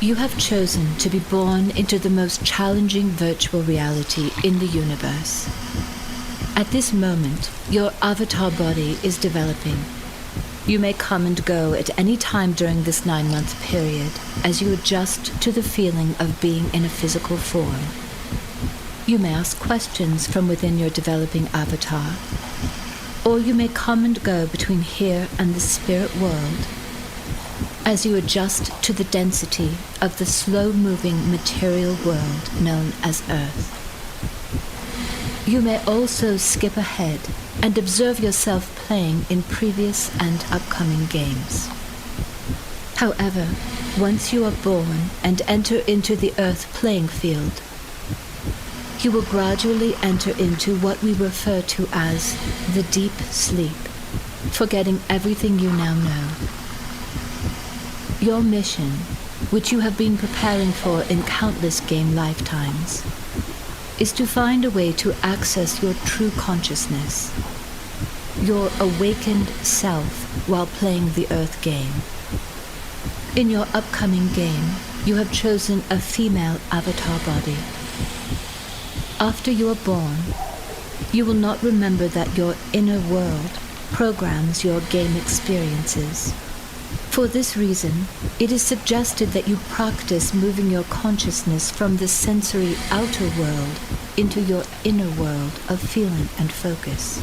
You have chosen to be born into the most challenging virtual reality in the universe. At this moment, your avatar body is developing. You may come and go at any time during this 9-month period as you adjust to the feeling of being in a physical form. You may ask questions from within your developing avatar, or you may come and go between here and the spirit world as you adjust to the density of the slow-moving material world known as Earth. You may also skip ahead and observe yourself playing in previous and upcoming games. However, once you are born and enter into the Earth playing field, you will gradually enter into what we refer to as the deep sleep, forgetting everything you now know. Your mission, which you have been preparing for in countless game lifetimes, is to find a way to access your true consciousness, your awakened self while playing the Earth game. In your upcoming game, you have chosen a female avatar body. After you are born, you will not remember that your inner world programs your game experiences. For this reason, it is suggested that you practice moving your consciousness from the sensory outer world into your inner world of feeling and focus.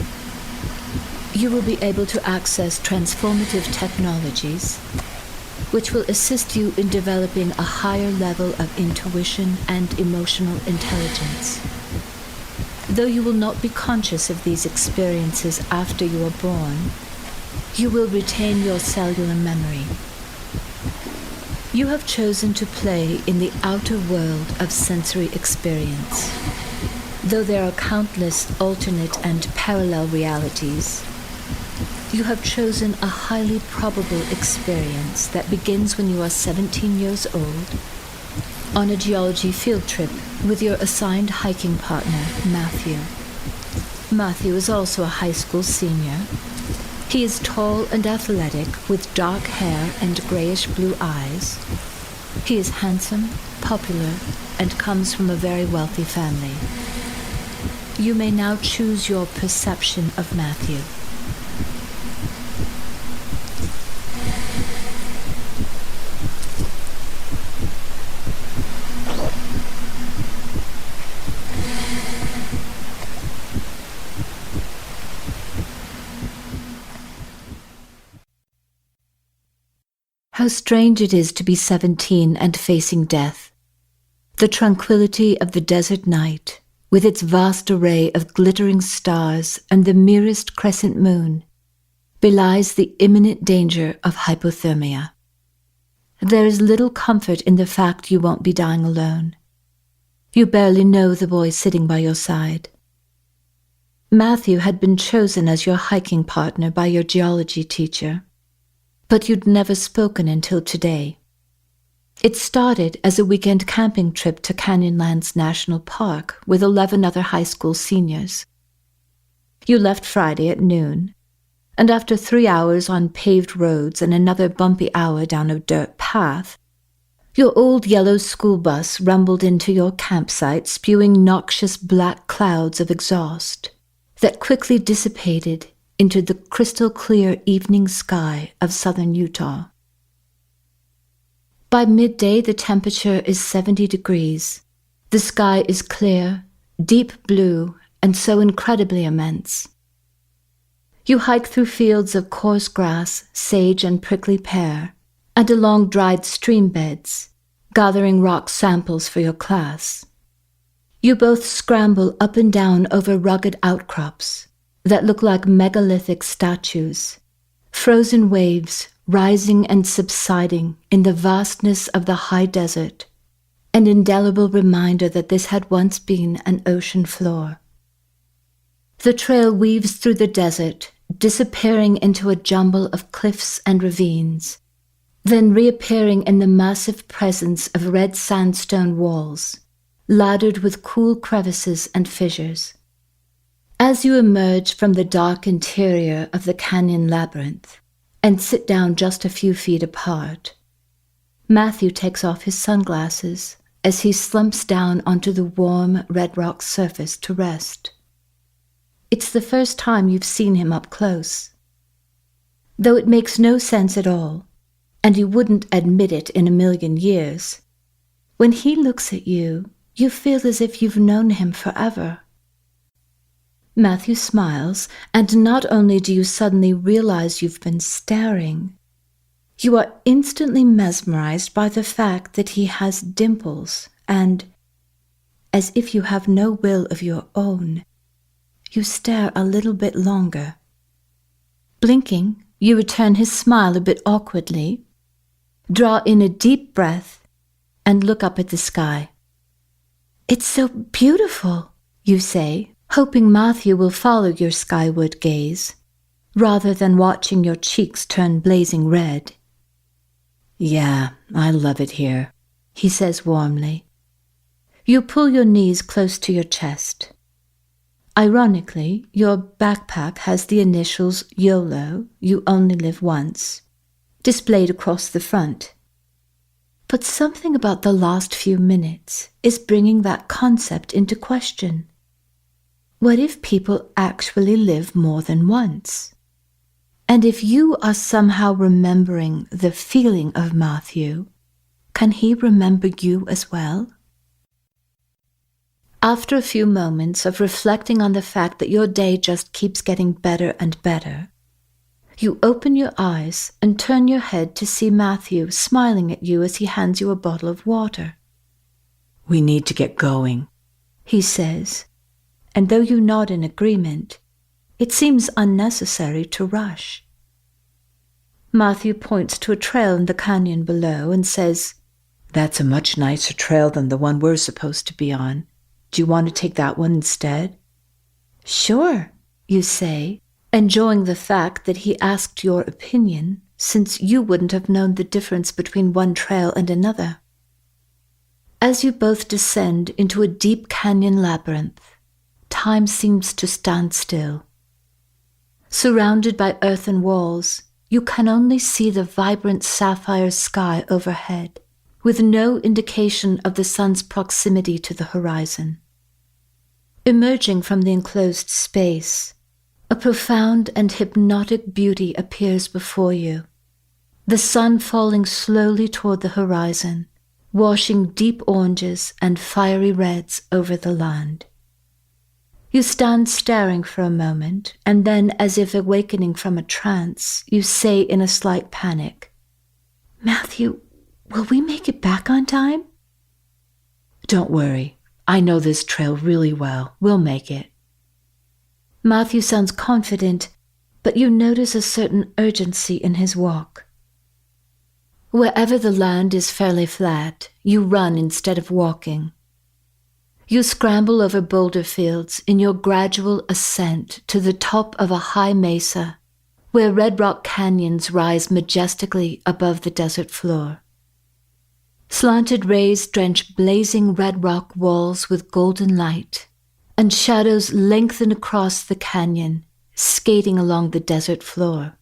You will be able to access transformative technologies, which will assist you in developing a higher level of intuition and emotional intelligence. Though you will not be conscious of these experiences after you are born, you will retain your cellular memory. You have chosen to play in the outer world of sensory experience. Though there are countless alternate and parallel realities, you have chosen a highly probable experience that begins when you are 17 years old, on a geology field trip with your assigned hiking partner, Matthew. Matthew is also a high school senior. He is tall and athletic with dark hair and grayish-blue eyes. He is handsome, popular, and comes from a very wealthy family. You may now choose your perception of Matthew. How strange it is to be 17 and facing death. The tranquility of the desert night, with its vast array of glittering stars and the merest crescent moon, belies the imminent danger of hypothermia. There is little comfort in the fact you won't be dying alone. You barely know the boy sitting by your side. Matthew had been chosen as your hiking partner by your geology teacher, but you'd never spoken until today. It started as a weekend camping trip to Canyonlands National Park with 11 other high school seniors. You left Friday at noon, and after 3 hours on paved roads and another bumpy hour down a dirt path, your old yellow school bus rumbled into your campsite spewing noxious black clouds of exhaust that quickly dissipated into the crystal-clear evening sky of southern Utah. By midday, the temperature is 70 degrees. The sky is clear, deep blue, and so incredibly immense. You hike through fields of coarse grass, sage, and prickly pear, and along dried stream beds, gathering rock samples for your class. You both scramble up and down over rugged outcrops that look like megalithic statues, frozen waves rising and subsiding in the vastness of the high desert, an indelible reminder that this had once been an ocean floor. The trail weaves through the desert, disappearing into a jumble of cliffs and ravines, then reappearing in the massive presence of red sandstone walls, laddered with cool crevices and fissures. As you emerge from the dark interior of the canyon labyrinth and sit down just a few feet apart, Matthew takes off his sunglasses as he slumps down onto the warm red rock surface to rest. It's the first time you've seen him up close. Though it makes no sense at all, and you wouldn't admit it in a million years, when he looks at you, you feel as if you've known him forever. Matthew smiles, and not only do you suddenly realize you've been staring, you are instantly mesmerized by the fact that he has dimples, and, as if you have no will of your own, you stare a little bit longer. Blinking, you return his smile a bit awkwardly, draw in a deep breath, and look up at the sky. "It's so beautiful," you say, hoping Matthew will follow your skyward gaze, rather than watching your cheeks turn blazing red. "Yeah, I love it here," he says warmly. You pull your knees close to your chest. Ironically, your backpack has the initials YOLO, you only live once, displayed across the front. But something about the last few minutes is bringing that concept into question. What if people actually live more than once? And if you are somehow remembering the feeling of Matthew, can he remember you as well? After a few moments of reflecting on the fact that your day just keeps getting better and better, you open your eyes and turn your head to see Matthew smiling at you as he hands you a bottle of water. "We need to get going," he says, and though you nod in agreement, it seems unnecessary to rush. Matthew points to a trail in the canyon below and says, "That's a much nicer trail than the one we're supposed to be on. Do you want to take that one instead?" "Sure," you say, enjoying the fact that he asked your opinion, since you wouldn't have known the difference between one trail and another. As you both descend into a deep canyon labyrinth, time seems to stand still. Surrounded by earthen walls, you can only see the vibrant sapphire sky overhead, with no indication of the sun's proximity to the horizon. Emerging from the enclosed space, a profound and hypnotic beauty appears before you, the sun falling slowly toward the horizon, washing deep oranges and fiery reds over the land. You stand staring for a moment, and then, as if awakening from a trance, you say in a slight panic, "Matthew, will we make it back on time?" "Don't worry. I know this trail really well. We'll make it." Matthew sounds confident, but you notice a certain urgency in his walk. Wherever the land is fairly flat, you run instead of walking. You scramble over boulder fields in your gradual ascent to the top of a high mesa, where red rock canyons rise majestically above the desert floor. Slanted rays drench blazing red rock walls with golden light, and shadows lengthen across the canyon, skating along the desert floor.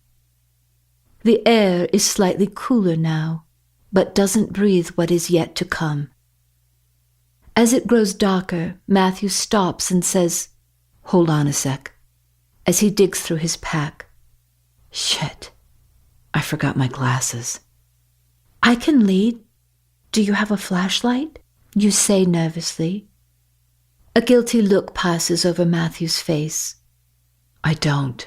The air is slightly cooler now, but doesn't breathe what is yet to come. As it grows darker, Matthew stops and says, "Hold on a sec," as he digs through his pack. "Shit, I forgot my glasses." "I can lead. Do you have a flashlight?" you say nervously. A guilty look passes over Matthew's face. "I don't.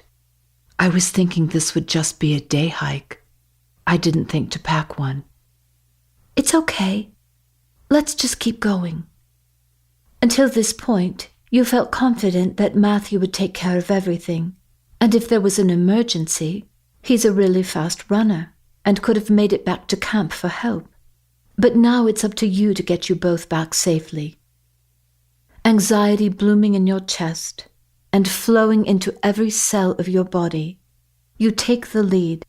I was thinking this would just be a day hike. I didn't think to pack one." "It's okay. Let's just keep going." Until this point, you felt confident that Matthew would take care of everything, and if there was an emergency, he's a really fast runner and could have made it back to camp for help. But now it's up to you to get you both back safely. Anxiety blooming in your chest and flowing into every cell of your body, you take the lead,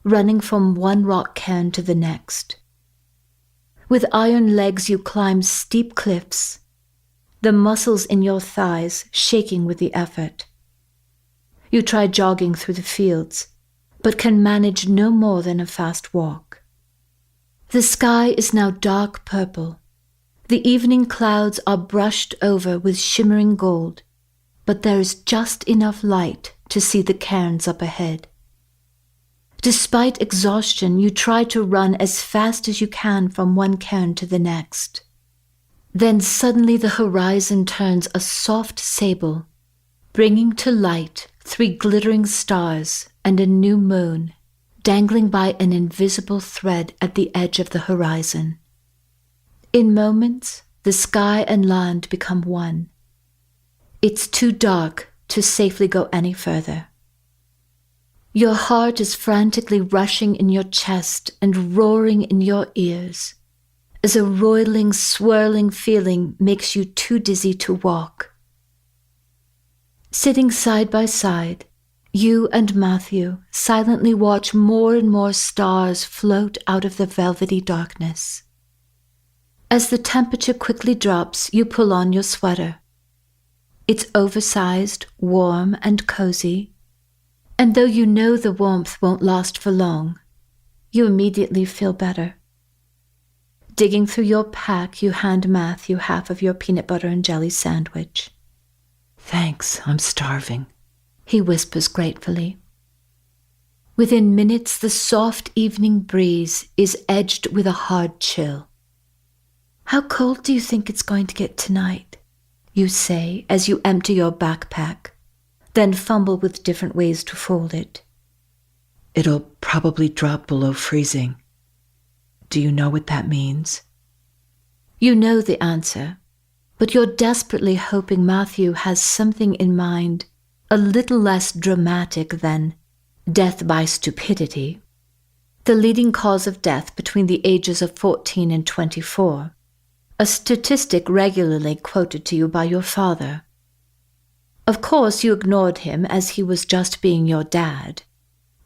running from one rock cairn to the next. With iron legs you climb steep cliffs, the muscles in your thighs shaking with the effort. You try jogging through the fields, but can manage no more than a fast walk. The sky is now dark purple. The evening clouds are brushed over with shimmering gold, but there is just enough light to see the cairns up ahead. Despite exhaustion, you try to run as fast as you can from one cairn to the next. Then suddenly the horizon turns a soft sable, bringing to light 3 glittering stars and a new moon, dangling by an invisible thread at the edge of the horizon. In moments, the sky and land become one. It's too dark to safely go any further. Your heart is frantically rushing in your chest and roaring in your ears, as a roiling, swirling feeling makes you too dizzy to walk. Sitting side by side, you and Matthew silently watch more and more stars float out of the velvety darkness. As the temperature quickly drops, you pull on your sweater. It's oversized, warm, and cozy, and though you know the warmth won't last for long, you immediately feel better. Digging through your pack, you hand Matthew half of your peanut butter and jelly sandwich. "Thanks, I'm starving," he whispers gratefully. Within minutes, the soft evening breeze is edged with a hard chill. "How cold do you think it's going to get tonight?" you say as you empty your backpack, then fumble with different ways to fold it. "It'll probably drop below freezing. Do you know what that means?" You know the answer, but you're desperately hoping Matthew has something in mind a little less dramatic than death by stupidity, the leading cause of death between the ages of 14 and 24, a statistic regularly quoted to you by your father. Of course, you ignored him as he was just being your dad,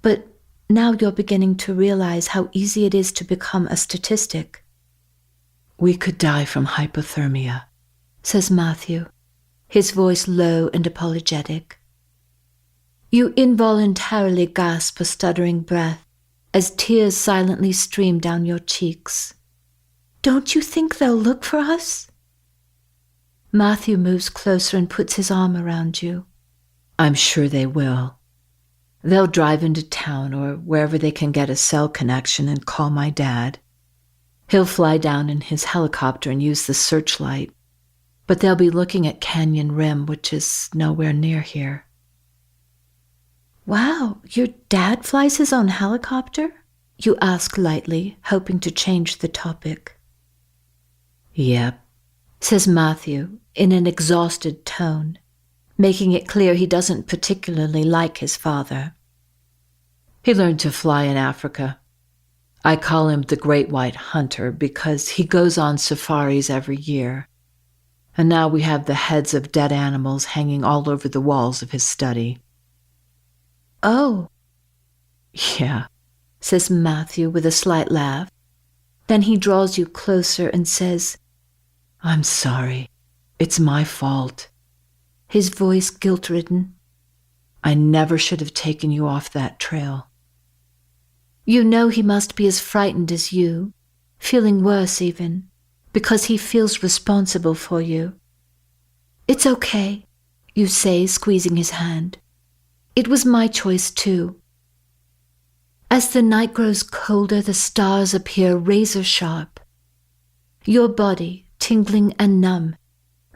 but now you're beginning to realize how easy it is to become a statistic. "We could die from hypothermia," says Matthew, his voice low and apologetic. You involuntarily gasp a stuttering breath as tears silently stream down your cheeks. "Don't you think they'll look for us?" Matthew moves closer and puts his arm around you. "I'm sure they will. They'll drive into town or wherever they can get a cell connection and call my dad. He'll fly down in his helicopter and use the searchlight, but they'll be looking at Canyon Rim, which is nowhere near here." "Wow, your dad flies his own helicopter?" you ask lightly, hoping to change the topic. "Yep," says Matthew in an exhausted tone, making it clear he doesn't particularly like his father. "He learned to fly in Africa. I call him the Great White Hunter because he goes on safaris every year. And now we have the heads of dead animals hanging all over the walls of his study." "Oh," "Yeah," says Matthew with a slight laugh. Then he draws you closer and says, "I'm sorry. It's my fault." His voice guilt-ridden. "I never should have taken you off that trail." You know he must be as frightened as you, feeling worse even, because he feels responsible for you. "It's okay," you say, squeezing his hand. "It was my choice too." As the night grows colder, the stars appear razor-sharp. Your body, tingling and numb,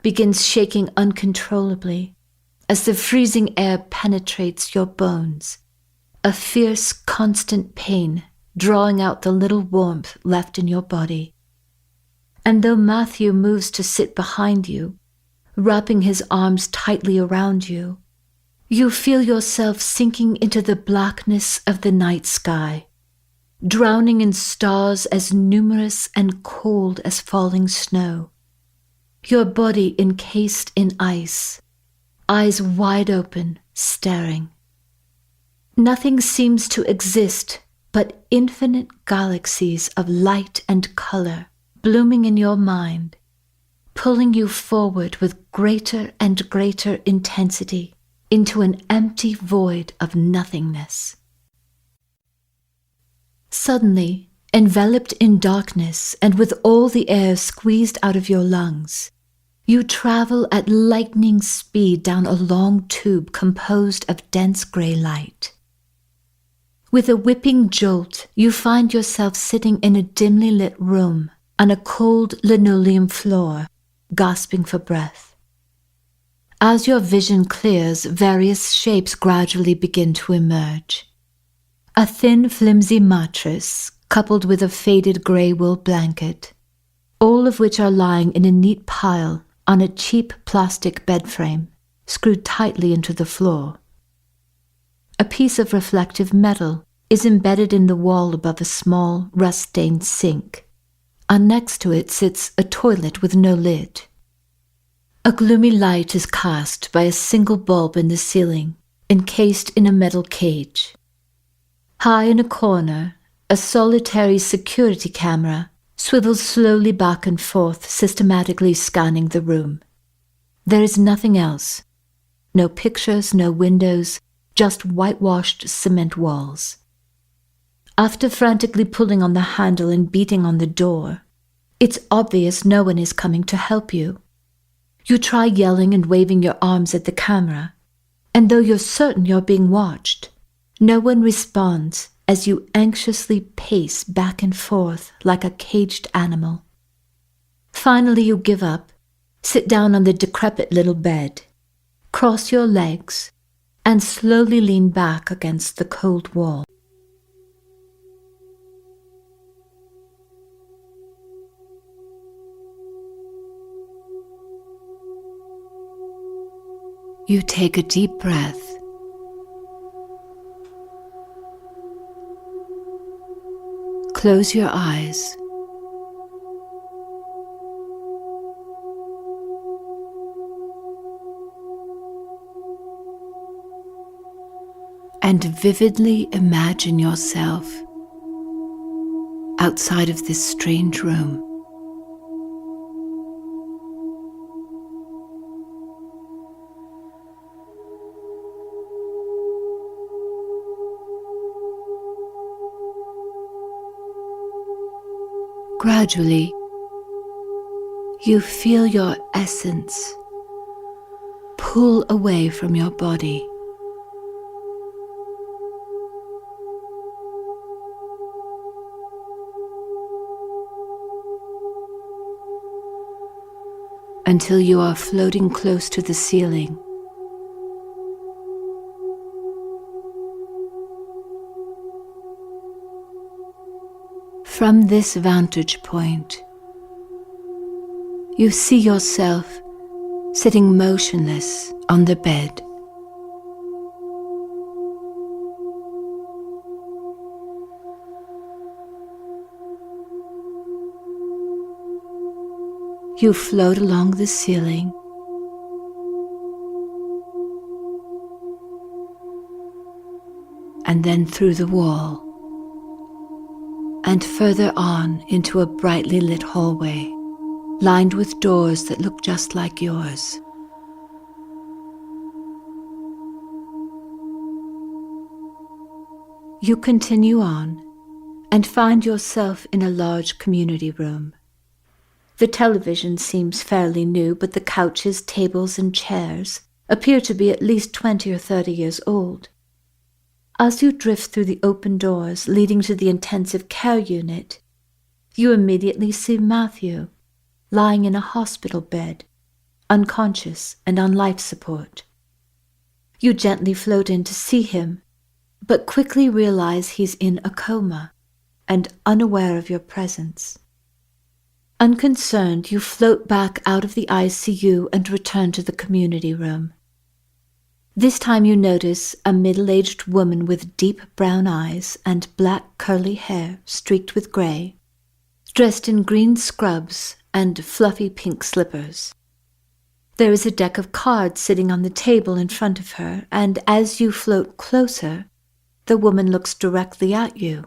begins shaking uncontrollably as the freezing air penetrates your bones, a fierce, constant pain drawing out the little warmth left in your body. And though Matthew moves to sit behind you, wrapping his arms tightly around you, you feel yourself sinking into the blackness of the night sky, drowning in stars as numerous and cold as falling snow, your body encased in ice, eyes wide open, staring. Nothing seems to exist but infinite galaxies of light and color blooming in your mind, pulling you forward with greater and greater intensity into an empty void of nothingness. Suddenly, Enveloped in darkness and with all the air squeezed out of your lungs, you travel at lightning speed down a long tube composed of dense gray light. With a whipping jolt, you find yourself sitting in a dimly lit room on a cold linoleum floor, gasping for breath. As your vision clears, various shapes gradually begin to emerge. A thin, flimsy mattress, coupled with a faded gray wool blanket, all of which are lying in a neat pile on a cheap plastic bed frame, screwed tightly into the floor. A piece of reflective metal is embedded in the wall above a small, rust-stained sink, and next to it sits a toilet with no lid. A gloomy light is cast by a single bulb in the ceiling, encased in a metal cage. High in a corner, a solitary security camera swivels slowly back and forth, systematically scanning the room. There is nothing else. No pictures, no windows, just whitewashed cement walls. After frantically pulling on the handle and beating on the door, it's obvious no one is coming to help you. You try yelling and waving your arms at the camera, and though you're certain you're being watched, no one responds as you anxiously pace back and forth like a caged animal. Finally, you give up, sit down on the decrepit little bed, cross your legs, and slowly lean back against the cold wall. You take a deep breath. Close your eyes. And vividly imagine yourself outside of this strange room. Gradually, you feel your essence pull away from your body. Until you are floating close to the ceiling. From this vantage point, you see yourself sitting motionless on the bed. You float along the ceiling, and then through the wall, and further on into a brightly lit hallway, lined with doors that look just like yours. You continue on and find yourself in a large community room. The television seems fairly new, but the couches, tables, and chairs appear to be at least 20 or 30 years old. As you drift through the open doors leading to the intensive care unit, you immediately see Matthew lying in a hospital bed, unconscious and on life support. You gently float in to see him, but quickly realize he's in a coma and unaware of your presence. Unconcerned, you float back out of the ICU and return to the community room. This time you notice a middle-aged woman with deep brown eyes and black curly hair streaked with gray, dressed in green scrubs and fluffy pink slippers. There is a deck of cards sitting on the table in front of her, and as you float closer, the woman looks directly at you.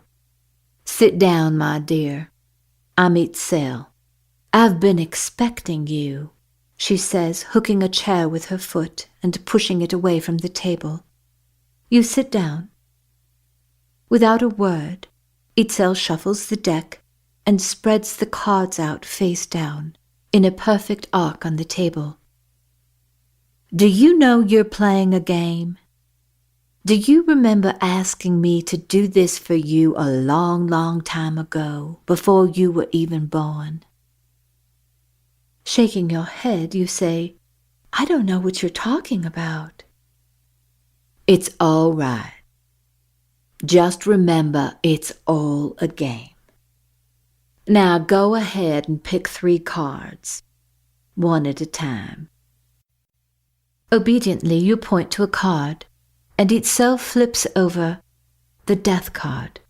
"Sit down, my dear. I'm Itzel. I've been expecting you," she says, hooking a chair with her foot and pushing it away from the table. You sit down. Without a word, Itzel shuffles the deck and spreads the cards out face down in a perfect arc on the table. Do you know you're playing a game? Do you remember asking me to do this for you a long, long time ago, before you were even born? Shaking your head, you say, I don't know what you're talking about. It's all right. Just remember, it's all a game. Now go ahead and pick 3 cards, one at a time. Obediently, you point to a card, and Itzel flips over the death card.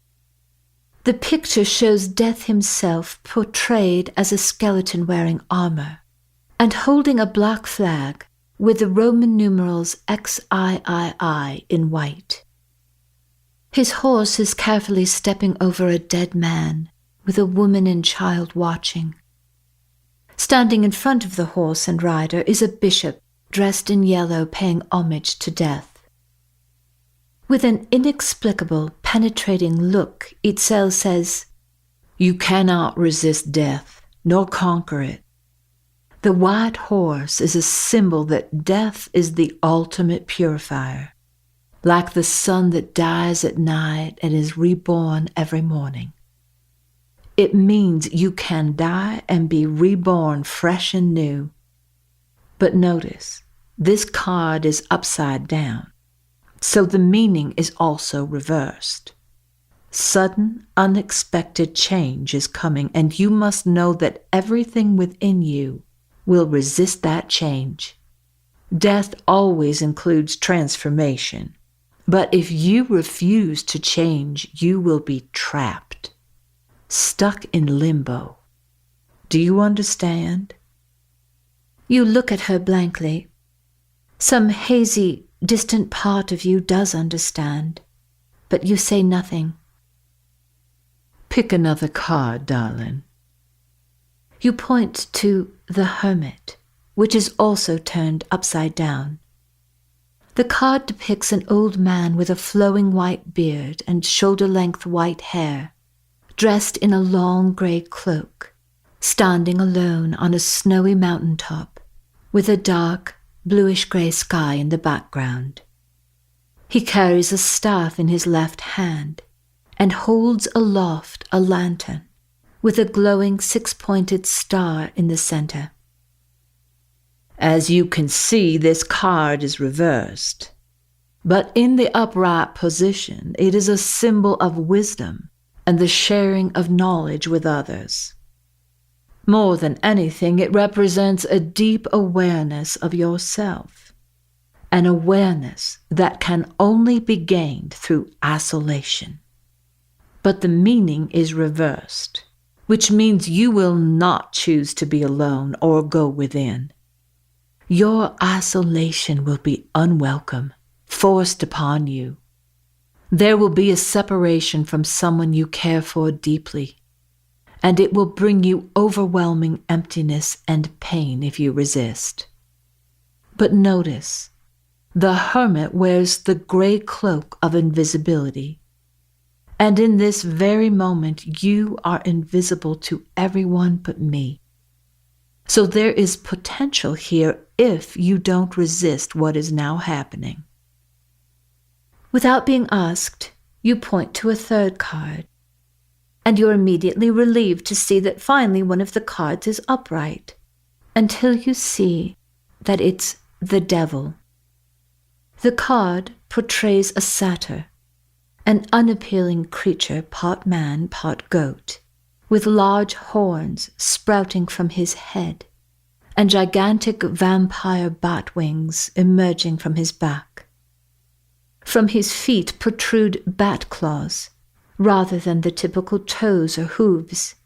The picture shows Death himself portrayed as a skeleton wearing armor and holding a black flag with the Roman numerals XIII in white. His horse is carefully stepping over a dead man with a woman and child watching. Standing in front of the horse and rider is a bishop dressed in yellow paying homage to Death. With an inexplicable, penetrating look, Itzel says, You cannot resist death, nor conquer it. The white horse is a symbol that death is the ultimate purifier, like the sun that dies at night and is reborn every morning. It means you can die and be reborn fresh and new. But notice, this card is upside down. So the meaning is also reversed. Sudden, unexpected change is coming, and you must know that everything within you will resist that change. Death always includes transformation, but if you refuse to change, you will be trapped, stuck in limbo. Do you understand? You look at her blankly. Some hazy, distant part of you does understand, but you say nothing. Pick another card, darling. You point to the Hermit, which is also turned upside down. The card depicts an old man with a flowing white beard and shoulder-length white hair, dressed in a long gray cloak, standing alone on a snowy mountaintop, with a dark, bluish-gray sky in the background. He carries a staff in his left hand and holds aloft a lantern with a glowing 6-pointed star in the center. As you can see, this card is reversed, but in the upright position, it is a symbol of wisdom and the sharing of knowledge with others. More than anything, it represents a deep awareness of yourself, an awareness that can only be gained through isolation. But the meaning is reversed, which means you will not choose to be alone or go within. Your isolation will be unwelcome, forced upon you. There will be a separation from someone you care for deeply, and it will bring you overwhelming emptiness and pain if you resist. But notice, the hermit wears the gray cloak of invisibility, and in this very moment you are invisible to everyone but me. So there is potential here if you don't resist what is now happening. Without being asked, you point to a third card, and you're immediately relieved to see that finally one of the cards is upright, until you see that it's the devil. The card portrays a satyr, an unappealing creature, part man, part goat, with large horns sprouting from his head and gigantic vampire bat wings emerging from his back. From his feet protrude bat claws, rather than the typical toes or hooves,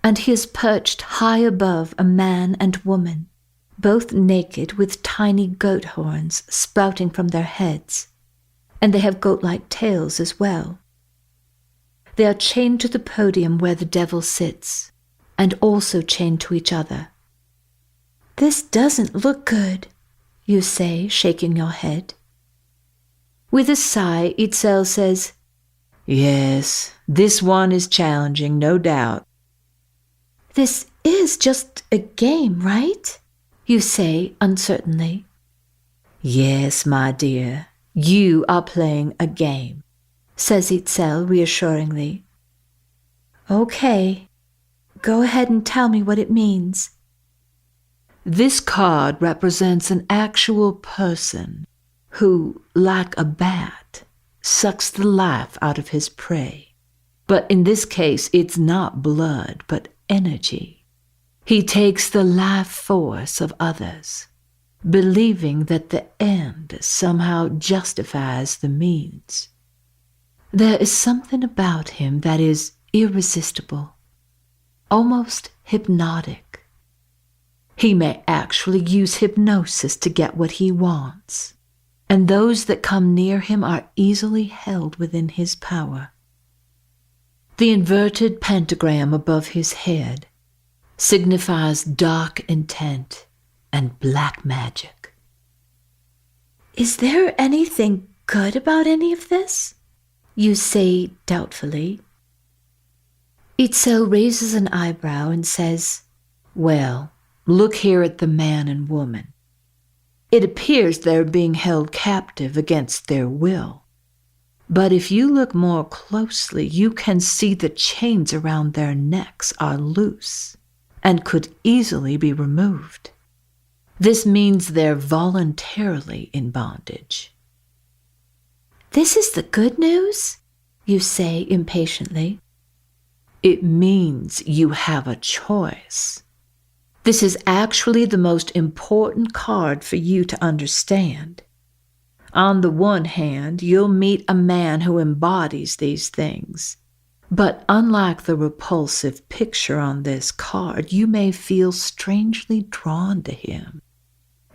and he is perched high above a man and woman, both naked with tiny goat horns sprouting from their heads, and they have goat-like tails as well. They are chained to the podium where the devil sits, and also chained to each other. This doesn't look good, you say, shaking your head. With a sigh, Itzel says, Yes, this one is challenging, no doubt. This is just a game, right? You say uncertainly. Yes, my dear, you are playing a game, says Itzel reassuringly. Okay, go ahead and tell me what it means. This card represents an actual person who, like a bat, sucks the life out of his prey. But in this case, it's not blood, but energy. He takes the life force of others, believing that the end somehow justifies the means. There is something about him that is irresistible, almost hypnotic. He may actually use hypnosis to get what he wants, and those that come near him are easily held within his power. The inverted pentagram above his head signifies dark intent and black magic. Is there anything good about any of this? You say doubtfully. Itzel raises an eyebrow and says, Well, look here at the man and woman. It appears they're being held captive against their will. But if you look more closely, you can see the chains around their necks are loose and could easily be removed. This means they're voluntarily in bondage. This is the good news? You say impatiently. It means you have a choice. This is actually the most important card for you to understand. On the one hand, you'll meet a man who embodies these things. But unlike the repulsive picture on this card, you may feel strangely drawn to him.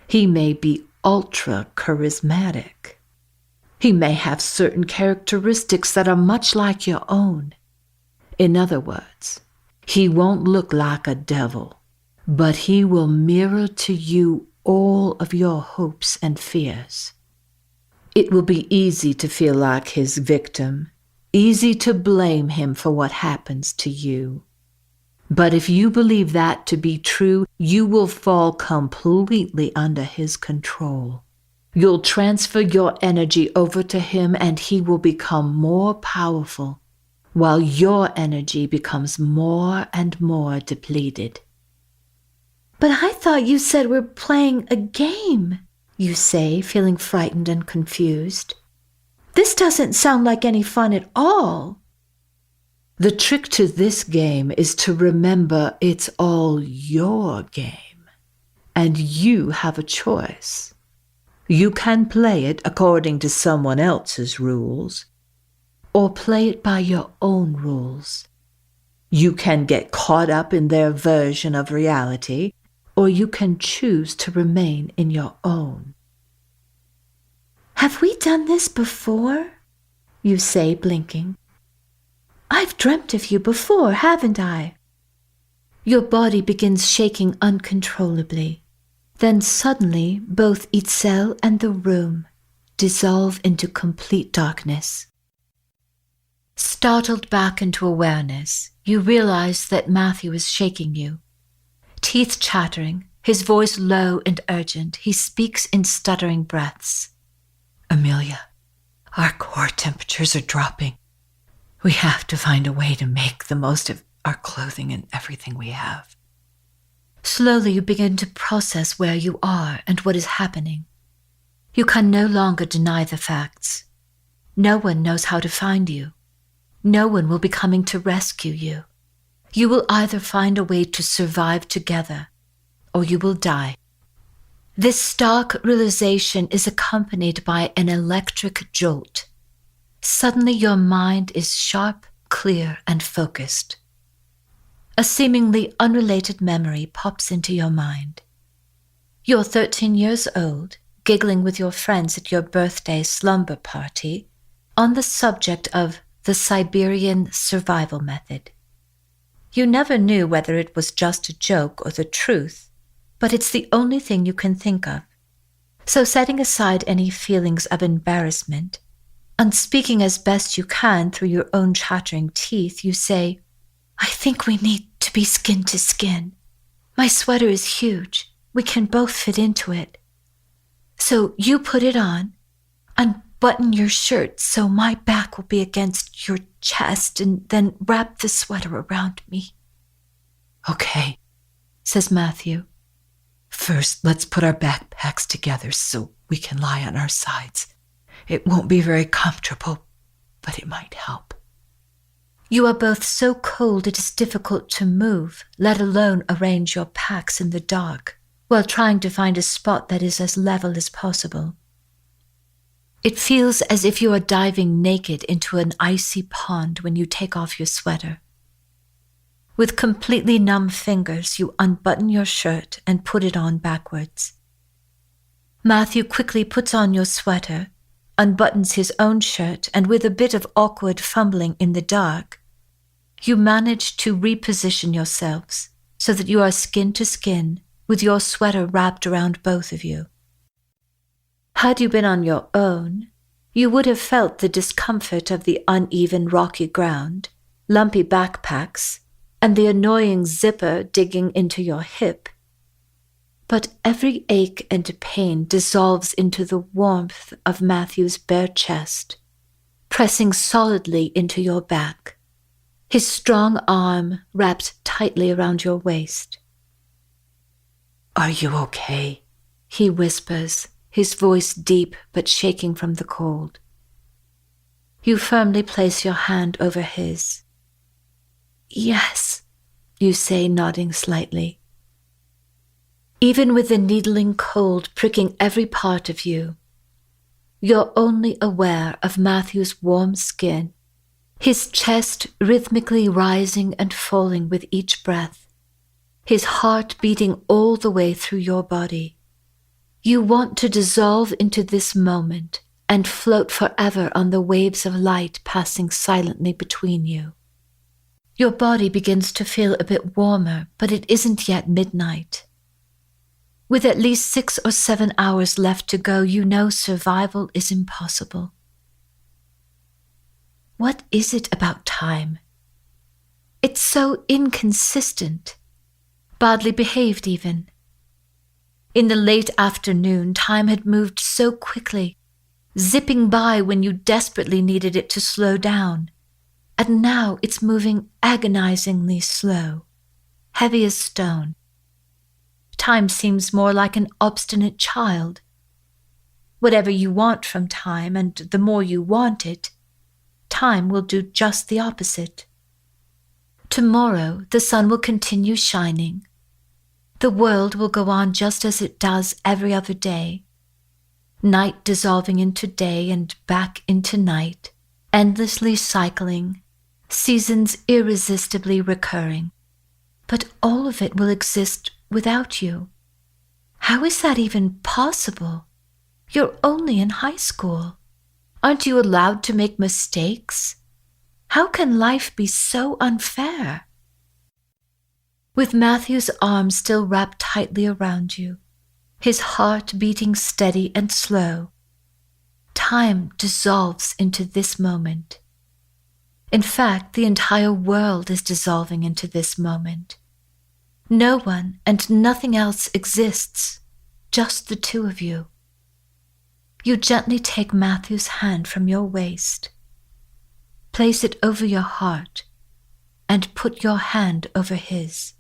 He may be ultra charismatic. He may have certain characteristics that are much like your own. In other words, he won't look like a devil, but he will mirror to you all of your hopes and fears. It will be easy to feel like his victim, easy to blame him for what happens to you. But if you believe that to be true, you will fall completely under his control. You'll transfer your energy over to him and he will become more powerful, while your energy becomes more and more depleted. But I thought you said we're playing a game, you say, feeling frightened and confused. This doesn't sound like any fun at all. The trick to this game is to remember it's all your game, and you have a choice. You can play it according to someone else's rules, or play it by your own rules. You can get caught up in their version of reality, or you can choose to remain in your own. Have we done this before? You say, blinking. I've dreamt of you before, haven't I? Your body begins shaking uncontrollably. Then suddenly, both Itzel and the room dissolve into complete darkness. Startled back into awareness, you realize that Matthew is shaking you. Teeth chattering, his voice low and urgent, he speaks in stuttering breaths. Amelia, our core temperatures are dropping. We have to find a way to make the most of our clothing and everything we have. Slowly you begin to process where you are and what is happening. You can no longer deny the facts. No one knows how to find you. No one will be coming to rescue you. You will either find a way to survive together, or you will die. This stark realization is accompanied by an electric jolt. Suddenly your mind is sharp, clear, and focused. A seemingly unrelated memory pops into your mind. You're 13 years old, giggling with your friends at your birthday slumber party on the subject of the Siberian survival method. You never knew whether it was just a joke or the truth, but it's the only thing you can think of. So setting aside any feelings of embarrassment, And speaking as best you can through your own chattering teeth, you say, "I think we need to be skin to skin. My sweater is huge. We can both fit into it. So you put it on, unbutton your shirt so my back will be against your chest, and then wrap the sweater around me." "Okay," says Matthew. "First, let's put our backpacks together so we can lie on our sides. It won't be very comfortable, but it might help." You are both so cold it is difficult to move, let alone arrange your packs in the dark, while trying to find a spot that is as level as possible. It feels as if you are diving naked into an icy pond when you take off your sweater. With completely numb fingers, you unbutton your shirt and put it on backwards. Matthew quickly puts on your sweater, unbuttons his own shirt, and with a bit of awkward fumbling in the dark, you manage to reposition yourselves so that you are skin to skin with your sweater wrapped around both of you. Had you been on your own, you would have felt the discomfort of the uneven rocky ground, lumpy backpacks, and the annoying zipper digging into your hip. But every ache and pain dissolves into the warmth of Matthew's bare chest, pressing solidly into your back, his strong arm wrapped tightly around your waist. "Are you okay?" he whispers, his voice deep but shaking from the cold. You firmly place your hand over his. "Yes," you say, nodding slightly. Even with the needling cold pricking every part of you, you're only aware of Matthew's warm skin, his chest rhythmically rising and falling with each breath, his heart beating all the way through your body. You want to dissolve into this moment and float forever on the waves of light passing silently between you. Your body begins to feel a bit warmer, but it isn't yet midnight. With at least 6 or 7 hours left to go, you know survival is impossible. What is it about time? It's so inconsistent, badly behaved even. In the late afternoon, time had moved so quickly, zipping by when you desperately needed it to slow down. And now it's moving agonizingly slow, heavy as stone. Time seems more like an obstinate child. Whatever you want from time, and the more you want it, time will do just the opposite. Tomorrow, the sun will continue shining. The world will go on just as it does every other day. Night dissolving into day and back into night, endlessly cycling, seasons irresistibly recurring. But all of it will exist without you. How is that even possible? You're only in high school. Aren't you allowed to make mistakes? How can life be so unfair? With Matthew's arm still wrapped tightly around you, his heart beating steady and slow, time dissolves into this moment. In fact, the entire world is dissolving into this moment. No one and nothing else exists, just the two of you. You gently take Matthew's hand from your waist, place it over your heart, and put your hand over his.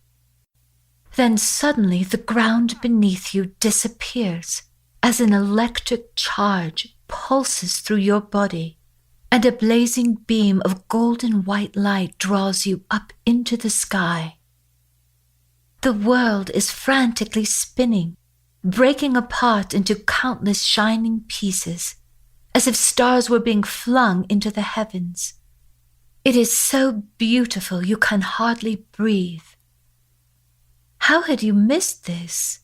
Then suddenly the ground beneath you disappears as an electric charge pulses through your body, and a blazing beam of golden white light draws you up into the sky. The world is frantically spinning, breaking apart into countless shining pieces, as if stars were being flung into the heavens. It is so beautiful you can hardly breathe. How had you missed this?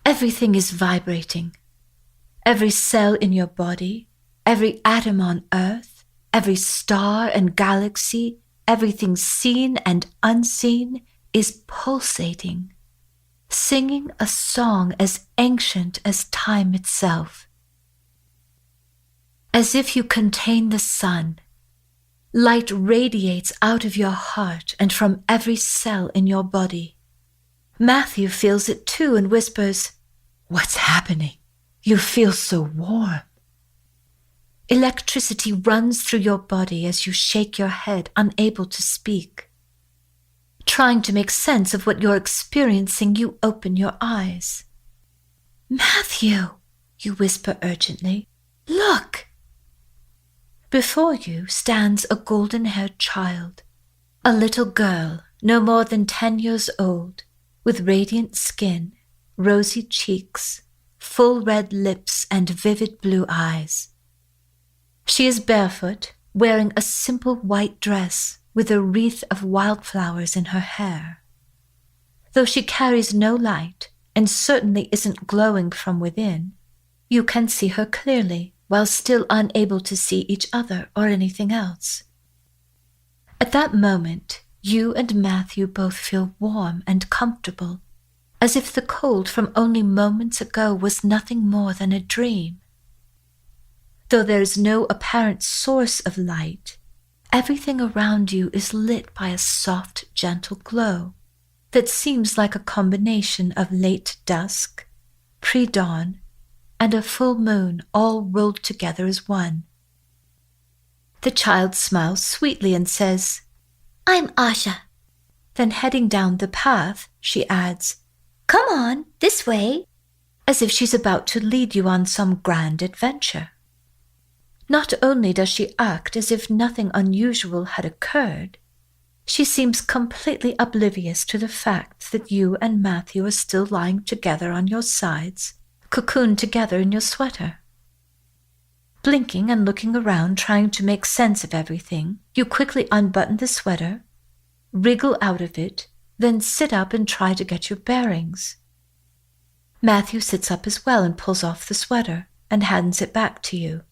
Everything is vibrating. Every cell in your body, every atom on Earth, every star and galaxy, everything seen and unseen is pulsating, singing a song as ancient as time itself. As if you contain the sun, light radiates out of your heart and from every cell in your body. Matthew feels it too and whispers, "What's happening? You feel so warm." Electricity runs through your body as you shake your head, unable to speak. Trying to make sense of what you're experiencing, you open your eyes. "Matthew," you whisper urgently, "look." Before you stands a golden-haired child, a little girl no more than 10 years old, with radiant skin, rosy cheeks, full red lips, and vivid blue eyes. She is barefoot, wearing a simple white dress with a wreath of wildflowers in her hair. Though she carries no light and certainly isn't glowing from within, you can see her clearly while still unable to see each other or anything else. At that moment, you and Matthew both feel warm and comfortable, as if the cold from only moments ago was nothing more than a dream. Though there is no apparent source of light, everything around you is lit by a soft, gentle glow that seems like a combination of late dusk, pre-dawn, and a full moon all rolled together as one. The child smiles sweetly and says, "I'm Asha." Then heading down the path, she adds, "Come on, this way," as if she's about to lead you on some grand adventure. Not only does she act as if nothing unusual had occurred, she seems completely oblivious to the fact that you and Matthew are still lying together on your sides, cocooned together in your sweater. Blinking and looking around, trying to make sense of everything, you quickly unbutton the sweater, wriggle out of it, then sit up and try to get your bearings. Matthew sits up as well and pulls off the sweater and hands it back to you.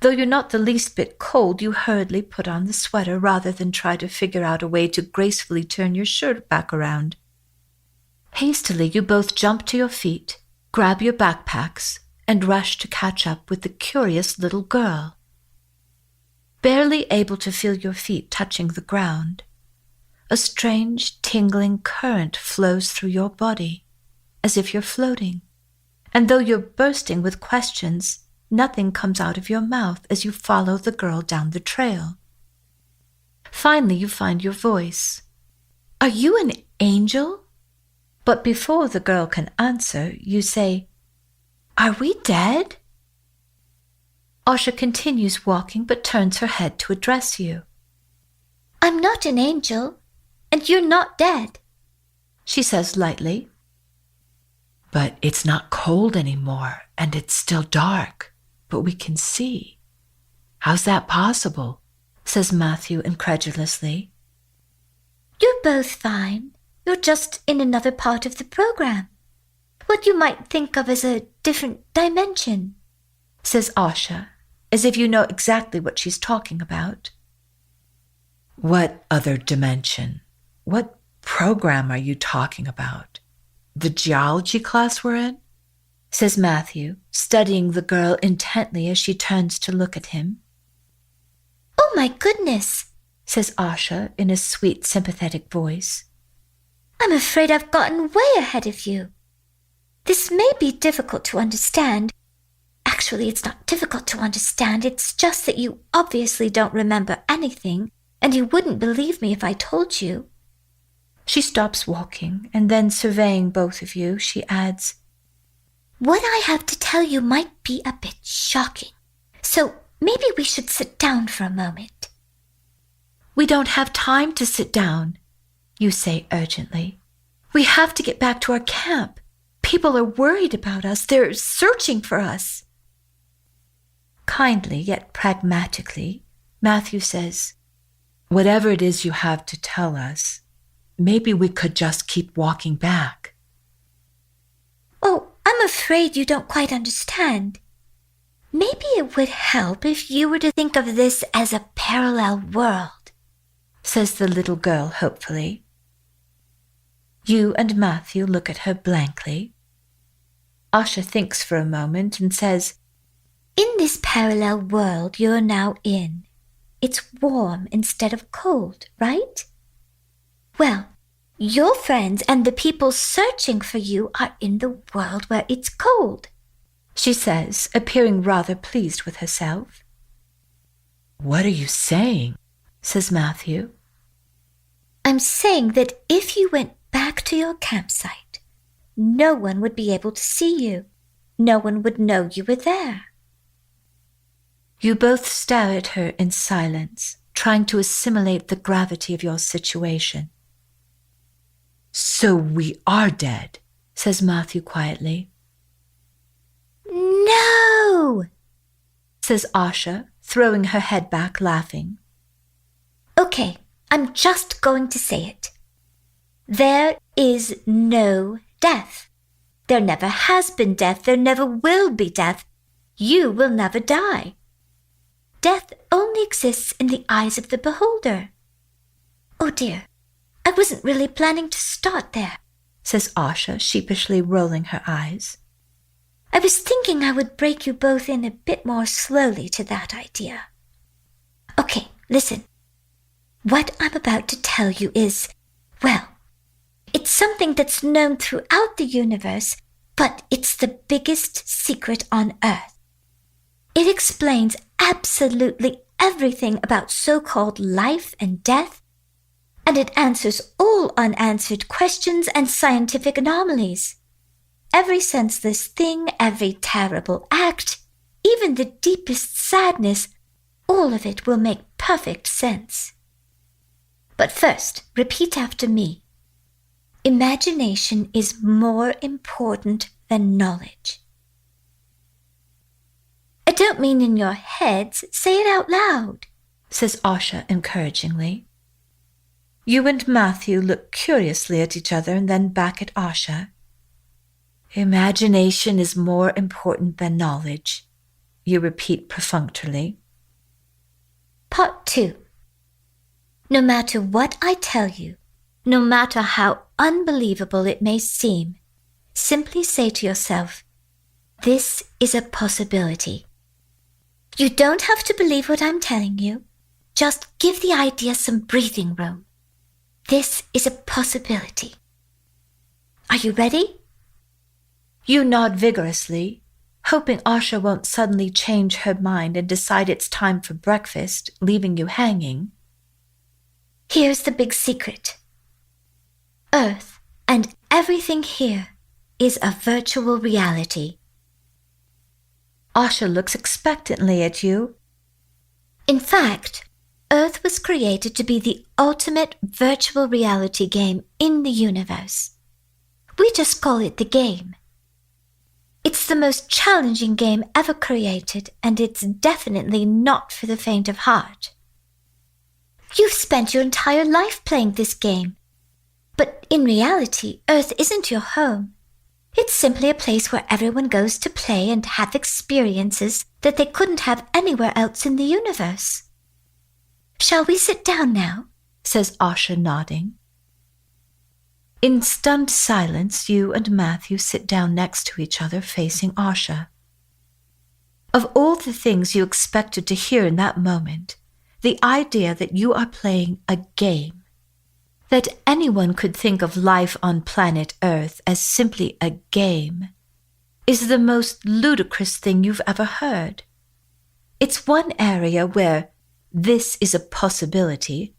Though you're not the least bit cold, you hurriedly put on the sweater rather than try to figure out a way to gracefully turn your shirt back around. Hastily, you both jump to your feet, grab your backpacks, and rush to catch up with the curious little girl. Barely able to feel your feet touching the ground, a strange, tingling current flows through your body, as if you're floating. And though you're bursting with questions, nothing comes out of your mouth as you follow the girl down the trail. Finally, you find your voice. "Are you an angel?" But before the girl can answer, you say, "Are we dead?" Asha continues walking but turns her head to address you. "I'm not an angel, and you're not dead," she says lightly. "But it's not cold anymore, and it's still dark, but we can see. How's that possible?" says Matthew incredulously. "You're both fine. You're just in another part of the program. What you might think of as a different dimension," says Asha, as if you know exactly what she's talking about. "What other dimension? What program are you talking about? The geology class we're in?" says Matthew, studying the girl intently as she turns to look at him. "Oh my goodness," says Asha in a sweet, sympathetic voice. "I'm afraid I've gotten way ahead of you. This may be difficult to understand. Actually, it's not difficult to understand. It's just that you obviously don't remember anything, and you wouldn't believe me if I told you." She stops walking, and then surveying both of you, she adds, "What I have to tell you might be a bit shocking, so maybe we should sit down for a moment." "We don't have time to sit down," you say urgently. "We have to get back to our camp. People are worried about us. They're searching for us." Kindly yet pragmatically, Matthew says, "Whatever it is you have to tell us, maybe we could just keep walking back." "Oh, I'm afraid you don't quite understand. Maybe it would help if you were to think of this as a parallel world," says the little girl hopefully. You and Matthew look at her blankly. Asha thinks for a moment and says, In this parallel world you're now in, it's warm instead of cold, right? Well, your friends and the people searching for you are in the world where it's cold, she says, appearing rather pleased with herself. What are you saying? Says Matthew. I'm saying that if you went back to your campsite, no one would be able to see you. No one would know you were there. You both stare at her in silence, trying to assimilate the gravity of your situation. So we are dead, says Matthew quietly. No, says Asha, throwing her head back, laughing. Okay, I'm just going to say it. There is no death. There never has been death. There never will be death. You will never die. Death only exists in the eyes of the beholder. Oh dear, I wasn't really planning to start there, says Asha, sheepishly rolling her eyes. I was thinking I would break you both in a bit more slowly to that idea. Okay, listen. What I'm about to tell you is, well, it's something that's known throughout the universe, but it's the biggest secret on Earth. It explains absolutely everything about so-called life and death, and it answers all unanswered questions and scientific anomalies. Every senseless thing, every terrible act, even the deepest sadness, all of it will make perfect sense. But first, repeat after me. Imagination is more important than knowledge. I don't mean in your heads, say it out loud, says Asha encouragingly. You and Matthew look curiously at each other and then back at Asha. Imagination is more important than knowledge, you repeat perfunctorily. Part 2. No matter what I tell you, no matter how unbelievable it may seem, simply say to yourself, this is a possibility. You don't have to believe what I'm telling you. Just give the idea some breathing room. This is a possibility. Are you ready? You nod vigorously, hoping Asha won't suddenly change her mind and decide it's time for breakfast, leaving you hanging. Here's the big secret. Earth and everything here is a virtual reality. Asha looks expectantly at you. In fact, Earth was created to be the ultimate virtual reality game in the universe. We just call it the game. It's the most challenging game ever created, and it's definitely not for the faint of heart. You've spent your entire life playing this game. But in reality, Earth isn't your home. It's simply a place where everyone goes to play and have experiences that they couldn't have anywhere else in the universe. Shall we sit down now? Says Asha, nodding. In stunned silence, you and Matthew sit down next to each other, facing Asha. Of all the things you expected to hear in that moment, the idea that you are playing a game, that anyone could think of life on planet Earth as simply a game, is the most ludicrous thing you've ever heard. It's one area where this is a possibility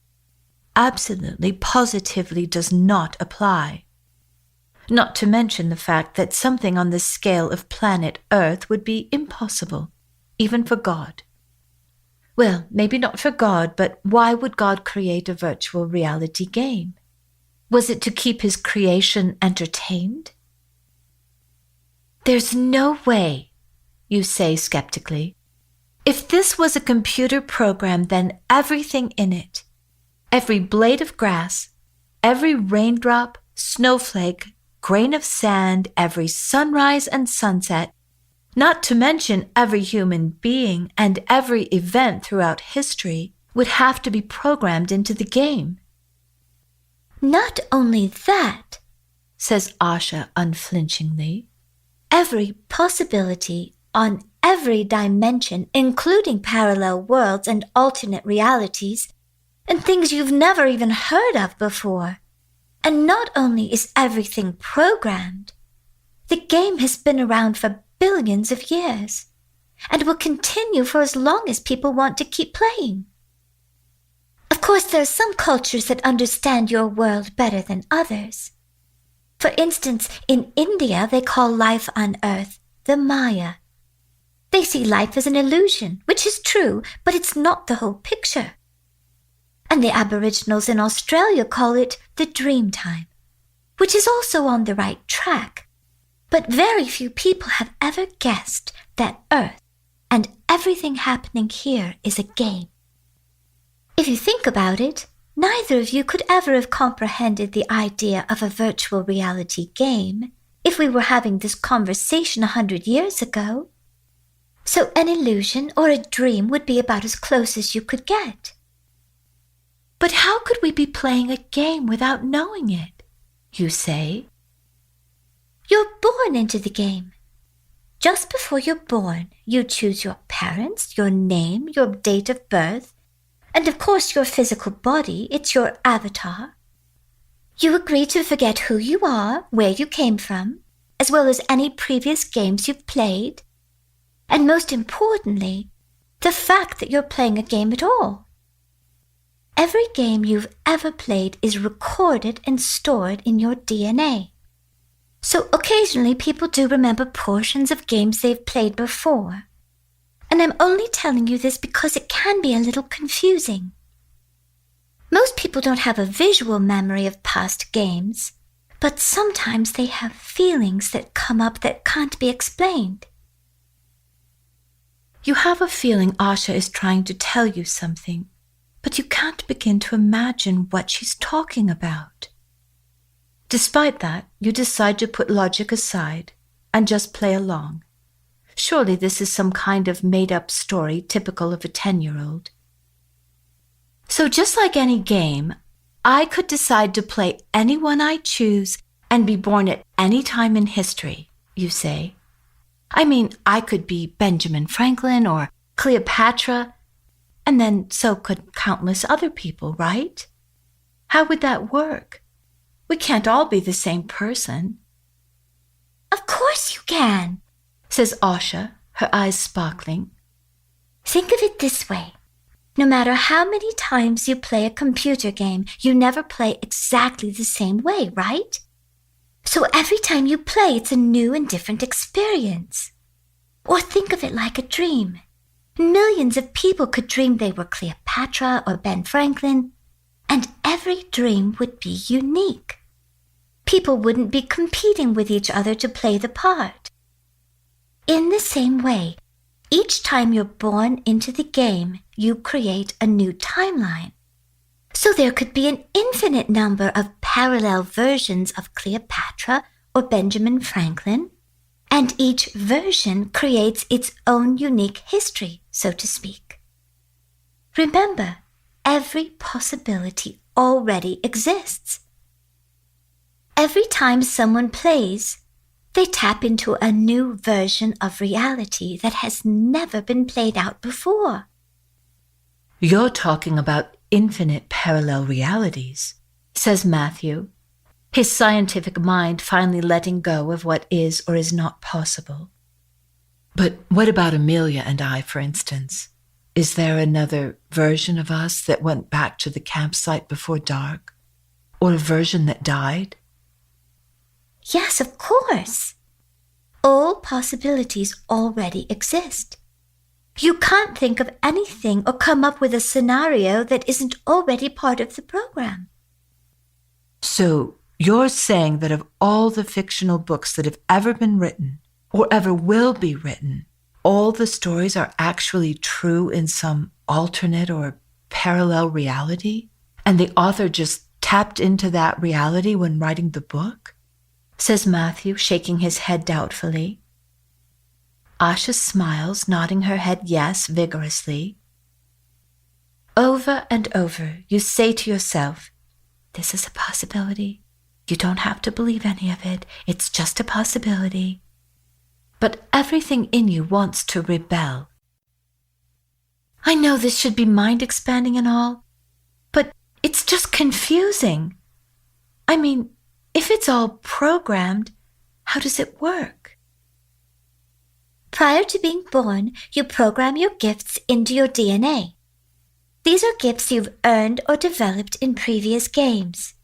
absolutely, positively does not apply. Not to mention the fact that something on the scale of planet Earth would be impossible, even for God. Well, maybe not for God, but why would God create a virtual reality game? Was it to keep his creation entertained? There's no way, you say skeptically. If this was a computer program, then everything in it, every blade of grass, every raindrop, snowflake, grain of sand, every sunrise and sunset, not to mention every human being and every event throughout history, would have to be programmed into the game. Not only that, says Asha unflinchingly, every possibility on every dimension, including parallel worlds and alternate realities, and things you've never even heard of before. And not only is everything programmed, the game has been around for billions of years, and will continue for as long as people want to keep playing. Of course, there are some cultures that understand your world better than others. For instance, in India, they call life on Earth the Maya. They see life as an illusion, which is true, but it's not the whole picture. And the Aboriginals in Australia call it the dream time, which is also on the right track. But very few people have ever guessed that Earth and everything happening here is a game. If you think about it, neither of you could ever have comprehended the idea of a virtual reality game if we were having this conversation 100 years ago. So an illusion or a dream would be about as close as you could get. But how could we be playing a game without knowing it? You say. You're born into the game. Just before you're born, you choose your parents, your name, your date of birth, and of course your physical body, it's your avatar. You agree to forget who you are, where you came from, as well as any previous games you've played, and most importantly, the fact that you're playing a game at all. Every game you've ever played is recorded and stored in your DNA. So occasionally people do remember portions of games they've played before. And I'm only telling you this because it can be a little confusing. Most people don't have a visual memory of past games, but sometimes they have feelings that come up that can't be explained. You have a feeling Asha is trying to tell you something, but you can't begin to imagine what she's talking about. Despite that, you decide to put logic aside and just play along. Surely this is some kind of made-up story typical of a 10-year-old. So just like any game, I could decide to play anyone I choose and be born at any time in history, you say. I mean, I could be Benjamin Franklin or Cleopatra, and then so could countless other people, right? How would that work? We can't all be the same person. Of course you can, says Asha, her eyes sparkling. Think of it this way. No matter how many times you play a computer game, you never play exactly the same way, right? So every time you play, it's a new and different experience. Or think of it like a dream. Millions of people could dream they were Cleopatra or Ben Franklin, and every dream would be unique. People wouldn't be competing with each other to play the part. In the same way, each time you're born into the game, you create a new timeline. So there could be an infinite number of parallel versions of Cleopatra or Benjamin Franklin, and each version creates its own unique history, so to speak. Remember, every possibility already exists. Every time someone plays, they tap into a new version of reality that has never been played out before. You're talking about infinite parallel realities, says Matthew, his scientific mind finally letting go of what is or is not possible. But what about Amelia and I, for instance? Is there another version of us that went back to the campsite before dark? Or a version that died? Yes, of course. All possibilities already exist. You can't think of anything or come up with a scenario that isn't already part of the program. So you're saying that of all the fictional books that have ever been written, or ever will be written, all the stories are actually true in some alternate or parallel reality? And the author just tapped into that reality when writing the book? Says Matthew, shaking his head doubtfully. Asha smiles, nodding her head yes vigorously. Over and over, you say to yourself, this is a possibility. You don't have to believe any of it. It's just a possibility. but everything in you wants to rebel. I know this should be mind-expanding and all, but it's just confusing. I mean, if it's all programmed, how does it work? Prior to being born, you program your gifts into your DNA. These are gifts you've earned or developed in previous games.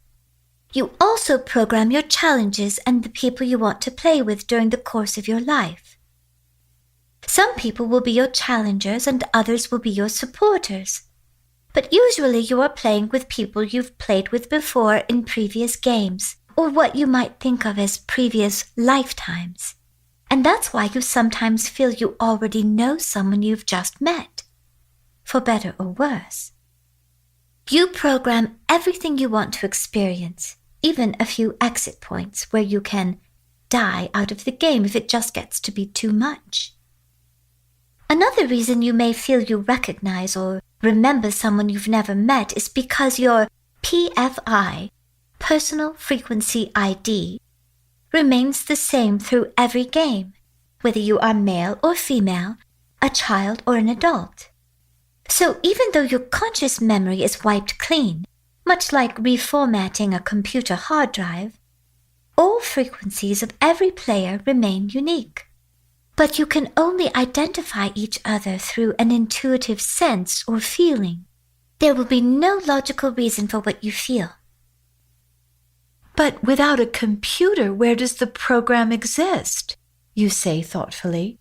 You also program your challenges and the people you want to play with during the course of your life. Some people will be your challengers and others will be your supporters. But usually you are playing with people you've played with before in previous games, or what you might think of as previous lifetimes. And that's why you sometimes feel you already know someone you've just met, for better or worse. You program everything you want to experience, even a few exit points where you can die out of the game if it just gets to be too much. Another reason you may feel you recognize or remember someone you've never met is because your PFI, Personal Frequency ID, remains the same through every game, whether you are male or female, a child or an adult. So even though your conscious memory is wiped clean, much like reformatting a computer hard drive, all frequencies of every player remain unique. But you can only identify each other through an intuitive sense or feeling. There will be no logical reason for what you feel. But without a computer, where does the program exist? You say thoughtfully.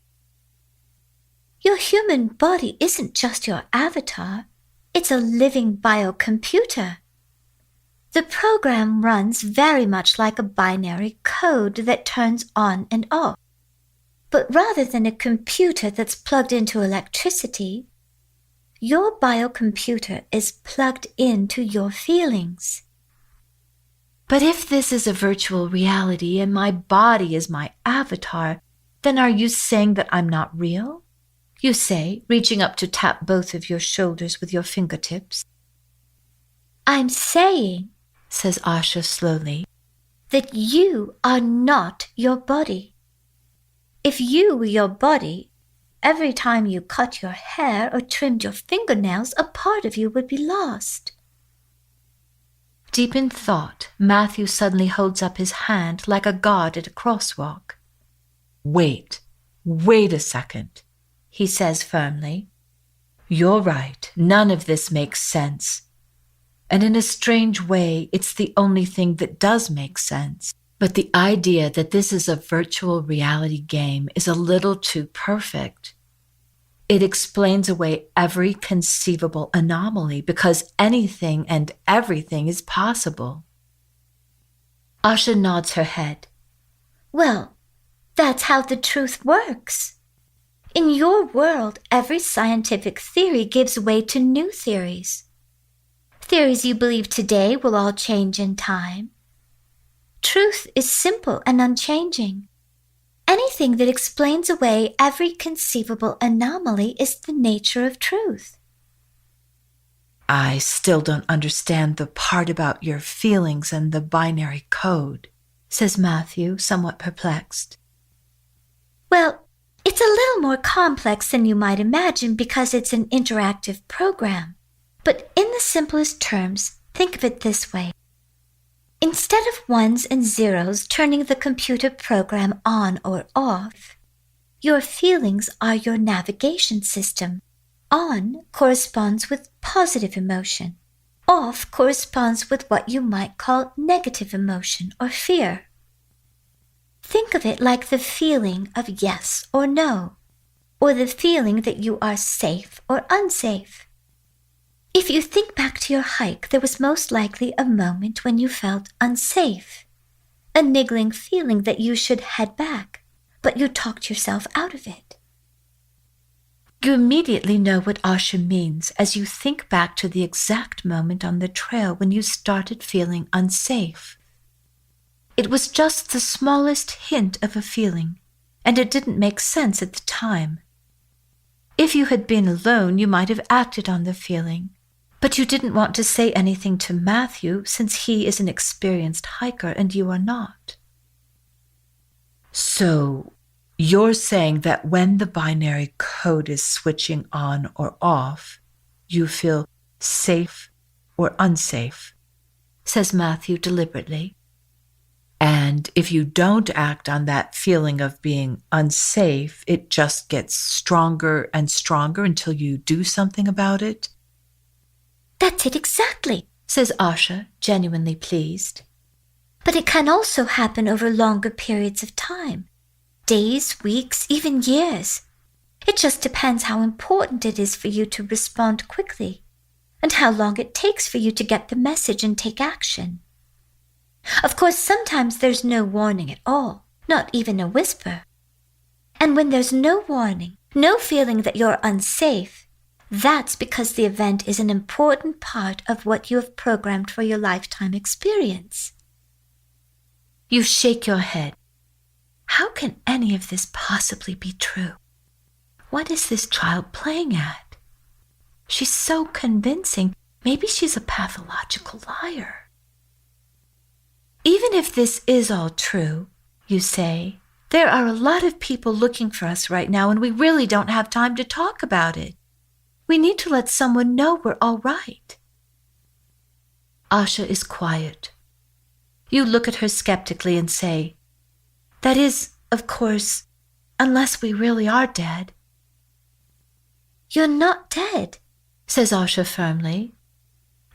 Your human body isn't just your avatar. It's a living biocomputer. The program runs very much like a binary code that turns on and off. But rather than a computer that's plugged into electricity, your biocomputer is plugged into your feelings. But if this is a virtual reality and my body is my avatar, then are you saying that I'm not real? You say, reaching up to tap both of your shoulders with your fingertips. I'm saying, says Asha slowly, that you are not your body. If you were your body, every time you cut your hair or trimmed your fingernails, a part of you would be lost. Deep in thought, Matthew suddenly holds up his hand like a god at a crosswalk. Wait a second, he says firmly. You're right, none of this makes sense. And in a strange way, it's the only thing that does make sense. But the idea that this is a virtual reality game is a little too perfect. It explains away every conceivable anomaly because anything and everything is possible. Asha nods her head. Well, that's how the truth works. In your world, every scientific theory gives way to new theories. Theories you believe today will all change in time. Truth is simple and unchanging. Anything that explains away every conceivable anomaly is the nature of truth. I still don't understand the part about your feelings and the binary code, says Matthew, somewhat perplexed. Well, it's a little more complex than you might imagine because it's an interactive program. But in the simplest terms, think of it this way. Instead of ones and zeros turning the computer program on or off, your feelings are your navigation system. On corresponds with positive emotion. Off corresponds with what you might call negative emotion or fear. Think of it like the feeling of yes or no, or the feeling that you are safe or unsafe. If you think back to your hike, there was most likely a moment when you felt unsafe, a niggling feeling that you should head back, but you talked yourself out of it. You immediately know what Asha means as you think back to the exact moment on the trail when you started feeling unsafe. It was just the smallest hint of a feeling, and it didn't make sense at the time. If you had been alone, you might have acted on the feeling, but you didn't want to say anything to Matthew since he is an experienced hiker and you are not. So, You're saying that when the binary code is switching on or off, you feel safe or unsafe, says Matthew deliberately. And if you don't act on that feeling of being unsafe, it just gets stronger and stronger until you do something about it? That's it exactly, says Asha, genuinely pleased. But it can also happen over longer periods of time. Days, weeks, even years. It just depends how important it is for you to respond quickly, and how long it takes for you to get the message and take action. Of course, sometimes there's no warning at all, not even a whisper. And when there's no warning, no feeling that you're unsafe, that's because the event is an important part of what you have programmed for your lifetime experience. You shake your head. How can any of this possibly be true? What is this child playing at? She's so convincing. Maybe she's a pathological liar. Even if this is all true, you say, there are a lot of people looking for us right now, and we really don't have time to talk about it. We need to let someone know we're all right. Asha is quiet. You look at her skeptically and say, that is, of course, unless we really are dead. You're not dead, says Asha firmly.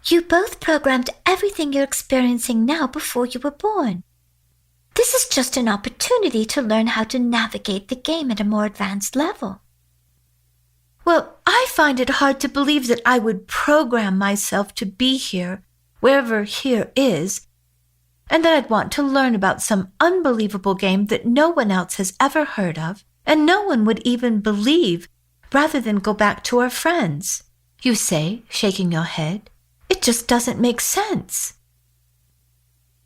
You both programmed everything you're experiencing now before you were born. This is just an opportunity to learn how to navigate the game at a more advanced level. Well, I find it hard to believe that I would program myself to be here, wherever here is, and that I'd want to learn about some unbelievable game that no one else has ever heard of, and no one would even believe, rather than go back to our friends, you say, shaking your head. It just doesn't make sense.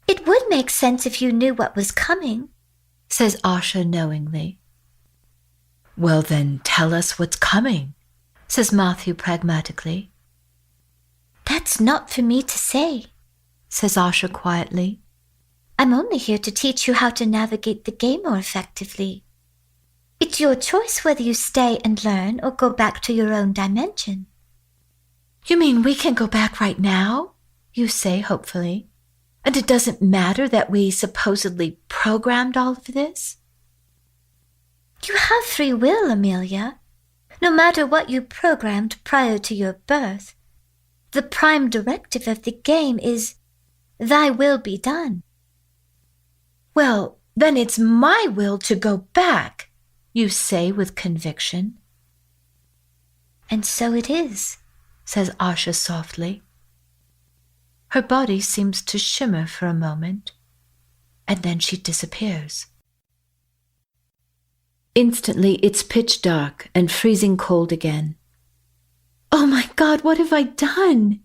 It would make sense if you knew what was coming, says Asha knowingly. Well, then tell us what's coming, says Matthew pragmatically. That's not for me to say, says Asha quietly. I'm only here to teach you how to navigate the game more effectively. It's your choice whether you stay and learn or go back to your own dimension. You mean we can go back right now? You say hopefully. And it doesn't matter that we supposedly programmed all of this? You have free will, Amelia. No matter what you programmed prior to your birth, the prime directive of the game is, thy will be done. Well, then it's my will to go back, you say with conviction. And so it is, says Asha softly. Her body seems to shimmer for a moment, and then she disappears. Instantly, it's pitch dark and freezing cold again. Oh my God, what have I done?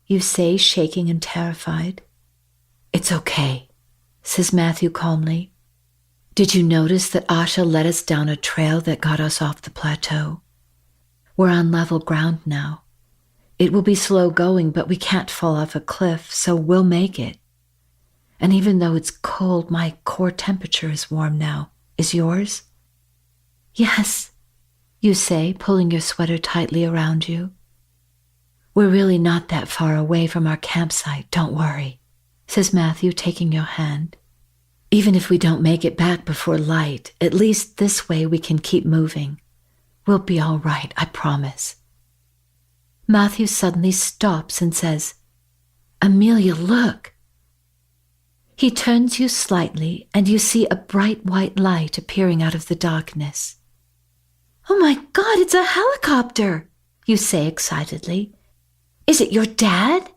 You say, shaking and terrified. It's okay, says Matthew calmly. Did you notice that Asha led us down a trail that got us off the plateau? We're on level ground now. It will be slow going, but we can't fall off a cliff, so we'll make it. And even though it's cold, my core temperature is warm now. Is yours? Yes, you say, pulling your sweater tightly around you. We're really not that far away from our campsite, don't worry, says Matthew, taking your hand. Even if we don't make it back before light, at least this way we can keep moving. We'll be all right, I promise. Matthew suddenly stops and says, Amelia, look. He turns you slightly, and you see a bright white light appearing out of the darkness. Oh my God, it's a helicopter, you say excitedly. Is it your dad?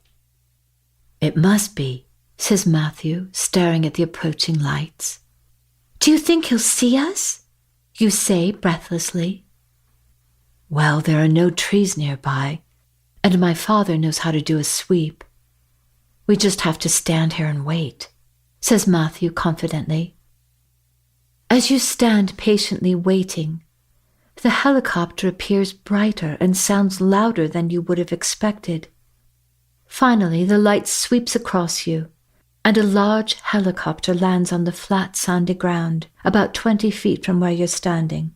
It must be, says Matthew, staring at the approaching lights. Do you think he'll see us? You say breathlessly. Well, there are no trees nearby, and my father knows how to do a sweep. We just have to stand here and wait, says Matthew confidently. As you stand patiently waiting, the helicopter appears brighter and sounds louder than you would have expected. Finally, the light sweeps across you, and a large helicopter lands on the flat, sandy ground about 20 feet from where you're standing.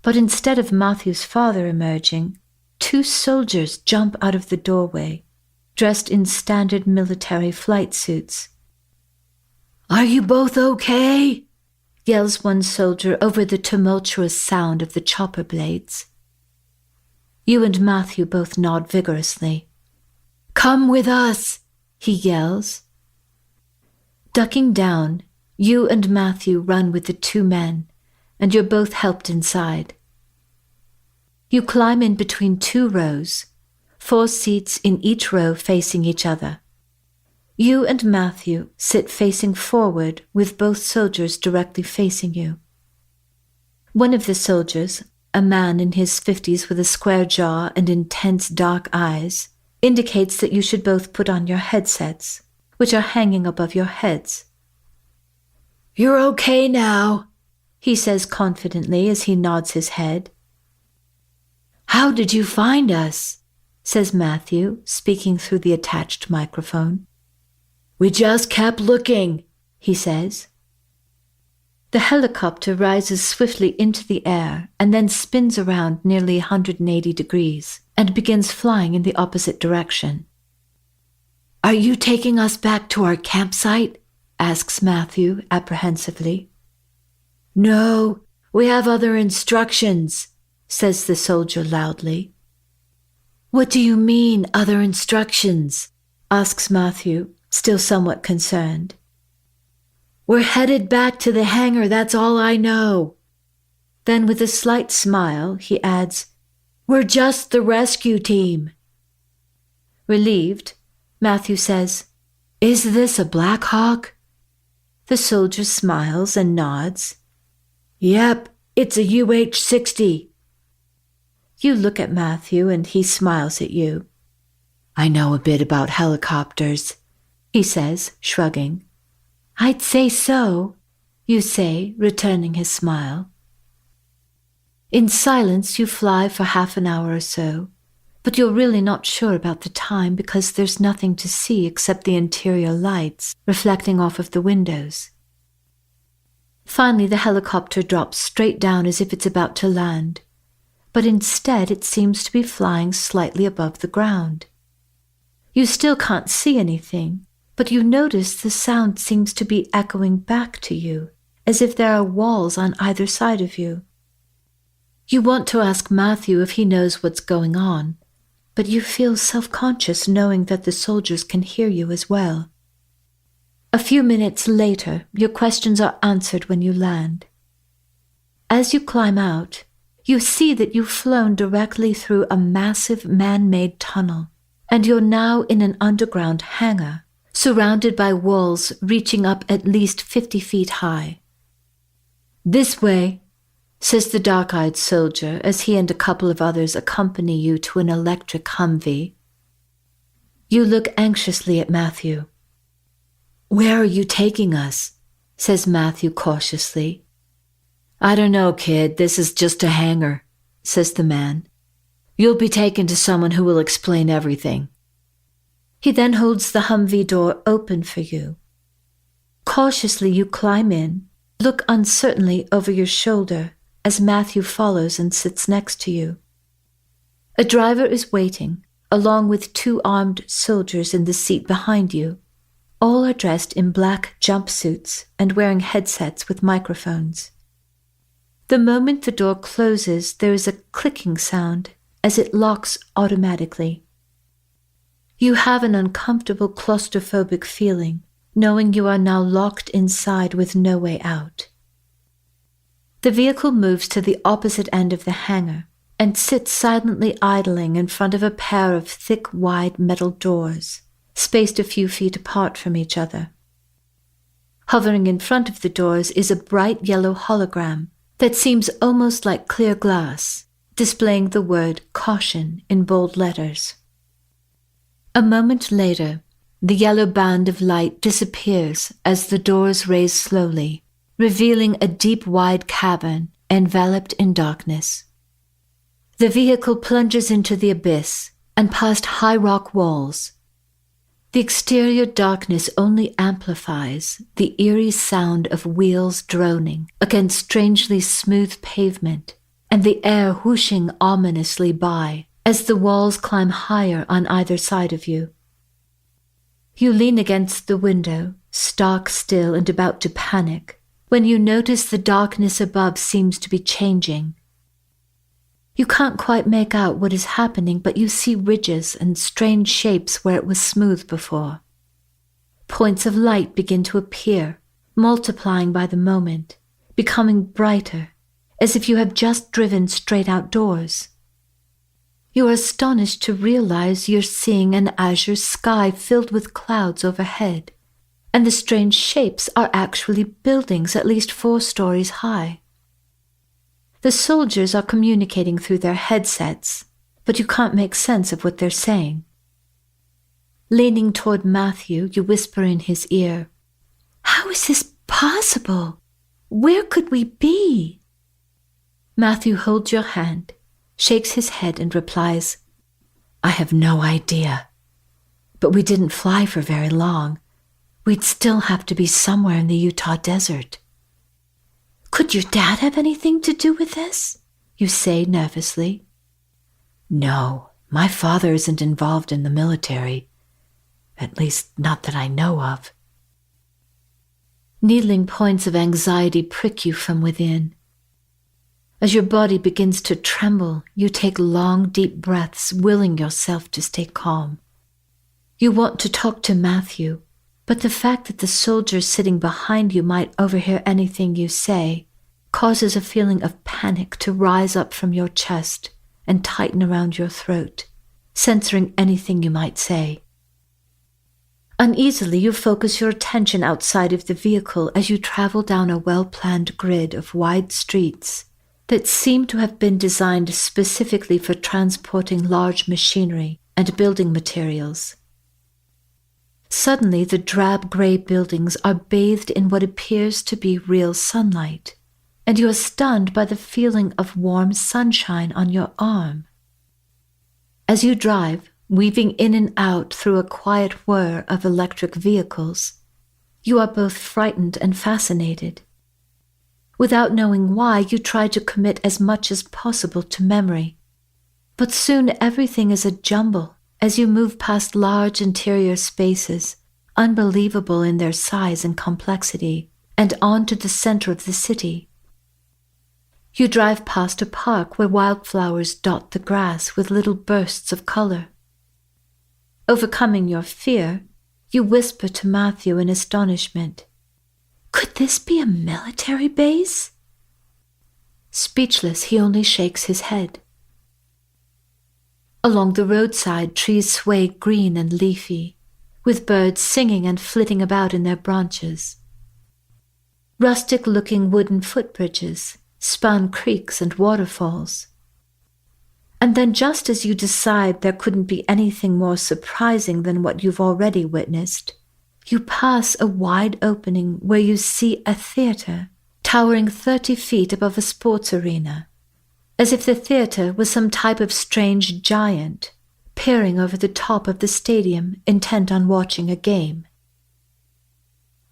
But instead of Matthew's father emerging, 2 soldiers jump out of the doorway, dressed in standard military flight suits. "Are you both okay?" yells one soldier over the tumultuous sound of the chopper blades. You and Matthew both nod vigorously. "Come with us," he yells. Ducking down, you and Matthew run with the 2 men, and you're both helped inside. You climb in between 2 rows, 4 seats in each row facing each other. You and Matthew sit facing forward with both soldiers directly facing you. One of the soldiers, a man in his 50s with a square jaw and intense dark eyes, indicates that you should both put on your headsets, which are hanging above your heads. "You're okay now," he says confidently as he nods his head. "How did you find us?" says Matthew, speaking through the attached microphone. "We just kept looking," he says. The helicopter rises swiftly into the air and then spins around nearly 180 degrees and begins flying in the opposite direction. "Are you taking us back to our campsite?" asks Matthew apprehensively. "No, we have other instructions," says the soldier loudly. "What do you mean, other instructions?" asks Matthew, still somewhat concerned. "We're headed back to the hangar, that's all I know." Then with a slight smile, he adds, "We're just the rescue team." Relieved, Matthew says, "Is this a Black Hawk?" The soldier smiles and nods. "Yep, it's a UH-60. You look at Matthew and he smiles at you. "I know a bit about helicopters," he says, shrugging. "I'd say so," you say, returning his smile. In silence you fly for half an hour or so, but you're really not sure about the time because there's nothing to see except the interior lights reflecting off of the windows. Finally, the helicopter drops straight down as if it's about to land, but instead it seems to be flying slightly above the ground. You still can't see anything, but you notice the sound seems to be echoing back to you, as if there are walls on either side of you. You want to ask Matthew if he knows what's going on, but you feel self-conscious knowing that the soldiers can hear you as well. A few minutes later, your questions are answered when you land. As you climb out, you see that you've flown directly through a massive man-made tunnel, and you're now in an underground hangar, surrounded by walls reaching up at least 50 feet high. "This way," says the dark-eyed soldier as he and a couple of others accompany you to an electric Humvee. You look anxiously at Matthew. "Where are you taking us?" says Matthew cautiously. "I don't know, kid. This is just a hangar," says the man. "You'll be taken to someone who will explain everything." He then holds the Humvee door open for you. Cautiously you climb in, look uncertainly over your shoulder as Matthew follows and sits next to you. A driver is waiting, along with 2 armed soldiers in the seat behind you. All are dressed in black jumpsuits and wearing headsets with microphones. The moment the door closes, there is a clicking sound as it locks automatically. You have an uncomfortable claustrophobic feeling, knowing you are now locked inside with no way out. The vehicle moves to the opposite end of the hangar and sits silently idling in front of a pair of thick, wide metal doors, spaced a few feet apart from each other. Hovering in front of the doors is a bright yellow hologram that seems almost like clear glass, displaying the word "Caution" in bold letters. A moment later, the yellow band of light disappears as the doors raise slowly, revealing a deep, wide cavern enveloped in darkness. The vehicle plunges into the abyss and past high rock walls. The exterior darkness only amplifies the eerie sound of wheels droning against strangely smooth pavement and the air whooshing ominously by as the walls climb higher on either side of you. You lean against the window, stark still and about to panic, when you notice the darkness above seems to be changing. You can't quite make out what is happening, but you see ridges and strange shapes where it was smooth before. Points of light begin to appear, multiplying by the moment, becoming brighter, as if you have just driven straight outdoors. You are astonished to realize you're seeing an azure sky filled with clouds overhead, and the strange shapes are actually buildings at least 4 stories high. The soldiers are communicating through their headsets, but you can't make sense of what they're saying. Leaning toward Matthew, you whisper in his ear, "How is this possible? Where could we be?" Matthew holds your hand, shakes his head and replies, "I have no idea. But we didn't fly for very long. We'd still have to be somewhere in the Utah desert." "Could your dad have anything to do with this?" you say nervously. "No, my father isn't involved in the military. At least, not that I know of." Needling points of anxiety prick you from within. As your body begins to tremble, you take long, deep breaths, willing yourself to stay calm. You want to talk to Matthew, but the fact that the soldiers sitting behind you might overhear anything you say causes a feeling of panic to rise up from your chest and tighten around your throat, censoring anything you might say. Uneasily, you focus your attention outside of the vehicle as you travel down a well-planned grid of wide streets that seem to have been designed specifically for transporting large machinery and building materials. Suddenly, the drab gray buildings are bathed in what appears to be real sunlight, and you are stunned by the feeling of warm sunshine on your arm. As you drive, weaving in and out through a quiet whir of electric vehicles, you are both frightened and fascinated. Without knowing why, you try to commit as much as possible to memory, but soon everything is a jumble as you move past large interior spaces, unbelievable in their size and complexity, and on to the center of the city. You drive past a park where wildflowers dot the grass with little bursts of color. Overcoming your fear, you whisper to Matthew in astonishment, "Could this be a military base?" Speechless, he only shakes his head. Along the roadside, trees sway green and leafy, with birds singing and flitting about in their branches. Rustic-looking wooden footbridges span creeks and waterfalls. And then, just as you decide there couldn't be anything more surprising than what you've already witnessed, you pass a wide opening where you see a theater towering 30 feet above a sports arena, as if the theater was some type of strange giant peering over the top of the stadium, intent on watching a game.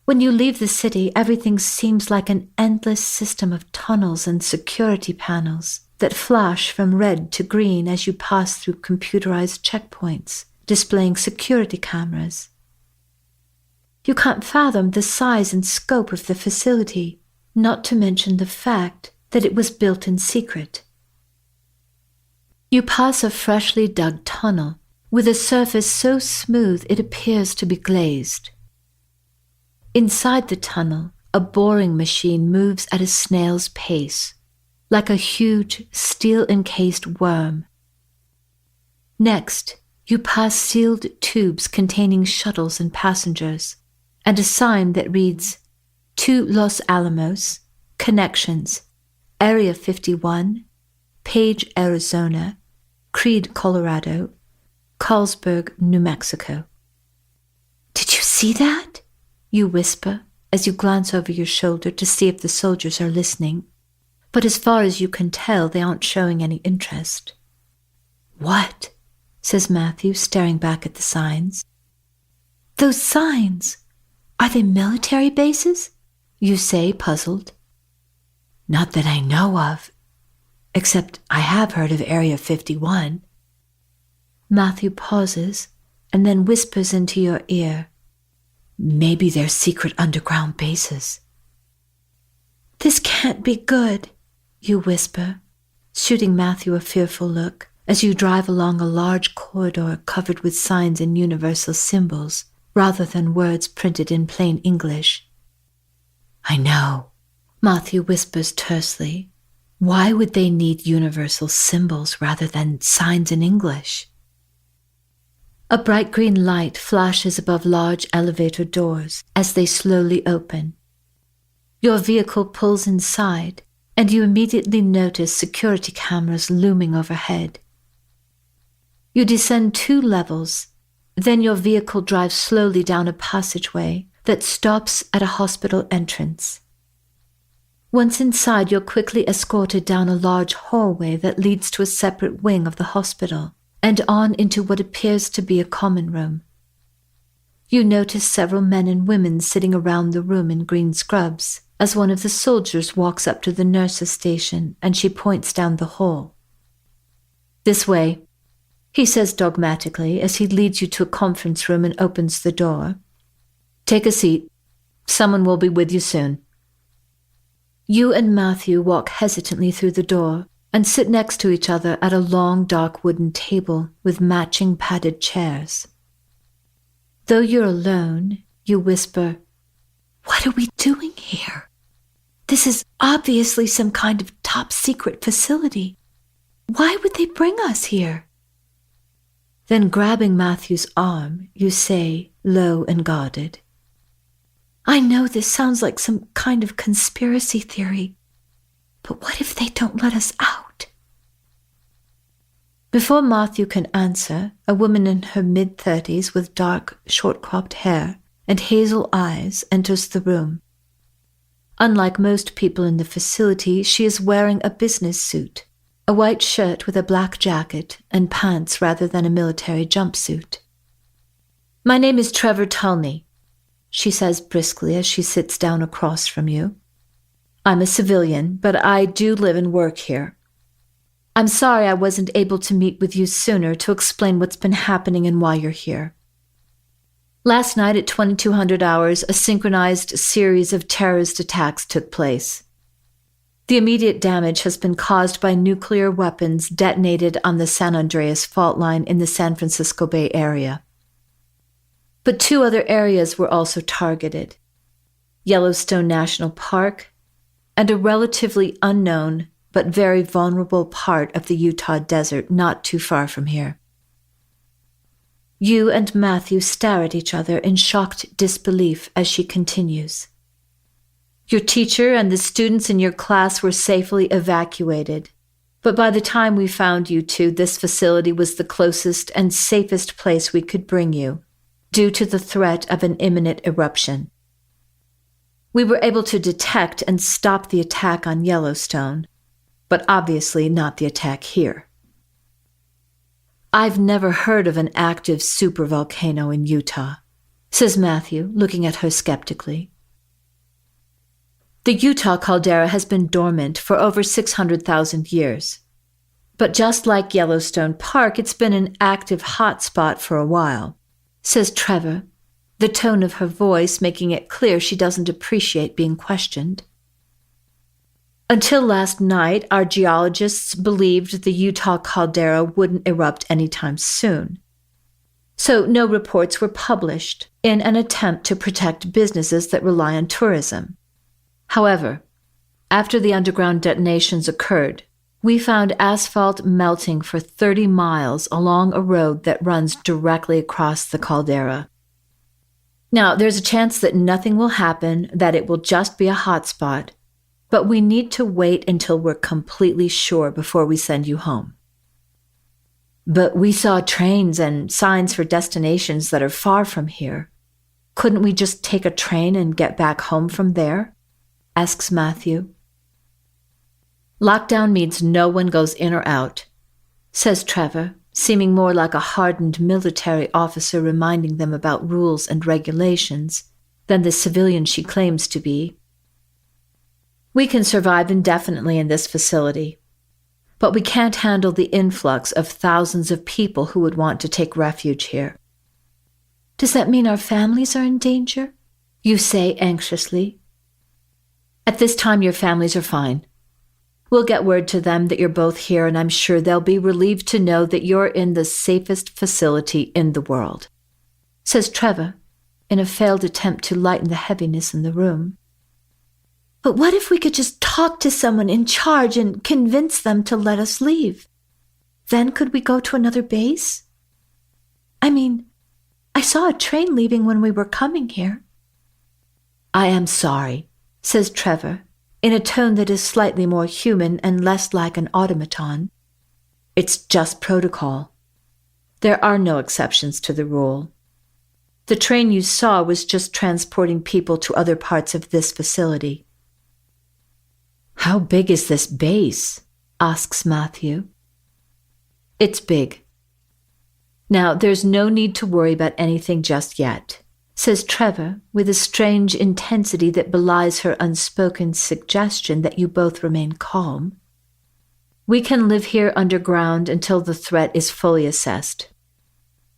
When you leave the city, everything seems like an endless system of tunnels and security panels that flash from red to green as you pass through computerized checkpoints, displaying security cameras. You can't fathom the size and scope of the facility, not to mention the fact that it was built in secret. You pass a freshly dug tunnel with a surface so smooth it appears to be glazed. Inside the tunnel, a boring machine moves at a snail's pace, like a huge, steel-encased worm. Next, you pass sealed tubes containing shuttles and passengers, and a sign that reads, "To Los Alamos, Connections, Area 51, Page, Arizona, Creed, Colorado, Carlsberg, New Mexico." "Did you see that?" you whisper as you glance over your shoulder to see if the soldiers are listening. But as far as you can tell, they aren't showing any interest. "What?" says Matthew, staring back at the signs. Those signs, are they military bases? You say, puzzled. Not that I know of, except I have heard of Area 51. Matthew pauses and then whispers into your ear. Maybe they're secret underground bases. This can't be good, you whisper, shooting Matthew a fearful look as you drive along a large corridor covered with signs in universal symbols rather than words printed in plain English. I know, Matthew whispers tersely. Why would they need universal symbols rather than signs in English? A bright green light flashes above large elevator doors as they slowly open. Your vehicle pulls inside, and you immediately notice security cameras looming overhead. You descend 2 levels, then your vehicle drives slowly down a passageway that stops at a hospital entrance. Once inside, you're quickly escorted down a large hallway that leads to a separate wing of the hospital and on into what appears to be a common room. You notice several men and women sitting around the room in green scrubs as one of the soldiers walks up to the nurse's station and she points down the hall. This way, he says dogmatically as he leads you to a conference room and opens the door. Take a seat. Someone will be with you soon. You and Matthew walk hesitantly through the door and sit next to each other at a long, dark wooden table with matching padded chairs. Though you're alone, you whisper, "What are we doing here? This is obviously some kind of top-secret facility. Why would they bring us here?" Then grabbing Matthew's arm, you say, low and guarded, "I know this sounds like some kind of conspiracy theory, but what if they don't let us out?" Before Matthew can answer, a woman in her mid-30s with dark, short-cropped hair and hazel eyes enters the room. Unlike most people in the facility, she is wearing a business suit, a white shirt with a black jacket and pants rather than a military jumpsuit. "My name is Trevor Tulney," she says briskly as she sits down across from you. "I'm a civilian, but I do live and work here. I'm sorry I wasn't able to meet with you sooner to explain what's been happening and why you're here. Last night at 2200 hours, a synchronized series of terrorist attacks took place. The immediate damage has been caused by nuclear weapons detonated on the San Andreas fault line in the San Francisco Bay Area. But 2 other areas were also targeted: Yellowstone National Park and a relatively unknown but very vulnerable part of the Utah desert not too far from here." You and Matthew stare at each other in shocked disbelief as she continues. "Your teacher and the students in your class were safely evacuated, but by the time we found you 2, this facility was the closest and safest place we could bring you, due to the threat of an imminent eruption. We were able to detect and stop the attack on Yellowstone, but obviously not the attack here." "I've never heard of an active supervolcano in Utah," says Matthew, looking at her skeptically. "The Utah caldera has been dormant for over 600,000 years. But just like Yellowstone Park, it's been an active hotspot for a while," says Trevor, the tone of her voice making it clear she doesn't appreciate being questioned. "Until last night, our geologists believed the Utah caldera wouldn't erupt anytime soon. So no reports were published in an attempt to protect businesses that rely on tourism. However, after the underground detonations occurred, we found asphalt melting for 30 miles along a road that runs directly across the caldera. Now, there's a chance that nothing will happen, that it will just be a hotspot, but we need to wait until we're completely sure before we send you home." "But we saw trains and signs for destinations that are far from here. Couldn't we just take a train and get back home from there?" asks Matthew. "Lockdown means no one goes in or out," says Trevor, seeming more like a hardened military officer reminding them about rules and regulations than the civilian she claims to be. We can survive indefinitely in this facility, but we can't handle the influx of thousands of people who would want to take refuge here. Does that mean our families are in danger? You say anxiously. At this time, your families are fine. We'll get word to them that you're both here, and I'm sure they'll be relieved to know that you're in the safest facility in the world, says Trevor, in a failed attempt to lighten the heaviness in the room. But what if we could just talk to someone in charge and convince them to let us leave? Then could we go to another base? I mean, I saw a train leaving when we were coming here. I am sorry, says Trevor, in a tone that is slightly more human and less like an automaton. It's just protocol. There are no exceptions to the rule. The train you saw was just transporting people to other parts of this facility. How big is this base? Asks Matthew. It's big. Now, there's no need to worry about anything just yet, says Trevor, with a strange intensity that belies her unspoken suggestion that you both remain calm. We can live here underground until the threat is fully assessed.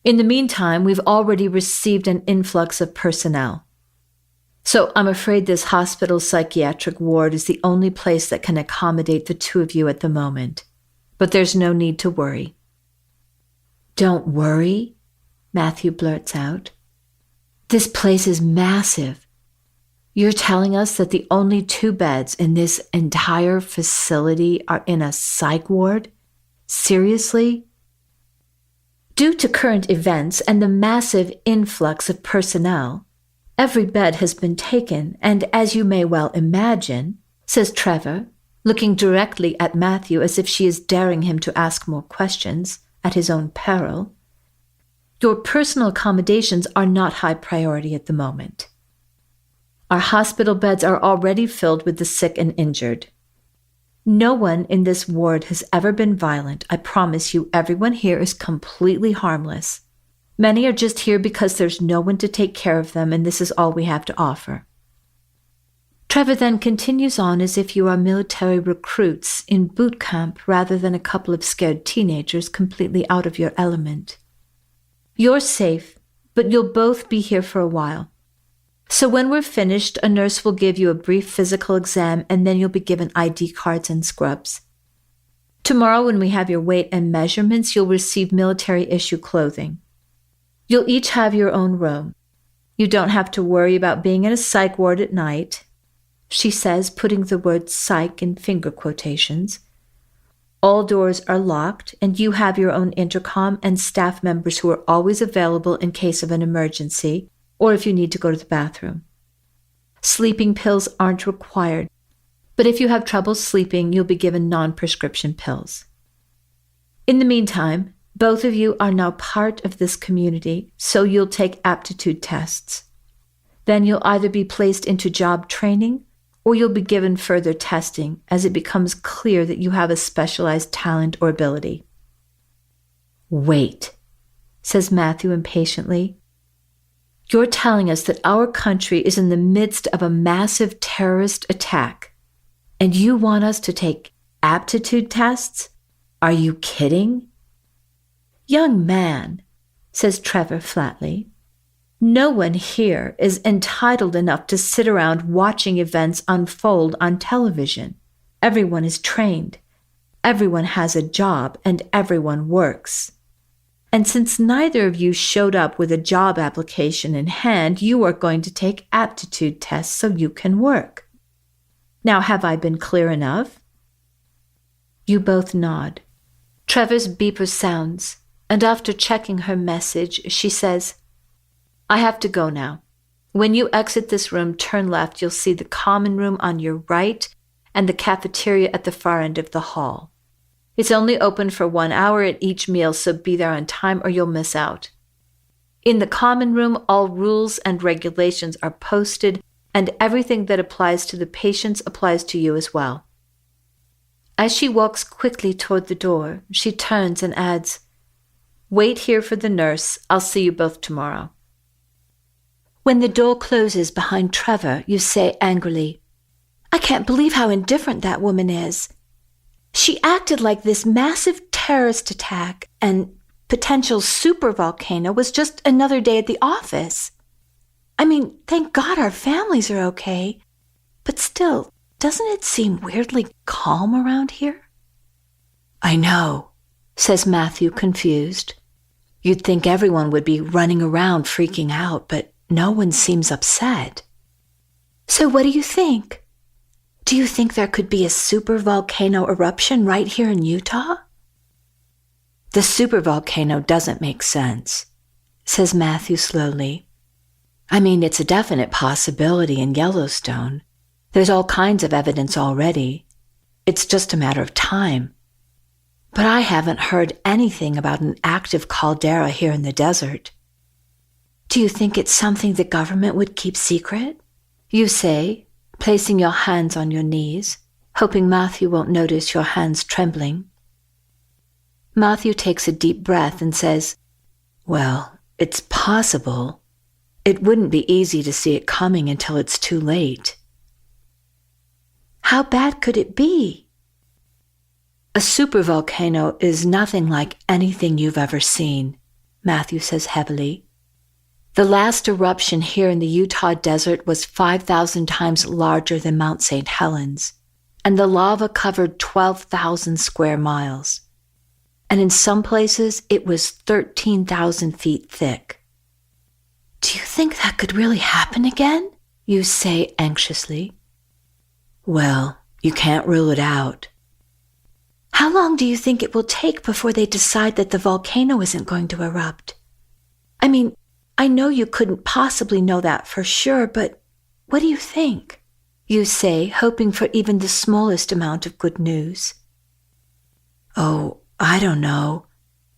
In the meantime, we've already received an influx of personnel. So I'm afraid this hospital psychiatric ward is the only place that can accommodate the two of you at the moment. But there's no need to worry. Don't worry, Matthew blurts out. This place is massive. You're telling us that the only 2 beds in this entire facility are in a psych ward? Seriously? Due to current events and the massive influx of personnel, every bed has been taken, and as you may well imagine, says Trevor, looking directly at Matthew as if she is daring him to ask more questions, at his own peril, your personal accommodations are not high priority at the moment. Our hospital beds are already filled with the sick and injured. No one in this ward has ever been violent. I promise you, everyone here is completely harmless. Many are just here because there's no one to take care of them, and this is all we have to offer. Trevor then continues on as if you are military recruits in boot camp rather than a couple of scared teenagers completely out of your element. You're safe, but you'll both be here for a while. So when we're finished, a nurse will give you a brief physical exam, and then you'll be given ID cards and scrubs. Tomorrow, when we have your weight and measurements, you'll receive military-issue clothing. You'll each have your own room. You don't have to worry about being in a psych ward at night, she says, putting the word psych in finger quotations. All doors are locked, and you have your own intercom and staff members who are always available in case of an emergency or if you need to go to the bathroom. Sleeping pills aren't required, but if you have trouble sleeping, you'll be given non-prescription pills. In the meantime, both of you are now part of this community, so you'll take aptitude tests. Then you'll either be placed into job training or you'll be given further testing as it becomes clear that you have a specialized talent or ability. Wait, says Matthew impatiently. You're telling us that our country is in the midst of a massive terrorist attack, and you want us to take aptitude tests? Are you kidding? Young man, says Trevor flatly, no one here is entitled enough to sit around watching events unfold on television. Everyone is trained. Everyone has a job, and everyone works. And since neither of you showed up with a job application in hand, you are going to take aptitude tests so you can work. Now, have I been clear enough? You both nod. Trevor's beeper sounds, and after checking her message, she says, I have to go now. When you exit this room, turn left. You'll see the common room on your right and the cafeteria at the far end of the hall. It's only open for 1 hour at each meal, so be there on time or you'll miss out. In the common room, all rules and regulations are posted, and everything that applies to the patients applies to you as well. As she walks quickly toward the door, she turns and adds, Wait here for the nurse. I'll see you both tomorrow. When the door closes behind Trevor, you say angrily, "I can't believe how indifferent that woman is. She acted like this massive terrorist attack and potential supervolcano was just another day at the office. I mean, thank God our families are okay, but still, doesn't it seem weirdly calm around here?" "I know," says Matthew, confused. "You'd think everyone would be running around freaking out, but no one seems upset." "So what do you think? Do you think there could be a supervolcano eruption right here in Utah?" "The supervolcano doesn't make sense," says Matthew slowly. "I mean, it's a definite possibility in Yellowstone. There's all kinds of evidence already. It's just a matter of time. But I haven't heard anything about an active caldera here in the desert." "Do you think it's something the government would keep secret?" You say, placing your hands on your knees, hoping Matthew won't notice your hands trembling. Matthew takes a deep breath and says, "Well, it's possible. It wouldn't be easy to see it coming until it's too late." "How bad could it be?" "A supervolcano is nothing like anything you've ever seen," Matthew says heavily. "The last eruption here in the Utah desert was 5,000 times larger than Mount St. Helens, and the lava covered 12,000 square miles. And in some places, it was 13,000 feet thick." "Do you think that could really happen again?" You say anxiously. "Well, you can't rule it out." "How long do you think it will take before they decide that the volcano isn't going to erupt? I mean, I know you couldn't possibly know that for sure, but what do you think?" You say, hoping for even the smallest amount of good news. "Oh, I don't know.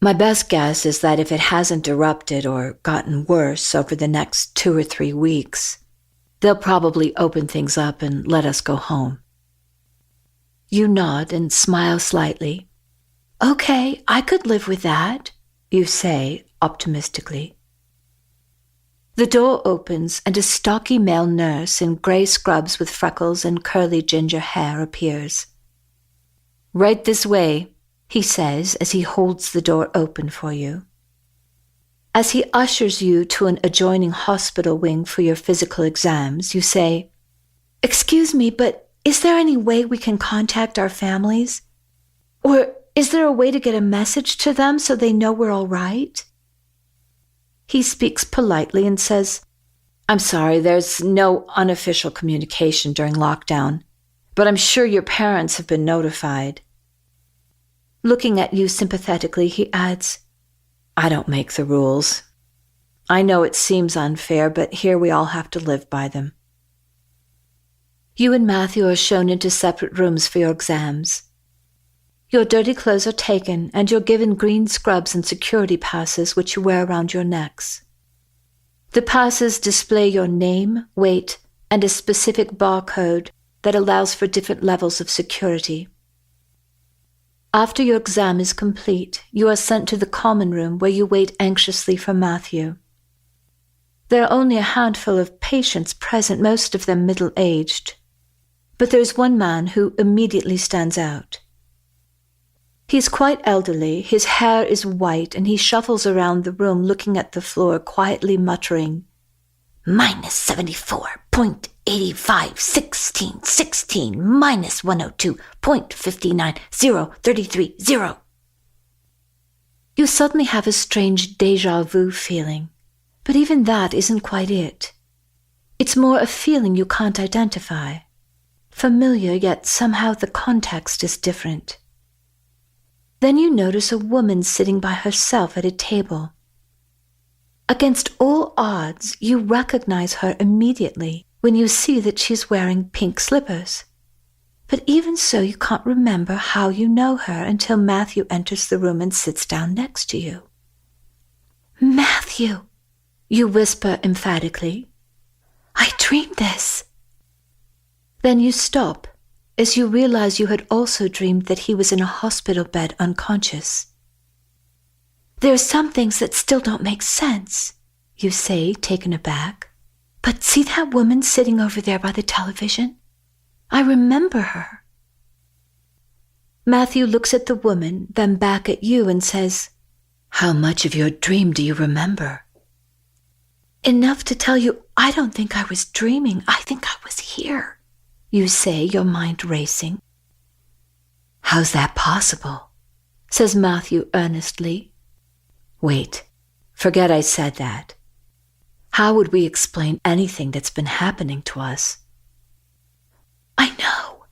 My best guess is that if it hasn't erupted or gotten worse over the next 2 or 3 weeks, they'll probably open things up and let us go home." You nod and smile slightly. "Okay, I could live with that," you say optimistically. The door opens and a stocky male nurse in gray scrubs with freckles and curly ginger hair appears. "Right this way," he says as he holds the door open for you. As he ushers you to an adjoining hospital wing for your physical exams, you say, "Excuse me, but is there any way we can contact our families? Or is there a way to get a message to them so they know we're all right?" He speaks politely and says, "I'm sorry, there's no unofficial communication during lockdown, but I'm sure your parents have been notified." Looking at you sympathetically, he adds, "I don't make the rules. I know it seems unfair, but here we all have to live by them." You and Matthew are shown into separate rooms for your exams. Your dirty clothes are taken, and you're given green scrubs and security passes which you wear around your necks. The passes display your name, weight, and a specific barcode that allows for different levels of security. After your exam is complete, you are sent to the common room where you wait anxiously for Matthew. There are only a handful of patients present, most of them middle-aged. But there's one man who immediately stands out. He's quite elderly, his hair is white, and he shuffles around the room looking at the floor, quietly muttering, "Minus 74.851616 minus 102.59033. You suddenly have a strange déjà vu feeling, but even that isn't quite it. It's more a feeling you can't identify. Familiar, yet somehow the context is different. Then you notice a woman sitting by herself at a table. Against all odds, you recognize her immediately when you see that she's wearing pink slippers. But even so, you can't remember how you know her until Matthew enters the room and sits down next to you. "Matthew," you whisper emphatically, "I dreamed this." Then you stop as you realize you had also dreamed that he was in a hospital bed unconscious. There are some things that still don't make sense, you say, taken aback. But see that woman sitting over there by the television? I remember her. Matthew looks at the woman, then back at you and says, How much of your dream do you remember? Enough to tell you I don't think I was dreaming. I think I was here, you say, your mind racing. How's that possible? Says Matthew earnestly. Wait, forget I said that. How would we explain anything that's been happening to us? I know.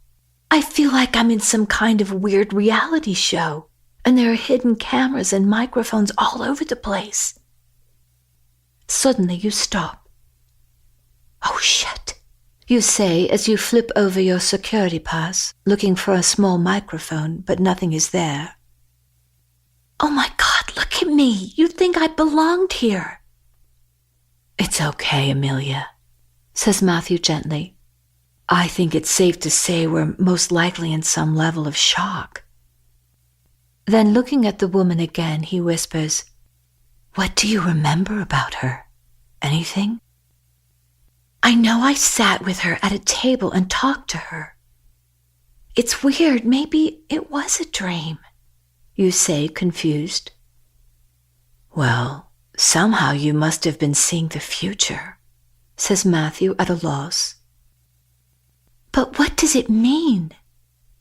I feel like I'm in some kind of weird reality show, and there are hidden cameras and microphones all over the place. Suddenly you stop. Oh shit, you say as you flip over your security pass, looking for a small microphone, but nothing is there. Oh my God, look at me. You'd think I belonged here. It's okay, Amelia, says Matthew gently. I think it's safe to say we're most likely in some level of shock. Then looking at the woman again, he whispers, What do you remember about her? Anything? I know I sat with her at a table and talked to her. It's weird, maybe it was a dream, you say, confused. Well, somehow you must have been seeing the future, says Matthew at a loss. But what does it mean?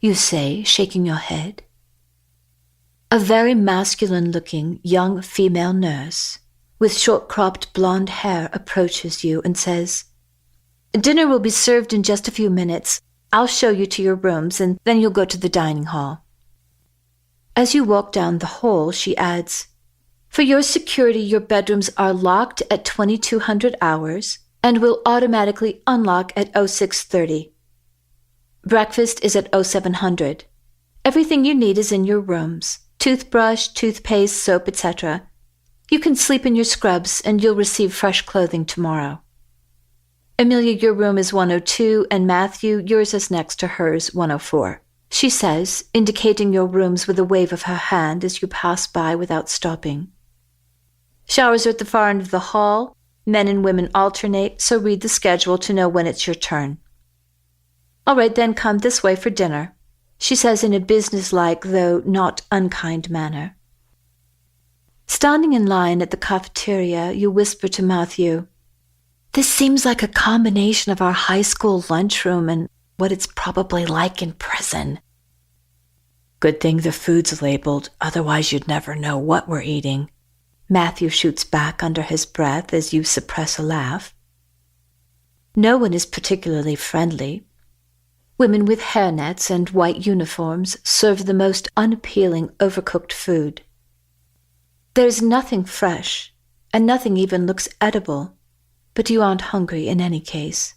You say, shaking your head. A very masculine-looking young female nurse with short-cropped blonde hair approaches you and says, Dinner will be served in just a few minutes. I'll show you to your rooms, and then you'll go to the dining hall. As you walk down the hall, she adds, For your security, your bedrooms are locked at 2200 hours and will automatically unlock at 0630. Breakfast is at 0700. Everything you need is in your rooms. Toothbrush, toothpaste, soap, etc. You can sleep in your scrubs and you'll receive fresh clothing tomorrow. Amelia, your room is 102, and Matthew, yours is next to hers, 104. She says, indicating your rooms with a wave of her hand as you pass by without stopping. Showers are at the far end of the hall. Men and women alternate, so read the schedule to know when it's your turn. All right, then come this way for dinner, she says in a businesslike, though not unkind manner. Standing in line at the cafeteria, you whisper to Matthew, This seems like a combination of our high school lunchroom and what it's probably like in prison. Good thing the food's labeled, otherwise you'd never know what we're eating. Matthew shoots back under his breath as you suppress a laugh. No one is particularly friendly. Women with hairnets and white uniforms serve the most unappealing overcooked food. There's nothing fresh, and nothing even looks edible, but you aren't hungry in any case.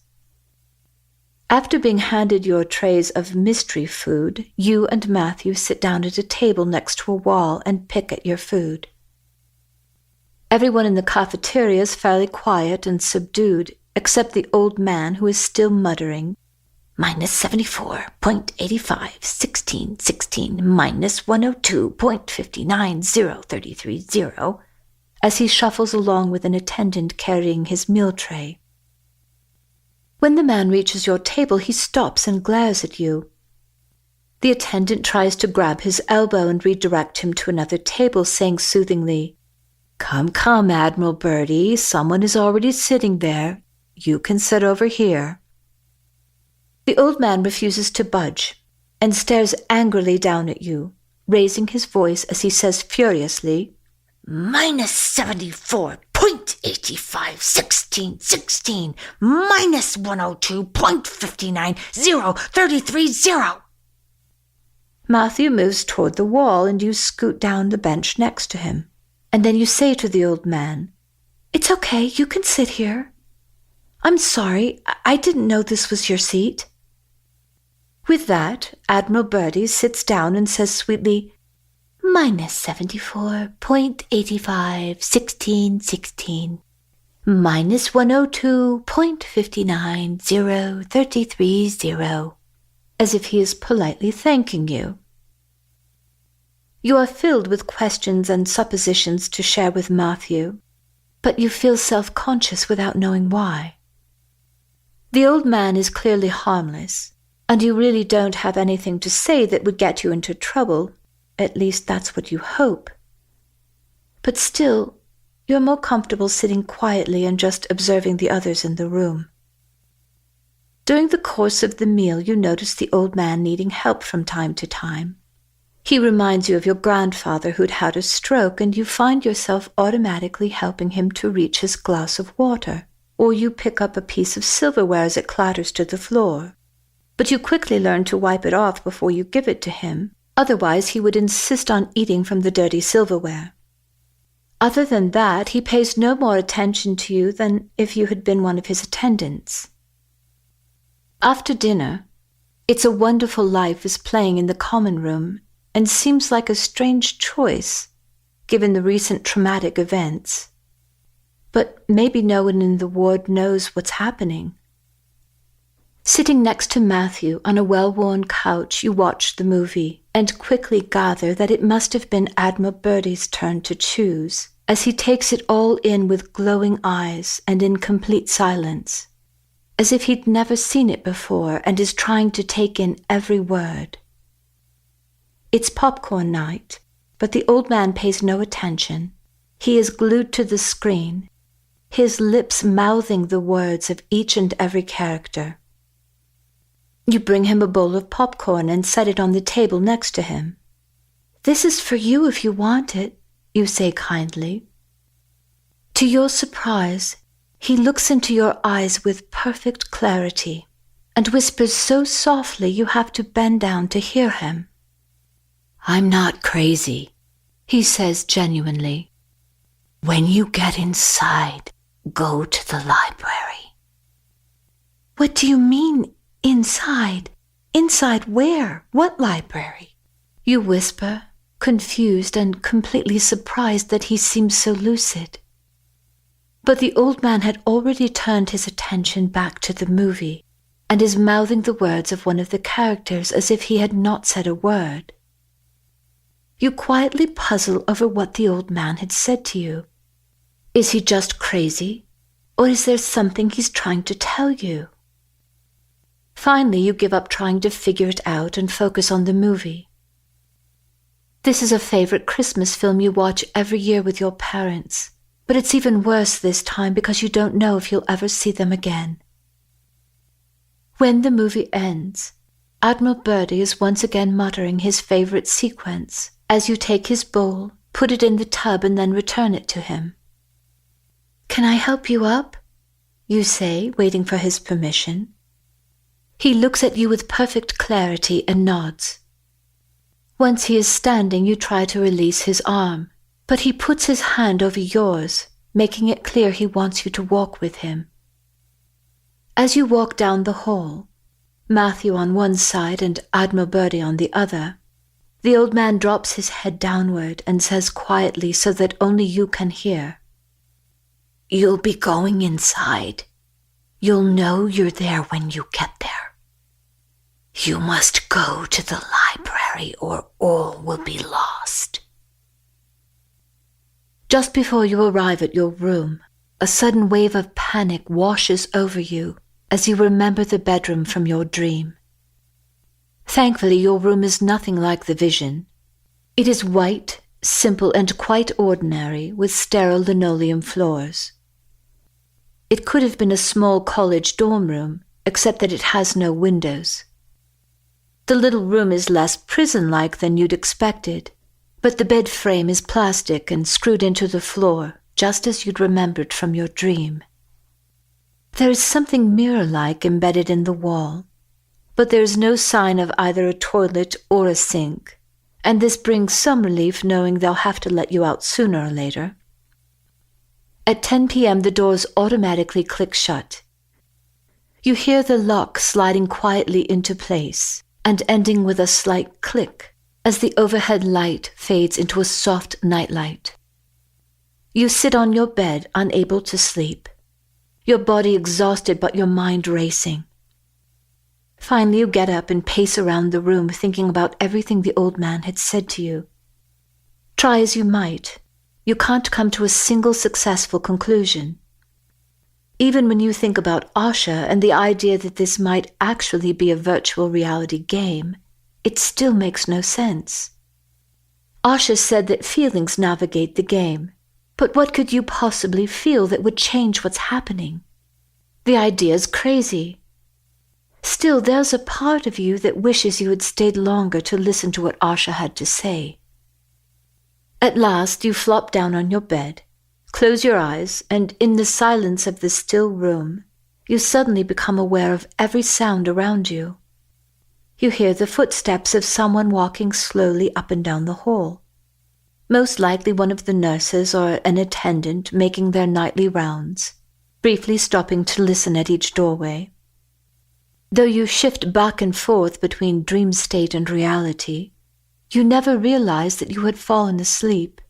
After being handed your trays of mystery food, you and Matthew sit down at a table next to a wall and pick at your food. Everyone in the cafeteria is fairly quiet and subdued, except the old man who is still muttering, -74.85, 1616, -102.59, 0330, as he shuffles along with an attendant carrying his meal tray. When the man reaches your table, he stops and glares at you. The attendant tries to grab his elbow and redirect him to another table, saying soothingly, Come, Admiral Birdie, someone is already sitting there. You can sit over here. The old man refuses to budge and stares angrily down at you, raising his voice as he says furiously, -74.85, 1616, -102.59, 0330. Matthew moves toward the wall and you scoot down the bench next to him. And then you say to the old man, It's okay, you can sit here. I'm sorry, I didn't know this was your seat. With that, Admiral Birdie sits down and says sweetly, -74.85, 1616, -102.59, 0330, as if he is politely thanking you. You are filled with questions and suppositions to share with Matthew, but you feel self-conscious without knowing why. The old man is clearly harmless, and you really don't have anything to say that would get you into trouble. At least that's what you hope. But still, you're more comfortable sitting quietly and just observing the others in the room. During the course of the meal, you notice the old man needing help from time to time. He reminds you of your grandfather who'd had a stroke, and you find yourself automatically helping him to reach his glass of water, or you pick up a piece of silverware as it clatters to the floor. But you quickly learn to wipe it off before you give it to him, otherwise he would insist on eating from the dirty silverware. Other than that, he pays no more attention to you than if you had been one of his attendants. After dinner, It's a Wonderful Life is playing in the common room and seems like a strange choice, given the recent traumatic events. But maybe no one in the ward knows what's happening. Sitting next to Matthew on a well-worn couch, you watch the movie and quickly gather that it must have been Admiral Birdie's turn to choose, as he takes it all in with glowing eyes and in complete silence, as if he'd never seen it before and is trying to take in every word. It's popcorn night, but the old man pays no attention. He is glued to the screen, his lips mouthing the words of each and every character. You bring him a bowl of popcorn and set it on the table next to him. "This is for you if you want it," you say kindly. To your surprise, he looks into your eyes with perfect clarity and whispers so softly you have to bend down to hear him. "I'm not crazy," he says genuinely. "When you get inside, go to the library." "What do you mean, inside? Inside where? What library?" you whisper, confused and completely surprised that he seems so lucid. But the old man had already turned his attention back to the movie and is mouthing the words of one of the characters as if he had not said a word. You quietly puzzle over what the old man had said to you. Is he just crazy, or is there something he's trying to tell you? Finally, you give up trying to figure it out and focus on the movie. This is a favorite Christmas film you watch every year with your parents, but it's even worse this time because you don't know if you'll ever see them again. When the movie ends, Admiral Birdie is once again muttering his favorite sequence as you take his bowl, put it in the tub, and then return it to him. "Can I help you up?" you say, waiting for his permission. He looks at you with perfect clarity and nods. Once he is standing, you try to release his arm, but he puts his hand over yours, making it clear he wants you to walk with him. As you walk down the hall, Matthew on one side and Admiral Birdie on the other, the old man drops his head downward and says quietly so that only you can hear, "You'll be going inside. You'll know you're there when you get there. You must go to the library or all will be lost." Just before you arrive at your room, a sudden wave of panic washes over you as you remember the bedroom from your dream. Thankfully, your room is nothing like the vision. It is white, simple, and quite ordinary, with sterile linoleum floors. It could have been a small college dorm room, except that it has no windows. The little room is less prison-like than you'd expected, but the bed frame is plastic and screwed into the floor, just as you'd remembered from your dream. There is something mirror-like embedded in the wall, but there is no sign of either a toilet or a sink, and this brings some relief knowing they'll have to let you out sooner or later. At 10 p.m. the doors automatically click shut. You hear the lock sliding quietly into place and ending with a slight click as the overhead light fades into a soft nightlight. You sit on your bed, unable to sleep, your body exhausted but your mind racing. Finally, you get up and pace around the room thinking about everything the old man had said to you. Try as you might, you can't come to a single successful conclusion. Even when you think about Asha and the idea that this might actually be a virtual reality game, it still makes no sense. Asha said that feelings navigate the game, but what could you possibly feel that would change what's happening? The idea's crazy. Still, there's a part of you that wishes you had stayed longer to listen to what Asha had to say. At last, you flop down on your bed, close your eyes, and in the silence of the still room, you suddenly become aware of every sound around you. You hear the footsteps of someone walking slowly up and down the hall. Most likely one of the nurses or an attendant making their nightly rounds, briefly stopping to listen at each doorway. Though you shift back and forth between dream state and reality, you never realize that you had fallen asleep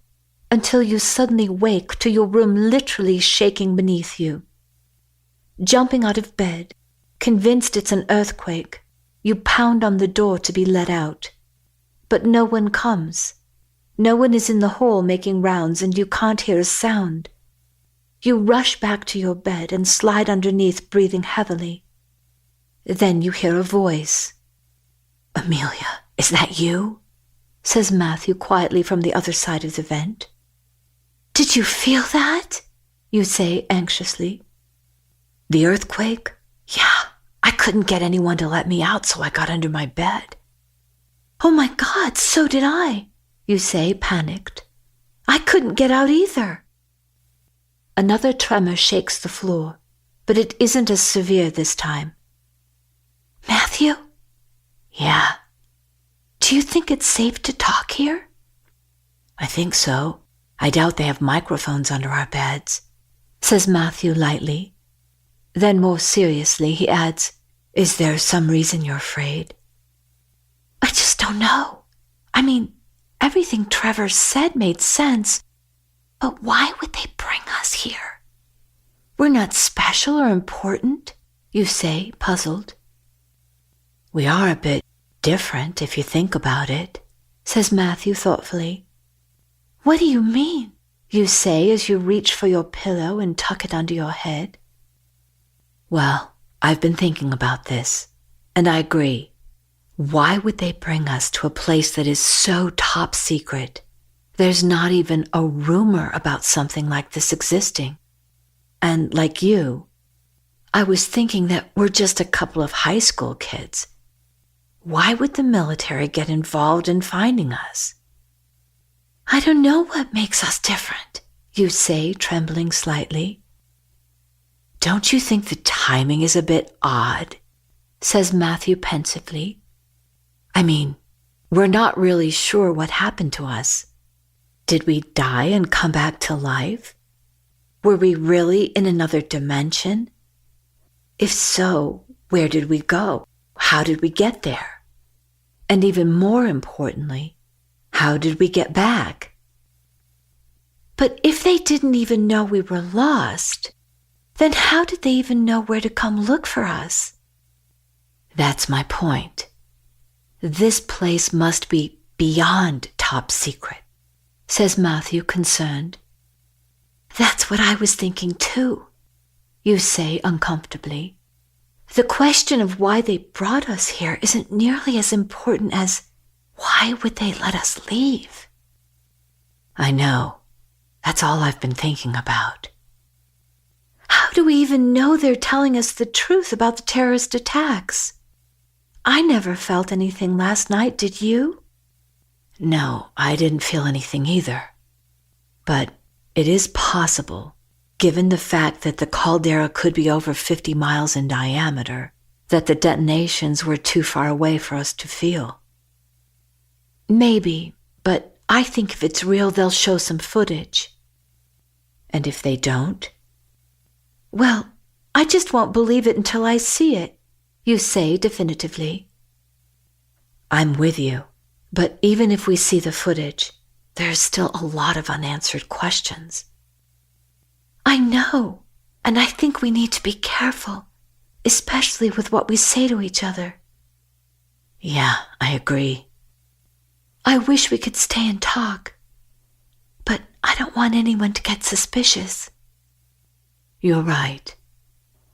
until you suddenly wake to your room literally shaking beneath you. Jumping out of bed, convinced it's an earthquake, you pound on the door to be let out. But no one comes. No one is in the hall making rounds, and you can't hear a sound. You rush back to your bed and slide underneath, breathing heavily. Then you hear a voice. "Amelia, is that you?" says Matthew quietly from the other side of the vent. "Did you feel that?" you say anxiously. "The earthquake? Yeah, I couldn't get anyone to let me out, so I got under my bed." "Oh my God, so did I," you say, panicked. "I couldn't get out either." Another tremor shakes the floor, but it isn't as severe this time. "Matthew?" "Yeah." "Do you think it's safe to talk here?" "I think so. I doubt they have microphones under our beds," says Matthew lightly. Then more seriously he adds, "Is there some reason you're afraid?" "I just don't know. I mean, everything Trevor said made sense, but why would they bring us here? We're not special or important," you say, puzzled. "We are a bit different if you think about it," says Matthew thoughtfully. "What do you mean?" you say as you reach for your pillow and tuck it under your head. "Well, I've been thinking about this, and I agree. Why would they bring us to a place that is so top secret? There's not even a rumor about something like this existing. And like you, I was thinking that we're just a couple of high school kids. Why would the military get involved in finding us?" "I don't know what makes us different," you say, trembling slightly. "Don't you think the timing is a bit odd?" says Matthew pensively. "I mean, we're not really sure what happened to us. Did we die and come back to life? Were we really in another dimension? If so, where did we go? How did we get there? And even more importantly, how did we get back? But if they didn't even know we were lost, then how did they even know where to come look for us?" "That's my point. This place must be beyond top secret," says Matthew, concerned. "That's what I was thinking too," you say uncomfortably. "The question of why they brought us here isn't nearly as important as why would they let us leave?" "I know. That's all I've been thinking about." "How do we even know they're telling us the truth about the terrorist attacks? I never felt anything last night, did you?" "No, I didn't feel anything either. But it is possible, given the fact that the caldera could be over 50 miles in diameter, that the detonations were too far away for us to feel." "Maybe, but I think if it's real, they'll show some footage." "And if they don't?" "Well, I just won't believe it until I see it," you say definitively. "I'm with you, but even if we see the footage, there's still a lot of unanswered questions." "I know, and I think we need to be careful, especially with what we say to each other." "Yeah, I agree." "I wish we could stay and talk, I don't want anyone to get suspicious. You're right.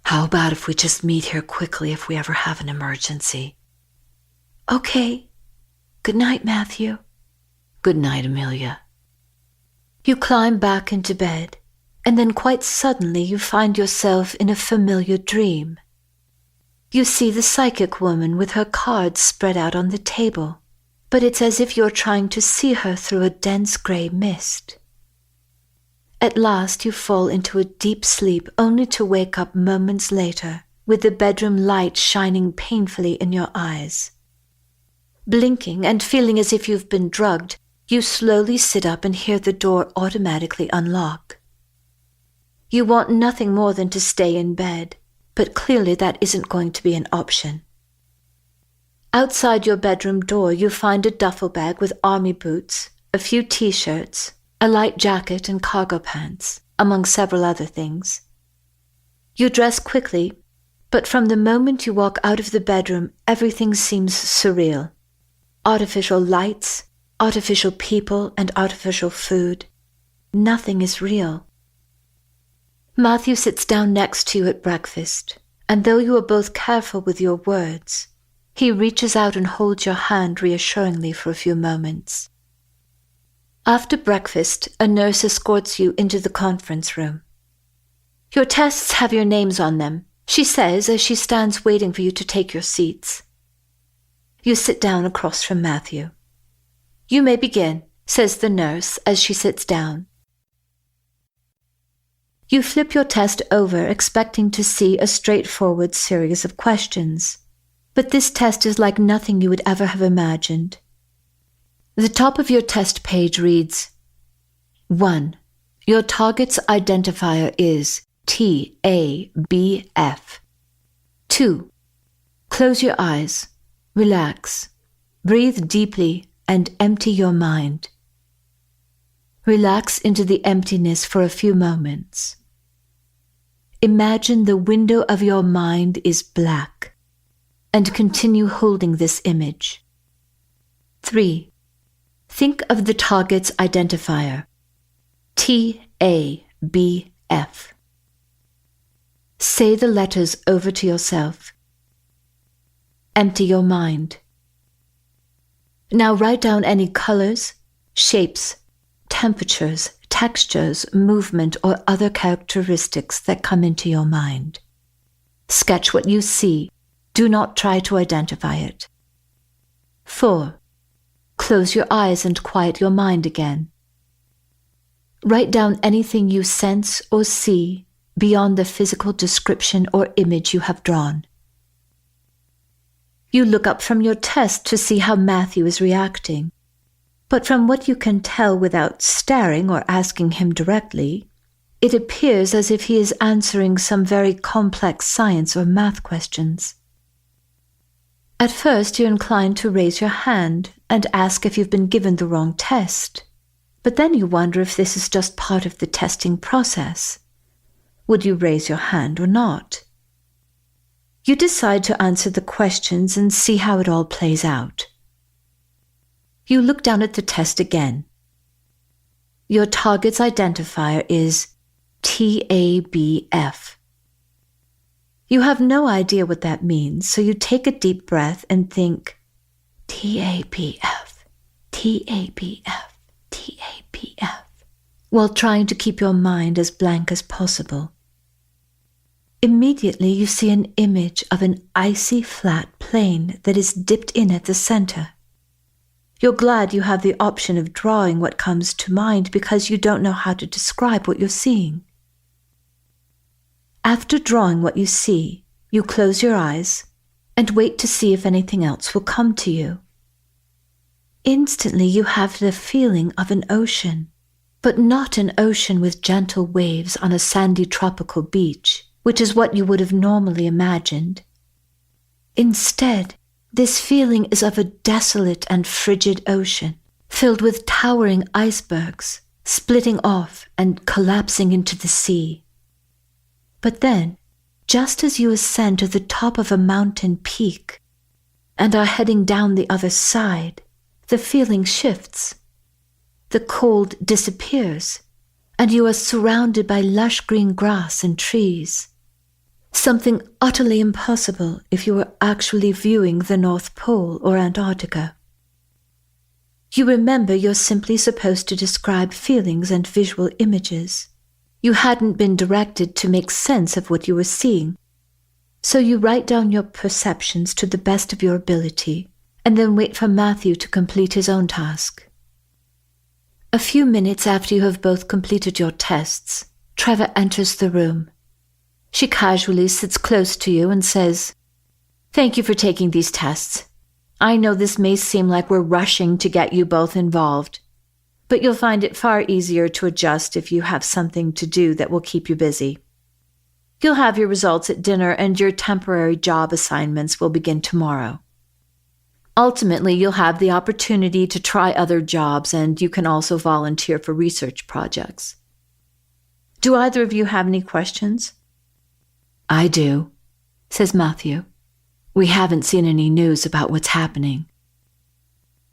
How about if we just meet here quickly if we ever have an emergency? Okay. Good night, Matthew. Good night, Amelia. You climb back into bed, and then quite suddenly you find yourself in a familiar dream. You see the psychic woman with her cards spread out on the table, but it's as if you're trying to see her through a dense gray mist. At last you fall into a deep sleep only to wake up moments later with the bedroom light shining painfully in your eyes. Blinking and feeling as if you've been drugged, you slowly sit up and hear the door automatically unlock. You want nothing more than to stay in bed, but clearly that isn't going to be an option. Outside your bedroom door, you find a duffel bag with army boots, a few t-shirts, a light jacket and cargo pants, among several other things. You dress quickly, but from the moment you walk out of the bedroom, everything seems surreal. Artificial lights, artificial people, and artificial food. Nothing is real. Matthew sits down next to you at breakfast, and though you are both careful with your words, he reaches out and holds your hand reassuringly for a few moments. After breakfast, a nurse escorts you into the conference room. Your tests have your names on them, she says as she stands waiting for you to take your seats. You sit down across from Matthew. You may begin, says the nurse as she sits down. You flip your test over expecting to see a straightforward series of questions, but this test is like nothing you would ever have imagined. The top of your test page reads, 1. Your target's identifier is TABF. 2. Close your eyes, relax, breathe deeply, and empty your mind. Relax into the emptiness for a few moments. Imagine the window of your mind is black, and continue holding this image. 3. Think of the target's identifier, TABF. Say the letters over to yourself. Empty your mind. Now write down any colors, shapes, temperatures, textures, movement, or other characteristics that come into your mind. Sketch what you see. Do not try to identify it. 4. Close your eyes and quiet your mind again. Write down anything you sense or see beyond the physical description or image you have drawn. You look up from your test to see how Matthew is reacting, but from what you can tell without staring or asking him directly, it appears as if he is answering some very complex science or math questions. At first, you're inclined to raise your hand and ask if you've been given the wrong test, but then you wonder if this is just part of the testing process. Would you raise your hand or not? You decide to answer the questions and see how it all plays out. You look down at the test again. Your target's identifier is TABF. You have no idea what that means, so you take a deep breath and think, TABF, TABF, TABF, while trying to keep your mind as blank as possible. Immediately you see an image of an icy flat plane that is dipped in at the center. You're glad you have the option of drawing what comes to mind because you don't know how to describe what you're seeing. After drawing what you see, you close your eyes and wait to see if anything else will come to you. Instantly you have the feeling of an ocean, but not an ocean with gentle waves on a sandy tropical beach, which is what you would have normally imagined. Instead, this feeling is of a desolate and frigid ocean, filled with towering icebergs, splitting off and collapsing into the sea. But then, just as you ascend to the top of a mountain peak and are heading down the other side, the feeling shifts. The cold disappears, and you are surrounded by lush green grass and trees. Something utterly impossible if you were actually viewing the North Pole or Antarctica. You remember you're simply supposed to describe feelings and visual images. You hadn't been directed to make sense of what you were seeing. So you write down your perceptions to the best of your ability, and then wait for Matthew to complete his own task. A few minutes after you have both completed your tests, Trevor enters the room. She casually sits close to you and says, "Thank you for taking these tests. I know this may seem like we're rushing to get you both involved, but you'll find it far easier to adjust if you have something to do that will keep you busy. You'll have your results at dinner, and your temporary job assignments will begin tomorrow. Ultimately, you'll have the opportunity to try other jobs, and you can also volunteer for research projects. Do either of you have any questions?" "I do," says Matthew. "We haven't seen any news about what's happening."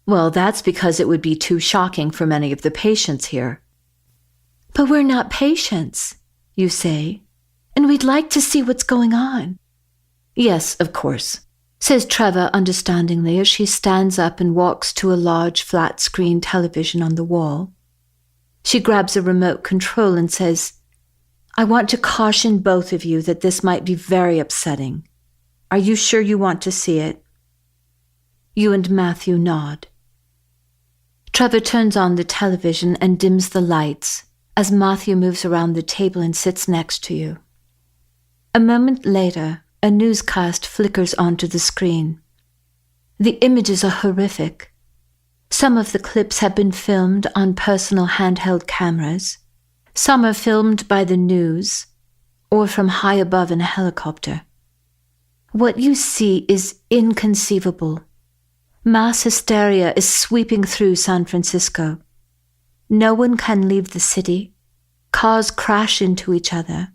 "Well, that's because it would be too shocking for many of the patients here." "But we're not patients," you say, "and we'd like to see what's going on." "Yes, of course," says Trevor understandingly as she stands up and walks to a large flat-screen television on the wall. She grabs a remote control and says, "I want to caution both of you that this might be very upsetting. Are you sure you want to see it?" You and Matthew nod. Trevor turns on the television and dims the lights as Matthew moves around the table and sits next to you. A moment later, a newscast flickers onto the screen. The images are horrific. Some of the clips have been filmed on personal handheld cameras. Some are filmed by the news or from high above in a helicopter. What you see is inconceivable. Mass hysteria is sweeping through San Francisco. No one can leave the city. Cars crash into each other.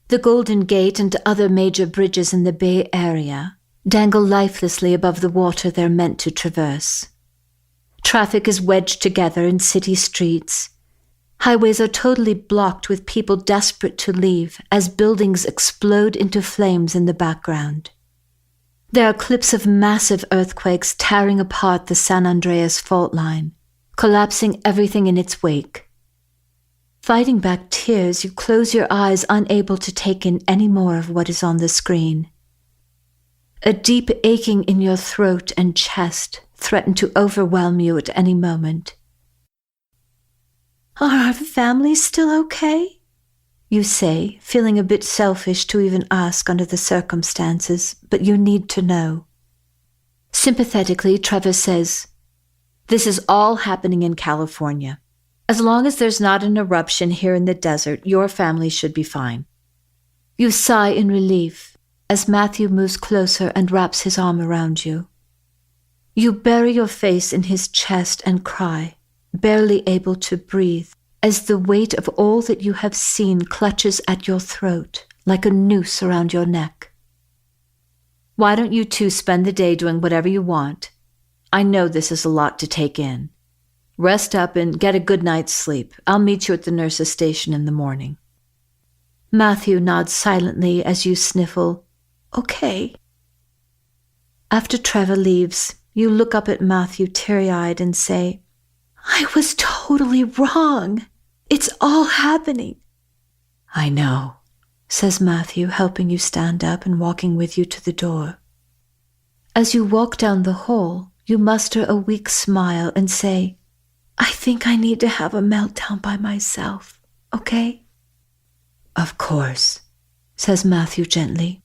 The Golden Gate and other major bridges in the Bay Area dangle lifelessly above the water they're meant to traverse. Traffic is wedged together in city streets. Highways are totally blocked with people desperate to leave as buildings explode into flames in the background. There are clips of massive earthquakes tearing apart the San Andreas fault line, collapsing everything in its wake. Fighting back tears, you close your eyes, unable to take in any more of what is on the screen. A deep aching in your throat and chest threaten to overwhelm you at any moment. "Are our families still okay?" you say, feeling a bit selfish to even ask under the circumstances, but you need to know. Sympathetically, Trevor says, "This is all happening in California. As long as there's not an eruption here in the desert, your family should be fine." You sigh in relief as Matthew moves closer and wraps his arm around you. You bury your face in his chest and cry, barely able to breathe, as the weight of all that you have seen clutches at your throat like a noose around your neck. "Why don't you two spend the day doing whatever you want? I know this is a lot to take in. Rest up and get a good night's sleep. I'll meet you at the nurse's station in the morning." Matthew nods silently as you sniffle, "Okay." After Trevor leaves, you look up at Matthew teary-eyed and say, "I was totally wrong. It's all happening." "I know," says Matthew, helping you stand up and walking with you to the door. As you walk down the hall, you muster a weak smile and say, "I think I need to have a meltdown by myself, okay?" "Of course," says Matthew gently.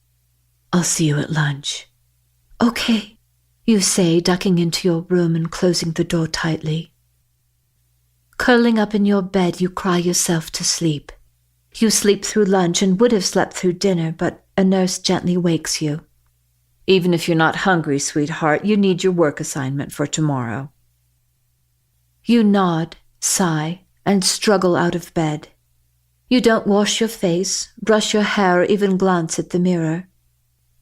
"I'll see you at lunch." "Okay," you say, ducking into your room and closing the door tightly. Curling up in your bed, you cry yourself to sleep. You sleep through lunch and would have slept through dinner, but a nurse gently wakes you. "Even if you're not hungry, sweetheart, you need your work assignment for tomorrow." You nod, sigh, and struggle out of bed. You don't wash your face, brush your hair, or even glance at the mirror.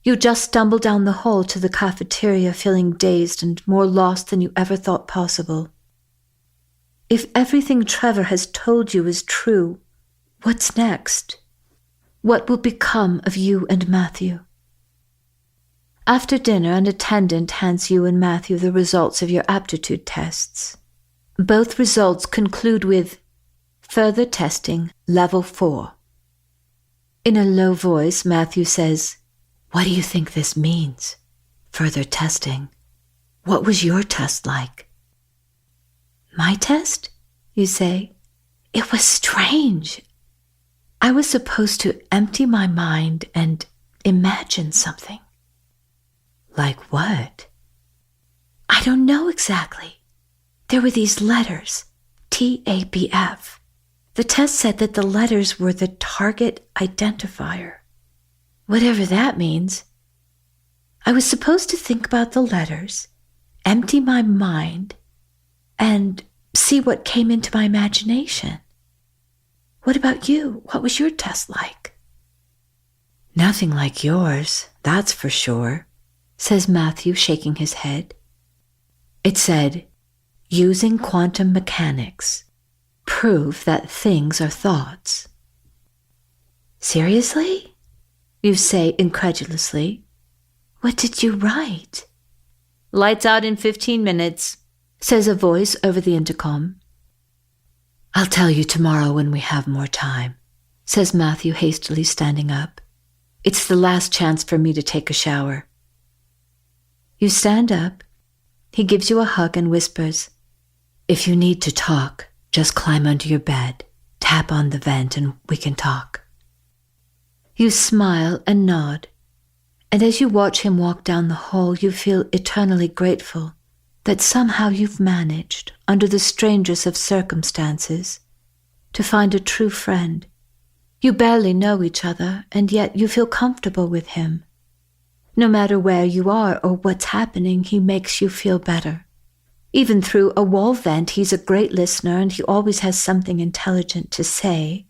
You just stumble down the hall to the cafeteria feeling dazed and more lost than you ever thought possible. If everything Trevor has told you is true, what's next? What will become of you and Matthew? After dinner, an attendant hands you and Matthew the results of your aptitude tests. Both results conclude with further testing, level 4. In a low voice, Matthew says, "What do you think this means? Further testing. What was your test like?" "My test?" you say. "It was strange. I was supposed to empty my mind and imagine something." "Like what?" "I don't know exactly. There were these letters, TABF. The test said that the letters were the target identifier. Whatever that means. I was supposed to think about the letters, empty my mind, and see what came into my imagination. What about you? What was your test like?" "Nothing like yours, that's for sure," says Matthew, shaking his head. "It said, using quantum mechanics, prove that things are thoughts." "Seriously?" you say incredulously. "What did you write?" "Lights out in 15 minutes, says a voice over the intercom. "I'll tell you tomorrow when we have more time," says Matthew, hastily standing up. "It's the last chance for me to take a shower." You stand up. He gives you a hug and whispers, "If you need to talk, just climb under your bed, tap on the vent, and we can talk." You smile and nod, and as you watch him walk down the hall, you feel eternally grateful that somehow you've managed, under the strangest of circumstances, to find a true friend. You barely know each other, and yet you feel comfortable with him. No matter where you are or what's happening, he makes you feel better. Even through a wall vent, he's a great listener, and he always has something intelligent to say.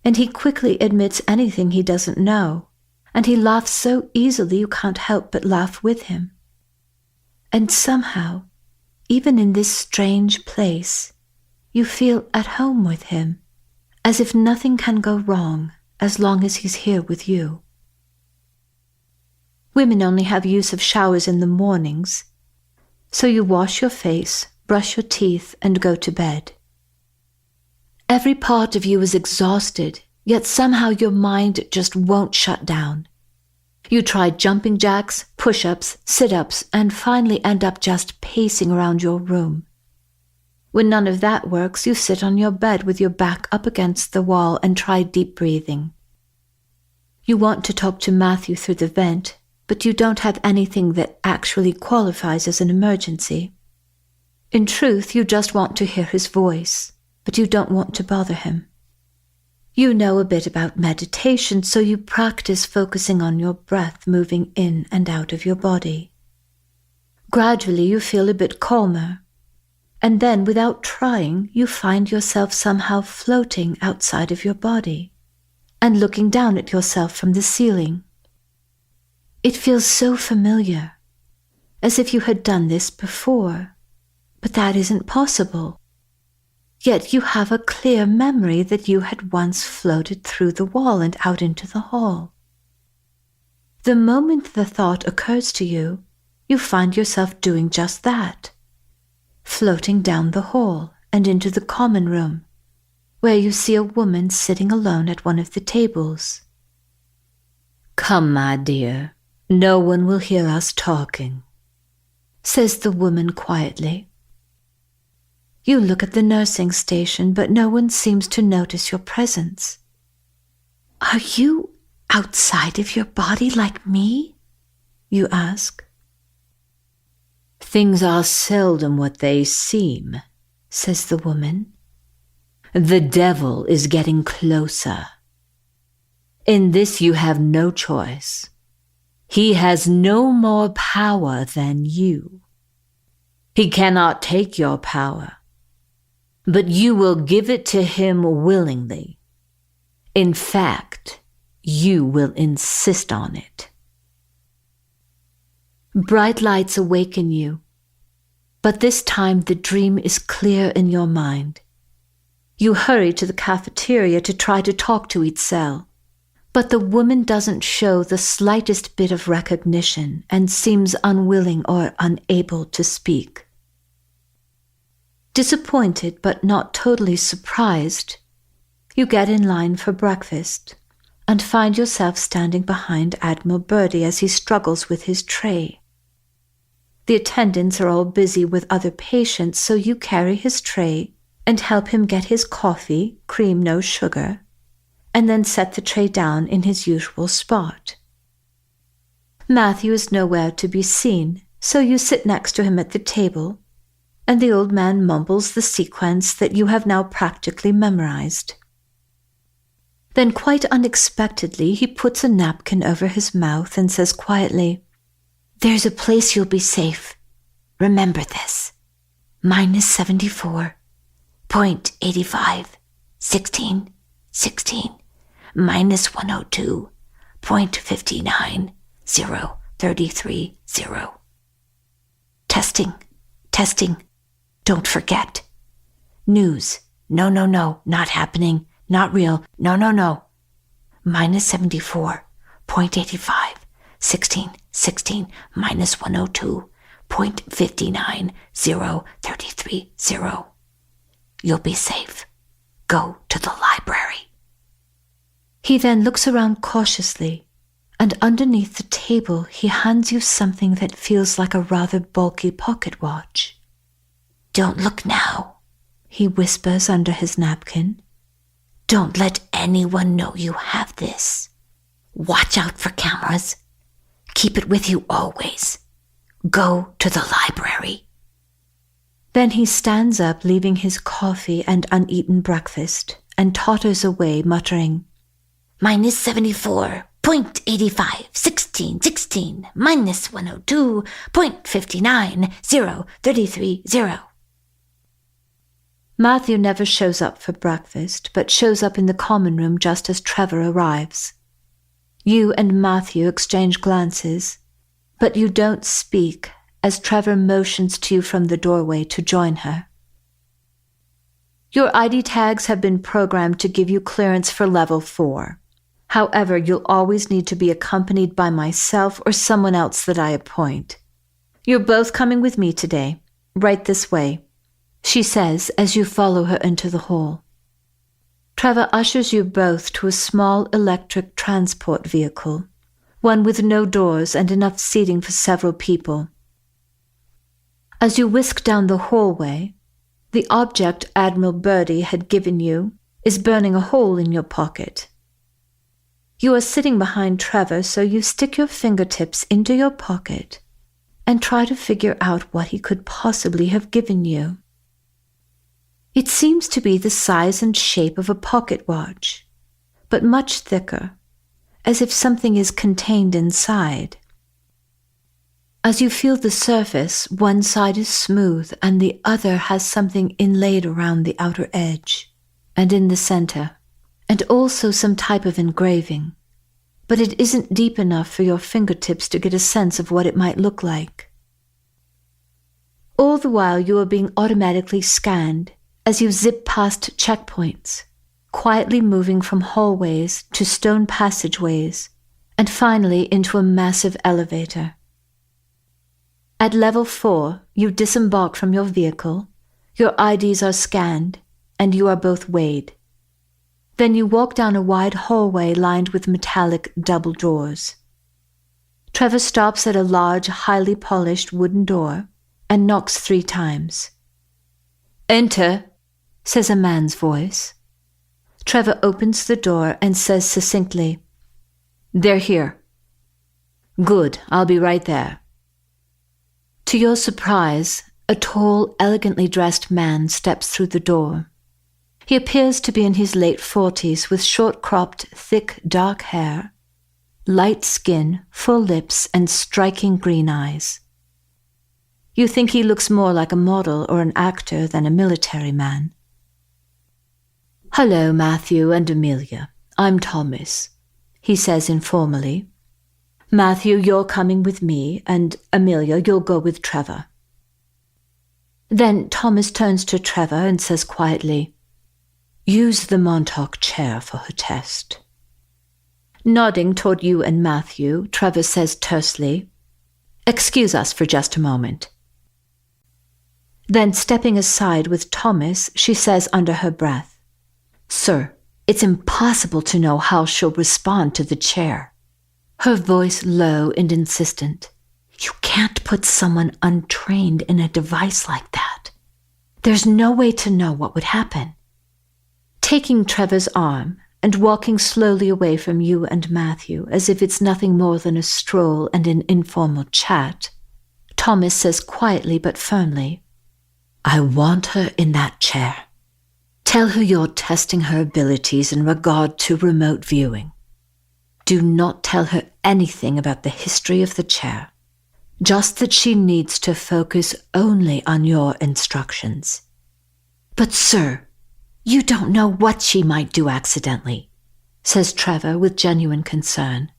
And he quickly admits anything he doesn't know. And he laughs so easily you can't help but laugh with him. And somehow, even in this strange place, you feel at home with him, as if nothing can go wrong as long as he's here with you. Women only have use of showers in the mornings, so you wash your face, brush your teeth, and go to bed. Every part of you is exhausted, yet somehow your mind just won't shut down. You try jumping jacks, push-ups, sit-ups, and finally end up just pacing around your room. When none of that works, you sit on your bed with your back up against the wall and try deep breathing. You want to talk to Matthew through the vent, but you don't have anything that actually qualifies as an emergency. In truth, you just want to hear his voice, but you don't want to bother him. You know a bit about meditation, so you practice focusing on your breath moving in and out of your body. Gradually, you feel a bit calmer, and then, without trying, you find yourself somehow floating outside of your body and looking down at yourself from the ceiling. It feels so familiar, as if you had done this before, but that isn't possible. Yet you have a clear memory that you had once floated through the wall and out into the hall. The moment the thought occurs to you, you find yourself doing just that, floating down the hall and into the common room, where you see a woman sitting alone at one of the tables. "Come, my dear, no one will hear us talking," says the woman quietly. You look at the nursing station, but no one seems to notice your presence. "Are you outside of your body like me?" you ask. "Things are seldom what they seem," says the woman. "The devil is getting closer. In this you have no choice. He has no more power than you. He cannot take your power, but you will give it to him willingly. In fact, you will insist on it." Bright lights awaken you. But this time the dream is clear in your mind. You hurry to the cafeteria to try to talk to Itzel, but the woman doesn't show the slightest bit of recognition and seems unwilling or unable to speak. Disappointed but not totally surprised, you get in line for breakfast and find yourself standing behind Admiral Birdie as he struggles with his tray. The attendants are all busy with other patients, so you carry his tray and help him get his coffee, cream no sugar, and then set the tray down in his usual spot. Matthew is nowhere to be seen, so you sit next to him at the table, and the old man mumbles the sequence that you have now practically memorized. Then quite unexpectedly he puts a napkin over his mouth and says quietly, "There's a place you'll be safe. Remember this. -74, 0.85, 16, 16, -102, 0.59, 0, 33, 0. Testing, testing. Don't forget. News. No, not happening. Not real. No. -74, 0.85, 16, 16, -102, 0.59, 0, 33, 0. You'll be safe. Go to the library." He then looks around cautiously, and underneath the table he hands you something that feels like a rather bulky pocket watch. "Don't look now," he whispers under his napkin. "Don't let anyone know you have this. Watch out for cameras. Keep it with you always. Go to the library." Then he stands up, leaving his coffee and uneaten breakfast, and totters away, muttering, -74, 0.85, 16, 16, -102, 0.59, 0, 33, 0. Matthew never shows up for breakfast, but shows up in the common room just as Trevor arrives. You and Matthew exchange glances, but you don't speak as Trevor motions to you from the doorway to join her. Your ID tags have been programmed to give you clearance for level 4. However, you'll always need to be accompanied by myself or someone else that I appoint. You're both coming with me today, right this way, she says as you follow her into the hall. Trevor ushers you both to a small electric transport vehicle, one with no doors and enough seating for several people. As you whisk down the hallway, the object Admiral Birdie had given you is burning a hole in your pocket. You are sitting behind Trevor, so you stick your fingertips into your pocket and try to figure out what he could possibly have given you. It seems to be the size and shape of a pocket watch, but much thicker, as if something is contained inside. As you feel the surface, one side is smooth and the other has something inlaid around the outer edge and in the center, and also some type of engraving, but it isn't deep enough for your fingertips to get a sense of what it might look like. All the while you are being automatically scanned as you zip past checkpoints, quietly moving from hallways to stone passageways, and finally into a massive elevator. At level 4, you disembark from your vehicle, your IDs are scanned, and you are both weighed. Then you walk down a wide hallway lined with metallic double doors. Trevor stops at a large, highly polished wooden door and knocks 3 times. "Enter," says a man's voice. Trevor opens the door and says succinctly, "They're here." "Good, I'll be right there." To your surprise, a tall, elegantly dressed man steps through the door. He appears to be in his late 40s with short-cropped, thick, dark hair, light skin, full lips, and striking green eyes. You think he looks more like a model or an actor than a military man. "Hello, Matthew and Amelia. I'm Thomas," he says informally. "Matthew, you're coming with me, and Amelia, you'll go with Trevor." Then Thomas turns to Trevor and says quietly, "Use the Montauk chair for her test." Nodding toward you and Matthew, Trevor says tersely, "Excuse us for just a moment." Then stepping aside with Thomas, she says under her breath, "Sir, it's impossible to know how she'll respond to the chair." Her voice low and insistent. "You can't put someone untrained in a device like that. There's no way to know what would happen." Taking Trevor's arm and walking slowly away from you and Matthew as if it's nothing more than a stroll and an informal chat, Thomas says quietly but firmly, "I want her in that chair. Tell her you're testing her abilities in regard to remote viewing. Do not tell her anything about the history of the chair, just that she needs to focus only on your instructions." "But sir, you don't know what she might do accidentally," says Trevor with genuine concern.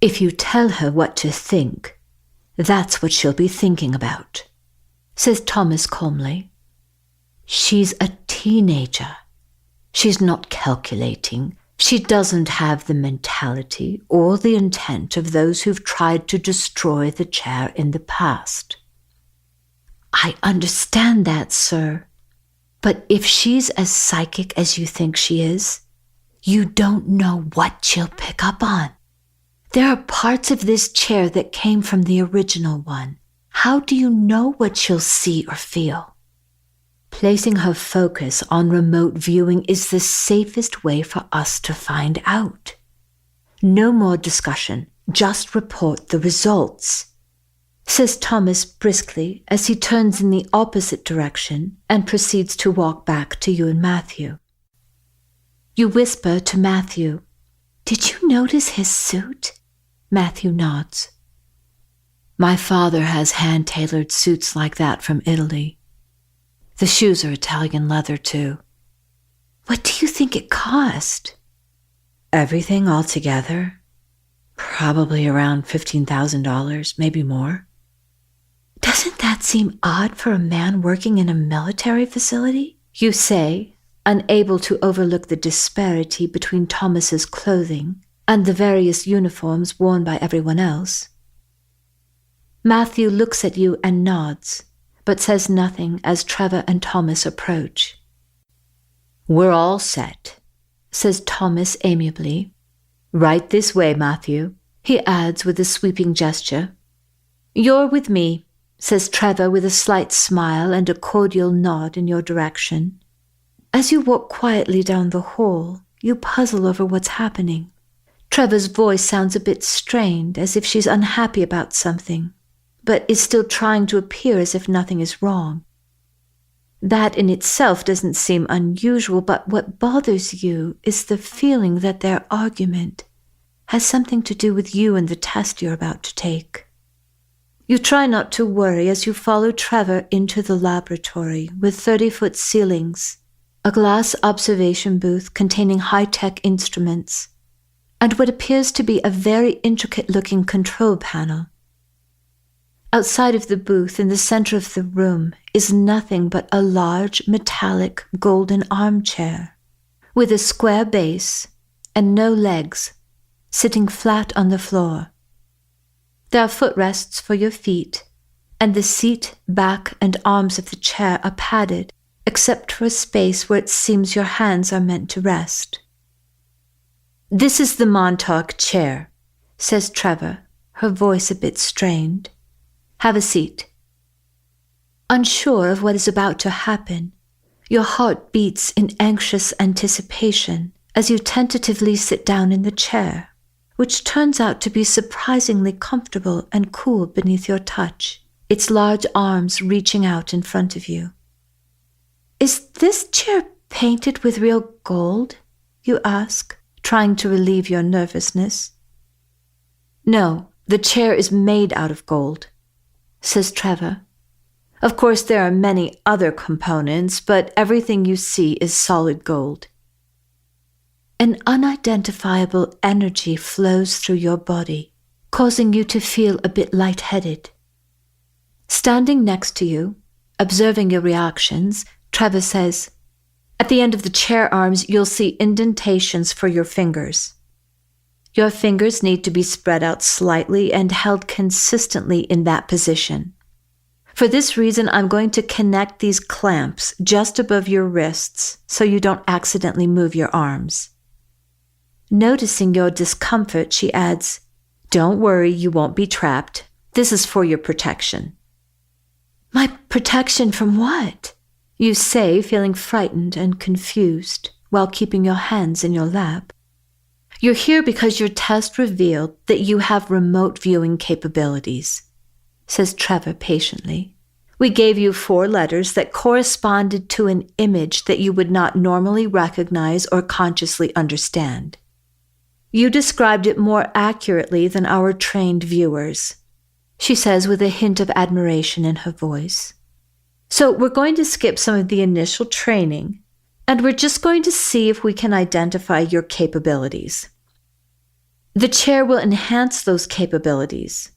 "If you tell her what to think, that's what she'll be thinking about," says Thomas calmly. "She's a teenager. She's not calculating. She doesn't have the mentality or the intent of those who've tried to destroy the chair in the past." "I understand that, sir. But if she's as psychic as you think she is, you don't know what she'll pick up on. There are parts of this chair that came from the original one. How do you know what she'll see or feel?" Placing her focus on remote viewing is the safest way for us to find out. No more discussion, just report the results, says Thomas briskly as he turns in the opposite direction and proceeds to walk back to you and Matthew. You whisper to Matthew, "Did you notice his suit?" Matthew nods. "My father has hand-tailored suits like that from Italy. The shoes are Italian leather, too." "What do you think it cost?" "Everything all together? Probably around $15,000, maybe more." "Doesn't that seem odd for a man working in a military facility?" you say, unable to overlook the disparity between Thomas's clothing and the various uniforms worn by everyone else. Matthew looks at you and nods, but says nothing as Trevor and Thomas approach. "We're all set," says Thomas amiably. "Right this way, Matthew," he adds with a sweeping gesture. "You're with me," says Trevor with a slight smile and a cordial nod in your direction. As you walk quietly down the hall, you puzzle over what's happening. Trevor's voice sounds a bit strained, as if she's unhappy about something, but is still trying to appear as if nothing is wrong. That in itself doesn't seem unusual, but what bothers you is the feeling that their argument has something to do with you and the test you're about to take. You try not to worry as you follow Trevor into the laboratory with 30-foot ceilings, a glass observation booth containing high-tech instruments, and what appears to be a very intricate-looking control panel. Outside of the booth, in the center of the room, is nothing but a large metallic golden armchair with a square base and no legs, sitting flat on the floor. There are footrests for your feet, and the seat, back, and arms of the chair are padded, except for a space where it seems your hands are meant to rest. "This is the Montauk chair," says Trevor, her voice a bit strained. "Have a seat." Unsure of what is about to happen, your heart beats in anxious anticipation as you tentatively sit down in the chair, which turns out to be surprisingly comfortable and cool beneath your touch, its large arms reaching out in front of you. "Is this chair painted with real gold?" you ask, trying to relieve your nervousness. "No, the chair is made out of gold," says Trevor. "Of course, there are many other components, but everything you see is solid gold." An unidentifiable energy flows through your body, causing you to feel a bit lightheaded. Standing next to you, Observing your reactions, Trevor says, "At the end of the chair arms, you'll see indentations for your fingers. Your fingers need to be spread out slightly and held consistently in that position. For this reason, I'm going to connect these clamps just above your wrists so you don't accidentally move your arms." Noticing your discomfort, she adds, "Don't worry, you won't be trapped. This is for your protection." "My protection from what?" you say, feeling frightened and confused while keeping your hands in your lap. "You're here because your test revealed that you have remote viewing capabilities," says Trevor patiently. "We gave you 4 letters that corresponded to an image that you would not normally recognize or consciously understand. You described it more accurately than our trained viewers," she says with a hint of admiration in her voice. "So we're going to skip some of the initial training, and we're just going to see if we can identify your capabilities. The chair will enhance those capabilities,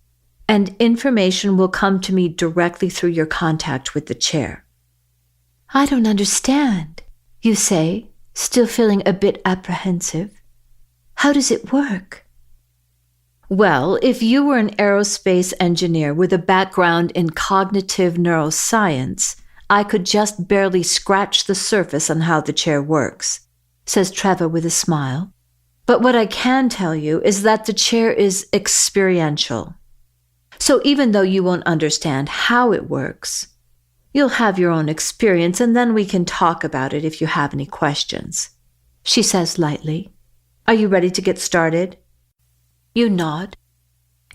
and information will come to me directly through your contact with the chair." "I don't understand," you say, still feeling a bit apprehensive. "How does it work?" "Well, if you were an aerospace engineer with a background in cognitive neuroscience, I could just barely scratch the surface on how the chair works," says Trevor with a smile. "But what I can tell you is that the chair is experiential. So even though you won't understand how it works, you'll have your own experience, and then we can talk about it if you have any questions," she says lightly. "Are you ready to get started?" You nod.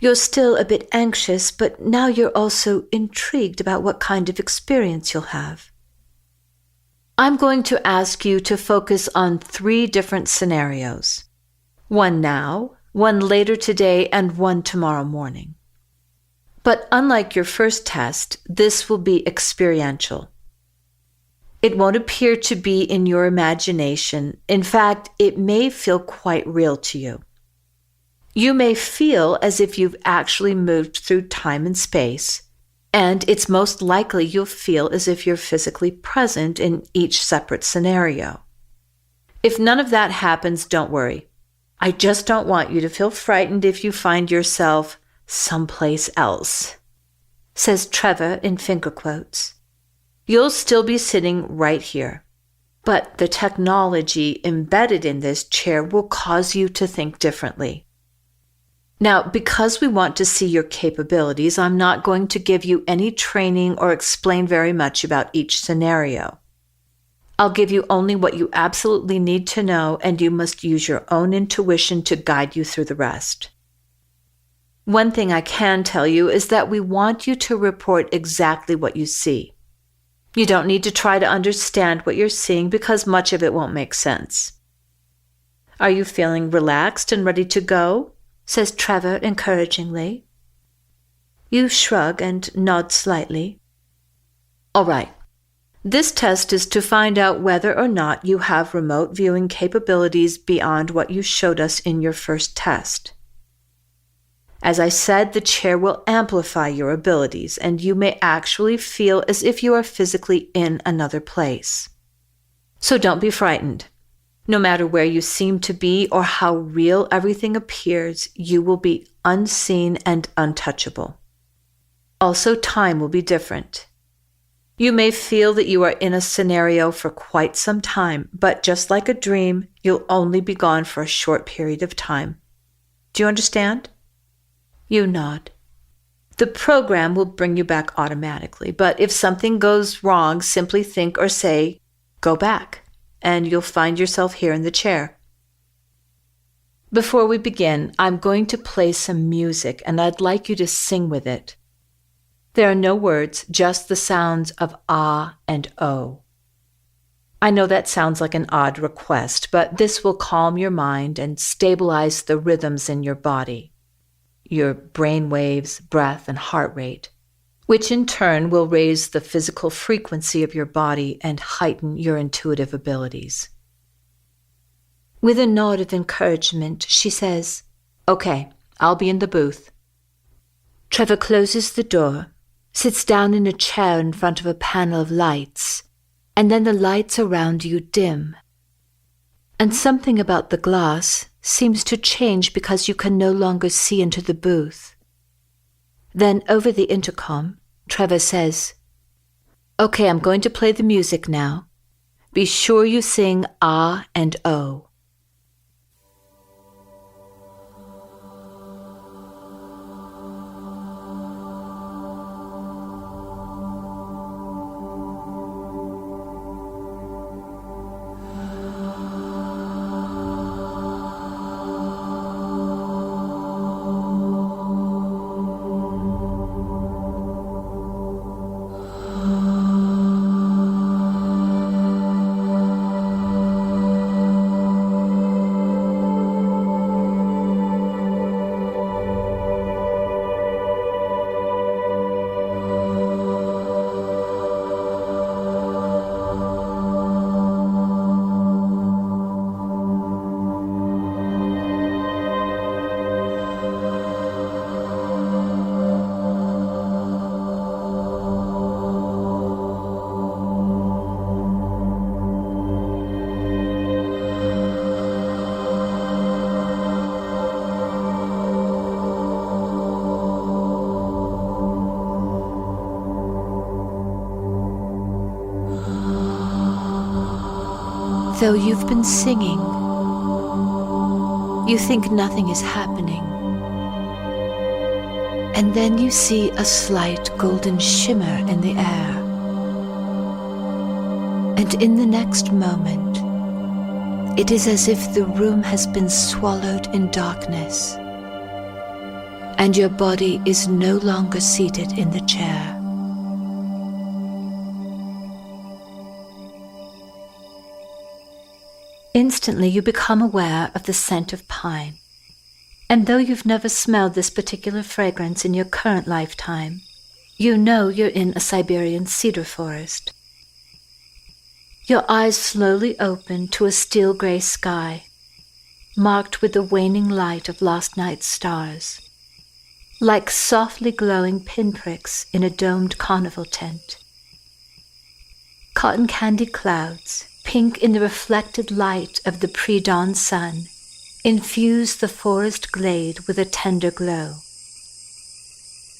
You're still a bit anxious, but now you're also intrigued about what kind of experience you'll have. "I'm going to ask you to focus on 3 different scenarios. One now, one later today, and one tomorrow morning. But unlike your first test, this will be experiential. It won't appear to be in your imagination. In fact, it may feel quite real to you. You may feel as if you've actually moved through time and space, and it's most likely you'll feel as if you're physically present in each separate scenario. If none of that happens, don't worry. I just don't want you to feel frightened if you find yourself someplace else," says Trevor in finger quotes. "You'll still be sitting right here, but the technology embedded in this chair will cause you to think differently. Now, because we want to see your capabilities, I'm not going to give you any training or explain very much about each scenario. I'll give you only what you absolutely need to know, and you must use your own intuition to guide you through the rest. One thing I can tell you is that we want you to report exactly what you see. You don't need to try to understand what you're seeing because much of it won't make sense. Are you feeling relaxed and ready to go?" says Trevor encouragingly. You shrug and nod slightly. "All right. This test is to find out whether or not you have remote viewing capabilities beyond what you showed us in your first test. As I said, the chair will amplify your abilities, and you may actually feel as if you are physically in another place. So don't be frightened. No matter where you seem to be or how real everything appears, you will be unseen and untouchable. Also, time will be different. You may feel that you are in a scenario for quite some time, but just like a dream, you'll only be gone for a short period of time. Do you understand?" You nod. "The program will bring you back automatically, but if something goes wrong, simply think or say, 'Go back,' and you'll find yourself here in the chair." Before we begin, I'm going to play some music, and I'd like you to sing with it. There are no words, just the sounds of ah and oh. I know that sounds like an odd request, but this will calm your mind and stabilize the rhythms in your body, your brain waves, breath, and heart rate, which in turn will raise the physical frequency of your body and heighten your intuitive abilities. With a nod of encouragement, she says, "Okay, I'll be in the booth." Trevor closes the door, sits down in a chair in front of a panel of lights, and then the lights around you dim. And something about the glass seems to change because you can no longer see into the booth. Then over the intercom, Trevor says, "Okay, I'm going to play the music now. Be sure you sing ah and oh." Though you've been singing, you think nothing is happening. And then you see a slight golden shimmer in the air. And in the next moment, it is as if the room has been swallowed in darkness, and your body is no longer seated in the chair. Instantly, you become aware of the scent of pine. And though you've never smelled this particular fragrance in your current lifetime, you know you're in a Siberian cedar forest. Your eyes slowly open to a steel gray sky, marked with the waning light of last night's stars, like softly glowing pinpricks in a domed carnival tent. Cotton candy clouds, pink in the reflected light of the pre-dawn sun, infuse the forest glade with a tender glow.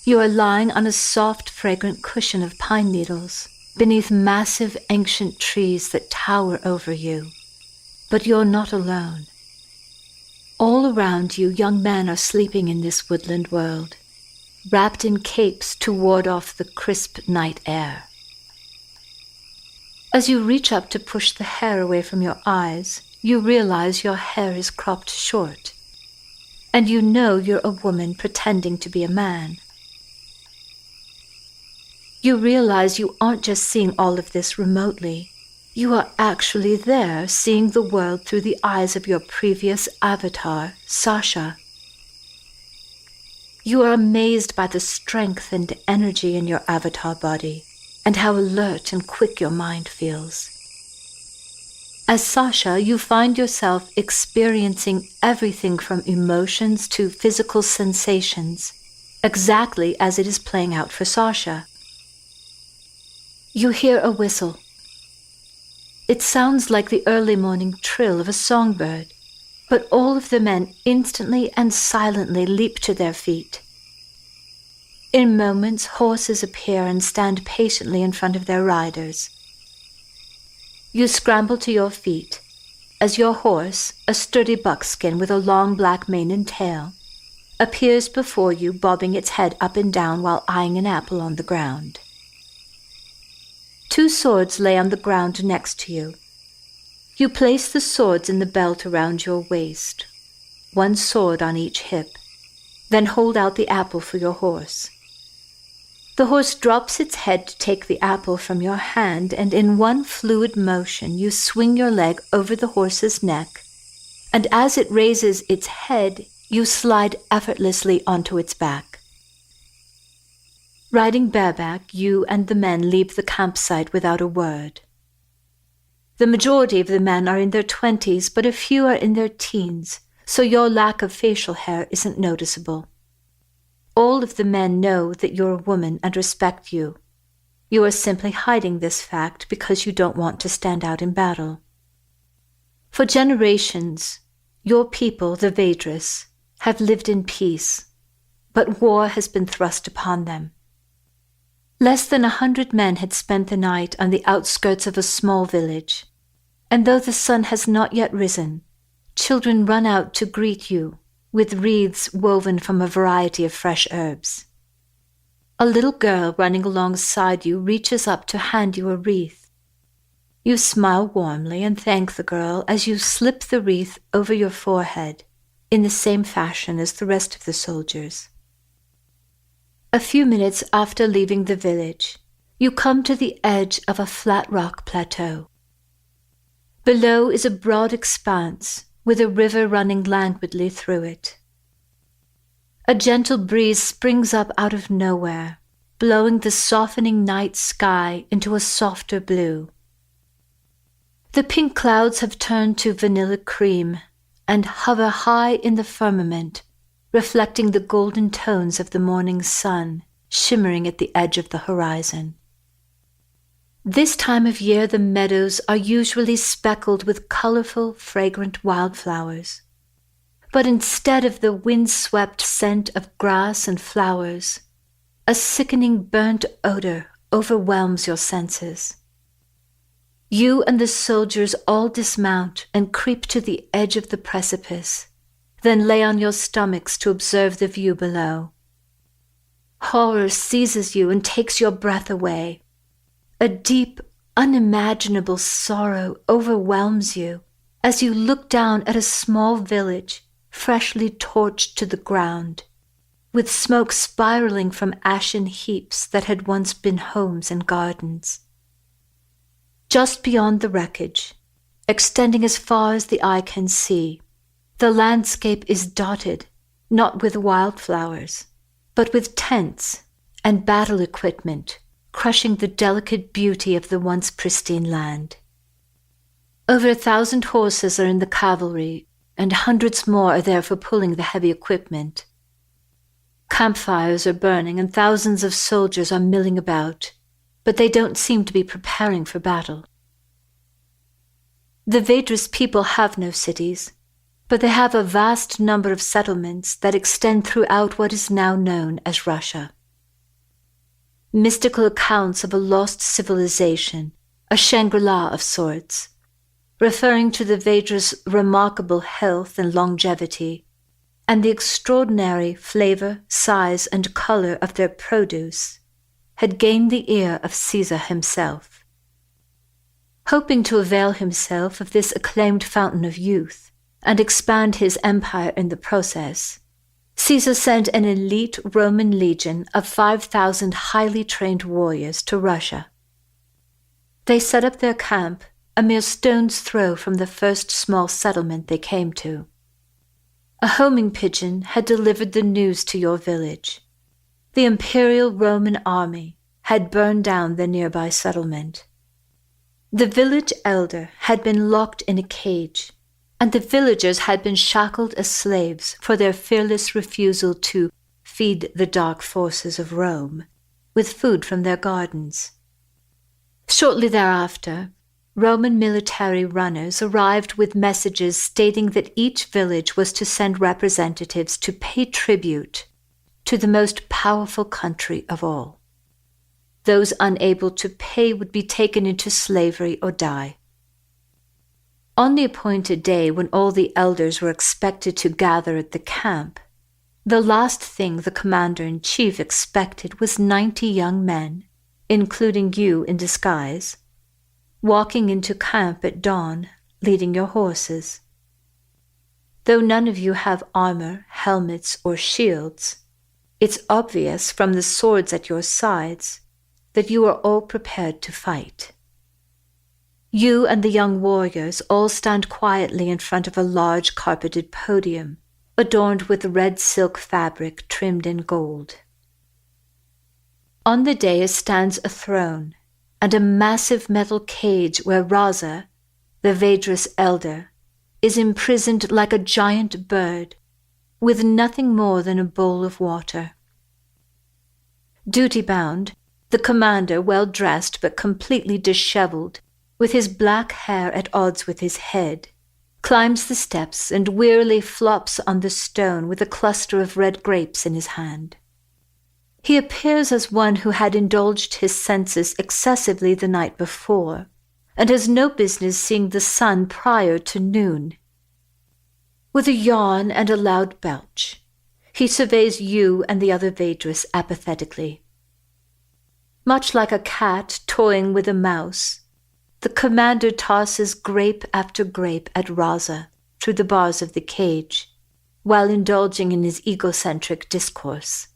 You are lying on a soft, fragrant cushion of pine needles beneath massive ancient trees that tower over you. But you're not alone. All around you, young men are sleeping in this woodland world, wrapped in capes to ward off the crisp night air. As you reach up to push the hair away from your eyes, you realize your hair is cropped short, and you know you're a woman pretending to be a man. You realize you aren't just seeing all of this remotely. You are actually there, seeing the world through the eyes of your previous avatar, Sasha. You are amazed by the strength and energy in your avatar body, and how alert and quick your mind feels. As Sasha, you find yourself experiencing everything from emotions to physical sensations, exactly as it is playing out for Sasha. You hear a whistle. It sounds like the early morning trill of a songbird, but all of the men instantly and silently leap to their feet. In moments, horses appear and stand patiently in front of their riders. You scramble to your feet as your horse, a sturdy buckskin with a long black mane and tail, appears before you, bobbing its head up and down while eyeing an apple on the ground. 2 swords lay on the ground next to you. You place the swords in the belt around your waist, 1 sword on each hip, then hold out the apple for your horse. The horse drops its head to take the apple from your hand, and in one fluid motion you swing your leg over the horse's neck, and as it raises its head, you slide effortlessly onto its back. Riding bareback, you and the men leave the campsite without a word. The majority of the men are in their 20s, but a few are in their teens, so your lack of facial hair isn't noticeable. all of the men know that you're a woman and respect you. You are simply hiding this fact because you don't want to stand out in battle. For generations, your people, the Vedras, have lived in peace, but war has been thrust upon them. Less than 100 men had spent the night on the outskirts of a small village, and though the sun has not yet risen, children run out to greet you with wreaths woven from a variety of fresh herbs. A little girl running alongside you reaches up to hand you a wreath. You smile warmly and thank the girl as you slip the wreath over your forehead in the same fashion as the rest of the soldiers. A few minutes after leaving the village, you come to the edge of a flat rock plateau. Below is a broad expanse with a river running languidly through it. A gentle breeze springs up out of nowhere, blowing the softening night sky into a softer blue. The pink clouds have turned to vanilla cream and hover high in the firmament, reflecting the golden tones of the morning sun shimmering at the edge of the horizon. This time of year the meadows are usually speckled with colorful, fragrant wildflowers. But instead of the wind-swept scent of grass and flowers, a sickening burnt odor overwhelms your senses. You and the soldiers all dismount and creep to the edge of the precipice, then lay on your stomachs to observe the view below. Horror seizes you and takes your breath away. A deep, unimaginable sorrow overwhelms you as you look down at a small village freshly torched to the ground, with smoke spiraling from ashen heaps that had once been homes and gardens. Just beyond the wreckage, extending as far as the eye can see, the landscape is dotted, not with wildflowers, but with tents and battle equipment, crushing the delicate beauty of the once pristine land. Over 1,000 horses are in the cavalry, and hundreds more are there for pulling the heavy equipment. Campfires are burning and thousands of soldiers are milling about, but they don't seem to be preparing for battle. The Vedras people have no cities, but they have a vast number of settlements that extend throughout what is now known as Russia. Mystical accounts of a lost civilization, a Shangri-La of sorts, referring to the Vedras' remarkable health and longevity, and the extraordinary flavor, size, and color of their produce, had gained the ear of Caesar himself. Hoping to avail himself of this acclaimed fountain of youth and expand his empire in the process, Caesar sent an elite Roman legion of 5,000 highly trained warriors to Russia. They set up their camp a mere stone's throw from the first small settlement they came to. A homing pigeon had delivered the news to your village. The Imperial Roman army had burned down the nearby settlement. The village elder had been locked in a cage, and the villagers had been shackled as slaves for their fearless refusal to feed the dark forces of Rome with food from their gardens. Shortly thereafter, Roman military runners arrived with messages stating that each village was to send representatives to pay tribute to the most powerful country of all. Those unable to pay would be taken into slavery or die. On the appointed day when all the elders were expected to gather at the camp, the last thing the commander-in-chief expected was 90 young men, including you in disguise, walking into camp at dawn, leading your horses. Though none of you have armor, helmets, or shields, it's obvious from the swords at your sides that you are all prepared to fight. You and the young warriors all stand quietly in front of a large carpeted podium, adorned with red silk fabric trimmed in gold. On the dais stands a throne and a massive metal cage where Raza, the Vedras elder, is imprisoned like a giant bird, with nothing more than a bowl of water. Duty-bound, the commander, well-dressed but completely disheveled, with his black hair at odds with his head, climbs the steps and wearily flops on the stone with a cluster of red grapes in his hand. He appears as one who had indulged his senses excessively the night before, and has no business seeing the sun prior to noon. With a yawn and a loud belch, he surveys you and the other Vedras apathetically. Much like a cat toying with a mouse, the commander tosses grape after grape at Raza through the bars of the cage, while indulging in his egocentric discourse.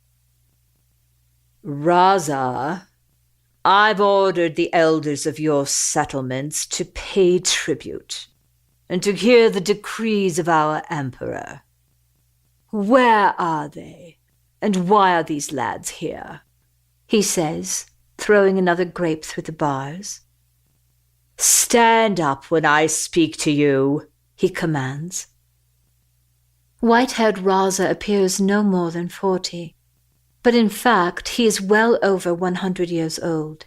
Raza, I've ordered the elders of your settlements to pay tribute and to hear the decrees of our emperor. Where are they, and why are these lads here? He says, throwing another grape through the bars. Stand up when I speak to you, he commands. White-haired Raza appears no more than 40, but in fact he is well over 100 years old.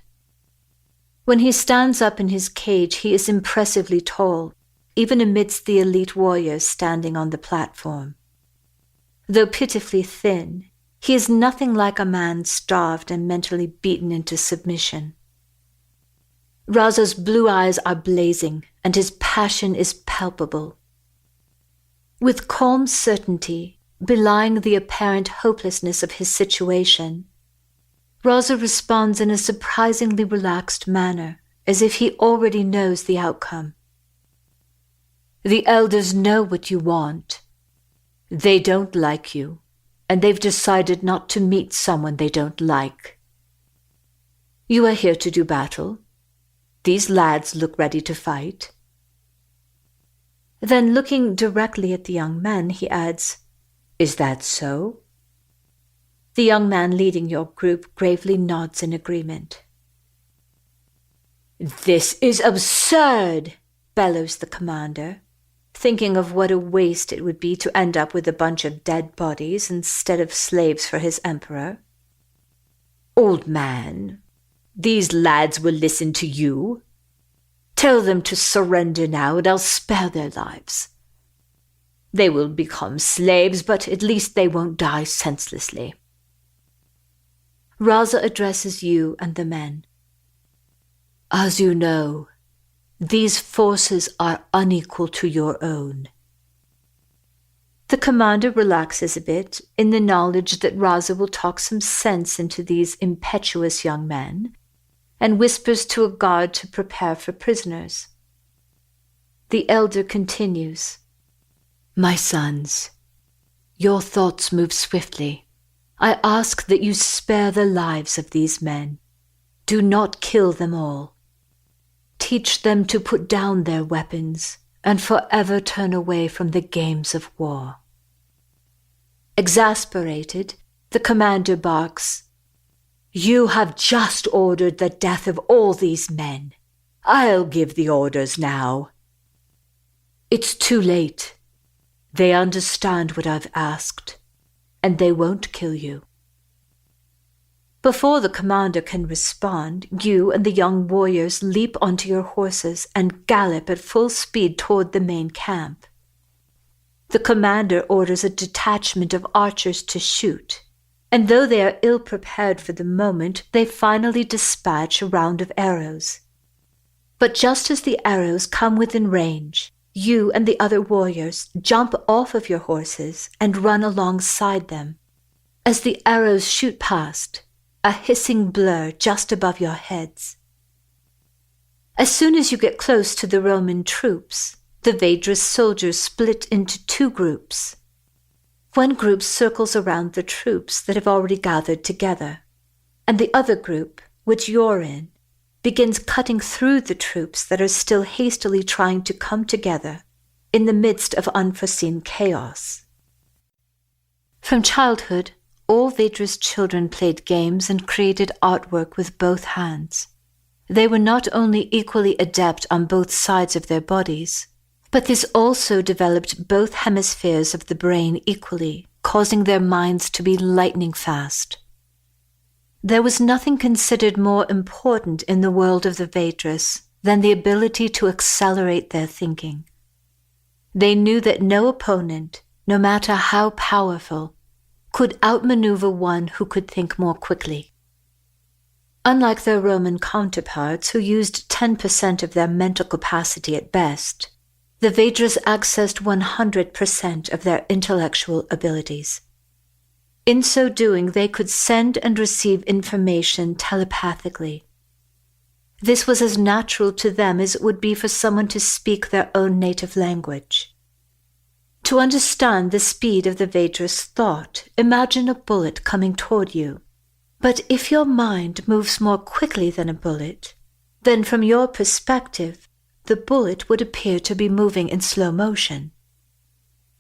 When he stands up in his cage, he is impressively tall, even amidst the elite warriors standing on the platform. Though pitifully thin, he is nothing like a man starved and mentally beaten into submission. Raza's blue eyes are blazing, and his passion is palpable. With calm certainty, belying the apparent hopelessness of his situation, Raza responds in a surprisingly relaxed manner, as if he already knows the outcome. The elders know what you want. They don't like you, and they've decided not to meet someone they don't like. You are here to do battle. These lads look ready to fight. Then, looking directly at the young man, he adds, "Is that so?" The young man leading your group gravely nods in agreement. "This is absurd," bellows the commander, thinking of what a waste it would be to end up with a bunch of dead bodies instead of slaves for his emperor. "Old man, these lads will listen to you. Tell them to surrender now, and I'll spare their lives. They will become slaves, but at least they won't die senselessly." Raza addresses you and the men. "As you know, these forces are unequal to your own." The commander relaxes a bit in the knowledge that Raza will talk some sense into these impetuous young men, and whispers to a guard to prepare for prisoners. The elder continues, "My sons, your thoughts move swiftly. I ask that you spare the lives of these men. Do not kill them all. Teach them to put down their weapons and forever turn away from the games of war." Exasperated, the commander barks, "You have just ordered the death of all these men. I'll give the orders now." "It's too late. They understand what I've asked, and they won't kill you." Before the commander can respond, you and the young warriors leap onto your horses and gallop at full speed toward the main camp. The commander orders a detachment of archers to shoot, and though they are ill-prepared for the moment, they finally dispatch a round of arrows. But just as the arrows come within range, you and the other warriors jump off of your horses and run alongside them. As the arrows shoot past, a hissing blur just above your heads. As soon as you get close to the Roman troops, the Vedras soldiers split into two groups. One group circles around the troops that have already gathered together, and the other group, which you're in, begins cutting through the troops that are still hastily trying to come together in the midst of unforeseen chaos. From childhood, all Vedras children played games and created artwork with both hands. They were not only equally adept on both sides of their bodies, but this also developed both hemispheres of the brain equally, causing their minds to be lightning fast. There was nothing considered more important in the world of the Vedras than the ability to accelerate their thinking. They knew that no opponent, no matter how powerful, could outmaneuver one who could think more quickly. Unlike their Roman counterparts, who used 10% of their mental capacity at best, the Vedras accessed 100% of their intellectual abilities. In so doing, they could send and receive information telepathically. This was as natural to them as it would be for someone to speak their own native language. To understand the speed of the Vedras' thought, imagine a bullet coming toward you. But if your mind moves more quickly than a bullet, then from your perspective, the bullet would appear to be moving in slow motion.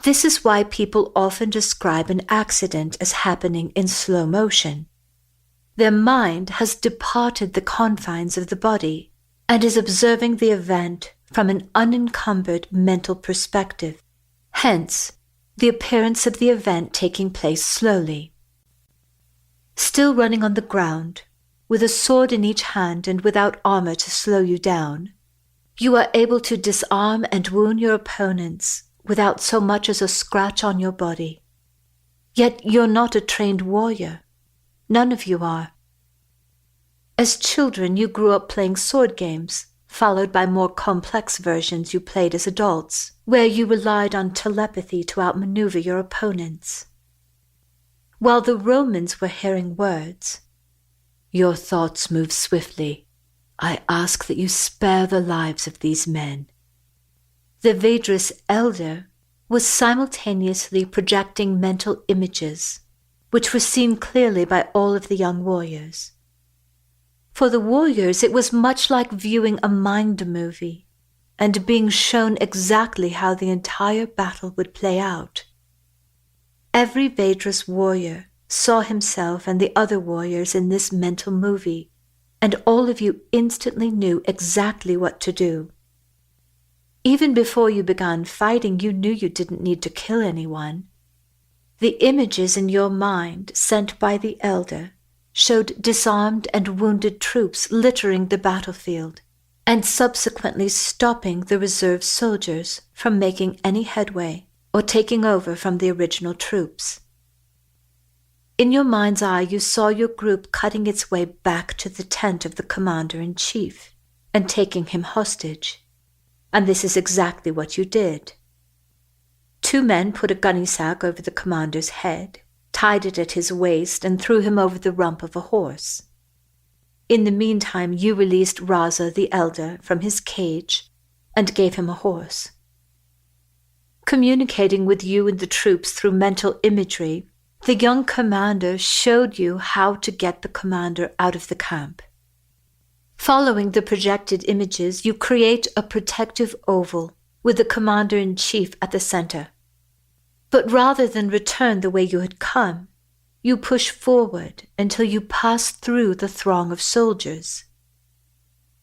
This is why people often describe an accident as happening in slow motion. Their mind has departed the confines of the body and is observing the event from an unencumbered mental perspective. Hence, the appearance of the event taking place slowly. Still running on the ground, with a sword in each hand and without armor to slow you down, you are able to disarm and wound your opponents without so much as a scratch on your body. Yet you're not a trained warrior. None of you are. As children, you grew up playing sword games, followed by more complex versions you played as adults, where you relied on telepathy to outmaneuver your opponents. While the Romans were hearing words, "Your thoughts move swiftly. I ask that you spare the lives of these men." The Vedras elder was simultaneously projecting mental images, which were seen clearly by all of the young warriors. For the warriors, it was much like viewing a mind movie and being shown exactly how the entire battle would play out. Every Vedras warrior saw himself and the other warriors in this mental movie, and all of you instantly knew exactly what to do. Even before you began fighting, you knew you didn't need to kill anyone. The images in your mind sent by the elder showed disarmed and wounded troops littering the battlefield, and subsequently stopping the reserve soldiers from making any headway or taking over from the original troops. In your mind's eye, you saw your group cutting its way back to the tent of the commander-in-chief and taking him hostage. And this is exactly what you did. 2 men put a gunny sack over the commander's head, tied it at his waist, and threw him over the rump of a horse. In the meantime, you released Raza the elder from his cage and gave him a horse. Communicating with you and the troops through mental imagery, the young commander showed you how to get the commander out of the camp. Following the projected images, you create a protective oval with the commander-in-chief at the center. But rather than return the way you had come, you push forward until you pass through the throng of soldiers.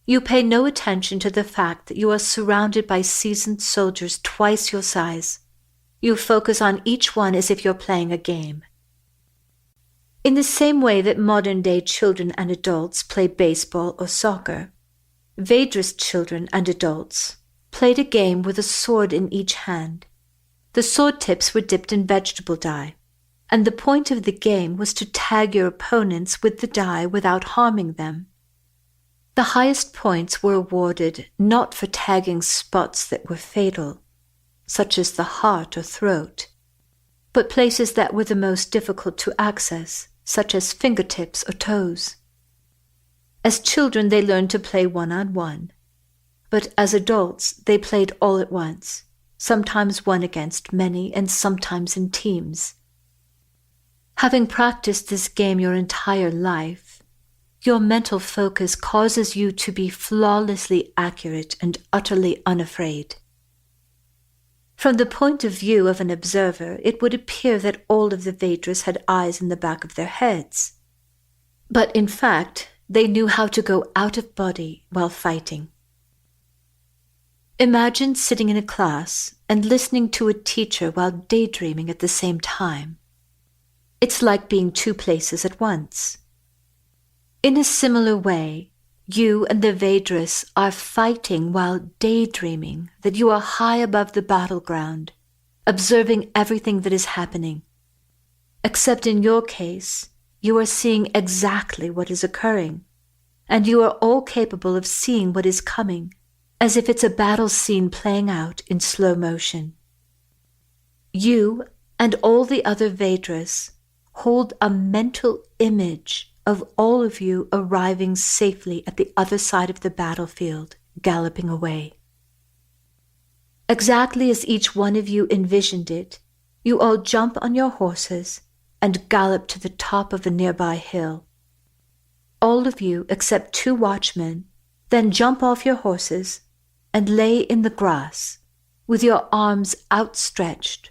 You pay no attention to the fact that you are surrounded by seasoned soldiers twice your size. You focus on each one as if you're playing a game. In the same way that modern-day children and adults play baseball or soccer, Vedras children and adults played a game with a sword in each hand. The sword tips were dipped in vegetable dye, and the point of the game was to tag your opponents with the dye without harming them. The highest points were awarded not for tagging spots that were fatal, such as the heart or throat, but places that were the most difficult to access, such as fingertips or toes. As children, they learned to play one-on-one, but as adults, they played all at once, sometimes one against many and sometimes in teams. Having practiced this game your entire life, your mental focus causes you to be flawlessly accurate and utterly unafraid. From the point of view of an observer, it would appear that all of the Vedras had eyes in the back of their heads. But in fact, they knew how to go out of body while fighting. Imagine sitting in a class and listening to a teacher while daydreaming at the same time. It's like being 2 places at once. In a similar way, you and the Vedras are fighting while daydreaming that you are high above the battleground, observing everything that is happening. Except in your case, you are seeing exactly what is occurring, and you are all capable of seeing what is coming, as if it's a battle scene playing out in slow motion. You and all the other Vedras hold a mental image of all of you arriving safely at the other side of the battlefield, galloping away. Exactly as each one of you envisioned it, you all jump on your horses and gallop to the top of a nearby hill. All of you, except 2 watchmen, then jump off your horses and lay in the grass with your arms outstretched,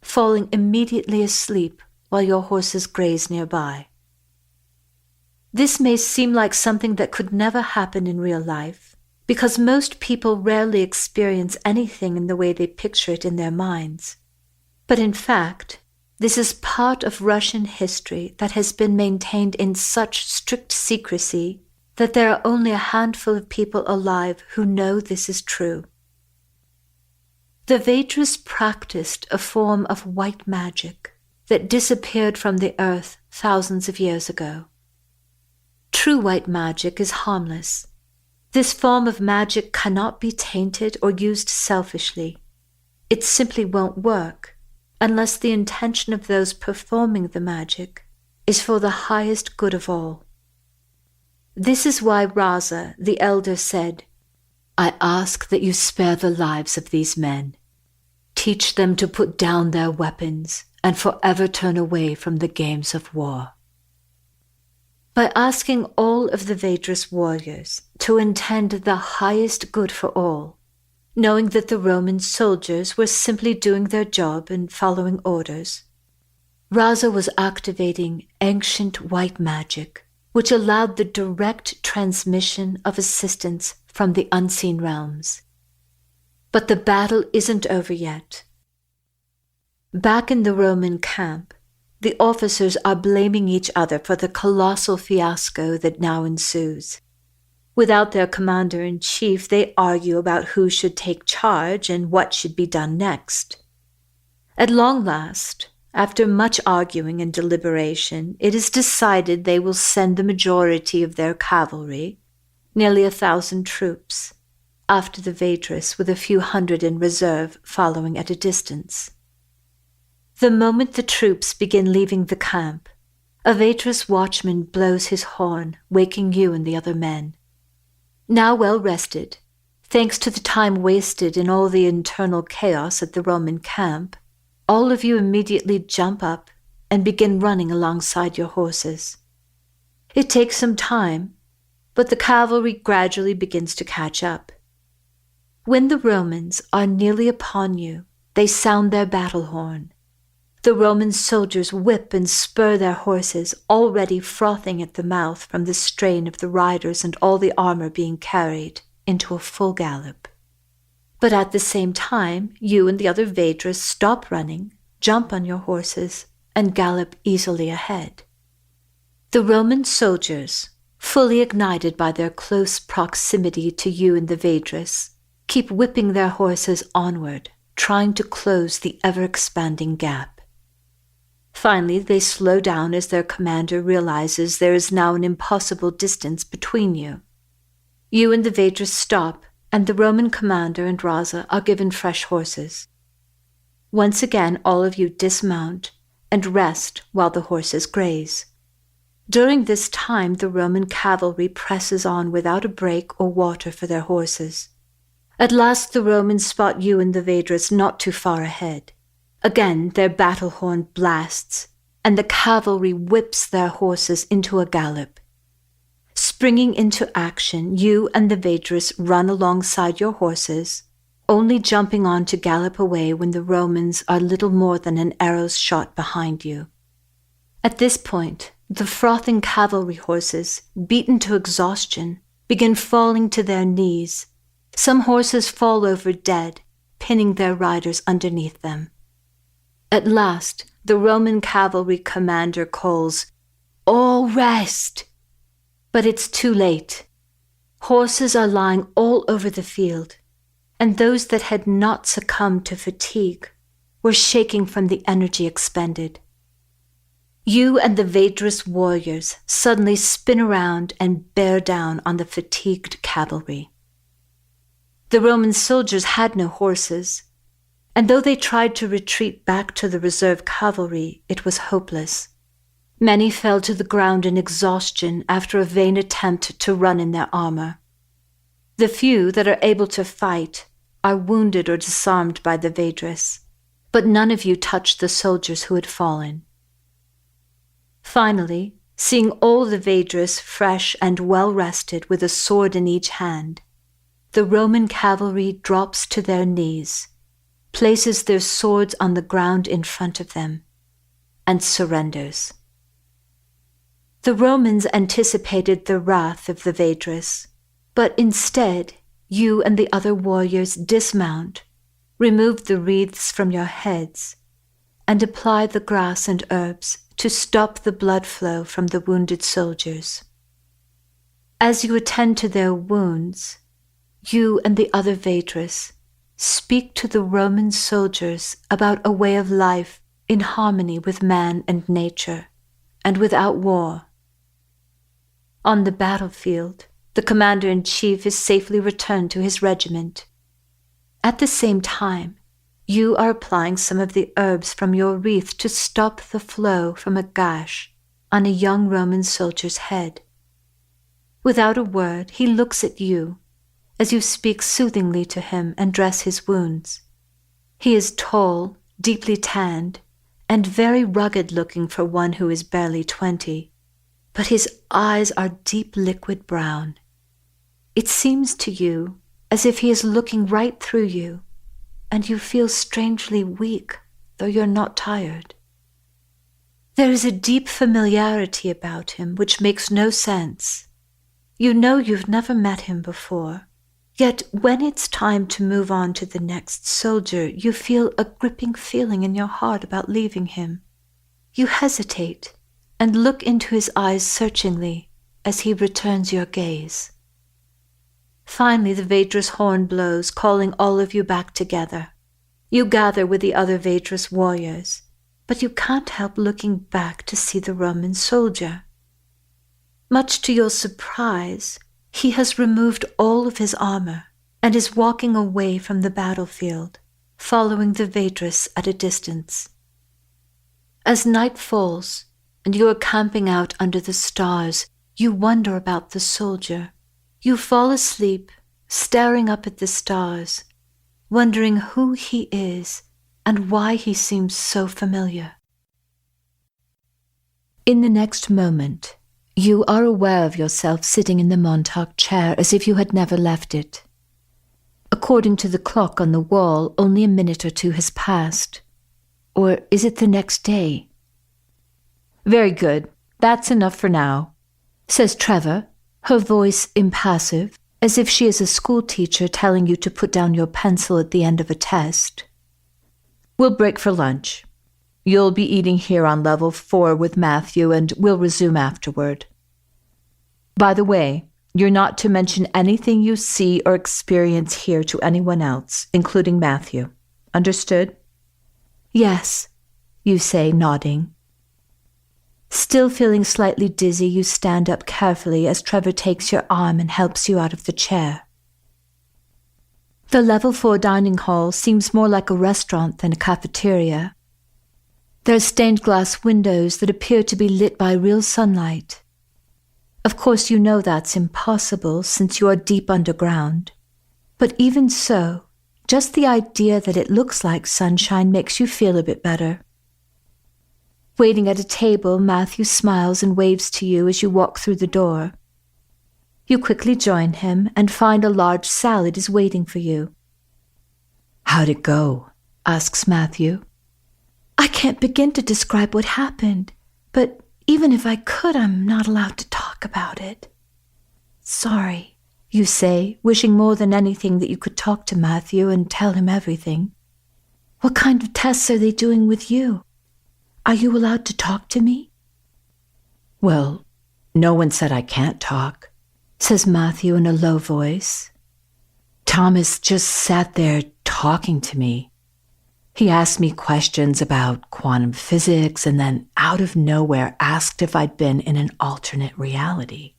falling immediately asleep while your horses graze nearby. This may seem like something that could never happen in real life, because most people rarely experience anything in the way they picture it in their minds. But in fact, this is part of Russian history that has been maintained in such strict secrecy that there are only a handful of people alive who know this is true. The Vedras practiced a form of white magic that disappeared from the earth thousands of years ago. True white magic is harmless. This form of magic cannot be tainted or used selfishly. It simply won't work unless the intention of those performing the magic is for the highest good of all. This is why Raza, the elder, said, "I ask that you spare the lives of these men. Teach them to put down their weapons and forever turn away from the games of war." By asking all of the Vedras warriors to intend the highest good for all, knowing that the Roman soldiers were simply doing their job and following orders, Raza was activating ancient white magic, which allowed the direct transmission of assistance from the unseen realms. But the battle isn't over yet. Back in the Roman camp, the officers are blaming each other for the colossal fiasco that now ensues. Without their commander-in-chief, they argue about who should take charge and what should be done next. At long last, after much arguing and deliberation, it is decided they will send the majority of their cavalry, nearly 1,000 troops, after the Vedras with a few hundred in reserve following at a distance. The moment the troops begin leaving the camp, a Vedras watchman blows his horn, waking you and the other men. Now well rested, thanks to the time wasted in all the internal chaos at the Roman camp, all of you immediately jump up and begin running alongside your horses. It takes some time, but the cavalry gradually begins to catch up. When the Romans are nearly upon you, they sound their battle horn. The Roman soldiers whip and spur their horses, already frothing at the mouth from the strain of the riders and all the armor being carried, into a full gallop. But at the same time, you and the other Vedras stop running, jump on your horses, and gallop easily ahead. The Roman soldiers, fully ignited by their close proximity to you and the Vedras, keep whipping their horses onward, trying to close the ever-expanding gap. Finally, they slow down as their commander realizes there is now an impossible distance between you. You and the Vedras stop, and the Roman commander and Raza are given fresh horses. Once again, all of you dismount and rest while the horses graze. During this time, the Roman cavalry presses on without a break or water for their horses. At last, the Romans spot you and the Vedras not too far ahead. Again, their battle horn blasts, and the cavalry whips their horses into a gallop. Springing into action, you and the Vedras run alongside your horses, only jumping on to gallop away when the Romans are little more than an arrow's shot behind you. At this point, the frothing cavalry horses, beaten to exhaustion, begin falling to their knees. Some horses fall over dead, pinning their riders underneath them. At last, the Roman cavalry commander calls, "All rest!" But it's too late. Horses are lying all over the field, and those that had not succumbed to fatigue were shaking from the energy expended. You and the Vedras warriors suddenly spin around and bear down on the fatigued cavalry. The Roman soldiers had no horses, and though they tried to retreat back to the reserve cavalry, it was hopeless. Many fell to the ground in exhaustion after a vain attempt to run in their armor. The few that are able to fight are wounded or disarmed by the Vedras, but none of you touched the soldiers who had fallen. Finally, seeing all the Vedras fresh and well-rested with a sword in each hand, the Roman cavalry drops to their knees, places their swords on the ground in front of them, and surrenders. The Romans anticipated the wrath of the Vedras, but instead, you and the other warriors dismount, remove the wreaths from your heads, and apply the grass and herbs to stop the blood flow from the wounded soldiers. As you attend to their wounds, you and the other Vedras speak to the Roman soldiers about a way of life in harmony with man and nature, and without war. On the battlefield, the commander-in-chief is safely returned to his regiment. At the same time, you are applying some of the herbs from your wreath to stop the flow from a gash on a young Roman soldier's head. Without a word, he looks at you as you speak soothingly to him and dress his wounds. He is tall, deeply tanned, and very rugged-looking for one who is barely 20, but his eyes are deep liquid brown. It seems to you as if he is looking right through you, and you feel strangely weak, though you're not tired. There is a deep familiarity about him which makes no sense. You know you've never met him before, yet when it's time to move on to the next soldier, you feel a gripping feeling in your heart about leaving him. You hesitate and look into his eyes searchingly as he returns your gaze. Finally, the Vedras horn blows, calling all of you back together. You gather with the other Vedras warriors, but you can't help looking back to see the Roman soldier. Much to your surprise, he has removed all of his armor and is walking away from the battlefield, following the Vedras at a distance. As night falls and you are camping out under the stars, you wonder about the soldier. You fall asleep, staring up at the stars, wondering who he is and why he seems so familiar. In the next moment, you are aware of yourself sitting in the Montauk chair as if you had never left it. According to the clock on the wall, only a minute or two has passed. Or is it the next day? Very good. That's enough for now, says Trevor, her voice impassive, as if she is a school teacher telling you to put down your pencil at the end of a test. We'll break for lunch. You'll be eating here on level 4 with Matthew, and we'll resume afterward. By the way, you're not to mention anything you see or experience here to anyone else, including Matthew. Understood? Yes, you say, nodding. Still feeling slightly dizzy, you stand up carefully as Trevor takes your arm and helps you out of the chair. The level 4 dining hall seems more like a restaurant than a cafeteria. There are stained glass windows that appear to be lit by real sunlight. Of course, you know that's impossible since you are deep underground. But even so, just the idea that it looks like sunshine makes you feel a bit better. Waiting at a table, Matthew smiles and waves to you as you walk through the door. You quickly join him and find a large salad is waiting for you. How'd it go? Asks Matthew. I can't begin to describe what happened, but even if I could, I'm not allowed to talk about it. Sorry, you say, wishing more than anything that you could talk to Matthew and tell him everything. What kind of tests are they doing with you? Are you allowed to talk to me? Well, No one said I can't talk, says Matthew in a low voice. Thomas just sat there talking to me. He asked me questions about quantum physics and then out of nowhere asked if I'd been in an alternate reality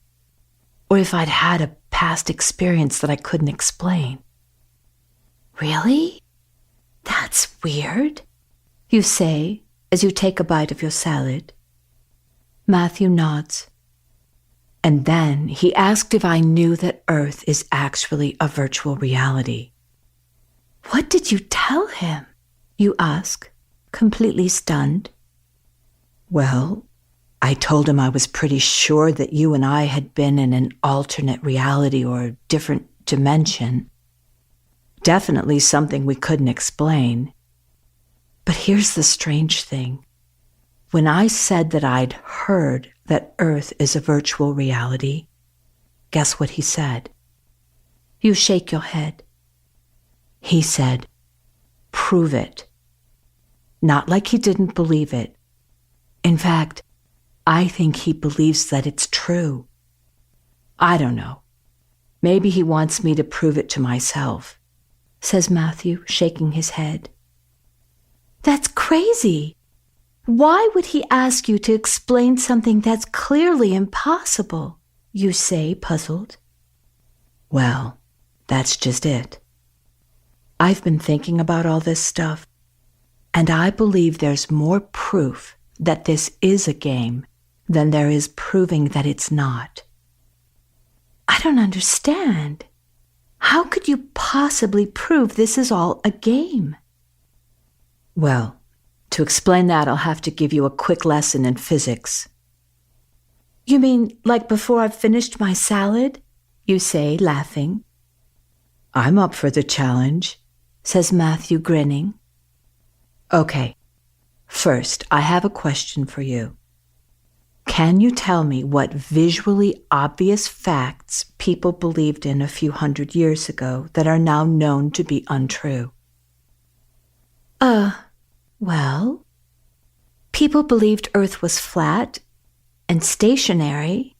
or if I'd had a past experience that I couldn't explain. Really? That's weird, you say as you take a bite of your salad. Matthew nods. And then he asked if I knew that Earth is actually a virtual reality. What did you tell him? You ask, completely stunned. Well, I told him I was pretty sure that you and I had been in an alternate reality or different dimension. Definitely something we couldn't explain. But here's the strange thing. When I said that I'd heard that Earth is a virtual reality, guess what he said? You shake your head. He said, "Prove it." Not like he didn't believe it. In fact, I think he believes that it's true. I don't know. Maybe he wants me to prove it to myself, says Matthew, shaking his head. That's crazy. Why would he ask you to explain something that's clearly impossible? You say, puzzled. Well, that's just it. I've been thinking about all this stuff, and I believe there's more proof that this is a game than there is proving that it's not. I don't understand. How could you possibly prove this is all a game? Well, to explain that, I'll have to give you a quick lesson in physics. You mean like before I've finished my salad? You say, laughing. I'm up for the challenge, says Matthew, grinning. Okay, first, I have a question for you. Can you tell me what visually obvious facts people believed in a few hundred years ago that are now known to be untrue? Well, people believed Earth was flat and stationary.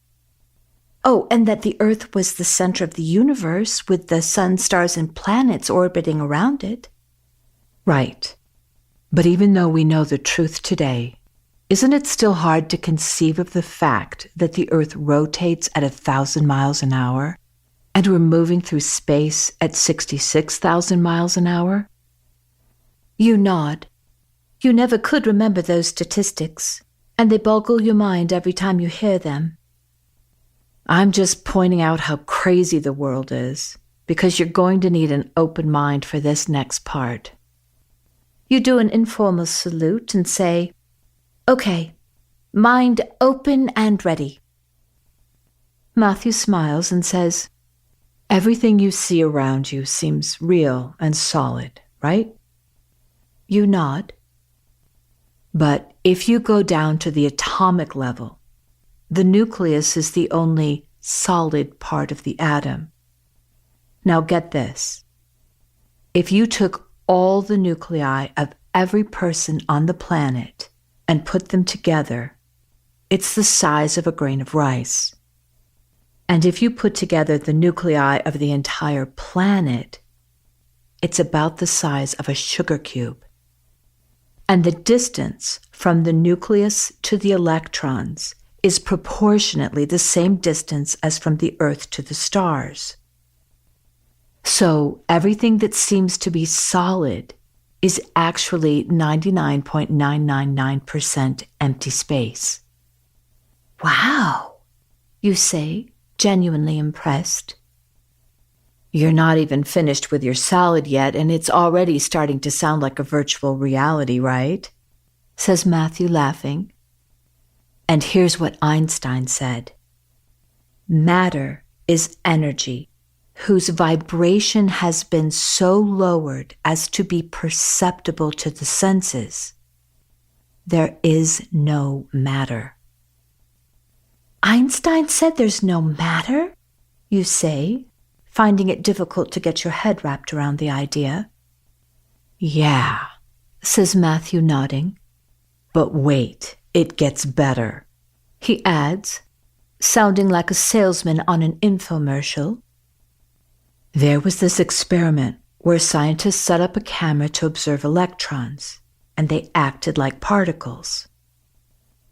Oh, and that the Earth was the center of the universe with the sun, stars, and planets orbiting around it. Right. But even though we know the truth today, isn't it still hard to conceive of the fact that the Earth rotates at 1,000 miles an hour and we're moving through space at 66,000 miles an hour? You nod. You never could remember those statistics, and they boggle your mind every time you hear them. I'm just pointing out how crazy the world is, because you're going to need an open mind for this next part. You do an informal salute and say, "Okay, mind open and ready." Matthew smiles and says, "Everything you see around you seems real and solid, right?" You nod. But if you go down to the atomic level, the nucleus is the only solid part of the atom. Now get this. If you took all the nuclei of every person on the planet and put them together, it's the size of a grain of rice. And if you put together the nuclei of the entire planet, it's about the size of a sugar cube. And the distance from the nucleus to the electrons is proportionately the same distance as from the Earth to the stars. So everything that seems to be solid is actually 99.999% empty space. Wow, you say, genuinely impressed. You're not even finished with your salad yet, and it's already starting to sound like a virtual reality, right? Says Matthew, laughing. And here's what Einstein said. Matter is energy whose vibration has been so lowered as to be perceptible to the senses. There is no matter. Einstein said there's no matter, you say, finding it difficult to get your head wrapped around the idea. Yeah, says Matthew, nodding. But wait, it gets better. He adds, sounding like a salesman on an infomercial. There was this experiment where scientists set up a camera to observe electrons, and they acted like particles.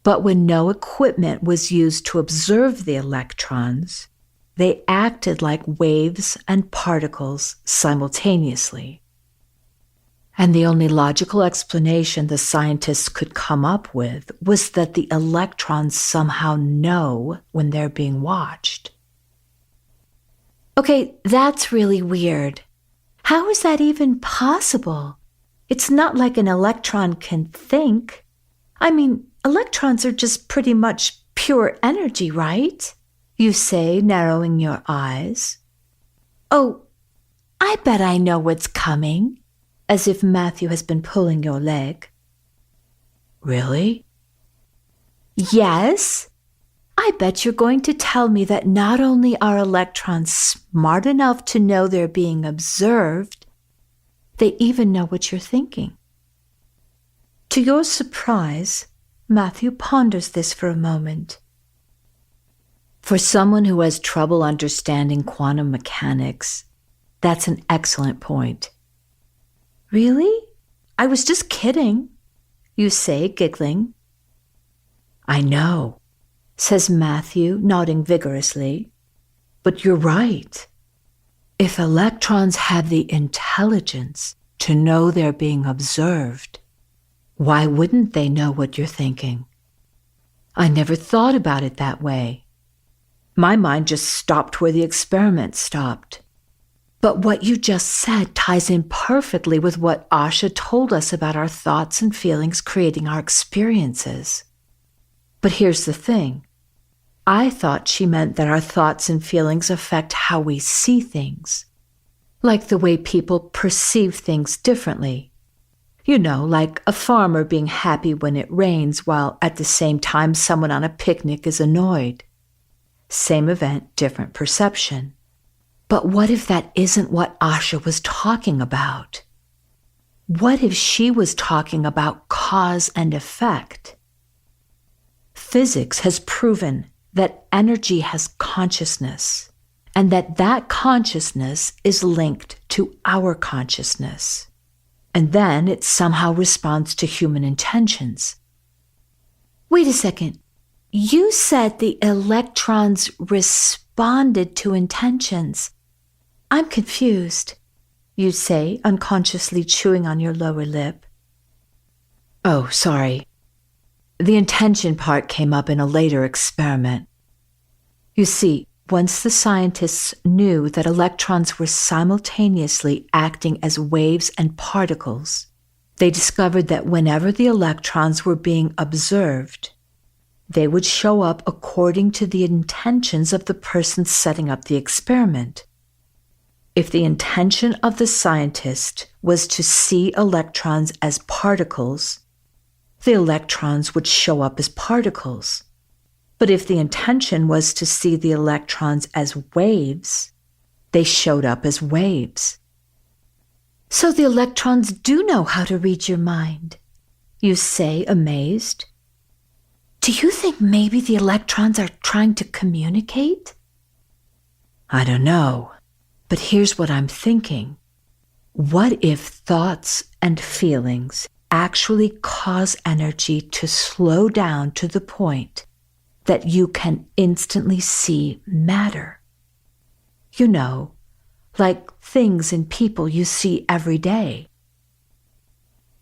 But when no equipment was used to observe the electrons, they acted like waves and particles simultaneously. And the only logical explanation the scientists could come up with was that the electrons somehow know when they're being watched. Okay, that's really weird. How is that even possible? It's not like an electron can think. I mean, electrons are just pretty much pure energy, right? You say, narrowing your eyes. Oh, I bet I know what's coming. As if Matthew has been pulling your leg. Really? Yes. I bet you're going to tell me that not only are electrons smart enough to know they're being observed, they even know what you're thinking. To your surprise, Matthew ponders this for a moment. For someone who has trouble understanding quantum mechanics, that's an excellent point. Really? I was just kidding, you say, giggling. I know, says Matthew, nodding vigorously. But you're right. If electrons have the intelligence to know they're being observed, why wouldn't they know what you're thinking? I never thought about it that way. My mind just stopped where the experiment stopped. But what you just said ties in perfectly with what Asha told us about our thoughts and feelings creating our experiences. But here's the thing. I thought she meant that our thoughts and feelings affect how we see things, like the way people perceive things differently. You know, like a farmer being happy when it rains while at the same time someone on a picnic is annoyed. Same event, different perception. But what if that isn't what Asha was talking about? What if she was talking about cause and effect? Physics has proven that energy has consciousness, and that consciousness is linked to our consciousness. And then it somehow responds to human intentions. Wait a second. You said the electrons responded to intentions. I'm confused, you say, unconsciously chewing on your lower lip. Oh, sorry. The intention part came up in a later experiment. You see, once the scientists knew that electrons were simultaneously acting as waves and particles, they discovered that whenever the electrons were being observed, they would show up according to the intentions of the person setting up the experiment. If the intention of the scientist was to see electrons as particles, the electrons would show up as particles. But if the intention was to see the electrons as waves, they showed up as waves. So the electrons do know how to read your mind, you say, amazed. Do you think maybe the electrons are trying to communicate? I don't know, but here's what I'm thinking. What if thoughts and feelings actually cause energy to slow down to the point that you can instantly see matter? You know, like things and people you see every day.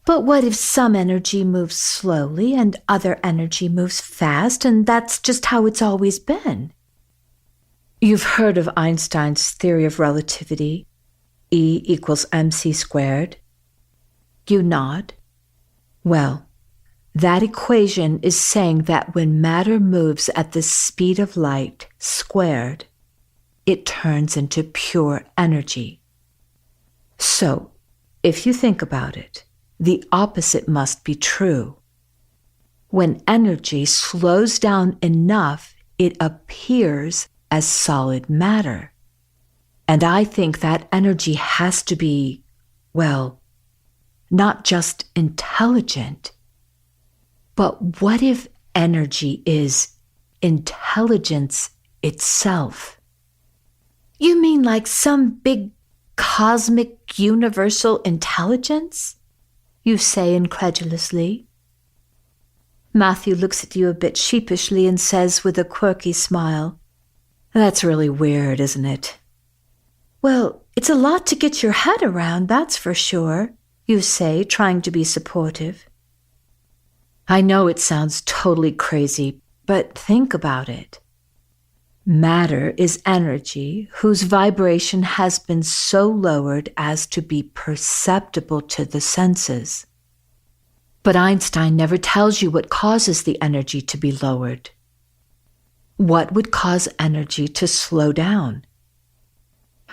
But what if some energy moves slowly and other energy moves fast, and that's just how it's always been? You've heard of Einstein's theory of relativity, E equals mc squared? You nod. Well, that equation is saying that when matter moves at the speed of light squared, it turns into pure energy. So, if you think about it, the opposite must be true. When energy slows down enough, it appears as solid matter. And I think that energy has to be, well, not just intelligent, but what if energy is intelligence itself. You mean like some big cosmic universal intelligence? You say incredulously. Matthew looks at you a bit sheepishly and says with a quirky smile, That's really weird, isn't it? Well, it's a lot to get your head around, that's for sure, you say, trying to be supportive. I know it sounds totally crazy, but think about it. Matter is energy whose vibration has been so lowered as to be perceptible to the senses. But Einstein never tells you what causes the energy to be lowered. What would cause energy to slow down?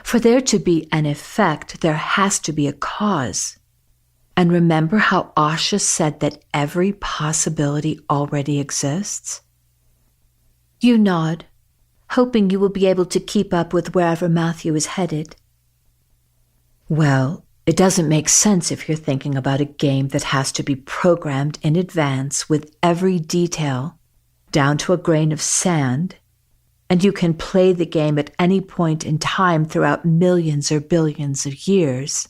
For there to be an effect, there has to be a cause. And remember how Asha said that every possibility already exists? You nod, hoping you will be able to keep up with wherever Matthew is headed. Well, it doesn't make sense if you're thinking about a game that has to be programmed in advance with every detail, down to a grain of sand, and you can play the game at any point in time throughout millions or billions of years.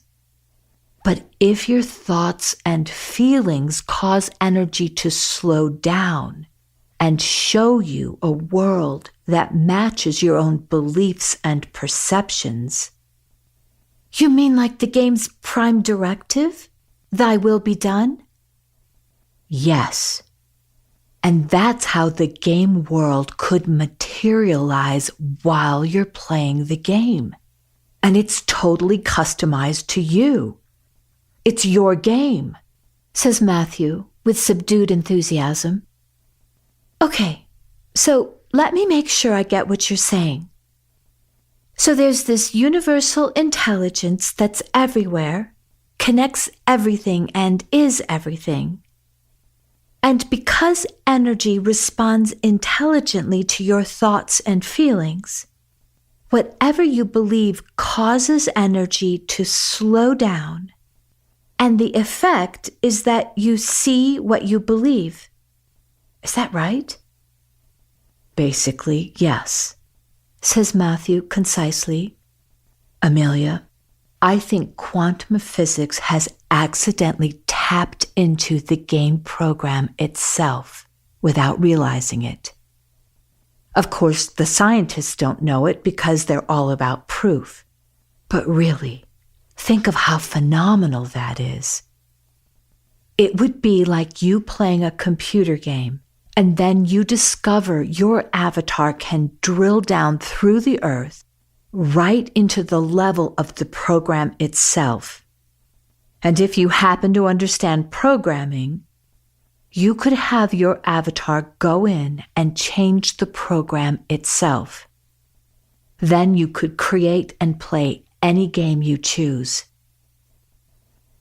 But if your thoughts and feelings cause energy to slow down and show you a world that matches your own beliefs and perceptions. You mean like the game's prime directive? Thy will be done? Yes. And that's how the game world could materialize while you're playing the game. And it's totally customized to you. It's your game, says Matthew with subdued enthusiasm. Okay, so let me make sure I get what you're saying. So there's this universal intelligence that's everywhere, connects everything and is everything. And because energy responds intelligently to your thoughts and feelings, whatever you believe causes energy to slow down, and the effect is that you see what you believe. Is that right? Basically, yes, says Matthew concisely. Amelia, I think quantum physics has accidentally tapped into the game program itself without realizing it. Of course, the scientists don't know it because they're all about proof. But really, think of how phenomenal that is. It would be like you playing a computer game, and then you discover your avatar can drill down through the earth right into the level of the program itself. And if you happen to understand programming, you could have your avatar go in and change the program itself. Then you could create and play any game you choose.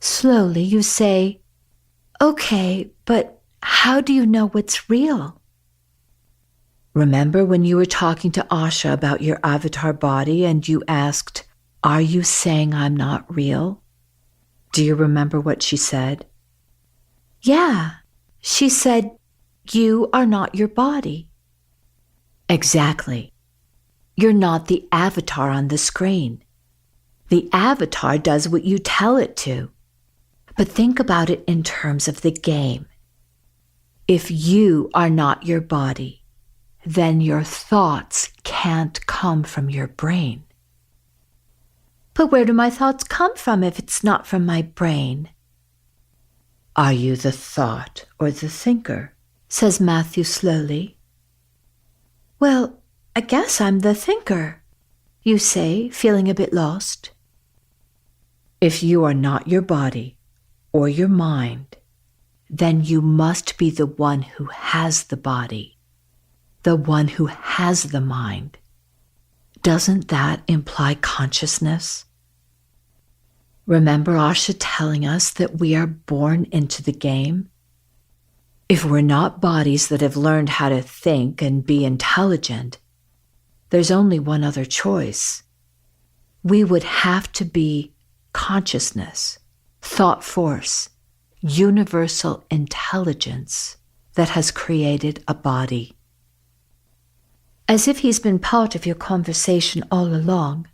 Slowly you say, okay, but how do you know what's real? Remember when you were talking to Asha about your avatar body and you asked, "Are you saying I'm not real?" Do you remember what she said? Yeah, she said, you are not your body. Exactly. You're not the avatar on the screen. The avatar does what you tell it to. But think about it in terms of the game. If you are not your body, then your thoughts can't come from your brain. But where do my thoughts come from if it's not from my brain? Are you the thought or the thinker? Says Matthew slowly. Well, I guess I'm the thinker, you say, feeling a bit lost. If you are not your body or your mind, then you must be the one who has the body, the one who has the mind. Doesn't that imply consciousness? Remember Asha telling us that we are born into the game? If we're not bodies that have learned how to think and be intelligent, there's only one other choice. We would have to be consciousness, thought force, universal intelligence that has created a body. As if he's been part of your conversation all along,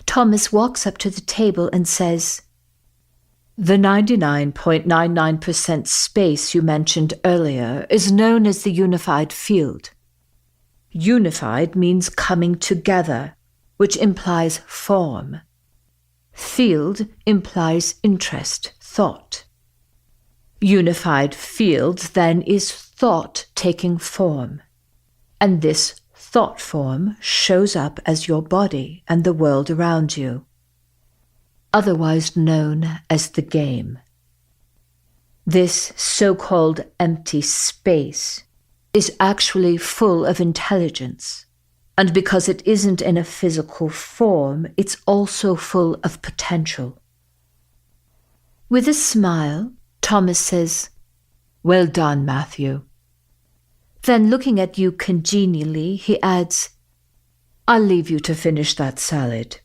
Thomas walks up to the table and says, "The 99.99% space you mentioned earlier is known as the unified field. Unified means coming together, which implies form. Field implies interest, thought. Unified field then is thought taking form, and this thought form shows up as your body and the world around you, otherwise known as the game. This so-called empty space is actually full of intelligence, and because it isn't in a physical form, it's also full of potential." With a smile, Thomas says, "Well done, Matthew." Then, looking at you congenially, he adds, "I'll leave you to finish that salad."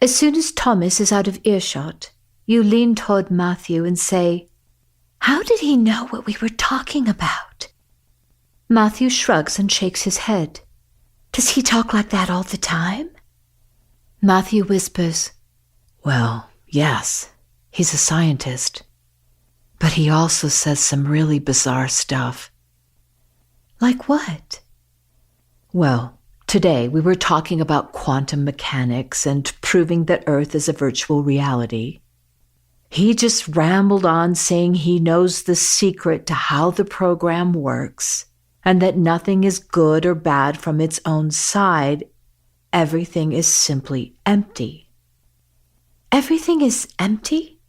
As soon as Thomas is out of earshot, you lean toward Matthew and say, "How did he know what we were talking about?" Matthew shrugs and shakes his head. "Does he talk like that all the time?" Matthew whispers, "Well, yes, he's a scientist. But he also says some really bizarre stuff." "Like what?" "Well, today we were talking about quantum mechanics and proving that Earth is a virtual reality. He just rambled on saying he knows the secret to how the program works and that nothing is good or bad from its own side. Everything is simply empty." "Everything is empty?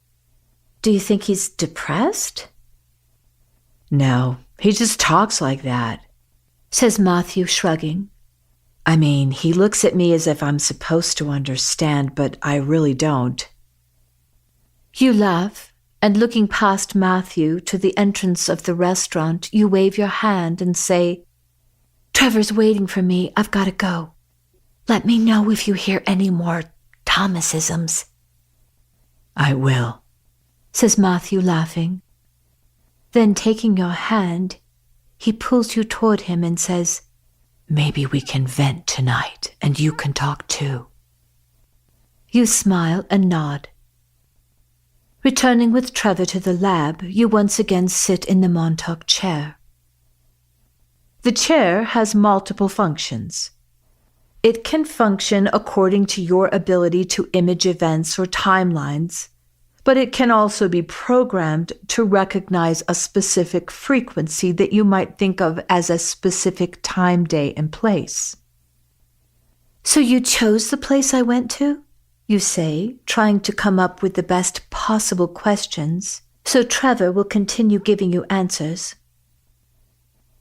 Do you think he's depressed?" "No, he just talks like that," says Matthew, shrugging. "I mean, he looks at me as if I'm supposed to understand, but I really don't." You laugh, and looking past Matthew to the entrance of the restaurant, you wave your hand and say, "Trevor's waiting for me. I've got to go. Let me know if you hear any more Thomasisms." "I will," says Matthew, laughing. Then, taking your hand, he pulls you toward him and says, "Maybe we can vent tonight, and you can talk too." You smile and nod. Returning with Trevor to the lab, you once again sit in the Montauk chair. The chair has multiple functions. It can function according to your ability to image events or timelines, but it can also be programmed to recognize a specific frequency that you might think of as a specific time, day, and place. "So you chose the place I went to?" you say, trying to come up with the best possible questions, so Trevor will continue giving you answers.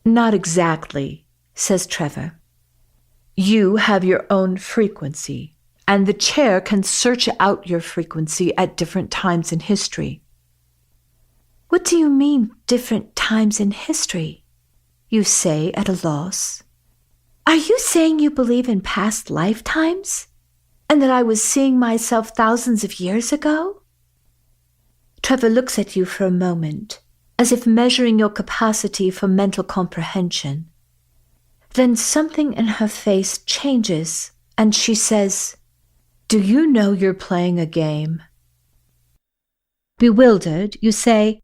"Not exactly," says Trevor. "You have your own frequency, and the chair can search out your frequency at different times in history." "What do you mean, different times in history?" you say, at a loss. "Are you saying you believe in past lifetimes? And that I was seeing myself thousands of years ago?" Trevor looks at you for a moment, as if measuring your capacity for mental comprehension. Then something in her face changes, and she says, "Do you know you're playing a game?" Bewildered, you say,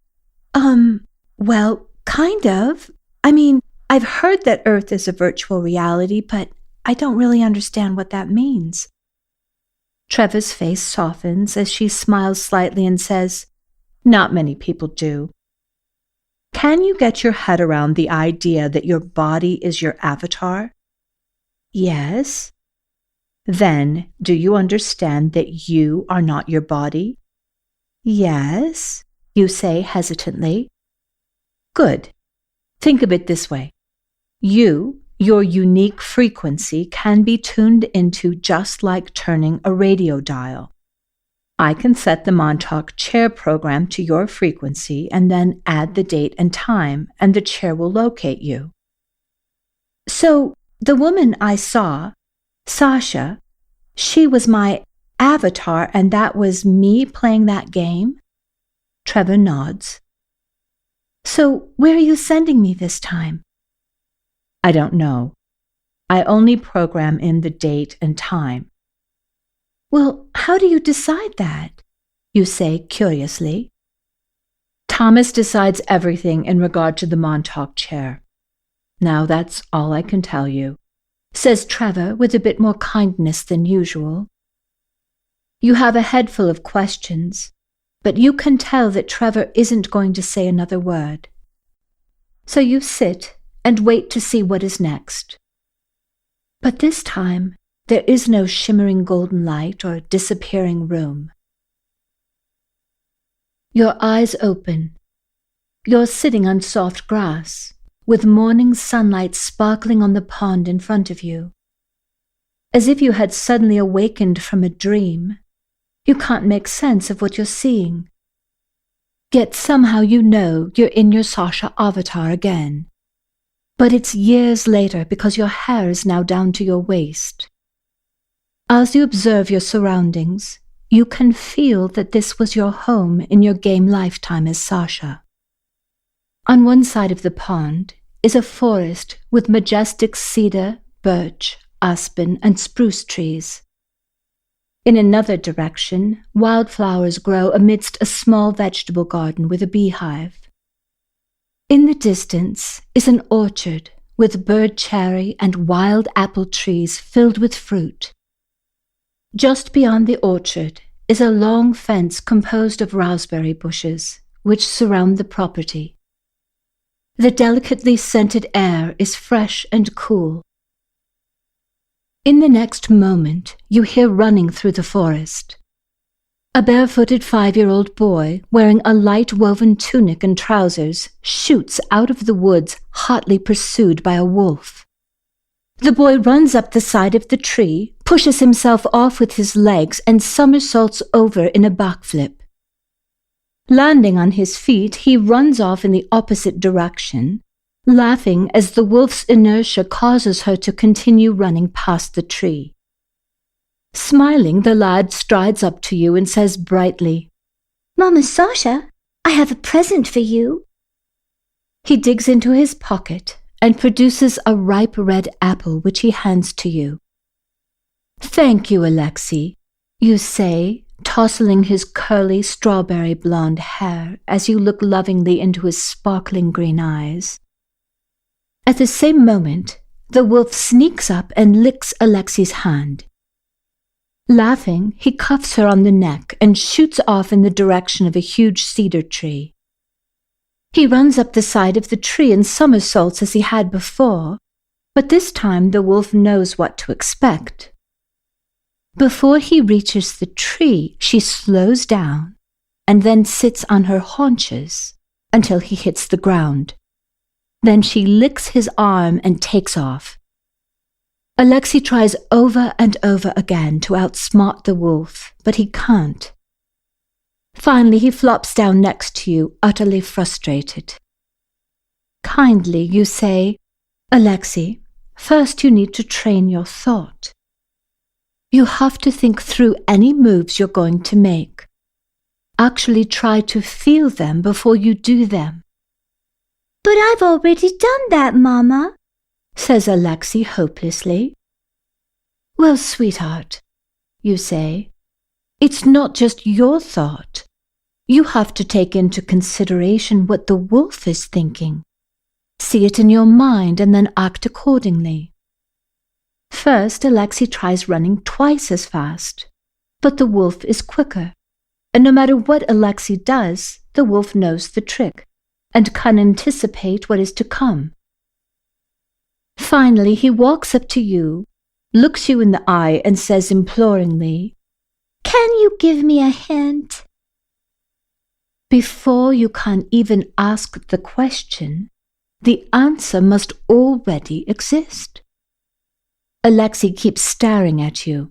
Well, kind of. I mean, I've heard that Earth is a virtual reality, but I don't really understand what that means." Trevor's face softens as she smiles slightly and says, "Not many people do. Can you get your head around the idea that your body is your avatar?" "Yes." "Then, do you understand that you are not your body?" "Yes," you say hesitantly. "Good. Think of it this way. Your unique frequency can be tuned into just like turning a radio dial. I can set the Montauk chair program to your frequency and then add the date and time, and the chair will locate you." "So the woman I saw, Sasha, she was my avatar, and that was me playing that game?" Trevor nods. "So where are you sending me this time?" "I don't know. I only program in the date and time. Well, how do you decide that? You say curiously. Thomas decides everything in regard to the Montauk chair. Now that's all I can tell you, says Trevor with a bit more kindness than usual. You have a head full of questions, but you can tell that Trevor isn't going to say another word. So you sit and wait to see what is next. But this time, there is no shimmering golden light or disappearing room. Your eyes open. You're sitting on soft grass, with morning sunlight sparkling on the pond in front of you. As if you had suddenly awakened from a dream, you can't make sense of what you're seeing. Yet somehow you know you're in your Sasha avatar again. But it's years later because your hair is now down to your waist. As you observe your surroundings, you can feel that this was your home in your game lifetime as Sasha. On one side of the pond is a forest with majestic cedar, birch, aspen, and spruce trees. In another direction, wildflowers grow amidst a small vegetable garden with a beehive. In the distance is an orchard with bird cherry and wild apple trees filled with fruit. Just beyond the orchard is a long fence composed of raspberry bushes, which surround the property. The delicately scented air is fresh and cool. In the next moment, you hear running through the forest. A barefooted 5-year-old boy wearing a light woven tunic and trousers shoots out of the woods, hotly pursued by a wolf. The boy runs up the side of the tree, pushes himself off with his legs, and somersaults over in a backflip. Landing on his feet, he runs off in the opposite direction, laughing as the wolf's inertia causes her to continue running past the tree. Smiling, the lad strides up to you and says brightly, Mama Sasha, I have a present for you. He digs into his pocket and produces a ripe red apple which he hands to you. Thank you, Alexei, you say, tousling his curly strawberry blonde hair as you look lovingly into his sparkling green eyes. At the same moment, the wolf sneaks up and licks Alexei's hand. Laughing, he cuffs her on the neck and shoots off in the direction of a huge cedar tree. He runs up the side of the tree and somersaults as he had before, but this time the wolf knows what to expect. Before he reaches the tree, she slows down and then sits on her haunches until he hits the ground. Then she licks his arm and takes off. Alexei tries over and over again to outsmart the wolf, but he can't. Finally, he flops down next to you, utterly frustrated. Kindly, you say, Alexei, first you need to train your thought. You have to think through any moves you're going to make. Actually try to feel them before you do them. But I've already done that, Mama, says Alexei hopelessly. Well, sweetheart, you say, it's not just your thought. You have to take into consideration what the wolf is thinking. See it in your mind and then act accordingly. First, Alexei tries running twice as fast, but the wolf is quicker, and no matter what Alexei does, the wolf knows the trick and can anticipate what is to come. Finally, he walks up to you, looks you in the eye, and says imploringly, Can you give me a hint? Before you can even ask the question, the answer must already exist. Alexei keeps staring at you.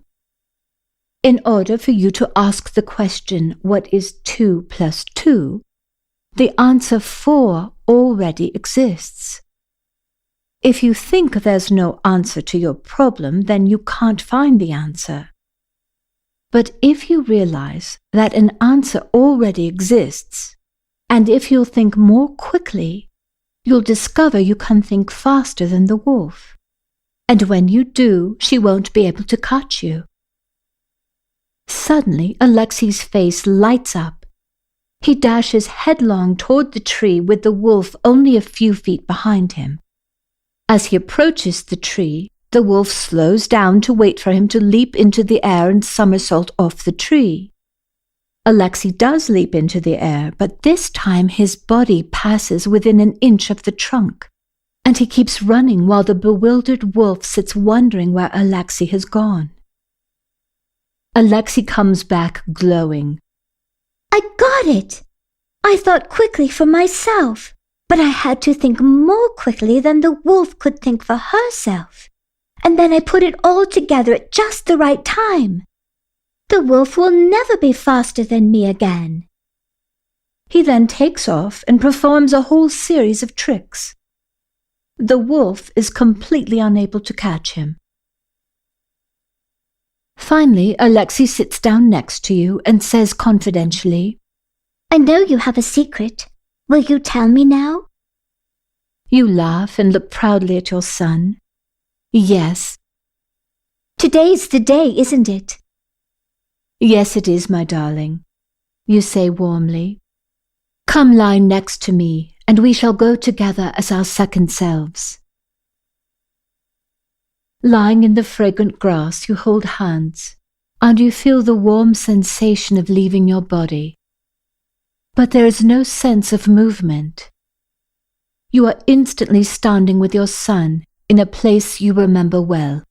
In order for you to ask the question, what is 2 plus 2, the answer 4 already exists. If you think there's no answer to your problem, then you can't find the answer. But if you realize that an answer already exists, and if you'll think more quickly, you'll discover you can think faster than the wolf. And when you do, she won't be able to catch you. Suddenly, Alexei's face lights up. He dashes headlong toward the tree with the wolf only a few feet behind him. As he approaches the tree, the wolf slows down to wait for him to leap into the air and somersault off the tree. Alexei does leap into the air, but this time his body passes within an inch of the trunk, and he keeps running while the bewildered wolf sits wondering where Alexei has gone. Alexei comes back glowing. I got it! I thought quickly for myself, but I had to think more quickly than the wolf could think for herself. And then I put it all together at just the right time. The wolf will never be faster than me again. He then takes off and performs a whole series of tricks. The wolf is completely unable to catch him. Finally, Alexei sits down next to you and says confidentially, I know you have a secret. Will you tell me now? You laugh and look proudly at your son. Yes. Today's the day, isn't it? Yes, it is, my darling, you say warmly. Come lie next to me, and we shall go together as our second selves. Lying in the fragrant grass, you hold hands, and you feel the warm sensation of leaving your body. But there is no sense of movement. You are instantly standing with your son in a place you remember well.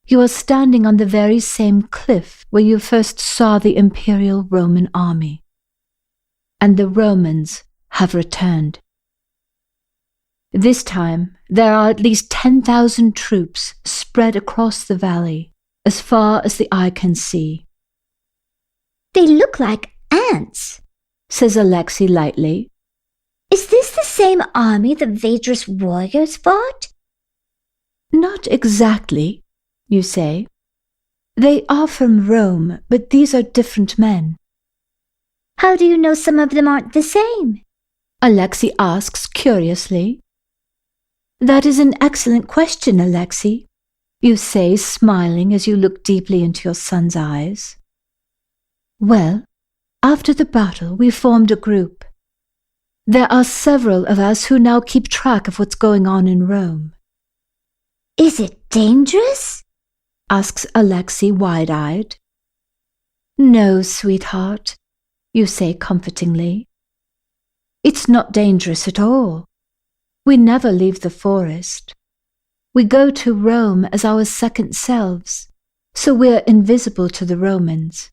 You are standing on the very same cliff where you first saw the Imperial Roman army. And the Romans have returned. This time, there are at least 10,000 troops spread across the valley, as far as the eye can see. They look like ants, says Alexei lightly. Is this the same army the Vedras warriors fought? Not exactly, you say. They are from Rome, but these are different men. How do you know some of them aren't the same? Alexei asks curiously. That is an excellent question, Alexei, you say, smiling as you look deeply into your son's eyes. Well, after the battle, we formed a group. There are several of us who now keep track of what's going on in Rome. Is it dangerous? Asks Alexei wide-eyed. No, sweetheart, you say comfortingly. It's not dangerous at all. We never leave the forest. We go to Rome as our second selves, so we're invisible to the Romans.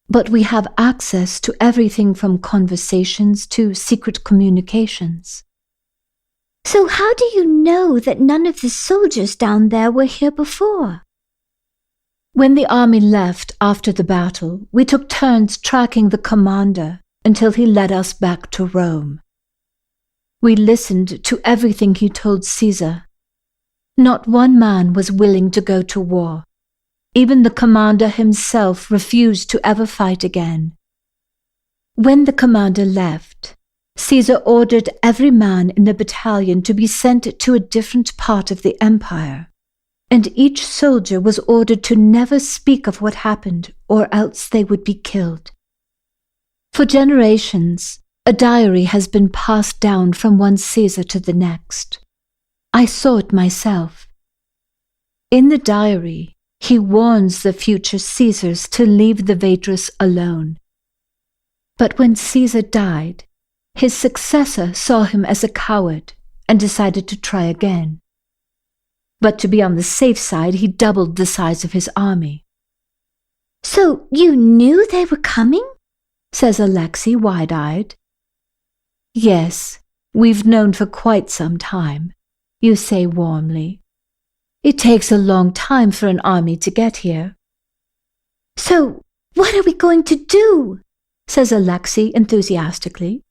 But we have access to everything from conversations to secret communications. So how do you know that none of the soldiers down there were here before? When the army left after the battle, we took turns tracking the commander until he led us back to Rome. We listened to everything he told Caesar. Not one man was willing to go to war. Even the commander himself refused to ever fight again. When the commander left, Caesar ordered every man in the battalion to be sent to a different part of the empire, and each soldier was ordered to never speak of what happened, or else they would be killed. For generations, a diary has been passed down from one Caesar to the next. I saw it myself. In the diary, he warns the future Caesars to leave the Vedras alone. But when Caesar died, his successor saw him as a coward and decided to try again. But to be on the safe side, he doubled the size of his army. So you knew they were coming? Says Alexei wide-eyed. Yes, we've known for quite some time, you say warmly. It takes a long time for an army to get here. So what are we going to do? Says Alexei enthusiastically.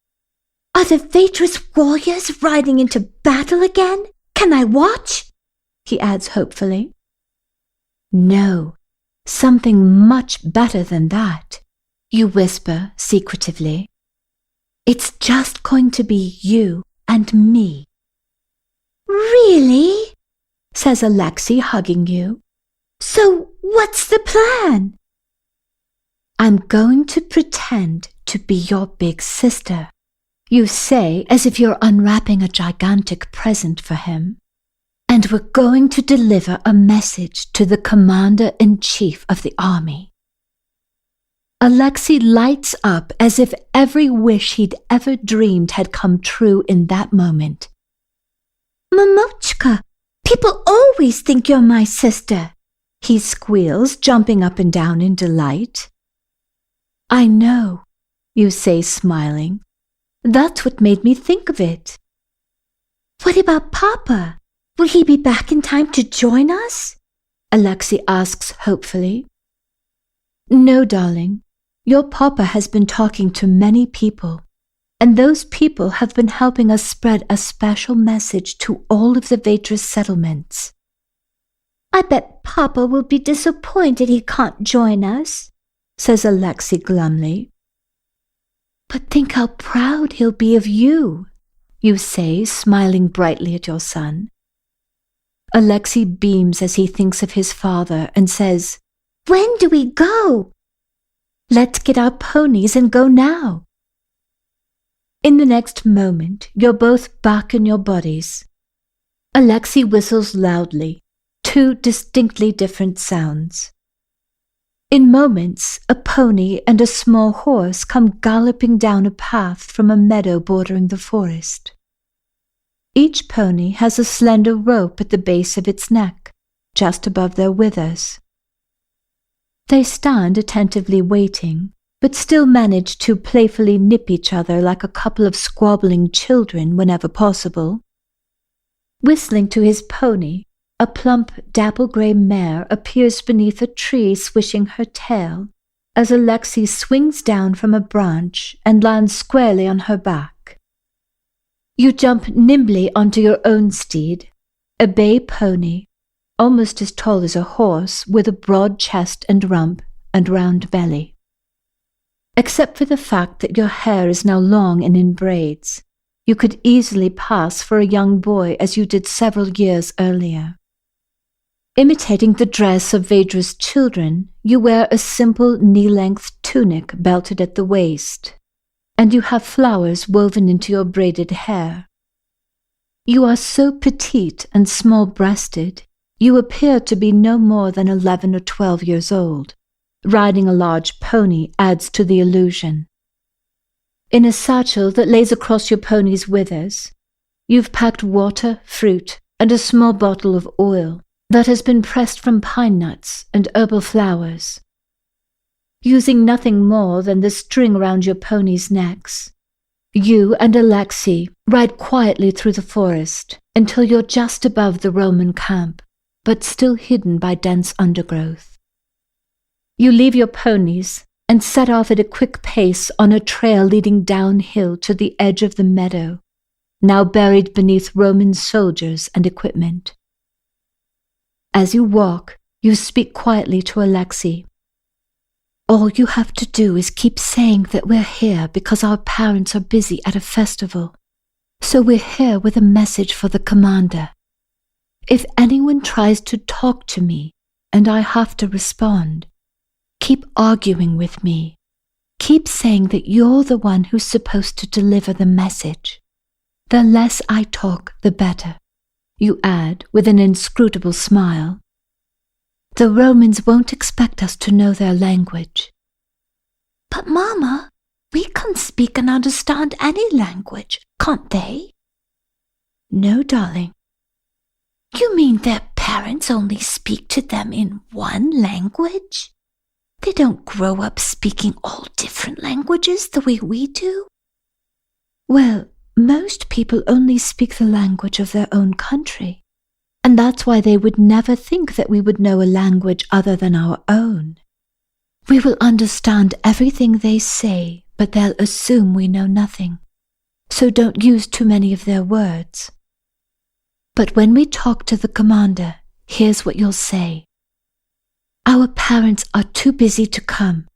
Are the Vedras warriors riding into battle again? Can I watch? He adds hopefully. No, something much better than that, you whisper secretively. It's just going to be you and me. Really? says Alexei, hugging you. So what's the plan? I'm going to pretend to be your big sister, you say as if you're unwrapping a gigantic present for him. And we're going to deliver a message to the commander-in-chief of the army. Alexei lights up as if every wish he'd ever dreamed had come true in that moment. Momochka, people always think you're my sister, he squeals, jumping up and down in delight. I know, you say, smiling. That's what made me think of it. What about Papa? Will he be back in time to join us? Alexei asks hopefully. No, darling. Your Papa has been talking to many people, and those people have been helping us spread a special message to all of the Vedras settlements. I bet Papa will be disappointed he can't join us, says Alexei glumly. But think how proud he'll be of you, you say, smiling brightly at your son. Alexei beams as he thinks of his father and says, When do we go? Let's get our ponies and go now. In the next moment, you're both back in your bodies. Alexei whistles loudly, 2 distinctly different sounds. In moments, a pony and a small horse come galloping down a path from a meadow bordering the forest. Each pony has a slender rope at the base of its neck, just above their withers. They stand attentively waiting, but still manage to playfully nip each other like a couple of squabbling children whenever possible. Whistling to his pony, a plump, dapple-gray mare appears beneath a tree swishing her tail as Alexei swings down from a branch and lands squarely on her back. You jump nimbly onto your own steed, a bay pony, almost as tall as a horse, with a broad chest and rump and round belly. Except for the fact that your hair is now long and in braids, you could easily pass for a young boy as you did several years earlier. Imitating the dress of Vedra's children, you wear a simple knee-length tunic belted at the waist, and you have flowers woven into your braided hair. You are so petite and small-breasted, you appear to be no more than 11 or 12 years old. Riding a large pony adds to the illusion. In a satchel that lays across your pony's withers, you've packed water, fruit, and a small bottle of oil that has been pressed from pine nuts and herbal flowers. Using nothing more than the string around your pony's necks, you and Alexei ride quietly through the forest until you're just above the Roman camp, but still hidden by dense undergrowth. You leave your ponies and set off at a quick pace on a trail leading downhill to the edge of the meadow, now buried beneath Roman soldiers and equipment. As you walk, you speak quietly to Alexei. All you have to do is keep saying that we're here because our parents are busy at a festival, so we're here with a message for the commander. If anyone tries to talk to me and I have to respond, keep arguing with me. Keep saying that you're the one who's supposed to deliver the message. The less I talk, the better, you add with an inscrutable smile. The Romans won't expect us to know their language. But Mama, we can speak and understand any language, can't they? No, darling. You mean their parents only speak to them in one language? They don't grow up speaking all different languages the way we do? Well, most people only speak the language of their own country, and that's why they would never think that we would know a language other than our own. We will understand everything they say, but they'll assume we know nothing, so don't use too many of their words. But when we talk to the commander, here's what you'll say. Our parents are too busy to come,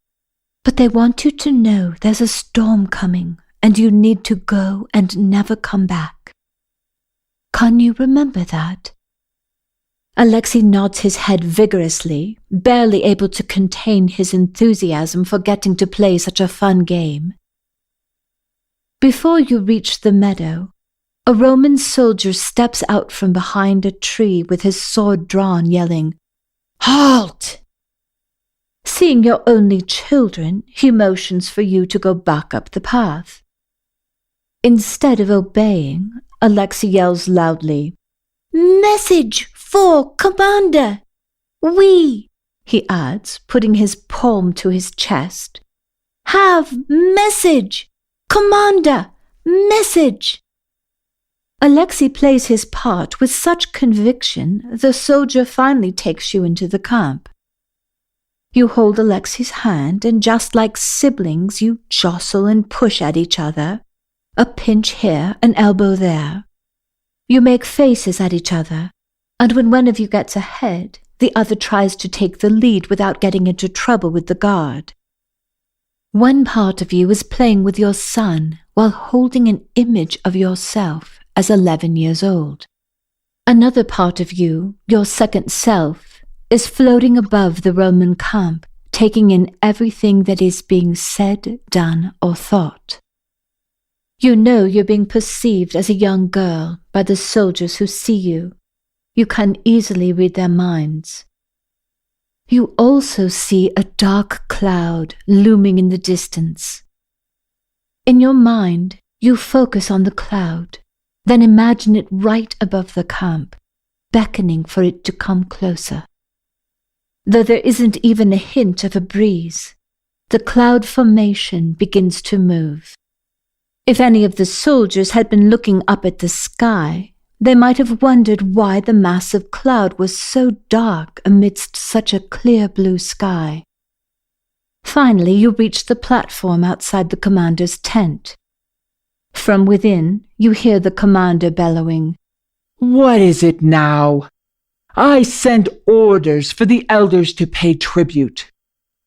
but they want you to know there's a storm coming and you need to go and never come back. Can you remember that? Alexei nods his head vigorously, barely able to contain his enthusiasm for getting to play such a fun game. Before you reach the meadow, a Roman soldier steps out from behind a tree with his sword drawn, yelling, "Halt!" Seeing your only children, he motions for you to go back up the path. Instead of obeying, Alexei yells loudly, "Message for Commander! We," he adds, putting his palm to his chest, "have message! Commander, message!" Alexei plays his part with such conviction, the soldier finally takes you into the camp. You hold Alexei's hand, and just like siblings, you jostle and push at each other, a pinch here, an elbow there. You make faces at each other, and when one of you gets ahead, the other tries to take the lead without getting into trouble with the guard. One part of you is playing with your son while holding an image of yourself as 11 years old. Another part of you, your second self, is floating above the Roman camp, taking in everything that is being said, done, or thought. You know you're being perceived as a young girl by the soldiers who see you. You can easily read their minds. You also see a dark cloud looming in the distance. In your mind, you focus on the cloud, then imagine it right above the camp, beckoning for it to come closer. Though there isn't even a hint of a breeze, the cloud formation begins to move. If any of the soldiers had been looking up at the sky, they might have wondered why the massive cloud was so dark amidst such a clear blue sky. Finally, you reach the platform outside the commander's tent. From within, you hear the commander bellowing, "What is it now? I sent orders for the elders to pay tribute.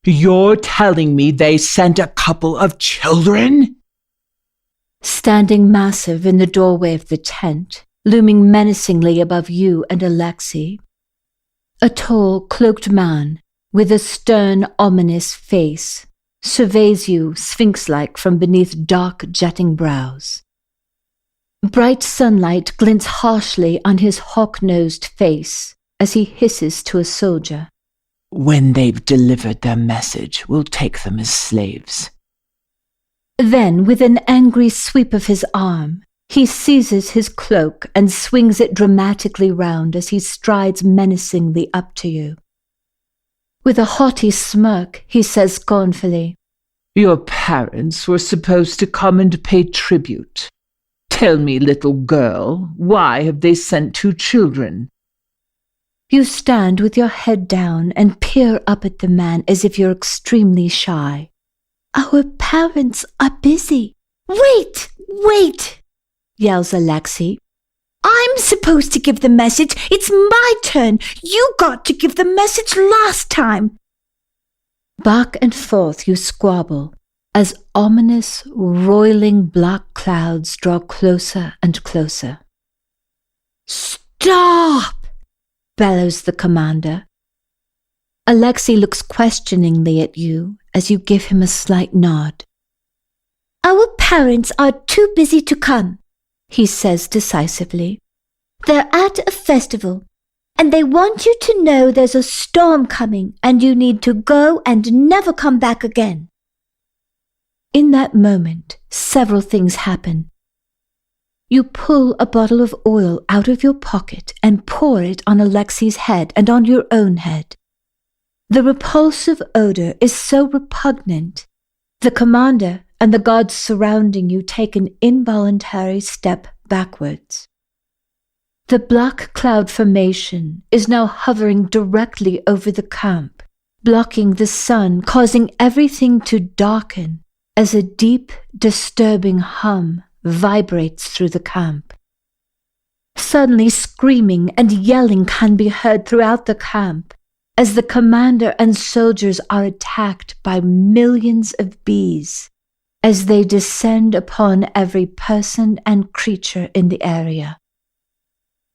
You're telling me they sent a couple of children?" Standing massive in the doorway of the tent, looming menacingly above you and Alexei, a tall, cloaked man with a stern, ominous face surveys you sphinx-like from beneath dark, jetting brows. Bright sunlight glints harshly on his hawk-nosed face as he hisses to a soldier, "When they've delivered their message, we'll take them as slaves." Then, with an angry sweep of his arm, he seizes his cloak and swings it dramatically round as he strides menacingly up to you. With a haughty smirk, he says scornfully, "Your parents were supposed to come and pay tribute. Tell me, little girl, why have they sent 2 children? You stand with your head down and peer up at the man as if you're extremely shy. "Our parents are busy." Wait, yells Alexei. "I'm supposed to give the message. It's my turn. You got to give the message last time." Back and forth you squabble as ominous, roiling black clouds draw closer and closer. "Stop!" bellows the commander. Alexei looks questioningly at you as you give him a slight nod. "Our parents are too busy to come," he says decisively. "They're at a festival, and they want you to know there's a storm coming and you need to go and never come back again." In that moment, several things happen. You pull a bottle of oil out of your pocket and pour it on Alexei's head and on your own head. The repulsive odor is so repugnant, the commander and the guards surrounding you take an involuntary step backwards. The black cloud formation is now hovering directly over the camp, blocking the sun, causing everything to darken as a deep, disturbing hum vibrates through the camp. Suddenly, screaming and yelling can be heard throughout the camp as the commander and soldiers are attacked by millions of bees as they descend upon every person and creature in the area.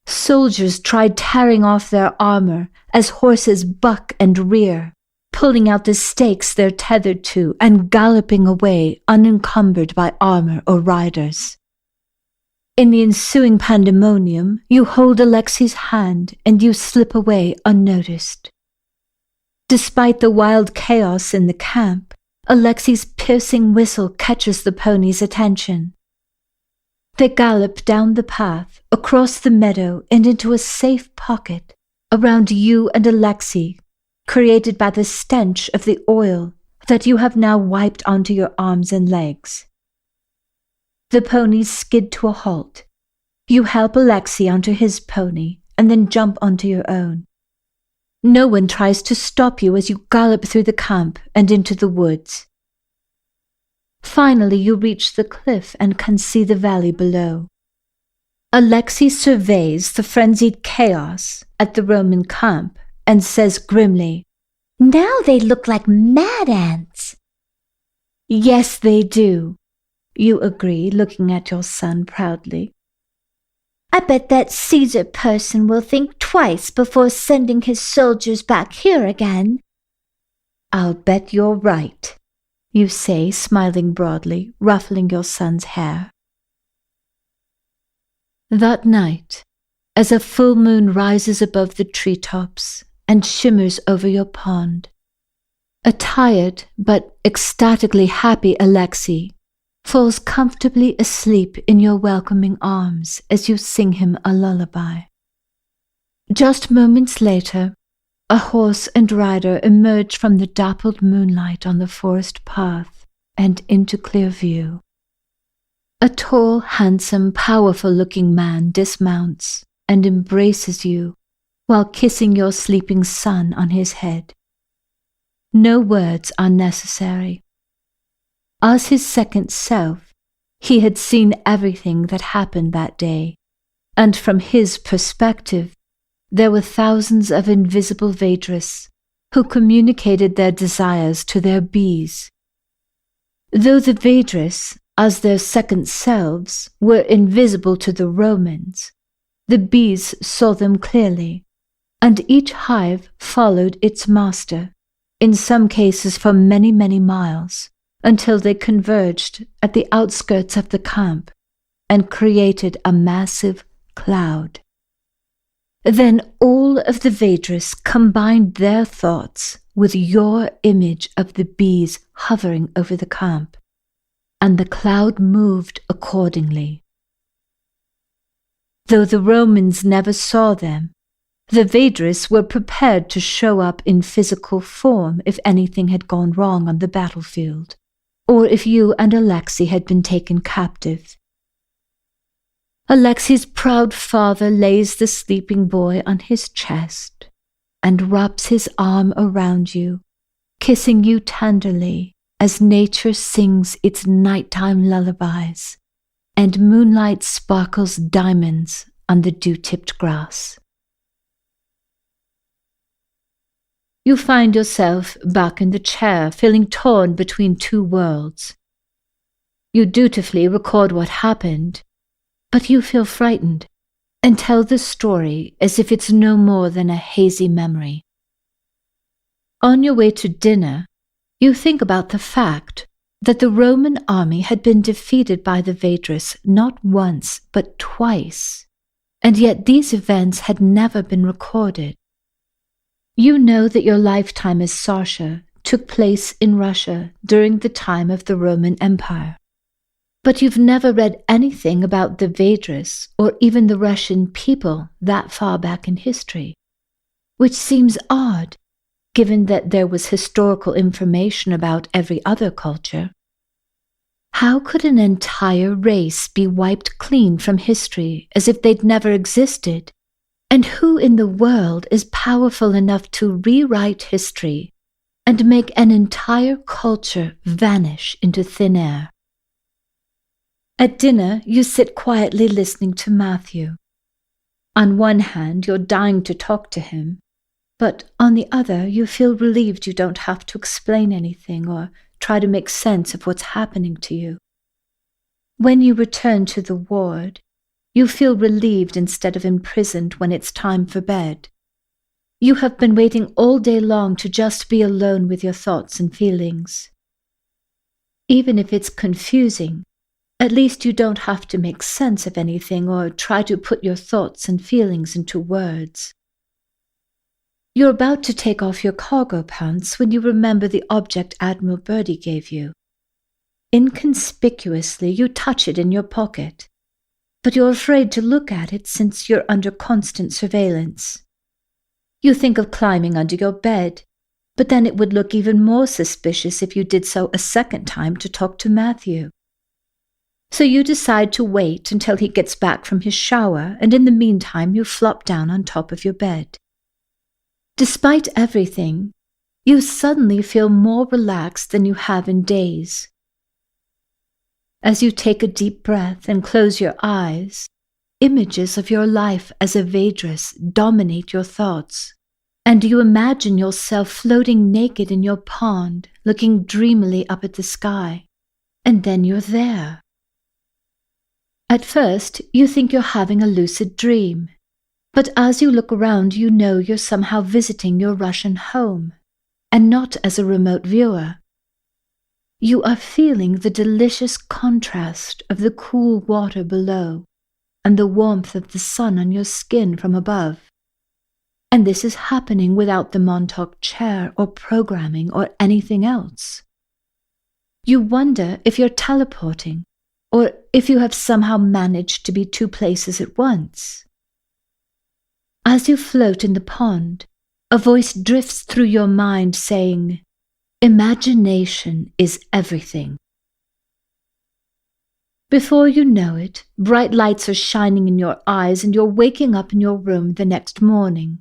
Soldiers tried tearing off their armor as horses buck and rear, pulling out the stakes they're tethered to and galloping away unencumbered by armor or riders. In the ensuing pandemonium, you hold Alexi's hand and you slip away unnoticed. Despite the wild chaos in the camp, Alexi's piercing whistle catches the pony's attention. They gallop down the path, across the meadow, and into a safe pocket around you and Alexi, created by the stench of the oil that you have now wiped onto your arms and legs. The ponies skid to a halt. You help Alexi onto his pony and then jump onto your own. No one tries to stop you as you gallop through the camp and into the woods. Finally, you reach the cliff and can see the valley below. Alexi surveys the frenzied chaos at the Roman camp and says grimly, "Now they look like mad ants." "Yes, they do," you agree, looking at your son proudly. "I bet that Caesar person will think twice before sending his soldiers back here again." "I'll bet you're right," you say, smiling broadly, ruffling your son's hair. That night, as a full moon rises above the treetops and shimmers over your pond, a tired but ecstatically happy Alexi falls comfortably asleep in your welcoming arms as you sing him a lullaby. Just moments later, a horse and rider emerge from the dappled moonlight on the forest path and into clear view. A tall, handsome, powerful-looking man dismounts and embraces you while kissing your sleeping son on his head. No words are necessary. As his second self, he had seen everything that happened that day, and from his perspective, there were thousands of invisible Vedras who communicated their desires to their bees. Though the Vedras, as their second selves, were invisible to the Romans, the bees saw them clearly, and each hive followed its master, in some cases for many, many miles, until they converged at the outskirts of the camp and created a massive cloud. Then all of the Vedras combined their thoughts with your image of the bees hovering over the camp, and the cloud moved accordingly. Though the Romans never saw them, the Vedras were prepared to show up in physical form if anything had gone wrong on the battlefield, or if you and Alexi had been taken captive. Alexi's proud father lays the sleeping boy on his chest and wraps his arm around you, kissing you tenderly as nature sings its nighttime lullabies and moonlight sparkles diamonds on the dew-tipped grass. You find yourself back in the chair, feeling torn between two worlds. You dutifully record what happened, but you feel frightened and tell the story as if it's no more than a hazy memory. On your way to dinner, you think about the fact that the Roman army had been defeated by the Vedras not once but twice, and yet these events had never been recorded. You know that your lifetime as Sasha took place in Russia during the time of the Roman Empire. But you've never read anything about the Vedras or even the Russian people that far back in history, which seems odd, given that there was historical information about every other culture. How could an entire race be wiped clean from history as if they'd never existed? And who in the world is powerful enough to rewrite history and make an entire culture vanish into thin air? At dinner, you sit quietly listening to Matthew. On one hand, you're dying to talk to him, but on the other, you feel relieved you don't have to explain anything or try to make sense of what's happening to you. When you return to the ward, You feel relieved instead of imprisoned when it's time for bed. You have been waiting all day long to just be alone with your thoughts and feelings. Even if it's confusing, at least you don't have to make sense of anything or try to put your thoughts and feelings into words. You're about to take off your cargo pants when you remember the object Admiral Birdie gave you. Inconspicuously, you touch it in your pocket, but you're afraid to look at it since you're under constant surveillance. You think of climbing under your bed, but then it would look even more suspicious if you did so a second time to talk to Matthew. So you decide to wait until he gets back from his shower, and in the meantime you flop down on top of your bed. Despite everything, you suddenly feel more relaxed than you have in days. As you take a deep breath and close your eyes, images of your life as a vadress dominate your thoughts, and you imagine yourself floating naked in your pond, looking dreamily up at the sky, and then you're there. At first, you think you're having a lucid dream, but as you look around, you know you're somehow visiting your Russian home, and not as a remote viewer. You are feeling the delicious contrast of the cool water below and the warmth of the sun on your skin from above. And this is happening without the Montauk chair or programming or anything else. You wonder if you're teleporting, or if you have somehow managed to be two places at once. As you float in the pond, a voice drifts through your mind saying, "Imagination is everything." Before you know it, bright lights are shining in your eyes and you're waking up in your room the next morning.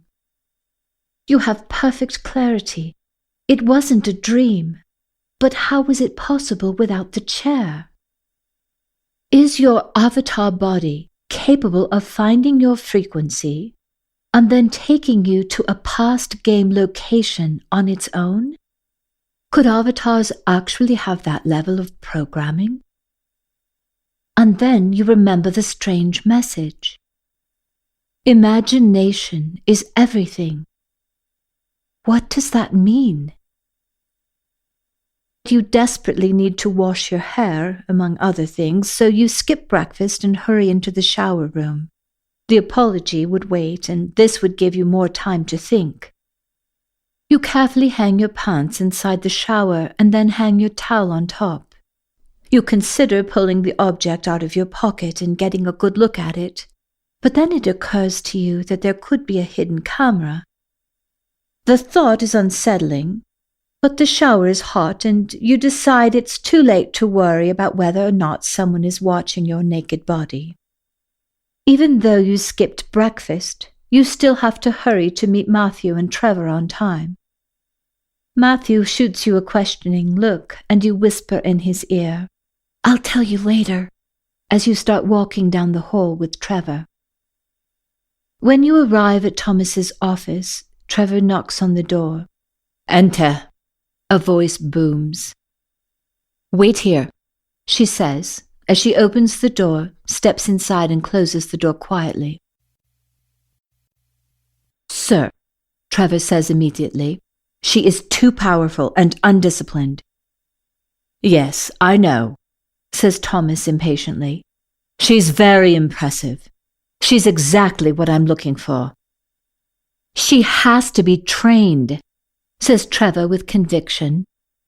You have perfect clarity. It wasn't a dream, but how was it possible without the chair? Is your avatar body capable of finding your frequency and then taking you to a past game location on its own? Could avatars actually have that level of programming? And then you remember the strange message. Imagination is everything. What does that mean? You desperately need to wash your hair, among other things, so you skip breakfast and hurry into the shower room. The apology would wait, and this would give you more time to think. You carefully hang your pants inside the shower and then hang your towel on top. You consider pulling the object out of your pocket and getting a good look at it, but then it occurs to you that there could be a hidden camera. The thought is unsettling, but the shower is hot and you decide it's too late to worry about whether or not someone is watching your naked body. Even though you skipped breakfast, you still have to hurry to meet Matthew and Trevor on time. Matthew shoots you a questioning look and you whisper in his ear, "I'll tell you later," as you start walking down the hall with Trevor. When you arrive at Thomas's office, Trevor knocks on the door. "Enter," a voice booms. "Wait here," she says, as she opens the door, steps inside and closes the door quietly. "Sir," Trevor says immediately, "she is too powerful and undisciplined." "Yes, I know," says Thomas impatiently. "She's very impressive. She's exactly what I'm looking for." "She has to be trained," says Trevor with conviction.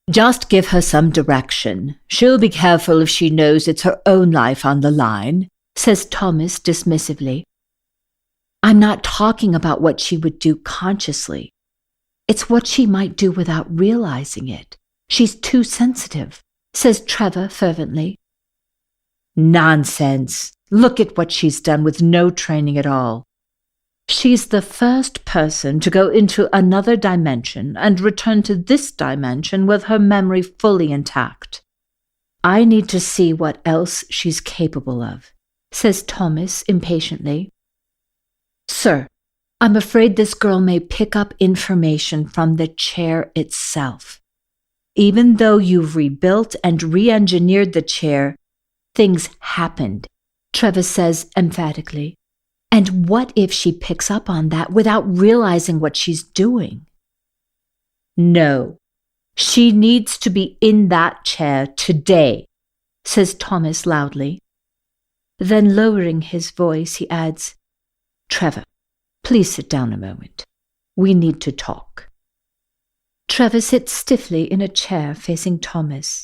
"Just give her some direction. She'll be careful if she knows it's her own life on the line," says Thomas dismissively. "I'm not talking about what she would do consciously. It's what she might do without realizing it. She's too sensitive," says Trevor fervently. "Nonsense. Look at what she's done with no training at all. She's the first person to go into another dimension and return to this dimension with her memory fully intact. I need to see what else she's capable of," says Thomas impatiently. "Sir, I'm afraid this girl may pick up information from the chair itself. Even though you've rebuilt and re-engineered the chair, things happened. Trevor says emphatically. And what if she picks up on that without realizing what she's doing? No, she needs to be in that chair today, says Thomas loudly. Then lowering his voice, he adds, Trevor, please sit down a moment. We need to talk. Trevor sits stiffly in a chair facing Thomas.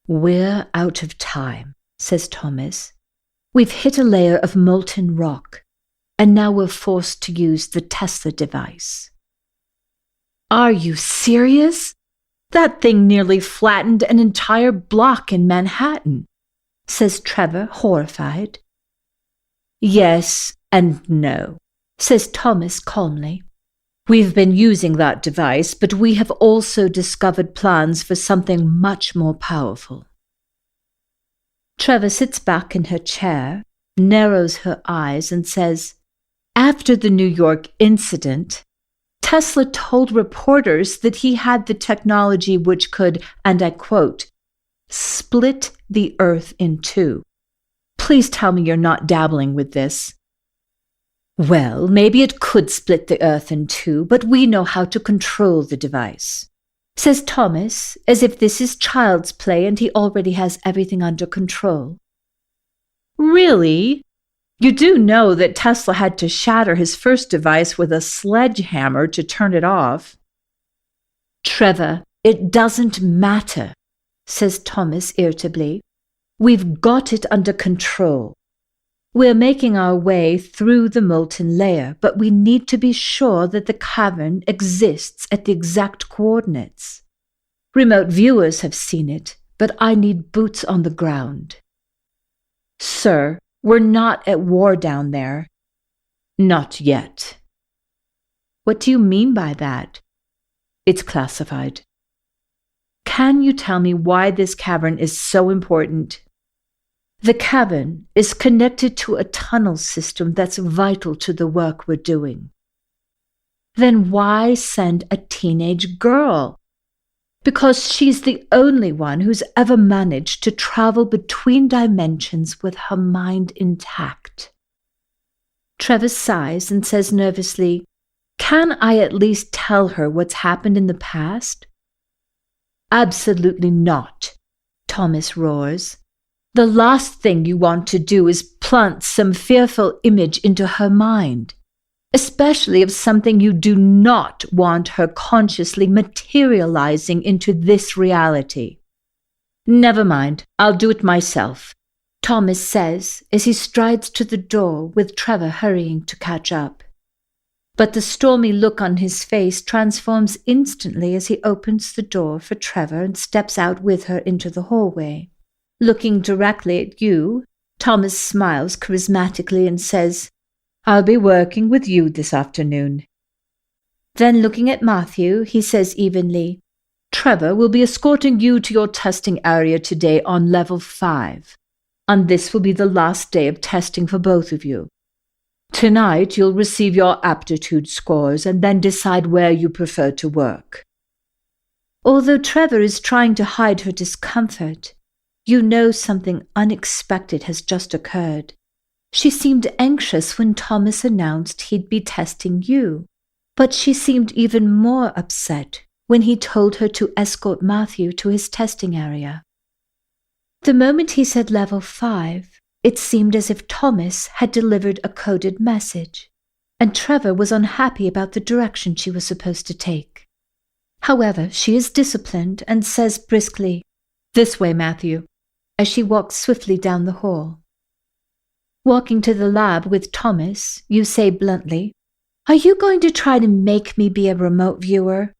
We're out of time, says Thomas. We've hit a layer of molten rock, and now we're forced to use the Tesla device. Are you serious? That thing nearly flattened an entire block in Manhattan, says Trevor, horrified. Yes and no, says Thomas calmly. We've been using that device, but we have also discovered plans for something much more powerful. Trevor sits back in her chair, narrows her eyes, and says, After the New York incident, Tesla told reporters that he had the technology which could, and I quote, split the Earth in two. Please tell me you're not dabbling with this. Well, maybe it could split the Earth in two, but we know how to control the device, says Thomas, as if this is child's play and he already has everything under control. Really? You do know that Tesla had to shatter his first device with a sledgehammer to turn it off. Trevor, it doesn't matter, says Thomas irritably. We've got it under control. We're making our way through the molten layer, but we need to be sure that the cavern exists at the exact coordinates. Remote viewers have seen it, but I need boots on the ground. Sir, we're not at war down there. Not yet. What do you mean by that? It's classified. Can you tell me why this cavern is so important? The cavern is connected to a tunnel system that's vital to the work we're doing. Then why send a teenage girl? Because she's the only one who's ever managed to travel between dimensions with her mind intact. Trevor sighs and says nervously, Can I at least tell her what's happened in the past? Absolutely not, Thomas roars. The last thing you want to do is plant some fearful image into her mind, especially of something you do not want her consciously materializing into this reality. Never mind, I'll do it myself, Thomas says as he strides to the door with Trevor hurrying to catch up. But the stormy look on his face transforms instantly as he opens the door for Trevor and steps out with her into the hallway. Looking directly at you, Thomas smiles charismatically and says, I'll be working with you this afternoon. Then looking at Matthew, he says evenly, Trevor will be escorting you to your testing area today on level 5, and this will be the last day of testing for both of you. Tonight you'll receive your aptitude scores and then decide where you prefer to work. Although Trevor is trying to hide her discomfort, you know something unexpected has just occurred. She seemed anxious when Thomas announced he'd be testing you, but she seemed even more upset when he told her to escort Matthew to his testing area. The moment he said level 5, it seemed as if Thomas had delivered a coded message, and Trevor was unhappy about the direction she was supposed to take. However, she is disciplined and says briskly, This way, Matthew, as she walks swiftly down the hall. Walking to the lab with Thomas, you say bluntly, Are you going to try to make me be a remote viewer?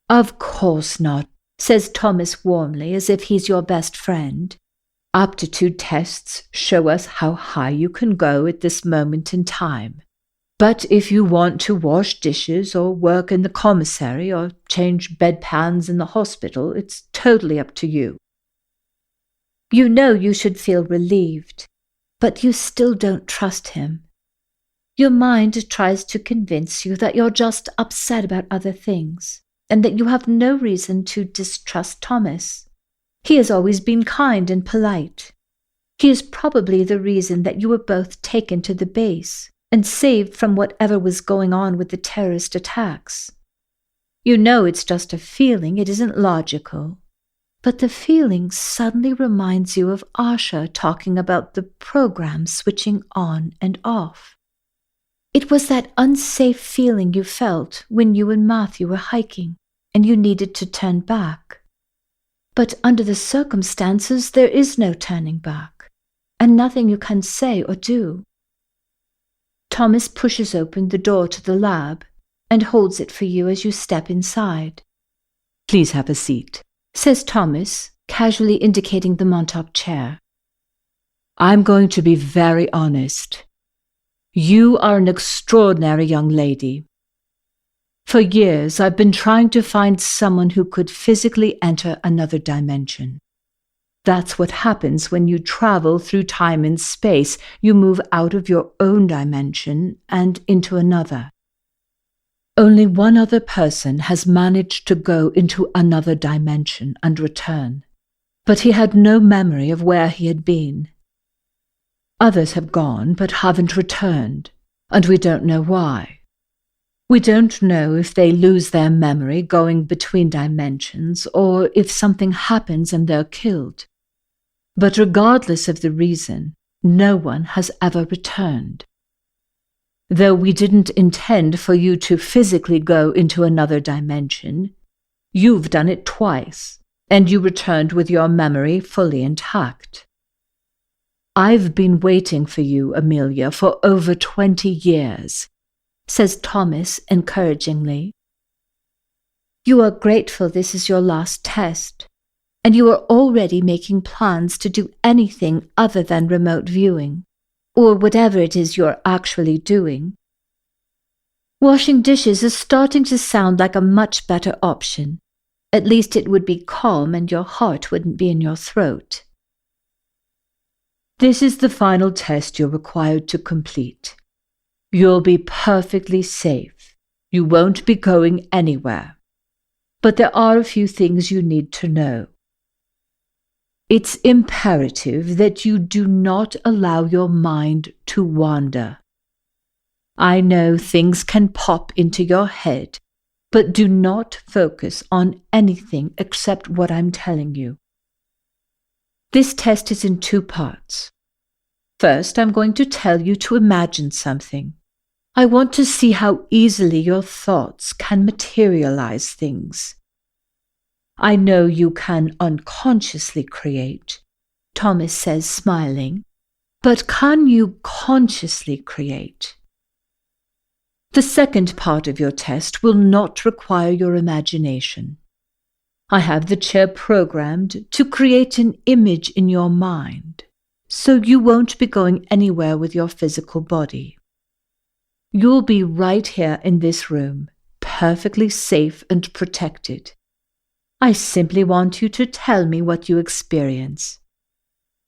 Of course not, says Thomas warmly, as if he's your best friend. Aptitude tests show us how high you can go at this moment in time. But if you want to wash dishes or work in the commissary or change bedpans in the hospital, it's totally up to you. You know you should feel relieved, but you still don't trust him. Your mind tries to convince you that you're just upset about other things, and that you have no reason to distrust Thomas. He has always been kind and polite. He is probably the reason that you were both taken to the base and saved from whatever was going on with the terrorist attacks. You know it's just a feeling, it isn't logical. But the feeling suddenly reminds you of Asha talking about the program switching on and off. It was that unsafe feeling you felt when you and Matthew were hiking and you needed to turn back. But under the circumstances, there is no turning back, and nothing you can say or do. Thomas pushes open the door to the lab and holds it for you as you step inside. Please have a seat, says Thomas, casually indicating the Montauk chair. I'm going to be very honest. You are an extraordinary young lady. For years, I've been trying to find someone who could physically enter another dimension. That's what happens when you travel through time and space. You move out of your own dimension and into another. Only one other person has managed to go into another dimension and return, but he had no memory of where he had been. Others have gone but haven't returned, and we don't know why. We don't know if they lose their memory going between dimensions or if something happens and they're killed. But regardless of the reason, no one has ever returned. Though we didn't intend for you to physically go into another dimension, you've done it twice, and you returned with your memory fully intact. I've been waiting for you, Amelia, for over 20 years, says Thomas encouragingly. You are grateful this is your last test, and you are already making plans to do anything other than remote viewing, or whatever it is you're actually doing. Washing dishes is starting to sound like a much better option. At least it would be calm and your heart wouldn't be in your throat. This is the final test you're required to complete. You'll be perfectly safe. You won't be going anywhere. But there are a few things you need to know. It's imperative that you do not allow your mind to wander. I know things can pop into your head, but do not focus on anything except what I'm telling you. This test is in 2 parts. First, I'm going to tell you to imagine something. I want to see how easily your thoughts can materialize things. I know you can unconsciously create, Thomas says, smiling, but can you consciously create? The second part of your test will not require your imagination. I have the chair programmed to create an image in your mind, so you won't be going anywhere with your physical body. You'll be right here in this room, perfectly safe and protected. I simply want you to tell me what you experience.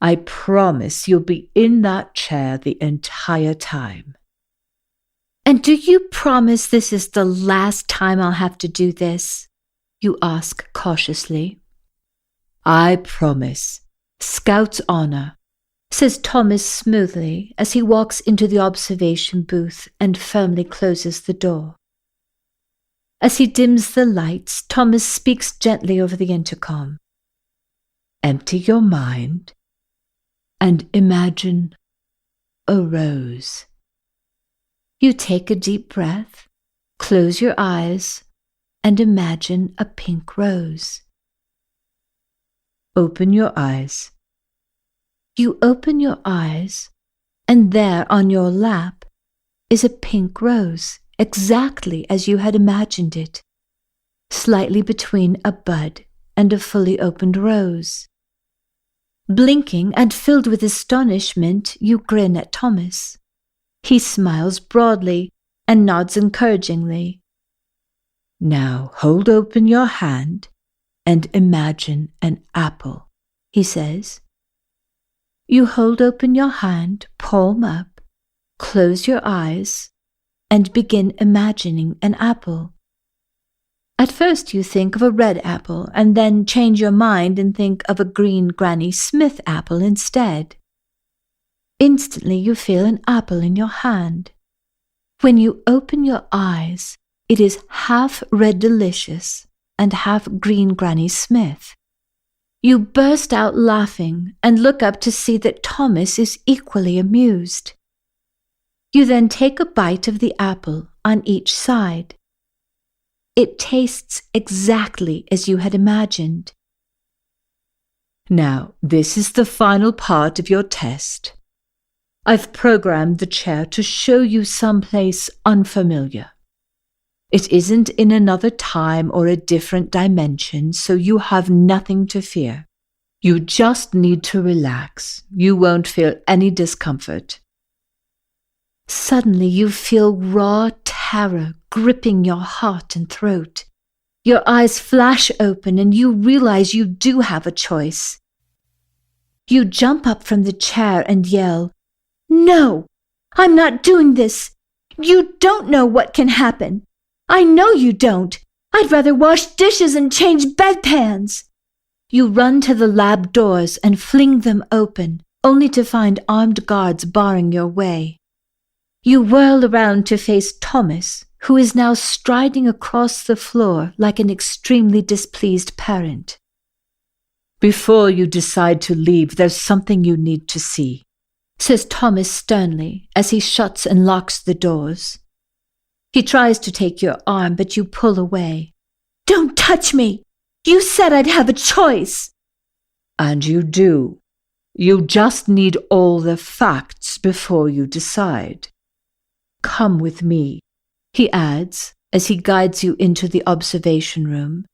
I promise you'll be in that chair the entire time. And do you promise this is the last time I'll have to do this? You ask cautiously. I promise. Scout's honor, says Thomas smoothly as he walks into the observation booth and firmly closes the door. As he dims the lights, Thomas speaks gently over the intercom. Empty your mind and imagine a rose. You take a deep breath, close your eyes, and imagine a pink rose. Open your eyes. You open your eyes, and there on your lap is a pink rose, exactly as you had imagined it, slightly between a bud and a fully opened rose. Blinking and filled with astonishment, you grin at Thomas. He smiles broadly and nods encouragingly. Now hold open your hand and imagine an apple, he says. You hold open your hand, palm up, close your eyes, and begin imagining an apple. At first you think of a red apple and then change your mind and think of a green Granny Smith apple instead. Instantly you feel an apple in your hand. When you open your eyes, it is half red delicious and half green Granny Smith. You burst out laughing and look up to see that Thomas is equally amused. You then take a bite of the apple on each side. It tastes exactly as you had imagined. Now, this is the final part of your test. I've programmed the chair to show you someplace unfamiliar. It isn't in another time or a different dimension, so you have nothing to fear. You just need to relax. You won't feel any discomfort. Suddenly you feel raw terror gripping your heart and throat. Your eyes flash open and you realize you do have a choice. You jump up from the chair and yell, "No, I'm not doing this. You don't know what can happen. I know you don't. I'd rather wash dishes and change bedpans." You run to the lab doors and fling them open, only to find armed guards barring your way. You whirl around to face Thomas, who is now striding across the floor like an extremely displeased parent. Before you decide to leave, there's something you need to see, says Thomas sternly as he shuts and locks the doors. He tries to take your arm, but you pull away. "Don't touch me! You said I'd have a choice!" And you do. You just need all the facts before you decide. Come with me, he adds as he guides you into the observation room.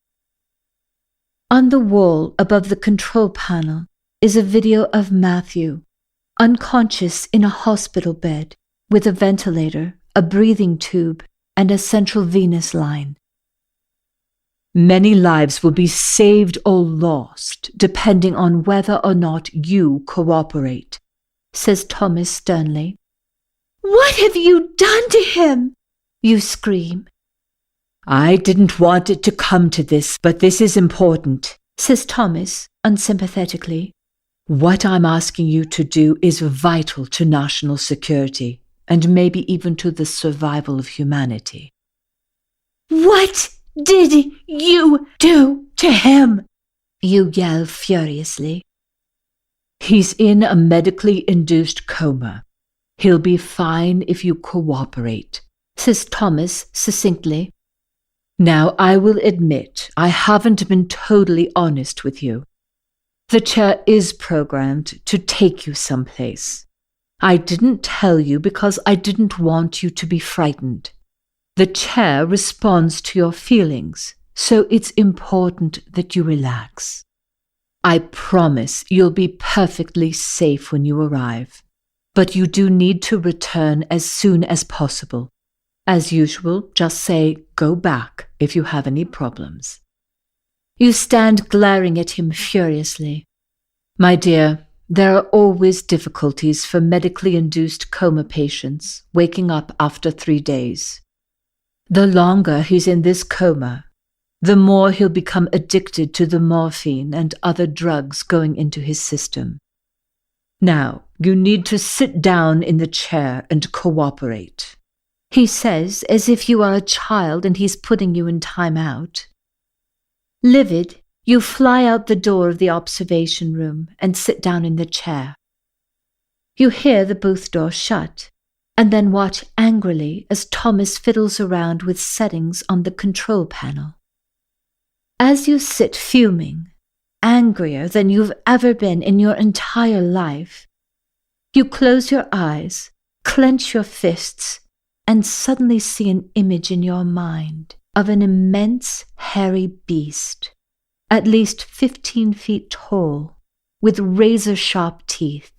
On the wall above the control panel is a video of Matthew, unconscious in a hospital bed with a ventilator, a breathing tube, and a central venous line. Many lives will be saved or lost, depending on whether or not you cooperate, says Thomas sternly. "What have you done to him?" you scream. "I didn't want it to come to this, but this is important," says Thomas unsympathetically. "What I'm asking you to do is vital to national security, and maybe even to the survival of humanity." "What did you do to him?" you yell furiously. "He's in a medically induced coma. He'll be fine if you cooperate," says Thomas succinctly. "Now, I will admit I haven't been totally honest with you. The chair is programmed to take you someplace. I didn't tell you because I didn't want you to be frightened. The chair responds to your feelings, so it's important that you relax. I promise you'll be perfectly safe when you arrive, but you do need to return as soon as possible. As usual, just say, 'Go back' if you have any problems." You stand glaring at him furiously. "My dear, there are always difficulties for medically induced coma patients waking up after 3 days. The longer he's in this coma, the more he'll become addicted to the morphine and other drugs going into his system. Now, you need to sit down in the chair and cooperate," he says, as if you are a child and he's putting you in time out. Livid, you fly out the door of the observation room and sit down in the chair. You hear the booth door shut, and then watch angrily as Thomas fiddles around with settings on the control panel. As you sit fuming, angrier than you've ever been in your entire life, you close your eyes, clench your fists, and suddenly see an image in your mind of an immense hairy beast, at least 15 feet tall, with razor-sharp teeth.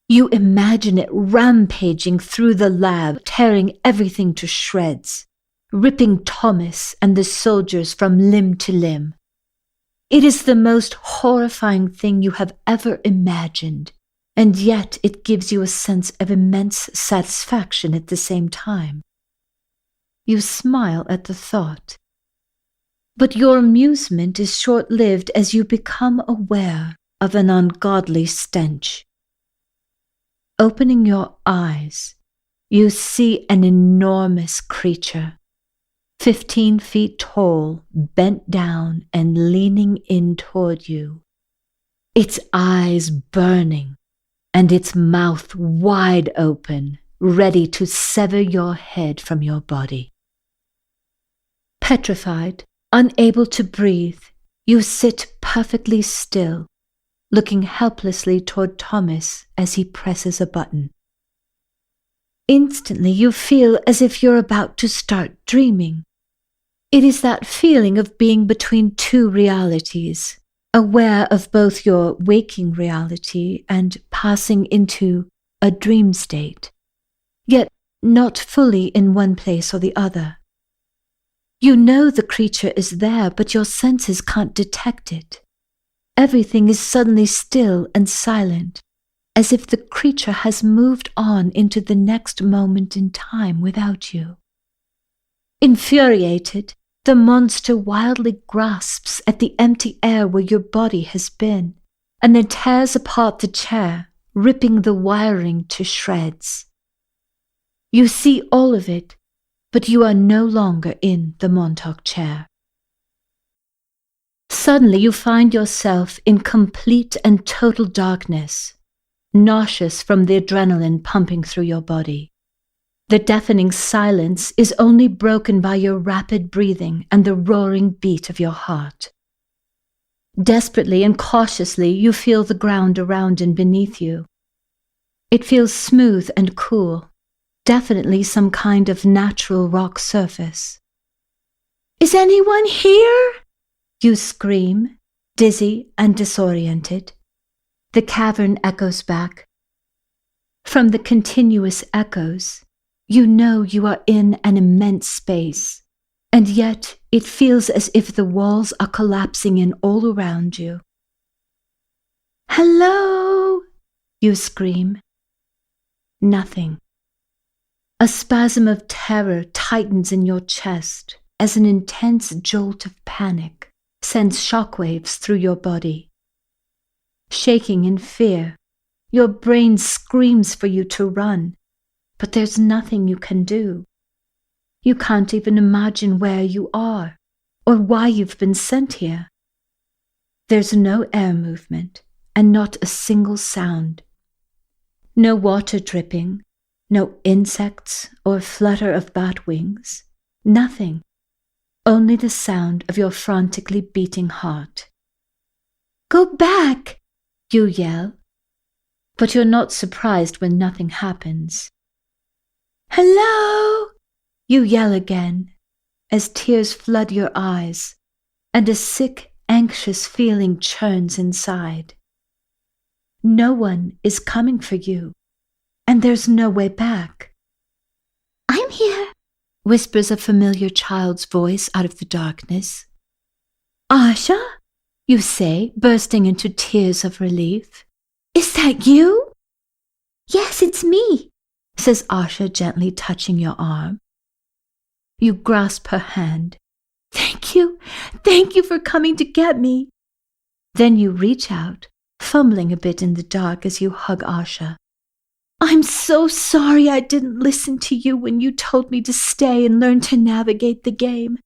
You imagine it rampaging through the lab, tearing everything to shreds, ripping Thomas and the soldiers from limb to limb. It is the most horrifying thing you have ever imagined, and yet it gives you a sense of immense satisfaction at the same time. You smile at the thought, but your amusement is short-lived as you become aware of an ungodly stench. Opening your eyes, you see an enormous creature, 15 feet tall, bent down and leaning in toward you, its eyes burning and its mouth wide open, ready to sever your head from your body. Petrified, unable to breathe, you sit perfectly still, looking helplessly toward Thomas as he presses a button. Instantly you feel as if you're about to start dreaming. It is that feeling of being between two realities, aware of both your waking reality and passing into a dream state, yet not fully in one place or the other. You know the creature is there, but your senses can't detect it. Everything is suddenly still and silent, as if the creature has moved on into the next moment in time without you. Infuriated, the monster wildly grasps at the empty air where your body has been, and then tears apart the chair, ripping the wiring to shreds. You see all of it, but you are no longer in the Montauk chair. Suddenly you find yourself in complete and total darkness, nauseous from the adrenaline pumping through your body. The deafening silence is only broken by your rapid breathing and the roaring beat of your heart. Desperately and cautiously you feel the ground around and beneath you. It feels smooth and cool, definitely some kind of natural rock surface. "Is anyone here?" You scream, dizzy and disoriented. The cavern echoes back. From the continuous echoes, you know you are in an immense space, and yet it feels as if the walls are collapsing in all around you. "Hello!" you scream. Nothing. A spasm of terror tightens in your chest as an intense jolt of panic sends shockwaves through your body. Shaking in fear, your brain screams for you to run, but there's nothing you can do. You can't even imagine where you are or why you've been sent here. There's no air movement and not a single sound. No water dripping, no insects or flutter of bat wings, nothing. Only the sound of your frantically beating heart. "Go back!" you yell, but you're not surprised when nothing happens. "Hello!" you yell again, as tears flood your eyes, and a sick, anxious feeling churns inside. No one is coming for you, and there's no way back. "I'm here," whispers a familiar child's voice out of the darkness. "Asha?" you say, bursting into tears of relief. "Is that you?" "Yes, it's me," says Asha, gently touching your arm. You grasp her hand. Thank you for coming to get me." Then you reach out, fumbling a bit in the dark as you hug Asha. "I'm so sorry I didn't listen to you when you told me to stay and learn to navigate the game.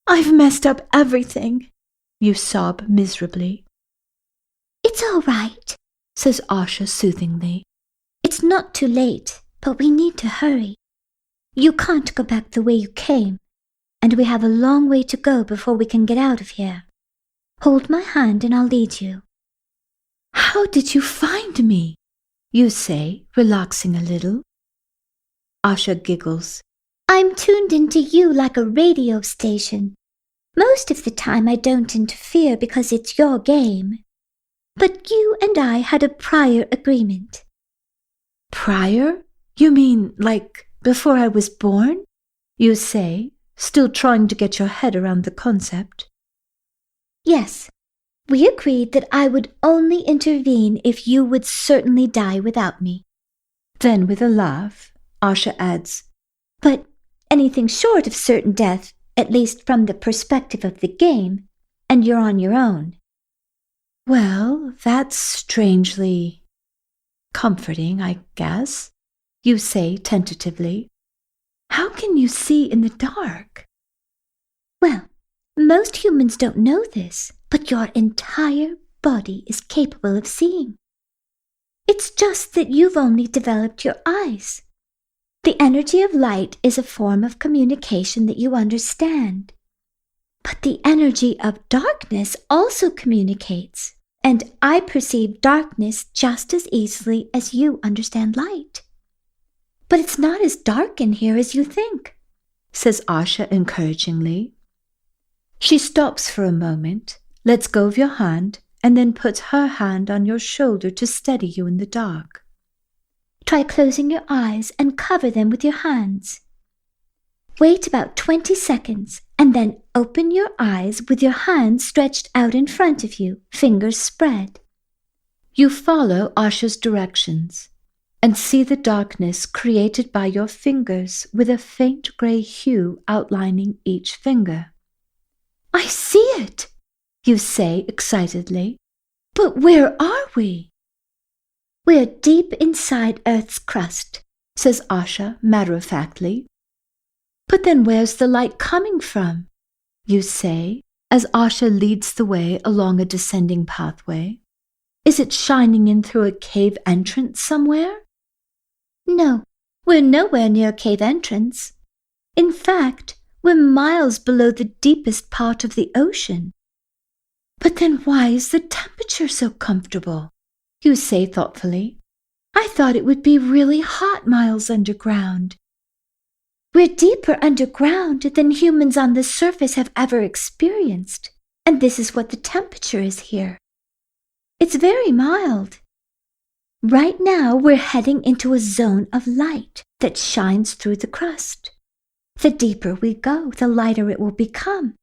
I've messed up everything," you sob miserably. "It's all right," says Asha soothingly. "It's not too late, but we need to hurry. You can't go back the way you came, and we have a long way to go before we can get out of here. Hold my hand and I'll lead you." "How did you find me?" you say, relaxing a little. Asha giggles. "I'm tuned into you like a radio station. Most of the time I don't interfere because it's your game. But you and I had a prior agreement." "Prior? You mean like before I was born?" you say, still trying to get your head around the concept. "Yes. We agreed that I would only intervene if you would certainly die without me." Then with a laugh, Asha adds, "But anything short of certain death, at least from the perspective of the game, and you're on your own." "Well, that's strangely..." comforting, I guess, you say tentatively. How can you see in the dark? Well, most humans don't know this, but your entire body is capable of seeing. It's just that you've only developed your eyes. The energy of light is a form of communication that you understand. But the energy of darkness also communicates, and I perceive darkness just as easily as you understand light. But it's not as dark in here as you think, says Asha encouragingly. She stops for a moment, lets go of your hand, and then puts her hand on your shoulder to steady you in the dark. Try closing your eyes and cover them with your hands. Wait about 20 seconds and then open your eyes with your hands stretched out in front of you, fingers spread. You follow Asha's directions and see the darkness created by your fingers with a faint gray hue outlining each finger. I see it, you say excitedly. But where are we? We're deep inside Earth's crust, says Asha matter-of-factly. But then where's the light coming from? You say, as Asha leads the way along a descending pathway. Is it shining in through a cave entrance somewhere? No, we're nowhere near a cave entrance. In fact, we're miles below the deepest part of the ocean. But then why is the temperature so comfortable? You say thoughtfully. I thought it would be really hot miles underground. We're deeper underground than humans on the surface have ever experienced, and this is what the temperature is here. It's very mild. Right now, we're heading into a zone of light that shines through the crust. The deeper we go, the lighter it will become.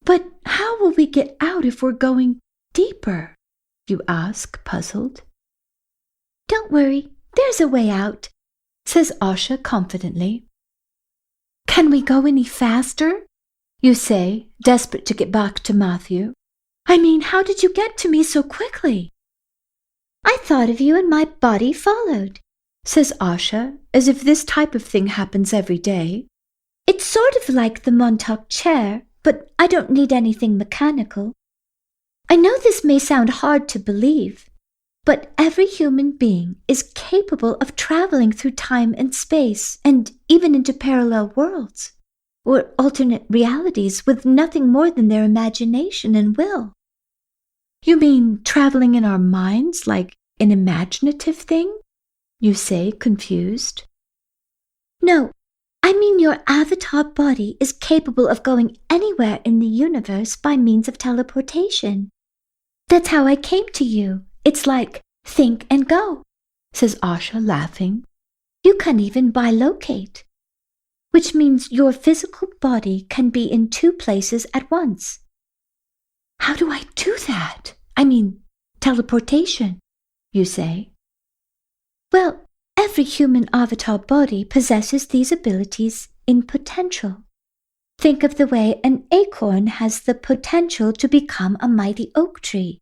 But how will we get out if we're going deeper? You ask, puzzled. Don't worry, there's a way out, says Asha confidently. Can we go any faster? You say, desperate to get back to Matthew. I mean, how did you get to me so quickly? I thought of you and my body followed, says Asha, as if this type of thing happens every day. It's sort of like the Montauk chair, but I don't need anything mechanical. I know this may sound hard to believe, but every human being is capable of traveling through time and space and even into parallel worlds or alternate realities with nothing more than their imagination and will. You mean traveling in our minds like an imaginative thing? You say, confused. No, I mean your avatar body is capable of going anywhere in the universe by means of teleportation. That's how I came to you. It's like think and go, says Asha, laughing. You can even bilocate, which means your physical body can be in two places at once. How do I do that? I mean, teleportation, you say. Well, every human avatar body possesses these abilities in potential. Think of the way an acorn has the potential to become a mighty oak tree.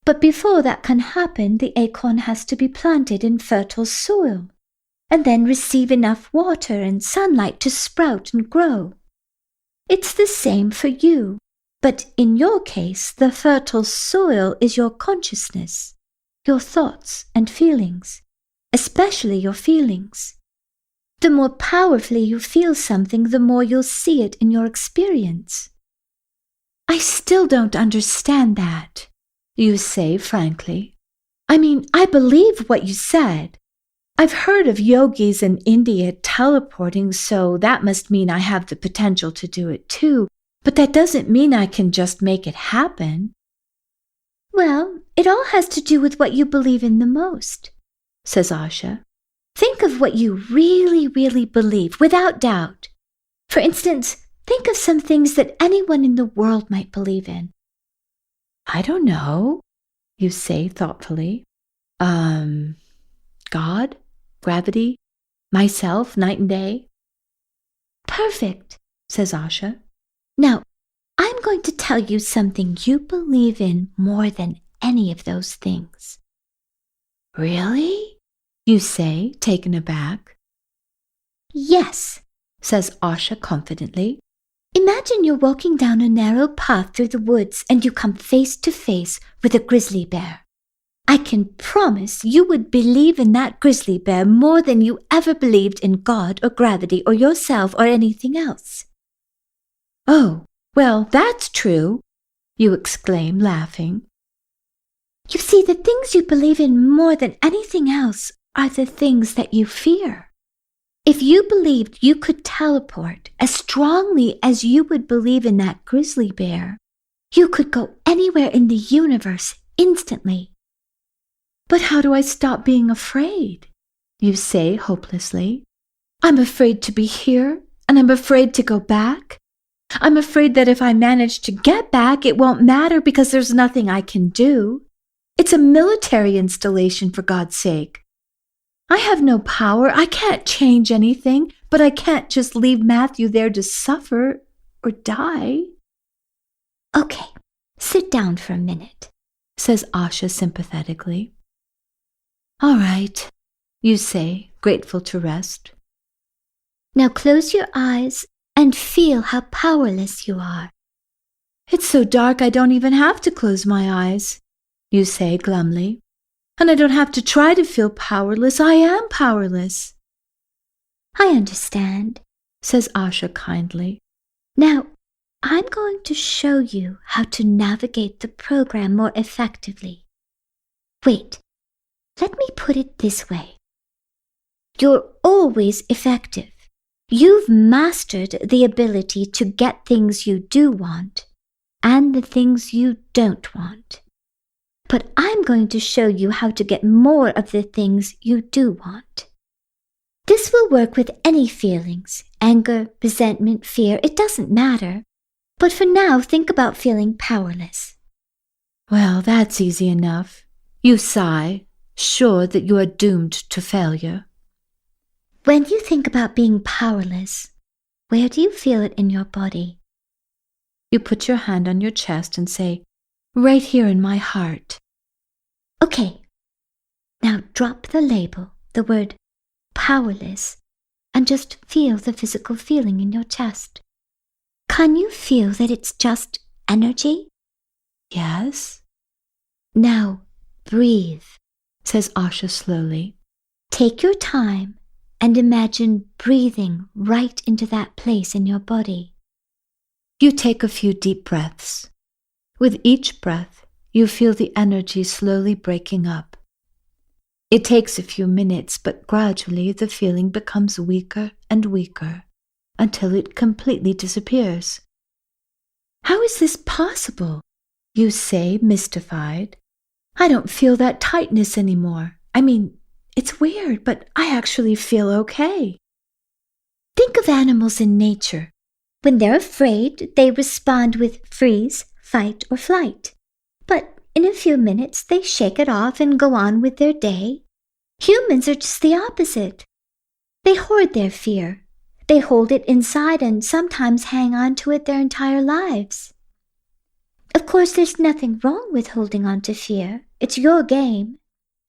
But before that can happen, the acorn has to be planted in fertile soil, and then receive enough water and sunlight to sprout and grow. It's the same for you, but in your case, the fertile soil is your consciousness, your thoughts and feelings, especially your feelings. The more powerfully you feel something, the more you'll see it in your experience. I still don't understand that, you say frankly. I mean, I believe what you said. I've heard of yogis in India teleporting, so that must mean I have the potential to do it too, but that doesn't mean I can just make it happen. Well, it all has to do with what you believe in the most, says Asha. Think of what you really, really believe, without doubt. For instance, think of some things that anyone in the world might believe in. I don't know, you say thoughtfully. God, gravity, myself, night and day. Perfect, says Asha. Now, I'm going to tell you something you believe in more than any of those things. Really? You say, taken aback. Yes, says Asha confidently. Imagine you're walking down a narrow path through the woods and you come face to face with a grizzly bear. I can promise you would believe in that grizzly bear more than you ever believed in God or gravity or yourself or anything else. Oh, well, that's true, you exclaim, laughing. You see, the things you believe in more than anything else are the things that you fear. If you believed you could teleport as strongly as you would believe in that grizzly bear, you could go anywhere in the universe instantly. But how do I stop being afraid? You say hopelessly. I'm afraid to be here, and I'm afraid to go back. I'm afraid that if I manage to get back, it won't matter because there's nothing I can do. It's a military installation, for God's sake. I have no power. I can't change anything, but I can't just leave Matthew there to suffer or die. Okay, sit down for a minute, says Asha sympathetically. All right, you say, grateful to rest. Now close your eyes and feel how powerless you are. It's so dark I don't even have to close my eyes, you say glumly. And I don't have to try to feel powerless. I am powerless. I understand, says Asha kindly. Now, I'm going to show you how to navigate the program more effectively. Wait, let me put it this way. You're always effective. You've mastered the ability to get things you do want and the things you don't want. But I'm going to show you how to get more of the things you do want. This will work with any feelings, anger, resentment, fear, it doesn't matter. But for now, think about feeling powerless. Well, that's easy enough. You sigh, sure that you are doomed to failure. When you think about being powerless, where do you feel it in your body? You put your hand on your chest and say, right here in my heart. Okay, now drop the label, the word powerless, and just feel the physical feeling in your chest. Can you feel that it's just energy? Yes. Now breathe, says Asha slowly. Take your time and imagine breathing right into that place in your body. You take a few deep breaths. With each breath, you feel the energy slowly breaking up. It takes a few minutes, but gradually the feeling becomes weaker and weaker until it completely disappears. How is this possible? You say, mystified. I don't feel that tightness anymore. I mean, it's weird, but I actually feel okay. Think of animals in nature. When they're afraid, they respond with freeze, fight, or flight. But in a few minutes, they shake it off and go on with their day. Humans are just the opposite. They hoard their fear. They hold it inside and sometimes hang on to it their entire lives. Of course, there's nothing wrong with holding on to fear. It's your game.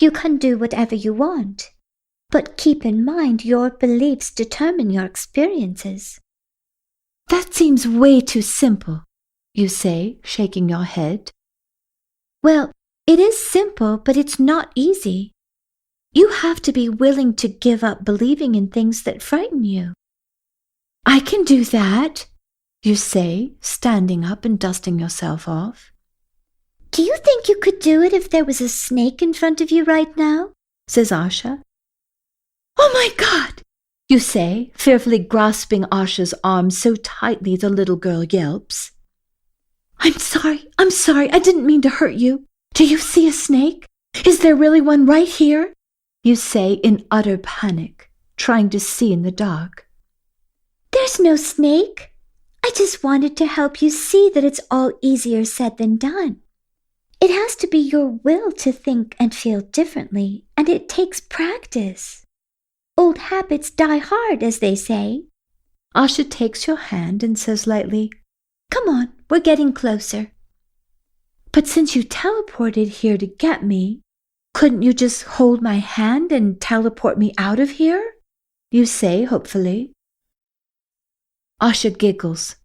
You can do whatever you want. But keep in mind your beliefs determine your experiences. That seems way too simple, you say, shaking your head. Well, it is simple, but it's not easy. You have to be willing to give up believing in things that frighten you. I can do that, you say, standing up and dusting yourself off. Do you think you could do it if there was a snake in front of you right now? Says Asha. Oh my God, you say, fearfully grasping Asha's arm so tightly the little girl yelps. I'm sorry, I didn't mean to hurt you. Do you see a snake? Is there really one right here? You say in utter panic, trying to see in the dark. There's no snake. I just wanted to help you see that it's all easier said than done. It has to be your will to think and feel differently, and it takes practice. Old habits die hard, as they say. Asha takes your hand and says lightly, Come on, we're getting closer. But since you teleported here to get me, Couldn't you just hold my hand and teleport me out of here? You say, hopefully. Asha giggles.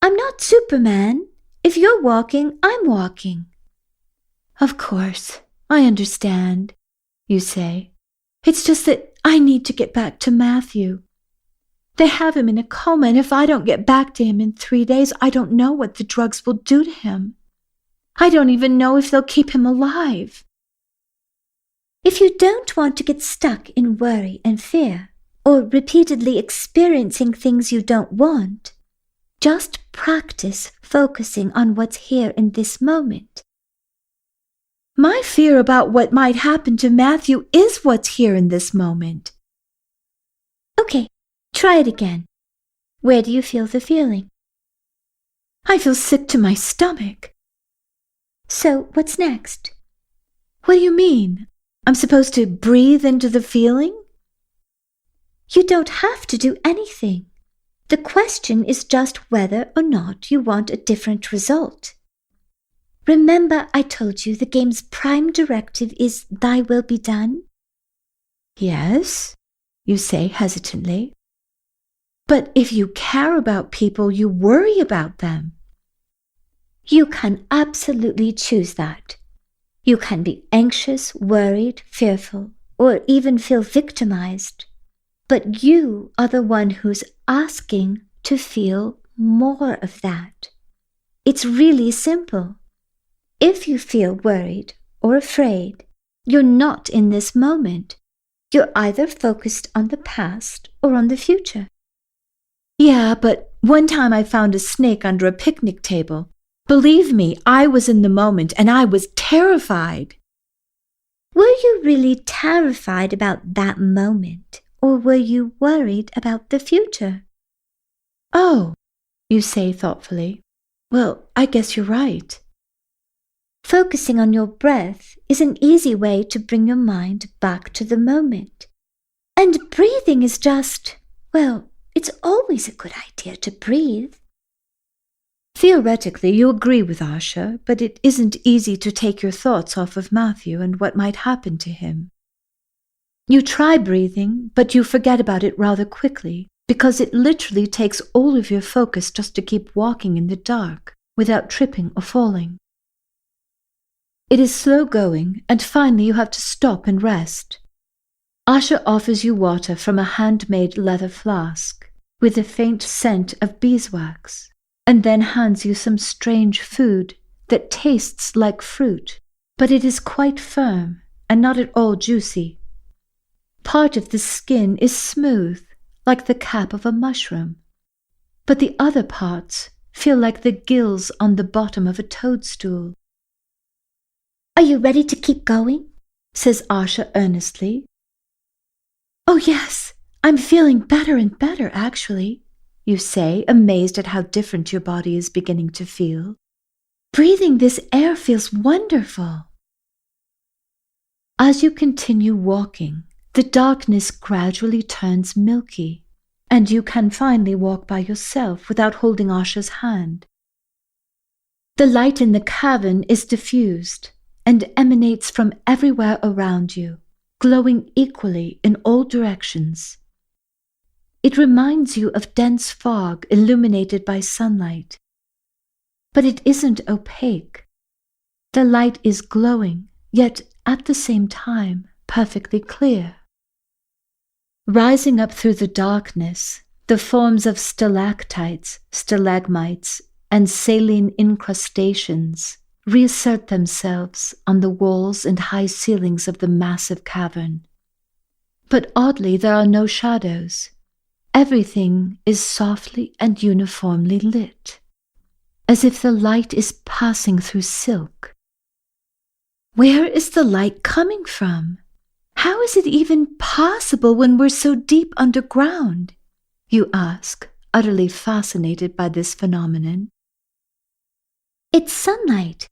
I'm not Superman. If you're walking, I'm walking. Of course, I understand, you say. It's just that I need to get back to Matthew. They have him in a coma, and if I don't get back to him in 3 days, I don't know what the drugs will do to him. I don't even know if they'll keep him alive. If you don't want to get stuck in worry and fear, or repeatedly experiencing things you don't want, just practice focusing on what's here in this moment. My fear about what might happen to Matthew is what's here in this moment. Okay, try it again. Where do you feel the feeling? I feel sick to my stomach. So what's next? What do you mean? I'm supposed to breathe into the feeling? You don't have to do anything. The question is just whether or not you want a different result. Remember I told you the game's prime directive is thy will be done? Yes, you say hesitantly. But if you care about people, you worry about them. You can absolutely choose that. You can be anxious, worried, fearful, or even feel victimized. But you are the one who's asking to feel more of that. It's really simple. If you feel worried or afraid, you're not in this moment. You're either focused on the past or on the future. Yeah, but one time I found a snake under a picnic table. Believe me, I was in the moment and I was terrified. Were you really terrified about that moment, or were you worried about the future? Oh, you say thoughtfully. Well, I guess you're right. Focusing on your breath is an easy way to bring your mind back to the moment. And breathing is just, well, it's always a good idea to breathe. Theoretically, you agree with Asha, but it isn't easy to take your thoughts off of Matthew and what might happen to him. You try breathing, but you forget about it rather quickly, because it literally takes all of your focus just to keep walking in the dark, without tripping or falling. It is slow going, and finally you have to stop and rest. Asha offers you water from a handmade leather flask, with a faint scent of beeswax, and then hands you some strange food that tastes like fruit, but it is quite firm and not at all juicy. Part of the skin is smooth, like the cap of a mushroom, but the other parts feel like the gills on the bottom of a toadstool. Are you ready to keep going? Says Asha earnestly. Oh yes, I'm feeling better and better, actually, you say, amazed at how different your body is beginning to feel. Breathing this air feels wonderful. As you continue walking, the darkness gradually turns milky, and you can finally walk by yourself without holding Asha's hand. The light in the cavern is diffused and emanates from everywhere around you, glowing equally in all directions. It reminds you of dense fog illuminated by sunlight. But it isn't opaque. The light is glowing, yet at the same time perfectly clear. Rising up through the darkness, the forms of stalactites, stalagmites, and saline incrustations reassert themselves on the walls and high ceilings of the massive cavern. But oddly, there are no shadows. Everything is softly and uniformly lit, as if the light is passing through silk. Where is the light coming from? How is it even possible when we're so deep underground? You ask, utterly fascinated by this phenomenon. It's sunlight.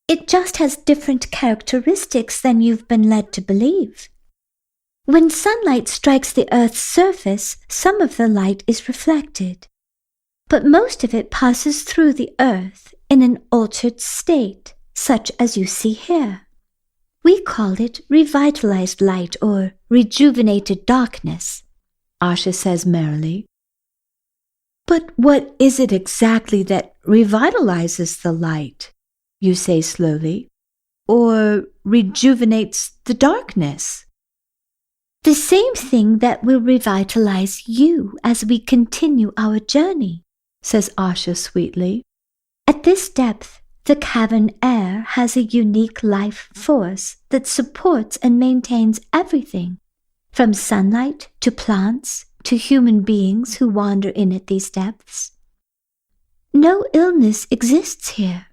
It just has different characteristics than you've been led to believe. When sunlight strikes the Earth's surface, some of the light is reflected, but most of it passes through the Earth in an altered state, such as you see here. We call it revitalized light or rejuvenated darkness, Asha says merrily. But what is it exactly that revitalizes the light? You say slowly. Or rejuvenates the darkness? The same thing that will revitalize you as we continue our journey, says Asha sweetly. At this depth, the cavern air has a unique life force that supports and maintains everything, from sunlight to plants to human beings who wander in at these depths. No illness exists here.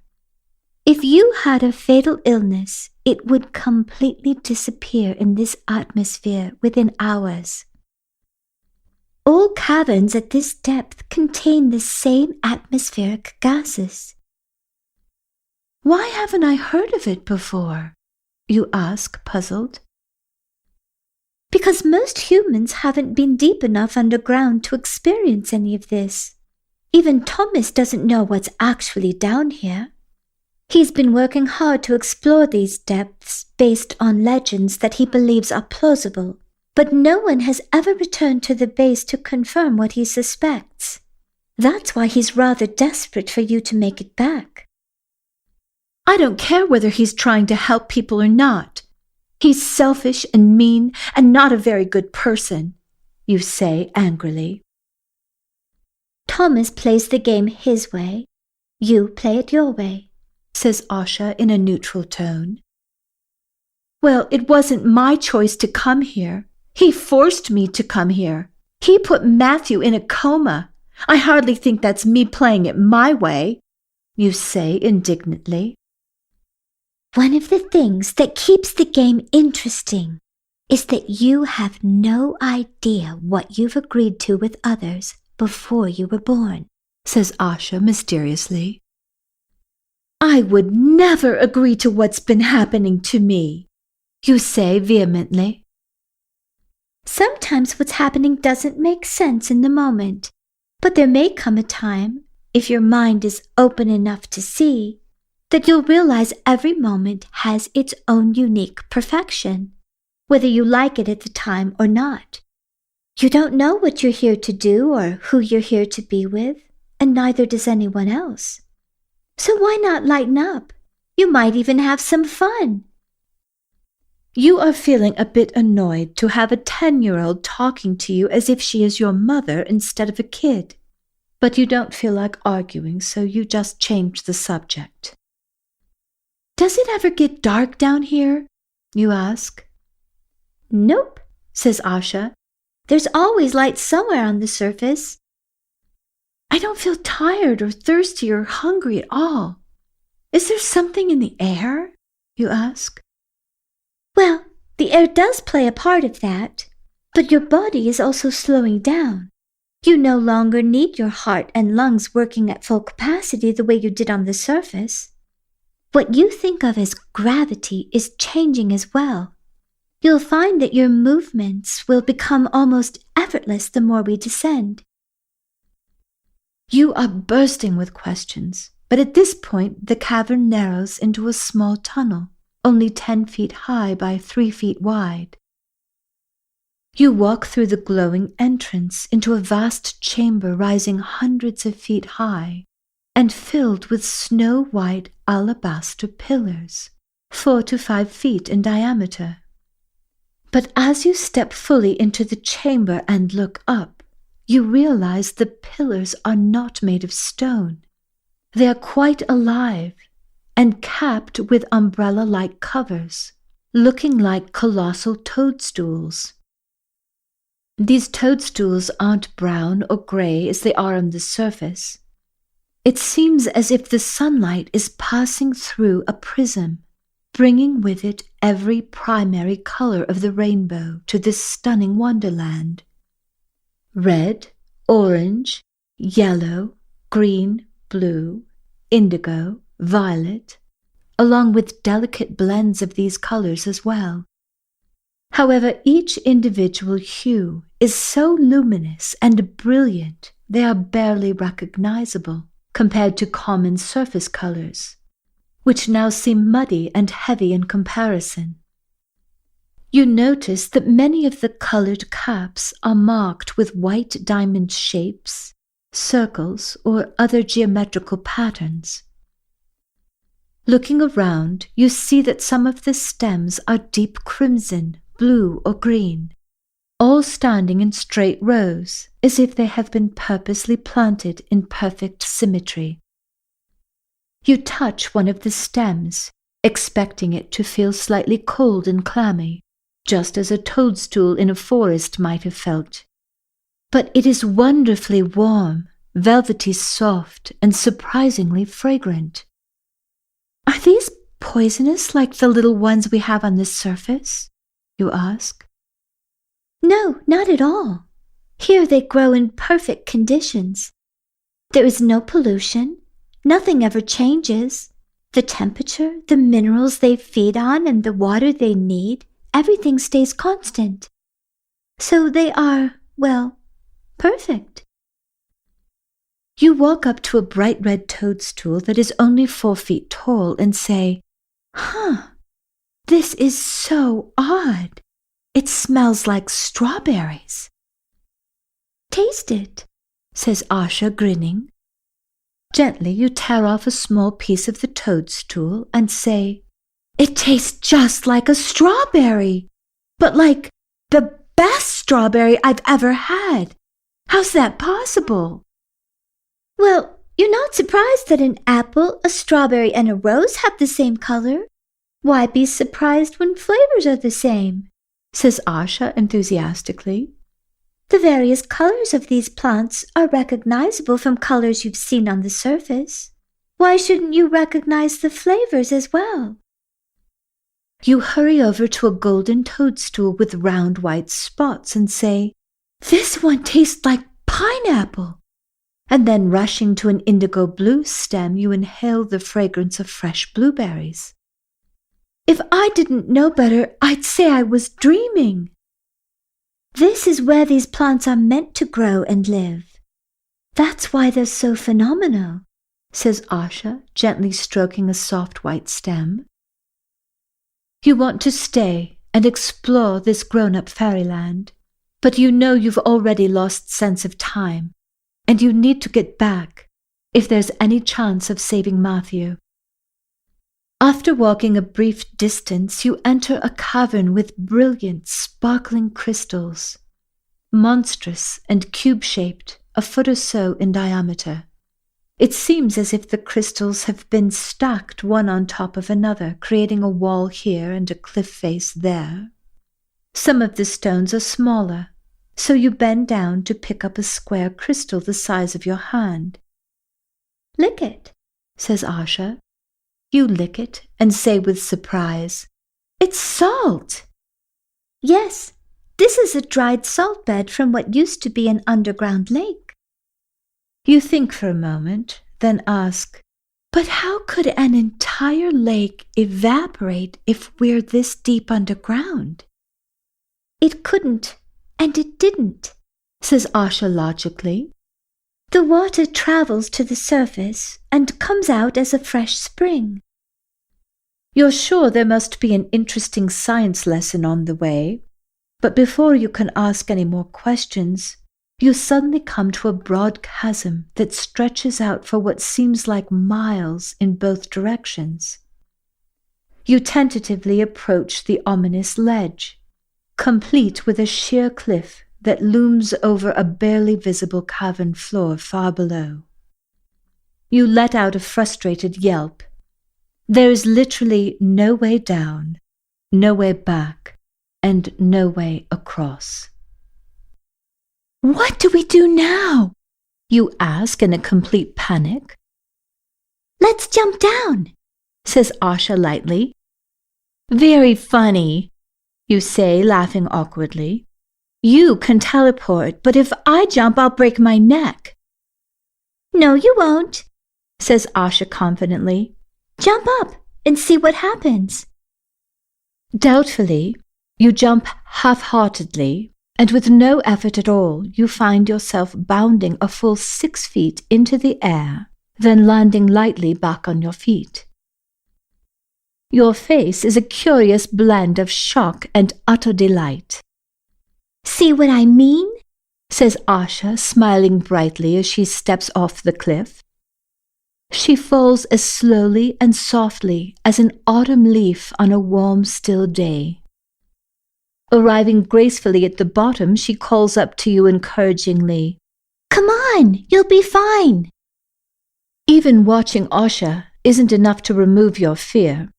If you had a fatal illness, it would completely disappear in this atmosphere within hours. All caverns at this depth contain the same atmospheric gases. Why haven't I heard of it before? You ask, puzzled. Because most humans haven't been deep enough underground to experience any of this. Even Thomas doesn't know what's actually down here. He's been working hard to explore these depths based on legends that he believes are plausible, but no one has ever returned to the base to confirm what he suspects. That's why he's rather desperate for you to make it back. I don't care whether he's trying to help people or not. He's selfish and mean and not a very good person, you say angrily. Thomas plays the game his way. You play it your way, says Asha in a neutral tone. Well, it wasn't my choice to come here. He forced me to come here. He put Matthew in a coma. I hardly think that's me playing it my way, you say indignantly. One of the things that keeps the game interesting is that you have no idea what you've agreed to with others before you were born, says Asha mysteriously. I would never agree to what's been happening to me, you say vehemently. Sometimes what's happening doesn't make sense in the moment, but there may come a time, if your mind is open enough to see, that you'll realize every moment has its own unique perfection, whether you like it at the time or not. You don't know what you're here to do or who you're here to be with, and neither does anyone else. So why not lighten up? You might even have some fun. You are feeling a bit annoyed to have a 10-year-old talking to you as if she is your mother instead of a kid. But you don't feel like arguing, so you just change the subject. Does it ever get dark down here? You ask. Nope, says Asha. There's always light somewhere on the surface. I don't feel tired or thirsty or hungry at all. Is there something in the air? You ask. Well, the air does play a part of that, but your body is also slowing down. You no longer need your heart and lungs working at full capacity the way you did on the surface. What you think of as gravity is changing as well. You'll find that your movements will become almost effortless the more we descend. You are bursting with questions, but at this point the cavern narrows into a small tunnel, only 10 feet high by 3 feet wide. You walk through the glowing entrance into a vast chamber rising hundreds of feet high and filled with snow-white alabaster pillars, 4 to 5 feet in diameter. But as you step fully into the chamber and look up, you realize the pillars are not made of stone. They are quite alive and capped with umbrella-like covers, looking like colossal toadstools. These toadstools aren't brown or gray as they are on the surface. It seems as if the sunlight is passing through a prism, bringing with it every primary color of the rainbow to this stunning wonderland. Red, orange, yellow, green, blue, indigo, violet, along with delicate blends of these colors as well. However, each individual hue is so luminous and brilliant they are barely recognizable compared to common surface colors, which now seem muddy and heavy in comparison, You notice that many of the colored caps are marked with white diamond shapes, circles, or other geometrical patterns. Looking around, you see that some of the stems are deep crimson, blue, or green, all standing in straight rows, as if they have been purposely planted in perfect symmetry. You touch one of the stems, expecting it to feel slightly cold and clammy, just as a toadstool in a forest might have felt. But it is wonderfully warm, velvety soft, and surprisingly fragrant. Are these poisonous like the little ones we have on the surface? You ask. No, not at all. Here they grow in perfect conditions. There is no pollution. Nothing ever changes. The temperature, the minerals they feed on, and the water they need, everything stays constant. So they are, well, perfect. You walk up to a bright red toadstool that is only 4 feet tall and say, this is so odd. It smells like strawberries. Taste it, says Asha, grinning. Gently you tear off a small piece of the toadstool and say, it tastes just like a strawberry, but like the best strawberry I've ever had. How's that possible? Well, you're not surprised that an apple, a strawberry, and a rose have the same color. Why be surprised when flavors are the same? Says Asha enthusiastically. The various colors of these plants are recognizable from colors you've seen on the surface. Why shouldn't you recognize the flavors as well? You hurry over to a golden toadstool with round white spots and say, this one tastes like pineapple. And then rushing to an indigo blue stem, you inhale the fragrance of fresh blueberries. If I didn't know better, I'd say I was dreaming. This is where these plants are meant to grow and live. That's why they're so phenomenal, says Asha, gently stroking a soft white stem. You want to stay and explore this grown-up fairyland, but you know you've already lost sense of time, and you need to get back if there's any chance of saving Matthew. After walking a brief distance, you enter a cavern with brilliant, sparkling crystals, monstrous and cube-shaped, a foot or so in diameter. It seems as if the crystals have been stacked one on top of another, creating a wall here and a cliff face there. Some of the stones are smaller, so you bend down to pick up a square crystal the size of your hand. Lick it, says Asha. You lick it and say with surprise, it's salt! Yes, this is a dried salt bed from what used to be an underground lake. You think for a moment, then ask, but how could an entire lake evaporate if we're this deep underground? It couldn't, and it didn't, says Asha logically. The water travels to the surface and comes out as a fresh spring. You're sure there must be an interesting science lesson on the way, but before you can ask any more questions, you suddenly come to a broad chasm that stretches out for what seems like miles in both directions. You tentatively approach the ominous ledge, complete with a sheer cliff that looms over a barely visible cavern floor far below. You let out a frustrated yelp. There is literally no way down, no way back, and no way across. What do we do now? You ask in a complete panic. Let's jump down, says Asha lightly. Very funny, you say, laughing awkwardly. You can teleport, but if I jump, I'll break my neck. No, you won't, says Asha confidently. Jump up and see what happens. Doubtfully, you jump half-heartedly, and with no effort at all, you find yourself bounding a full 6 feet into the air, then landing lightly back on your feet. Your face is a curious blend of shock and utter delight. See what I mean? Says Asha, smiling brightly as she steps off the cliff. She falls as slowly and softly as an autumn leaf on a warm, still day. Arriving gracefully at the bottom, she calls up to you encouragingly. Come on, you'll be fine. Even watching Asha isn't enough to remove your fear,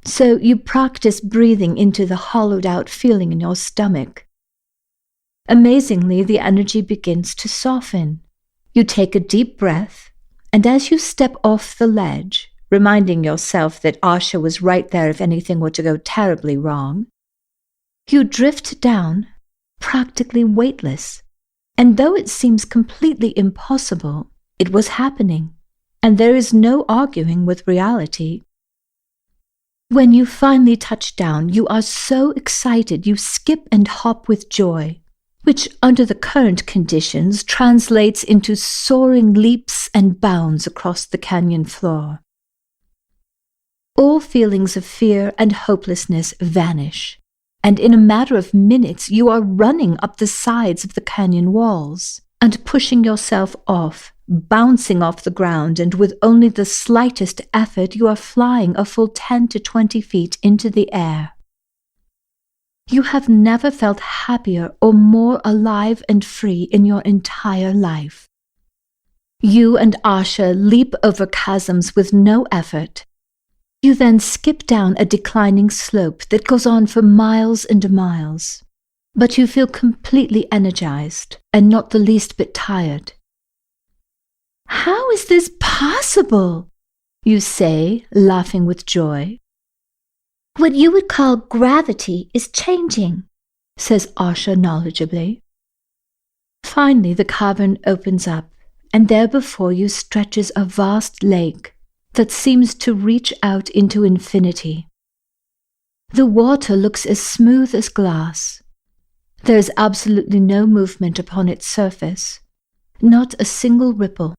so you practice breathing into the hollowed-out feeling in your stomach. Amazingly, the energy begins to soften. You take a deep breath, and as you step off the ledge, reminding yourself that Asha was right there if anything were to go terribly wrong, you drift down, practically weightless. And though it seems completely impossible, it was happening, and there is no arguing with reality. When you finally touch down, you are so excited you skip and hop with joy, which under the current conditions translates into soaring leaps and bounds across the canyon floor. All feelings of fear and hopelessness vanish, and in a matter of minutes you are running up the sides of the canyon walls and pushing yourself off, bouncing off the ground, and with only the slightest effort you are flying a full 10 to 20 feet into the air. You have never felt happier or more alive and free in your entire life. You and Asha leap over chasms with no effort. You then skip down a declining slope that goes on for miles and miles, but you feel completely energized and not the least bit tired. How is this possible? You say, laughing with joy. What you would call gravity is changing, says Asha knowledgeably. Finally, the cavern opens up, and there before you stretches a vast lake that seems to reach out into infinity. The water looks as smooth as glass. There is absolutely no movement upon its surface, not a single ripple,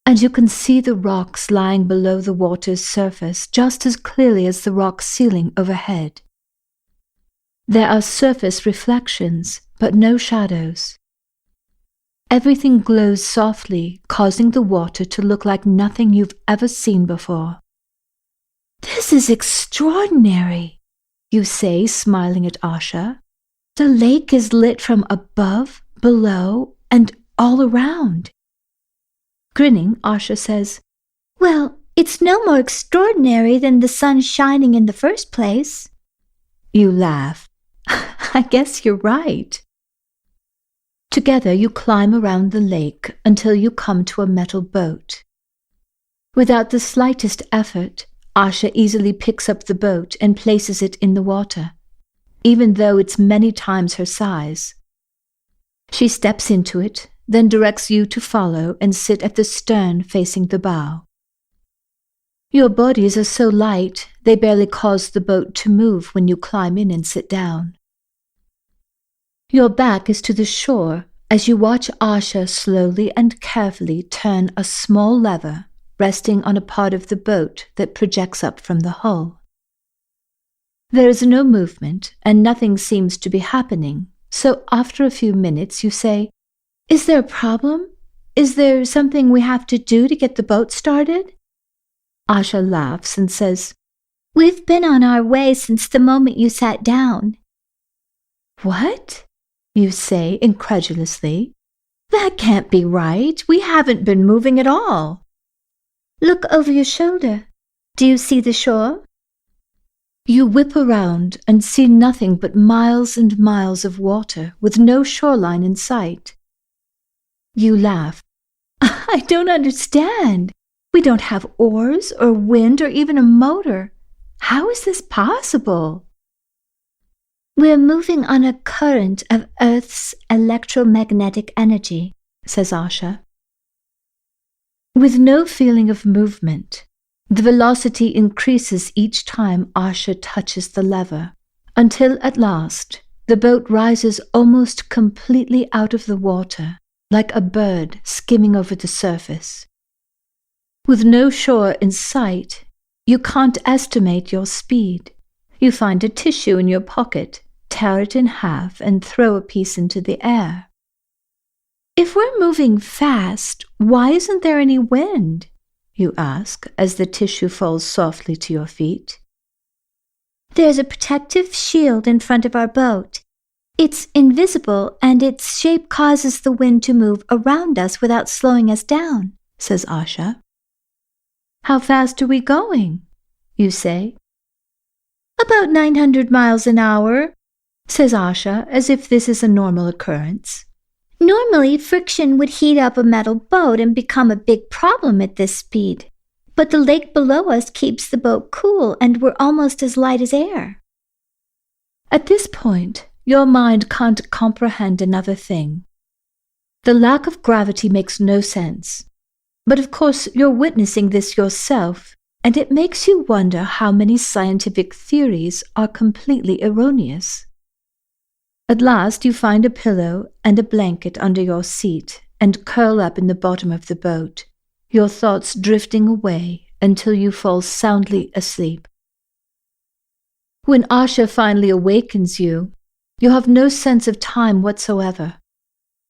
and you can see the rocks lying below the water's surface just as clearly as the rock ceiling overhead. There are surface reflections, but no shadows. Everything glows softly, causing the water to look like nothing you've ever seen before. This is extraordinary, you say, smiling at Asha. The lake is lit from above, below, and all around. Grinning, Asha says, Well, it's no more extraordinary than the sun shining in the first place. You laugh. I guess you're right. Together you climb around the lake until you come to a metal boat. Without the slightest effort, Asha easily picks up the boat and places it in the water, even though it's many times her size. She steps into it, then directs you to follow and sit at the stern facing the bow. Your bodies are so light, they barely cause the boat to move when you climb in and sit down. Your back is to the shore as you watch Asha slowly and carefully turn a small lever resting on a part of the boat that projects up from the hull. There is no movement and nothing seems to be happening, so after a few minutes you say, Is there a problem? Is there something we have to do to get the boat started? Asha laughs and says, We've been on our way since the moment you sat down. What? You say incredulously. That can't be right. We haven't been moving at all. Look over your shoulder. Do you see the shore? You whip around and see nothing but miles and miles of water with no shoreline in sight. You laugh. I don't understand. We don't have oars or wind or even a motor. How is this possible? We're moving on a current of Earth's electromagnetic energy, says Asha. With no feeling of movement, the velocity increases each time Asha touches the lever, until at last the boat rises almost completely out of the water, like a bird skimming over the surface. With no shore in sight, You can't estimate your speed. You find a tissue in your pocket, tear it in half, and throw a piece into the air. If we're moving fast, why isn't there any wind? You ask as the tissue falls softly to your feet. There's a protective shield in front of our boat. It's invisible, and its shape causes the wind to move around us without slowing us down, says Asha. How fast are we going? You say. About 900 miles an hour, says Asha, as if this is a normal occurrence. Normally, friction would heat up a metal boat and become a big problem at this speed. But the lake below us keeps the boat cool, and we're almost as light as air. At this point, your mind can't comprehend another thing. The lack of gravity makes no sense. But of course, you're witnessing this yourself, and it makes you wonder how many scientific theories are completely erroneous. At last, you find a pillow and a blanket under your seat and curl up in the bottom of the boat, your thoughts drifting away until you fall soundly asleep. When Asha finally awakens you, you have no sense of time whatsoever.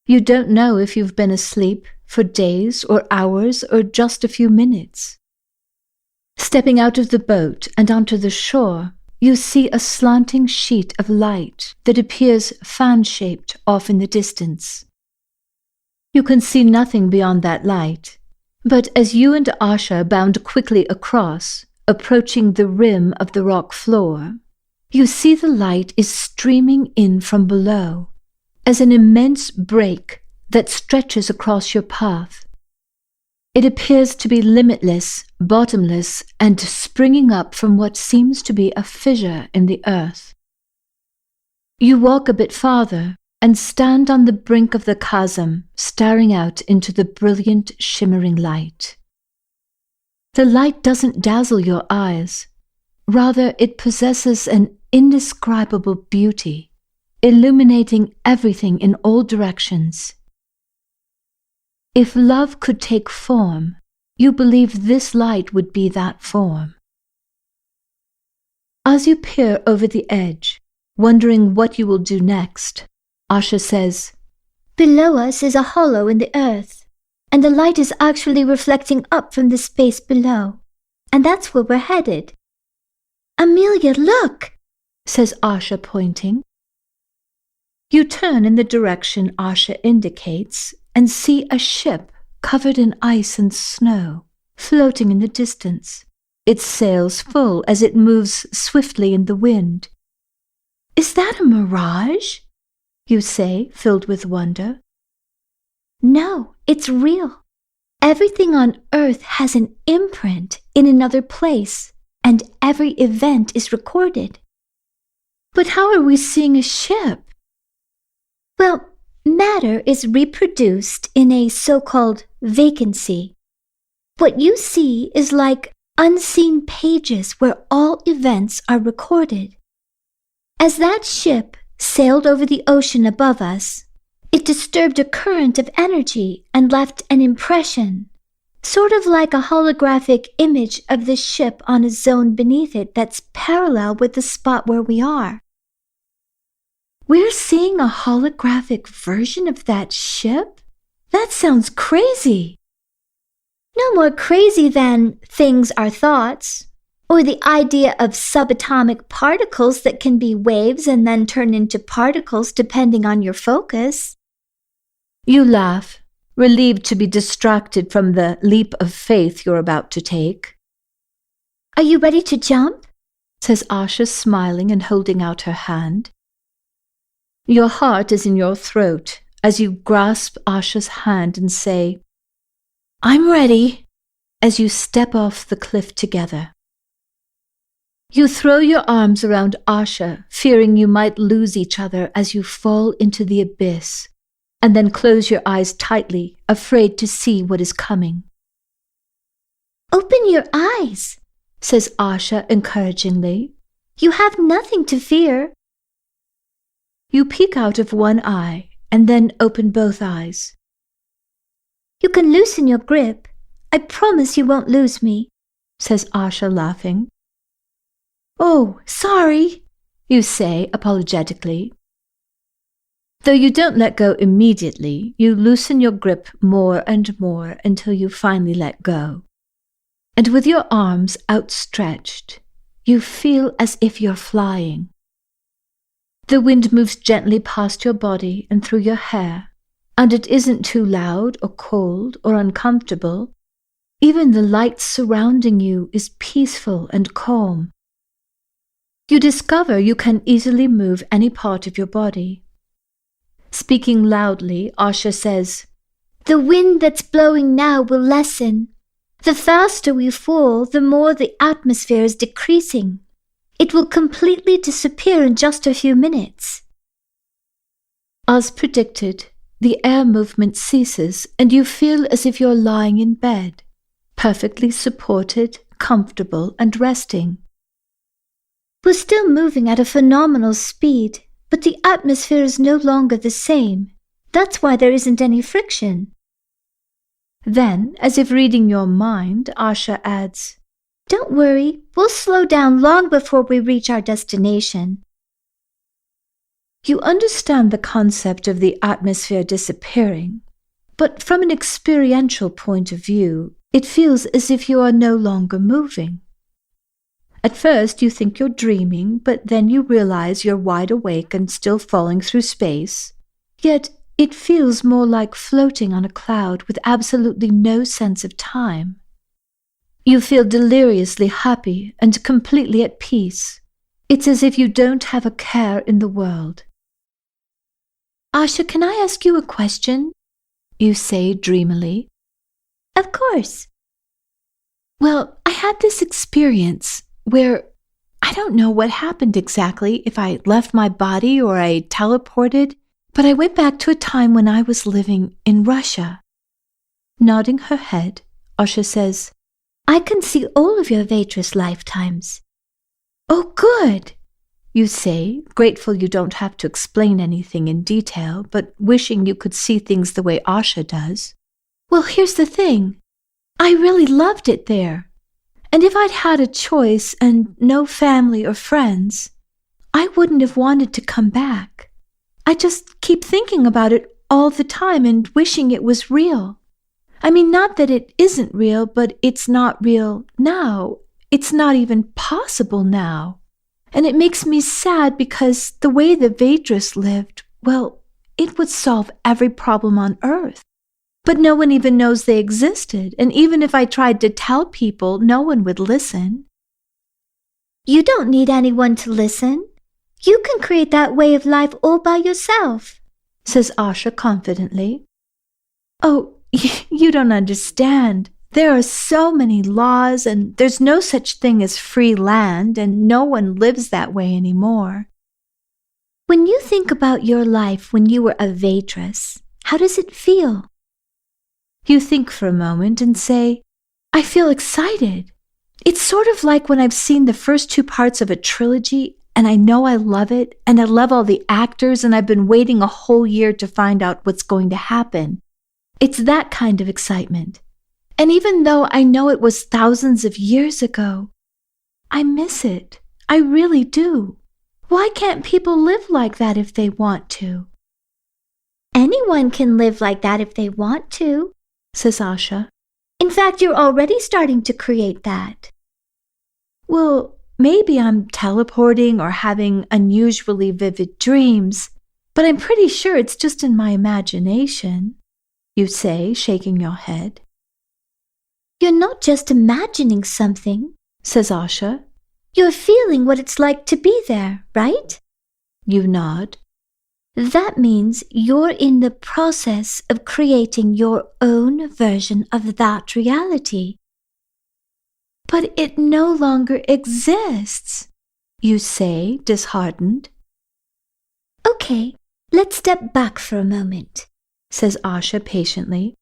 You don't know if you've been asleep for days or hours or just a few minutes. Stepping out of the boat and onto the shore, you see a slanting sheet of light that appears fan-shaped off in the distance. You can see nothing beyond that light, but as you and Asha bound quickly across, approaching the rim of the rock floor, you see the light is streaming in from below as an immense break that stretches across your path. It appears to be limitless, bottomless, and springing up from what seems to be a fissure in the earth. You walk a bit farther and stand on the brink of the chasm, staring out into the brilliant, shimmering light. The light doesn't dazzle your eyes. Rather, it possesses an indescribable beauty, illuminating everything in all directions. If love could take form, you believe this light would be that form. As you peer over the edge, wondering what you will do next, Asha says, Below us is a hollow in the earth, and the light is actually reflecting up from the space below, and that's where we're headed. Amelia, look, says Asha, pointing. You turn in the direction Asha indicates and see a ship covered in ice and snow, floating in the distance, its sails full as it moves swiftly in the wind. Is that a mirage? You say, filled with wonder. No, it's real. Everything on Earth has an imprint in another place, and every event is recorded. But how are we seeing a ship? Well, matter is reproduced in a so-called vacancy. What you see is like unseen pages where all events are recorded. As that ship sailed over the ocean above us, it disturbed a current of energy and left an impression, sort of like a holographic image of the ship on a zone beneath it that's parallel with the spot where we are. We're seeing a holographic version of that ship? That sounds crazy. No more crazy than things are thoughts, or the idea of subatomic particles that can be waves and then turn into particles depending on your focus. You laugh, relieved to be distracted from the leap of faith you're about to take. Are you ready to jump? Says Asha, smiling and holding out her hand. Your heart is in your throat as you grasp Asha's hand and say, I'm ready, as you step off the cliff together. You throw your arms around Asha, fearing you might lose each other as you fall into the abyss, and then close your eyes tightly, afraid to see what is coming. Open your eyes, says Asha encouragingly. You have nothing to fear. You peek out of one eye and then open both eyes. You can loosen your grip. I promise you won't lose me. says Asha, laughing. Oh, sorry, you say apologetically. Though you don't let go immediately, you loosen your grip more and more until you finally let go. And with your arms outstretched, you feel as if you're flying. The wind moves gently past your body and through your hair, and it isn't too loud or cold or uncomfortable. Even the light surrounding you is peaceful and calm. You discover you can easily move any part of your body. Speaking loudly, Asha says, The wind that's blowing now will lessen. The faster we fall, the more the atmosphere is decreasing. It will completely disappear in just a few minutes. As predicted, the air movement ceases and you feel as if you're lying in bed, perfectly supported, comfortable, and resting. We're still moving at a phenomenal speed, but the atmosphere is no longer the same. That's why there isn't any friction. Then, as if reading your mind, Asha adds, Don't worry, we'll slow down long before we reach our destination. You understand the concept of the atmosphere disappearing, but from an experiential point of view, it feels as if you are no longer moving. At first you think you're dreaming, but then you realize you're wide awake and still falling through space. Yet it feels more like floating on a cloud with absolutely no sense of time. You feel deliriously happy and completely at peace. It's as if you don't have a care in the world. Asha, can I ask you a question? You say dreamily. Of course. Well, I had this experience where I don't know what happened exactly, if I left my body or I teleported, but I went back to a time when I was living in Russia. Nodding her head, Asha says, I can see all of your waitress lifetimes. Oh, good, you say, grateful you don't have to explain anything in detail, but wishing you could see things the way Asha does. Well, here's the thing. I really loved it there. And if I'd had a choice and no family or friends, I wouldn't have wanted to come back. I just keep thinking about it all the time and wishing it was real. I mean, not that it isn't real, but it's not real now. It's not even possible now. And it makes me sad because the way the waitress lived, well, it would solve every problem on earth. But no one even knows they existed, and even if I tried to tell people, no one would listen. You don't need anyone to listen. You can create that way of life all by yourself, says Asha confidently. Oh, you don't understand. There are so many laws, and there's no such thing as free land, and no one lives that way anymore. When you think about your life when you were a waitress, how does it feel? You think for a moment and say, I feel excited. It's sort of like when I've seen the first 2 parts of a trilogy and I know I love it and I love all the actors and I've been waiting a whole year to find out what's going to happen. It's that kind of excitement. And even though I know it was thousands of years ago, I miss it. I really do. Why can't people live like that if they want to? Anyone can live like that if they want to, says Asha. In fact, you're already starting to create that. Well, maybe I'm teleporting or having unusually vivid dreams, but I'm pretty sure it's just in my imagination, you say, shaking your head. You're not just imagining something, says Asha. You're feeling what it's like to be there, right? You nod. That means you're in the process of creating your own version of that reality. But it no longer exists, you say, disheartened. Okay, let's step back for a moment, says Asha patiently.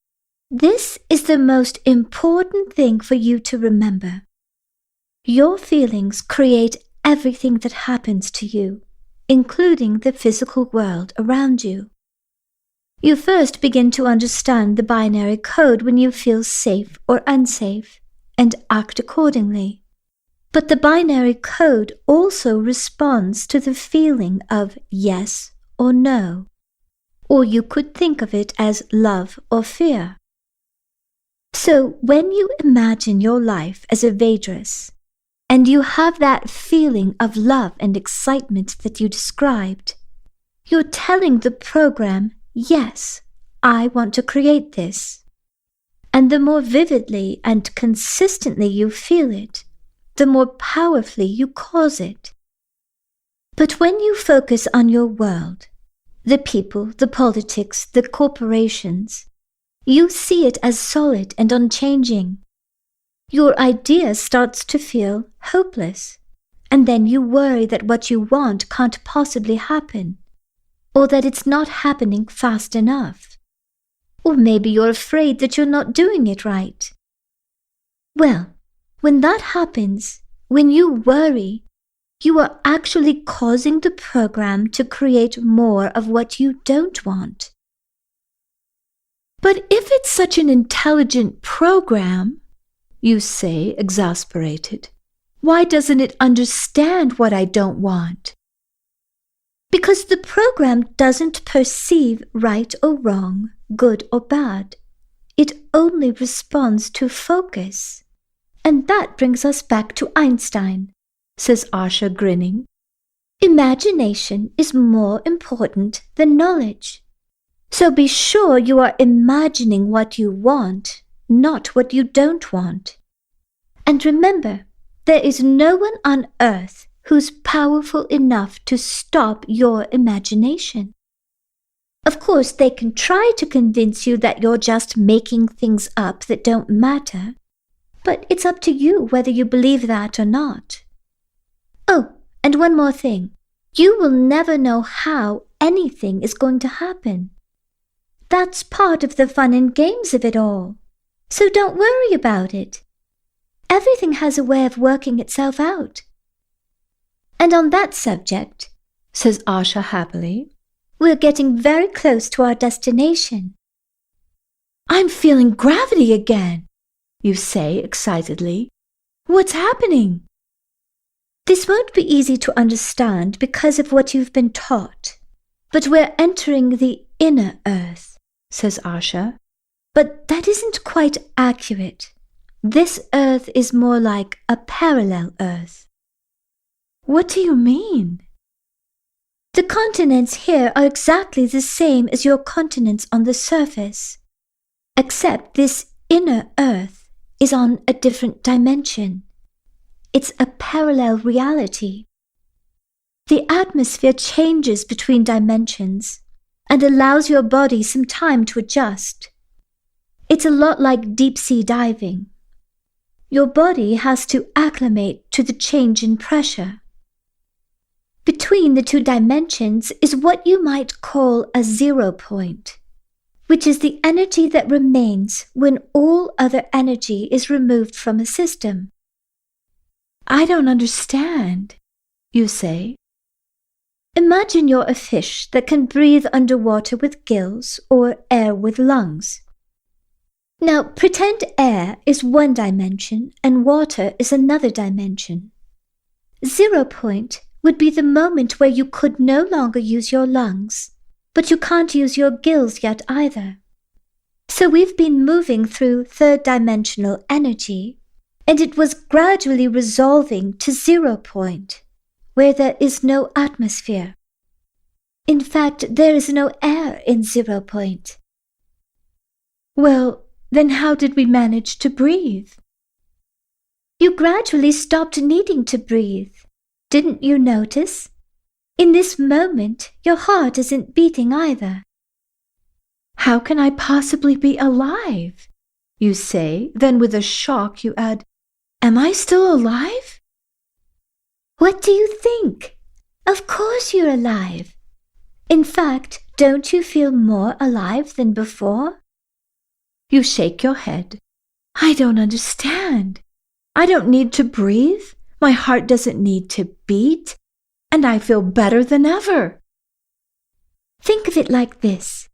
This is the most important thing for you to remember. Your feelings create everything that happens to you, including the physical world around you. You first begin to understand the binary code when you feel safe or unsafe, and act accordingly. But the binary code also responds to the feeling of yes or no, or you could think of it as love or fear. So when you imagine your life as a Vedras, and you have that feeling of love and excitement that you described, you're telling the program, yes, I want to create this. And the more vividly and consistently you feel it, the more powerfully you cause it. But when you focus on your world, the people, the politics, the corporations, you see it as solid and unchanging. Your idea starts to feel hopeless, and then you worry that what you want can't possibly happen, or that it's not happening fast enough. Or maybe you're afraid that you're not doing it right. Well, when that happens, when you worry, you are actually causing the program to create more of what you don't want. But if it's such an intelligent program, you say, exasperated, why doesn't it understand what I don't want? Because the program doesn't perceive right or wrong, good or bad. It only responds to focus. And that brings us back to Einstein, says Asha, grinning. Imagination is more important than knowledge. So be sure you are imagining what you want, not what you don't want. And remember, there is no one on earth who's powerful enough to stop your imagination. Of course, they can try to convince you that you're just making things up that don't matter, but it's up to you whether you believe that or not. Oh, and one more thing. You will never know how anything is going to happen. That's part of the fun and games of it all. So don't worry about it. Everything has a way of working itself out. And on that subject, says Asha happily, we're getting very close to our destination. I'm feeling gravity again, you say excitedly. What's happening? This won't be easy to understand because of what you've been taught. But we're entering the inner earth, says Asha. But that isn't quite accurate. This earth is more like a parallel earth. What do you mean? The continents here are exactly the same as your continents on the surface, except this inner earth is on a different dimension. It's a parallel reality. The atmosphere changes between dimensions and allows your body some time to adjust. It's a lot like deep-sea diving. Your body has to acclimate to the change in pressure. Between the two dimensions is what you might call a 0 point, which is the energy that remains when all other energy is removed from a system. I don't understand, you say. Imagine you're a fish that can breathe underwater with gills or air with lungs. Now pretend air is one dimension and water is another dimension. 0 point would be the moment where you could no longer use your lungs, but you can't use your gills yet either. So we've been moving through third-dimensional energy, and it was gradually resolving to 0 point, where there is no atmosphere. In fact, there is no air in 0 point. Well, then how did we manage to breathe? You gradually stopped needing to breathe. Didn't you notice? In this moment, your heart isn't beating either. How can I possibly be alive? You say, then with a shock you add, am I still alive? What do you think? Of course you're alive. In fact, don't you feel more alive than before? You shake your head. I don't understand. I don't need to breathe. My heart doesn't need to beat. And I feel better than ever. Think of it like this.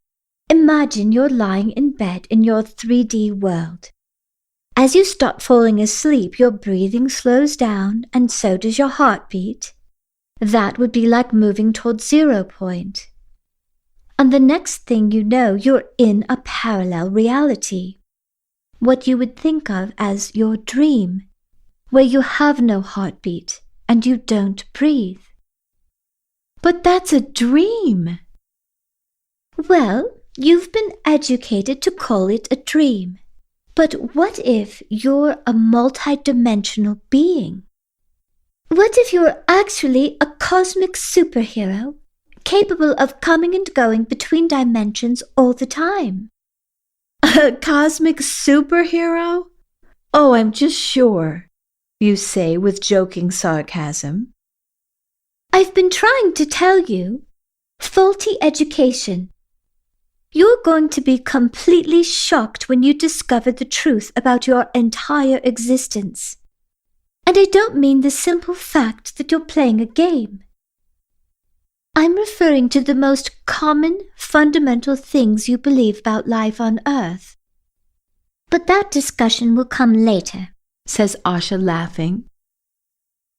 Imagine you're lying in bed in your 3D world. As you start falling asleep, your breathing slows down, and so does your heartbeat. That would be like moving towards 0 point. And the next thing you know, you're in a parallel reality, what you would think of as your dream, where you have no heartbeat and you don't breathe. But that's a dream. Well, you've been educated to call it a dream. But what if you're a multidimensional being? What if you're actually a cosmic superhero, capable of coming and going between dimensions all the time? A cosmic superhero? Oh, I'm just sure, you say with joking sarcasm. I've been trying to tell you. Faulty education. You're going to be completely shocked when you discover the truth about your entire existence. And I don't mean the simple fact that you're playing a game. I'm referring to the most common, fundamental things you believe about life on Earth. But that discussion will come later, says Asha, laughing.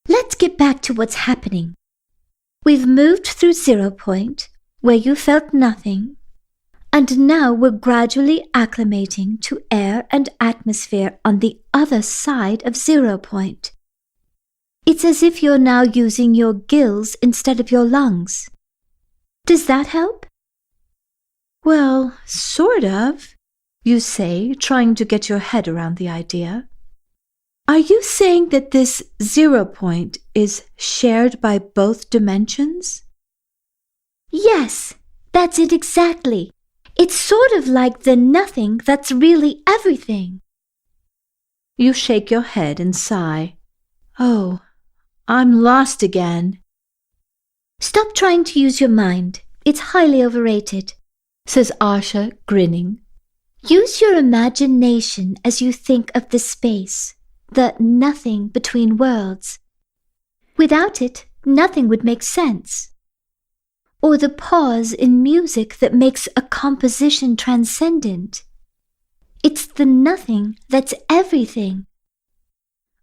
Let's get back to what's happening. We've moved through 0 point, where you felt nothing, and now we're gradually acclimating to air and atmosphere on the other side of 0 point. It's as if you're now using your gills instead of your lungs. Does that help? Well, sort of, you say, trying to get your head around the idea. Are you saying that this 0 point is shared by both dimensions? Yes, that's it exactly. It's sort of like the nothing that's really everything. You shake your head and sigh. Oh, I'm lost again. Stop trying to use your mind. It's highly overrated, says Asha, grinning. Use your imagination as you think of the space, the nothing between worlds. Without it, nothing would make sense. Or the pause in music that makes a composition transcendent. It's the nothing that's everything.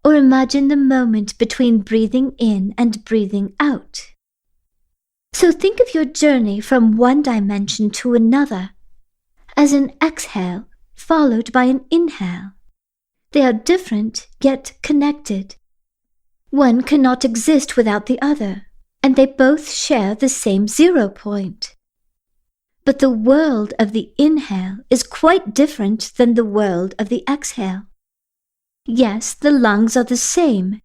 Or imagine the moment between breathing in and breathing out. So think of your journey from one dimension to another as an exhale followed by an inhale. They are different yet connected. One cannot exist without the other, and they both share the same 0 point. But the world of the inhale is quite different than the world of the exhale. Yes, the lungs are the same,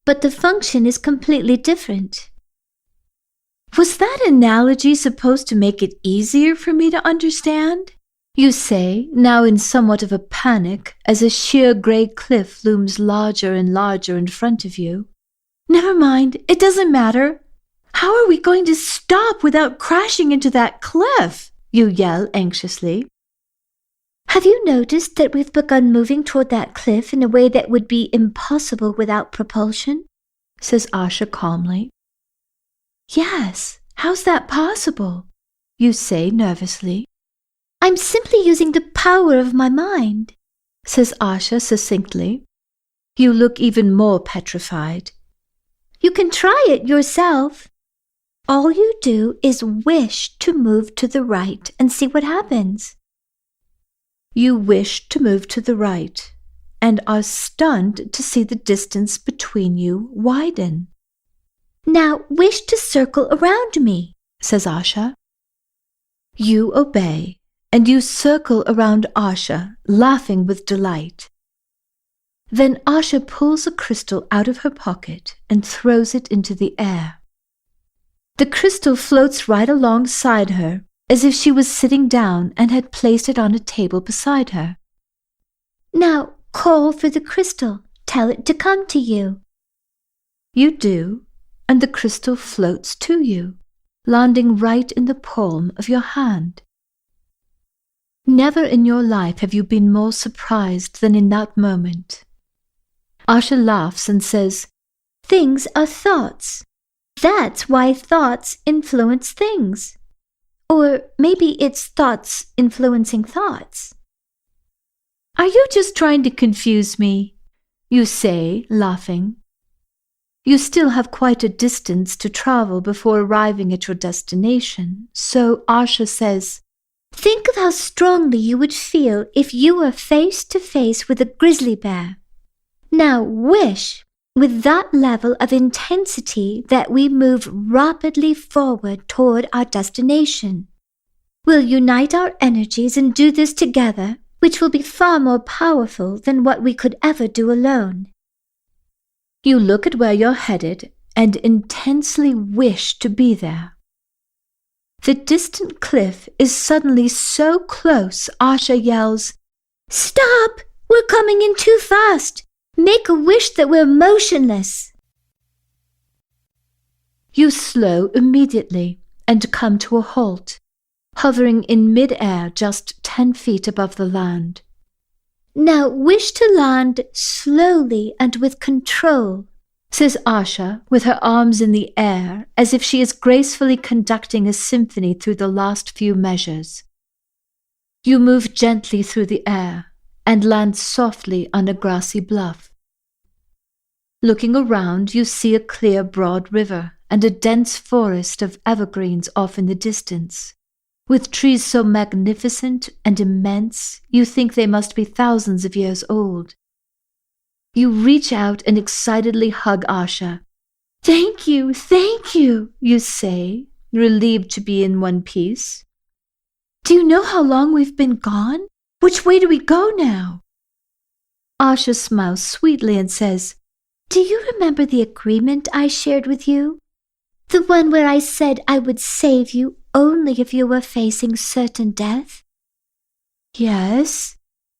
but the function is completely different. Was that analogy supposed to make it easier for me to understand? You say, now in somewhat of a panic, as a sheer grey cliff looms larger and larger in front of you. Never mind, it doesn't matter. How are we going to stop without crashing into that cliff? You yell anxiously. Have you noticed that we've begun moving toward that cliff in a way that would be impossible without propulsion? Says Asha calmly. Yes, how's that possible? You say nervously. I'm simply using the power of my mind, says Asha succinctly. You look even more petrified. You can try it yourself. All you do is wish to move to the right and see what happens. You wish to move to the right and are stunned to see the distance between you widen. Now wish to circle around me, says Asha. You obey, and you circle around Asha, laughing with delight. Then Asha pulls a crystal out of her pocket and throws it into the air. The crystal floats right alongside her, as if she was sitting down and had placed it on a table beside her. Now call for the crystal. Tell it to come to you. You do, and the crystal floats to you, landing right in the palm of your hand. Never in your life have you been more surprised than in that moment. Asha laughs and says, Things are thoughts. That's why thoughts influence things. Or maybe it's thoughts influencing thoughts. Are you just trying to confuse me? You say, laughing. You still have quite a distance to travel before arriving at your destination, so Asha says, Think of how strongly you would feel if you were face to face with a grizzly bear. Now wish, with that level of intensity, that we move rapidly forward toward our destination. We'll unite our energies and do this together, which will be far more powerful than what we could ever do alone. You look at where you're headed and intensely wish to be there. The distant cliff is suddenly so close, Asha yells, Stop! We're coming in too fast! Make a wish that we're motionless. You slow immediately and come to a halt, hovering in mid-air just 10 feet above the land. Now wish to land slowly and with control, says Asha with her arms in the air as if she is gracefully conducting a symphony through the last few measures. You move gently through the air and land softly on a grassy bluff. Looking around, you see a clear, broad river and a dense forest of evergreens off in the distance, with trees so magnificent and immense you think they must be thousands of years old. You reach out and excitedly hug Asha. Thank you, you say, relieved to be in one piece. Do you know how long we've been gone? Which way do we go now? Asha smiles sweetly and says, Do you remember the agreement I shared with you? The one where I said I would save you only if you were facing certain death? Yes,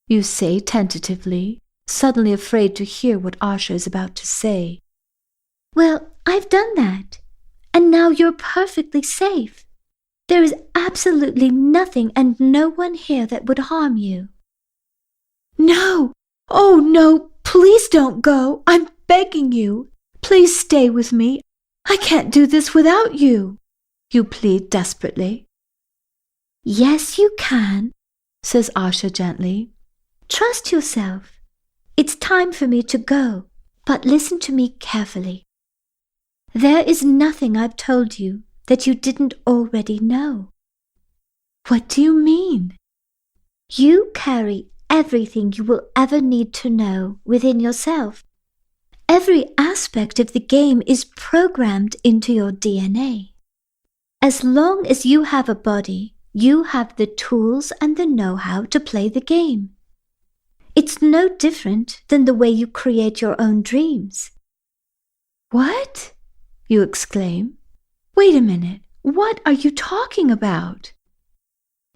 you say tentatively, suddenly afraid to hear what Asha is about to say. Well, I've done that, and now you're perfectly safe. There is absolutely nothing and no one here that would harm you. No! Oh no! Please don't go! I'm begging you! Please stay with me! I can't do this without you! You plead desperately. Yes, you can, says Asha gently. Trust yourself. It's time for me to go, but listen to me carefully. There is nothing I've told you that you didn't already know. What do you mean? You carry everything you will ever need to know within yourself. Every aspect of the game is programmed into your DNA. As long as you have a body, you have the tools and the know-how to play the game. It's no different than the way you create your own dreams. What? You exclaim. Wait a minute. What are you talking about?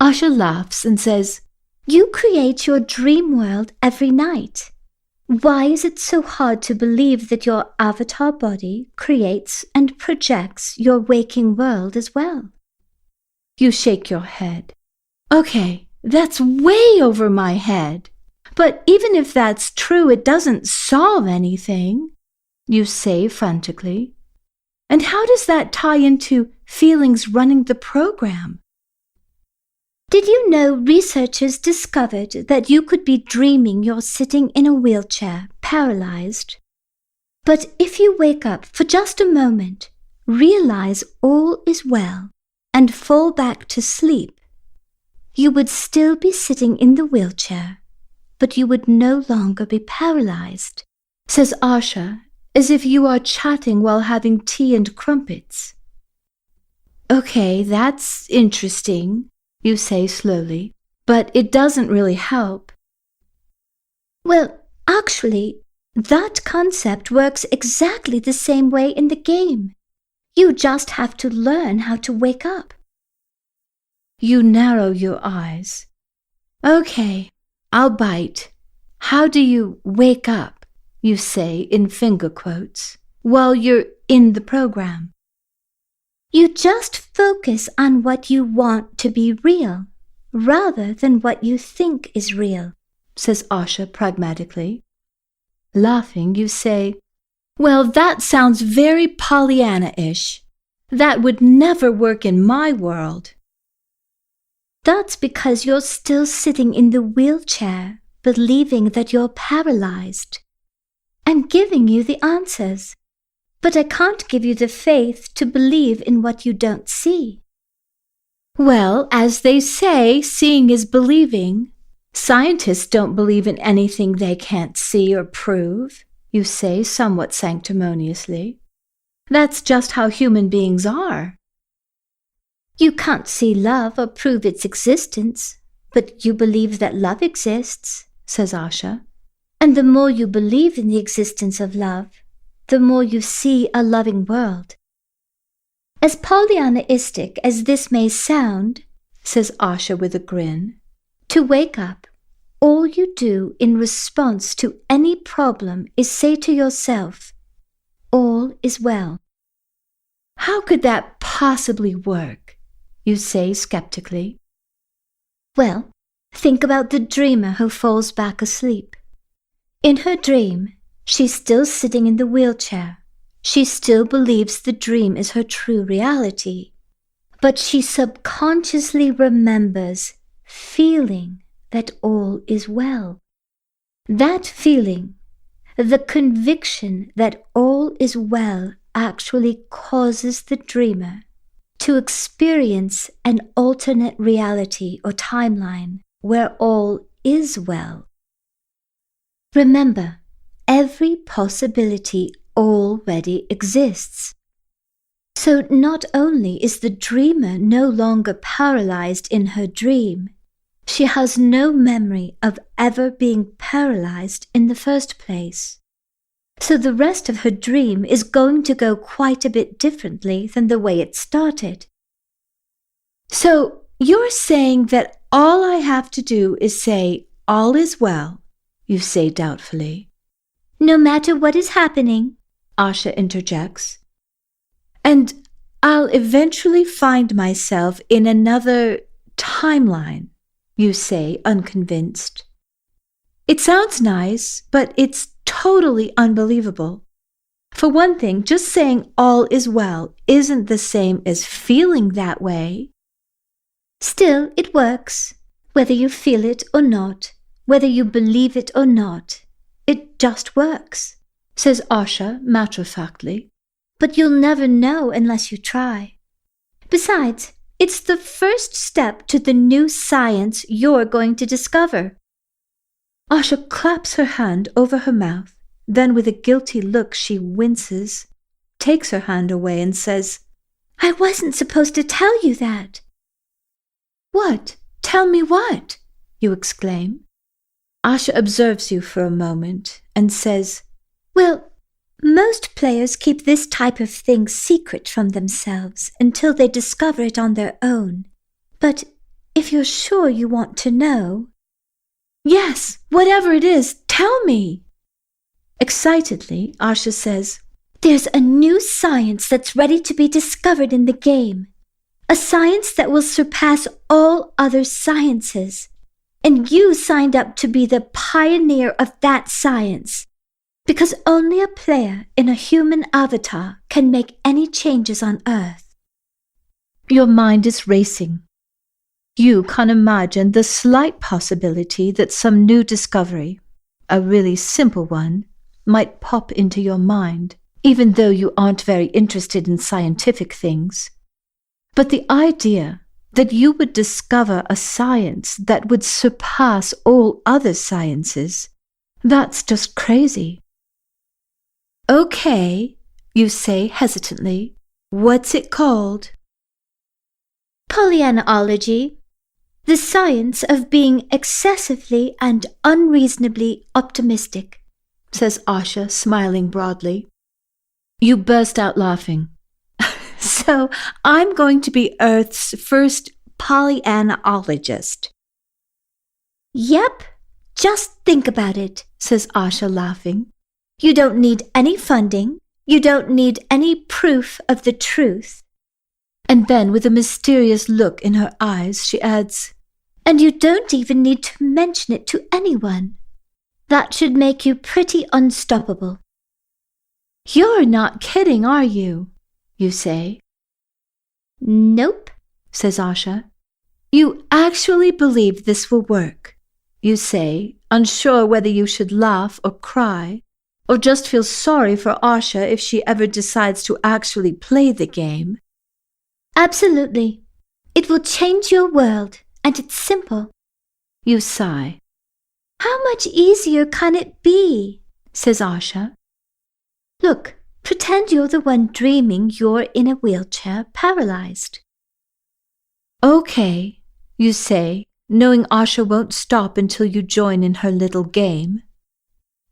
Asha laughs and says, You create your dream world every night. Why is it so hard to believe that your avatar body creates and projects your waking world as well? You shake your head. Okay, that's way over my head. But even if that's true, it doesn't solve anything, you say frantically. And how does that tie into feelings running the program? Did you know researchers discovered that you could be dreaming you're sitting in a wheelchair, paralyzed? But if you wake up for just a moment, realize all is well, and fall back to sleep, you would still be sitting in the wheelchair, but you would no longer be paralyzed, says Asha, as if you are chatting while having tea and crumpets. Okay, that's interesting, you say slowly, but it doesn't really help. Well, actually, that concept works exactly the same way in the game. You just have to learn how to wake up. You narrow your eyes. Okay, I'll bite. How do you wake up, you say in finger quotes, while you're in the program? You just focus on what you want to be real, rather than what you think is real, says Asha pragmatically. Laughing, you say, Well, that sounds very Pollyanna-ish. That would never work in my world. That's because you're still sitting in the wheelchair, believing that you're paralyzed. I'm giving you the answers, but I can't give you the faith to believe in what you don't see. Well, as they say, seeing is believing. Scientists don't believe in anything they can't see or prove, you say somewhat sanctimoniously. That's just how human beings are. You can't see love or prove its existence, but you believe that love exists, says Asha. And the more you believe in the existence of love, the more you see a loving world. As Pollyannaistic as this may sound, says Asha with a grin, to wake up, all you do in response to any problem is say to yourself, all is well. How could that possibly work? You say skeptically. Well, think about the dreamer who falls back asleep. In her dream, she's still sitting in the wheelchair. She still believes the dream is her true reality. But she subconsciously remembers feeling that all is well. That feeling, the conviction that all is well, actually causes the dreamer to experience an alternate reality or timeline where all is well. Remember, every possibility already exists. So not only is the dreamer no longer paralyzed in her dream, she has no memory of ever being paralyzed in the first place. So the rest of her dream is going to go quite a bit differently than the way it started. So you're saying that all I have to do is say, all is well, you say doubtfully. No matter what is happening, Asha interjects. And I'll eventually find myself in another timeline, you say, unconvinced. It sounds nice, but it's totally unbelievable. For one thing, just saying all is well isn't the same as feeling that way. Still, it works, whether you feel it or not, whether you believe it or not. It just works, says Asha matter-of-factly. But you'll never know unless you try. Besides, it's the first step to the new science you're going to discover. Asha claps her hand over her mouth, then with a guilty look she winces, takes her hand away and says, I wasn't supposed to tell you that. What? Tell me what? You exclaim. Asha observes you for a moment and says, Well, most players keep this type of thing secret from themselves until they discover it on their own. But if you're sure you want to know... Yes, whatever it is, tell me. Excitedly, Asha says, There's a new science that's ready to be discovered in the game. A science that will surpass all other sciences. And you signed up to be the pioneer of that science. Because only a player in a human avatar can make any changes on Earth. Your mind is racing. You can imagine the slight possibility that some new discovery, a really simple one, might pop into your mind, even though you aren't very interested in scientific things. But the idea that you would discover a science that would surpass all other sciences, that's just crazy. Okay, you say hesitantly. What's it called? Pollyannaology, the science of being excessively and unreasonably optimistic, says Asha, smiling broadly. You burst out laughing. So I'm going to be Earth's first Pollyannaologist. Yep, just think about it, says Asha, laughing. You don't need any funding. You don't need any proof of the truth. And then, with a mysterious look in her eyes, she adds, And you don't even need to mention it to anyone. That should make you pretty unstoppable. You're not kidding, are you? You say. Nope, says Asha. You actually believe this will work? you say, unsure whether you should laugh or cry, or just feel sorry for Asha if she ever decides to actually play the game. Absolutely. It will change your world, and it's simple. You sigh. How much easier can it be? Says Asha. Look, pretend you're the one dreaming you're in a wheelchair, paralyzed. Okay, you say, knowing Asha won't stop until you join in her little game.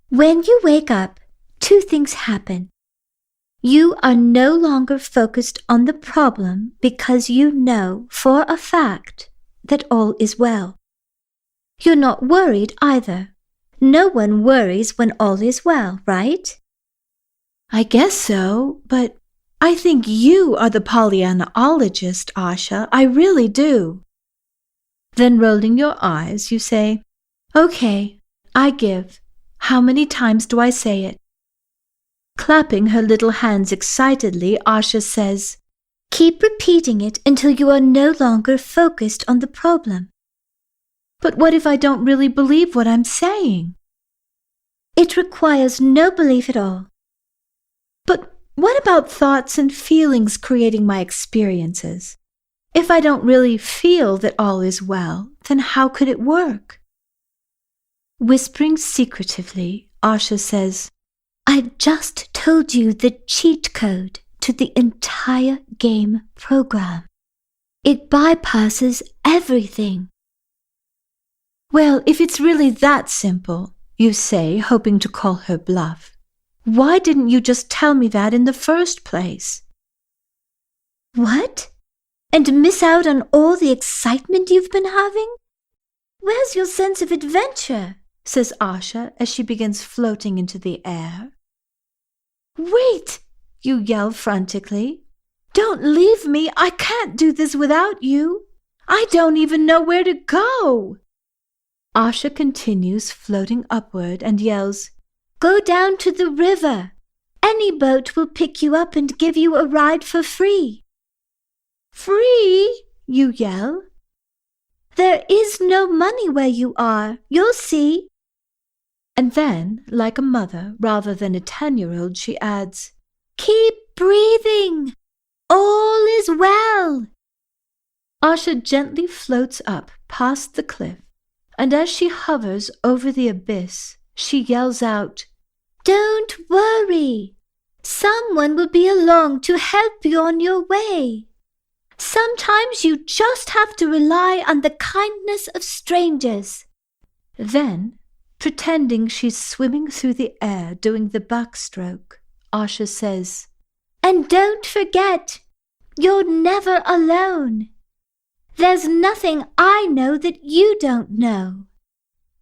When you wake up, 2 things happen. You are no longer focused on the problem because you know for a fact that all is well. You're not worried either. No one worries when all is well, right? I guess so, but I think you are the Pollyannaologist, Asha. I really do. Then rolling your eyes, you say, Okay, I give. How many times do I say it? Clapping her little hands excitedly, Asha says, Keep repeating it until you are no longer focused on the problem. But what if I don't really believe what I'm saying? It requires no belief at all. But what about thoughts and feelings creating my experiences? If I don't really feel that all is well, then how could it work? Whispering secretively, Asha says, I just told you the cheat code to the entire game program. It bypasses everything. Well, if it's really that simple, you say, hoping to call her bluff, why didn't you just tell me that in the first place? What? And miss out on all the excitement you've been having? Where's your sense of adventure? Says Asha as she begins floating into the air. Wait, you yell frantically. Don't leave me. I can't do this without you. I don't even know where to go. Asha continues floating upward and yells, Go down to the river. Any boat will pick you up and give you a ride for free. Free? You yell. There is no money where you are. You'll see. And then, like a mother rather than a 10-year-old, she adds, Keep breathing. All is well. Asha gently floats up past the cliff, and as she hovers over the abyss, she yells out, Don't worry. Someone will be along to help you on your way. Sometimes you just have to rely on the kindness of strangers. Then, pretending she's swimming through the air doing the backstroke, Asha says, And don't forget, you're never alone. There's nothing I know that you don't know.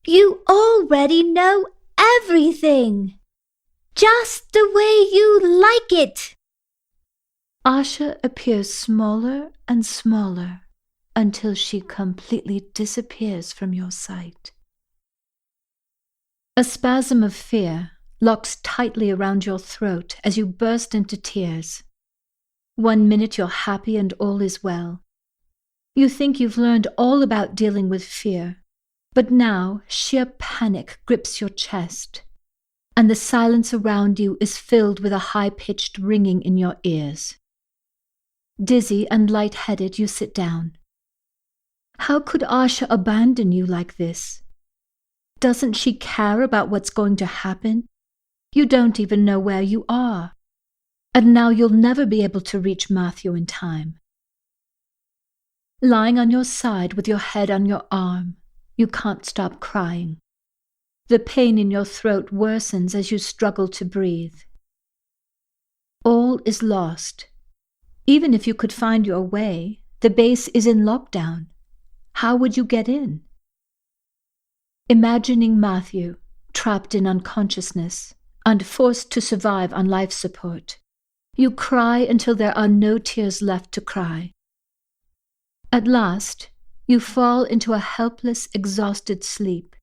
You already know everything, just the way you like it. Asha appears smaller and smaller until she completely disappears from your sight. A spasm of fear locks tightly around your throat as you burst into tears. 1 minute you're happy and all is well. You think you've learned all about dealing with fear, but now sheer panic grips your chest, and the silence around you is filled with a high-pitched ringing in your ears. Dizzy and light-headed, you sit down. How could Asha abandon you like this? Doesn't she care about what's going to happen? You don't even know where you are. And now you'll never be able to reach Matthew in time. Lying on your side with your head on your arm, you can't stop crying. The pain in your throat worsens as you struggle to breathe. All is lost. Even if you could find your way, the base is in lockdown. How would you get in? Imagining Matthew, trapped in unconsciousness and forced to survive on life support, you cry until there are no tears left to cry. At last, you fall into a helpless, exhausted sleep,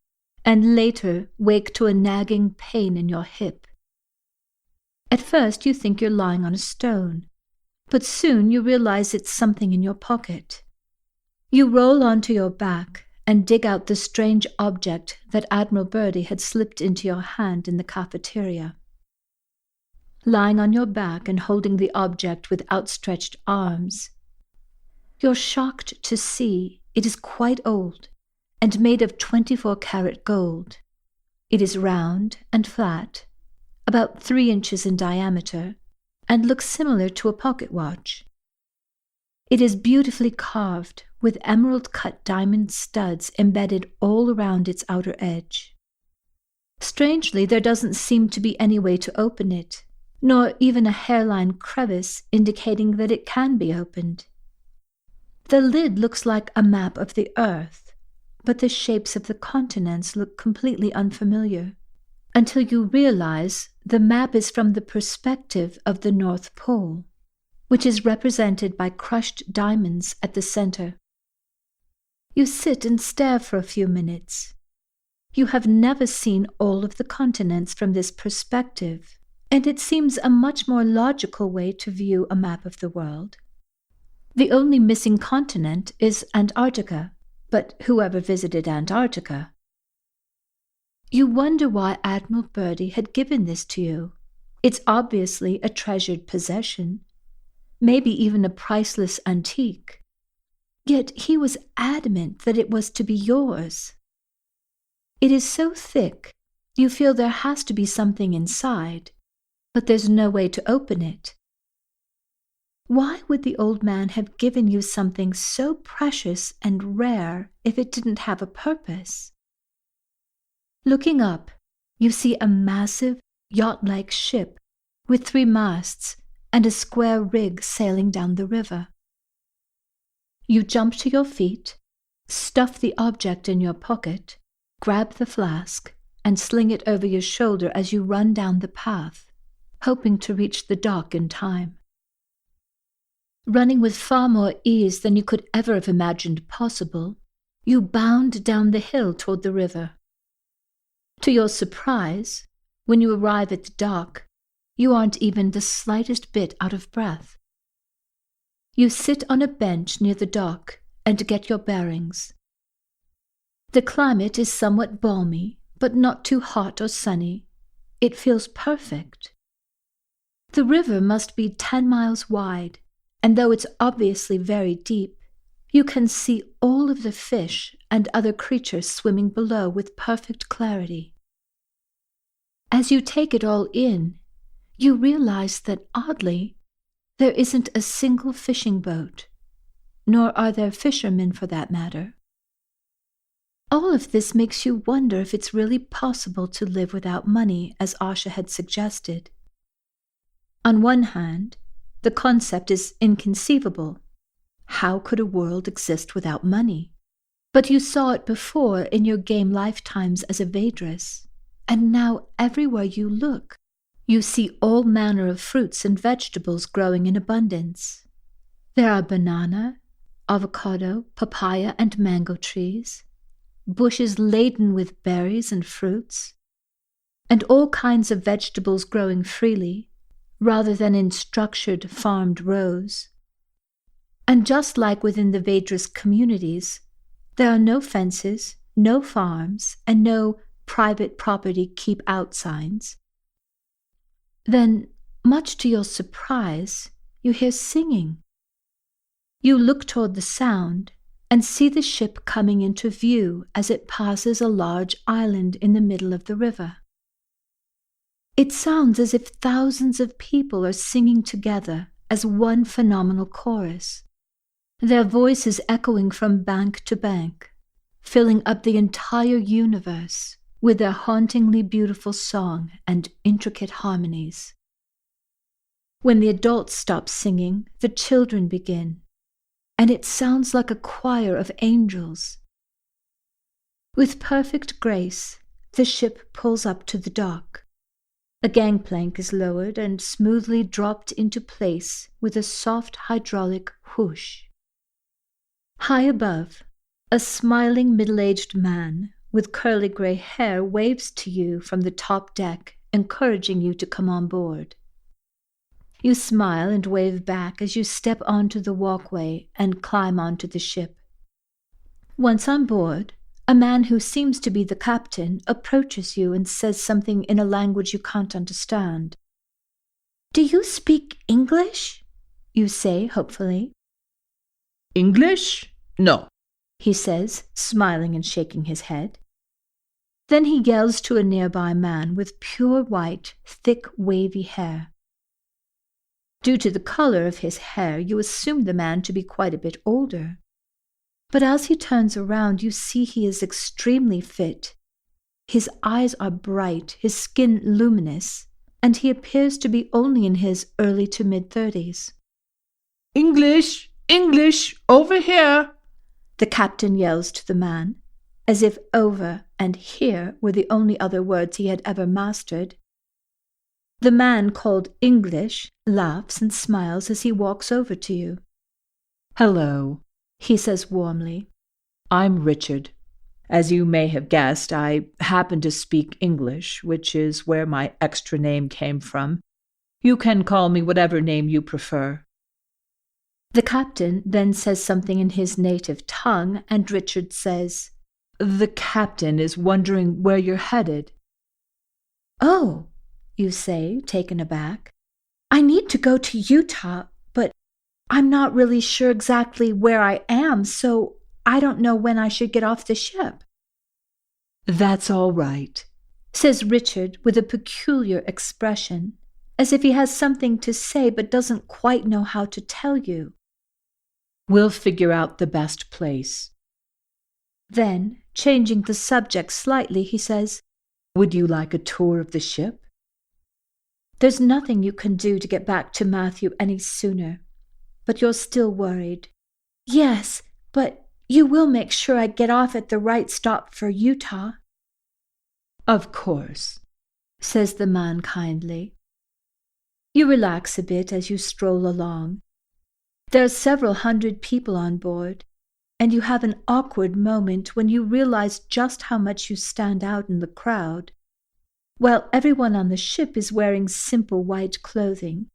and later wake to a nagging pain in your hip. At first, you think you're lying on a stone, but soon you realize it's something in your pocket. You roll onto your back and dig out the strange object that Admiral Birdie had slipped into your hand in the cafeteria. Lying on your back and holding the object with outstretched arms, you're shocked to see it is quite old and made of 24-karat gold. It is round and flat, about 3 inches in diameter, and looks similar to a pocket watch. It is beautifully carved, with emerald-cut diamond studs embedded all around its outer edge. Strangely, there doesn't seem to be any way to open it, nor even a hairline crevice indicating that it can be opened. The lid looks like a map of the Earth, but the shapes of the continents look completely unfamiliar, until you realize the map is from the perspective of the North Pole, which is represented by crushed diamonds at the center. You sit and stare for a few minutes. You have never seen all of the continents from this perspective, and it seems a much more logical way to view a map of the world. The only missing continent is Antarctica, but whoever visited Antarctica? You wonder why Admiral Birdie had given this to you. It's obviously a treasured possession, maybe even a priceless antique. Yet he was adamant that it was to be yours. It is so thick, you feel there has to be something inside, but there's no way to open it. Why would the old man have given you something so precious and rare if it didn't have a purpose? Looking up, you see a massive, yacht-like ship with 3 masts and a square rig sailing down the river. You jump to your feet, stuff the object in your pocket, grab the flask, and sling it over your shoulder as you run down the path, hoping to reach the dock in time. Running with far more ease than you could ever have imagined possible, you bound down the hill toward the river. To your surprise, when you arrive at the dock, you aren't even the slightest bit out of breath. You sit on a bench near the dock and get your bearings. The climate is somewhat balmy, but not too hot or sunny. It feels perfect. The river must be 10 miles wide, and though it's obviously very deep, you can see all of the fish and other creatures swimming below with perfect clarity. As you take it all in, you realize that, oddly, there isn't a single fishing boat, nor are there fishermen for that matter. All of this makes you wonder if it's really possible to live without money, as Asha had suggested. On one hand, the concept is inconceivable. How could a world exist without money? But you saw it before in your game lifetimes as a Vedress, and now everywhere you look, you see all manner of fruits and vegetables growing in abundance. There are banana, avocado, papaya, and mango trees, bushes laden with berries and fruits, and all kinds of vegetables growing freely, rather than in structured, farmed rows. And just like within the Vedress communities, there are no fences, no farms, and no private property keep out signs. Then, much to your surprise, you hear singing. You look toward the sound and see the ship coming into view as it passes a large island in the middle of the river. It sounds as if thousands of people are singing together as one phenomenal chorus, their voices echoing from bank to bank, filling up the entire universe with their hauntingly beautiful song and intricate harmonies. When the adults stop singing, the children begin, and it sounds like a choir of angels. With perfect grace, the ship pulls up to the dock. A gangplank is lowered and smoothly dropped into place with a soft hydraulic whoosh. High above, a smiling middle-aged man with curly gray hair waves to you from the top deck, encouraging you to come on board. You smile and wave back as you step onto the walkway and climb onto the ship. Once on board, A man who seems to be the captain approaches you and says something in a language you can't understand. "Do you speak English?" you say hopefully. English? No. He says, smiling and shaking his head. Then he yells to a nearby man with pure white, thick, wavy hair. Due to the color of his hair, you assume the man to be quite a bit older. But as he turns around, you see he is extremely fit. His eyes are bright, his skin luminous, and he appears to be only in his early to mid-30s. English! English! Over here! The captain yells to the man, as if over and here were the only other words he had ever mastered. The man called English laughs and smiles as he walks over to you. Hello, He says warmly. I'm Richard. As you may have guessed, I happen to speak English, which is where my extra name came from. You can call me whatever name you prefer. The captain then says something in his native tongue, and Richard says, The captain is wondering where you're headed. "Oh," you say, taken aback. "I need to go to Utah, but I'm not really sure exactly where I am, so I don't know when I should get off the ship." That's all right, says Richard with a peculiar expression, as if he has something to say but doesn't quite know how to tell you. We'll figure out the best place. Then, changing the subject slightly, he says, Would you like a tour of the ship? "There's nothing you can do to get back to Matthew any sooner, but you're still worried." "Yes, but you will make sure I get off at the right stop for Utah?" Of course, says the man kindly. You relax a bit as you stroll along. There are several hundred people on board, and you have an awkward moment when you realize just how much you stand out in the crowd. While everyone on the ship is wearing simple white clothing,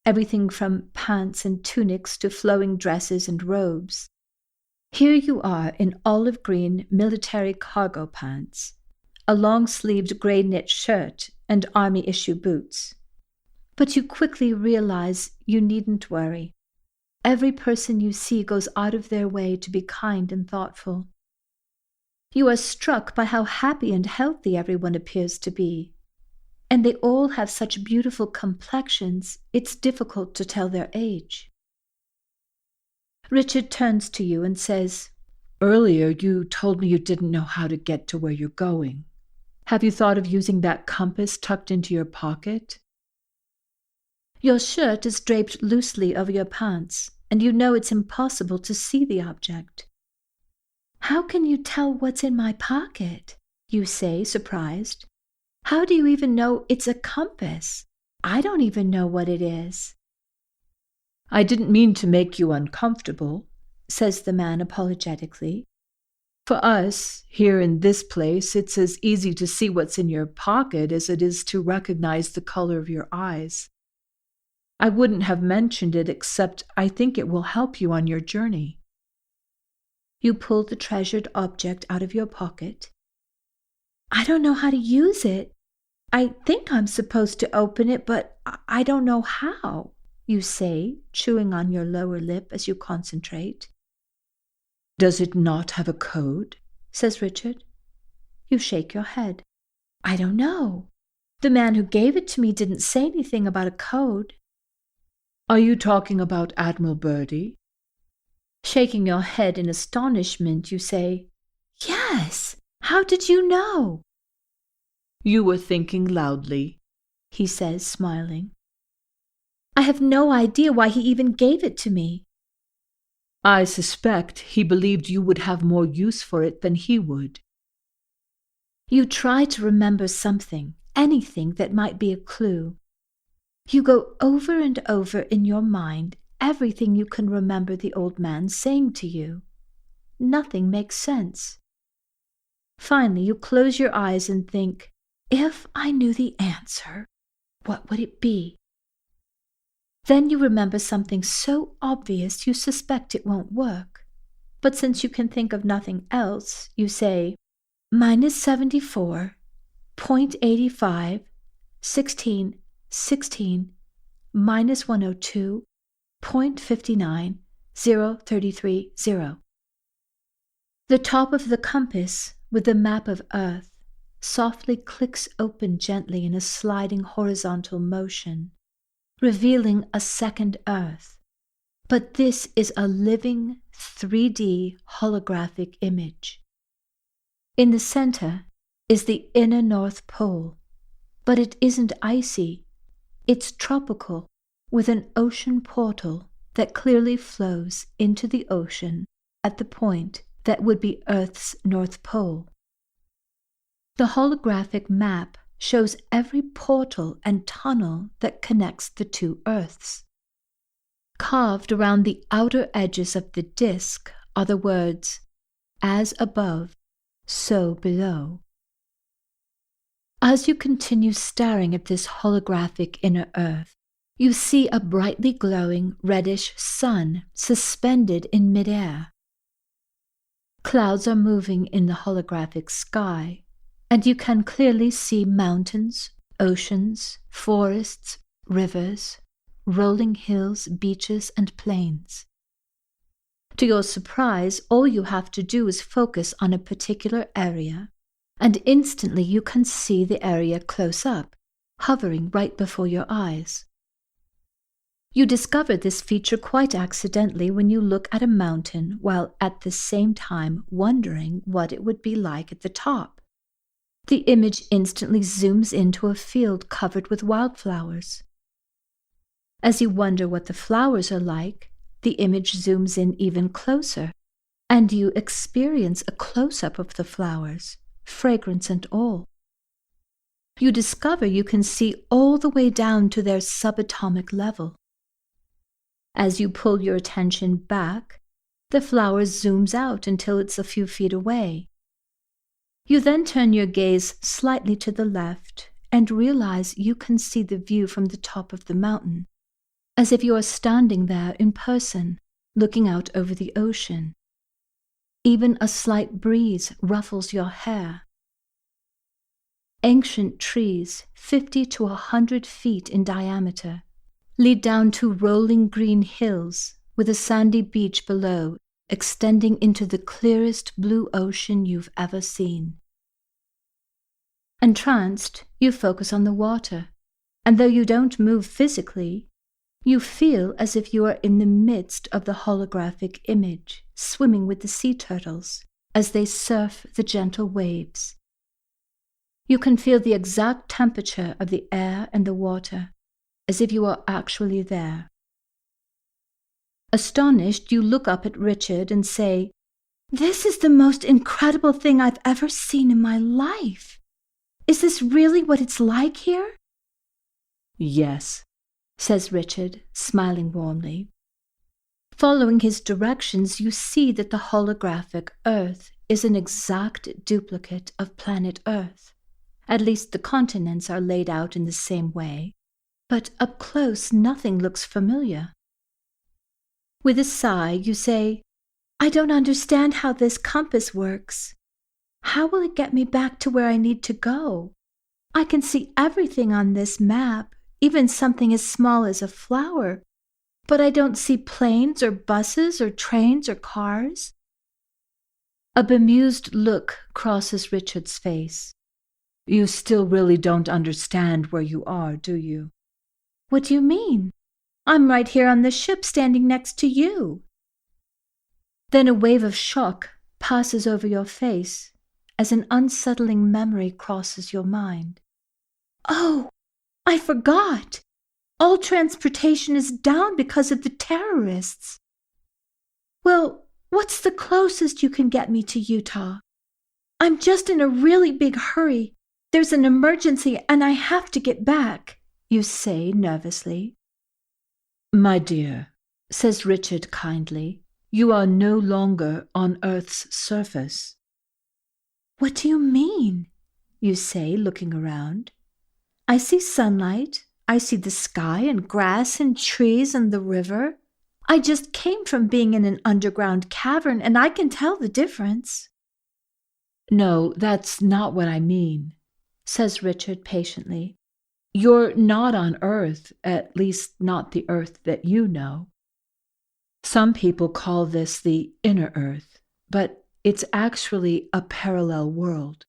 everything from pants and tunics to flowing dresses and robes. Here you are in olive green military cargo pants, a long-sleeved gray knit shirt, and army-issue boots. But you quickly realize you needn't worry. Every person you see goes out of their way to be kind and thoughtful. You are struck by how happy and healthy everyone appears to be. And they all have such beautiful complexions, it's difficult to tell their age. Richard turns to you and says, Earlier you told me you didn't know how to get to where you're going. Have you thought of using that compass tucked into your pocket? Your shirt is draped loosely over your pants, and you know it's impossible to see the object. "How can you tell what's in my pocket?" you say, surprised. "How do you even know it's a compass? I don't even know what it is." I didn't mean to make you uncomfortable, says the man apologetically. For us, here in this place, it's as easy to see what's in your pocket as it is to recognize the color of your eyes. I wouldn't have mentioned it except I think it will help you on your journey. You pull the treasured object out of your pocket. "I don't know how to use it. I think I'm supposed to open it, but I don't know how," you say, chewing on your lower lip as you concentrate. Does it not have a code? says Richard. You shake your head. "I don't know. The man who gave it to me didn't say anything about a code." Are you talking about Admiral Birdie? Shaking your head in astonishment, you say, "Yes! How did you know?" You were thinking loudly, he says, smiling. "I have no idea why he even gave it to me." I suspect he believed you would have more use for it than he would. You try to remember something, anything that might be a clue. You go over and over in your mind everything you can remember the old man saying to you. Nothing makes sense. Finally, you close your eyes and think, if I knew the answer, what would it be? Then you remember something so obvious you suspect it won't work. But since you can think of nothing else, you say minus 74, 0.85, 16, 16, minus 102, 0.59, 033, 0. The top of the compass with the map of Earth softly clicks open gently in a sliding horizontal motion, revealing a second Earth. But this is a living 3D holographic image. In the center is the inner North Pole, but it isn't icy. It's tropical, with an ocean portal that clearly flows into the ocean at the point that would be Earth's North Pole. The holographic map shows every portal and tunnel that connects the two Earths. Carved around the outer edges of the disk are the words, "As above, so below." As you continue staring at this holographic inner Earth, you see a brightly glowing reddish sun suspended in midair. Clouds are moving in the holographic sky, and you can clearly see mountains, oceans, forests, rivers, rolling hills, beaches, and plains. To your surprise, all you have to do is focus on a particular area, and instantly you can see the area close up, hovering right before your eyes. You discover this feature quite accidentally when you look at a mountain while at the same time wondering what it would be like at the top. The image instantly zooms into a field covered with wildflowers. As you wonder what the flowers are like, the image zooms in even closer, and you experience a close-up of the flowers, fragrance and all. You discover you can see all the way down to their subatomic level. As you pull your attention back, the flower zooms out until it's a few feet away. You then turn your gaze slightly to the left and realize you can see the view from the top of the mountain, as if you are standing there in person, looking out over the ocean. Even a slight breeze ruffles your hair. Ancient trees, 50 to 100 feet in diameter, lead down to rolling green hills with a sandy beach below extending into the clearest blue ocean you've ever seen. Entranced, you focus on the water, and though you don't move physically, you feel as if you are in the midst of the holographic image, swimming with the sea turtles as they surf the gentle waves. You can feel the exact temperature of the air and the water, as if you are actually there. Astonished, you look up at Richard and say, "This is the most incredible thing I've ever seen in my life. Is this really what it's like here?" "Yes," says Richard, smiling warmly. Following his directions, you see that the holographic Earth is an exact duplicate of planet Earth. At least the continents are laid out in the same way, but up close nothing looks familiar. With a sigh, you say, "I don't understand how this compass works. How will it get me back to where I need to go? I can see everything on this map, even something as small as a flower, but I don't see planes or buses or trains or cars." A bemused look crosses Richard's face. "You still really don't understand where you are, do you?" "What do you mean? I'm right here on the ship standing next to you." Then a wave of shock passes over your face as an unsettling memory crosses your mind. "Oh, I forgot. All transportation is down because of the terrorists." "Well, what's the closest you can get me to Utah? I'm just in a really big hurry. There's an emergency and I have to get back," you say nervously. "My dear," says Richard kindly, "you are no longer on Earth's surface." "What do you mean?" you say, looking around. "I see sunlight. I see the sky and grass and trees and the river. I just came from being in an underground cavern, and I can tell the difference. No, that's not what I mean, says Richard patiently. You're not on Earth, at least not the Earth that you know. Some people call this the inner Earth, but it's actually a parallel world.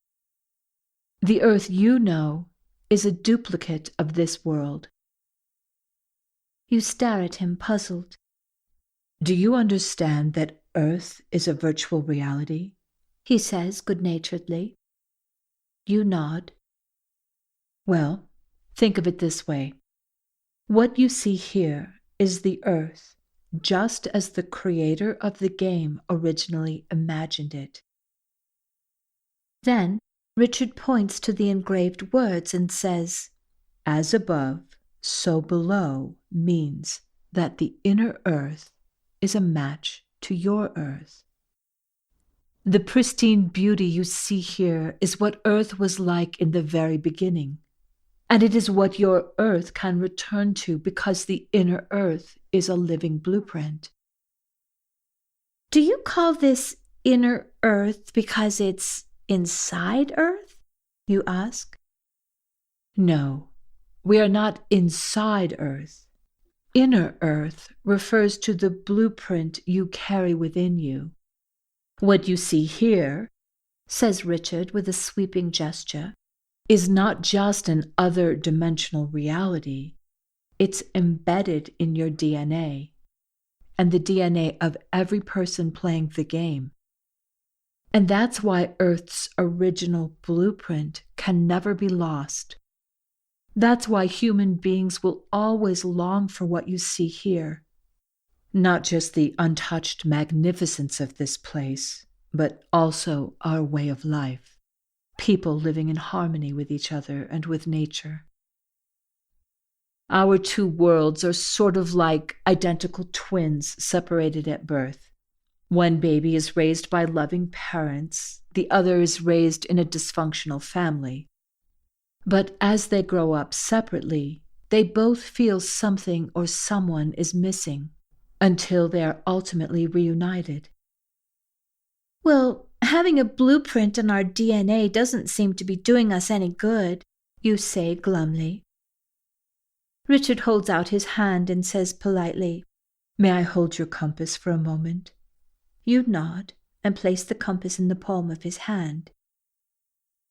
The Earth you know is a duplicate of this world. You stare at him, puzzled. Do you understand that Earth is a virtual reality? He says good-naturedly. You nod. Well, think of it this way. What you see here is the Earth, just as the creator of the game originally imagined it. Then Richard points to the engraved words and says, As above, so below means that the inner Earth is a match to your Earth. The pristine beauty you see here is what Earth was like in the very beginning, and it is what your Earth can return to because the inner Earth is a living blueprint. Do you call this inner Earth because it's inside Earth? You ask. No, we are not inside Earth. Inner Earth refers to the blueprint you carry within you. What you see here, says Richard with a sweeping gesture, is not just an other-dimensional reality. It's embedded in your DNA, and the DNA of every person playing the game. And that's why Earth's original blueprint can never be lost. That's why human beings will always long for what you see here. Not just the untouched magnificence of this place, but also our way of life. People living in harmony with each other and with nature. Our two worlds are sort of like identical twins separated at birth. One baby is raised by loving parents, the other is raised in a dysfunctional family. But as they grow up separately, they both feel something or someone is missing until they are ultimately reunited. Well, having a blueprint in our DNA doesn't seem to be doing us any good, you say glumly. Richard holds out his hand and says politely, May I hold your compass for a moment? You nod and place the compass in the palm of his hand.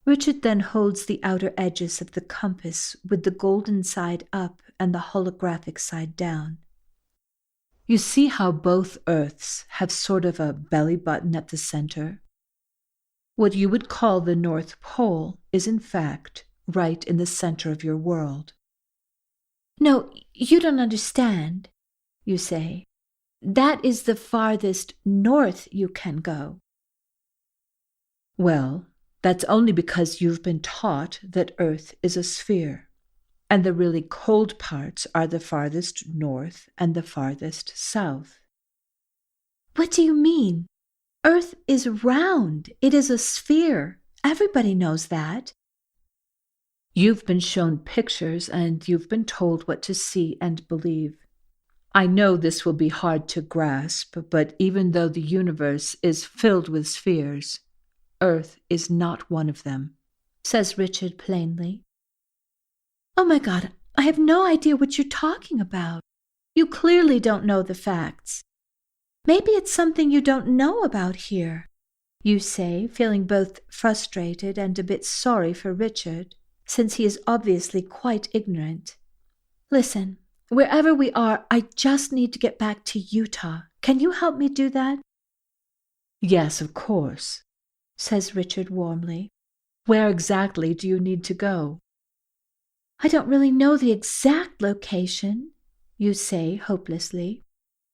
Richard then holds the outer edges of the compass with the golden side up and the holographic side down. You see how both Earths have sort of a belly button at the center? What you would call the North Pole is in fact right in the center of your world. No, you don't understand, you say. That is the farthest north you can go. Well, that's only because you've been taught that Earth is a sphere, and the really cold parts are the farthest north and the farthest south. What do you mean? Earth is round. It is a sphere. Everybody knows that. You've been shown pictures and you've been told what to see and believe. I know this will be hard to grasp, but even though the universe is filled with spheres, Earth is not one of them, says Richard plainly. Oh my God, I have no idea what you're talking about. You clearly don't know the facts. Maybe it's something you don't know about here, you say, feeling both frustrated and a bit sorry for Richard, since he is obviously quite ignorant. Listen, wherever we are, I just need to get back to Utah. Can you help me do that? Yes, of course, says Richard warmly. Where exactly do you need to go? I don't really know the exact location, you say hopelessly.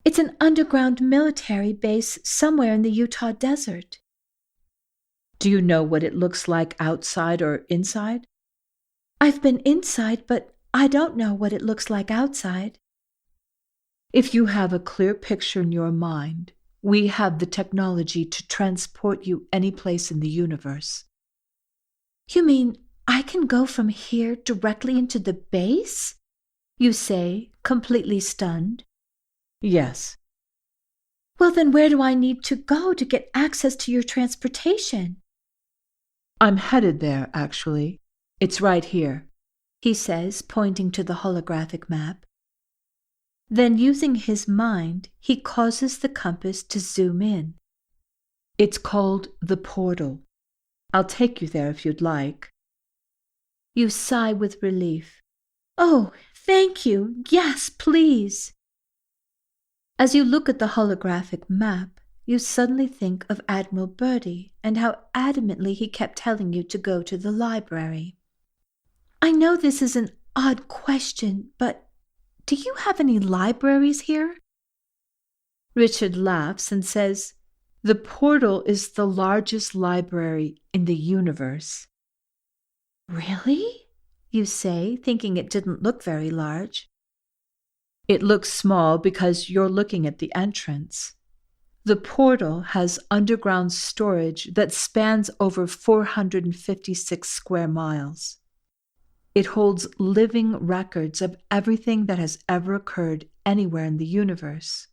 It's an underground military base somewhere in the Utah desert. Do you know what it looks like outside or inside? I've been inside, but I don't know what it looks like outside. If you have a clear picture in your mind, we have the technology to transport you any place in the universe. You mean I can go from here directly into the base? You say, completely stunned. Yes, Well, then where do I need to go to get access to your transportation? I'm headed there, actually. It's right here, he says, pointing to the holographic map. Then, using his mind, he causes the compass to zoom in. It's called the portal. I'll take you there if you'd like. You sigh with relief. Oh, thank you. Yes, please. As you look at the holographic map, you suddenly think of Admiral Birdie and how adamantly he kept telling you to go to the library. I know this is an odd question, but do you have any libraries here? Richard laughs and says, "The portal is the largest library in the universe." Really? You say, thinking it didn't look very large. It looks small because you're looking at the entrance. The portal has underground storage that spans over 456 square miles. It holds living records of everything that has ever occurred anywhere in the universe,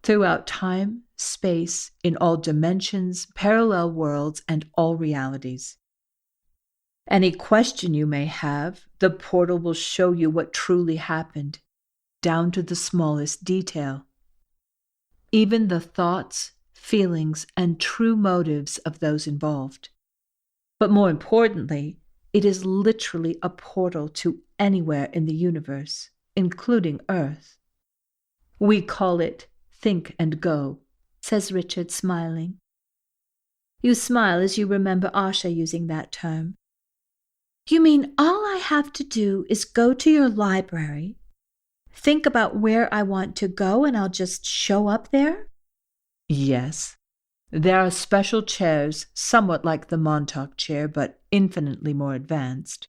throughout time, space, in all dimensions, parallel worlds, and all realities. Any question you may have, the portal will show you what truly happened, down to the smallest detail. Even the thoughts, feelings, and true motives of those involved. But more importantly, it is literally a portal to anywhere in the universe, including Earth. We call it Think and Go, says Richard, smiling. You smile as you remember Asha using that term. You mean all I have to do is go to your library, think about where I want to go, and I'll just show up there? Yes. There are special chairs, somewhat like the Montauk chair, but infinitely more advanced.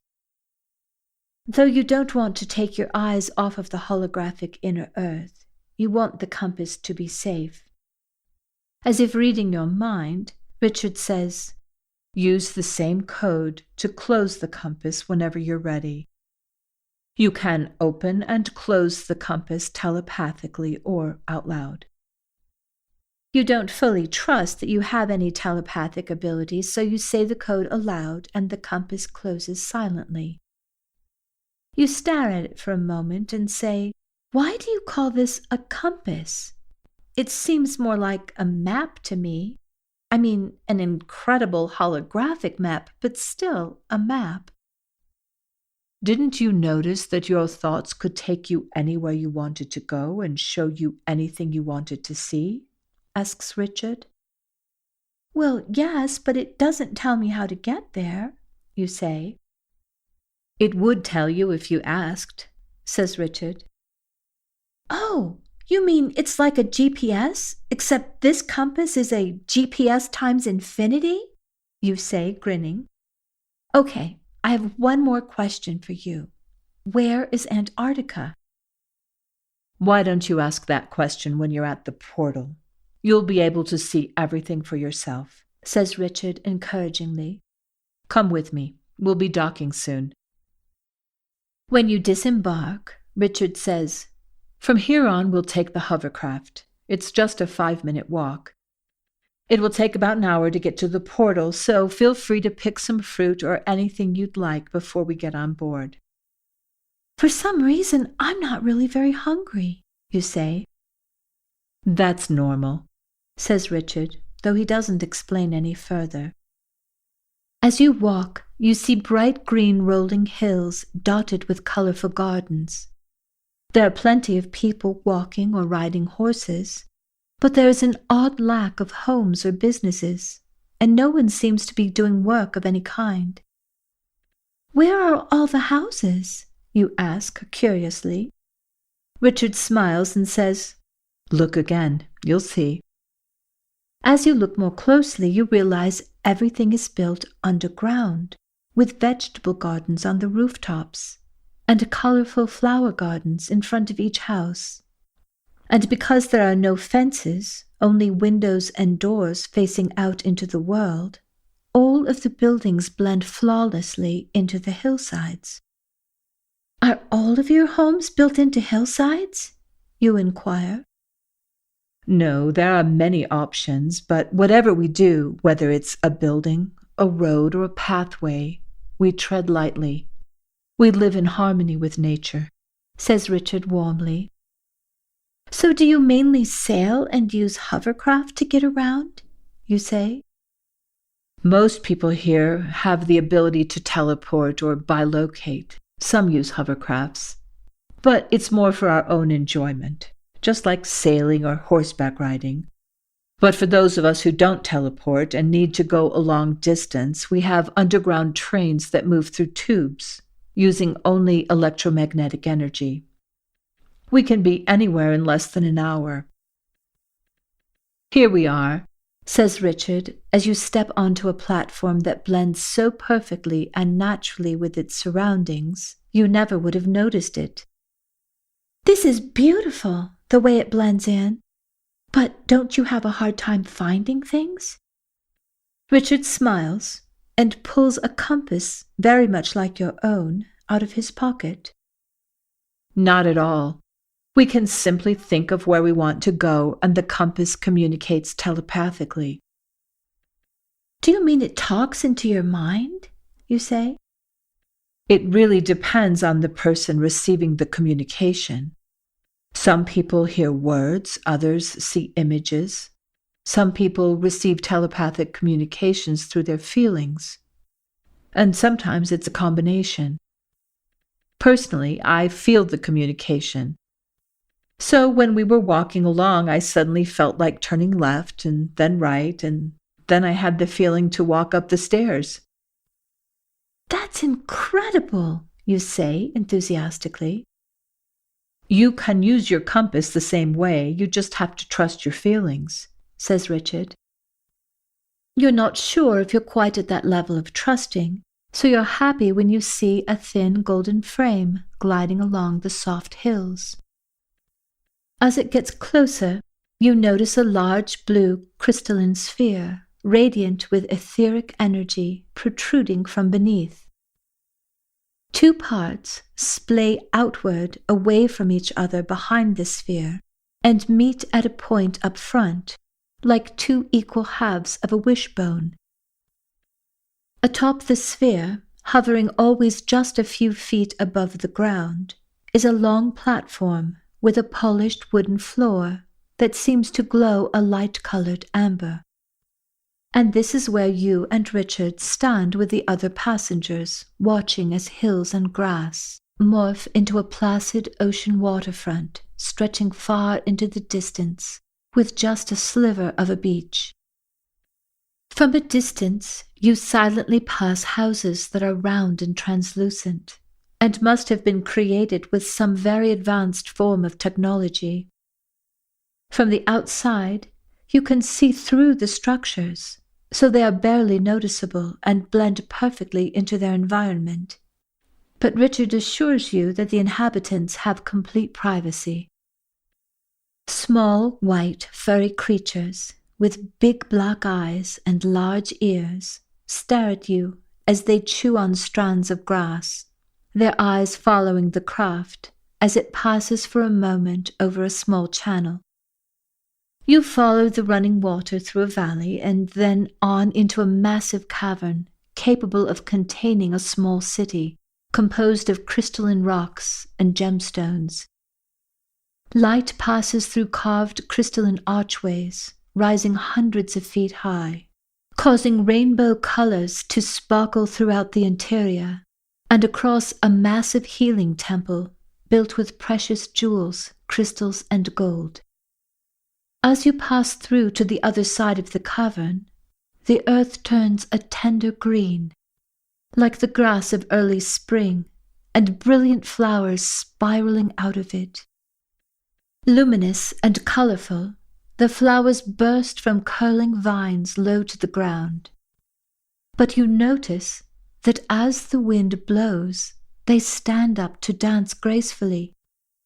Though you don't want to take your eyes off of the holographic inner Earth, you want the compass to be safe. As if reading your mind, Richard says, "Use the same code to close the compass whenever you're ready. You can open and close the compass telepathically or out loud." You don't fully trust that you have any telepathic abilities, so you say the code aloud and the compass closes silently. You stare at it for a moment and say, "Why do you call this a compass? It seems more like a map to me. I mean, an incredible holographic map, but still a map." Didn't you notice that your thoughts could take you anywhere you wanted to go and show you anything you wanted to see? Asks Richard. Well, yes, but it doesn't tell me how to get there, you say. It would tell you if you asked, says Richard. Oh, you mean it's like a GPS, except this compass is a GPS times infinity? You say, grinning. Okay, I have one more question for you. Where is Antarctica? Why don't you ask that question when you're at the portal? You'll be able to see everything for yourself, says Richard encouragingly. Come with me. We'll be docking soon. When you disembark, Richard says, "From here on, we'll take the hovercraft. It's just a 5-minute walk. It will take about an hour to get to the portal, so feel free to pick some fruit or anything you'd like before we get on board." For some reason, I'm not really very hungry, you say. That's normal, says Richard, though he doesn't explain any further. As you walk, you see bright green rolling hills dotted with colorful gardens. There are plenty of people walking or riding horses, but there is an odd lack of homes or businesses, and no one seems to be doing work of any kind. Where are all the houses? You ask curiously. Richard smiles and says, "Look again, you'll see." As you look more closely, you realize everything is built underground, with vegetable gardens on the rooftops, and colorful flower gardens in front of each house. And because there are no fences, only windows and doors facing out into the world, all of the buildings blend flawlessly into the hillsides. Are all of your homes built into hillsides? You inquire. No, there are many options, but whatever we do, whether it's a building, a road, or a pathway, we tread lightly. We live in harmony with nature, says Richard warmly. So do you mainly sail and use hovercraft to get around, you say? Most people here have the ability to teleport or bilocate. Some use hovercrafts. But it's more for our own enjoyment, just like sailing or horseback riding. But for those of us who don't teleport and need to go a long distance, we have underground trains that move through tubes, using only electromagnetic energy. We can be anywhere in less than an hour. Here we are, says Richard, as you step onto a platform that blends so perfectly and naturally with its surroundings, you never would have noticed it. This is beautiful, the way it blends in. But don't you have a hard time finding things? Richard smiles and pulls a compass very much like your own out of his pocket. Not at all. We can simply think of where we want to go, and the compass communicates telepathically. Do you mean it talks into your mind, you say? It really depends on the person receiving the communication. Some people hear words, others see images. Some people receive telepathic communications through their feelings. And sometimes it's a combination. Personally, I feel the communication. So when we were walking along, I suddenly felt like turning left and then right, and then I had the feeling to walk up the stairs. That's incredible, you say enthusiastically. You can use your compass the same way, you just have to trust your feelings, says Richard. You're not sure if you're quite at that level of trusting, so you're happy when you see a thin golden frame gliding along the soft hills. As it gets closer, you notice a large blue crystalline sphere, radiant with etheric energy protruding from beneath. Two parts splay outward away from each other behind the sphere and meet at a point up front, like two equal halves of a wishbone. Atop the sphere, hovering always just a few feet above the ground, is a long platform with a polished wooden floor that seems to glow a light-colored amber. And this is where you and Richard stand with the other passengers, watching as hills and grass morph into a placid ocean waterfront stretching far into the distance, with just a sliver of a beach. From a distance, you silently pass houses that are round and translucent, and must have been created with some very advanced form of technology. From the outside, you can see through the structures, so they are barely noticeable and blend perfectly into their environment. But Richard assures you that the inhabitants have complete privacy. Small, white, furry creatures with big black eyes and large ears stare at you as they chew on strands of grass, their eyes following the craft as it passes for a moment over a small channel. You follow the running water through a valley and then on into a massive cavern capable of containing a small city composed of crystalline rocks and gemstones. Light passes through carved crystalline archways rising hundreds of feet high, causing rainbow colors to sparkle throughout the interior and across a massive healing temple built with precious jewels, crystals, and gold. As you pass through to the other side of the cavern, the earth turns a tender green, like the grass of early spring, and brilliant flowers spiraling out of it. Luminous and colorful, the flowers burst from curling vines low to the ground. But you notice that as the wind blows, they stand up to dance gracefully,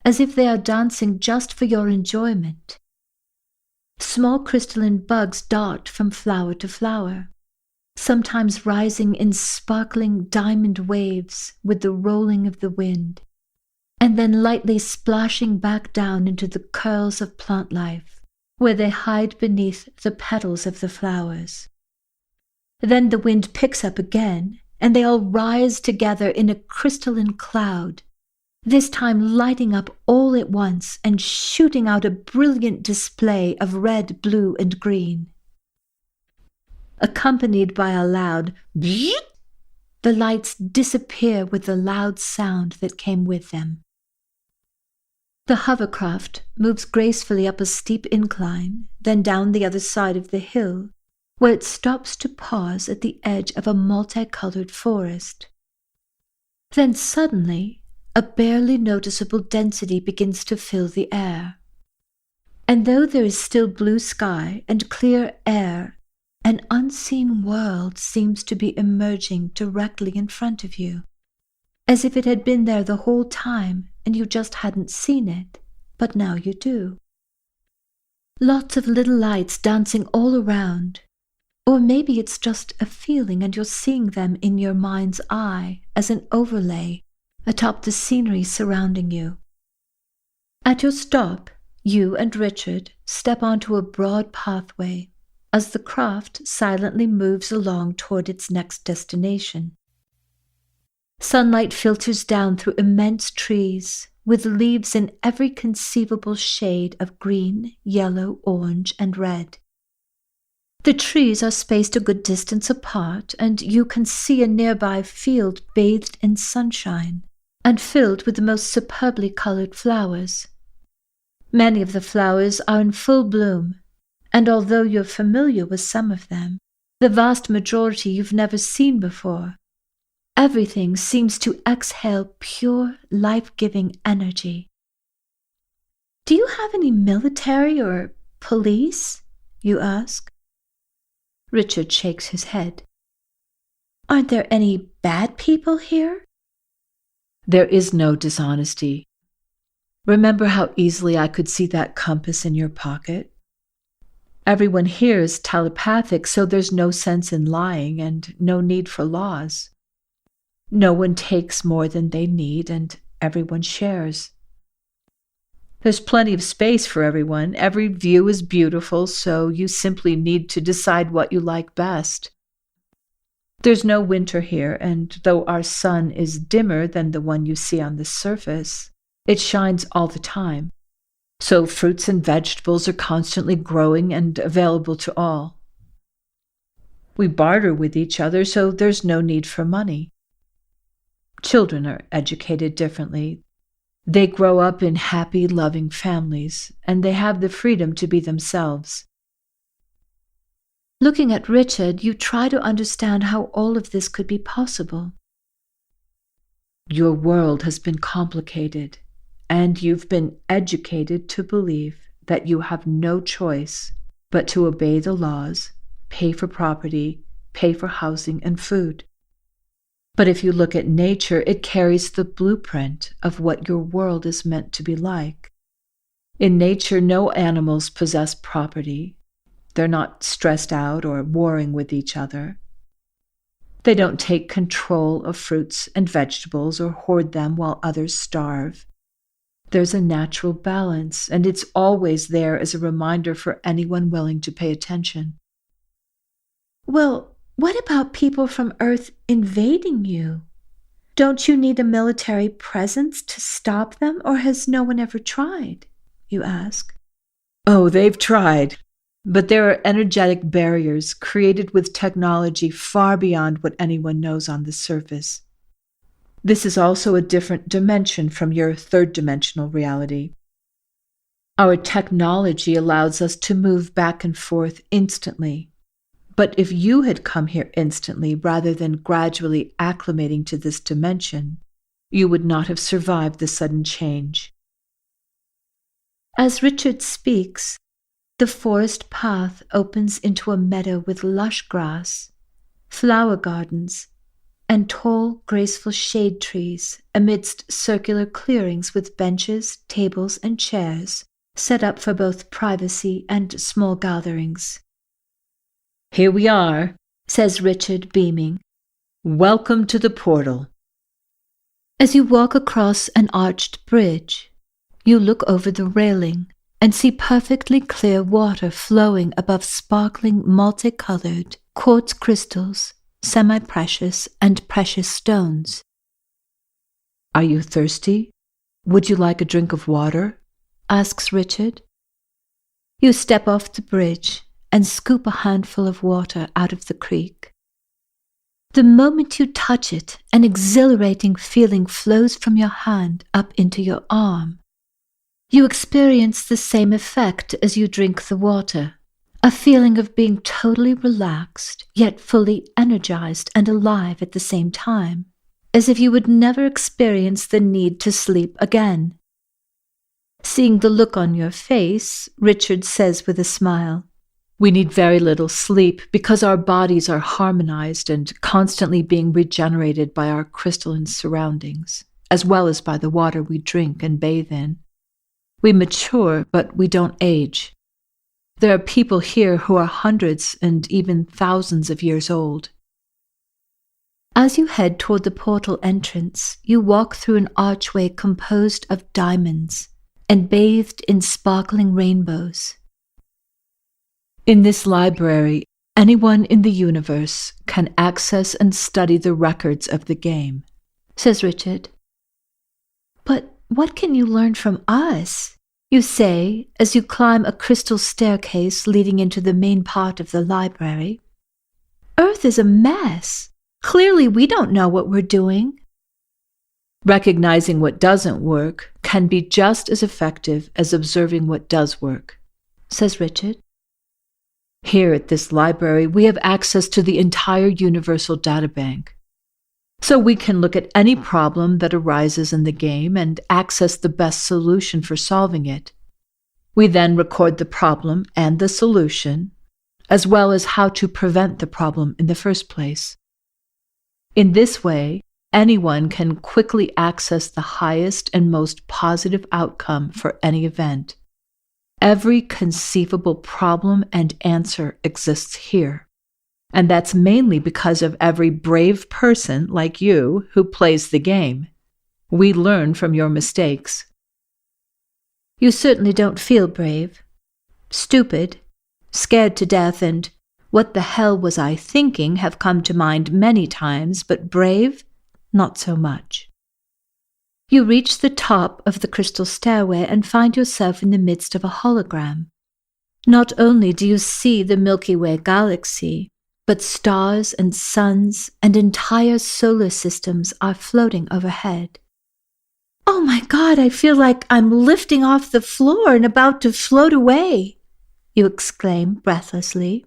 as if they are dancing just for your enjoyment. Small crystalline bugs dart from flower to flower, sometimes rising in sparkling diamond waves with the rolling of the wind, and then lightly splashing back down into the curls of plant life, where they hide beneath the petals of the flowers. Then the wind picks up again, and they all rise together in a crystalline cloud, this time lighting up all at once and shooting out a brilliant display of red, blue, and green. Accompanied by a loud bzzzt, the lights disappear with the loud sound that came with them. The hovercraft moves gracefully up a steep incline, then down the other side of the hill, where it stops to pause at the edge of a multicolored forest. Then suddenly, a barely noticeable density begins to fill the air. And though there is still blue sky and clear air, an unseen world seems to be emerging directly in front of you, as if it had been there the whole time and you just hadn't seen it, but now you do. Lots of little lights dancing all around, or maybe it's just a feeling and you're seeing them in your mind's eye as an overlay atop the scenery surrounding you. At your stop, you and Richard step onto a broad pathway as the craft silently moves along toward its next destination. Sunlight filters down through immense trees with leaves in every conceivable shade of green, yellow, orange, and red. The trees are spaced a good distance apart, and you can see a nearby field bathed in sunshine and filled with the most superbly colored flowers. Many of the flowers are in full bloom, and although you're familiar with some of them, the vast majority you've never seen before. Everything seems to exhale pure, life-giving energy. "Do you have any military or police?" you ask. Richard shakes his head. "Aren't there any bad people here?" There is no dishonesty. Remember how easily I could see that compass in your pocket? Everyone here is telepathic, so there's no sense in lying and no need for laws. No one takes more than they need, and everyone shares. There's plenty of space for everyone. Every view is beautiful, so you simply need to decide what you like best. There's no winter here, and though our sun is dimmer than the one you see on the surface, it shines all the time. So fruits and vegetables are constantly growing and available to all. We barter with each other, so there's no need for money. Children are educated differently. They grow up in happy, loving families, and they have the freedom to be themselves. Looking at Richard, you try to understand how all of this could be possible. Your world has been complicated, and you've been educated to believe that you have no choice but to obey the laws, pay for property, pay for housing and food. But if you look at nature, it carries the blueprint of what your world is meant to be like. In nature, no animals possess property. They're not stressed out or warring with each other. They don't take control of fruits and vegetables or hoard them while others starve. There's a natural balance, and it's always there as a reminder for anyone willing to pay attention. Well, what about people from Earth invading you? Don't you need a military presence to stop them, or has no one ever tried? You ask. Oh, they've tried. But there are energetic barriers created with technology far beyond what anyone knows on the surface. This is also a different dimension from your third-dimensional reality. Our technology allows us to move back and forth instantly. But if you had come here instantly rather than gradually acclimating to this dimension, you would not have survived the sudden change. As Richard speaks, the forest path opens into a meadow with lush grass, flower gardens, and tall, graceful shade trees amidst circular clearings with benches, tables, and chairs set up for both privacy and small gatherings. "Here we are," says Richard, beaming. "Welcome to the portal." As you walk across an arched bridge, you look over the railing and see perfectly clear water flowing above sparkling multicolored quartz crystals, semi-precious and precious stones. Are you thirsty? Would you like a drink of water? Asks Richard. You step off the bridge and scoop a handful of water out of the creek. The moment you touch it, an exhilarating feeling flows from your hand up into your arm. You experience the same effect as you drink the water, a feeling of being totally relaxed, yet fully energized and alive at the same time, as if you would never experience the need to sleep again. Seeing the look on your face, Richard says with a smile, We need very little sleep because our bodies are harmonized and constantly being regenerated by our crystalline surroundings, as well as by the water we drink and bathe in. We mature, but we don't age. There are people here who are hundreds and even thousands of years old. As you head toward the portal entrance, you walk through an archway composed of diamonds and bathed in sparkling rainbows. In this library, anyone in the universe can access and study the records of the game, says Richard. But what can you learn from us? You say as you climb a crystal staircase leading into the main part of the library. Earth is a mess. Clearly we don't know what we're doing. Recognizing what doesn't work can be just as effective as observing what does work, says Richard. Here at this library, we have access to the entire universal databank. So we can look at any problem that arises in the game and access the best solution for solving it. We then record the problem and the solution, as well as how to prevent the problem in the first place. In this way, anyone can quickly access the highest and most positive outcome for any event. Every conceivable problem and answer exists here. And that's mainly because of every brave person like you who plays the game. We learn from your mistakes. You certainly don't feel brave. Stupid, scared to death, and what the hell was I thinking have come to mind many times, but brave, not so much. You reach the top of the crystal stairway and find yourself in the midst of a hologram. Not only do you see the Milky Way galaxy, but stars and suns and entire solar systems are floating overhead. Oh my God, I feel like I'm lifting off the floor and about to float away, you exclaim breathlessly.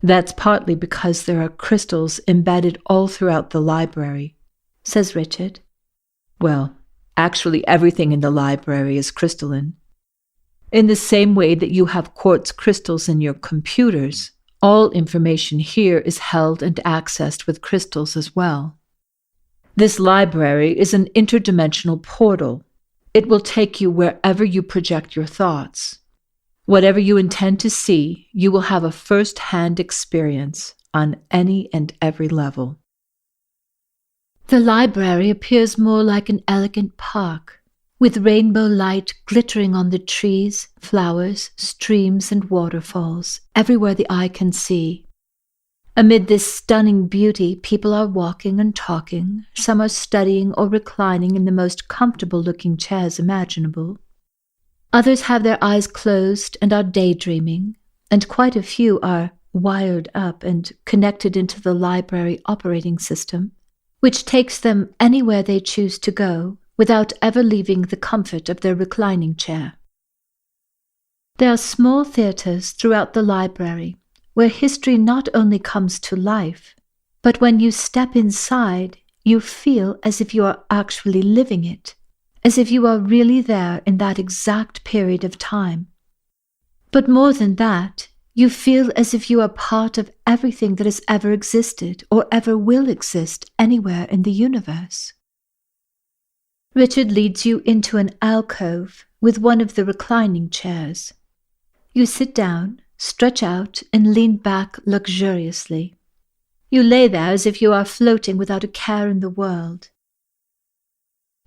That's partly because there are crystals embedded all throughout the library, says Richard. Well, actually everything in the library is crystalline. In the same way that you have quartz crystals in your computers, all information here is held and accessed with crystals as well. This library is an interdimensional portal. It will take you wherever you project your thoughts. Whatever you intend to see, you will have a first-hand experience on any and every level. The library appears more like an elegant park, with rainbow light glittering on the trees, flowers, streams, and waterfalls, everywhere the eye can see. Amid this stunning beauty, people are walking and talking. Some are studying or reclining in the most comfortable-looking chairs imaginable. Others have their eyes closed and are daydreaming, and quite a few are wired up and connected into the library operating system, which takes them anywhere they choose to go without ever leaving the comfort of their reclining chair. There are small theaters throughout the library where history not only comes to life, but when you step inside, you feel as if you are actually living it, as if you are really there in that exact period of time. But more than that, you feel as if you are part of everything that has ever existed or ever will exist anywhere in the universe. Richard leads you into an alcove with one of the reclining chairs. You sit down, stretch out, and lean back luxuriously. You lay there as if you are floating without a care in the world.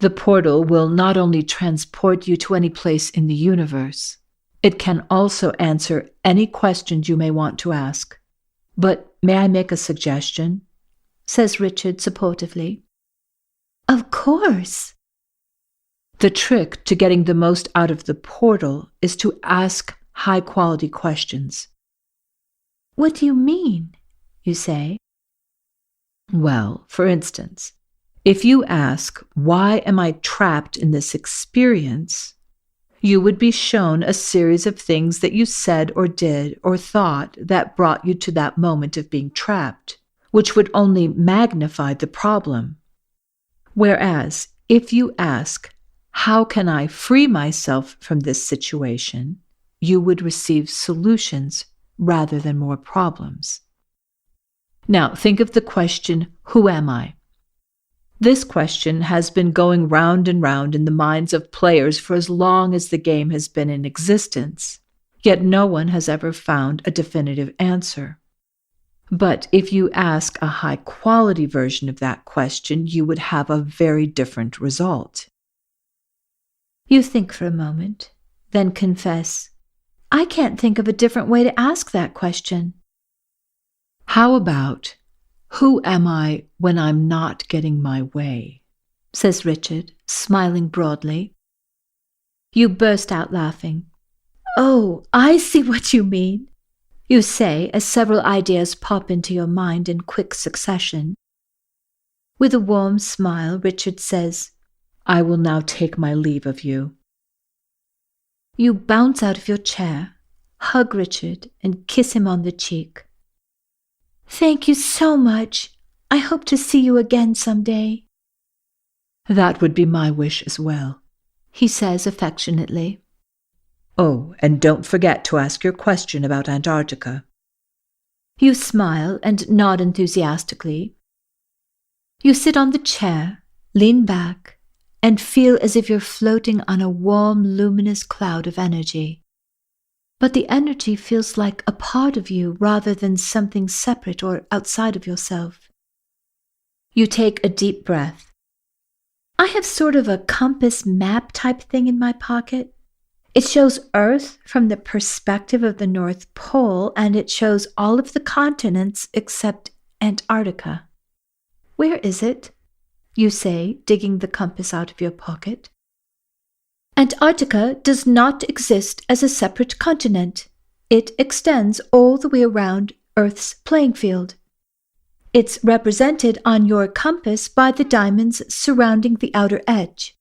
The portal will not only transport you to any place in the universe, it can also answer any questions you may want to ask. But may I make a suggestion? Says Richard supportively. Of course. The trick to getting the most out of the portal is to ask high-quality questions. What do you mean, you say? Well, for instance, if you ask, why am I trapped in this experience? You would be shown a series of things that you said or did or thought that brought you to that moment of being trapped, which would only magnify the problem. Whereas, if you ask, how can I free myself from this situation? You would receive solutions rather than more problems. Now, think of the question, who am I? This question has been going round and round in the minds of players for as long as the game has been in existence, yet no one has ever found a definitive answer. But if you ask a high-quality version of that question, you would have a very different result. You think for a moment, then confess, I can't think of a different way to ask that question. How about, who am I when I'm not getting my way? Says Richard, smiling broadly. You burst out laughing. Oh, I see what you mean, you say as several ideas pop into your mind in quick succession. With a warm smile, Richard says, I will now take my leave of you. You bounce out of your chair, hug Richard, and kiss him on the cheek. Thank you so much. I hope to see you again someday. That would be my wish as well, he says affectionately. Oh, and don't forget to ask your question about Antarctica. You smile and nod enthusiastically. You sit on the chair, lean back, and feel as if you're floating on a warm, luminous cloud of energy. But the energy feels like a part of you rather than something separate or outside of yourself. You take a deep breath. I have sort of a compass map type thing in my pocket. It shows Earth from the perspective of the North Pole, and it shows all of the continents except Antarctica. Where is it? You say, digging the compass out of your pocket. Antarctica does not exist as a separate continent. It extends all the way around Earth's playing field. It's represented on your compass by the diamonds surrounding the outer edge.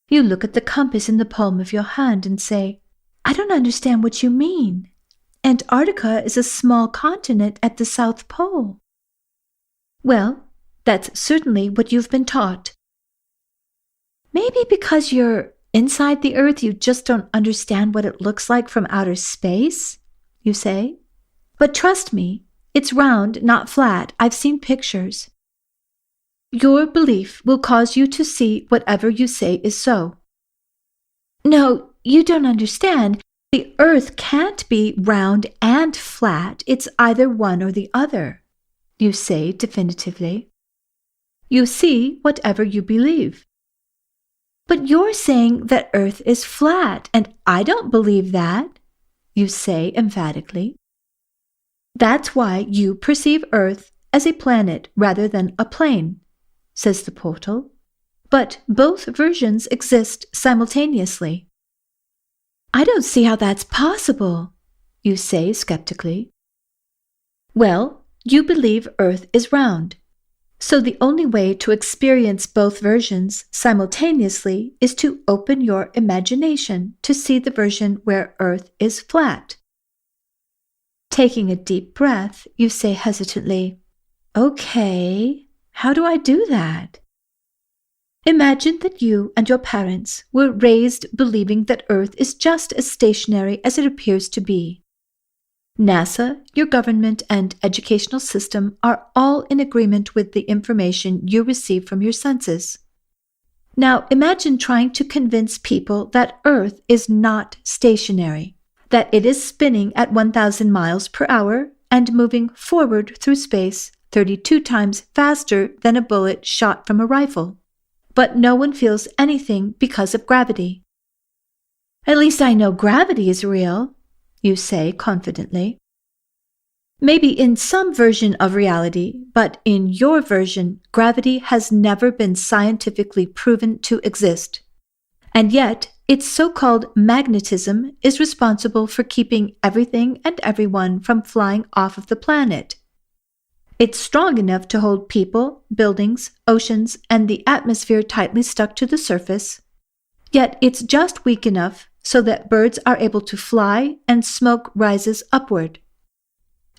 You look at the compass in the palm of your hand and say, I don't understand what you mean. Antarctica is a small continent at the South Pole. Well, that's certainly what you've been taught. Maybe because you're inside the Earth, you just don't understand what it looks like from outer space, you say. But trust me, it's round, not flat. I've seen pictures. Your belief will cause you to see whatever you say is so. No, you don't understand. The Earth can't be round and flat. It's either one or the other, you say definitively. You see whatever you believe. But you're saying that Earth is flat, and I don't believe that, you say emphatically. That's why you perceive Earth as a planet rather than a plane, says the portal. But both versions exist simultaneously. I don't see how that's possible, you say skeptically. Well, you believe Earth is round. So the only way to experience both versions simultaneously is to open your imagination to see the version where Earth is flat. Taking a deep breath, you say hesitantly, Okay, how do I do that? Imagine that you and your parents were raised believing that Earth is just as stationary as it appears to be. NASA, your government, and educational system are all in agreement with the information you receive from your senses. Now imagine trying to convince people that Earth is not stationary, that it is spinning at 1,000 miles per hour and moving forward through space 32 times faster than a bullet shot from a rifle. but no one feels anything because of gravity. At least I know gravity is real, you say confidently. Maybe in some version of reality, but in your version, gravity has never been scientifically proven to exist. And yet, its so-called magnetism is responsible for keeping everything and everyone from flying off of the planet. It's strong enough to hold people, buildings, oceans, and the atmosphere tightly stuck to the surface. Yet it's just weak enough so that birds are able to fly and smoke rises upward.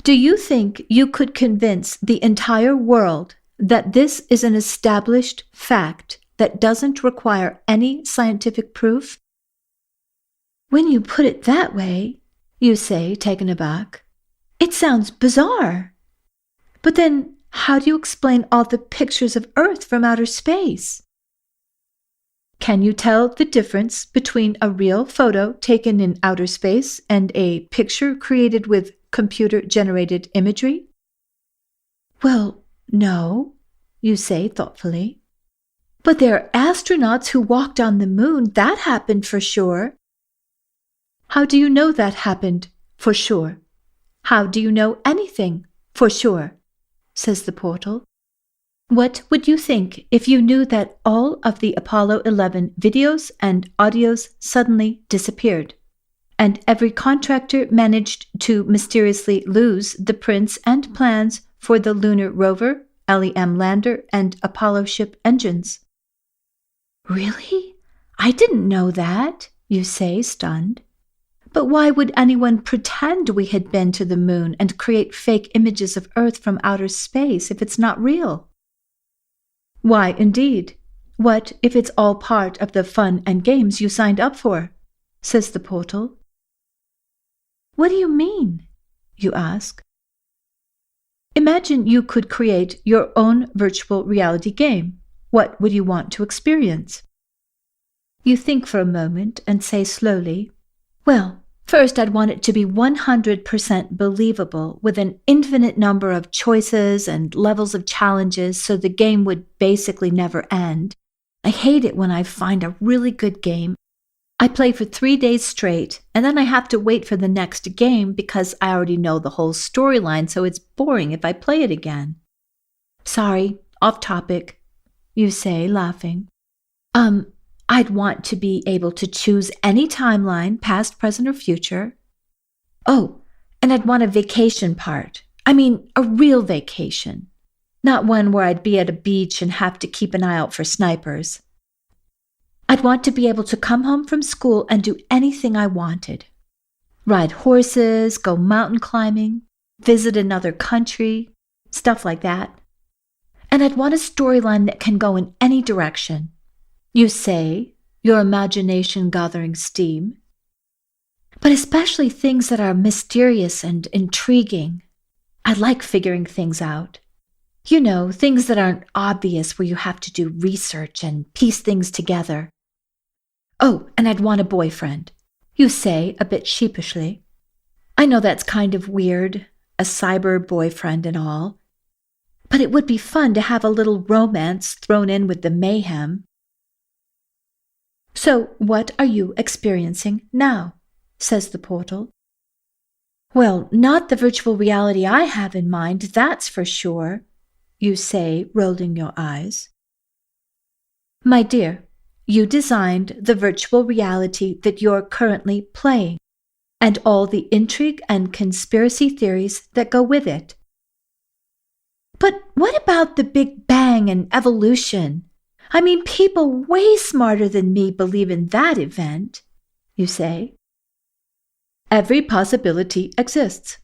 Do you think you could convince the entire world that this is an established fact that doesn't require any scientific proof? When you put it that way, you say, taken aback, it sounds bizarre. But then, how do you explain all the pictures of Earth from outer space? Can you tell the difference between a real photo taken in outer space and a picture created with computer-generated imagery? Well, no, you say thoughtfully. But there are astronauts who walked on the moon. That happened for sure. How do you know that happened for sure? How do you know anything for sure? Says the portal. What would you think if you knew that all of the Apollo 11 videos and audios suddenly disappeared, and every contractor managed to mysteriously lose the prints and plans for the lunar rover, LEM lander, and Apollo ship engines? Really? I didn't know that, you say, stunned. But why would anyone pretend we had been to the moon and create fake images of Earth from outer space if it's not real? Why, indeed. What if it's all part of the fun and games you signed up for? Says the portal. What do you mean? You ask. Imagine you could create your own virtual reality game. What would you want to experience? You think for a moment and say slowly, well, first I'd want it to be 100% believable with an infinite number of choices and levels of challenges so the game would basically never end. I hate it when I find a really good game. I play for 3 days straight, and then I have to wait for the next game because I already know the whole storyline, so it's boring if I play it again. Sorry, off topic, you say, laughing. I'd want to be able to choose any timeline, past, present, or future. Oh, and I'd want a vacation part. I mean, a real vacation. Not one where I'd be at a beach and have to keep an eye out for snipers. I'd want to be able to come home from school and do anything I wanted. Ride horses, go mountain climbing, visit another country, stuff like that. And I'd want a storyline that can go in any direction. You say, your imagination gathering steam. But especially things that are mysterious and intriguing. I like figuring things out. You know, things that aren't obvious where you have to do research and piece things together. Oh, and I'd want a boyfriend, you say a bit sheepishly. I know that's kind of weird, a cyber boyfriend and all. But it would be fun to have a little romance thrown in with the mayhem. So what are you experiencing now? Says the portal. Well, not the virtual reality I have in mind, that's for sure, you say, rolling your eyes. My dear, you designed the virtual reality that you're currently playing, and all the intrigue and conspiracy theories that go with it. But what about the Big Bang and evolution? I mean, people way smarter than me believe in that event, you say. Every possibility exists.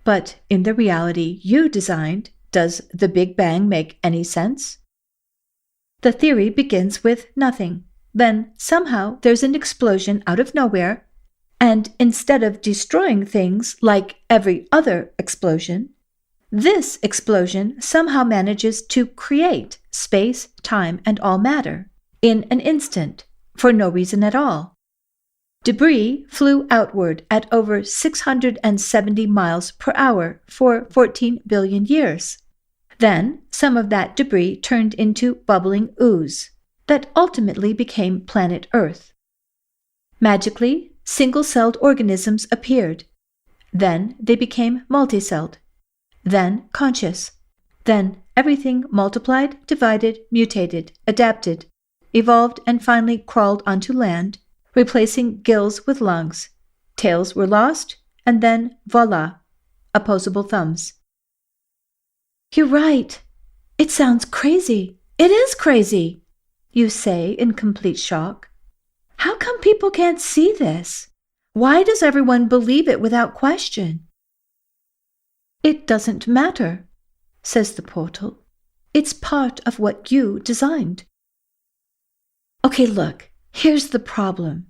But in the reality you designed, does the Big Bang make any sense? The theory begins with nothing. Then somehow there's an explosion out of nowhere, and instead of destroying things like every other explosion, this explosion somehow manages to create space, time, and all matter in an instant for no reason at all. Debris flew outward at over 670 miles per hour for 14 billion years. Then some of that debris turned into bubbling ooze, that ultimately became planet Earth. Magically, single-celled organisms appeared. Then they became multicelled. Then conscious. Then everything multiplied, divided, mutated, adapted, evolved, and finally crawled onto land, replacing gills with lungs. Tails were lost, and then voila, opposable thumbs. You're right. It sounds crazy. It is crazy, you say in complete shock. How come people can't see this? Why does everyone believe it without question? It doesn't matter, says the portal. It's part of what you designed. Okay, look, here's the problem,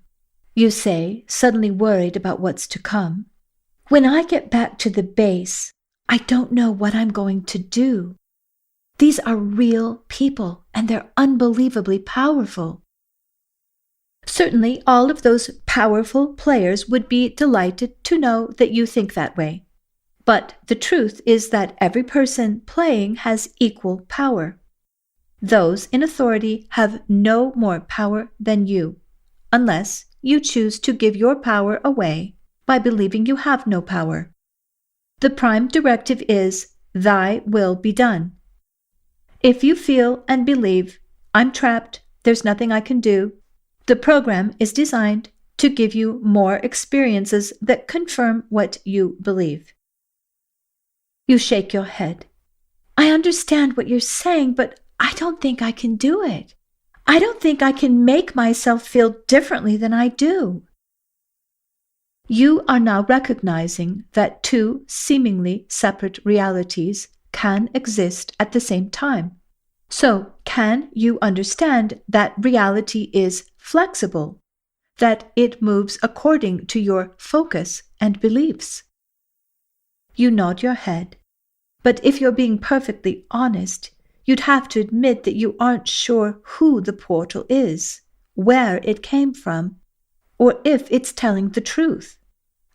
you say, suddenly worried about what's to come. When I get back to the base, I don't know what I'm going to do. These are real people, and they're unbelievably powerful. Certainly, all of those powerful players would be delighted to know that you think that way. But the truth is that every person playing has equal power. Those in authority have no more power than you, unless you choose to give your power away by believing you have no power. The prime directive is, "Thy will be done." If you feel and believe, "I'm trapped, there's nothing I can do," the program is designed to give you more experiences that confirm what you believe. You shake your head. I understand what you're saying, but I don't think I can do it. I don't think I can make myself feel differently than I do. You are now recognizing that two seemingly separate realities can exist at the same time. So, can you understand that reality is flexible, that it moves according to your focus and beliefs? You nod your head, but if you're being perfectly honest, you'd have to admit that you aren't sure who the portal is, where it came from, or if it's telling the truth.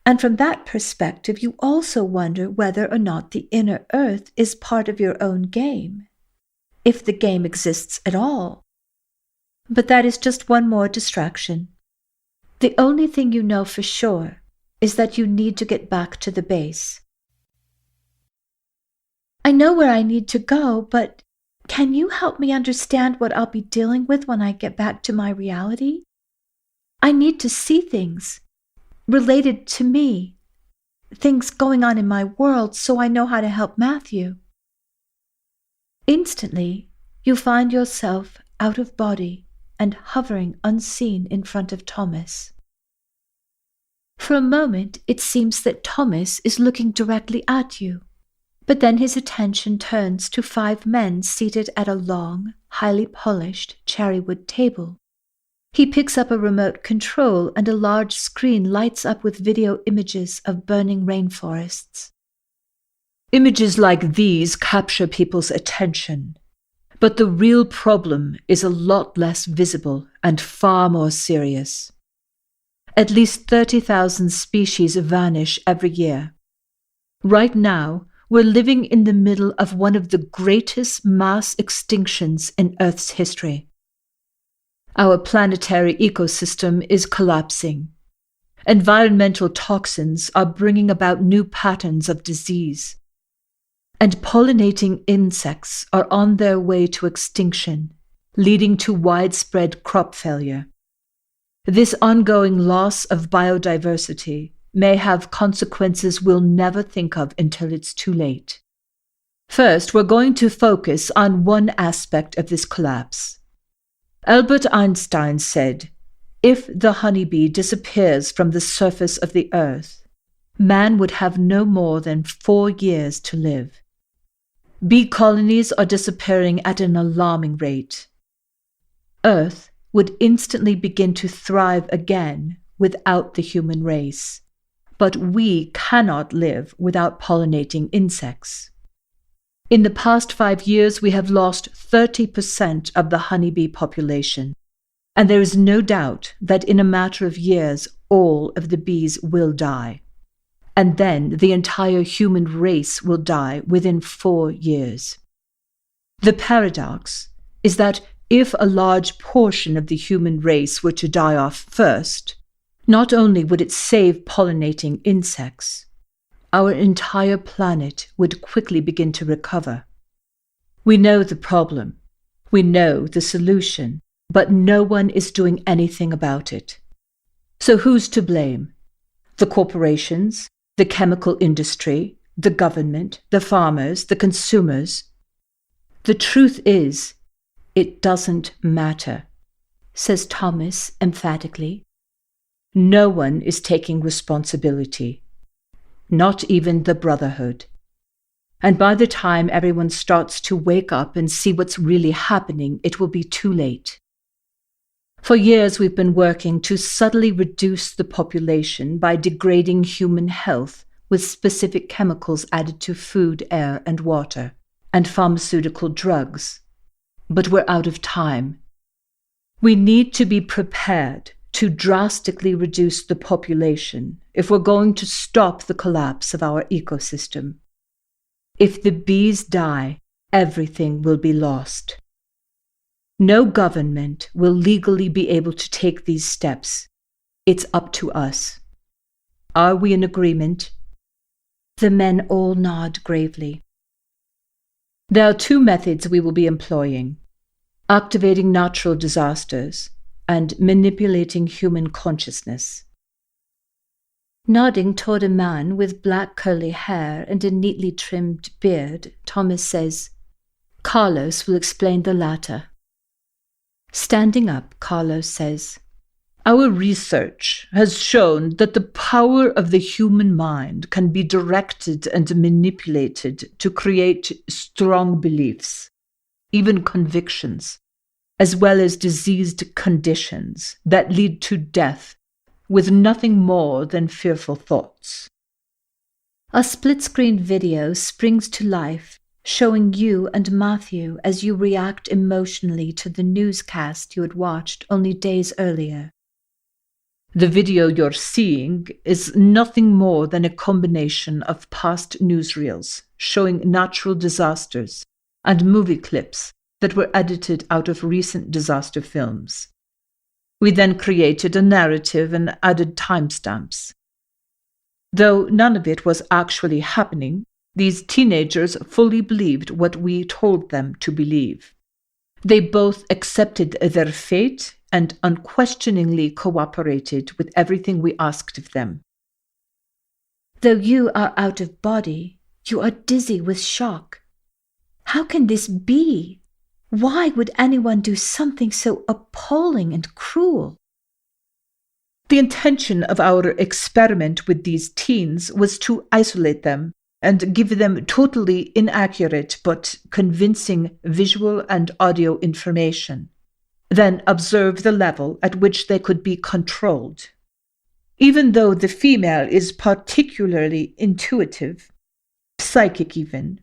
And from that perspective, you also wonder whether or not the inner earth is part of your own game, if the game exists at all. But that is just one more distraction. The only thing you know for sure is that you need to get back to the base. I know where I need to go, but can you help me understand what I'll be dealing with when I get back to my reality? I need to see things related to me, things going on in my world, so I know how to help Matthew. Instantly, you find yourself out of body and hovering unseen in front of Thomas. For a moment, it seems that Thomas is looking directly at you, but then his attention turns to 5 men seated at a long, highly polished cherrywood table. He picks up a remote control and a large screen lights up with video images of burning rainforests. Images like these capture people's attention, but the real problem is a lot less visible and far more serious. At least 30,000 species vanish every year. Right now, we're living in the middle of one of the greatest mass extinctions in Earth's history. Our planetary ecosystem is collapsing. Environmental toxins are bringing about new patterns of disease. And pollinating insects are on their way to extinction, leading to widespread crop failure. This ongoing loss of biodiversity may have consequences we'll never think of until it's too late. First, we're going to focus on one aspect of this collapse. Albert Einstein said, "If the honeybee disappears from the surface of the earth, man would have no more than 4 years to live." Bee colonies are disappearing at an alarming rate. Earth would instantly begin to thrive again without the human race. But we cannot live without pollinating insects. In the past 5 years, we have lost 30% of the honeybee population, and there is no doubt that in a matter of years, all of the bees will die. And then the entire human race will die within 4 years. The paradox is that If a large portion of the human race were to die off first, not only would it save pollinating insects, our entire planet would quickly begin to recover. We know the problem. We know the solution, but no one is doing anything about it. So who's to blame? The corporations, the chemical industry, the government, the farmers, the consumers? The truth is, it doesn't matter, says Thomas emphatically. No one is taking responsibility, not even the Brotherhood. And by the time everyone starts to wake up and see what's really happening, it will be too late. For years we've been working to subtly reduce the population by degrading human health with specific chemicals added to food, air, and water, and pharmaceutical drugs. But we're out of time. We need to be prepared to drastically reduce the population if we're going to stop the collapse of our ecosystem. If the bees die, everything will be lost. No government will legally be able to take these steps. It's up to us. Are we in agreement? The men all nod gravely. There are 2 methods we will be employing: activating natural disasters and manipulating human consciousness. Nodding toward a man with black curly hair and a neatly trimmed beard, Thomas says, Carlos will explain the latter. Standing up, Carlos says, Our research has shown that the power of the human mind can be directed and manipulated to create strong beliefs, even convictions, as well as diseased conditions that lead to death with nothing more than fearful thoughts. A split-screen video springs to life, showing you and Matthew as you react emotionally to the newscast you had watched only days earlier. The video you're seeing is nothing more than a combination of past newsreels showing natural disasters and movie clips that were edited out of recent disaster films. We then created a narrative and added timestamps. Though none of it was actually happening, these teenagers fully believed what we told them to believe. They both accepted their fate and unquestioningly cooperated with everything we asked of them. Though you are out of body, you are dizzy with shock. How can this be? Why would anyone do something so appalling and cruel? The intention of our experiment with these teens was to isolate them and give them totally inaccurate but convincing visual and audio information, then observe the level at which they could be controlled. Even though the female is particularly intuitive, psychic even,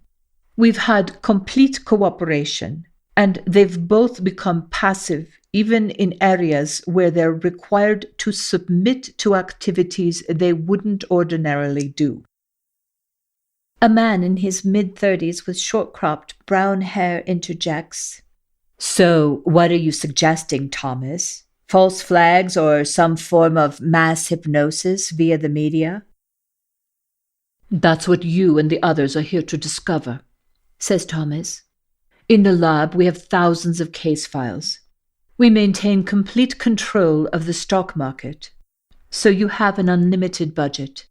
we've had complete cooperation, and they've both become passive even in areas where they're required to submit to activities they wouldn't ordinarily do. A man in his mid-30s with short-cropped brown hair interjects, So, what are you suggesting, Thomas? False flags or some form of mass hypnosis via the media? That's what you and the others are here to discover, says Thomas. In the lab, we have thousands of case files. We maintain complete control of the stock market, so you have an unlimited budget.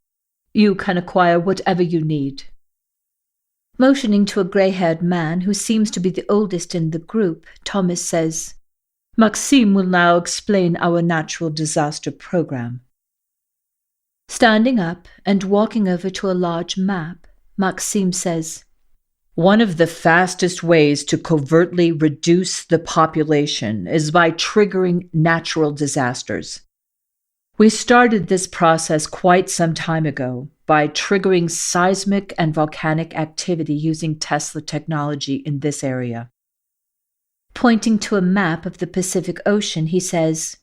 You can acquire whatever you need. Motioning to a grey-haired man who seems to be the oldest in the group, Thomas says, Maxime will now explain our natural disaster program. Standing up and walking over to a large map, Maxime says, One of the fastest ways to covertly reduce the population is by triggering natural disasters. We started this process quite some time ago by triggering seismic and volcanic activity using Tesla technology in this area. Pointing to a map of the Pacific Ocean, he says,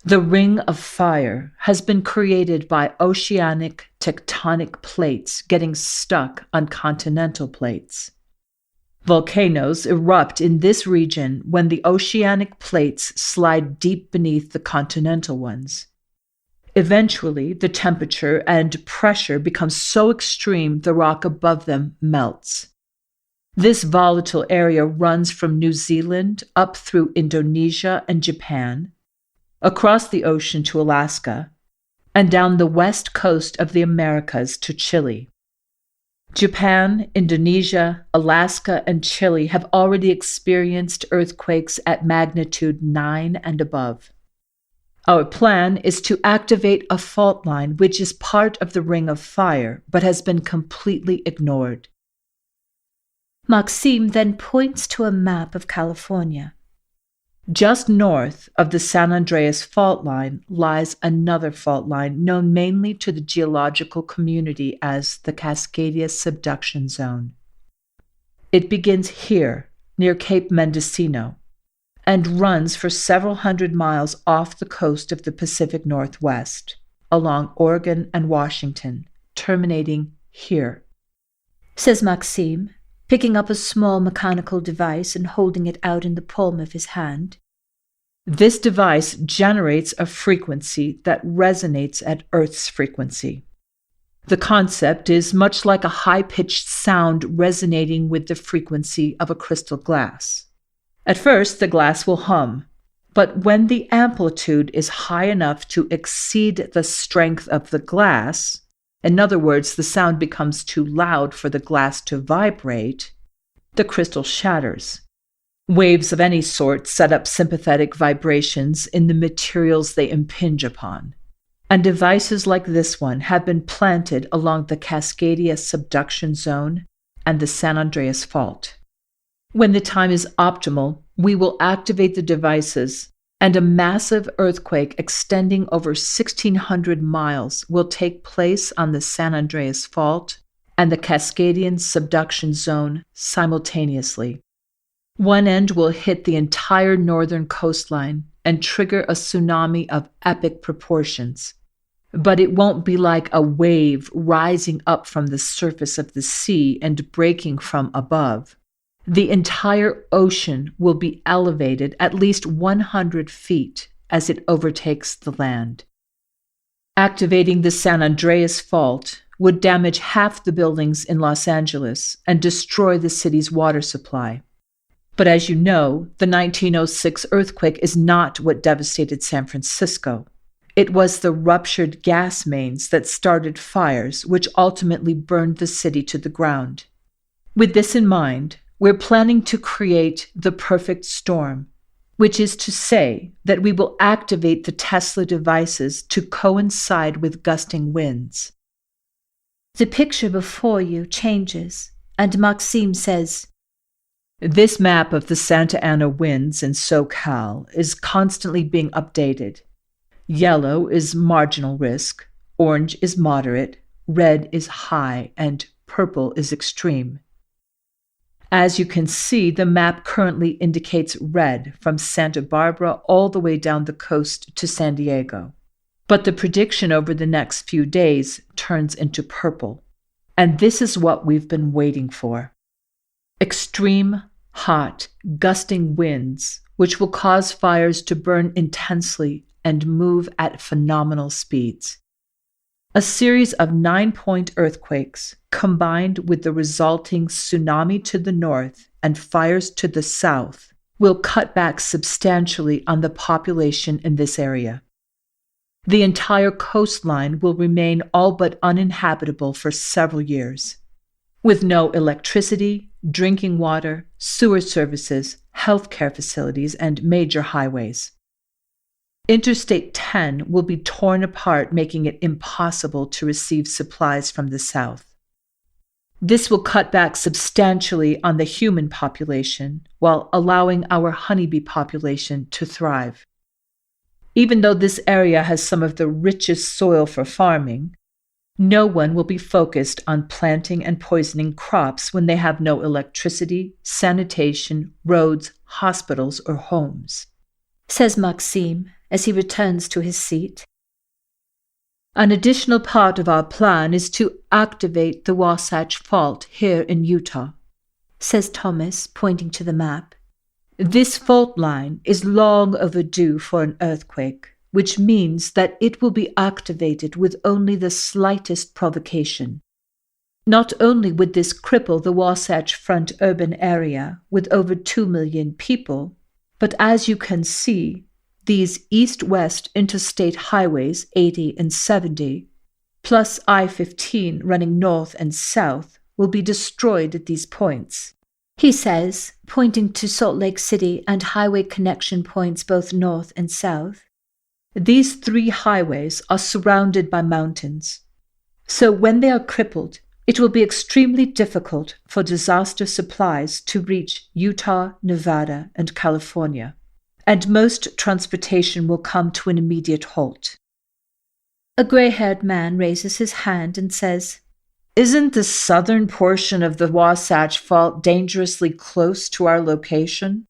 The ring of fire has been created by oceanic tectonic plates getting stuck on continental plates. Volcanoes erupt in this region when the oceanic plates slide deep beneath the continental ones. Eventually, the temperature and pressure become so extreme the rock above them melts. This volatile area runs from New Zealand up through Indonesia and Japan, across the ocean to Alaska, and down the west coast of the Americas to Chile. Japan, Indonesia, Alaska, and Chile have already experienced earthquakes at magnitude 9 and above. Our plan is to activate a fault line which is part of the Ring of Fire but has been completely ignored. Maxime then points to a map of California. Just north of the San Andreas fault line lies another fault line known mainly to the geological community as the Cascadia Subduction Zone. It begins here, near Cape Mendocino, and runs for several hundred miles off the coast of the Pacific Northwest, along Oregon and Washington, terminating here, says Maxime, picking up a small mechanical device and holding it out in the palm of his hand. This device generates a frequency that resonates at Earth's frequency. The concept is much like a high-pitched sound resonating with the frequency of a crystal glass. At first, the glass will hum, but when the amplitude is high enough to exceed the strength of the glass, in other words, the sound becomes too loud for the glass to vibrate, the crystal shatters. Waves of any sort set up sympathetic vibrations in the materials they impinge upon, and devices like this one have been planted along the Cascadia Subduction Zone and the San Andreas Fault. When the time is optimal, we will activate the devices, and a massive earthquake extending over 1,600 miles will take place on the San Andreas Fault and the Cascadian Subduction Zone simultaneously. One end will hit the entire northern coastline and trigger a tsunami of epic proportions. But it won't be like a wave rising up from the surface of the sea and breaking from above. The entire ocean will be elevated at least 100 feet as it overtakes the land. Activating the San Andreas Fault would damage half the buildings in Los Angeles and destroy the city's water supply. But as you know, the 1906 earthquake is not what devastated San Francisco. It was the ruptured gas mains that started fires, which ultimately burned the city to the ground. With this in mind, we're planning to create the perfect storm, which is to say that we will activate the Tesla devices to coincide with gusting winds. The picture before you changes, and Maxime says, "This map of the Santa Ana winds in SoCal is constantly being updated. Yellow is marginal risk, orange is moderate, red is high, and purple is extreme. As you can see, the map currently indicates red from Santa Barbara all the way down the coast to San Diego. But the prediction over the next few days turns into purple. And this is what we've been waiting for. Extreme, hot, gusting winds, which will cause fires to burn intensely and move at phenomenal speeds. A series of 9-point earthquakes, combined with the resulting tsunami to the north and fires to the south, will cut back substantially on the population in this area. The entire coastline will remain all but uninhabitable for several years, with no electricity, drinking water, sewer services, healthcare facilities, and major highways. Interstate 10 will be torn apart, making it impossible to receive supplies from the south. This will cut back substantially on the human population while allowing our honeybee population to thrive. Even though this area has some of the richest soil for farming, no one will be focused on planting and poisoning crops when they have no electricity, sanitation, roads, hospitals, or homes, says Maxime as he returns to his seat. An additional part of our plan is to activate the Wasatch Fault here in Utah. says Thomas, pointing to the map. This fault line is long overdue for an earthquake, which means that it will be activated with only the slightest provocation. Not only would this cripple the Wasatch Front urban area with over 2 million people, but as you can see, these east-west interstate highways 80 and 70, plus I-15 running north and south, will be destroyed at these points, he says, pointing to Salt Lake City and highway connection points both north and south. These 3 highways are surrounded by mountains. So when they are crippled, it will be extremely difficult for disaster supplies to reach Utah, Nevada, and California, and most transportation will come to an immediate halt. A gray-haired man raises his hand and says, "Isn't the southern portion of the Wasatch Fault dangerously close to our location?"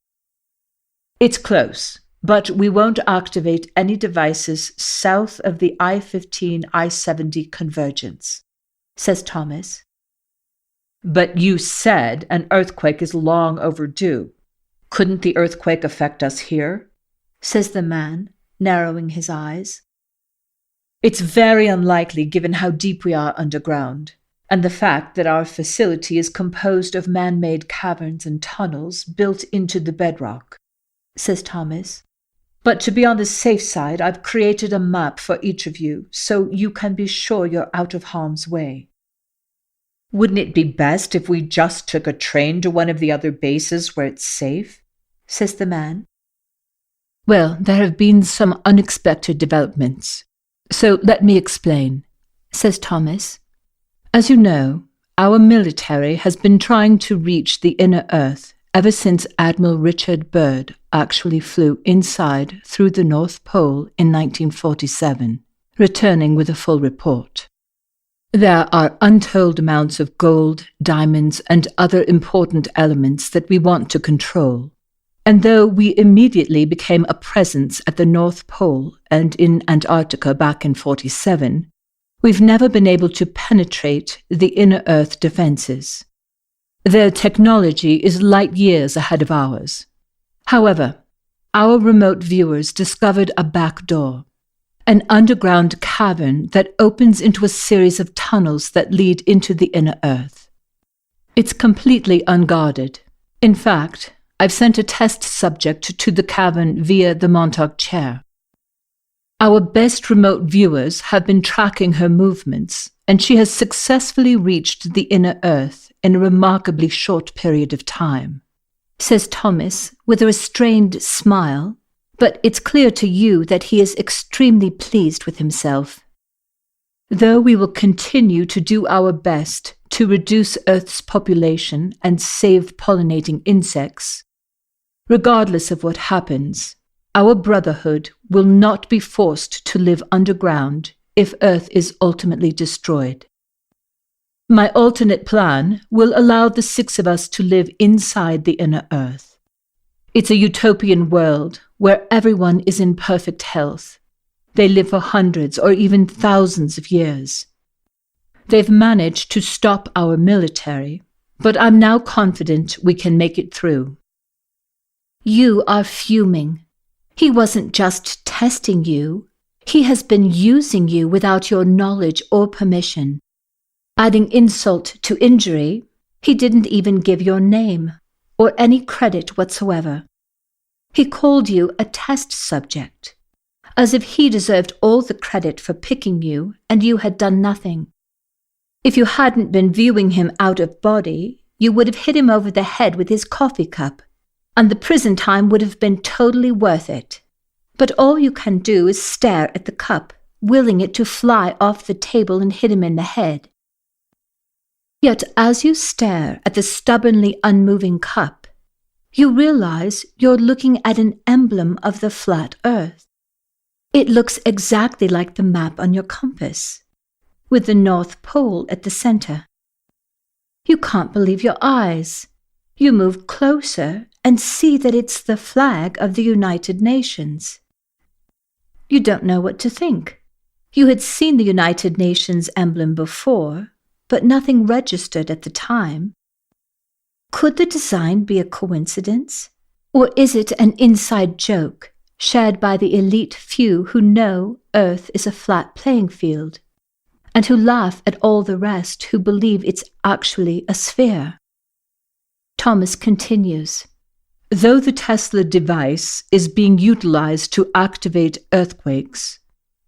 "It's close, but we won't activate any devices south of the I-15, I-70 convergence," says Thomas. "But you said an earthquake is long overdue. Couldn't the earthquake affect us here?" says the man, narrowing his eyes. "It's very unlikely given how deep we are underground, and the fact that our facility is composed of man-made caverns and tunnels built into the bedrock," says Thomas. "But to be on the safe side, I've created a map for each of you, so you can be sure you're out of harm's way." "Wouldn't it be best if we just took a train to one of the other bases where it's safe?" says the man. Well, there have been some unexpected developments. So let me explain, says Thomas. As you know, our military has been trying to reach the inner Earth ever since Admiral Richard Byrd actually flew inside through the North Pole in 1947, returning with a full report. There are untold amounts of gold, diamonds, and other important elements that we want to control. And though we immediately became a presence at the North Pole and in Antarctica back in 47, we've never been able to penetrate the inner Earth defenses. Their technology is light years ahead of ours. However, our remote viewers discovered a back door, an underground cavern that opens into a series of tunnels that lead into the inner Earth. It's completely unguarded. In fact, I've sent a test subject to the cavern via the Montauk chair. Our best remote viewers have been tracking her movements, and she has successfully reached the inner Earth in a remarkably short period of time, says Thomas with a restrained smile, but it's clear to you that he is extremely pleased with himself. Though we will continue to do our best to reduce Earth's population and save pollinating insects, regardless of what happens, our brotherhood will not be forced to live underground if Earth is ultimately destroyed. My alternate plan will allow the 6 of us to live inside the inner Earth. It's a utopian world where everyone is in perfect health. They live for hundreds or even thousands of years. They've managed to stop our military, but I'm now confident we can make it through. You are fuming. He wasn't just testing you. He has been using you without your knowledge or permission. Adding insult to injury, he didn't even give your name or any credit whatsoever. He called you a test subject, as if he deserved all the credit for picking you and you had done nothing. If you hadn't been viewing him out of body, you would have hit him over the head with his coffee cup, and the prison time would have been totally worth it. But all you can do is stare at the cup, willing it to fly off the table and hit him in the head. Yet as you stare at the stubbornly unmoving cup, you realize you're looking at an emblem of the flat Earth. It looks exactly like the map on your compass, with the North Pole at the center. You can't believe your eyes. You move closer and see that it's the flag of the United Nations. You don't know what to think. You had seen the United Nations emblem before, but nothing registered at the time. Could the design be a coincidence? Or is it an inside joke shared by the elite few who know Earth is a flat playing field, and who laugh at all the rest who believe it's actually a sphere? Thomas continues, though the Tesla device is being utilized to activate earthquakes,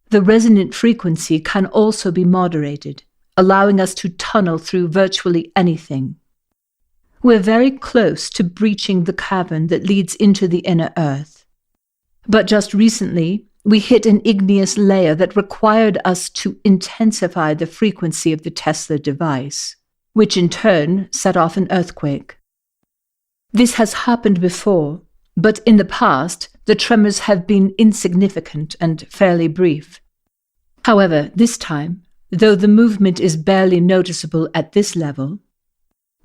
the resonant frequency can also be moderated, allowing us to tunnel through virtually anything. We're very close to breaching the cavern that leads into the inner Earth. But just recently, we hit an igneous layer that required us to intensify the frequency of the Tesla device, which in turn set off an earthquake. This has happened before, but in the past, the tremors have been insignificant and fairly brief. However, this time, though the movement is barely noticeable at this level,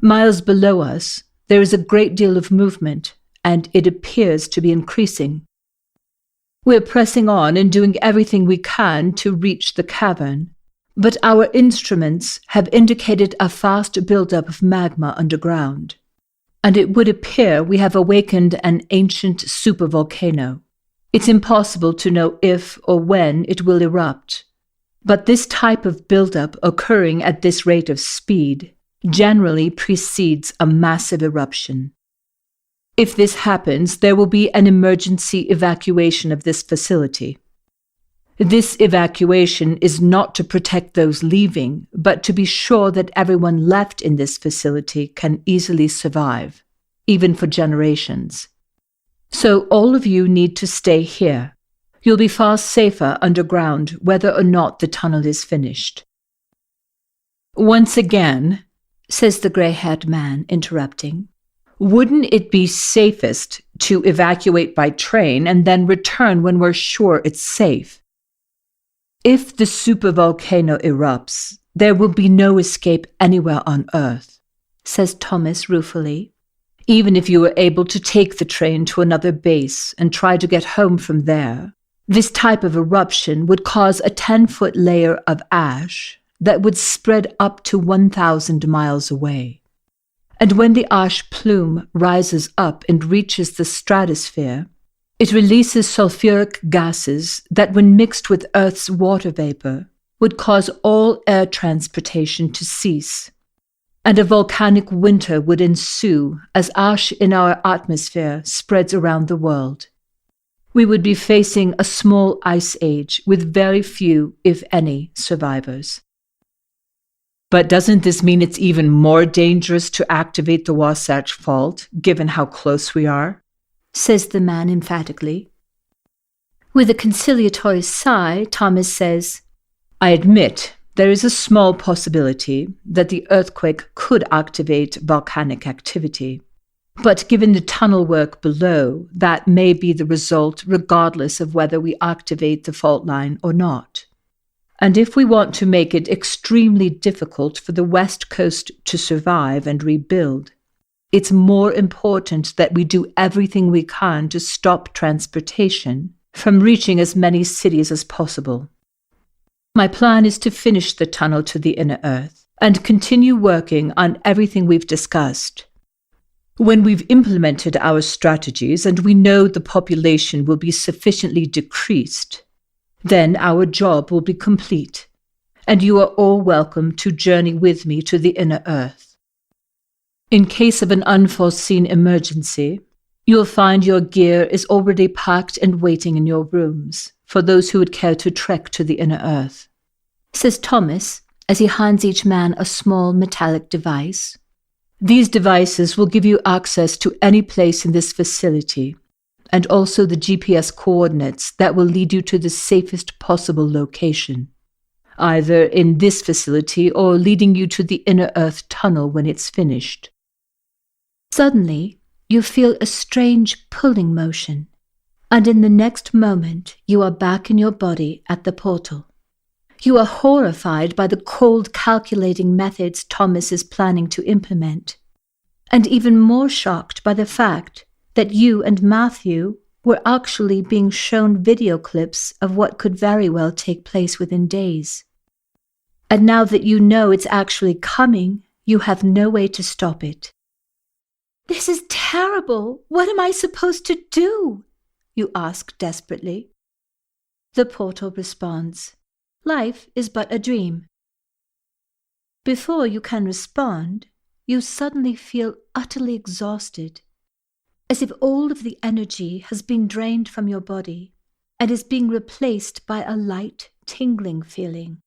miles below us, there is a great deal of movement, and it appears to be increasing. We're pressing on and doing everything we can to reach the cavern, but our instruments have indicated a fast buildup of magma underground, and it would appear we have awakened an ancient supervolcano. It's impossible to know if or when it will erupt, but this type of buildup occurring at this rate of speed generally precedes a massive eruption. If this happens, there will be an emergency evacuation of this facility. This evacuation is not to protect those leaving, but to be sure that everyone left in this facility can easily survive, even for generations. So all of you need to stay here. You'll be far safer underground whether or not the tunnel is finished. Once again, says the grey-haired man, interrupting, wouldn't it be safest to evacuate by train and then return when we're sure it's safe? If the supervolcano erupts, there will be no escape anywhere on Earth, says Thomas ruefully. Even if you were able to take the train to another base and try to get home from there, this type of eruption would cause a 10-foot layer of ash that would spread up to 1,000 miles away. And when the ash plume rises up and reaches the stratosphere, it releases sulfuric gases that, when mixed with Earth's water vapor, would cause all air transportation to cease. And a volcanic winter would ensue as ash in our atmosphere spreads around the world. We would be facing a small ice age with very few, if any, survivors. But doesn't this mean it's even more dangerous to activate the Wasatch Fault, given how close we are? Says the man emphatically. With a conciliatory sigh, Thomas says, I admit there is a small possibility that the earthquake could activate volcanic activity. But given the tunnel work below, that may be the result regardless of whether we activate the fault line or not. And if we want to make it extremely difficult for the West Coast to survive and rebuild, it's more important that we do everything we can to stop transportation from reaching as many cities as possible. My plan is to finish the tunnel to the inner Earth and continue working on everything we've discussed. When we've implemented our strategies and we know the population will be sufficiently decreased, then our job will be complete, and you are all welcome to journey with me to the inner Earth. In case of an unforeseen emergency, you'll find your gear is already packed and waiting in your rooms for those who would care to trek to the inner Earth, says Thomas as he hands each man a small metallic device. These devices will give you access to any place in this facility, and also the GPS coordinates that will lead you to the safest possible location, either in this facility or leading you to the inner Earth tunnel when it's finished. Suddenly, you feel a strange pulling motion, and in the next moment you are back in your body at the portal. You are horrified by the cold, calculating methods Thomas is planning to implement, and even more shocked by the fact that you and Matthew were actually being shown video clips of what could very well take place within days. And now that you know it's actually coming, you have no way to stop it. This is terrible. What am I supposed to do? You ask desperately. The portal responds, life is but a dream. Before you can respond, you suddenly feel utterly exhausted, as if all of the energy has been drained from your body and is being replaced by a light, tingling feeling.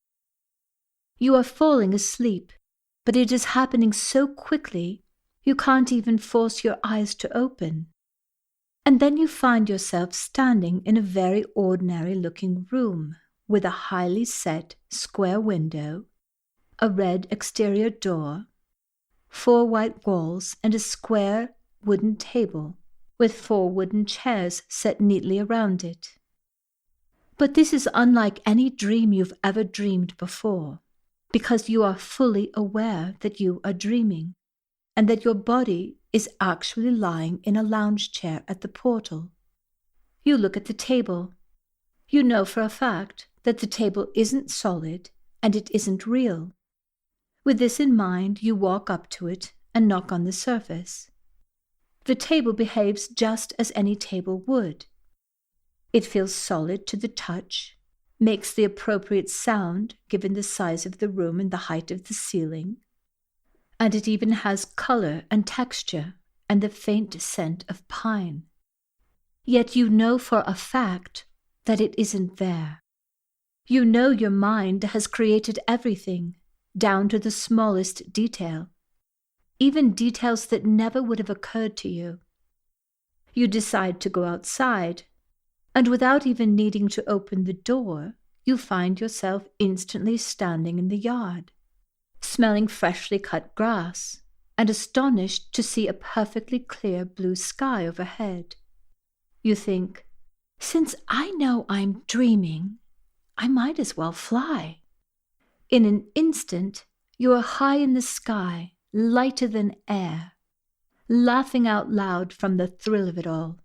You are falling asleep, but it is happening so quickly you can't even force your eyes to open. And then you find yourself standing in a very ordinary-looking room with a highly set square window, a red exterior door, 4 white walls, and a square wooden table with 4 wooden chairs set neatly around it. But this is unlike any dream you've ever dreamed before, because you are fully aware that you are dreaming, and that your body is actually lying in a lounge chair at the portal. You look at the table. You know for a fact that the table isn't solid and it isn't real. With this in mind, you walk up to it and knock on the surface. The table behaves just as any table would. It feels solid to the touch, makes the appropriate sound given the size of the room and the height of the ceiling, and it even has color and texture and the faint scent of pine. Yet you know for a fact that it isn't there. You know your mind has created everything, down to the smallest detail, even details that never would have occurred to you. You decide to go outside, and without even needing to open the door, you find yourself instantly standing in the yard, smelling freshly cut grass, and astonished to see a perfectly clear blue sky overhead. You think, since I know I'm dreaming, I might as well fly. In an instant, you are high in the sky, lighter than air, laughing out loud from the thrill of it all.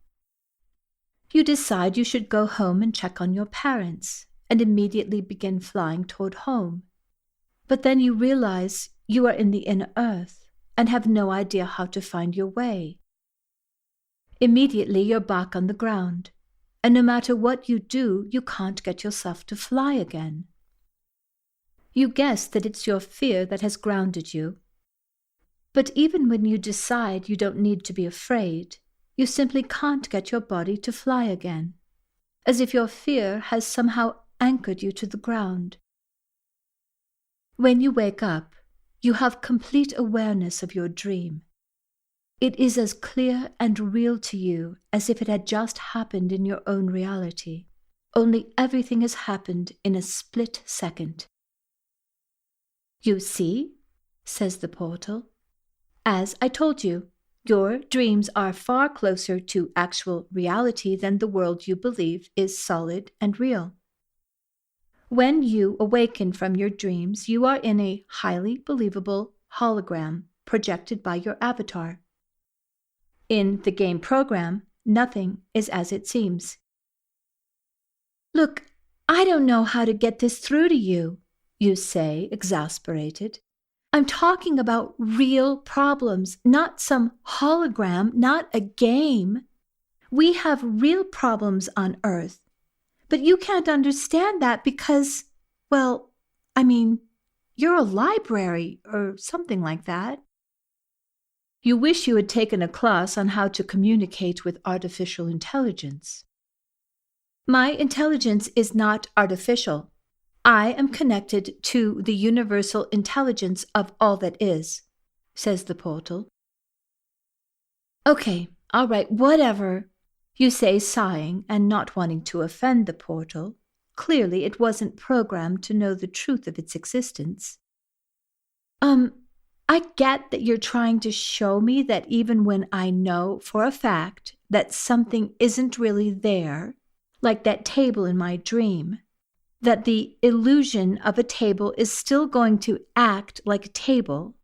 You decide you should go home and check on your parents, and immediately begin flying toward home. But then you realize you are in the inner earth and have no idea how to find your way. Immediately you're back on the ground, and no matter what you do, you can't get yourself to fly again. You guess that it's your fear that has grounded you. But even when you decide you don't need to be afraid, you simply can't get your body to fly again, as if your fear has somehow anchored you to the ground. When you wake up, you have complete awareness of your dream. It is as clear and real to you as if it had just happened in your own reality, only everything has happened in a split second. You see, says the portal, as I told you, your dreams are far closer to actual reality than the world you believe is solid and real. When you awaken from your dreams, you are in a highly believable hologram projected by your avatar. In the game program, nothing is as it seems. Look, I don't know how to get this through to you, you say, exasperated. I'm talking about real problems, not some hologram, not a game. We have real problems on Earth. But you can't understand that because, well, you're a library or something like that. You wish you had taken a class on how to communicate with artificial intelligence. My intelligence is not artificial. I am connected to the universal intelligence of all that is, says the portal. Okay, all right, whatever, you say, sighing and not wanting to offend the portal. Clearly it wasn't programmed to know the truth of its existence. I get that you're trying to show me that even when I know for a fact that something isn't really there, like that table in my dream, that the illusion of a table is still going to act like a table.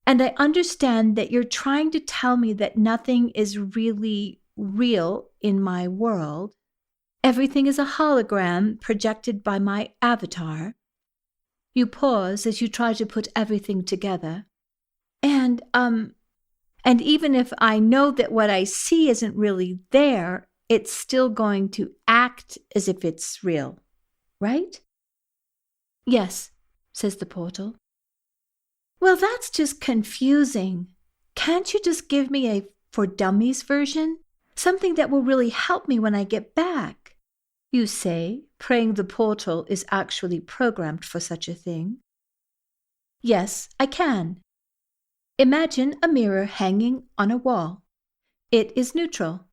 And I understand that you're trying to tell me that nothing is really real in my world. Everything is a hologram projected by my avatar. You pause as you try to put everything together. And And even if I know that what I see isn't really there, it's still going to act as if it's real, right? Yes, says the portal. Well, that's just confusing. Can't you just give me a for dummies version? Something that will really help me when I get back, You say, praying the portal is actually programmed for such a thing. Yes, I can. Imagine a mirror hanging on a wall. It is neutral.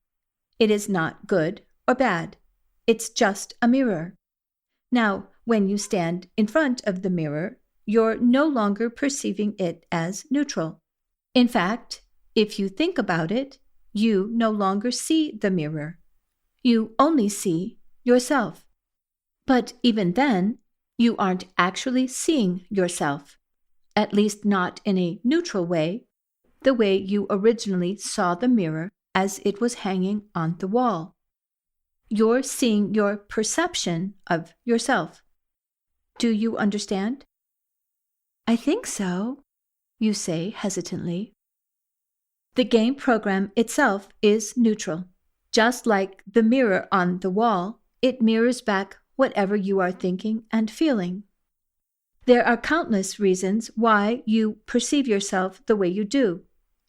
It is not good or bad. It's just a mirror. Now, when you stand in front of the mirror, you're no longer perceiving it as neutral. In fact, if you think about it, you no longer see the mirror. You only see yourself. But even then, you aren't actually seeing yourself, at least not in a neutral way, the way you originally saw the mirror as it was hanging on the wall. You're seeing your perception of yourself. Do you understand? I think so, you say hesitantly. The game program itself is neutral. Just like the mirror on the wall, it mirrors back whatever you are thinking and feeling. There are countless reasons why you perceive yourself the way you do,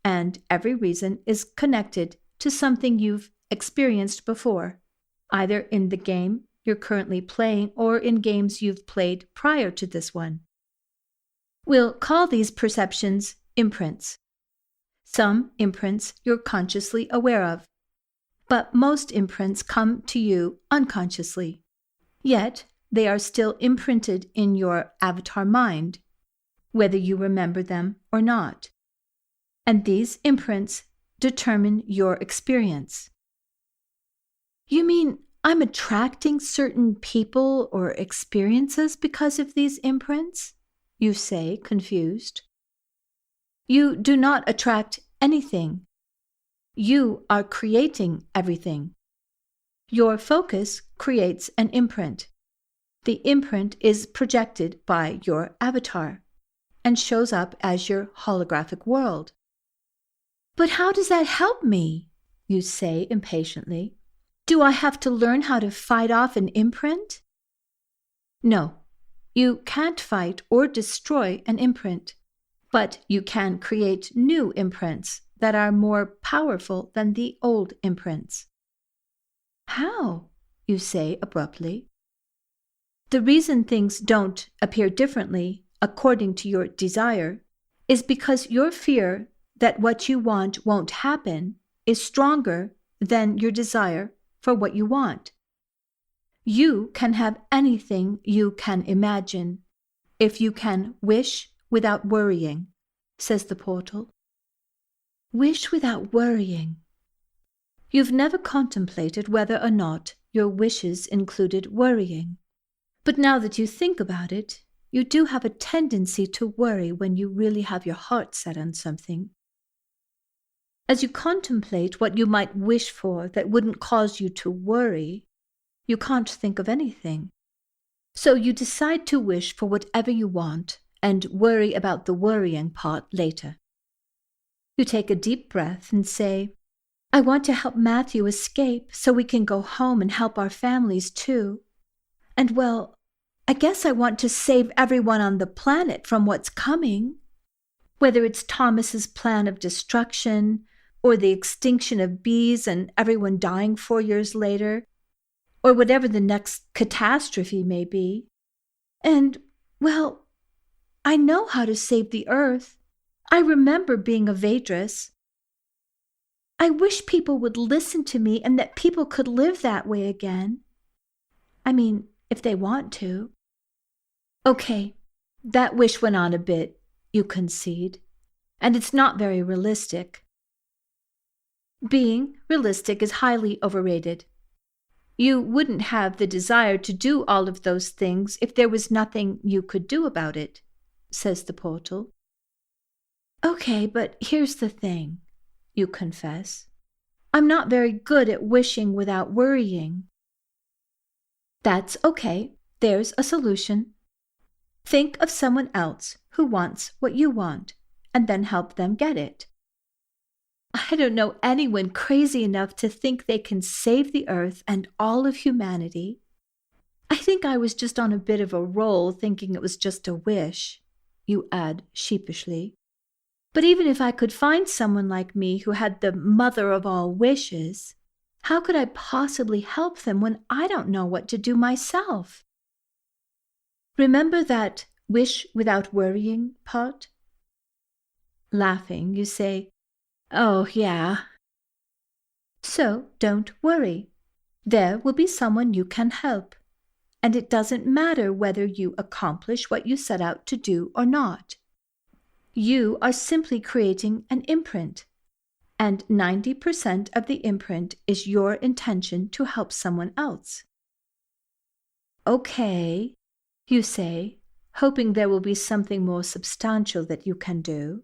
and every reason is connected to something you've experienced before, either in the game you're currently playing or in games you've played prior to this one. We'll call these perceptions imprints. Some imprints you're consciously aware of, but most imprints come to you unconsciously. Yet, they are still imprinted in your avatar mind, whether you remember them or not. And these imprints determine your experience. You mean I'm attracting certain people or experiences because of these imprints? You say, confused. You do not attract anything. You are creating everything. Your focus creates an imprint. The imprint is projected by your avatar and shows up as your holographic world. But how does that help me? You say impatiently. Do I have to learn how to fight off an imprint? No, you can't fight or destroy an imprint, but you can create new imprints that are more powerful than the old imprints. How? You say abruptly. The reason things don't appear differently according to your desire is because your fear that what you want won't happen is stronger than your desire for what you want. You can have anything you can imagine if you can wish without worrying, says the portal. Wish without worrying. You've never contemplated whether or not your wishes included worrying. But now that you think about it, you do have a tendency to worry when you really have your heart set on something. As you contemplate what you might wish for that wouldn't cause you to worry, you can't think of anything. So you decide to wish for whatever you want and worry about the worrying part later. You take a deep breath and say, I want to help Matthew escape so we can go home and help our families too. And well, I guess I want to save everyone on the planet from what's coming. Whether it's Thomas's plan of destruction, or the extinction of bees and everyone dying 4 years later, or whatever the next catastrophe may be. And, well, I know how to save the earth. I remember being a Vadris. I wish people would listen to me and that people could live that way again. I mean, if they want to. Okay, that wish went on a bit, you concede, and it's not very realistic. Being realistic is highly overrated. You wouldn't have the desire to do all of those things if there was nothing you could do about it, says the portal. Okay, but here's the thing, you confess. I'm not very good at wishing without worrying. That's okay. There's a solution. Think of someone else who wants what you want, and then help them get it. I don't know anyone crazy enough to think they can save the earth and all of humanity. I think I was just on a bit of a roll thinking it was just a wish, you add sheepishly. But even if I could find someone like me who had the mother of all wishes, how could I possibly help them when I don't know what to do myself? Remember that wish without worrying part? Laughing, you say, "Oh, yeah." So don't worry. There will be someone you can help. And it doesn't matter whether you accomplish what you set out to do or not. You are simply creating an imprint, and 90% of the imprint is your intention to help someone else. Okay, you say, hoping there will be something more substantial that you can do.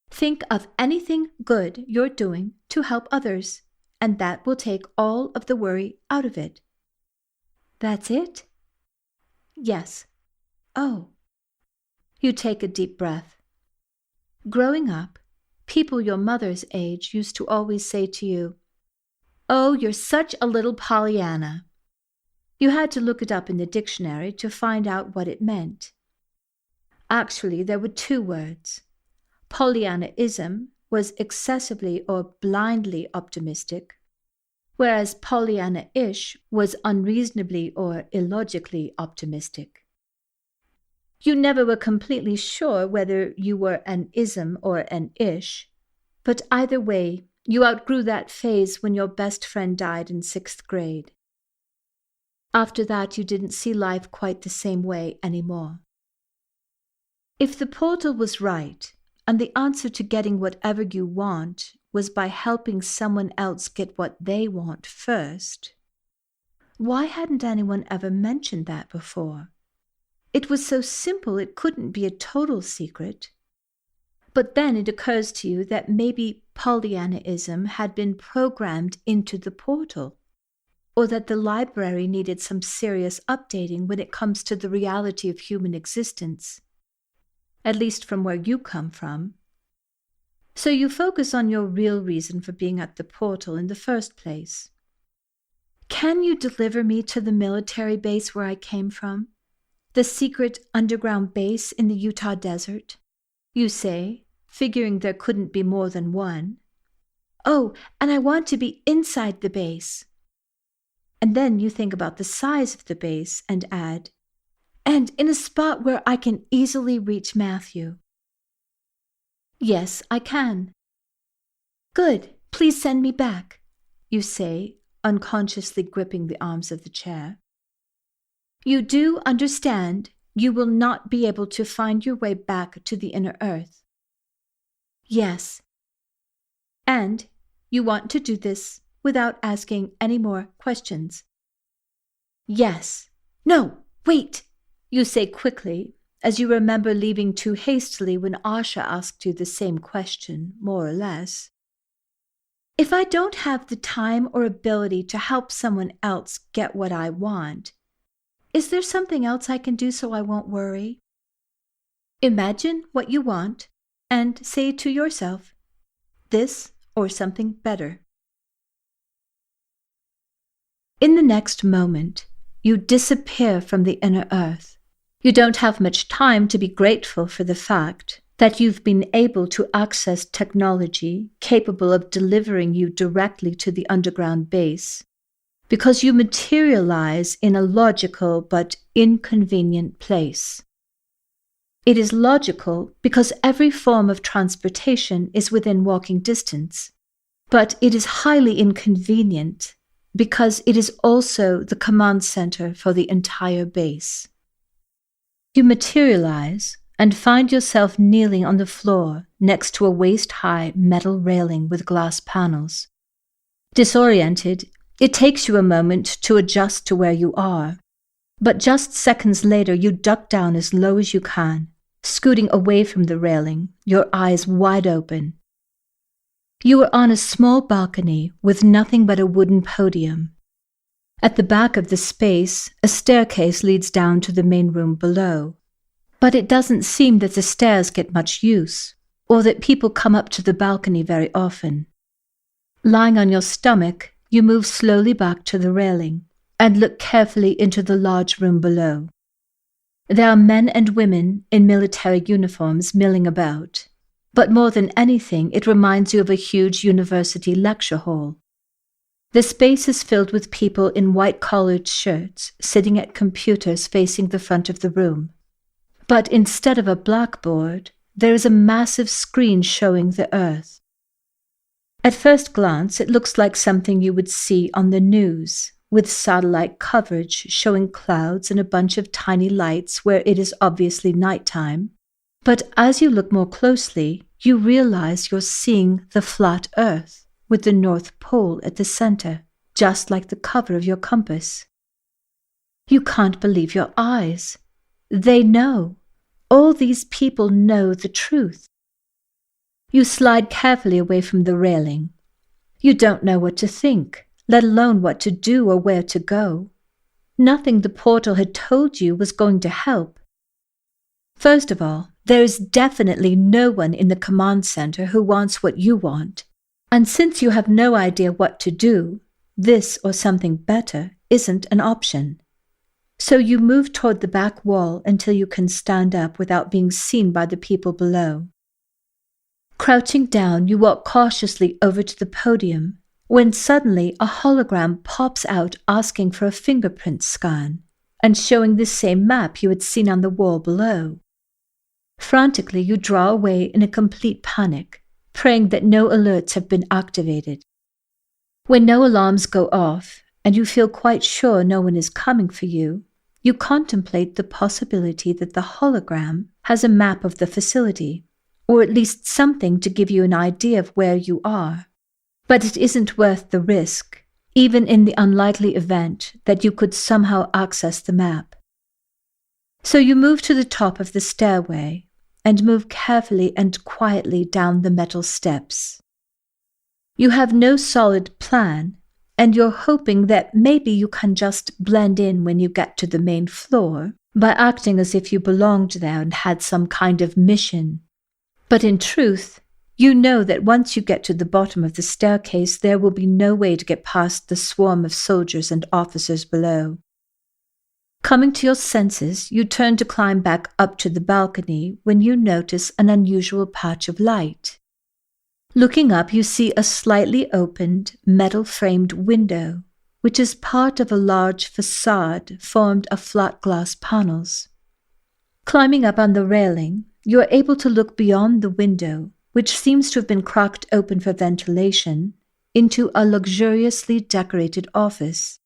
Think of anything good you're doing to help others, and that will take all of the worry out of it. That's it? Yes. Oh. You take a deep breath. Growing up, people your mother's age used to always say to you, "Oh, you're such a little Pollyanna." You had to look it up in the dictionary to find out what it meant. Actually, there were two words. Pollyannaism was excessively or blindly optimistic, whereas Pollyanna-ish was unreasonably or illogically optimistic. You never were completely sure whether you were an ism or an ish, but either way, you outgrew that phase when your best friend died in 6th grade. After that, you didn't see life quite the same way anymore. If the portal was right, and the answer to getting whatever you want was by helping someone else get what they want first, why hadn't anyone ever mentioned that before? It was so simple it couldn't be a total secret. But then it occurs to you that maybe Pollyannaism had been programmed into the portal, or that the library needed some serious updating when it comes to the reality of human existence, at least from where you come from. So you focus on your real reason for being at the portal in the first place. Can you deliver me to the military base where I came from? The secret underground base in the Utah desert? You say, figuring there couldn't be more than one. Oh, and I want to be inside the base. And then you think about the size of the base and add, and in a spot where I can easily reach Matthew. Yes, I can. Good, please send me back, you say, unconsciously gripping the arms of the chair. You do understand you will not be able to find your way back to the inner earth. Yes. And you want to do this without asking any more questions. Yes. No, wait, you say quickly, as you remember leaving too hastily when Asha asked you the same question, more or less. If I don't have the time or ability to help someone else get what I want, is there something else I can do so I won't worry? Imagine what you want and say to yourself, this or something better. In the next moment, you disappear from the inner earth. You don't have much time to be grateful for the fact that you've been able to access technology capable of delivering you directly to the underground base, because you materialize in a logical but inconvenient place. It is logical because every form of transportation is within walking distance, but it is highly inconvenient because it is also the command center for the entire base. You materialize and find yourself kneeling on the floor next to a waist-high metal railing with glass panels. Disoriented, it takes you a moment to adjust to where you are, but just seconds later you duck down as low as you can, scooting away from the railing, your eyes wide open. You are on a small balcony with nothing but a wooden podium. At the back of the space, a staircase leads down to the main room below, but it doesn't seem that the stairs get much use. or that people come up to the balcony very often. Lying on your stomach, you move slowly back to the railing and look carefully into the large room below. There are men and women in military uniforms milling about, but more than anything, it reminds you of a huge university lecture hall. The space is filled with people in white-collared shirts, sitting at computers facing the front of the room. But instead of a blackboard, there is a massive screen showing the Earth. At first glance, it looks like something you would see on the news, with satellite coverage showing clouds and a bunch of tiny lights where it is obviously nighttime. But as you look more closely, you realize you're seeing the flat Earth, with the North Pole at the center, just like the cover of your compass. You can't believe your eyes. They know. All these people know the truth. You slide carefully away from the railing. You don't know what to think, let alone what to do or where to go. Nothing the portal had told you was going to help. First of all, there is definitely no one in the command center who wants what you want. And since you have no idea what to do, this or something better isn't an option. So you move toward the back wall until you can stand up without being seen by the people below. Crouching down, you walk cautiously over to the podium, when suddenly a hologram pops out asking for a fingerprint scan and showing the same map you had seen on the wall below. Frantically, you draw away in a complete panic, praying that no alerts have been activated. When no alarms go off, and you feel quite sure no one is coming for you, you contemplate the possibility that the hologram has a map of the facility, or at least something to give you an idea of where you are. But it isn't worth the risk, even in the unlikely event that you could somehow access the map. So you move to the top of the stairway and move carefully and quietly down the metal steps. You have no solid plan, and you're hoping that maybe you can just blend in when you get to the main floor by acting as if you belonged there and had some kind of mission. But in truth, you know that once you get to the bottom of the staircase, there will be no way to get past the swarm of soldiers and officers below. Coming to your senses, you turn to climb back up to the balcony when you notice an unusual patch of light. Looking up, you see a slightly opened, metal-framed window, which is part of a large facade formed of flat glass panels. Climbing up on the railing, you are able to look beyond the window, which seems to have been cracked open for ventilation, into a luxuriously decorated office.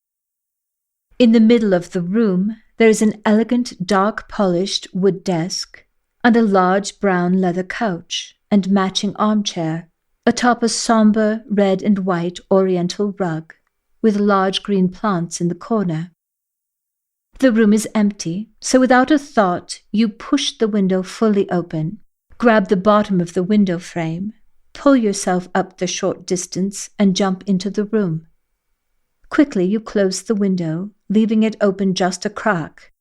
In the middle of the room, there is an elegant, dark-polished wood desk and a large brown leather couch and matching armchair atop a somber red and white oriental rug with large green plants in the corner. The room is empty, so without a thought, you push the window fully open, grab the bottom of the window frame, pull yourself up the short distance, and jump into the room. Quickly, you close the window, leaving it open just a crack,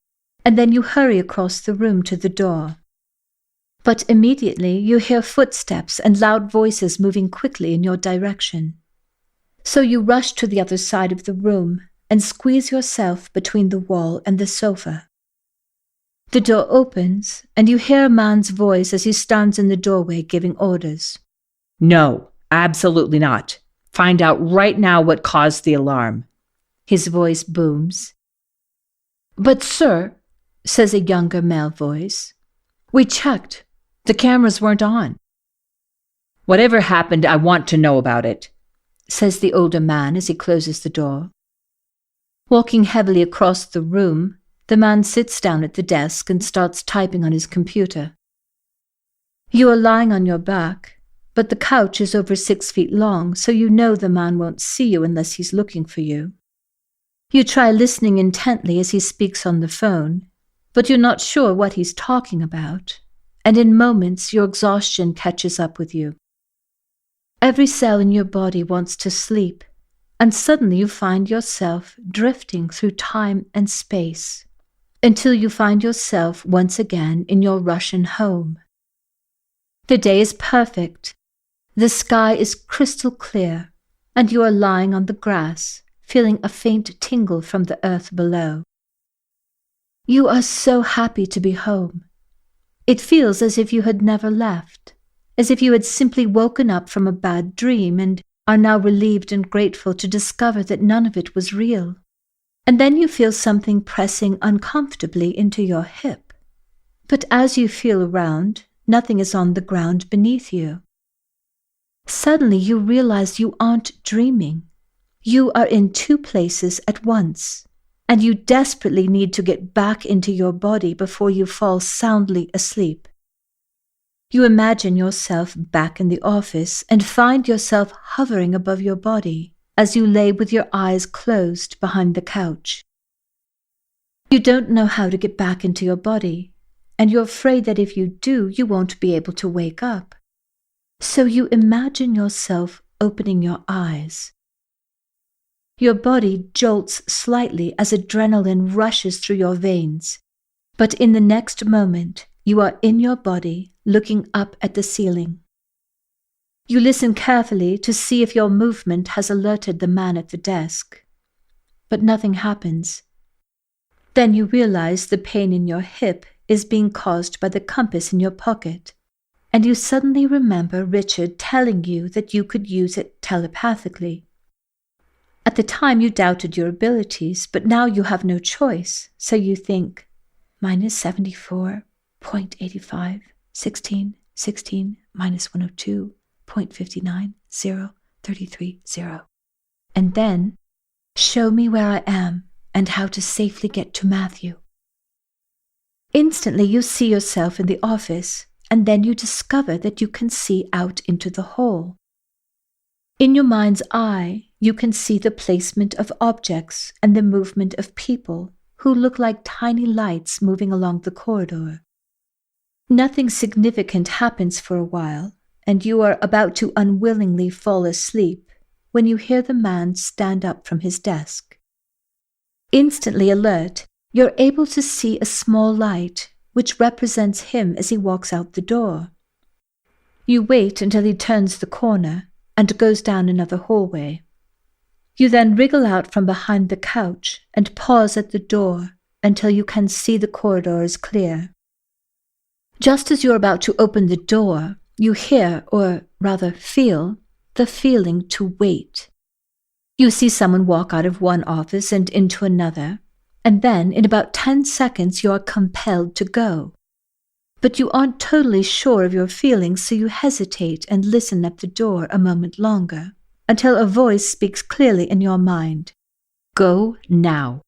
and then you hurry across the room to the door. But immediately, you hear footsteps and loud voices moving quickly in your direction. So you rush to the other side of the room and squeeze yourself between the wall and the sofa. The door opens, and you hear a man's voice as he stands in the doorway giving orders. No, absolutely not. Find out right now what caused the alarm. His voice booms. But sir, says a younger male voice, we checked. The cameras weren't on. Whatever happened, I want to know about it, says the older man as he closes the door. Walking heavily across the room, the man sits down at the desk and starts typing on his computer. You are lying on your back, but the couch is over 6 feet long, so you know the man won't see you unless he's looking for you. You try listening intently as he speaks on the phone, but you're not sure what he's talking about, and in moments your exhaustion catches up with you. Every cell in your body wants to sleep, and suddenly you find yourself drifting through time and space, until you find yourself once again in your Russian home. The day is perfect. The sky is crystal clear, and you are lying on the grass, feeling a faint tingle from the earth below. You are so happy to be home. It feels as if you had never left, as if you had simply woken up from a bad dream and are now relieved and grateful to discover that none of it was real. And then you feel something pressing uncomfortably into your hip. But as you feel around, nothing is on the ground beneath you. Suddenly you realize you aren't dreaming. You are in two places at once, and you desperately need to get back into your body before you fall soundly asleep. You imagine yourself back in the office and find yourself hovering above your body as you lay with your eyes closed behind the couch. You don't know how to get back into your body, and you're afraid that if you do, you won't be able to wake up. So you imagine yourself opening your eyes. Your body jolts slightly as adrenaline rushes through your veins, but in the next moment, you are in your body, looking up at the ceiling. You listen carefully to see if your movement has alerted the man at the desk, but nothing happens. Then you realize the pain in your hip is being caused by the compass in your pocket, and you suddenly remember Richard telling you that you could use it telepathically. At the time you doubted your abilities, but now you have no choice, so you think, minus 74.85, 16, 16, minus 102, 0.59, 0, 33, 0. And then, show me where I am and how to safely get to Matthew. Instantly you see yourself in the office, and then you discover that you can see out into the hall. In your mind's eye, you can see the placement of objects and the movement of people who look like tiny lights moving along the corridor. Nothing significant happens for a while, and you are about to unwillingly fall asleep when you hear the man stand up from his desk. Instantly alert, you're able to see a small light, which represents him as he walks out the door. You wait until he turns the corner and goes down another hallway. You then wriggle out from behind the couch and pause at the door until you can see the corridor is clear. Just as you're about to open the door, you hear, or rather feel, the feeling to wait. You see someone walk out of one office and into another, and then in about 10 seconds you are compelled to go. But you aren't totally sure of your feelings, so you hesitate and listen at the door a moment longer, until a voice speaks clearly in your mind. Go now.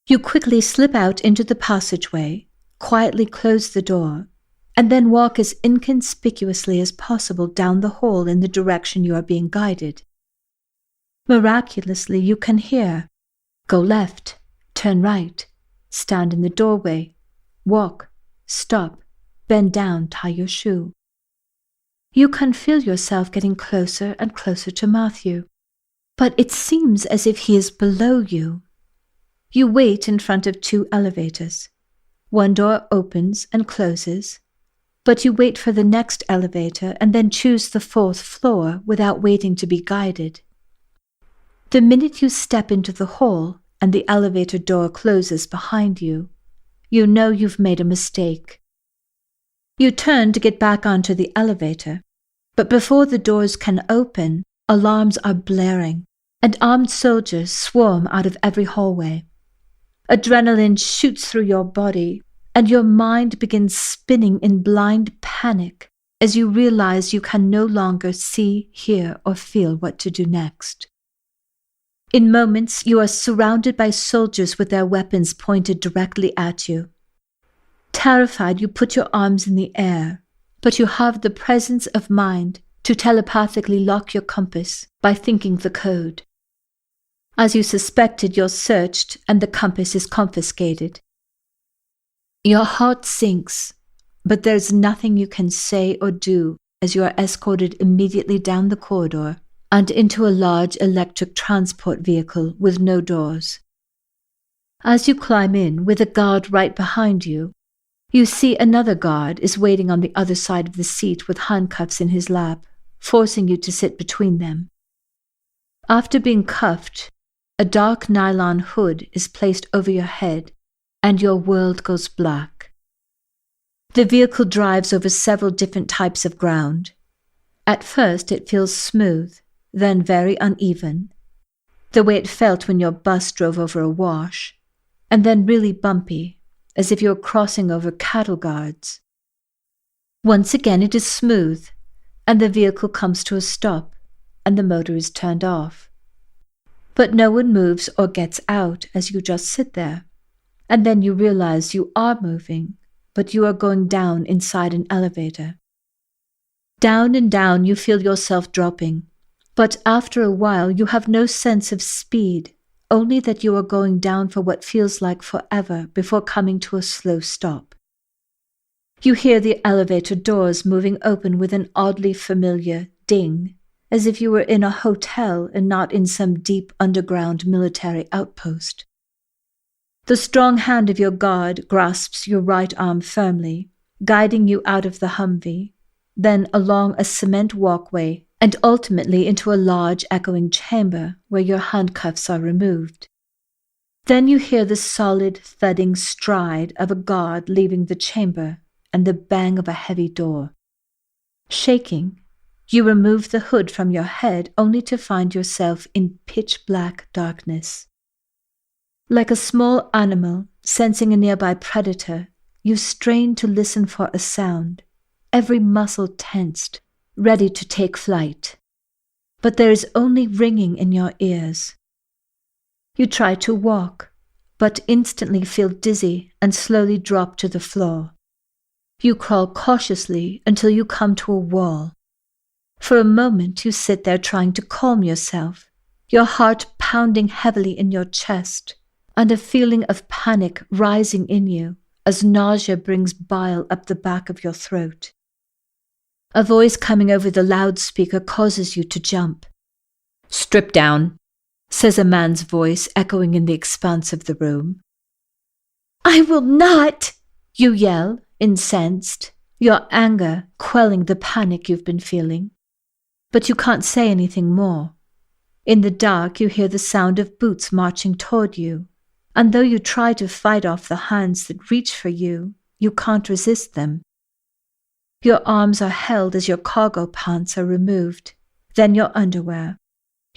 You quickly slip out into the passageway, quietly close the door, and then walk as inconspicuously as possible down the hall in the direction you are being guided. Miraculously, you can hear, go left, turn right, stand in the doorway, walk, stop, bend down, tie your shoe. You can feel yourself getting closer and closer to Matthew, but it seems as if he is below you. You wait in front of 2 elevators. One door opens and closes, but you wait for the next elevator and then choose the 4th floor without waiting to be guided. The minute you step into the hall and the elevator door closes behind you, you know you've made a mistake. You turn to get back onto the elevator, but before the doors can open, alarms are blaring, and armed soldiers swarm out of every hallway. Adrenaline shoots through your body, and your mind begins spinning in blind panic as you realize you can no longer see, hear, or feel what to do next. In moments, you are surrounded by soldiers with their weapons pointed directly at you. Terrified, you put your arms in the air, but you have the presence of mind to telepathically lock your compass by thinking the code. As you suspected, you're searched and the compass is confiscated. Your heart sinks, but there's nothing you can say or do as you are escorted immediately down the corridor and into a large electric transport vehicle with no doors. As you climb in with a guard right behind you, You see another guard is waiting on the other side of the seat with handcuffs in his lap, forcing you to sit between them. After being cuffed, a dark nylon hood is placed over your head, and your world goes black. The vehicle drives over several different types of ground. At first it feels smooth, then very uneven, the way it felt when your bus drove over a wash, and then really bumpy, as if you were crossing over cattle guards. Once again it is smooth, and the vehicle comes to a stop, and the motor is turned off. But no one moves or gets out as you just sit there, and then you realize you are moving, but you are going down inside an elevator. Down and down you feel yourself dropping, but after a while you have no sense of speed, only that you are going down for what feels like forever before coming to a slow stop. You hear the elevator doors moving open with an oddly familiar ding, as if you were in a hotel and not in some deep underground military outpost. The strong hand of your guard grasps your right arm firmly, guiding you out of the Humvee, then along a cement walkway and ultimately into a large echoing chamber where your handcuffs are removed. Then you hear the solid, thudding stride of a guard leaving the chamber and the bang of a heavy door. Shaking, you remove the hood from your head only to find yourself in pitch-black darkness. Like a small animal sensing a nearby predator, you strain to listen for a sound, every muscle tensed, ready to take flight. But there is only ringing in your ears. You try to walk, but instantly feel dizzy and slowly drop to the floor. You crawl cautiously until you come to a wall. For a moment you sit there trying to calm yourself, your heart pounding heavily in your chest, and a feeling of panic rising in you as nausea brings bile up the back of your throat. A voice coming over the loudspeaker causes you to jump. "Strip down," says a man's voice echoing in the expanse of the room. "I will not!" You yell, incensed, your anger quelling the panic you've been feeling. But you can't say anything more. In the dark you hear the sound of boots marching toward you, and though you try to fight off the hands that reach for you, you can't resist them. Your arms are held as your cargo pants are removed, then your underwear.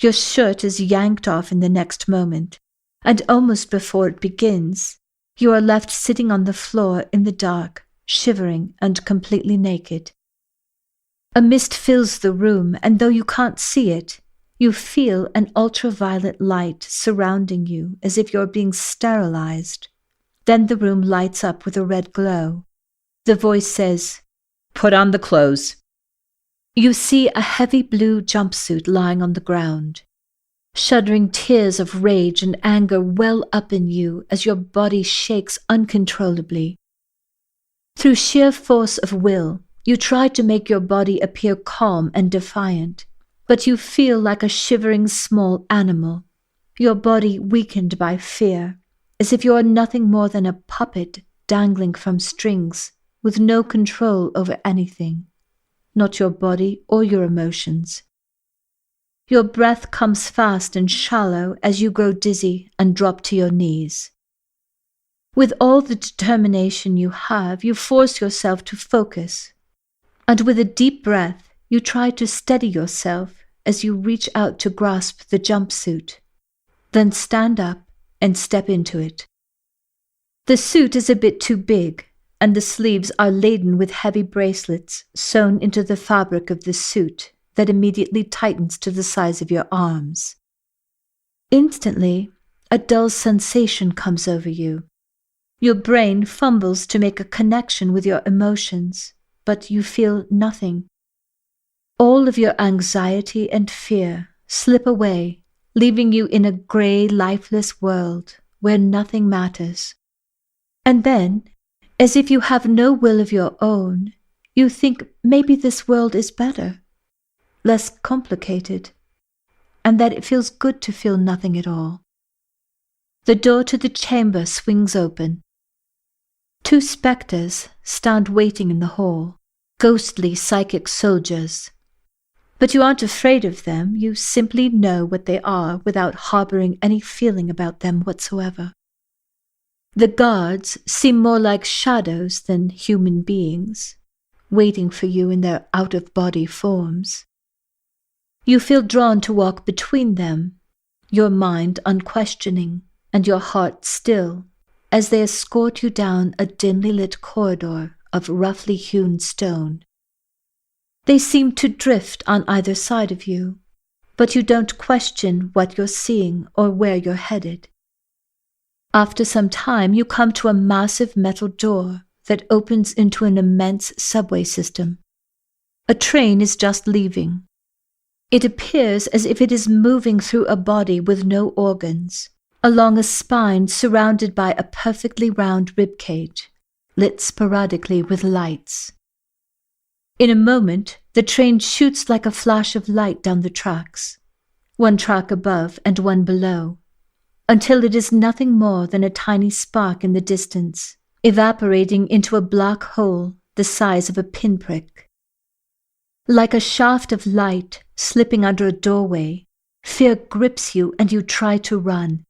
Your shirt is yanked off in the next moment, and almost before it begins, you are left sitting on the floor in the dark, shivering and completely naked. A mist fills the room, and though you can't see it, you feel an ultraviolet light surrounding you as if you're being sterilized. Then the room lights up with a red glow. The voice says, "Put on the clothes." You see a heavy blue jumpsuit lying on the ground. Shuddering tears of rage and anger well up in you as your body shakes uncontrollably. Through sheer force of will, you try to make your body appear calm and defiant, but you feel like a shivering small animal, your body weakened by fear, as if you are nothing more than a puppet dangling from strings, with no control over anything, not your body or your emotions. Your breath comes fast and shallow as you grow dizzy and drop to your knees. With all the determination you have, you force yourself to focus, and with a deep breath, you try to steady yourself as you reach out to grasp the jumpsuit, then stand up and step into it. The suit is a bit too big, and the sleeves are laden with heavy bracelets sewn into the fabric of the suit that immediately tightens to the size of your arms. Instantly, a dull sensation comes over you. Your brain fumbles to make a connection with your emotions, but you feel nothing. All of your anxiety and fear slip away, leaving you in a grey, lifeless world where nothing matters. And then, as if you have no will of your own, you think maybe this world is better, less complicated, and that it feels good to feel nothing at all. The door to the chamber swings open. Two spectres stand waiting in the hall, ghostly psychic soldiers. But you aren't afraid of them, you simply know what they are without harboring any feeling about them whatsoever. The guards seem more like shadows than human beings, waiting for you in their out-of-body forms. You feel drawn to walk between them, your mind unquestioning and your heart still, as they escort you down a dimly lit corridor of roughly hewn stone. They seem to drift on either side of you, but you don't question what you're seeing or where you're headed. After some time, you come to a massive metal door that opens into an immense subway system. A train is just leaving. It appears as if it is moving through a body with no organs, along a spine surrounded by a perfectly round ribcage, lit sporadically with lights. In a moment, the train shoots like a flash of light down the tracks, one track above and one below, until it is nothing more than a tiny spark in the distance, evaporating into a black hole the size of a pinprick. Like a shaft of light slipping under a doorway, fear grips you and you try to run,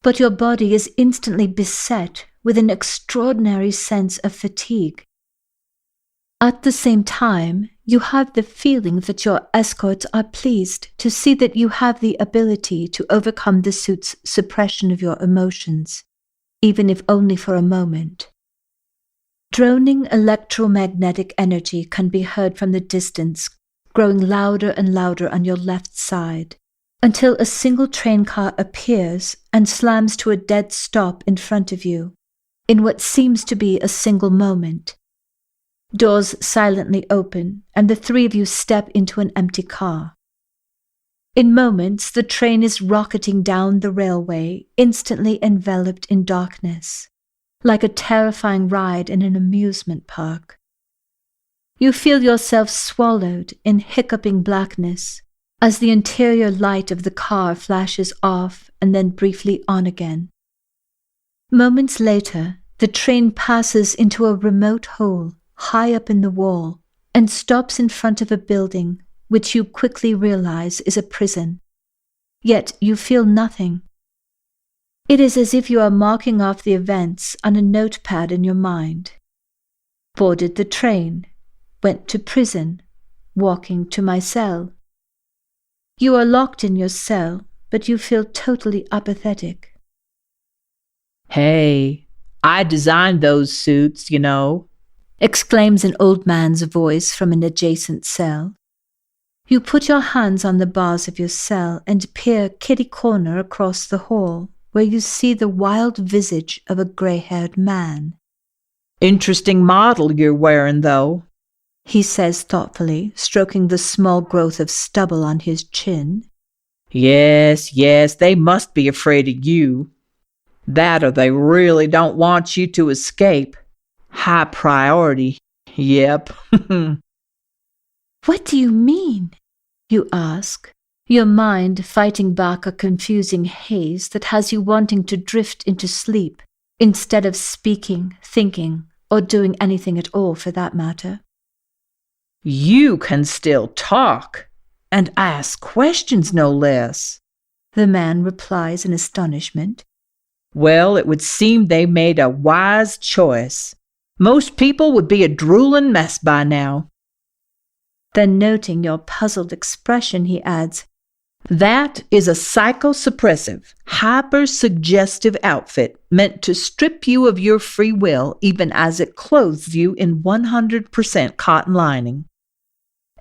but your body is instantly beset with an extraordinary sense of fatigue. At the same time, you have the feeling that your escorts are pleased to see that you have the ability to overcome the suit's suppression of your emotions, even if only for a moment. Droning electromagnetic energy can be heard from the distance, growing louder and louder on your left side, until a single train car appears and slams to a dead stop in front of you, in what seems to be a single moment. Doors silently open, and the three of you step into an empty car. In moments, the train is rocketing down the railway, instantly enveloped in darkness, like a terrifying ride in an amusement park. You feel yourself swallowed in hiccuping blackness as the interior light of the car flashes off and then briefly on again. Moments later, the train passes into a remote hole high up in the wall and stops in front of a building which you quickly realize is a prison. Yet you feel nothing. It is as if you are marking off the events on a notepad in your mind. Boarded the train, went to prison, walking to my cell. You are locked in your cell, but you feel totally apathetic. Hey, I designed those suits, Exclaims an old man's voice from an adjacent cell. You put your hands on the bars of your cell and peer kitty-corner across the hall, where you see the wild visage of a grey-haired man. Interesting model you're wearing, though, he says thoughtfully, stroking the small growth of stubble on his chin. Yes, they must be afraid of you. That or they really don't want you to escape. High priority. Yep. What do you mean? You ask, your mind fighting back a confusing haze that has you wanting to drift into sleep instead of speaking, thinking, or doing anything at all for that matter. You can still talk and ask questions, no less, the man replies in astonishment. Well, it would seem they made a wise choice. Most people would be a drooling mess by now. Then noting your puzzled expression, he adds, That is a psychosuppressive, hyper-suggestive outfit meant to strip you of your free will even as it clothes you in 100% cotton lining.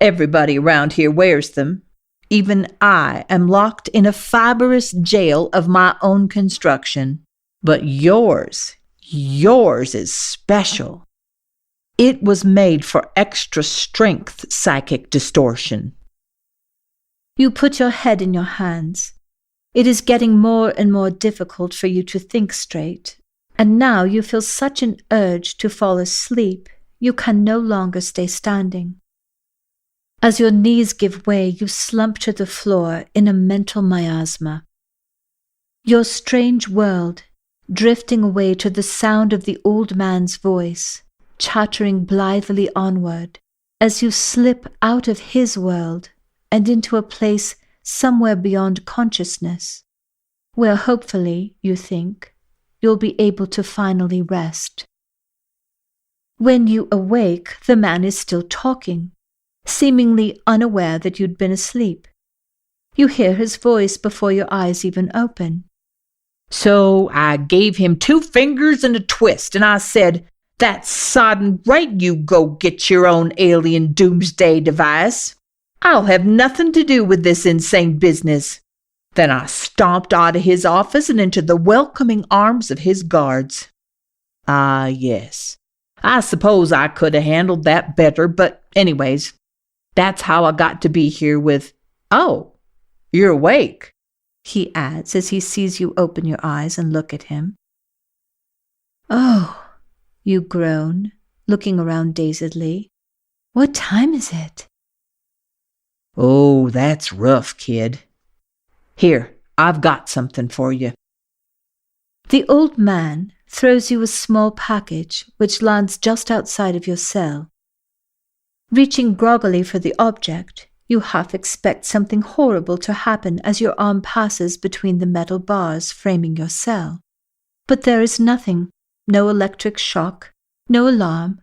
Everybody around here wears them. Even I am locked in a fibrous jail of my own construction. But yours is special. It was made for extra strength psychic distortion. You put your head in your hands. It is getting more and more difficult for you to think straight, and now you feel such an urge to fall asleep, you can no longer stay standing. As your knees give way, you slump to the floor in a mental miasma. Your strange world, drifting away to the sound of the old man's voice, chattering blithely onward, as you slip out of his world and into a place somewhere beyond consciousness, where hopefully, you think, you'll be able to finally rest. When you awake, the man is still talking, seemingly unaware that you'd been asleep. You hear his voice before your eyes even open. So I gave him 2 fingers and a twist, and I said, "That's sodden right, you go get your own alien doomsday device. I'll have nothing to do with this insane business." Then I stomped out of his office and into the welcoming arms of his guards. Ah, yes. I suppose I could have handled that better, but anyways, that's how I got to be here with, "Oh, you're awake," he adds as he sees you open your eyes and look at him. "Oh," you groan, looking around dazedly. "What time is it?" "Oh, that's rough, kid. Here, I've got something for you." The old man throws you a small package which lands just outside of your cell. Reaching groggily for the object, you half expect something horrible to happen as your arm passes between the metal bars framing your cell. But there is nothing, no electric shock, no alarm,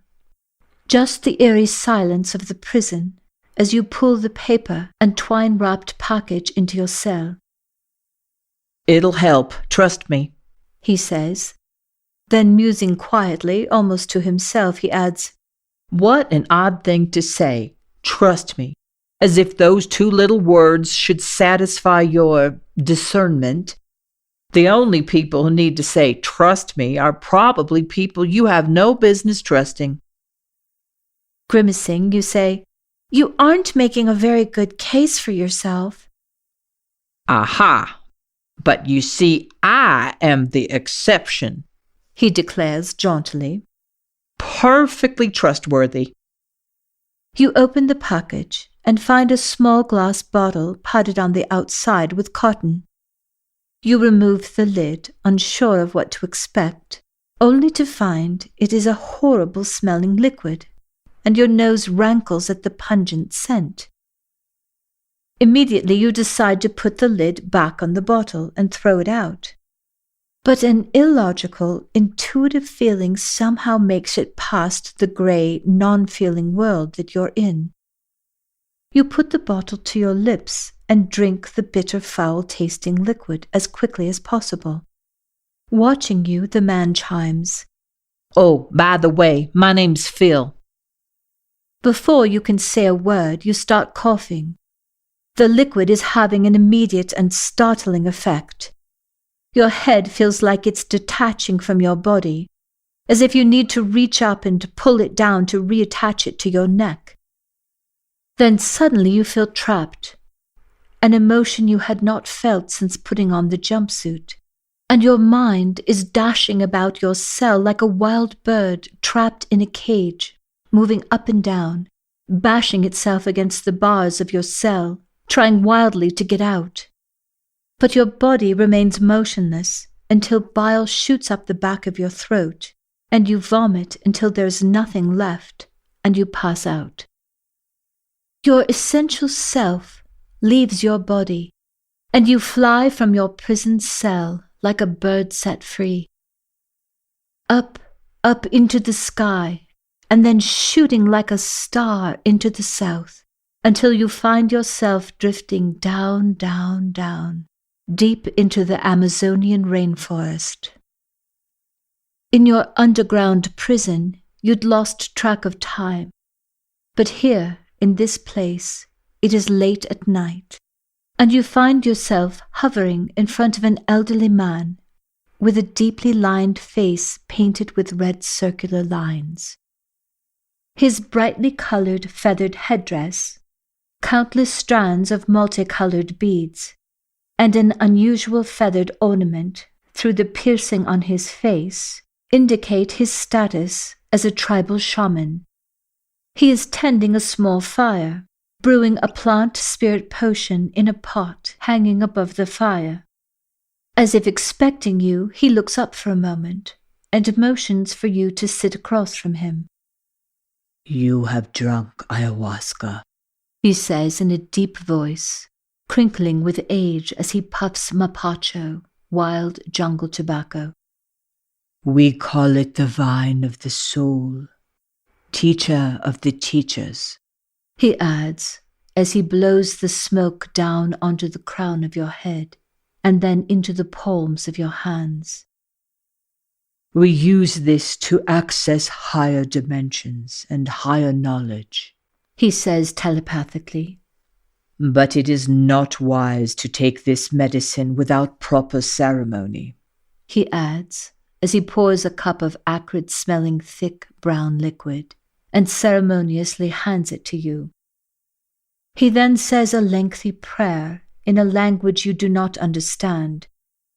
just the eerie silence of the prison as you pull the paper and twine-wrapped package into your cell. "It'll help, trust me," he says. Then, musing quietly, almost to himself, he adds, "What an odd thing to say, trust me, as if those 2 little words should satisfy your discernment. The only people who need to say trust me are probably people you have no business trusting." Grimacing, you say, "You aren't making a very good case for yourself." "Aha! But you see, I am the exception," he declares jauntily. "Perfectly trustworthy." You open the package and find a small glass bottle padded on the outside with cotton. You remove the lid, unsure of what to expect, only to find it is a horrible-smelling liquid, and your nose rankles at the pungent scent. Immediately you decide to put the lid back on the bottle and throw it out. But an illogical, intuitive feeling somehow makes it past the grey, non-feeling world that you're in. You put the bottle to your lips and drink the bitter, foul-tasting liquid as quickly as possible. Watching you, the man chimes, "Oh, by the way, my name's Phil." Before you can say a word, you start coughing. The liquid is having an immediate and startling effect. Your head feels like it's detaching from your body, as if you need to reach up and pull it down to reattach it to your neck. Then suddenly you feel trapped, an emotion you had not felt since putting on the jumpsuit, and your mind is dashing about your cell like a wild bird trapped in a cage, moving up and down, bashing itself against the bars of your cell, trying wildly to get out. But your body remains motionless until bile shoots up the back of your throat, and you vomit until there's nothing left, and you pass out. Your essential self leaves your body, and you fly from your prison cell like a bird set free. Up, up into the sky, and then shooting like a star into the south, until you find yourself drifting down, down, down, deep into the Amazonian rainforest. In your underground prison, you'd lost track of time. But here, in this place, it is late at night, and you find yourself hovering in front of an elderly man with a deeply lined face painted with red circular lines. His brightly colored feathered headdress, countless strands of multicolored beads, and an unusual feathered ornament through the piercing on his face indicate his status as a tribal shaman. He is tending a small fire, brewing a plant spirit potion in a pot hanging above the fire. As if expecting you, he looks up for a moment and motions for you to sit across from him. You have drunk ayahuasca, He says in a deep voice, crinkling with age as he puffs mapacho, wild jungle tobacco. We call it the vine of the soul, teacher of the teachers. He adds, as he blows the smoke down onto the crown of your head and then into the palms of your hands. We use this to access higher dimensions and higher knowledge, He says telepathically. but it is not wise to take this medicine without proper ceremony. He adds, as he pours a cup of acrid-smelling thick brown liquid and ceremoniously hands it to you. He then says a lengthy prayer in a language you do not understand,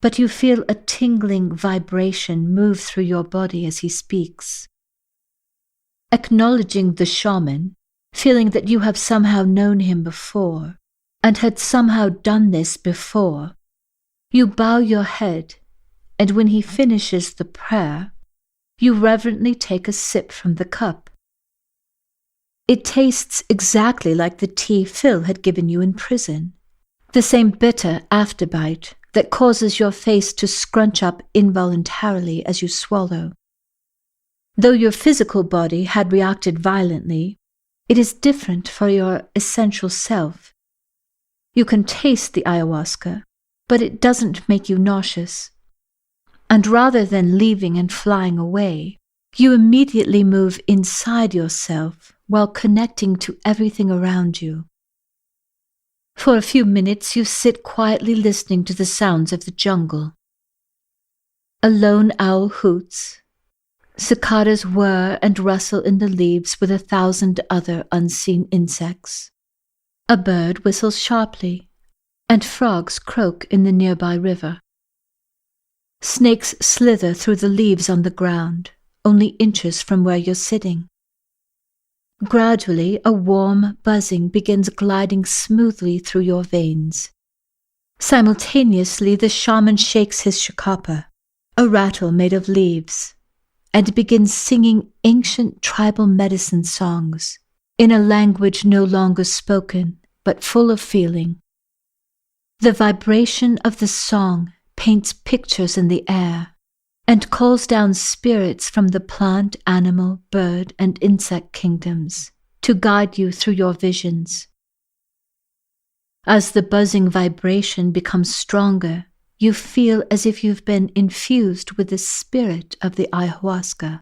but you feel a tingling vibration move through your body as he speaks. Acknowledging the shaman, feeling that you have somehow known him before and had somehow done this before, you bow your head, and when he finishes the prayer, you reverently take a sip from the cup. It tastes exactly like the tea Phil had given you in prison, the same bitter afterbite that causes your face to scrunch up involuntarily as you swallow. Though your physical body had reacted violently, it is different for your essential self. You can taste the ayahuasca, but it doesn't make you nauseous. And rather than leaving and flying away, you immediately move inside yourself while connecting to everything around you. For a few minutes you sit quietly listening to the sounds of the jungle. A lone owl hoots. Cicadas whir and rustle in the leaves with 1,000 other unseen insects. A bird whistles sharply, and frogs croak in the nearby river. Snakes slither through the leaves on the ground, only inches from where you're sitting. Gradually, a warm buzzing begins gliding smoothly through your veins. Simultaneously, the shaman shakes his shakapa, a rattle made of leaves, and begins singing ancient tribal medicine songs in a language no longer spoken, but full of feeling. The vibration of the song paints pictures in the air and calls down spirits from the plant, animal, bird, and insect kingdoms to guide you through your visions. As the buzzing vibration becomes stronger, you feel as if you've been infused with the spirit of the ayahuasca.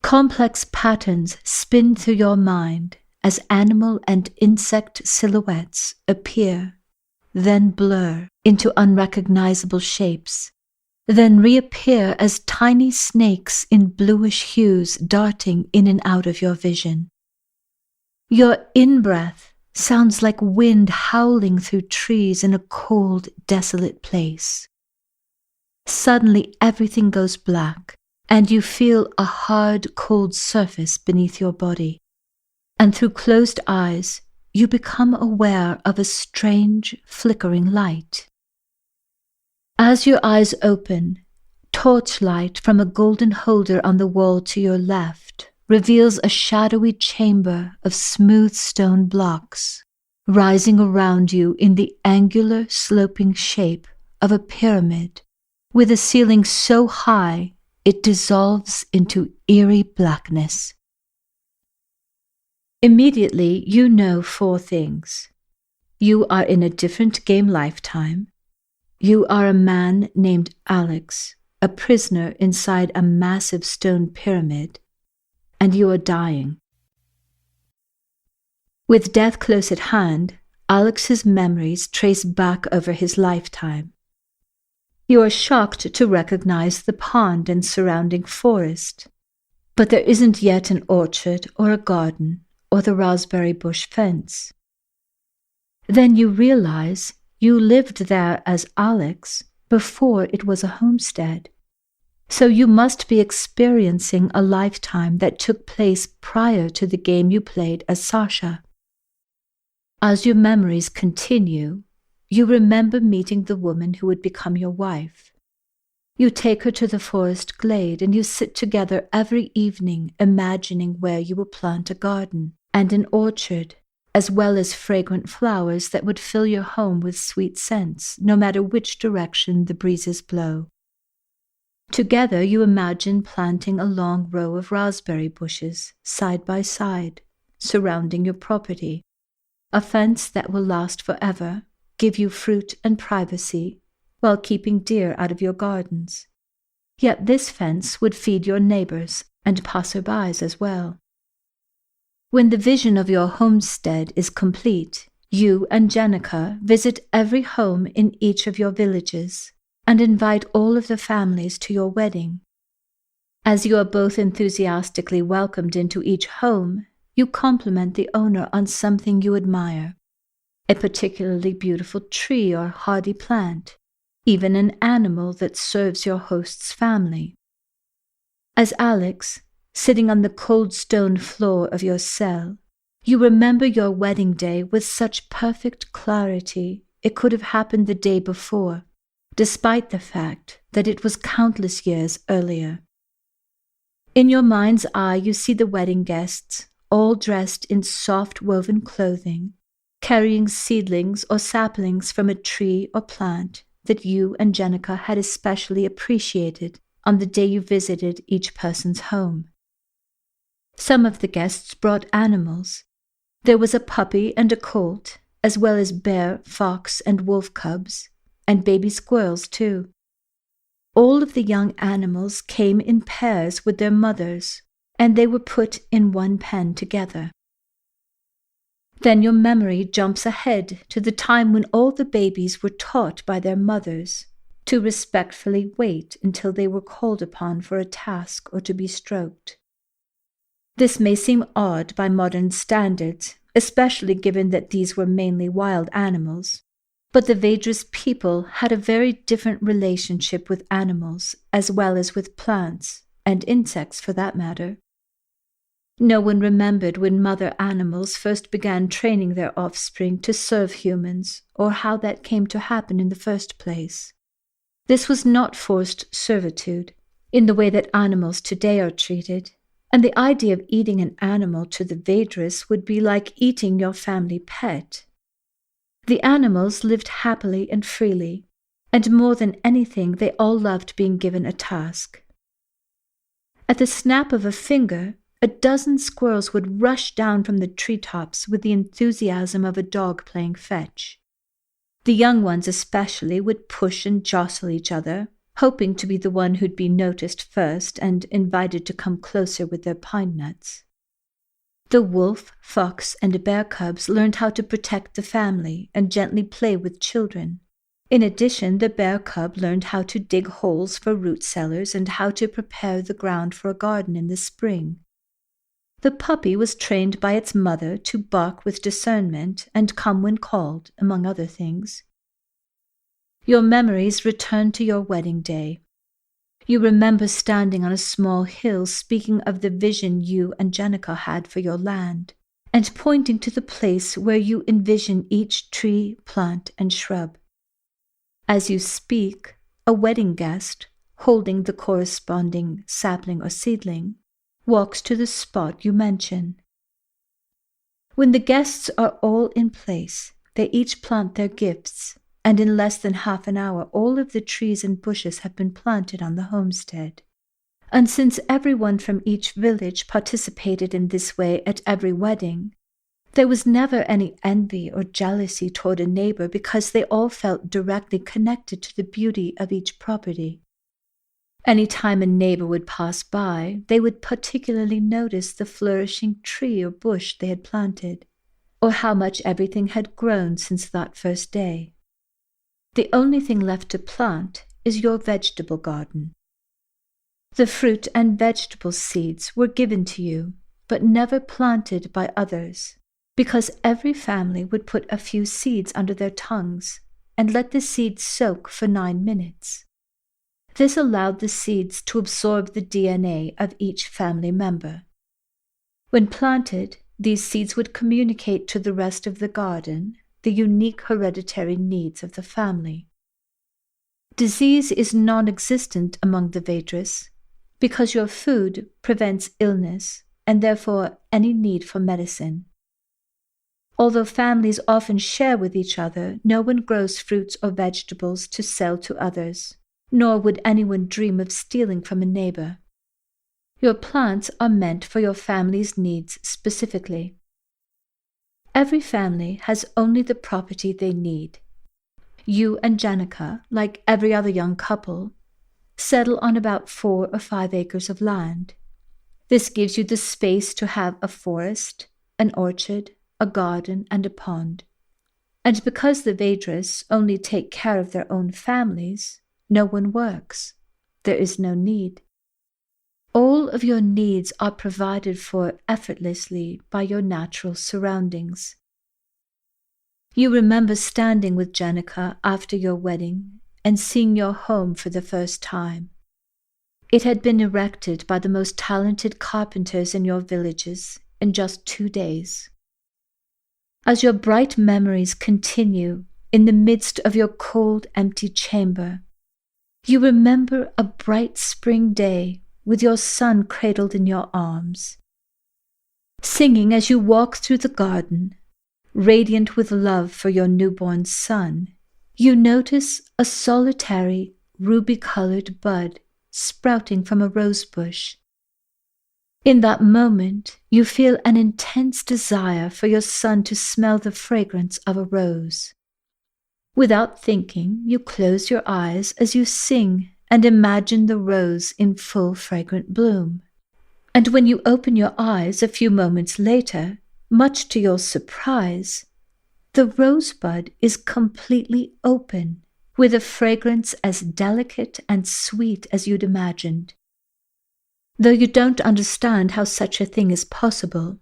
Complex patterns spin through your mind as animal and insect silhouettes appear, then blur into unrecognizable shapes, then reappear as tiny snakes in bluish hues darting in and out of your vision. Your in-breath sounds like wind howling through trees in a cold, desolate place. Suddenly everything goes black, and you feel a hard, cold surface beneath your body. And through closed eyes, you become aware of a strange, flickering light. As your eyes open, torchlight from a golden holder on the wall to your left reveals a shadowy chamber of smooth stone blocks, rising around you in the angular, sloping shape of a pyramid, with a ceiling so high it dissolves into eerie blackness. Immediately, you know 4 things. You are in a different game lifetime. You are a man named Alex, a prisoner inside a massive stone pyramid, and you are dying. With death close at hand, Alex's memories trace back over his lifetime. You are shocked to recognize the pond and surrounding forest, but there isn't yet an orchard or a garden or the raspberry bush fence. Then you realize you lived there as Alex before it was a homestead. So you must be experiencing a lifetime that took place prior to the game you played as Sasha. As your memories continue, you remember meeting the woman who would become your wife. You take her to the forest glade and you sit together every evening imagining where you will plant a garden and an orchard, as well as fragrant flowers that would fill your home with sweet scents, no matter which direction the breezes blow. Together you imagine planting a long row of raspberry bushes, side by side, surrounding your property, a fence that will last forever, give you fruit and privacy, while keeping deer out of your gardens. Yet this fence would feed your neighbors and passerbys as well. When the vision of your homestead is complete, you and Jenica visit every home in each of your villages and invite all of the families to your wedding. As you are both enthusiastically welcomed into each home, you compliment the owner on something you admire, a particularly beautiful tree or hardy plant, even an animal that serves your host's family. As Alex, sitting on the cold stone floor of your cell, you remember your wedding day with such perfect clarity it could have happened the day before, despite the fact that it was countless years earlier. In your mind's eye, you see the wedding guests, all dressed in soft woven clothing, carrying seedlings or saplings from a tree or plant that you and Jenica had especially appreciated on the day you visited each person's home. Some of the guests brought animals. There was a puppy and a colt, as well as bear, fox, and wolf cubs, and baby squirrels too. All of the young animals came in pairs with their mothers, and they were put in one pen together. Then your memory jumps ahead to the time when all the babies were taught by their mothers to respectfully wait until they were called upon for a task or to be stroked. This may seem odd by modern standards, especially given that these were mainly wild animals, but the Vedras people had a very different relationship with animals as well as with plants, and insects for that matter. No one remembered when mother animals first began training their offspring to serve humans, or how that came to happen in the first place. This was not forced servitude, in the way that animals today are treated, and the idea of eating an animal to the Vedras would be like eating your family pet. The animals lived happily and freely, and more than anything they all loved being given a task. At the snap of a finger, a dozen squirrels would rush down from the treetops with the enthusiasm of a dog playing fetch. The young ones especially would push and jostle each other, hoping to be the one who'd be noticed first and invited to come closer with their pine nuts. The wolf, fox, and bear cubs learned how to protect the family and gently play with children. In addition, the bear cub learned how to dig holes for root cellars and how to prepare the ground for a garden in the spring. The puppy was trained by its mother to bark with discernment and come when called, among other things. Your memories return to your wedding day. You remember standing on a small hill speaking of the vision you and Jenica had for your land, and pointing to the place where you envision each tree, plant, and shrub. As you speak, a wedding guest, holding the corresponding sapling or seedling, walks to the spot you mention. When the guests are all in place, they each plant their gifts, and in less than half an hour all of the trees and bushes have been planted on the homestead. And since everyone from each village participated in this way at every wedding, there was never any envy or jealousy toward a neighbor because they all felt directly connected to the beauty of each property. Any time a neighbor would pass by, they would particularly notice the flourishing tree or bush they had planted, or how much everything had grown since that first day. The only thing left to plant is your vegetable garden. The fruit and vegetable seeds were given to you, but never planted by others, because every family would put a few seeds under their tongues and let the seeds soak for 9 minutes. This allowed the seeds to absorb the DNA of each family member. When planted, these seeds would communicate to the rest of the garden, the unique hereditary needs of the family. Disease is non-existent among the Vedras because your food prevents illness and therefore any need for medicine. Although families often share with each other, no one grows fruits or vegetables to sell to others, nor would anyone dream of stealing from a neighbor. Your plants are meant for your family's needs specifically. Every family has only the property they need. You and Janica, like every other young couple, settle on about 4 or 5 acres of land. This gives you the space to have a forest, an orchard, a garden, and a pond. And because the Vedras only take care of their own families, no one works. There is no need. All of your needs are provided for effortlessly by your natural surroundings. You remember standing with Janica after your wedding and seeing your home for the first time. It had been erected by the most talented carpenters in your villages in just 2 days. As your bright memories continue in the midst of your cold, empty chamber, you remember a bright spring day with your son cradled in your arms. Singing as you walk through the garden, radiant with love for your newborn son, you notice a solitary, ruby-colored bud sprouting from a rose bush. In that moment, you feel an intense desire for your son to smell the fragrance of a rose. Without thinking, you close your eyes as you sing and imagine the rose in full fragrant bloom. And when you open your eyes a few moments later, much to your surprise, the rosebud is completely open, with a fragrance as delicate and sweet as you'd imagined. Though you don't understand how such a thing is possible,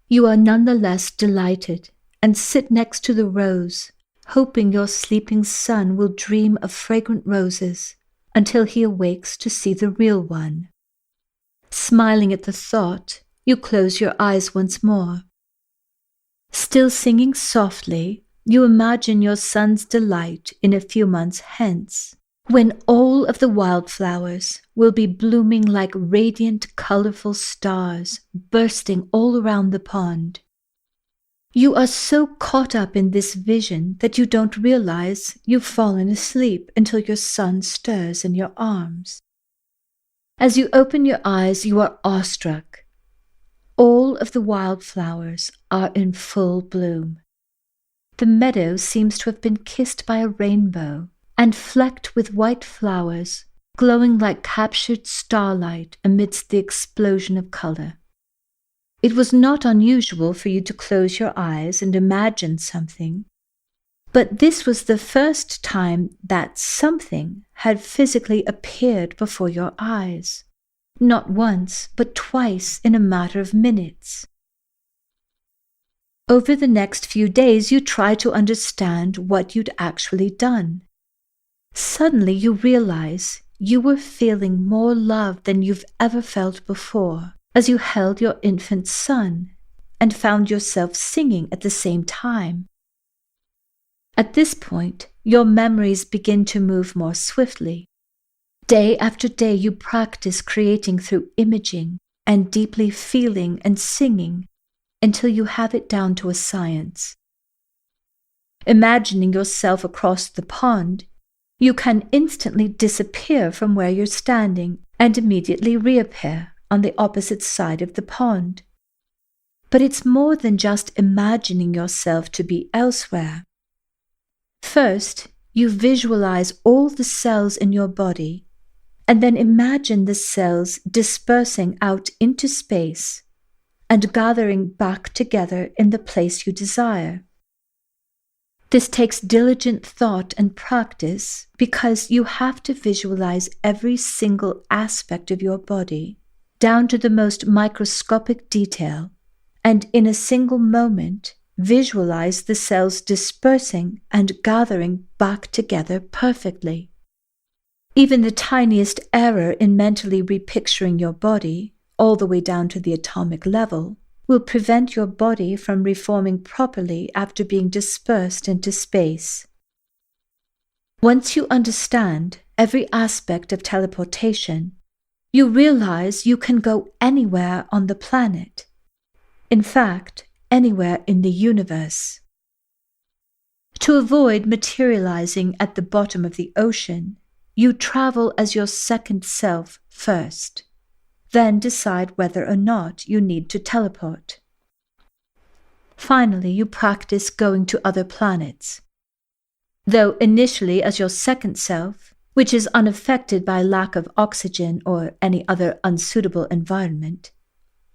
you are nonetheless delighted and sit next to the rose, hoping your sleeping son will dream of fragrant roses until he awakes to see the real one. Smiling at the thought, you close your eyes once more. Still singing softly, you imagine your son's delight in a few months hence, when all of the wildflowers will be blooming like radiant, colorful stars bursting all around the pond. You are so caught up in this vision that you don't realize you've fallen asleep until your son stirs in your arms. As you open your eyes, you are awestruck. All of the wildflowers are in full bloom. The meadow seems to have been kissed by a rainbow and flecked with white flowers, glowing like captured starlight amidst the explosion of color. It was not unusual for you to close your eyes and imagine something, but this was the first time that something had physically appeared before your eyes. Not once, but twice in a matter of minutes. Over the next few days, you try to understand what you'd actually done. Suddenly, you realize you were feeling more love than you've ever felt before as you held your infant son and found yourself singing at the same time. At this point, your memories begin to move more swiftly. Day after day, you practice creating through imaging and deeply feeling and singing until you have it down to a science. Imagining yourself across the pond, you can instantly disappear from where you're standing and immediately reappear on the opposite side of the pond. But it's more than just imagining yourself to be elsewhere. First, you visualize all the cells in your body and then imagine the cells dispersing out into space and gathering back together in the place you desire. This takes diligent thought and practice because you have to visualize every single aspect of your body, down to the most microscopic detail, and in a single moment, visualize the cells dispersing and gathering back together perfectly. Even the tiniest error in mentally repicturing your body, all the way down to the atomic level, will prevent your body from reforming properly after being dispersed into space. Once you understand every aspect of teleportation, you realize you can go anywhere on the planet. In fact, anywhere in the universe. To avoid materializing at the bottom of the ocean, you travel as your second self first, then decide whether or not you need to teleport. Finally, you practice going to other planets. Though initially as your second self, which is unaffected by lack of oxygen or any other unsuitable environment.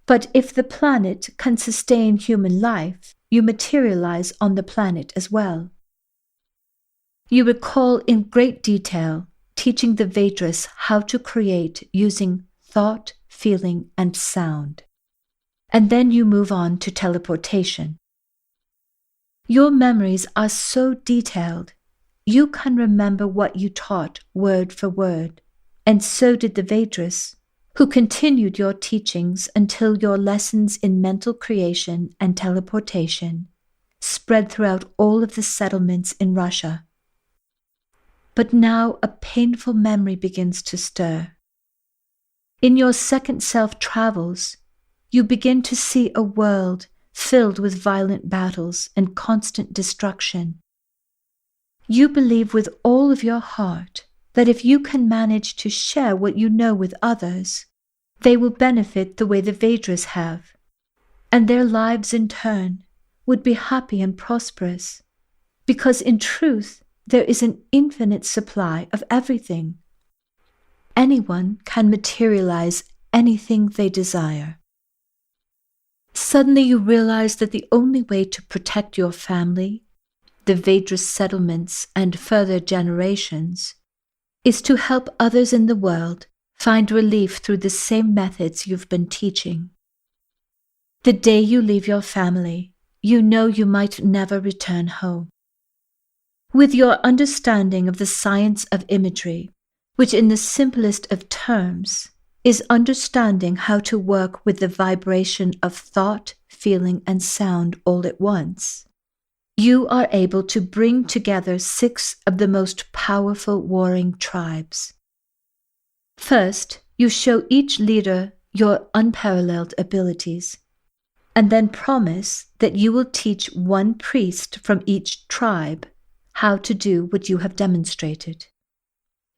But if the planet can sustain human life, you materialize on the planet as well. You recall in great detail teaching the Vedras how to create using thought, feeling, and sound. And then you move on to teleportation. Your memories are so detailed, you can remember what you taught word for word, and so did the Vedras, who continued your teachings until your lessons in mental creation and teleportation spread throughout all of the settlements in Russia. But now a painful memory begins to stir. In your second self travels, you begin to see a world filled with violent battles and constant destruction. You believe with all of your heart that if you can manage to share what you know with others, they will benefit the way the Vedras have, and their lives in turn would be happy and prosperous, because in truth there is an infinite supply of everything. Anyone can materialize anything they desire. Suddenly you realize that the only way to protect your family, the Vedras settlements, and further generations is to help others in the world find relief through the same methods you've been teaching. The day you leave your family, you know you might never return home. With your understanding of the science of imagery, which in the simplest of terms is understanding how to work with the vibration of thought, feeling, and sound all at once, you are able to bring together 6 of the most powerful warring tribes. First, you show each leader your unparalleled abilities, and then promise that you will teach one priest from each tribe how to do what you have demonstrated.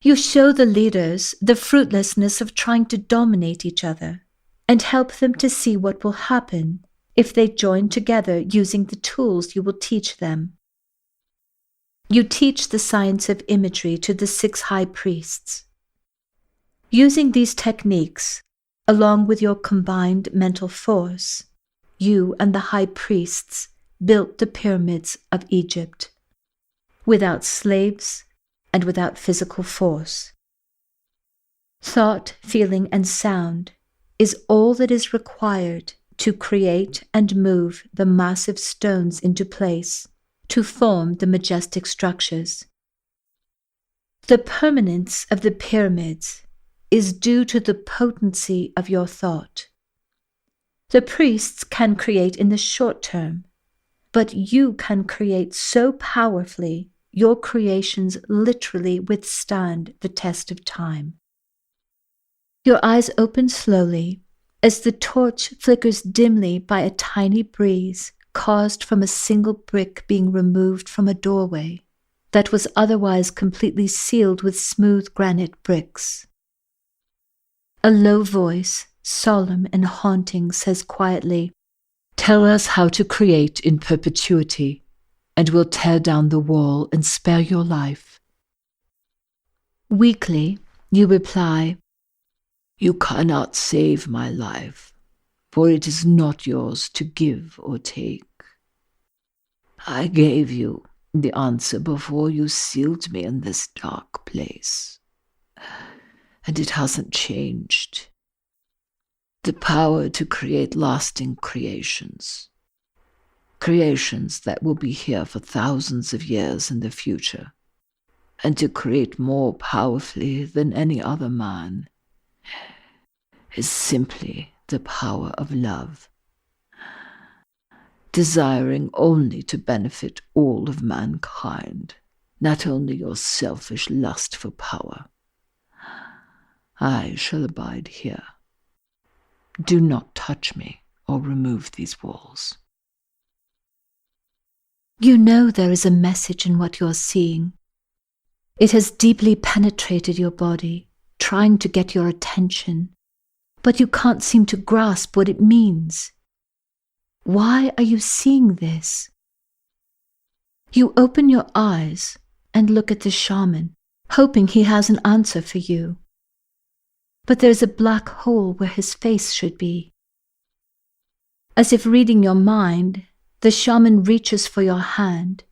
You show the leaders the fruitlessness of trying to dominate each other and help them to see what will happen if they join together using the tools you will teach them. You teach the science of imagery to the 6 high priests. Using these techniques, along with your combined mental force, you and the high priests built the pyramids of Egypt, without slaves and without physical force. Thought, feeling, and sound is all that is required to create and move the massive stones into place to form the majestic structures. The permanence of the pyramids is due to the potency of your thought. The priests can create in the short term, but you can create so powerfully your creations literally withstand the test of time. Your eyes open slowly as the torch flickers dimly by a tiny breeze caused from a single brick being removed from a doorway that was otherwise completely sealed with smooth granite bricks. A low voice, solemn and haunting, says quietly, "Tell us how to create in perpetuity, and we'll tear down the wall and spare your life." Weakly, you reply, "You cannot save my life, for it is not yours to give or take. I gave you the answer before you sealed me in this dark place, and it hasn't changed. The power to create lasting creations. Creations that will be here for thousands of years in the future, and to create more powerfully than any other man is simply the power of love. desiring only to benefit all of mankind, not only your selfish lust for power. I shall abide here. Do not touch me or remove these walls. You know there is a message in what you're seeing. It has deeply penetrated your body, trying to get your attention, but you can't seem to grasp what it means. Why are you seeing this? You open your eyes and look at the shaman, hoping he has an answer for you. But there's a black hole where his face should be. As if reading your mind, the shaman reaches for your hand,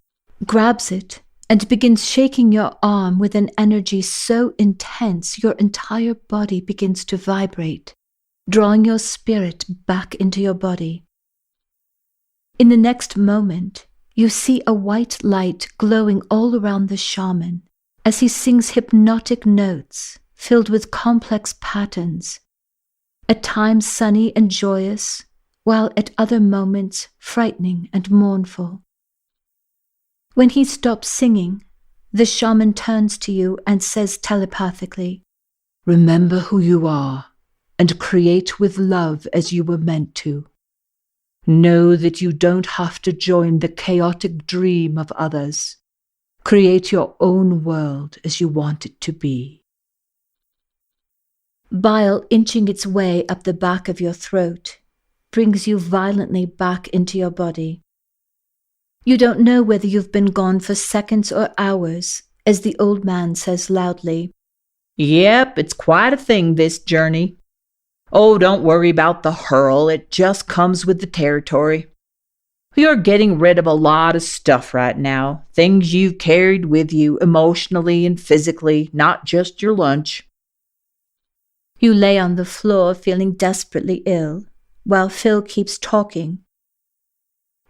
grabs it, and begins shaking your arm with an energy so intense your entire body begins to vibrate, drawing your spirit back into your body. In the next moment, you see a white light glowing all around the shaman as he sings hypnotic notes filled with complex patterns, at times sunny and joyous, while at other moments frightening and mournful. When he stops singing, the shaman turns to you and says telepathically, Remember who you are and create with love as you were meant to. Know that you don't have to join the chaotic dream of others. Create your own world as you want it to be. Bile inching its way up the back of your throat brings you violently back into your body. You don't know whether you've been gone for seconds or hours, as the old man says loudly. Yep, it's quite a thing, this journey. Oh, don't worry about the hurl. It just comes with the territory. You're getting rid of a lot of stuff right now. Things you've carried with you emotionally and physically, not just your lunch. You lay on the floor feeling desperately ill, while Phil keeps talking.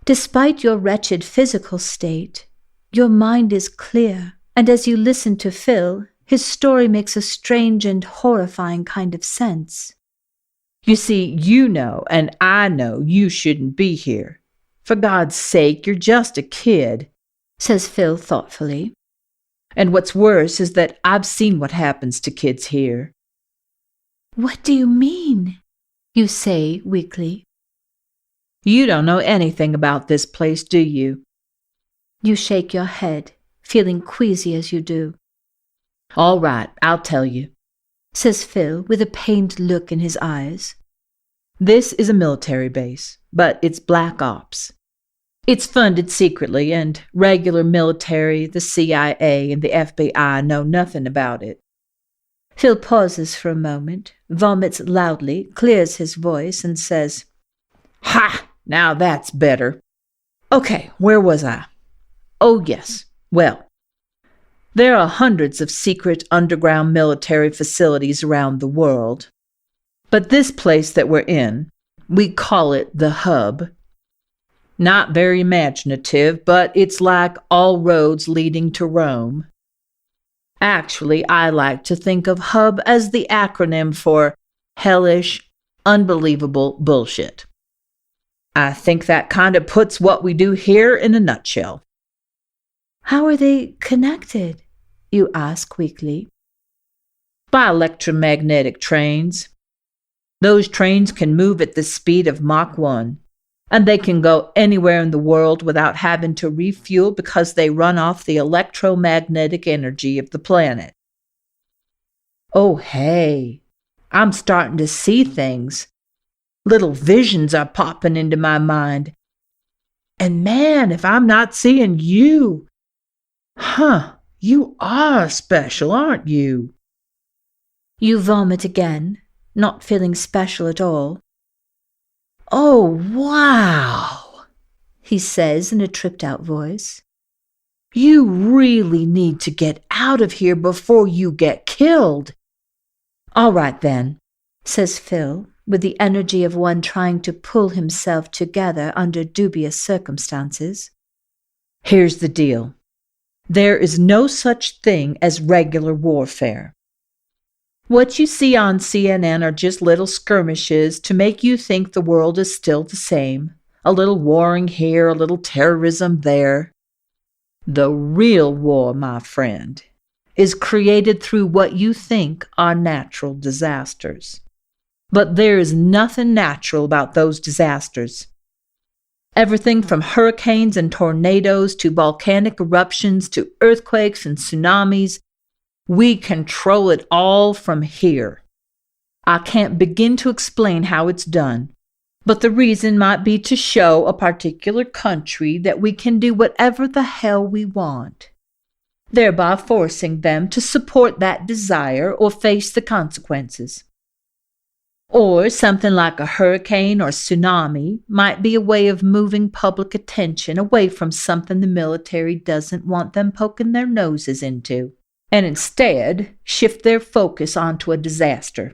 Despite your wretched physical state, your mind is clear, and as you listen to Phil, his story makes a strange and horrifying kind of sense. You see, you know and I know you shouldn't be here. For God's sake, you're just a kid, says Phil thoughtfully. And what's worse is that I've seen what happens to kids here. What do you mean? You say weakly. You don't know anything about this place, do you? You shake your head, feeling queasy as you do. All right, I'll tell you, says Phil with a pained look in his eyes. This is a military base, but it's black ops. It's funded secretly, and regular military, the CIA, and the FBI know nothing about it. Phil pauses for a moment, vomits loudly, clears his voice, and says, Ha! Now that's better. Okay, where was I? Oh, yes. Well, there are hundreds of secret underground military facilities around the world. But this place that we're in, we call it the Hub. Not very imaginative, but it's like all roads leading to Rome. Actually, I like to think of Hub as the acronym for hellish, unbelievable bullshit. I think that kind of puts what we do here in a nutshell. How are they connected? You ask weakly. By electromagnetic trains. Those trains can move at the speed of Mach 1, and they can go anywhere in the world without having to refuel because they run off the electromagnetic energy of the planet. Oh, hey, I'm starting to see things. Little visions are popping into my mind. And man, if I'm not seeing you. Huh, you are special, aren't you? You vomit again, not feeling special at all. Oh, wow, he says in a tripped-out voice. You really need to get out of here before you get killed. All right, then, says Phil, with the energy of one trying to pull himself together under dubious circumstances. Here's the deal. There is no such thing as regular warfare. What you see on CNN are just little skirmishes to make you think the world is still the same, A little warring here, a little terrorism there. The real war, my friend, is created through what you think are natural disasters. But there is nothing natural about those disasters. Everything from hurricanes and tornadoes to volcanic eruptions to earthquakes and tsunamis, we control it all from here. I can't begin to explain how it's done, but the reason might be to show a particular country that we can do whatever the hell we want, thereby forcing them to support that desire or face the consequences. Or something like a hurricane or tsunami might be a way of moving public attention away from something the military doesn't want them poking their noses into, and instead shift their focus onto a disaster.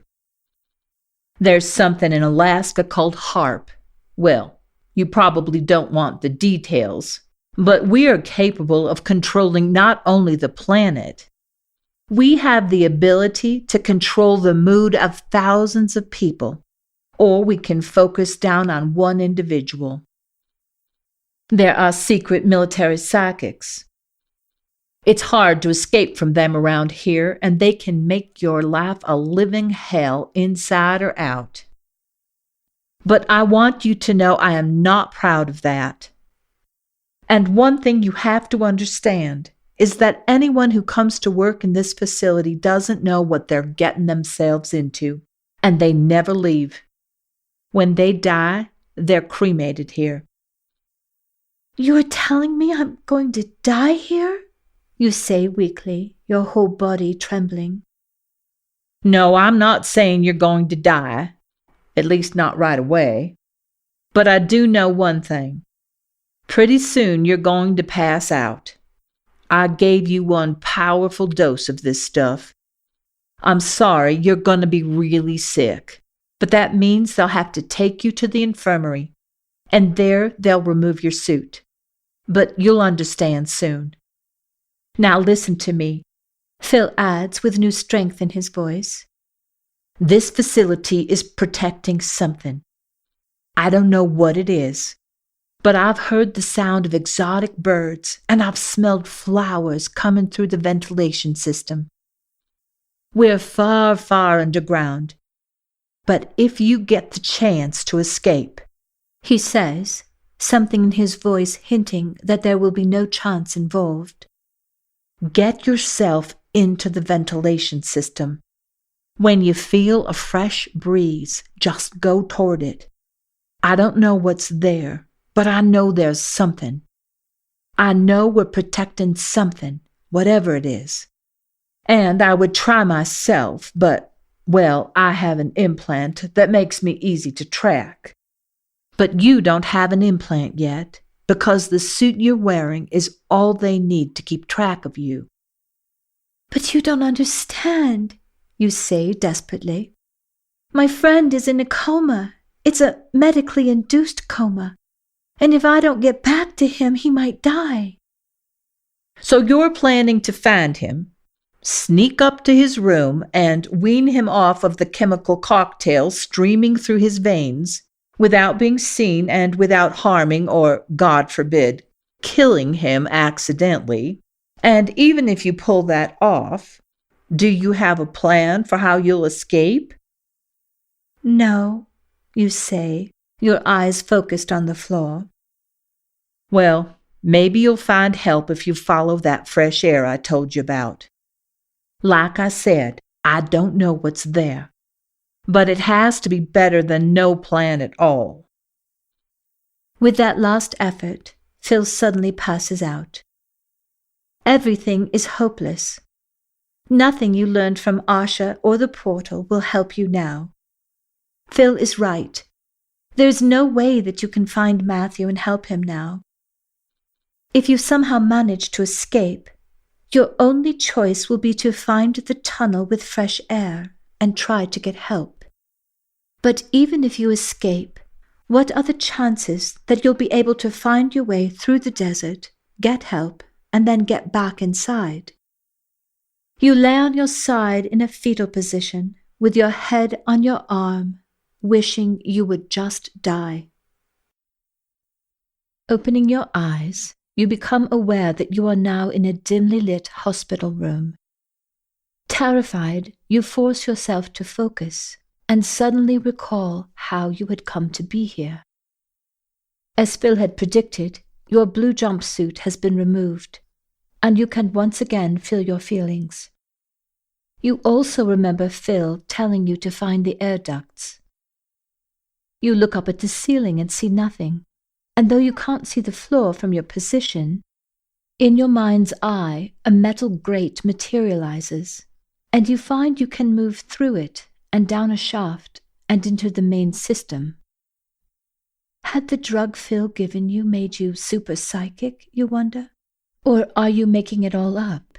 There's something in Alaska called HARP. Well, you probably don't want the details, but we are capable of controlling not only the planet. We have the ability to control the mood of thousands of people, or we can focus down on one individual. There are secret military psychics. It's hard to escape from them around here, and they can make your life a living hell inside or out. But I want you to know I am not proud of that. And one thing you have to understand is that anyone who comes to work in this facility doesn't know what they're getting themselves into, and they never leave. When they die, they're cremated here. You're telling me I'm going to die here? You say weakly, your whole body trembling. No, I'm not saying you're going to die, at least not right away. But I do know one thing. Pretty soon you're going to pass out. I gave you one powerful dose of this stuff. I'm sorry, you're going to be really sick, but that means they'll have to take you to the infirmary, and there they'll remove your suit. But you'll understand soon. Now listen to me, Phil adds with new strength in his voice. This facility is protecting something. I don't know what it is, but I've heard the sound of exotic birds, and I've smelled flowers coming through the ventilation system. We're far, far underground, but if you get the chance to escape, he says, something in his voice hinting that there will be no chance involved, get yourself into the ventilation system. When you feel a fresh breeze, just go toward it. I don't know what's there, but I know there's something. I know we're protecting something, whatever it is. And I would try myself, but, well, I have an implant that makes me easy to track. But you don't have an implant yet, because the suit you're wearing is all they need to keep track of you. But you don't understand, you say desperately. My friend is in a coma. It's a medically induced coma. And if I don't get back to him, he might die. So you're planning to find him, sneak up to his room, and wean him off of the chemical cocktail streaming through his veins, without being seen and without harming or, God forbid, killing him accidentally. And even if you pull that off, do you have a plan for how you'll escape? No, you say, your eyes focused on the floor. Well, maybe you'll find help if you follow that fresh air I told you about. Like I said, I don't know what's there, but it has to be better than no plan at all. With that last effort, Phil suddenly passes out. Everything is hopeless. Nothing you learned from Asha or the portal will help you now. Phil is right. There's no way that you can find Matthew and help him now. If you somehow manage to escape, your only choice will be to find the tunnel with fresh air and try to get help. But even if you escape, what are the chances that you'll be able to find your way through the desert, get help, and then get back inside? You lay on your side in a fetal position, with your head on your arm, wishing you would just die. Opening your eyes, you become aware that you are now in a dimly lit hospital room. Terrified, you force yourself to focus and suddenly recall how you had come to be here. As Phil had predicted, your blue jumpsuit has been removed, and you can once again feel your feelings. You also remember Phil telling you to find the air ducts. You look up at the ceiling and see nothing, and though you can't see the floor from your position, in your mind's eye a metal grate materializes, and you find you can move through it and down a shaft and into the main system. Had the drug Phil given you made you super psychic, you wonder? Or are you making it all up?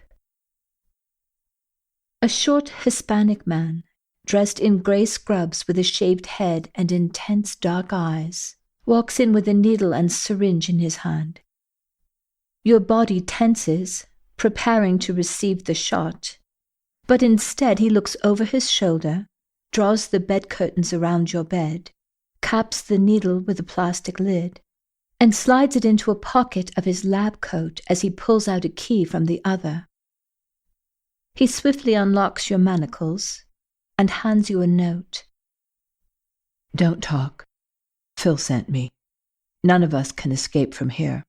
A short Hispanic man, dressed in grey scrubs with a shaved head and intense dark eyes, walks in with a needle and syringe in his hand. Your body tenses, preparing to receive the shot, but instead he looks over his shoulder, draws the bed curtains around your bed, caps the needle with a plastic lid, and slides it into a pocket of his lab coat as he pulls out a key from the other. He swiftly unlocks your manacles and hands you a note. Don't talk. Phil sent me. None of us can escape from here.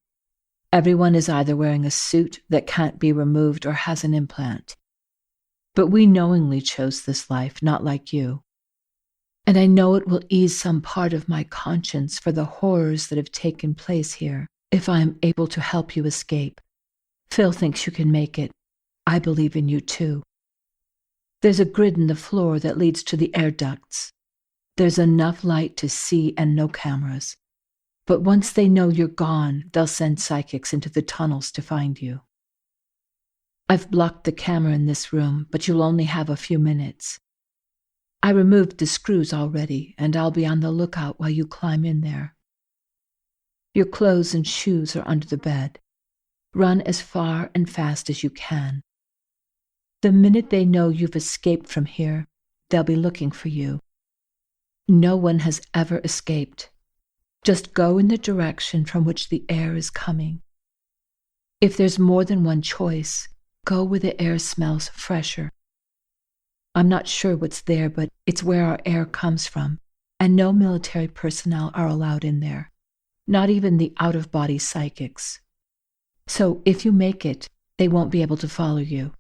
Everyone is either wearing a suit that can't be removed or has an implant. But we knowingly chose this life, not like you. And I know it will ease some part of my conscience for the horrors that have taken place here, if I am able to help you escape. Phil thinks you can make it. I believe in you too. There's a grid in the floor that leads to the air ducts. There's enough light to see and no cameras. But once they know you're gone, they'll send psychics into the tunnels to find you. I've blocked the camera in this room, but you'll only have a few minutes. I removed the screws already, and I'll be on the lookout while you climb in there. Your clothes and shoes are under the bed. Run as far and fast as you can. The minute they know you've escaped from here, they'll be looking for you. No one has ever escaped. Just go in the direction from which the air is coming. If there's more than one choice, go where the air smells fresher. I'm not sure what's there, but it's where our air comes from, and no military personnel are allowed in there, not even the out-of-body psychics. So if you make it, they won't be able to follow you.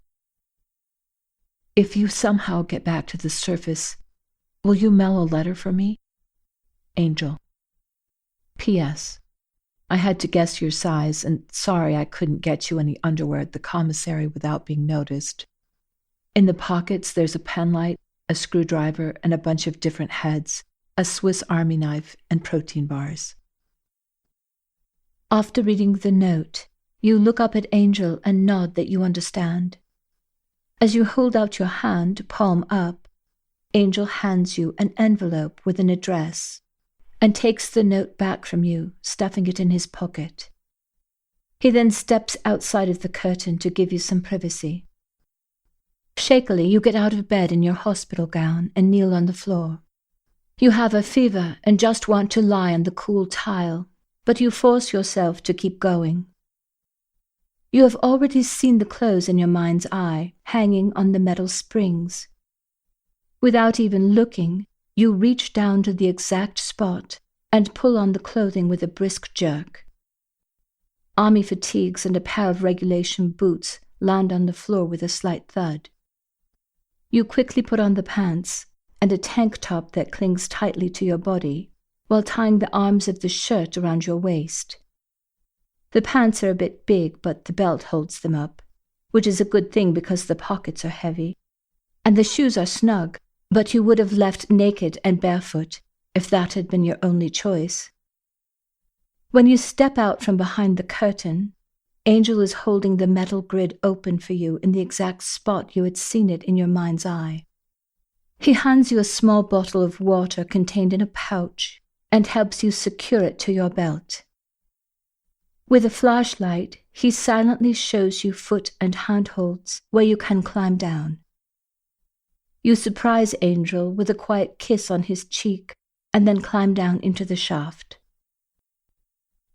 If you somehow get back to the surface, will you mail a letter for me? Angel. P.S. I had to guess your size, and sorry I couldn't get you any underwear at the commissary without being noticed. In the pockets there's a penlight, a screwdriver, and a bunch of different heads, a Swiss Army knife, and protein bars. After reading the note, you look up at Angel and nod that you understand. As you hold out your hand, palm up, Angel hands you an envelope with an address and takes the note back from you, stuffing it in his pocket. He then steps outside of the curtain to give you some privacy. Shakily, you get out of bed in your hospital gown and kneel on the floor. You have a fever and just want to lie on the cool tile, but you force yourself to keep going. You have already seen the clothes in your mind's eye, hanging on the metal springs. Without even looking, you reach down to the exact spot and pull on the clothing with a brisk jerk. Army fatigues and a pair of regulation boots land on the floor with a slight thud. You quickly put on the pants and a tank top that clings tightly to your body, while tying the arms of the shirt around your waist. The pants are a bit big, but the belt holds them up, which is a good thing because the pockets are heavy. And the shoes are snug, but you would have left naked and barefoot if that had been your only choice. When you step out from behind the curtain, Angel is holding the metal grid open for you in the exact spot you had seen it in your mind's eye. He hands you a small bottle of water contained in a pouch and helps you secure it to your belt. With a flashlight, he silently shows you foot and handholds where you can climb down. You surprise Angel with a quiet kiss on his cheek and then climb down into the shaft.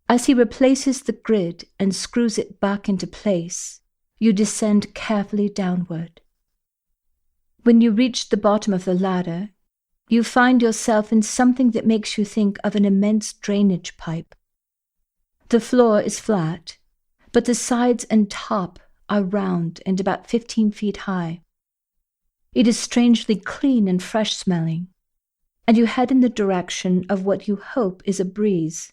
As he replaces the grid and screws it back into place, you descend carefully downward. When you reach the bottom of the ladder, you find yourself in something that makes you think of an immense drainage pipe. The floor is flat, but the sides and top are round and about 15 feet high. It is strangely clean and fresh-smelling, and you head in the direction of what you hope is a breeze.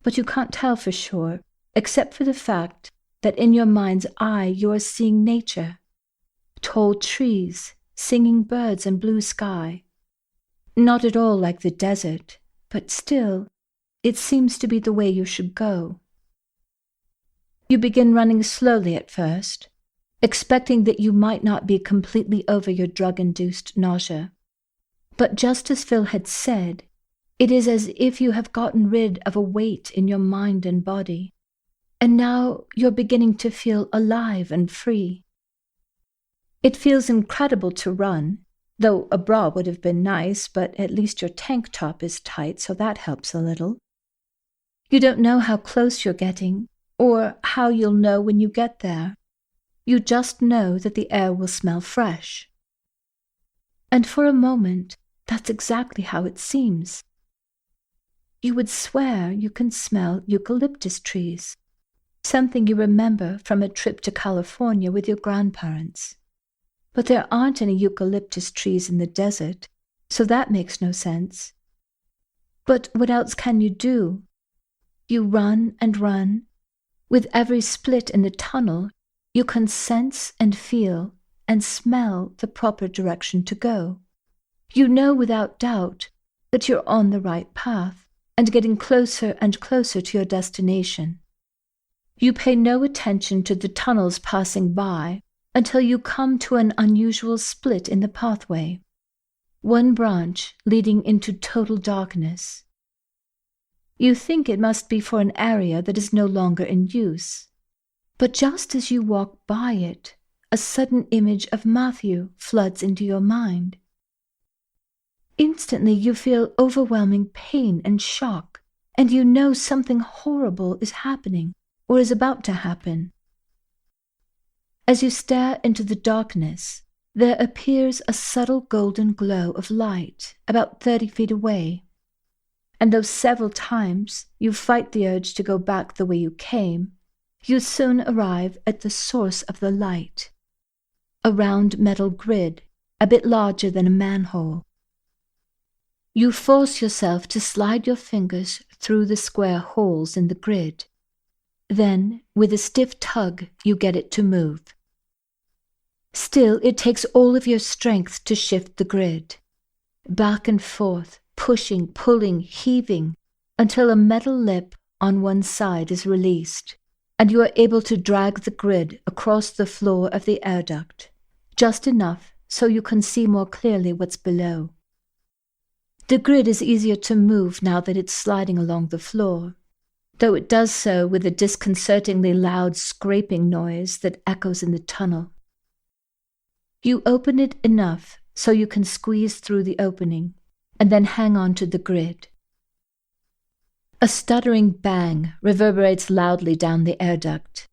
But you can't tell for sure, except for the fact that in your mind's eye you are seeing nature. Tall trees, singing birds and blue sky. Not at all like the desert, but still, it seems to be the way you should go. You begin running slowly at first, expecting that you might not be completely over your drug-induced nausea. But just as Phil had said, it is as if you have gotten rid of a weight in your mind and body, and now you're beginning to feel alive and free. It feels incredible to run, though a bra would have been nice, but at least your tank top is tight, so that helps a little. You don't know how close you're getting, or how you'll know when you get there. You just know that the air will smell fresh. And for a moment, that's exactly how it seems. You would swear you can smell eucalyptus trees, something you remember from a trip to California with your grandparents. But there aren't any eucalyptus trees in the desert, so that makes no sense. But what else can you do? You run and run. With every split in the tunnel, you can sense and feel and smell the proper direction to go. You know without doubt that you're on the right path and getting closer and closer to your destination. You pay no attention to the tunnels passing by until you come to an unusual split in the pathway, one branch leading into total darkness. You think it must be for an area that is no longer in use, but just as you walk by it, a sudden image of Matthew floods into your mind. Instantly you feel overwhelming pain and shock, and you know something horrible is happening or is about to happen. As you stare into the darkness, there appears a subtle golden glow of light about 30 feet away, and though several times you fight the urge to go back the way you came, you soon arrive at the source of the light, a round metal grid, a bit larger than a manhole. You force yourself to slide your fingers through the square holes in the grid. Then, with a stiff tug, you get it to move. Still, it takes all of your strength to shift the grid. Back and forth, pushing, pulling, heaving, until a metal lip on one side is released, and you are able to drag the grid across the floor of the air duct, just enough so you can see more clearly what's below. The grid is easier to move now that it's sliding along the floor, though it does so with a disconcertingly loud scraping noise that echoes in the tunnel. You open it enough so you can squeeze through the opening, and then hang on to the grid. A stuttering bang reverberates loudly down the air duct,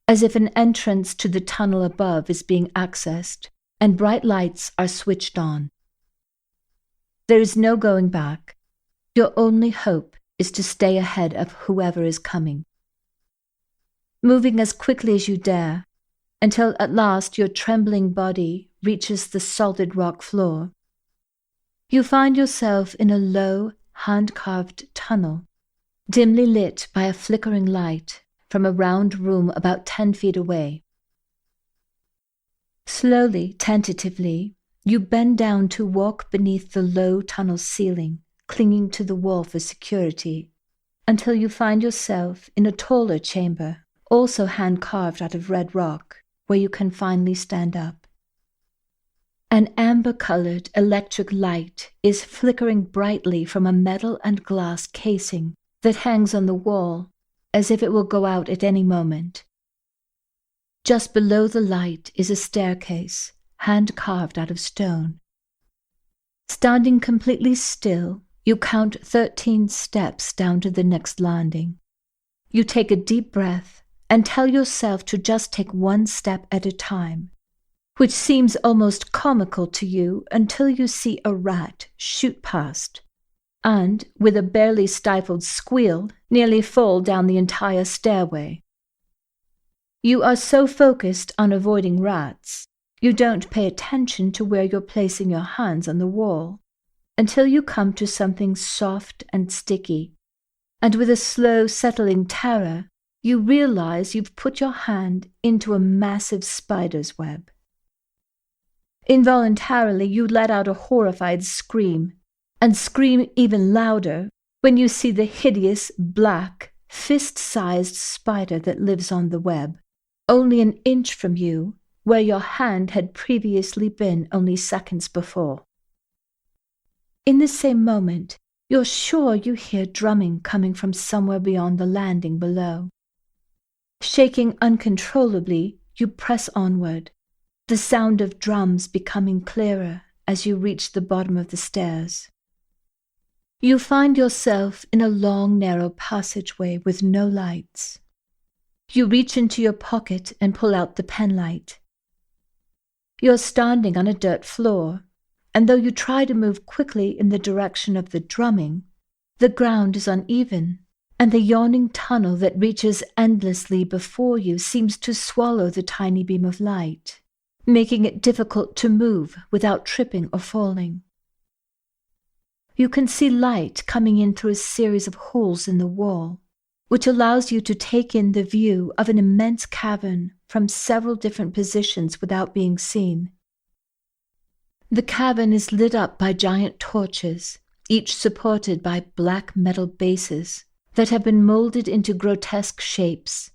as if an entrance to the tunnel above is being accessed, and bright lights are switched on. There is no going back. Your only hope is to stay ahead of whoever is coming. Moving as quickly as you dare, until at last your trembling body reaches the solid rock floor. You find yourself in a low, hand-carved tunnel, dimly lit by a flickering light from a round room about 10 feet away. Slowly, tentatively, you bend down to walk beneath the low tunnel ceiling, clinging to the wall for security, until you find yourself in a taller chamber, also hand-carved out of red rock, where you can finally stand up. An amber-colored electric light is flickering brightly from a metal and glass casing that hangs on the wall, as if it will go out at any moment. Just below the light is a staircase, hand-carved out of stone. Standing completely still, you count 13 steps down to the next landing. You take a deep breath and tell yourself to just take one step at a time, which seems almost comical to you until you see a rat shoot past and, with a barely stifled squeal, nearly fall down the entire stairway. You are so focused on avoiding rats, you don't pay attention to where you're placing your hands on the wall until you come to something soft and sticky, and with a slow settling terror, you realize you've put your hand into a massive spider's web. Involuntarily, you let out a horrified scream, and scream even louder when you see the hideous, black, fist-sized spider that lives on the web, only an inch from you, where your hand had previously been only seconds before. In the same moment, you're sure you hear drumming coming from somewhere beyond the landing below. Shaking uncontrollably, you press onward, the sound of drums becoming clearer as you reach the bottom of the stairs. You find yourself in a long, narrow passageway with no lights. You reach into your pocket and pull out the penlight. You're standing on a dirt floor, and though you try to move quickly in the direction of the drumming, the ground is uneven, and the yawning tunnel that reaches endlessly before you seems to swallow the tiny beam of light, making it difficult to move without tripping or falling. You can see light coming in through a series of holes in the wall, which allows you to take in the view of an immense cavern from several different positions without being seen. The cavern is lit up by giant torches, each supported by black metal bases that have been molded into grotesque shapes.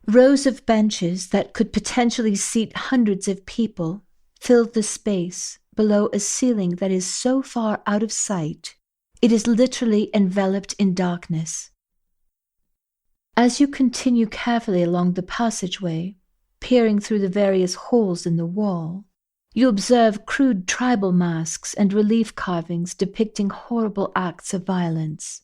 Rows of benches that could potentially seat hundreds of people fill the space below a ceiling that is so far out of sight, it is literally enveloped in darkness. As you continue carefully along the passageway, peering through the various holes in the wall, you observe crude tribal masks and relief carvings depicting horrible acts of violence.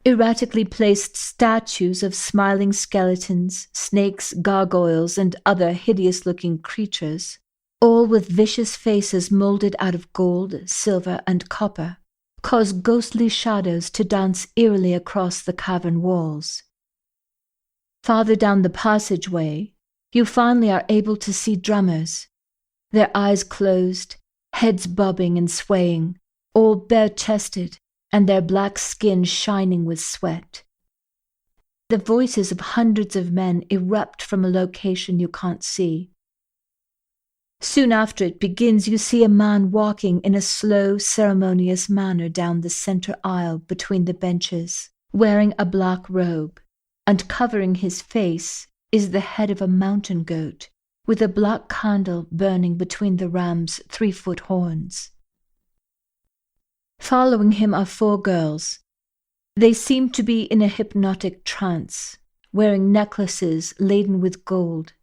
Erratically placed statues of smiling skeletons, snakes, gargoyles, and other hideous-looking creatures, all with vicious faces molded out of gold, silver, and copper, cause ghostly shadows to dance eerily across the cavern walls. Farther down the passageway, you finally are able to see drummers, their eyes closed, heads bobbing and swaying, all bare-chested, and their black skin shining with sweat. The voices of hundreds of men erupt from a location you can't see. Soon after it begins, you see a man walking in a slow, ceremonious manner down the center aisle between the benches, wearing a black robe, and covering his face is the head of a mountain goat, with a black candle burning between the ram's 3-foot horns. Following him are 4 girls. They seem to be in a hypnotic trance, wearing necklaces laden with gold,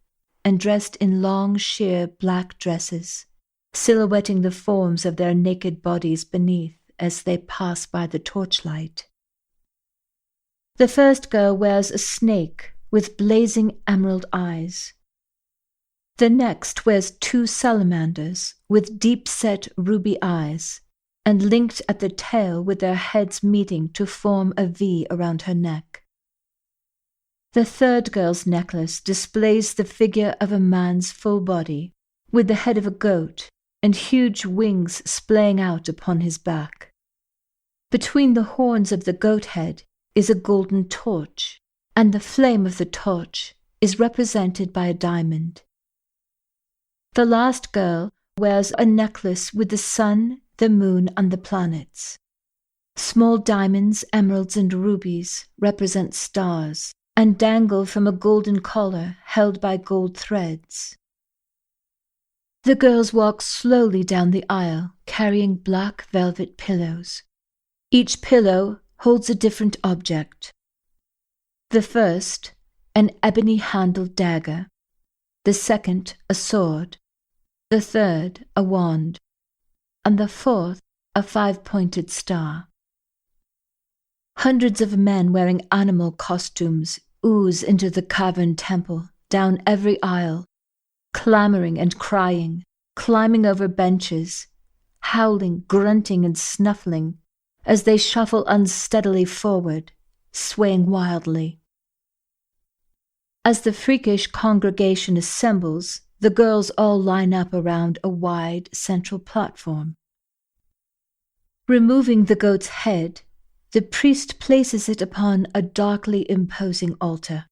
and dressed in long, sheer black dresses, silhouetting the forms of their naked bodies beneath as they pass by the torchlight. The first girl wears a snake with blazing emerald eyes. The next wears 2 salamanders with deep-set ruby eyes, and linked at the tail with their heads meeting to form a V around her neck. The third girl's necklace displays the figure of a man's full body, with the head of a goat and huge wings splaying out upon his back. Between the horns of the goat head is a golden torch, and the flame of the torch is represented by a diamond. The last girl wears a necklace with the sun, the moon, and the planets. Small diamonds, emeralds, and rubies represent stars, and dangle from a golden collar held by gold threads. The girls walk slowly down the aisle, carrying black velvet pillows. Each pillow holds a different object. The first, an ebony-handled dagger. The second, a sword. The third, a wand. And the fourth, a 5-pointed star. Hundreds of men wearing animal costumes ooze into the cavern temple, down every aisle, clamoring and crying, climbing over benches, howling, grunting, and snuffling as they shuffle unsteadily forward, swaying wildly. As the freakish congregation assembles, the girls all line up around a wide central platform. Removing the goat's head, the priest places it upon a darkly imposing altar.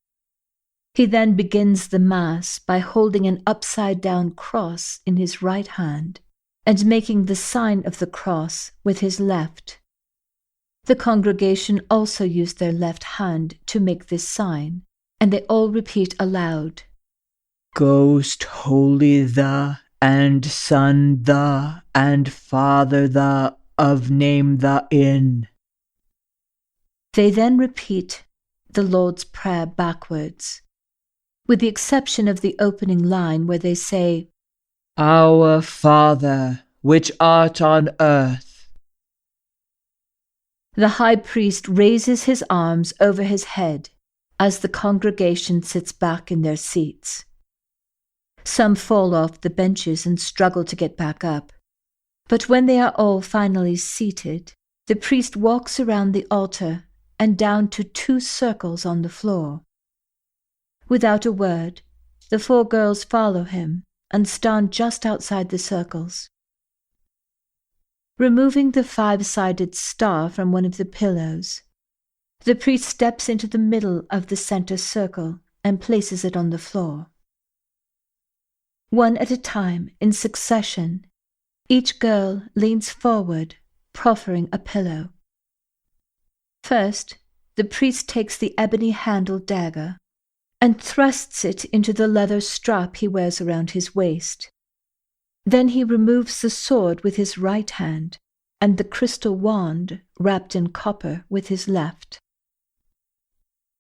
He then begins the Mass by holding an upside-down cross in his right hand and making the sign of the cross with his left. The congregation also use their left hand to make this sign, and they all repeat aloud, Ghost holy the, and Son the, and Father the, of name the in. They then repeat the Lord's Prayer backwards, with the exception of the opening line where they say, Our Father, which art on earth. The high priest raises his arms over his head as the congregation sits back in their seats. Some fall off the benches and struggle to get back up. But when they are all finally seated, the priest walks around the altar and down to 2 circles on the floor. Without a word, the 4 girls follow him and stand just outside the circles. Removing the 5-sided star from one of the pillows, the priest steps into the middle of the center circle and places it on the floor. One at a time, in succession, each girl leans forward, proffering a pillow. First, the priest takes the ebony-handled dagger and thrusts it into the leather strap he wears around his waist. Then he removes the sword with his right hand and the crystal wand wrapped in copper with his left.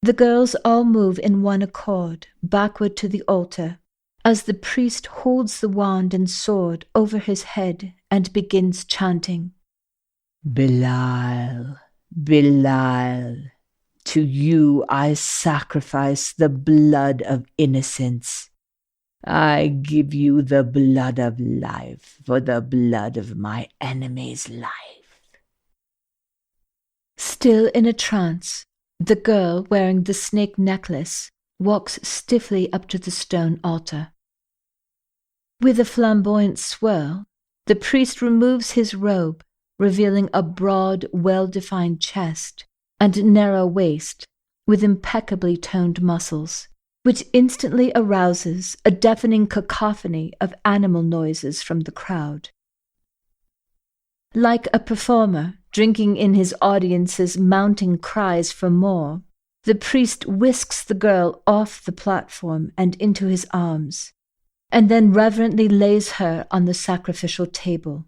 The girls all move in one accord backward to the altar as the priest holds the wand and sword over his head and begins chanting, Belial, Belial, to you I sacrifice the blood of innocence. I give you the blood of life for the blood of my enemy's life. Still in a trance, the girl wearing the snake necklace walks stiffly up to the stone altar. With a flamboyant swirl, the priest removes his robe, revealing a broad, well-defined chest and narrow waist with impeccably toned muscles, which instantly arouses a deafening cacophony of animal noises from the crowd. Like a performer drinking in his audience's mounting cries for more, the priest whisks the girl off the platform and into his arms, and then reverently lays her on the sacrificial table.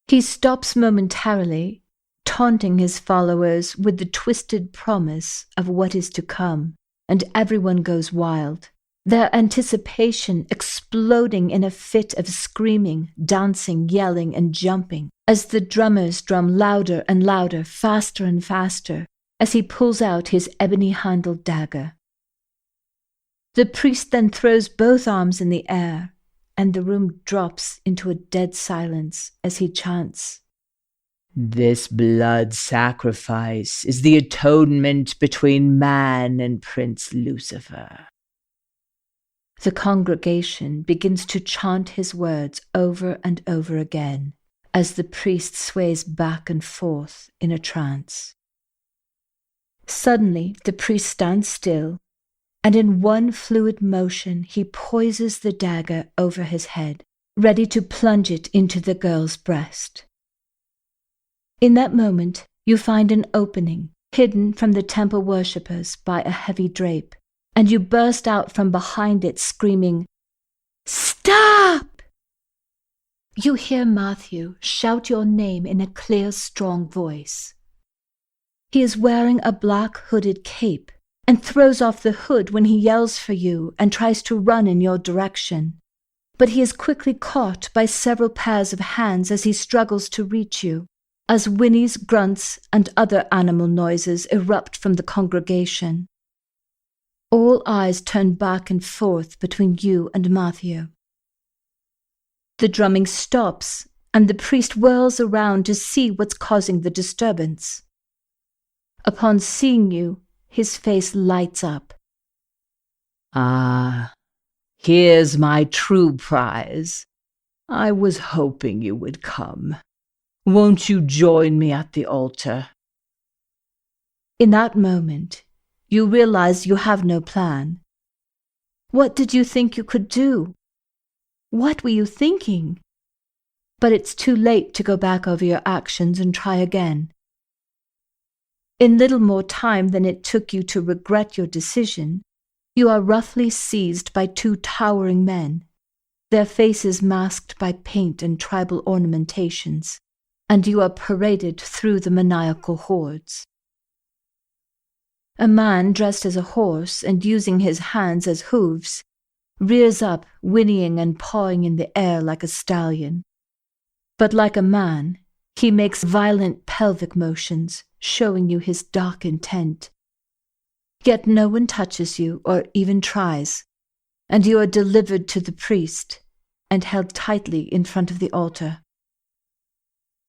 He stops momentarily, taunting his followers with the twisted promise of what is to come, and everyone goes wild, their anticipation exploding in a fit of screaming, dancing, yelling, and jumping, as the drummers drum louder and louder, faster and faster, as he pulls out his ebony-handled dagger. The priest then throws both arms in the air, and the room drops into a dead silence as he chants, This blood sacrifice is the atonement between man and Prince Lucifer. The congregation begins to chant his words over and over again as the priest sways back and forth in a trance. Suddenly, the priest stands still, and in one fluid motion he poises the dagger over his head, ready to plunge it into the girl's breast. In that moment, you find an opening, hidden from the temple worshippers by a heavy drape, and you burst out from behind it screaming, "Stop!" You hear Matthew shout your name in a clear, strong voice. He is wearing a black hooded cape and throws off the hood when he yells for you and tries to run in your direction. but he is quickly caught by several pairs of hands as he struggles to reach you, as whinnies, grunts, and other animal noises erupt from the congregation. All eyes turn back and forth between you and Matthew. The drumming stops, and the priest whirls around to see what's causing the disturbance. Upon seeing you, his face lights up. Ah, here's my true prize. I was hoping you would come. Won't you join me at the altar? In that moment, you realize you have no plan. What did you think you could do? What were you thinking? But it's too late to go back over your actions and try again. In little more time than it took you to regret your decision, you are roughly seized by two towering men, their faces masked by paint and tribal ornamentations, and you are paraded through the maniacal hordes. A man dressed as a horse and using his hands as hooves rears up, whinnying and pawing in the air like a stallion. But like a man, he makes violent pelvic motions, showing you his dark intent. Yet no one touches you or even tries, and you are delivered to the priest and held tightly in front of the altar.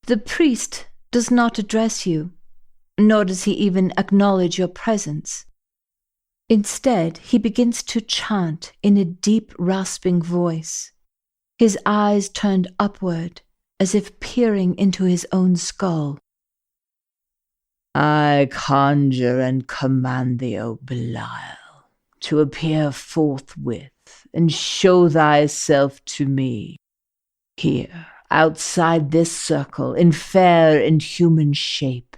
The priest does not address you, nor does he even acknowledge your presence. Instead, he begins to chant in a deep, rasping voice, his eyes turned upward as if peering into his own skull. I conjure and command thee, O Belial, to appear forthwith and show thyself to me, here, outside this circle, in fair and human shape,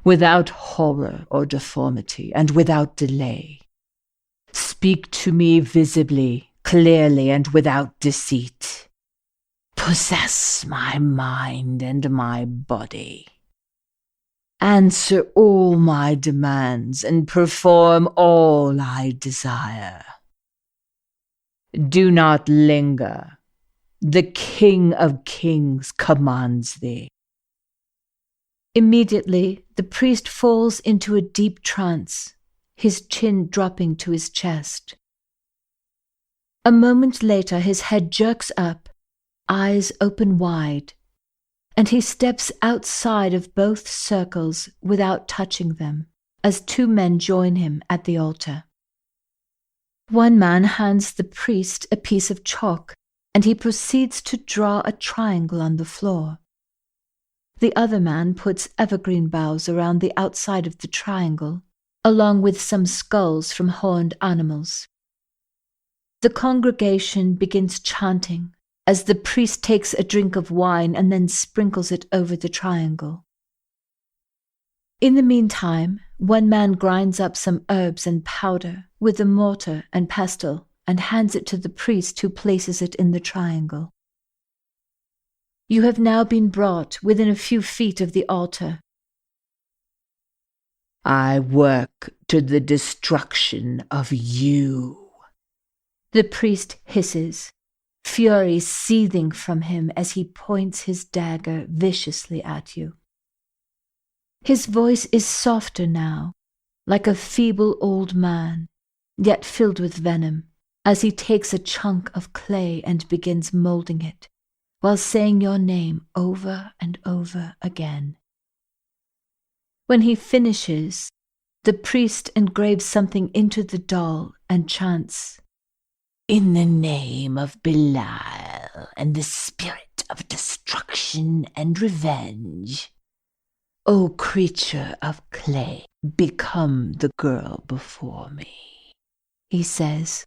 without horror or deformity, and without delay. Speak to me visibly, clearly, and without deceit. Possess my mind and my body. Answer all my demands and perform all I desire. Do not linger. The King of Kings commands thee. Immediately, the priest falls into a deep trance, his chin dropping to his chest. A moment later, his head jerks up, eyes open wide, and he steps outside of both circles without touching them, as two men join him at the altar. One man hands the priest a piece of chalk, and he proceeds to draw a triangle on the floor. The other man puts evergreen boughs around the outside of the triangle, along with some skulls from horned animals. The congregation begins chanting as the priest takes a drink of wine and then sprinkles it over the triangle. In the meantime, one man grinds up some herbs and powder with a mortar and pestle and hands it to the priest, who places it in the triangle. You have now been brought within a few feet of the altar. I work to the destruction of you, the priest hisses, fury seething from him as he points his dagger viciously at you. His voice is softer now, like a feeble old man, yet filled with venom, as he takes a chunk of clay and begins molding it, while saying your name over and over again. When he finishes, the priest engraves something into the doll and chants, "In the name of Belial and the spirit of destruction and revenge, O creature of clay, become the girl before me," he says,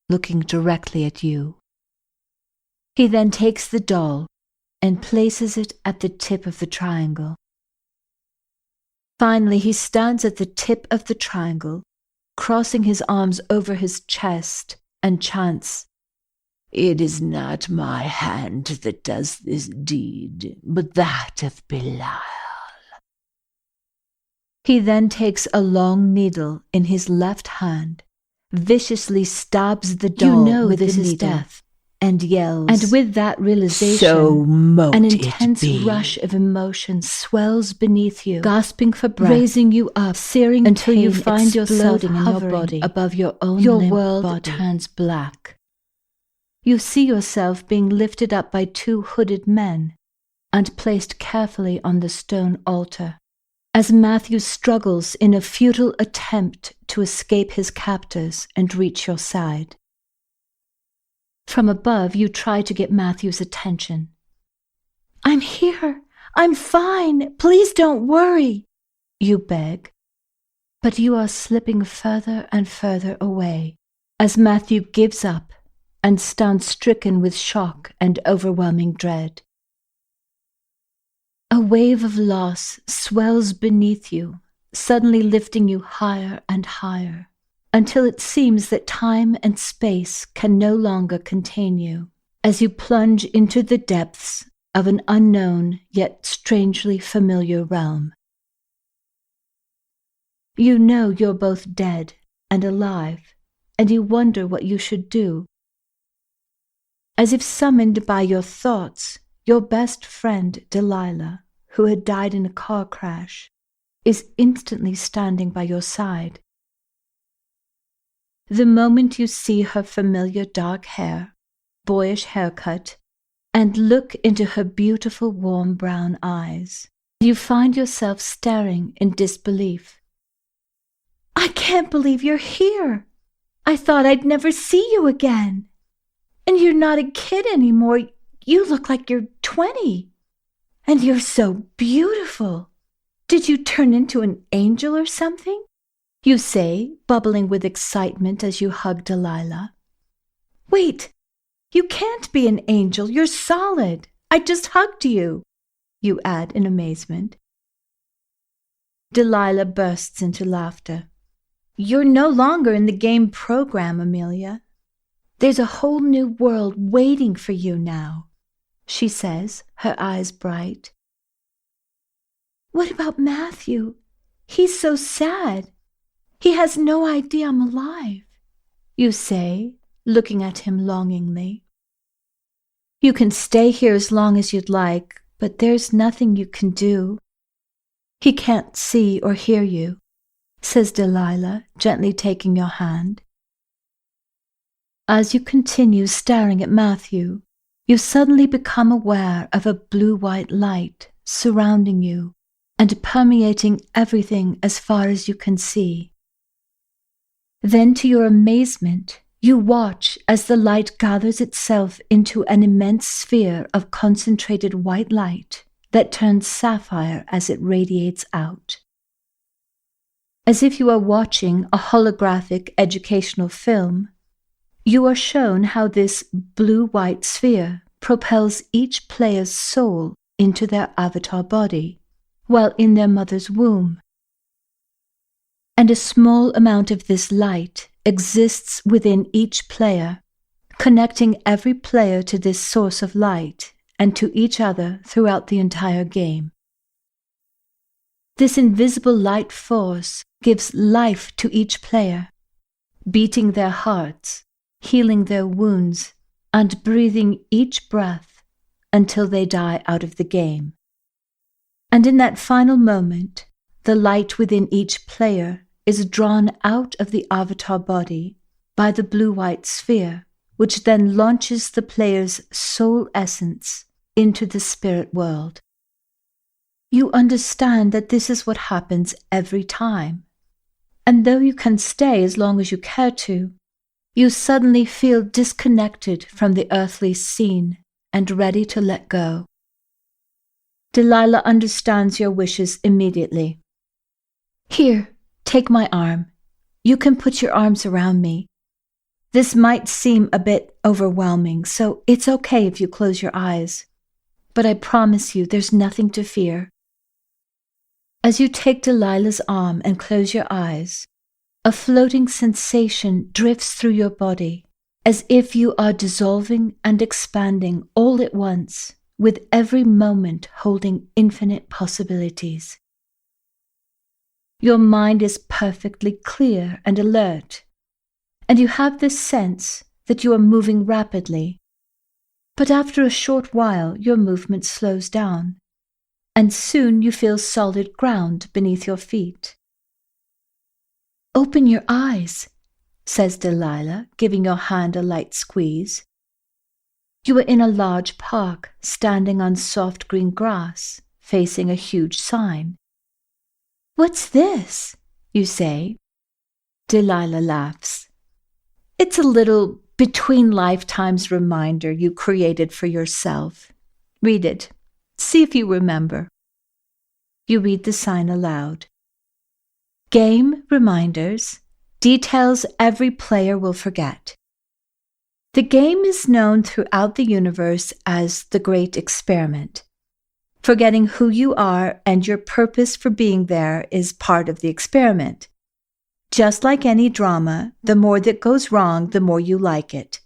looking directly at you. He then takes the doll and places it at the tip of the triangle. Finally, he stands at the tip of the triangle, crossing his arms over his chest, and chants, "It is not my hand that does this deed, but that of Belial." He then takes a long needle in his left hand, viciously stabs the doll with the needle, and yells. And with that realization, So mote an it intense be. rush of emotion swells beneath you, gasping for breath, raising you up, searing until you find yourself hovering above your own Your limp world body. turns black. You see yourself being lifted up by two hooded men and placed carefully on the stone altar, as Matthew struggles in a futile attempt to escape his captors and reach your side. From above, you try to get Matthew's attention. "I'm here. I'm fine. Please don't worry," you beg. But you are slipping further and further away as Matthew gives up and stands stricken with shock and overwhelming dread. A wave of loss swells beneath you, suddenly lifting you higher and higher, until it seems that time and space can no longer contain you, as you plunge into the depths of an unknown yet strangely familiar realm. You know you're both dead and alive, and you wonder what you should do. As if summoned by your thoughts, your best friend, Delilah, who had died in a car crash, is instantly standing by your side. The moment you see her familiar dark hair, boyish haircut, and look into her beautiful warm brown eyes, you find yourself staring in disbelief. "I can't believe you're here. I thought I'd never see you again. And you're not a kid anymore. You look like you're 20. And you're so beautiful. Did you turn into an angel or something?" you say, bubbling with excitement as you hug Delilah. "Wait, you can't be an angel. You're solid. I just hugged you," you add in amazement. Delilah bursts into laughter. "You're no longer in the game program, Amelia. There's a whole new world waiting for you now," she says, her eyes bright. "What about Matthew? He's so sad. He has no idea I'm alive," you say, looking at him longingly. "You can stay here as long as you'd like, but there's nothing you can do. He can't see or hear you," says Delilah, gently taking your hand. As you continue staring at Matthew, you suddenly become aware of a blue-white light surrounding you and permeating everything as far as you can see. Then, to your amazement, you watch as the light gathers itself into an immense sphere of concentrated white light that turns sapphire as it radiates out. As if you are watching a holographic educational film, you are shown how this blue-white sphere propels each player's soul into their avatar body while in their mother's womb. And a small amount of this light exists within each player, connecting every player to this source of light and to each other throughout the entire game. This invisible light force gives life to each player, beating their hearts, healing their wounds, and breathing each breath until they die out of the game. And in that final moment, the light within each player is drawn out of the avatar body by the blue-white sphere, which then launches the player's soul essence into the spirit world. You understand that this is what happens every time, and though you can stay as long as you care to, you suddenly feel disconnected from the earthly scene and ready to let go. Delilah understands your wishes immediately. "Here, take my arm. You can put your arms around me. This might seem a bit overwhelming, so it's okay if you close your eyes. But I promise you there's nothing to fear." As you take Delilah's arm and close your eyes, a floating sensation drifts through your body, as if you are dissolving and expanding all at once, with every moment holding infinite possibilities. Your mind is perfectly clear and alert, and you have this sense that you are moving rapidly, But after a short while, your movement slows down, and soon you feel solid ground beneath your feet. Open your eyes, says Delilah, giving your hand a light squeeze. You are in a large park, standing on soft green grass, facing a huge sign. What's this? You say. Delilah laughs. It's a little between lifetimes reminder you created for yourself. Read it. See if you remember. You read the sign aloud. Game reminders, details every player will forget. The game is known throughout the universe as the Great Experiment. Forgetting who you are and your purpose for being there is part of the experiment. Just like any drama, the more that goes wrong, the more you like it.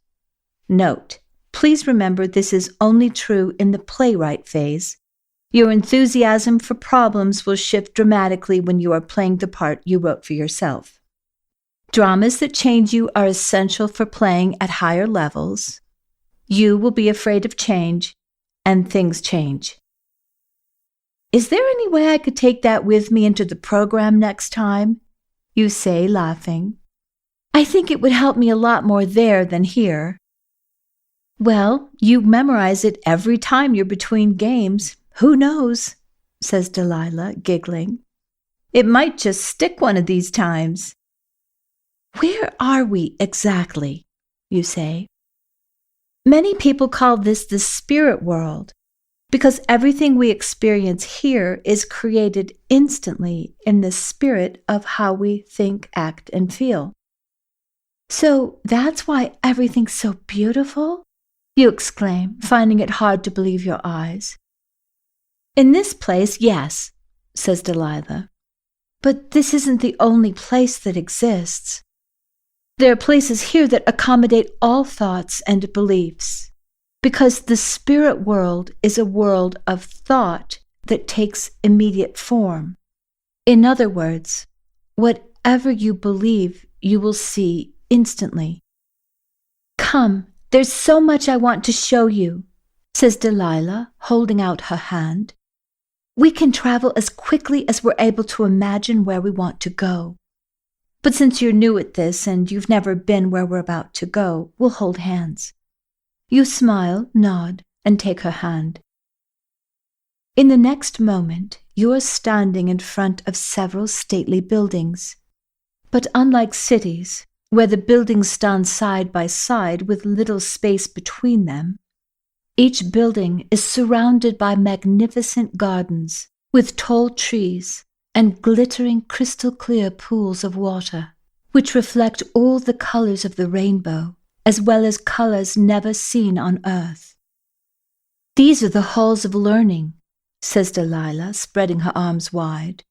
Note, please remember this is only true in the playwright phase. Your enthusiasm for problems will shift dramatically when you are playing the part you wrote for yourself. Dramas that change you are essential for playing at higher levels. You will be afraid of change, and things change. Is there any way I could take that with me into the program next time? You say, laughing. I think it would help me a lot more there than here. Well, you memorize it every time you're between games. Who knows? Says Delilah, giggling. It might just stick one of these times. Where are we exactly? You say. Many people call this the spirit world, because everything we experience here is created instantly in the spirit of how we think, act, and feel. So that's why everything's so beautiful? You exclaim, finding it hard to believe your eyes. In this place, yes, says Delilah. But this isn't the only place that exists. There are places here that accommodate all thoughts and beliefs, because the spirit world is a world of thought that takes immediate form. In other words, whatever you believe, you will see instantly. Come, there's so much I want to show you, says Delilah, holding out her hand. We can travel as quickly as we're able to imagine where we want to go. But since you're new at this and you've never been where we're about to go, we'll hold hands. You smile, nod, and take her hand. In the next moment, you are standing in front of several stately buildings. But unlike cities, where the buildings stand side by side with little space between them, each building is surrounded by magnificent gardens with tall trees and glittering crystal-clear pools of water, which reflect all the colors of the rainbow, as well as colors never seen on earth. These are the halls of learning, says Delilah, spreading her arms wide.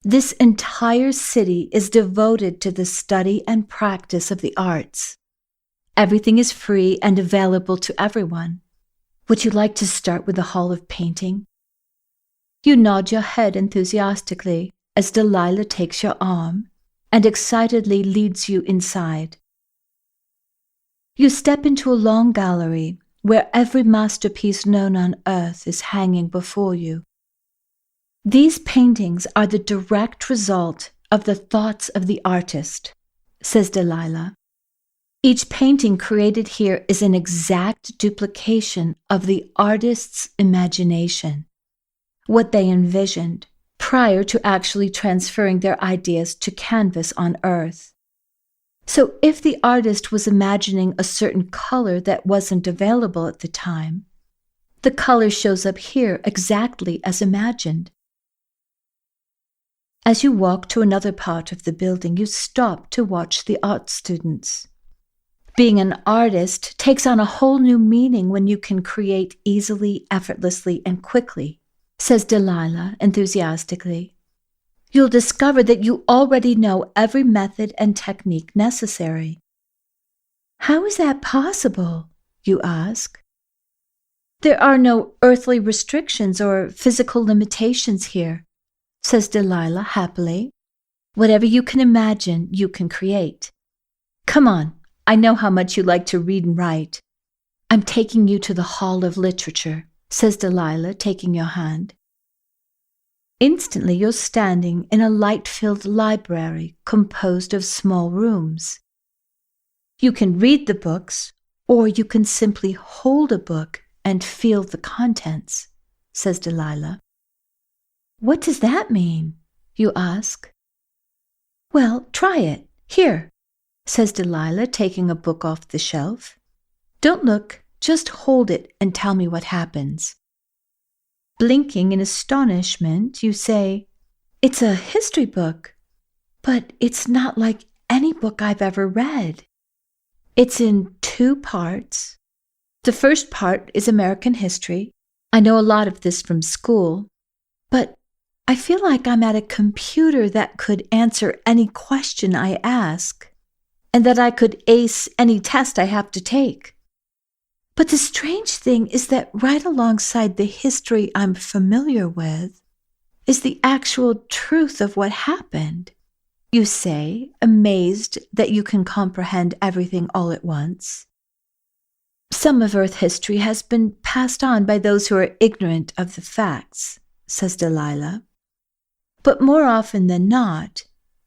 This entire city is devoted to the study and practice of the arts. Everything is free and available to everyone. Would you like to start with the Hall of Painting? You nod your head enthusiastically as Delilah takes your arm and excitedly leads you inside. You step into a long gallery where every masterpiece known on earth is hanging before you. These paintings are the direct result of the thoughts of the artist, says Delilah. Each painting created here is an exact duplication of the artist's imagination, what they envisioned prior to actually transferring their ideas to canvas on earth. So if the artist was imagining a certain color that wasn't available at the time, the color shows up here exactly as imagined. As you walk to another part of the building, you stop to watch the art students. Being an artist takes on a whole new meaning when you can create easily, effortlessly, and quickly, says Delilah enthusiastically. You'll discover that you already know every method and technique necessary. How is that possible? You ask. There are no earthly restrictions or physical limitations here, says Delilah happily. Whatever you can imagine, you can create. Come on, I know how much you like to read and write. I'm taking you to the Hall of Literature, says Delilah, taking your hand. Instantly, you're standing in a light-filled library composed of small rooms. You can read the books, or you can simply hold a book and feel the contents, says Delilah. What does that mean? You ask. Well, try it. Here, says Delilah, taking a book off the shelf. Don't look, just hold it and tell me what happens. Blinking in astonishment, you say, It's a history book, but it's not like any book I've ever read. It's in 2 parts. The first part is American history. I know a lot of this from school, but I feel like I'm at a computer that could answer any question I ask, and that I could ace any test I have to take. But the strange thing is that right alongside the history I'm familiar with is the actual truth of what happened, you say, amazed that you can comprehend everything all at once. Some of Earth history has been passed on by those who are ignorant of the facts, says Delilah. But more often than not,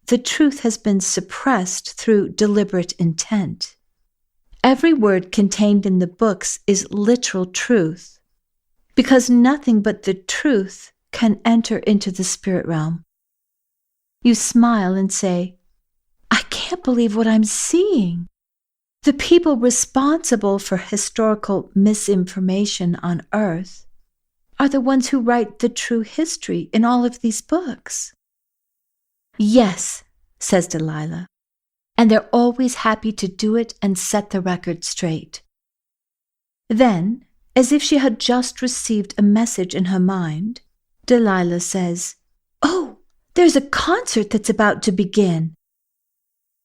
the truth has been suppressed through deliberate intent. Every word contained in the books is literal truth, because nothing but the truth can enter into the spirit realm. You smile and say, I can't believe what I'm seeing. The people responsible for historical misinformation on Earth are the ones who write the true history in all of these books. Yes, says Delilah, and they're always happy to do it and set the record straight. Then, as if she had just received a message in her mind, Delilah says, Oh, there's a concert that's about to begin.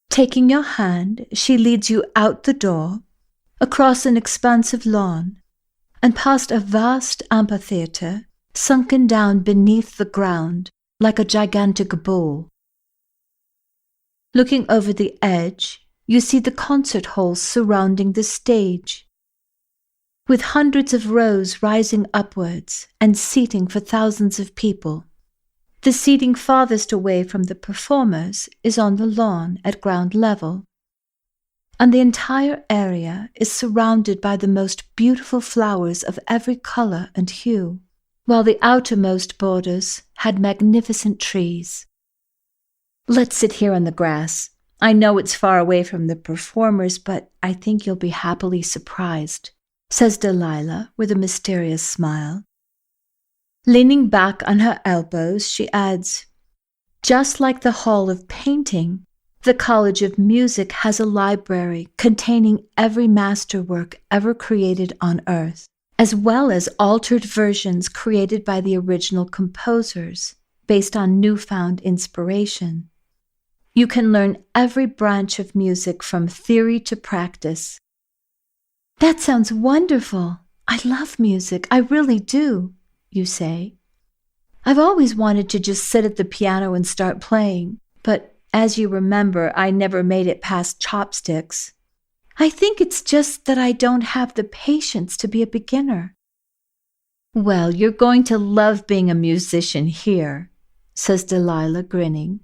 Taking your hand, she leads you out the door, across an expansive lawn, and past a vast amphitheater sunken down beneath the ground like a gigantic bowl. Looking over the edge, you see the concert halls surrounding the stage, with hundreds of rows rising upwards and seating for thousands of people. The seating farthest away from the performers is on the lawn at ground level, and the entire area is surrounded by the most beautiful flowers of every color and hue, while the outermost borders had magnificent trees. Let's sit here on the grass. I know it's far away from the performers, but I think you'll be happily surprised, says Delilah with a mysterious smile. Leaning back on her elbows, she adds, Just like the Hall of Painting, the College of Music has a library containing every masterwork ever created on Earth, as well as altered versions created by the original composers, based on newfound inspiration. You can learn every branch of music from theory to practice. That sounds wonderful. I love music. I really do, you say. I've always wanted to just sit at the piano and start playing, but as you remember, I never made it past chopsticks. I think it's just that I don't have the patience to be a beginner. Well, you're going to love being a musician here, says Delilah, grinning.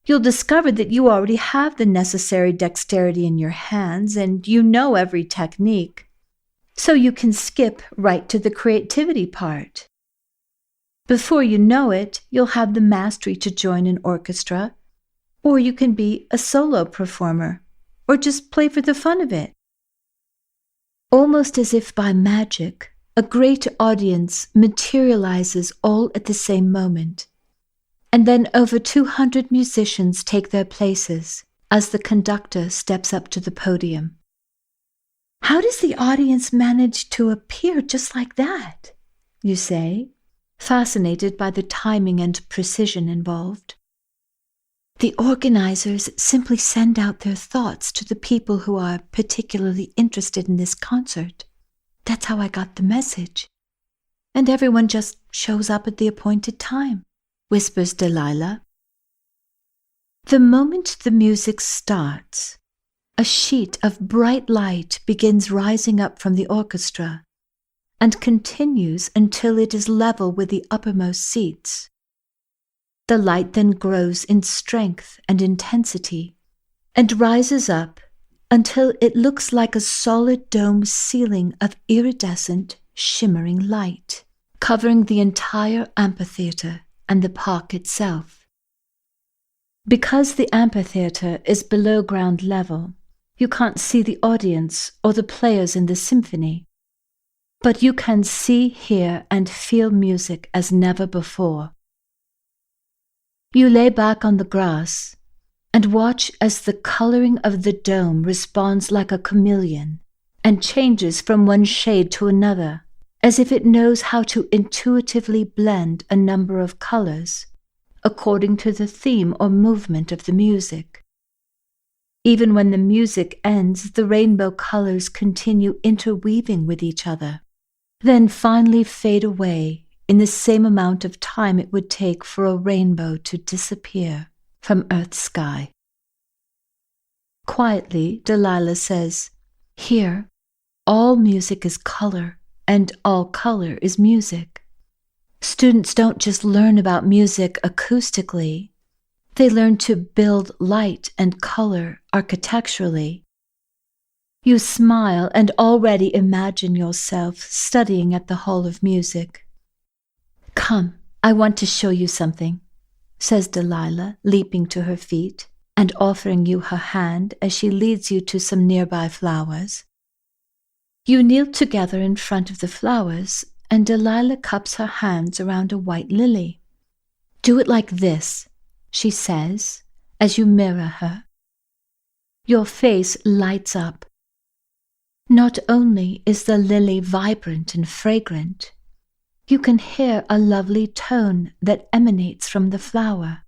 You'll discover that you already have the necessary dexterity in your hands and you know every technique, so you can skip right to the creativity part. Before you know it, you'll have the mastery to join an orchestra, or you can be a solo performer, or just play for the fun of it. Almost as if by magic, a great audience materializes all at the same moment. And then over 200 musicians take their places as the conductor steps up to the podium. How does the audience manage to appear just like that? You say, fascinated by the timing and precision involved. The organizers simply send out their thoughts to the people who are particularly interested in this concert. That's how I got the message. And everyone just shows up at the appointed time, whispers Delilah. The moment the music starts, a sheet of bright light begins rising up from the orchestra and continues until it is level with the uppermost seats. The light then grows in strength and intensity and rises up until it looks like a solid dome ceiling of iridescent, shimmering light, covering the entire amphitheater and the park itself. Because the amphitheater is below ground level, you can't see the audience or the players in the symphony, but you can see, hear, and feel music as never before. You lay back on the grass and watch as the coloring of the dome responds like a chameleon and changes from one shade to another, as if it knows how to intuitively blend a number of colors according to the theme or movement of the music. Even when the music ends, the rainbow colors continue interweaving with each other, then finally fade away in the same amount of time it would take for a rainbow to disappear from Earth's sky. Quietly, Delilah says, "Here, all music is color, and all color is music. Students don't just learn about music acoustically. They learn to build light and color architecturally." You smile and already imagine yourself studying at the Hall of Music. "Come, I want to show you something," says Delilah, leaping to her feet and offering you her hand as she leads you to some nearby flowers. You kneel together in front of the flowers, and Delilah cups her hands around a white lily. "Do it like this," she says, as you mirror her. Your face lights up. Not only is the lily vibrant and fragrant, you can hear a lovely tone that emanates from the flower.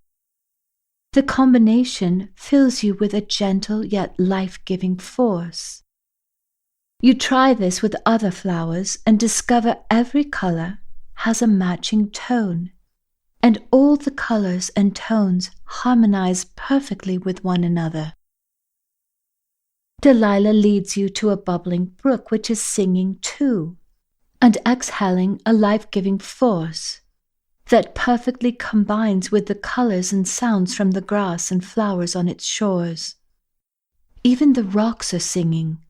The combination fills you with a gentle yet life-giving force. You try this with other flowers and discover every color has a matching tone, and all the colors and tones harmonize perfectly with one another. Delilah leads you to a bubbling brook which is singing too, and exhaling a life-giving force that perfectly combines with the colors and sounds from the grass and flowers on its shores. Even the rocks are singing.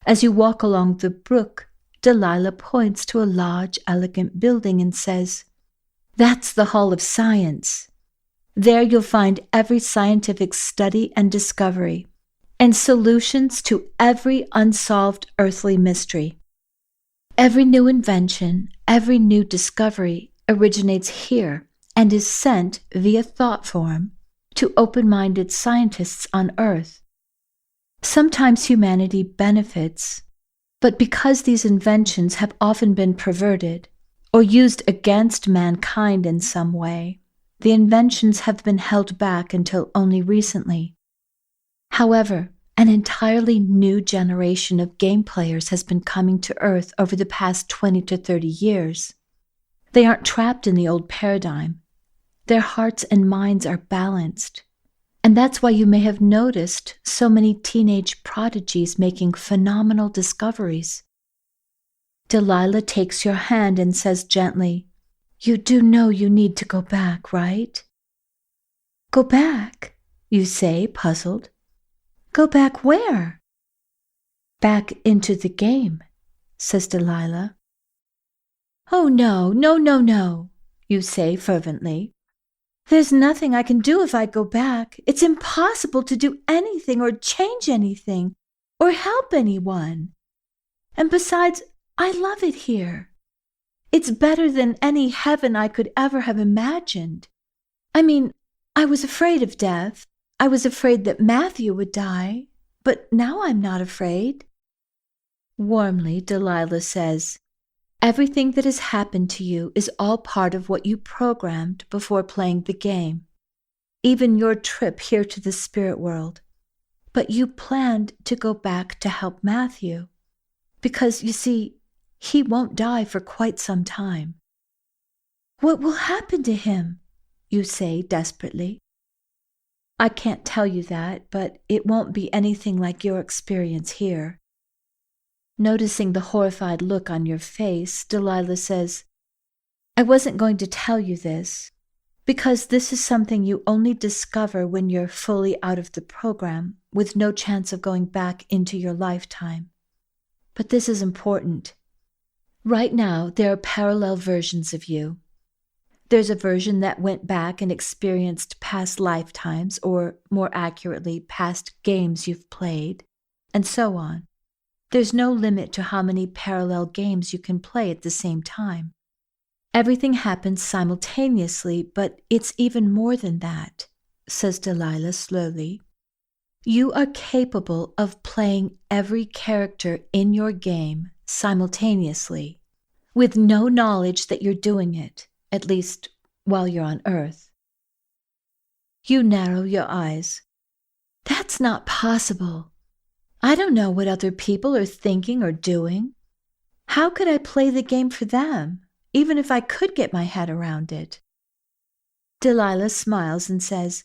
As you walk along the brook, Delilah points to a large, elegant building and says, "That's the Hall of Science. There you'll find every scientific study and discovery, and solutions to every unsolved earthly mystery. Every new invention, every new discovery originates here and is sent via thought form to open-minded scientists on Earth. Sometimes humanity benefits, but because these inventions have often been perverted or used against mankind in some way, the inventions have been held back until only recently. However, an entirely new generation of game players has been coming to Earth over the past 20 to 30 years. They aren't trapped in the old paradigm. Their hearts and minds are balanced. And that's why you may have noticed so many teenage prodigies making phenomenal discoveries." Delilah takes your hand and says gently, "You do know you need to go back, right?" "Go back?" you say, puzzled. "Go back where?" "Back into the game," says Delilah. "Oh, no, no, no, no," you say fervently. "There's nothing I can do if I go back. It's impossible to do anything or change anything or help anyone. And besides, I love it here. It's better than any heaven I could ever have imagined. I mean, I was afraid of death. I was afraid that Matthew would die, but now I'm not afraid." Warmly, Delilah says, "Everything that has happened to you is all part of what you programmed before playing the game, even your trip here to the spirit world. But you planned to go back to help Matthew, because, you see, he won't die for quite some time." "What will happen to him?" you say desperately. I can't tell you that, but it won't be anything like your experience here. Noticing the horrified look on your face, Delilah says, I wasn't going to tell you this, because this is something you only discover when you're fully out of the program, with no chance of going back into your lifetime. But this is important. Right now, there are parallel versions of you. There's a version that went back and experienced past lifetimes, or more accurately, past games you've played, and so on. There's no limit to how many parallel games you can play at the same time. Everything happens simultaneously, but it's even more than that, says Delilah slowly. You are capable of playing every character in your game simultaneously, with no knowledge that you're doing it, at least while you're on Earth. You narrow your eyes. That's not possible. I don't know what other people are thinking or doing. How could I play the game for them, even if I could get my head around it? Delilah smiles and says,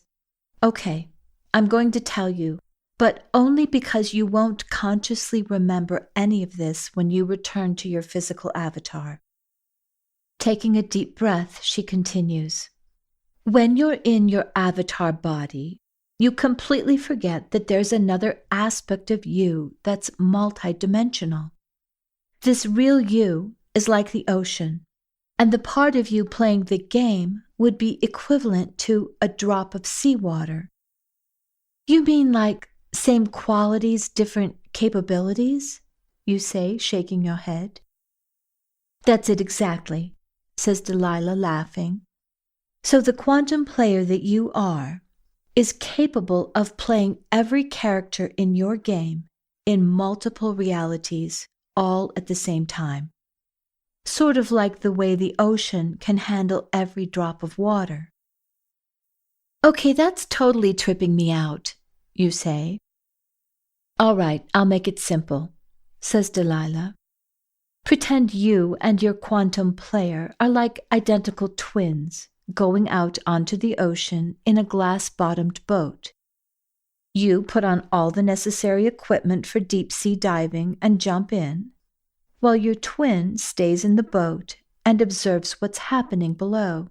Okay, I'm going to tell you, but only because you won't consciously remember any of this when you return to your physical avatar. Taking a deep breath, she continues, When you're in your avatar body, you completely forget that there's another aspect of you that's multidimensional. This real you is like the ocean, and the part of you playing the game would be equivalent to a drop of seawater. You mean like same qualities, different capabilities? You say, shaking your head. That's it exactly, says Delilah, laughing. So the quantum player that you are is capable of playing every character in your game in multiple realities all at the same time. Sort of like the way the ocean can handle every drop of water. Okay, that's totally tripping me out, you say. All right, I'll make it simple, says Delilah. Pretend you and your quantum player are like identical twins going out onto the ocean in a glass-bottomed boat. You put on all the necessary equipment for deep-sea diving and jump in, while your twin stays in the boat and observes what's happening below.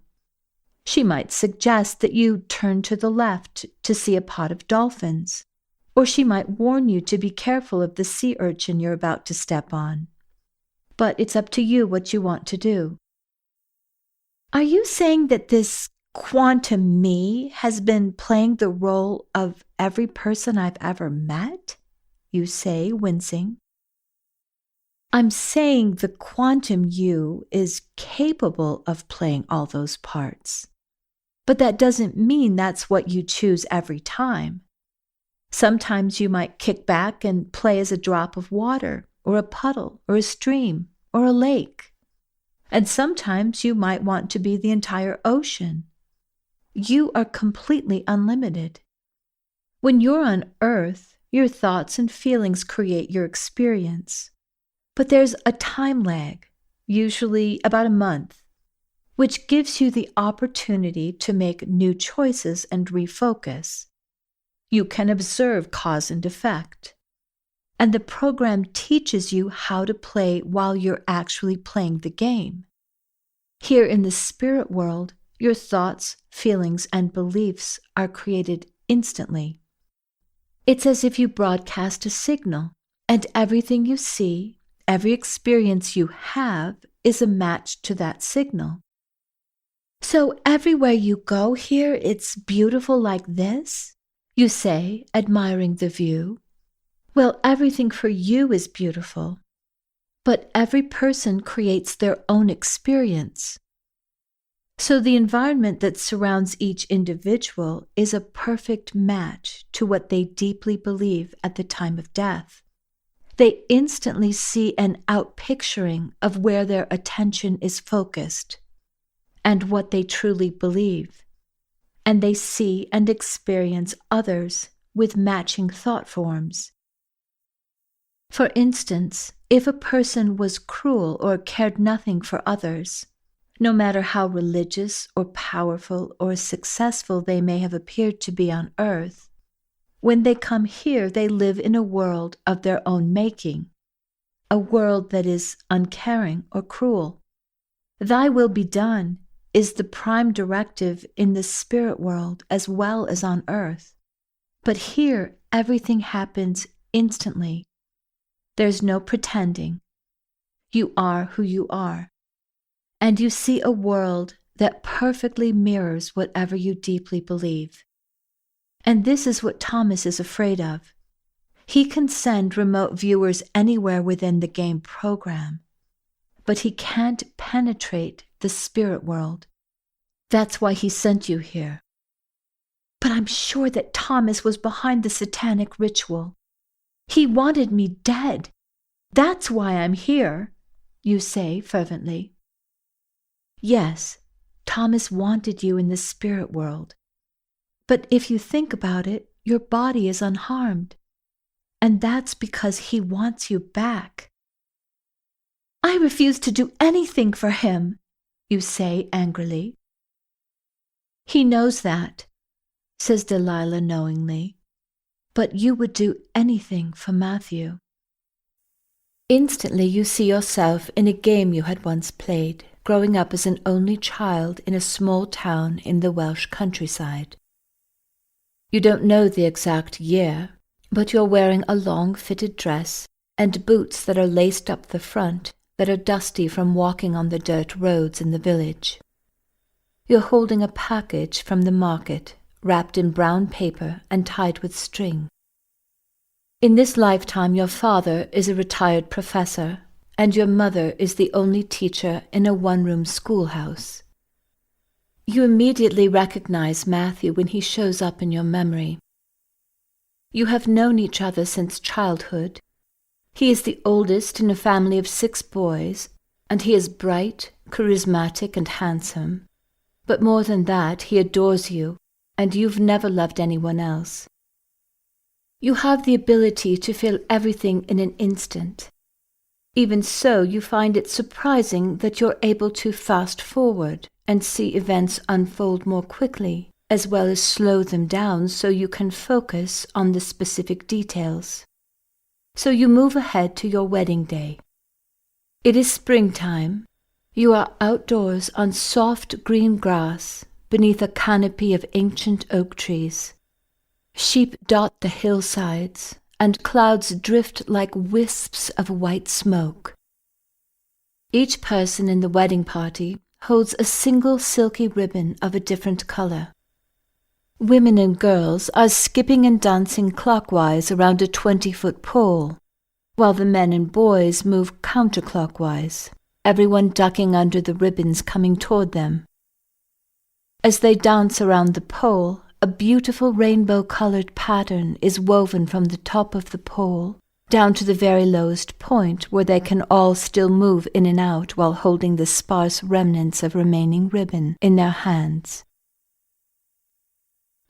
She might suggest that you turn to the left to see a pod of dolphins, or she might warn you to be careful of the sea urchin you're about to step on. But it's up to you what you want to do. Are you saying that this quantum me has been playing the role of every person I've ever met? You say, wincing. I'm saying the quantum you is capable of playing all those parts. But that doesn't mean that's what you choose every time. Sometimes you might kick back and play as a drop of water, or a puddle, or a stream, or a lake. And sometimes you might want to be the entire ocean. You are completely unlimited. When you're on Earth, your thoughts and feelings create your experience. But there's a time lag, usually about a month, which gives you the opportunity to make new choices and refocus. You can observe cause and effect. And the program teaches you how to play while you're actually playing the game. Here in the spirit world, your thoughts, feelings, and beliefs are created instantly. It's as if you broadcast a signal, and everything you see, every experience you have, is a match to that signal. So everywhere you go here, it's beautiful like this? You say, admiring the view. Well, everything for you is beautiful, but every person creates their own experience. So the environment that surrounds each individual is a perfect match to what they deeply believe at the time of death. They instantly see an outpicturing of where their attention is focused and what they truly believe, and they see and experience others with matching thought forms. For instance, if a person was cruel or cared nothing for others, No matter how religious or powerful or successful they may have appeared to be on earth, when they come here, they live in a world of their own making, a world that is uncaring or cruel. Thy will be done is the prime directive in the spirit world as well as on earth. But here, everything happens instantly. There's no pretending. You are who you are. And you see a world that perfectly mirrors whatever you deeply believe. And this is what Thomas is afraid of. He can send remote viewers anywhere within the game program, but he can't penetrate the spirit world. That's why he sent you here. But I'm sure that Thomas was behind the satanic ritual. He wanted me dead. That's why I'm here, you say fervently. Yes, Thomas wanted you in the spirit world. But if you think about it, your body is unharmed. And that's because he wants you back. I refuse to do anything for him, you say angrily. He knows that, says Delilah knowingly, but you would do anything for Matthew. Instantly you see yourself in a game you had once played, growing up as an only child in a small town in the Welsh countryside. You don't know the exact year, but you're wearing a long fitted dress and boots that are laced up the front that are dusty from walking on the dirt roads in the village. You're holding a package from the market, wrapped in brown paper and tied with string. In this lifetime, your father is a retired professor, and your mother is the only teacher in a one-room schoolhouse. You immediately recognize Matthew when he shows up in your memory. You have known each other since childhood. He is the oldest in a family of 6 boys, and he is bright, charismatic, and handsome. But more than that, he adores you, and you've never loved anyone else. You have the ability to feel everything in an instant. Even so, you find it surprising that you're able to fast forward and see events unfold more quickly, as well as slow them down so you can focus on the specific details. So you move ahead to your wedding day. It is springtime. You are outdoors on soft green grass beneath a canopy of ancient oak trees. Sheep dot the hillsides, and clouds drift like wisps of white smoke. Each person in the wedding party holds a single silky ribbon of a different color. Women and girls are skipping and dancing clockwise around a 20-foot pole, while the men and boys move counterclockwise, everyone ducking under the ribbons coming toward them. As they dance around the pole, a beautiful rainbow-colored pattern is woven from the top of the pole down to the very lowest point where they can all still move in and out while holding the sparse remnants of remaining ribbon in their hands.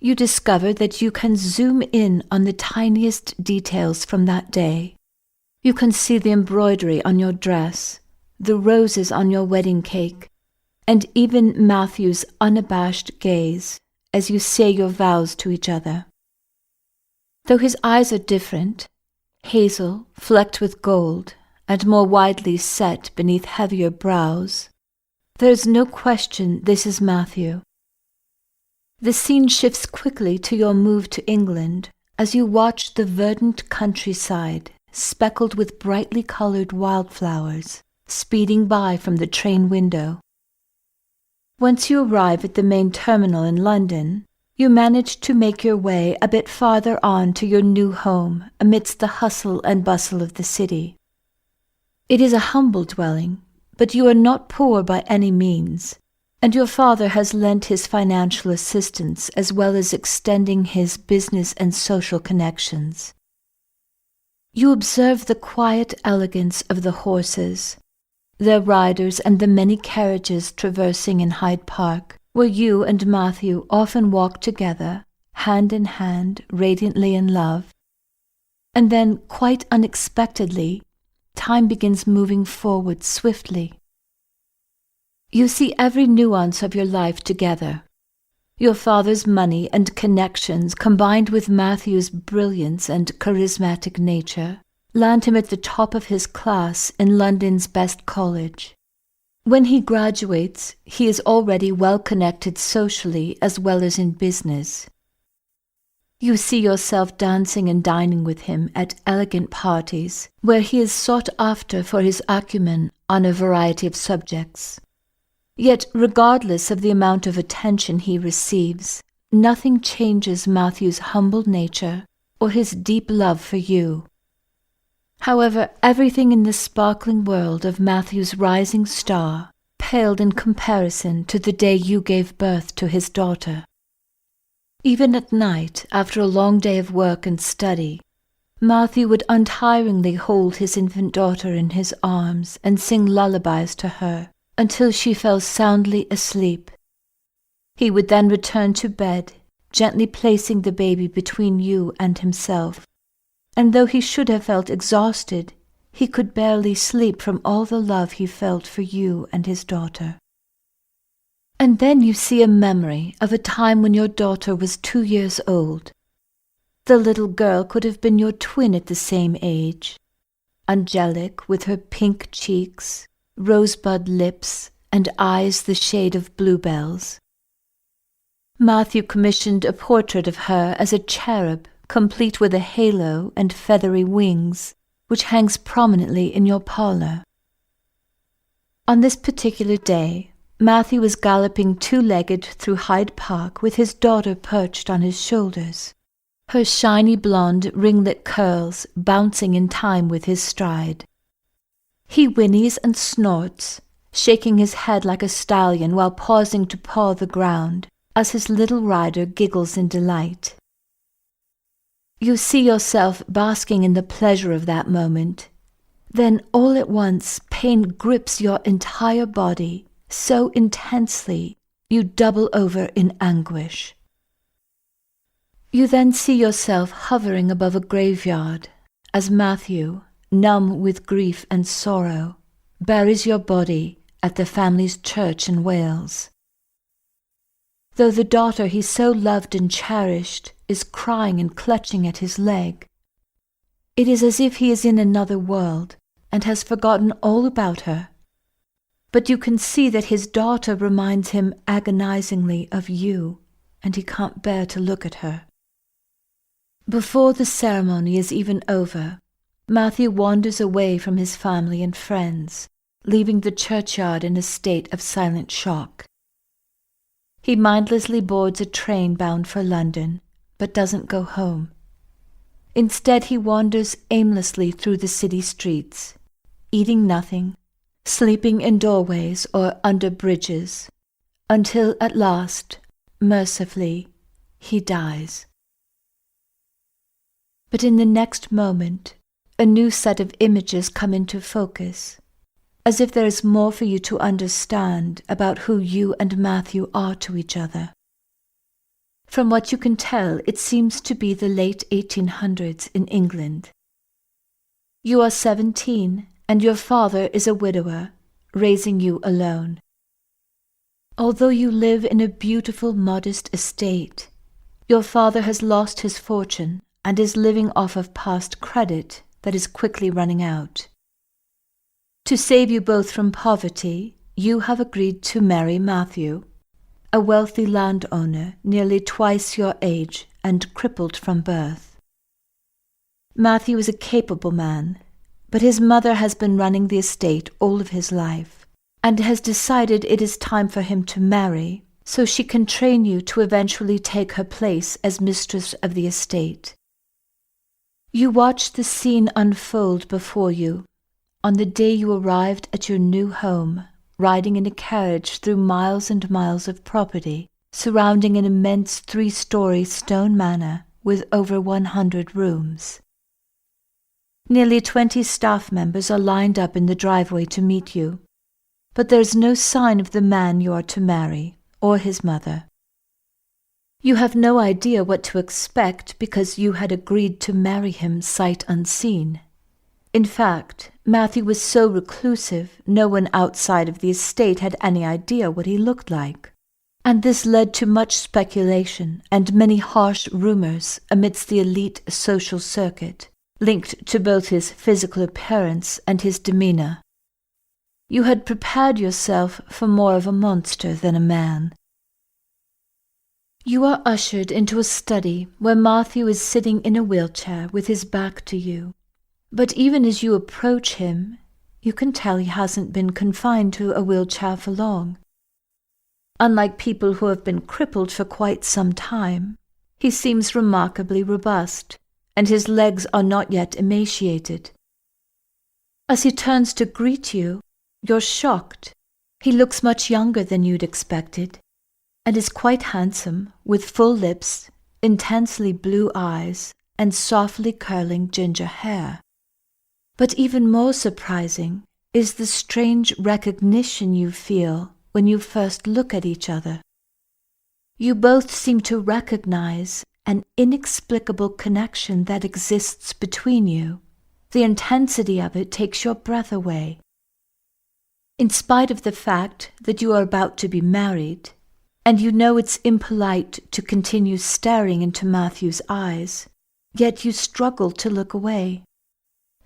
You discover that you can zoom in on the tiniest details from that day. You can see the embroidery on your dress, the roses on your wedding cake, and even Matthew's unabashed gaze as you say your vows to each other. Though his eyes are different, hazel, flecked with gold, and more widely set beneath heavier brows, there is no question this is Matthew. The scene shifts quickly to your move to England as you watch the verdant countryside speckled with brightly colored wildflowers speeding by from the train window. Once you arrive at the main terminal in London, you manage to make your way a bit farther on to your new home amidst the hustle and bustle of the city. It is a humble dwelling, but you are not poor by any means, and your father has lent his financial assistance as well as extending his business and social connections. You observe the quiet elegance of the horses, their riders, and the many carriages traversing in Hyde Park, where you and Matthew often walk together, hand in hand, radiantly in love. And then, quite unexpectedly, time begins moving forward swiftly. You see every nuance of your life together. Your father's money and connections, combined with Matthew's brilliance and charismatic nature, land him at the top of his class in London's best college. When he graduates, he is already well connected socially as well as in business. You see yourself dancing and dining with him at elegant parties, where he is sought after for his acumen on a variety of subjects. Yet, regardless of the amount of attention he receives, nothing changes Matthew's humble nature or his deep love for you. However, everything in the sparkling world of Matthew's rising star paled in comparison to the day you gave birth to his daughter. Even at night, after a long day of work and study, Matthew would untiringly hold his infant daughter in his arms and sing lullabies to her until she fell soundly asleep. He would then return to bed, gently placing the baby between you and himself, and though he should have felt exhausted, he could barely sleep from all the love he felt for you and his daughter. And then you see a memory of a time when your daughter was 2 years old. The little girl could have been your twin at the same age, angelic with her pink cheeks, rosebud lips, and eyes the shade of bluebells. Matthew commissioned a portrait of her as a cherub, complete with a halo and feathery wings, which hangs prominently in your parlour. On this particular day, Matthew was galloping two-legged through Hyde Park with his daughter perched on his shoulders, her shiny blonde ringlet curls bouncing in time with his stride. He whinnies and snorts, shaking his head like a stallion while pausing to paw the ground, as his little rider giggles in delight. You see yourself basking in the pleasure of that moment. Then all at once pain grips your entire body so intensely you double over in anguish. You then see yourself hovering above a graveyard as Matthew, numb with grief and sorrow, buries your body at the family's church in Wales. Though the daughter he so loved and cherished is crying and clutching at his leg, it is as if he is in another world and has forgotten all about her. But you can see that his daughter reminds him agonizingly of you, and he can't bear to look at her. Before the ceremony is even over, Matthew wanders away from his family and friends, leaving the churchyard in a state of silent shock. He mindlessly boards a train bound for London, but doesn't go home. Instead, he wanders aimlessly through the city streets, eating nothing, sleeping in doorways or under bridges, until at last, mercifully, he dies. But in the next moment, a new set of images come into focus, as if there is more for you to understand about who you and Matthew are to each other. From what you can tell, it seems to be the late 1800s in England. You are 17, and your father is a widower, raising you alone. Although you live in a beautiful, modest estate, your father has lost his fortune and is living off of past credit that is quickly running out. To save you both from poverty, you have agreed to marry Matthew, a wealthy landowner nearly twice your age and crippled from birth. Matthew is a capable man, but his mother has been running the estate all of his life and has decided it is time for him to marry so she can train you to eventually take her place as mistress of the estate. You watch the scene unfold before you on the day you arrived at your new home, riding in a carriage through miles and miles of property, surrounding an immense 3-story stone manor with over 100 rooms. Nearly 20 staff members are lined up in the driveway to meet you, but there's no sign of the man you are to marry, or his mother. You have no idea what to expect because you had agreed to marry him sight unseen. In fact, Matthew was so reclusive, no one outside of the estate had any idea what he looked like. And this led to much speculation and many harsh rumors amidst the elite social circuit, linked to both his physical appearance and his demeanor. You had prepared yourself for more of a monster than a man. You are ushered into a study where Matthew is sitting in a wheelchair with his back to you. But even as you approach him, you can tell he hasn't been confined to a wheelchair for long. Unlike people who have been crippled for quite some time, he seems remarkably robust, and his legs are not yet emaciated. As he turns to greet you, you're shocked. He looks much younger than you'd expected, and is quite handsome, with full lips, intensely blue eyes, and softly curling ginger hair. But even more surprising is the strange recognition you feel when you first look at each other. You both seem to recognize an inexplicable connection that exists between you. The intensity of it takes your breath away. In spite of the fact that you are about to be married, and you know it's impolite to continue staring into Matthew's eyes, yet you struggle to look away.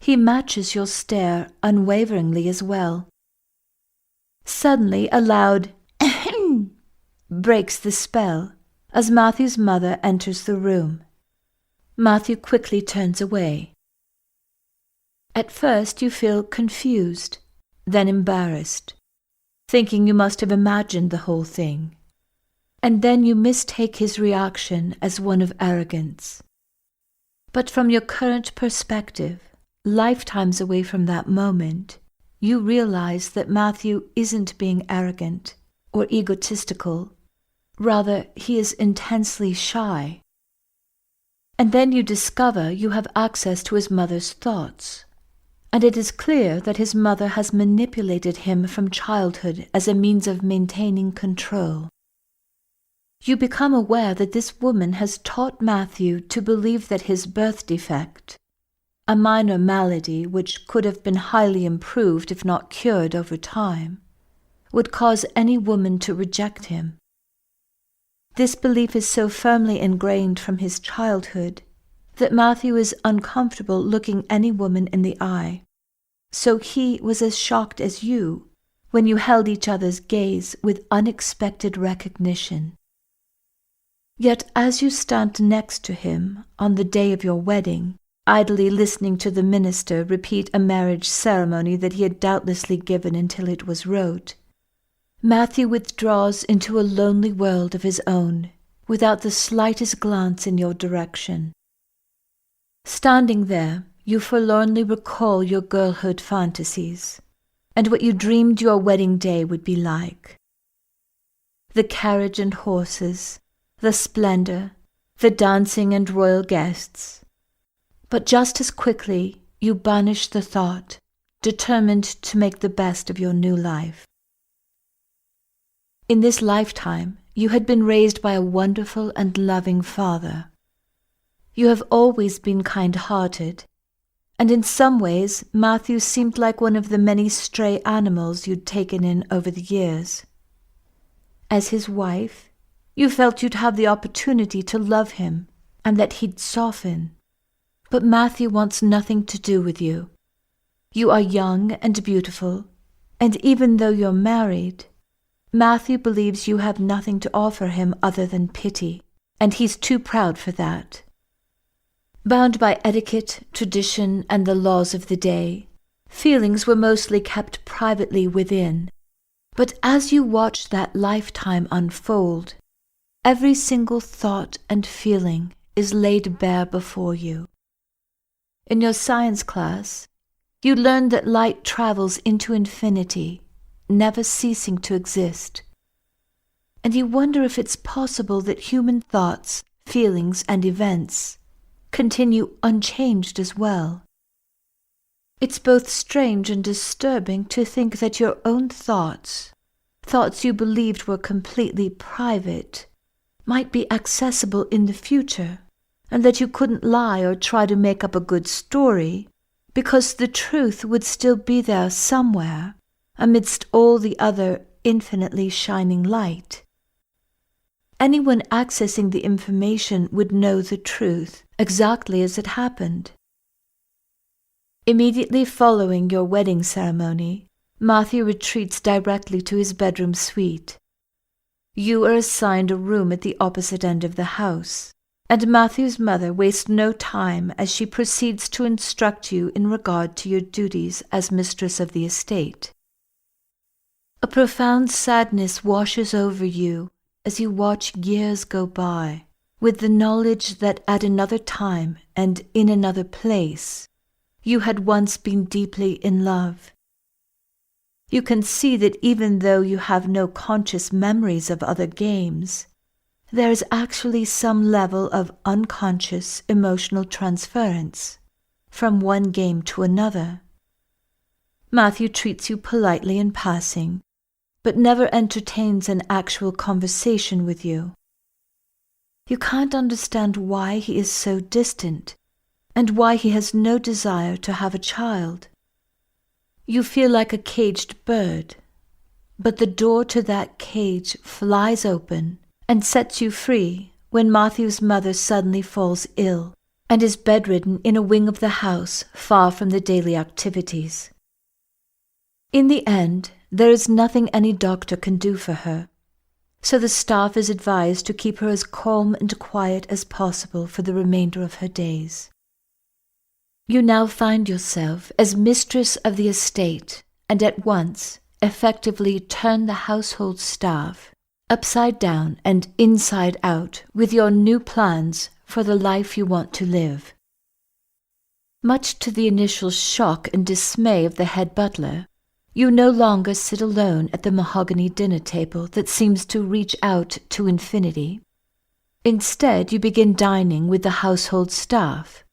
He matches your stare unwaveringly as well. Suddenly a loud ahem breaks the spell as Matthew's mother enters the room. Matthew quickly turns away. At first you feel confused, then embarrassed, thinking you must have imagined the whole thing. And then you mistake his reaction as one of arrogance. But from your current perspective, lifetimes away from that moment, you realize that Matthew isn't being arrogant or egotistical. Rather, he is intensely shy. And then you discover you have access to his mother's thoughts, and it is clear that his mother has manipulated him from childhood as a means of maintaining control. You become aware that this woman has taught Matthew to believe that his birth defect, a minor malady which could have been highly improved if not cured over time, would cause any woman to reject him. This belief is so firmly ingrained from his childhood that Matthew is uncomfortable looking any woman in the eye. So he was as shocked as you when you held each other's gaze with unexpected recognition. Yet as you stand next to him on the day of your wedding, idly listening to the minister repeat a marriage ceremony that he had doubtlessly given until it was rote, Matthew withdraws into a lonely world of his own, without the slightest glance in your direction. Standing there, you forlornly recall your girlhood fantasies, and what you dreamed your wedding day would be like. The carriage and horses, the splendor, the dancing and royal guests. But just as quickly you banish the thought, determined to make the best of your new life. In this lifetime, you had been raised by a wonderful and loving father. You have always been kind-hearted, and in some ways Matthew seemed like one of the many stray animals you'd taken in over the years. As his wife, you felt you'd have the opportunity to love him, and that he'd soften. But Matthew wants nothing to do with you. You are young and beautiful, and even though you're married, Matthew believes you have nothing to offer him other than pity, and he's too proud for that. Bound by etiquette, tradition, and the laws of the day, feelings were mostly kept privately within. But as you watch that lifetime unfold, every single thought and feeling is laid bare before you. In your science class, you learned that light travels into infinity, never ceasing to exist. And you wonder if it's possible that human thoughts, feelings, and events continue unchanged as well. It's both strange and disturbing to think that your own thoughts you believed were completely private, might be accessible in the future, and that you couldn't lie or try to make up a good story, because the truth would still be there somewhere, amidst all the other infinitely shining light. Anyone accessing the information would know the truth exactly as it happened. Immediately following your wedding ceremony, Matthew retreats directly to his bedroom suite. You are assigned a room at the opposite end of the house, and Matthew's mother wastes no time as she proceeds to instruct you in regard to your duties as mistress of the estate. A profound sadness washes over you as you watch years go by, with the knowledge that at another time and in another place, you had once been deeply in love. You can see that even though you have no conscious memories of other games, there is actually some level of unconscious emotional transference from one game to another. Matthew treats you politely in passing, but never entertains an actual conversation with you. You can't understand why he is so distant, and why he has no desire to have a child. You feel like a caged bird, but the door to that cage flies open and sets you free when Matthew's mother suddenly falls ill and is bedridden in a wing of the house far from the daily activities. In the end, there is nothing any doctor can do for her, so the staff is advised to keep her as calm and quiet as possible for the remainder of her days. You now find yourself as mistress of the estate and at once effectively turn the household staff upside down and inside out with your new plans for the life you want to live. Much to the initial shock and dismay of the head butler, you no longer sit alone at the mahogany dinner table that seems to reach out to infinity. Instead, you begin dining with the household staff.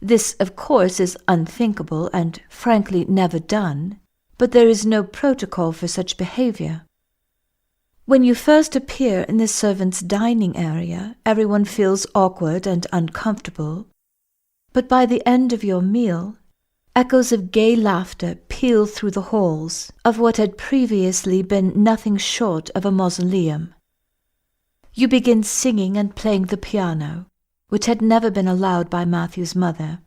This, of course, is unthinkable and, frankly, never done, but there is no protocol for such behavior. When you first appear in the servants' dining area, everyone feels awkward and uncomfortable, but by the end of your meal, echoes of gay laughter peal through the halls of what had previously been nothing short of a mausoleum. You begin singing and playing the piano, which had never been allowed by Matthew's mother.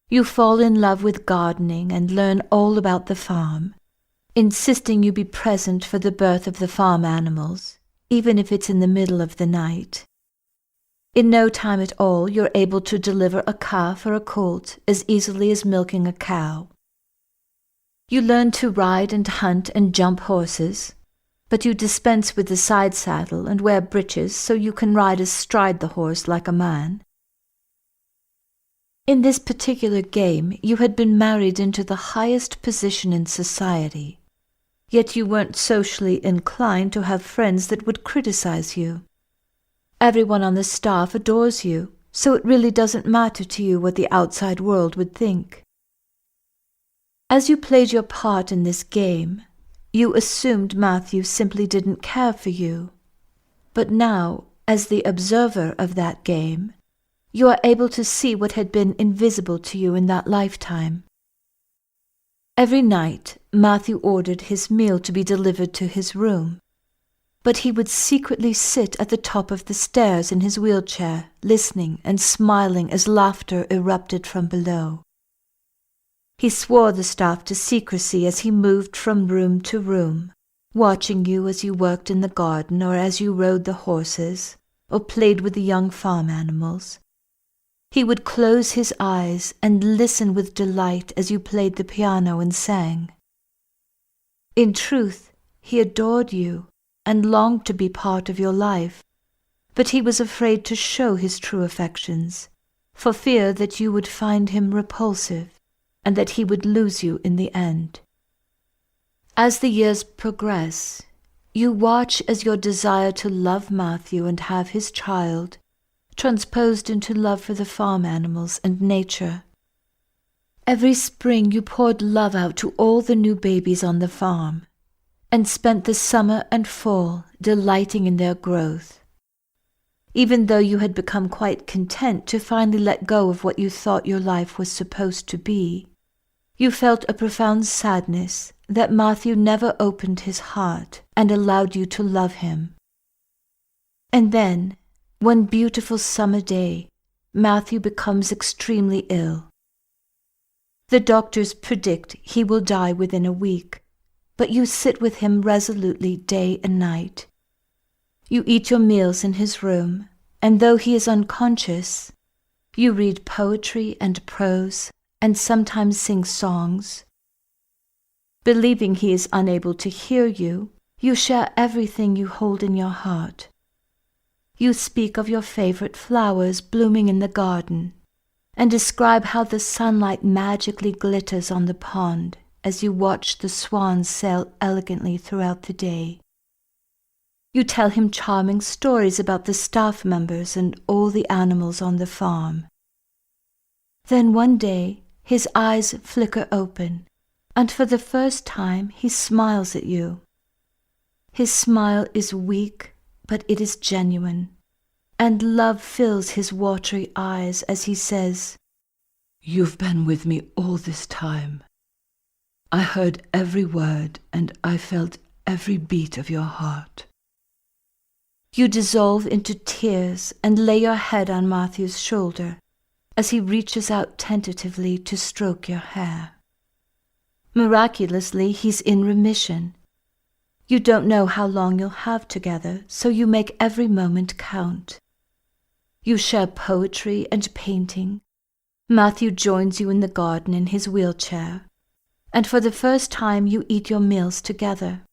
You fall in love with gardening and learn all about the farm, insisting you be present for the birth of the farm animals, even if it's in the middle of the night. In no time at all, you're able to deliver a calf or a colt as easily as milking a cow. You learn to ride and hunt and jump horses, but you dispense with the side saddle and wear breeches so you can ride astride the horse like a man. In this particular game, you had been married into the highest position in society, yet you weren't socially inclined to have friends that would criticize you. Everyone on the staff adores you, so it really doesn't matter to you what the outside world would think. As you played your part in this game, you assumed Matthew simply didn't care for you. But now, as the observer of that game, you are able to see what had been invisible to you in that lifetime. Every night, Matthew ordered his meal to be delivered to his room, but he would secretly sit at the top of the stairs in his wheelchair, listening and smiling as laughter erupted from below. He swore the staff to secrecy as he moved from room to room, watching you as you worked in the garden or as you rode the horses or played with the young farm animals. He would close his eyes and listen with delight as you played the piano and sang. In truth, he adored you and longed to be part of your life, but he was afraid to show his true affections, for fear that you would find him repulsive and that he would lose you in the end. As the years progress, you watch as your desire to love Matthew and have his child transposed into love for the farm animals and nature. Every spring you poured love out to all the new babies on the farm, and spent the summer and fall delighting in their growth. even though you had become quite content to finally let go of what you thought your life was supposed to be. You felt a profound sadness that Matthew never opened his heart and allowed you to love him. And then, one beautiful summer day, Matthew becomes extremely ill. The doctors predict he will die within a week, but you sit with him resolutely day and night. You eat your meals in his room, and though he is unconscious, you read poetry and prose and sometimes sing songs. Believing he is unable to hear you, you share everything you hold in your heart. You speak of your favorite flowers blooming in the garden, and describe how the sunlight magically glitters on the pond as you watch the swans sail elegantly throughout the day. You tell him charming stories about the staff members and all the animals on the farm. Then one day, his eyes flicker open, and for the first time he smiles at you. His smile is weak, but it is genuine, and love fills his watery eyes as he says, "You've been with me all this time. I heard every word and I felt every beat of your heart." You dissolve into tears and lay your head on Matthew's shoulder as he reaches out tentatively to stroke your hair. Miraculously, he's in remission. You don't know how long you'll have together, so you make every moment count. You share poetry and painting. Matthew joins you in the garden in his wheelchair, and for the first time you eat your meals together.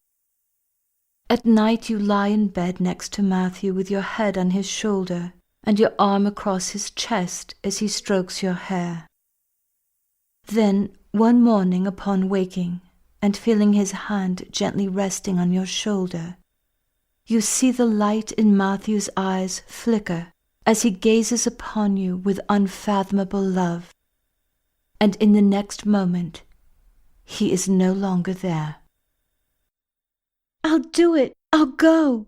At night you lie in bed next to Matthew with your head on his shoulder and your arm across his chest as he strokes your hair. Then, one morning upon waking and feeling his hand gently resting on your shoulder, you see the light in Matthew's eyes flicker as he gazes upon you with unfathomable love, and in the next moment, he is no longer there. "I'll do it! I'll go!"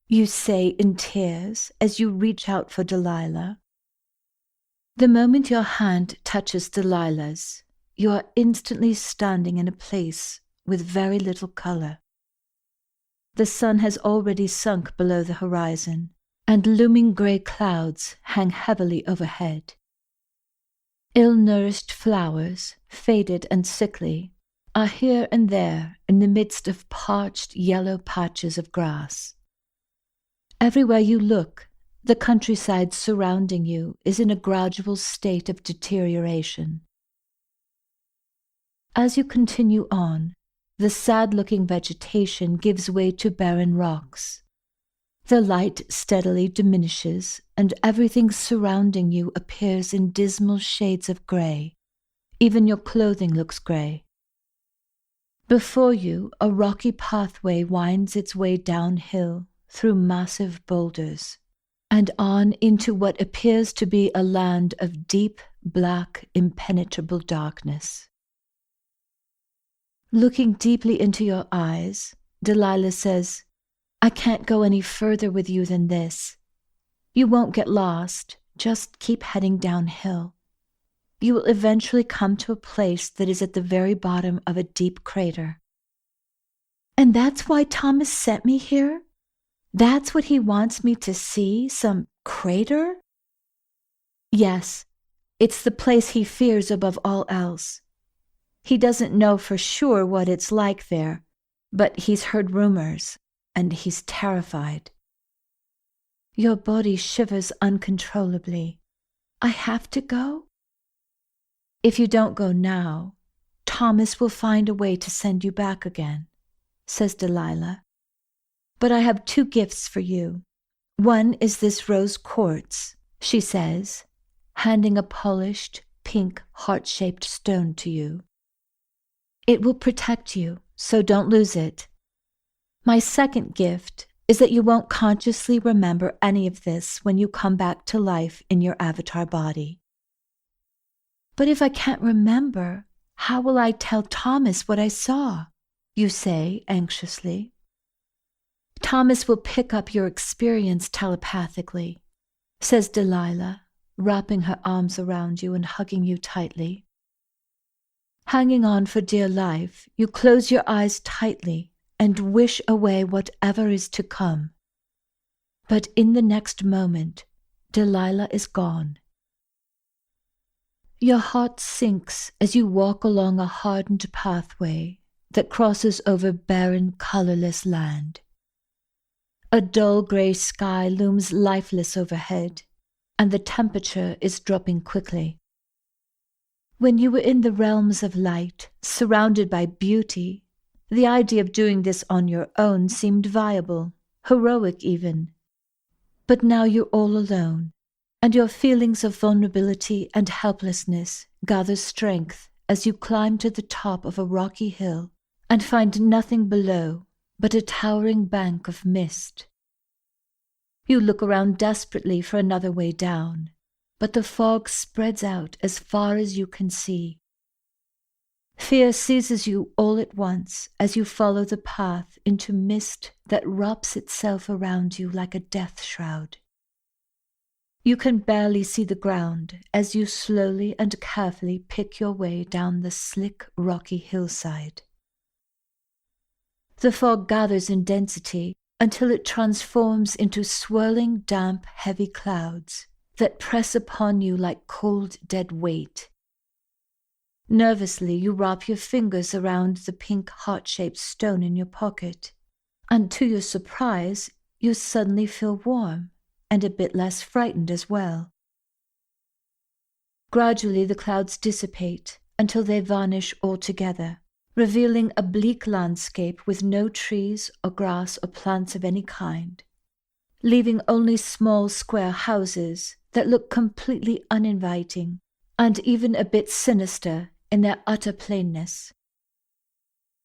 you say in tears as you reach out for Delilah. The moment your hand touches Delilah's, you are instantly standing in a place with very little color. The sun has already sunk below the horizon, and looming gray clouds hang heavily overhead. Ill-nourished flowers, faded and sickly, are here and there in the midst of parched yellow patches of grass. Everywhere you look, the countryside surrounding you is in a gradual state of deterioration. As you continue on, the sad-looking vegetation gives way to barren rocks. The light steadily diminishes, and everything surrounding you appears in dismal shades of gray. Even your clothing looks gray. Before you, a rocky pathway winds its way downhill through massive boulders and on into what appears to be a land of deep, black, impenetrable darkness. Looking deeply into your eyes, Delilah says, "I can't go any further with you than this. You won't get lost. Just keep heading downhill. You will eventually come to a place that is at the very bottom of a deep crater." "And that's why Thomas sent me here? That's what he wants me to see, some crater?" "Yes, it's the place he fears above all else. He doesn't know for sure what it's like there, but he's heard rumors, and he's terrified." Your body shivers uncontrollably. "I have to go?" "If you don't go now, Thomas will find a way to send you back again," says Delilah. "But I have 2 gifts for you. One is this rose quartz," she says, handing a polished, pink, heart-shaped stone to you. "It will protect you, so don't lose it. My second gift is that you won't consciously remember any of this when you come back to life in your avatar body." "But if I can't remember, how will I tell Thomas what I saw?" you say anxiously. "Thomas will pick up your experience telepathically, says Delilah, wrapping her arms around you and hugging you tightly. Hanging on for dear life, you close your eyes tightly and wish away whatever is to come. But in the next moment, Delilah is gone. Your heart sinks as you walk along a hardened pathway that crosses over barren, colorless land. A dull gray sky looms lifeless overhead, and the temperature is dropping quickly. When you were in the realms of light, surrounded by beauty, the idea of doing this on your own seemed viable, heroic even. But now you're all alone, and your feelings of vulnerability and helplessness gather strength as you climb to the top of a rocky hill and find nothing below but a towering bank of mist. You look around desperately for another way down, but the fog spreads out as far as you can see. Fear seizes you all at once as you follow the path into mist that wraps itself around you like a death shroud. You can barely see the ground as you slowly and carefully pick your way down the slick, rocky hillside. The fog gathers in density until it transforms into swirling, damp, heavy clouds that press upon you like cold, dead weight. Nervously, you wrap your fingers around the pink heart-shaped stone in your pocket, and to your surprise, you suddenly feel warm and a bit less frightened as well. Gradually, the clouds dissipate until they vanish altogether, revealing a bleak landscape with no trees or grass or plants of any kind, leaving only small square houses that look completely uninviting and even a bit sinister in their utter plainness.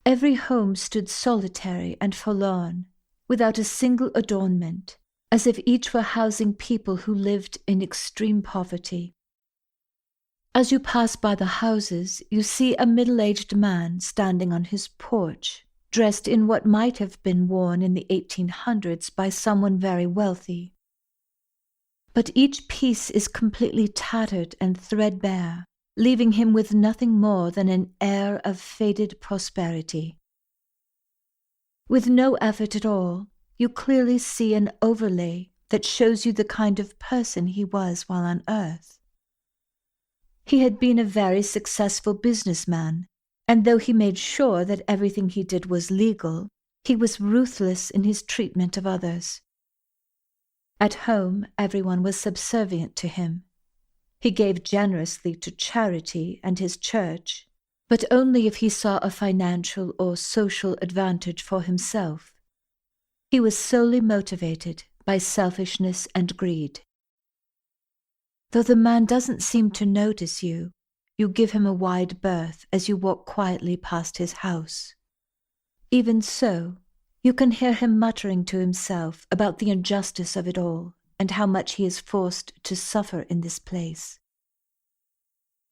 Every home stood solitary and forlorn, without a single adornment, as if each were housing people who lived in extreme poverty. As you pass by the houses, you see a middle-aged man standing on his porch, dressed in what might have been worn in the 1800s by someone very wealthy. But each piece is completely tattered and threadbare, leaving him with nothing more than an air of faded prosperity. With no effort at all, you clearly see an overlay that shows you the kind of person he was while on Earth. He had been a very successful businessman, and though he made sure that everything he did was legal, he was ruthless in his treatment of others. At home, everyone was subservient to him. He gave generously to charity and his church, but only if he saw a financial or social advantage for himself. He was solely motivated by selfishness and greed. Though the man doesn't seem to notice you, you give him a wide berth as you walk quietly past his house. Even so, you can hear him muttering to himself about the injustice of it all and how much he is forced to suffer in this place.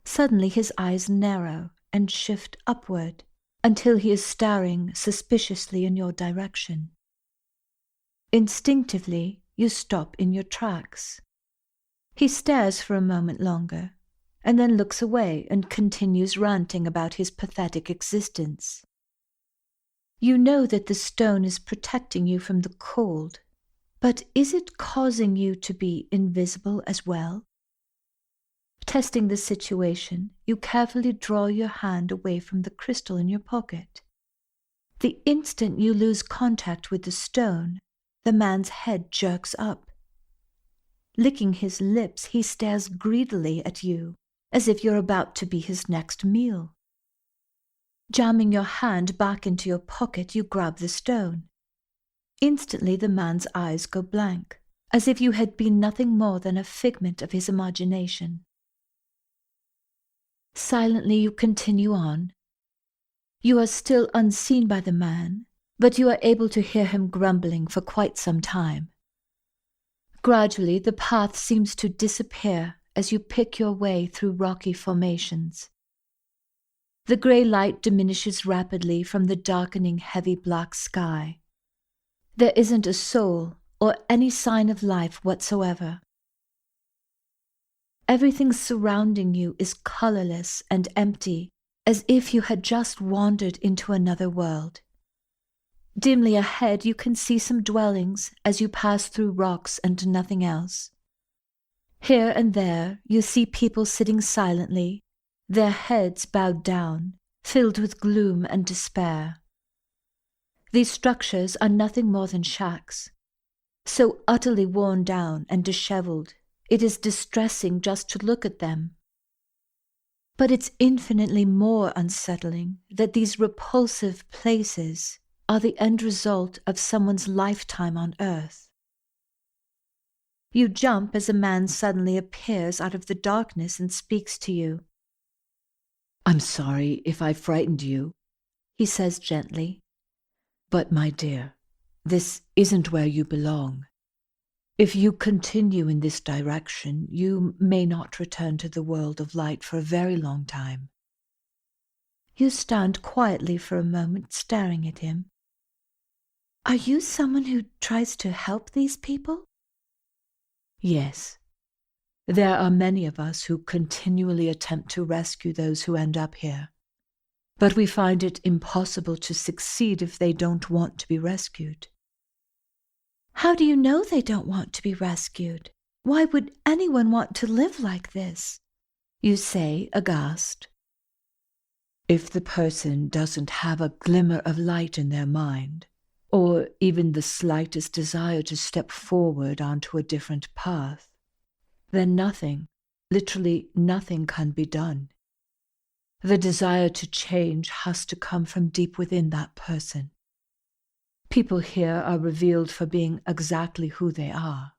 Suddenly his eyes narrow and shift upward until he is staring suspiciously in your direction. Instinctively, you stop in your tracks. He stares for a moment longer, and then looks away and continues ranting about his pathetic existence. You know that the stone is protecting you from the cold, but is it causing you to be invisible as well? Testing the situation, you carefully draw your hand away from the crystal in your pocket. The instant you lose contact with the stone, the man's head jerks up. Licking his lips, he stares greedily at you, as if you're about to be his next meal. Jamming your hand back into your pocket, you grab the stone. Instantly, the man's eyes go blank, as if you had been nothing more than a figment of his imagination. Silently, you continue on. You are still unseen by the man, but you are able to hear him grumbling for quite some time. Gradually, the path seems to disappear as you pick your way through rocky formations. The grey light diminishes rapidly from the darkening heavy black sky. There isn't a soul or any sign of life whatsoever. Everything surrounding you is colorless and empty, as if you had just wandered into another world. Dimly ahead, you can see some dwellings as you pass through rocks and nothing else. Here and there, you see people sitting silently, their heads bowed down, filled with gloom and despair. These structures are nothing more than shacks, so utterly worn down and disheveled, it is distressing just to look at them. But it's infinitely more unsettling that these repulsive places are the end result of someone's lifetime on Earth. You jump as a man suddenly appears out of the darkness and speaks to you. "I'm sorry if I frightened you," He says gently. "but my dear, this isn't where you belong. If you continue in this direction, you may not return to the world of light for a very long time." You stand quietly for a moment, staring at him. Are you someone who tries to help these people? Yes. There are many of us who continually attempt to rescue those who end up here. But we find it impossible to succeed if they don't want to be rescued. How do you know they don't want to be rescued? Why would anyone want to live like this? You say, aghast. If the person doesn't have a glimmer of light in their mind, or even the slightest desire to step forward onto a different path, then nothing, literally nothing can be done. The desire to change has to come from deep within that person. People here are revealed for being exactly who they are,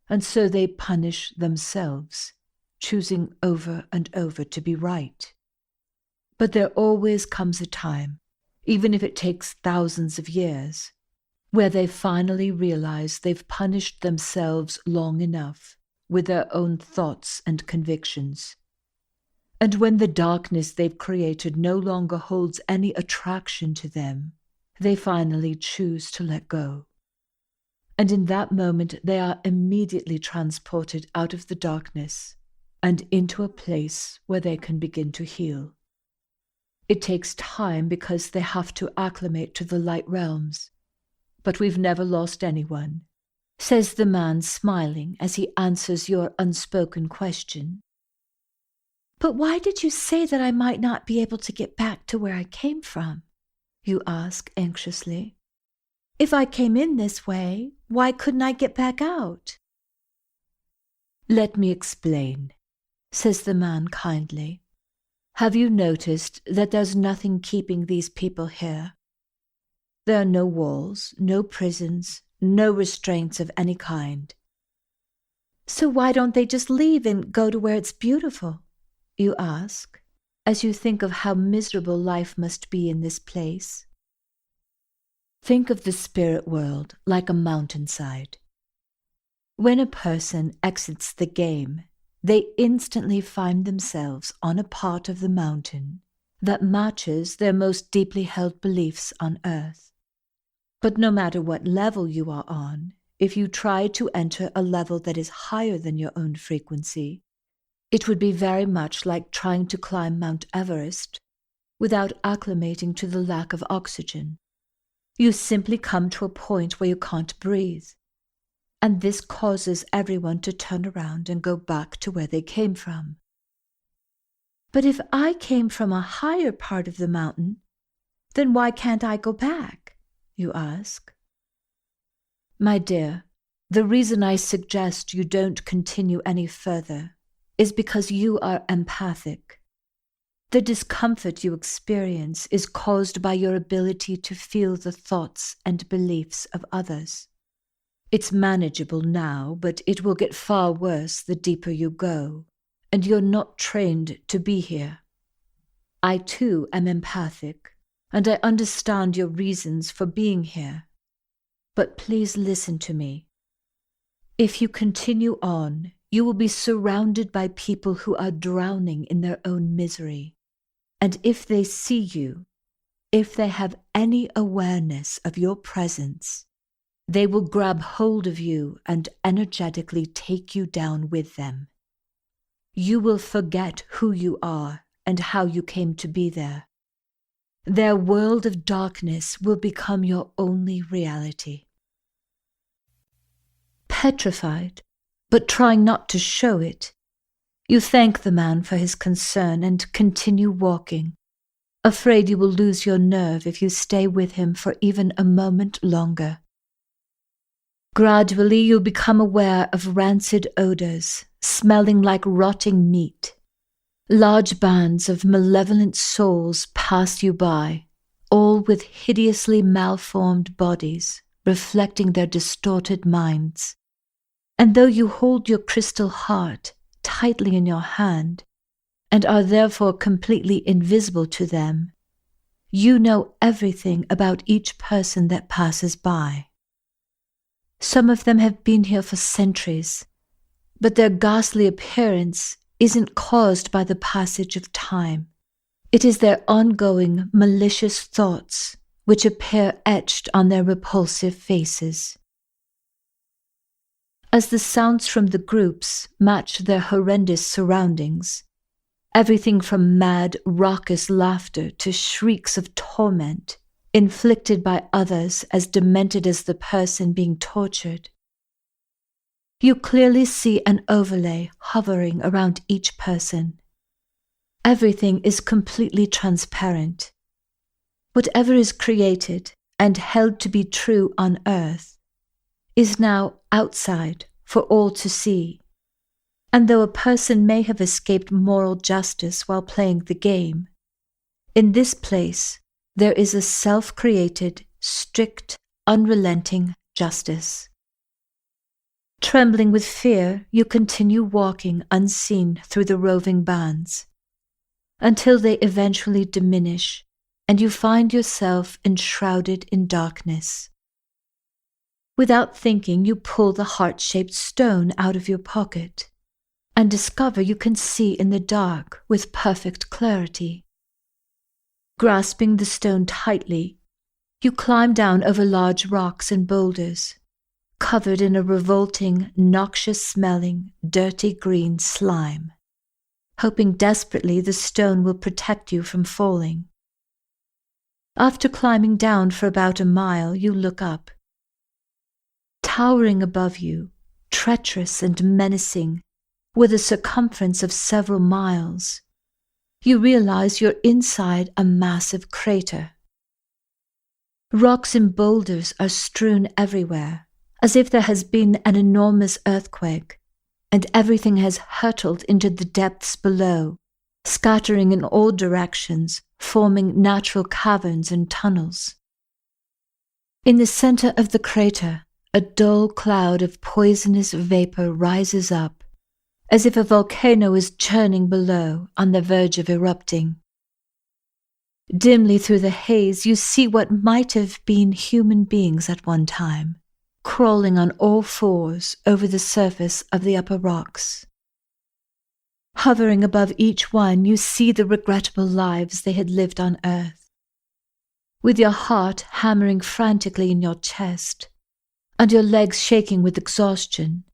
and so they punish themselves, choosing over and over to be right. But there always comes a time, even if it takes thousands of years, where they finally realize they've punished themselves long enough with their own thoughts and convictions. And when the darkness they've created no longer holds any attraction to them, they finally choose to let go. And in that moment, they are immediately transported out of the darkness and into a place where they can begin to heal. It takes time because they have to acclimate to the light realms. But we've never lost anyone, says the man, smiling as he answers your unspoken question. But why did you say that I might not be able to get back to where I came from? You ask anxiously. If I came in this way, why couldn't I get back out? Let me explain, says the man kindly. Have you noticed that there's nothing keeping these people here? There are no walls, no prisons, no restraints of any kind. So why don't they just leave and go to where it's beautiful? You ask, as you think of how miserable life must be in this place. Think of the spirit world like a mountainside. When a person exits the game, they instantly find themselves on a part of the mountain that matches their most deeply held beliefs on earth. But no matter what level you are on, if you try to enter a level that is higher than your own frequency, it would be very much like trying to climb Mount Everest without acclimating to the lack of oxygen. You simply come to a point where you can't breathe, and this causes everyone to turn around and go back to where they came from. But if I came from a higher part of the mountain, then why can't I go back? You ask. My dear, the reason I suggest you don't continue any further is because you are empathic. The discomfort you experience is caused by your ability to feel the thoughts and beliefs of others. It's manageable now, but it will get far worse the deeper you go, and you're not trained to be here. I too am empathic, and I understand your reasons for being here. But please listen to me. If you continue on, you will be surrounded by people who are drowning in their own misery. And if they see you, if they have any awareness of your presence, they will grab hold of you and energetically take you down with them. you will forget who you are and how you came to be there. Their world of darkness will become your only reality. Petrified, but trying not to show it, you thank the man for his concern and continue walking, afraid you will lose your nerve if you stay with him for even a moment longer. Gradually, you become aware of rancid odors, smelling like rotting meat. Large bands of malevolent souls pass you by, all with hideously malformed bodies, reflecting their distorted minds. And though you hold your crystal heart tightly in your hand, and are therefore completely invisible to them, you know everything about each person that passes by. Some of them have been here for centuries, but their ghastly appearance isn't caused by the passage of time. It is their ongoing malicious thoughts which appear etched on their repulsive faces. As the sounds from the groups match their horrendous surroundings, everything from mad, raucous laughter to shrieks of torment inflicted by others as demented as the person being tortured, you clearly see an overlay hovering around each person. Everything is completely transparent. Whatever is created and held to be true on earth is now outside for all to see. And though a person may have escaped moral justice while playing the game, in this place there is a self-created, strict, unrelenting justice. Trembling with fear, you continue walking unseen through the roving bands, until they eventually diminish and you find yourself enshrouded in darkness. Without thinking, you pull the heart-shaped stone out of your pocket and discover you can see in the dark with perfect clarity. Grasping the stone tightly, you climb down over large rocks and boulders, covered in a revolting, noxious-smelling, dirty green slime, hoping desperately the stone will protect you from falling. After climbing down for about a mile, you look up. Towering above you, treacherous and menacing, with a circumference of several miles, you realize you're inside a massive crater. Rocks and boulders are strewn everywhere, as if there has been an enormous earthquake, and everything has hurtled into the depths below, scattering in all directions, forming natural caverns and tunnels. In the center of the crater, a dull cloud of poisonous vapor rises up, as if a volcano is churning below on the verge of erupting. Dimly through the haze, you see what might have been human beings at one time, crawling on all fours over the surface of the upper rocks. Hovering above each one, you see the regrettable lives they had lived on earth. With your heart hammering frantically in your chest, and your legs shaking with exhaustion,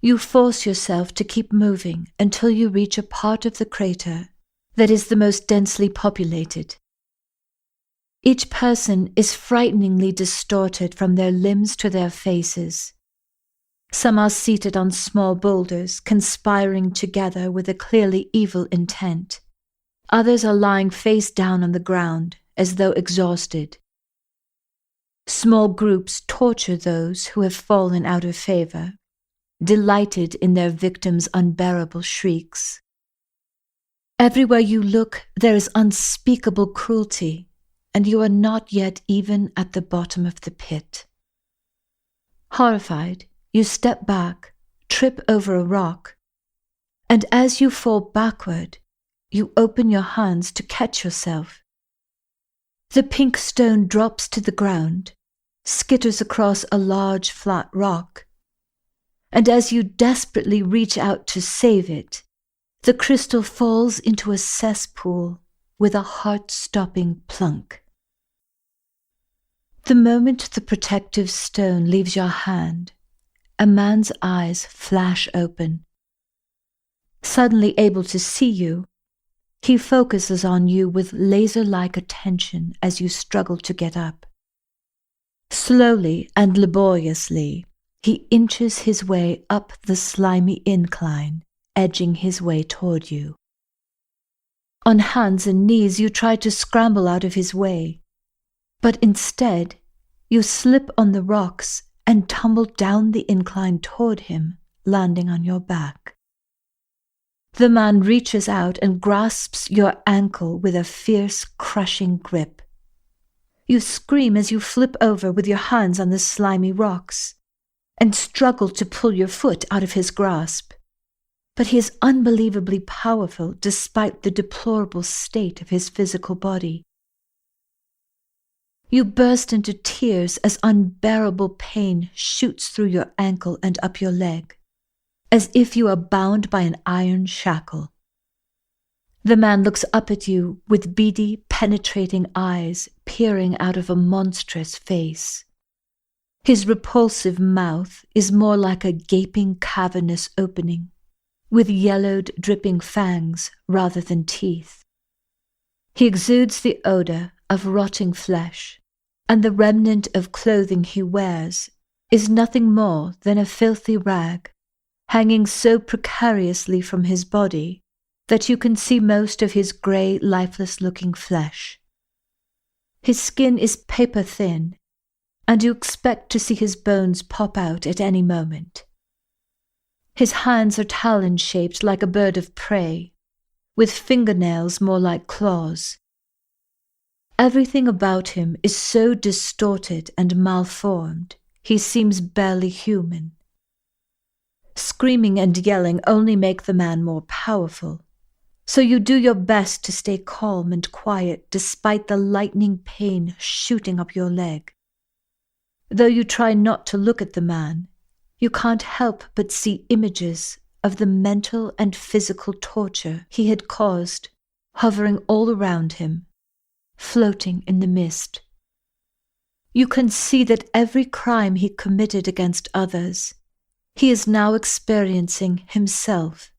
you force yourself to keep moving until you reach a part of the crater that is the most densely populated. Each person is frighteningly distorted from their limbs to their faces. Some are seated on small boulders, conspiring together with a clearly evil intent. Others are lying face down on the ground, as though exhausted. Small groups torture those who have fallen out of favor, delighted in their victims' unbearable shrieks. Everywhere you look, there is unspeakable cruelty, and you are not yet even at the bottom of the pit. Horrified, you step back, trip over a rock, and as you fall backward, you open your hands to catch yourself. The pink stone drops to the ground, skitters across a large flat rock, and as you desperately reach out to save it, the crystal falls into a cesspool with a heart-stopping plunk. The moment the protective stone leaves your hand, a man's eyes flash open. Suddenly able to see you, he focuses on you with laser-like attention as you struggle to get up. Slowly and laboriously, he inches his way up the slimy incline, edging his way toward you. On hands and knees, you try to scramble out of his way, but instead, you slip on the rocks and tumble down the incline toward him, landing on your back. The man reaches out and grasps your ankle with a fierce, crushing grip. You scream as you flip over with your hands on the slimy rocks and struggle to pull your foot out of his grasp. But he is unbelievably powerful despite the deplorable state of his physical body. You burst into tears as unbearable pain shoots through your ankle and up your leg, as if you are bound by an iron shackle. The man looks up at you with beady, penetrating eyes peering out of a monstrous face. His repulsive mouth is more like a gaping, cavernous opening, with yellowed, dripping fangs rather than teeth. He exudes the odor of rotting flesh, and the remnant of clothing he wears is nothing more than a filthy rag, hanging so precariously from his body that you can see most of his grey, lifeless-looking flesh. His skin is paper-thin, and you expect to see his bones pop out at any moment. His hands are talon-shaped like a bird of prey, with fingernails more like claws. Everything about him is so distorted and malformed, he seems barely human. Screaming and yelling only make the man more powerful, so you do your best to stay calm and quiet despite the lightning pain shooting up your leg. Though you try not to look at the man, you can't help but see images of the mental and physical torture he had caused, hovering all around him, floating in the mist. You can see that every crime he committed against others, he is now experiencing himself,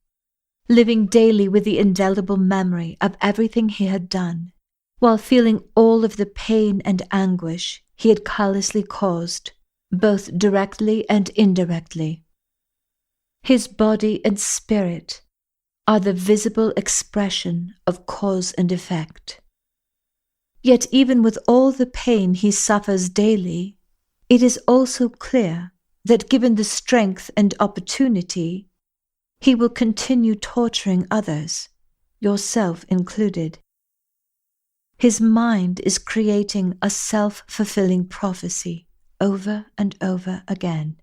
living daily with the indelible memory of everything he had done, while feeling all of the pain and anguish he had callously caused, both directly and indirectly. His body and spirit are the visible expression of cause and effect. Yet even with all the pain he suffers daily, it is also clear that given the strength and opportunity, he will continue torturing others, yourself included. His mind is creating a self-fulfilling prophecy over and over again.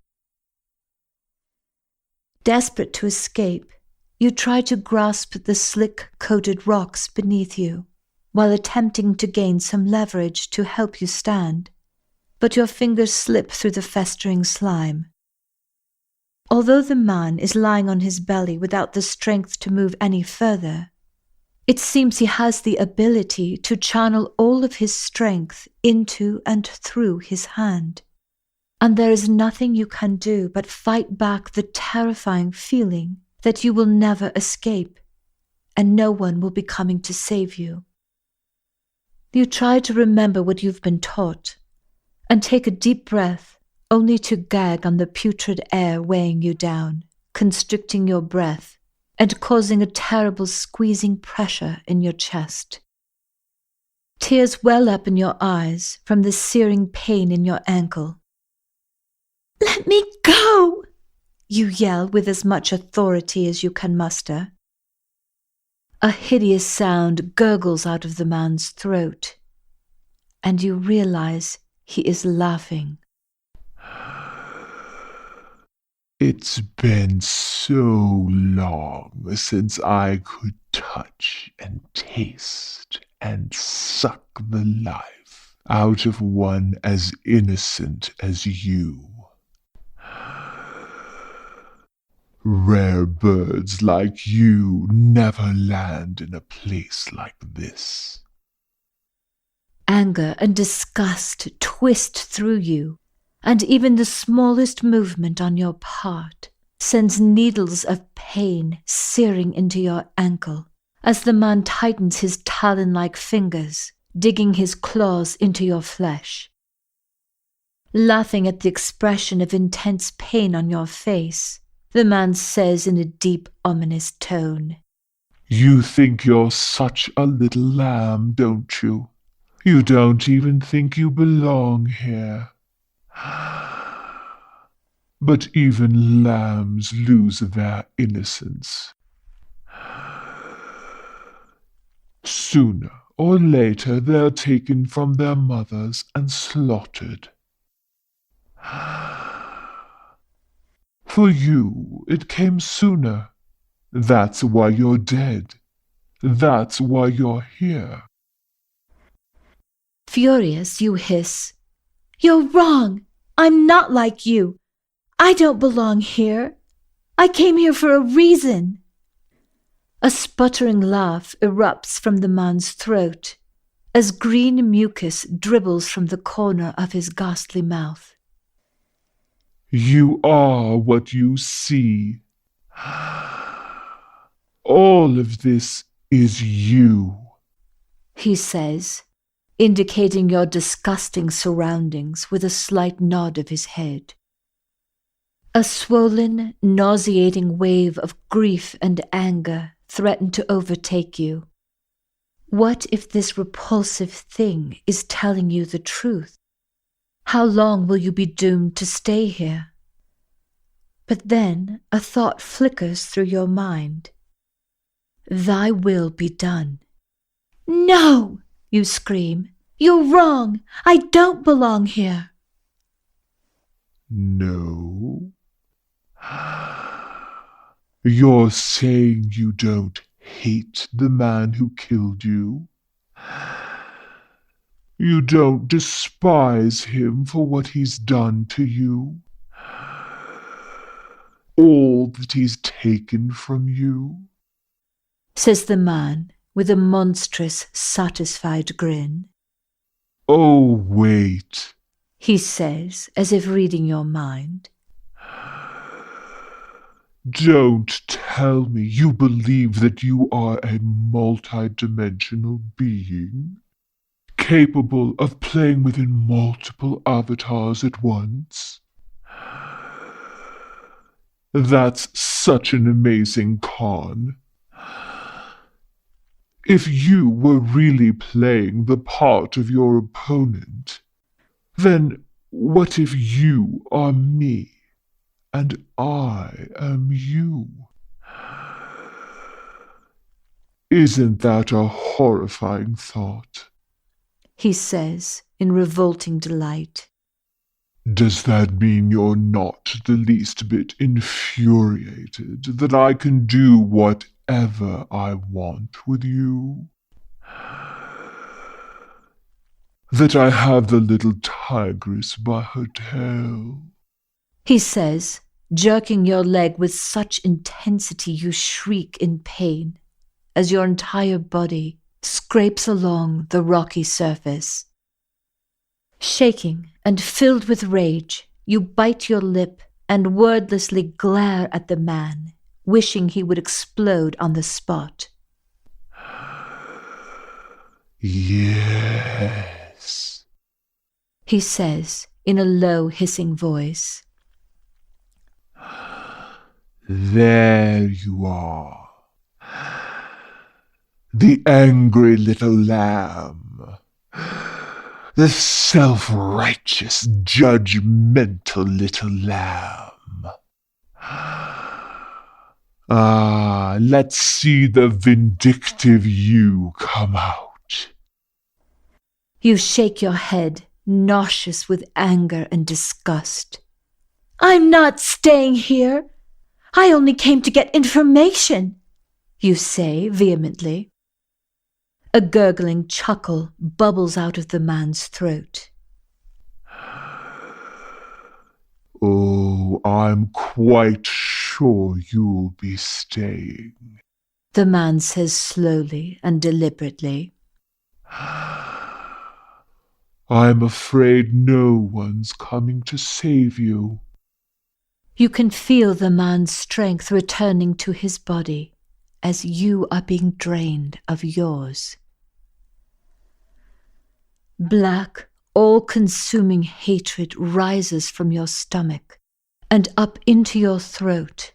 Desperate to escape, you try to grasp the slick-coated rocks beneath you, while attempting to gain some leverage to help you stand, but your fingers slip through the festering slime. Although the man is lying on his belly without the strength to move any further, it seems he has the ability to channel all of his strength into and through his hand, and there is nothing you can do but fight back the terrifying feeling that you will never escape, and no one will be coming to save you. You try to remember what you've been taught, and take a deep breath, only to gag on the putrid air weighing you down, constricting your breath, and causing a terrible squeezing pressure in your chest. Tears well up in your eyes from the searing pain in your ankle. "Let me go!" you yell with as much authority as you can muster. A hideous sound gurgles out of the man's throat, and you realize he is laughing. It's been so long since I could touch and taste and suck the life out of one as innocent as you. Rare birds like you never land in a place like this. Anger and disgust twist through you, and even the smallest movement on your part sends needles of pain searing into your ankle as the man tightens his talon-like fingers, digging his claws into your flesh. Laughing at the expression of intense pain on your face, the man says in a deep, ominous tone, You think you're such a little lamb, don't you? You don't even think you belong here. But even lambs lose their innocence. Sooner or later they're taken from their mothers and slaughtered. For you, it came sooner. That's why you're dead. That's why you're here. Furious, you hiss, You're wrong! I'm not like you! I don't belong here! I came here for a reason! A sputtering laugh erupts from the man's throat as green mucus dribbles from the corner of his ghastly mouth. You are what you see. All of this is you, He says, indicating your disgusting surroundings with a slight nod of his head. A swollen, nauseating wave of grief and anger threatened to overtake you. What if this repulsive thing is telling you the truth? How long will you be doomed to stay here? But then a thought flickers through your mind. Thy will be done. No! You scream. You're wrong! I don't belong here! No. You're saying you don't hate the man who killed you? You don't despise him for what he's done to you? All that he's taken from you? Says the man with a monstrous, satisfied grin. Oh, wait. He says, as if reading your mind. Don't tell me you believe that you are a multi-dimensional being, capable of playing within multiple avatars at once? That's such an amazing con. If you were really playing the part of your opponent, then what if you are me and I am you? Isn't that a horrifying thought? He says in revolting delight. Does that mean you're not the least bit infuriated that I can do whatever I want with you? That I have the little tigress by her tail? He says, jerking your leg with such intensity you shriek in pain as your entire body scrapes along the rocky surface. Shaking and filled with rage, you bite your lip and wordlessly glare at the man, wishing he would explode on the spot. Yes, He says in a low, hissing voice. there you are. The angry little lamb. The self-righteous, judgmental little lamb. Ah, let's see the vindictive you come out. You shake your head, nauseous with anger and disgust. I'm not staying here. I only came to get information, you say vehemently. A gurgling chuckle bubbles out of the man's throat. Oh, I'm quite sure you'll be staying. The man says slowly and deliberately. I'm afraid no one's coming to save you. You can feel the man's strength returning to his body as you are being drained of yours. Black, all-consuming hatred rises from your stomach and up into your throat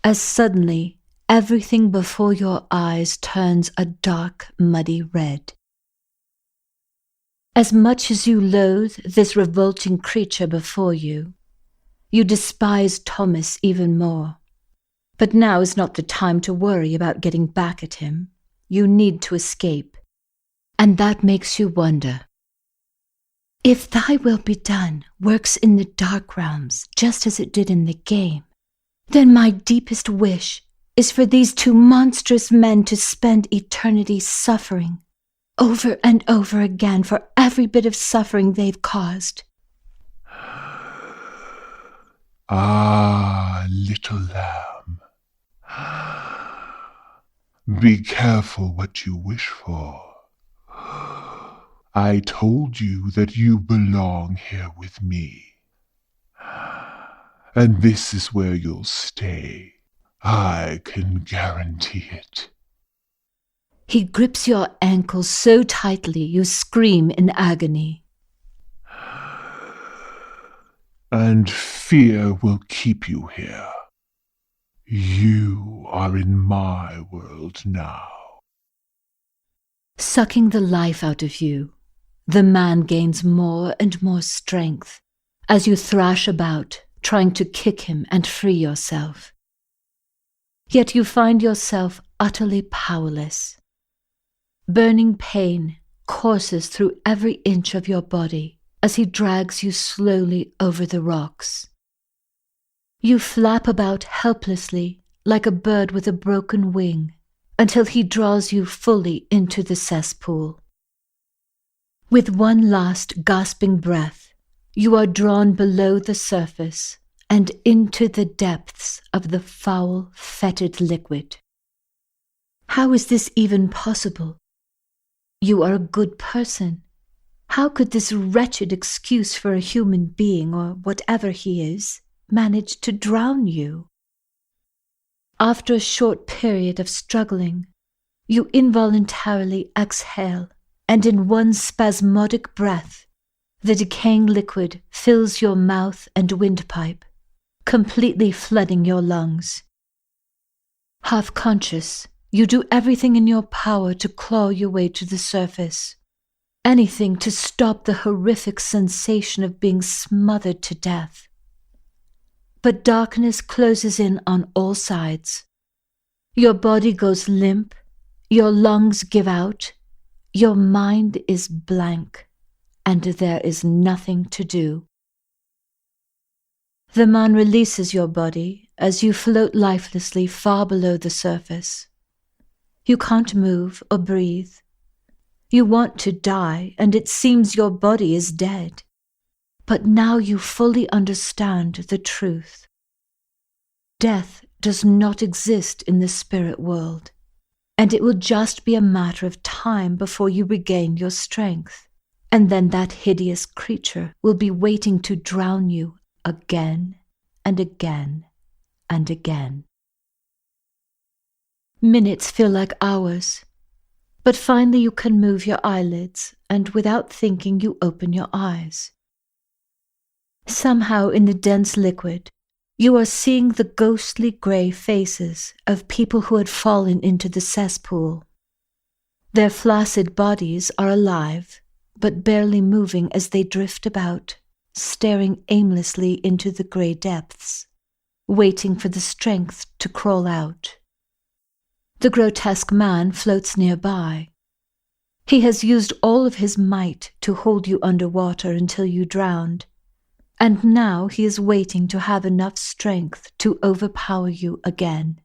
as suddenly everything before your eyes turns a dark, muddy red. As much as you loathe this revolting creature before you, you despise Thomas even more. But now is not the time to worry about getting back at him. You need to escape. And that makes you wonder. If thy will be done works in the dark realms just as it did in the game, then my deepest wish is for these two monstrous men to spend eternity suffering over and over again for every bit of suffering they've caused. Ah, little lamb. Be careful what you wish for. I told you that you belong here with me. And this is where you'll stay. I can guarantee it. He grips your ankles so tightly you scream in agony. And fear will keep you here. You are in my world now. Sucking the life out of you, the man gains more and more strength as you thrash about, trying to kick him and free yourself. Yet you find yourself utterly powerless. Burning pain courses through every inch of your body as he drags you slowly over the rocks. You flap about helplessly like a bird with a broken wing until he draws you fully into the cesspool. With one last gasping breath, you are drawn below the surface and into the depths of the foul, fetid liquid. How is this even possible? You are a good person. How could this wretched excuse for a human being, or whatever he is, manage to drown you? After a short period of struggling, you involuntarily exhale, and in one spasmodic breath, the decaying liquid fills your mouth and windpipe, completely flooding your lungs. Half conscious, you do everything in your power to claw your way to the surface, anything to stop the horrific sensation of being smothered to death. But darkness closes in on all sides. Your body goes limp, your lungs give out, your mind is blank, and there is nothing to do. The man releases your body as you float lifelessly far below the surface. You can't move or breathe. You want to die, and it seems your body is dead. But now you fully understand the truth. Death does not exist in the spirit world, and it will just be a matter of time before you regain your strength, and then that hideous creature will be waiting to drown you again and again and again. Minutes feel like hours, but finally you can move your eyelids, and without thinking you open your eyes. Somehow in the dense liquid, you are seeing the ghostly grey faces of people who had fallen into the cesspool. Their flaccid bodies are alive, but barely moving as they drift about, staring aimlessly into the grey depths, waiting for the strength to crawl out. The grotesque man floats nearby. He has used all of his might to hold you underwater until you drowned, and now he is waiting to have enough strength to overpower you again.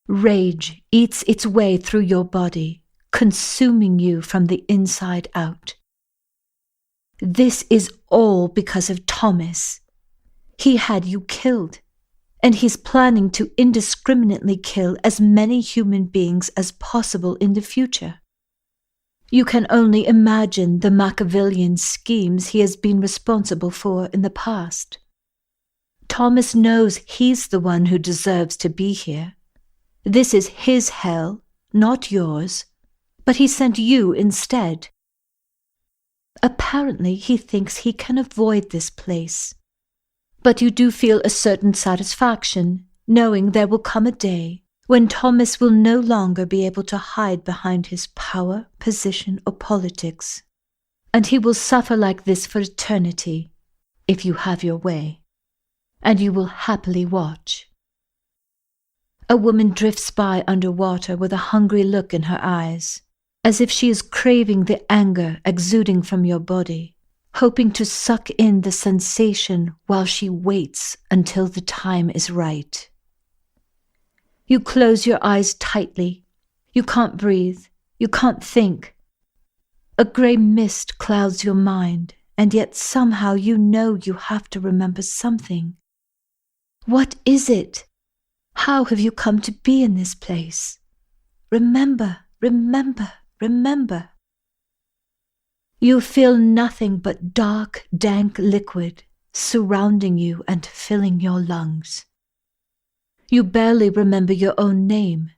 Rage eats its way through your body, consuming you from the inside out. This is all because of Thomas. He had you killed, and he's planning to indiscriminately kill as many human beings as possible in the future. You can only imagine the Machiavellian schemes he has been responsible for in the past. Thomas knows he's the one who deserves to be here. This is his hell, not yours, but he sent you instead. Apparently, he thinks he can avoid this place. But you do feel a certain satisfaction, knowing there will come a day when Thomas will no longer be able to hide behind his power, position, or politics, and he will suffer like this for eternity, if you have your way, and you will happily watch. A woman drifts by underwater with a hungry look in her eyes, as if she is craving the anger exuding from your body, hoping to suck in the sensation while she waits until the time is right. You close your eyes tightly. You can't breathe. You can't think. A grey mist clouds your mind, and yet somehow you know you have to remember something. What is it? How have you come to be in this place? Remember, remember, remember. You feel nothing but dark, dank liquid surrounding you and filling your lungs. You barely remember your own name,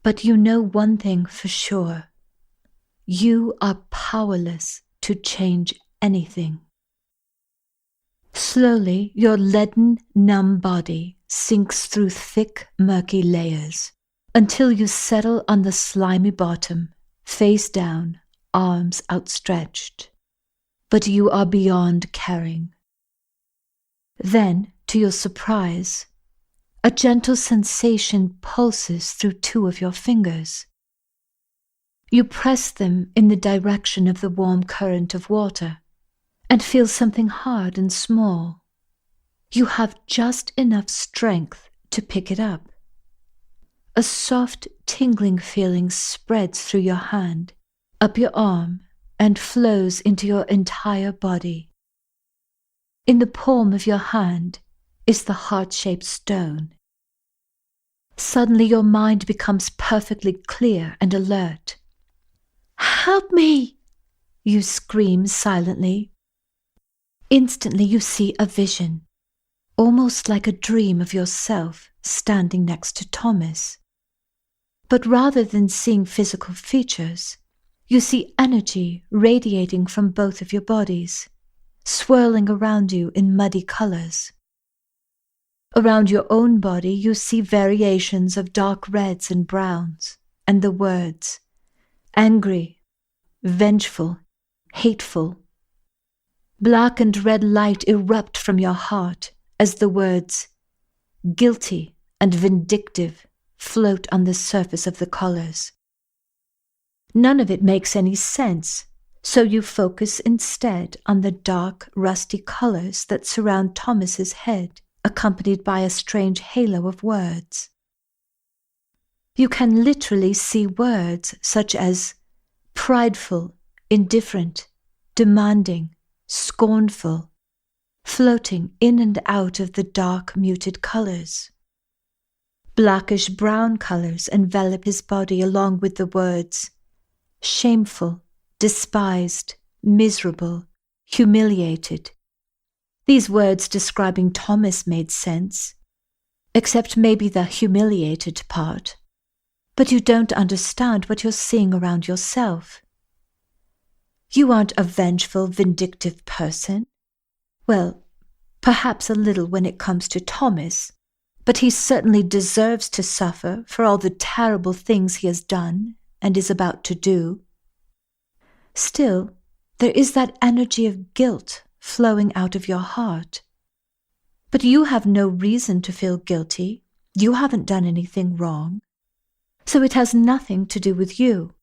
but you know one thing for sure. You are powerless to change anything. Slowly, your leaden, numb body sinks through thick, murky layers until you settle on the slimy bottom, face down, arms outstretched. But you are beyond caring. Then, to your surprise, a gentle sensation pulses through two of your fingers. You press them in the direction of the warm current of water and feel something hard and small. You have just enough strength to pick it up. A soft, tingling feeling spreads through your hand, up your arm, and flows into your entire body. In the palm of your hand is the heart-shaped stone. Suddenly your mind becomes perfectly clear and alert. "Help me!" you scream silently. Instantly you see a vision, almost like a dream of yourself standing next to Thomas. But rather than seeing physical features, you see energy radiating from both of your bodies, swirling around you in muddy colors. Around your own body you see variations of dark reds and browns, and the words, angry, vengeful, hateful. Black and red light erupt from your heart as the words, guilty and vindictive, float on the surface of the colors. None of it makes any sense, so you focus instead on the dark, rusty colors that surround Thomas's head, accompanied by a strange halo of words. You can literally see words such as prideful, indifferent, demanding, scornful, floating in and out of the dark, muted colors. Blackish-brown colors envelop his body along with the words shameful, despised, miserable, humiliated. These words describing Thomas made sense, except maybe the humiliated part. But you don't understand what you're seeing around yourself. You aren't a vengeful, vindictive person. Well, perhaps a little when it comes to Thomas, but he certainly deserves to suffer for all the terrible things he has done and is about to do. Still, there is that energy of guilt flowing out of your heart. But you have no reason to feel guilty. You haven't done anything wrong. So it has nothing to do with you.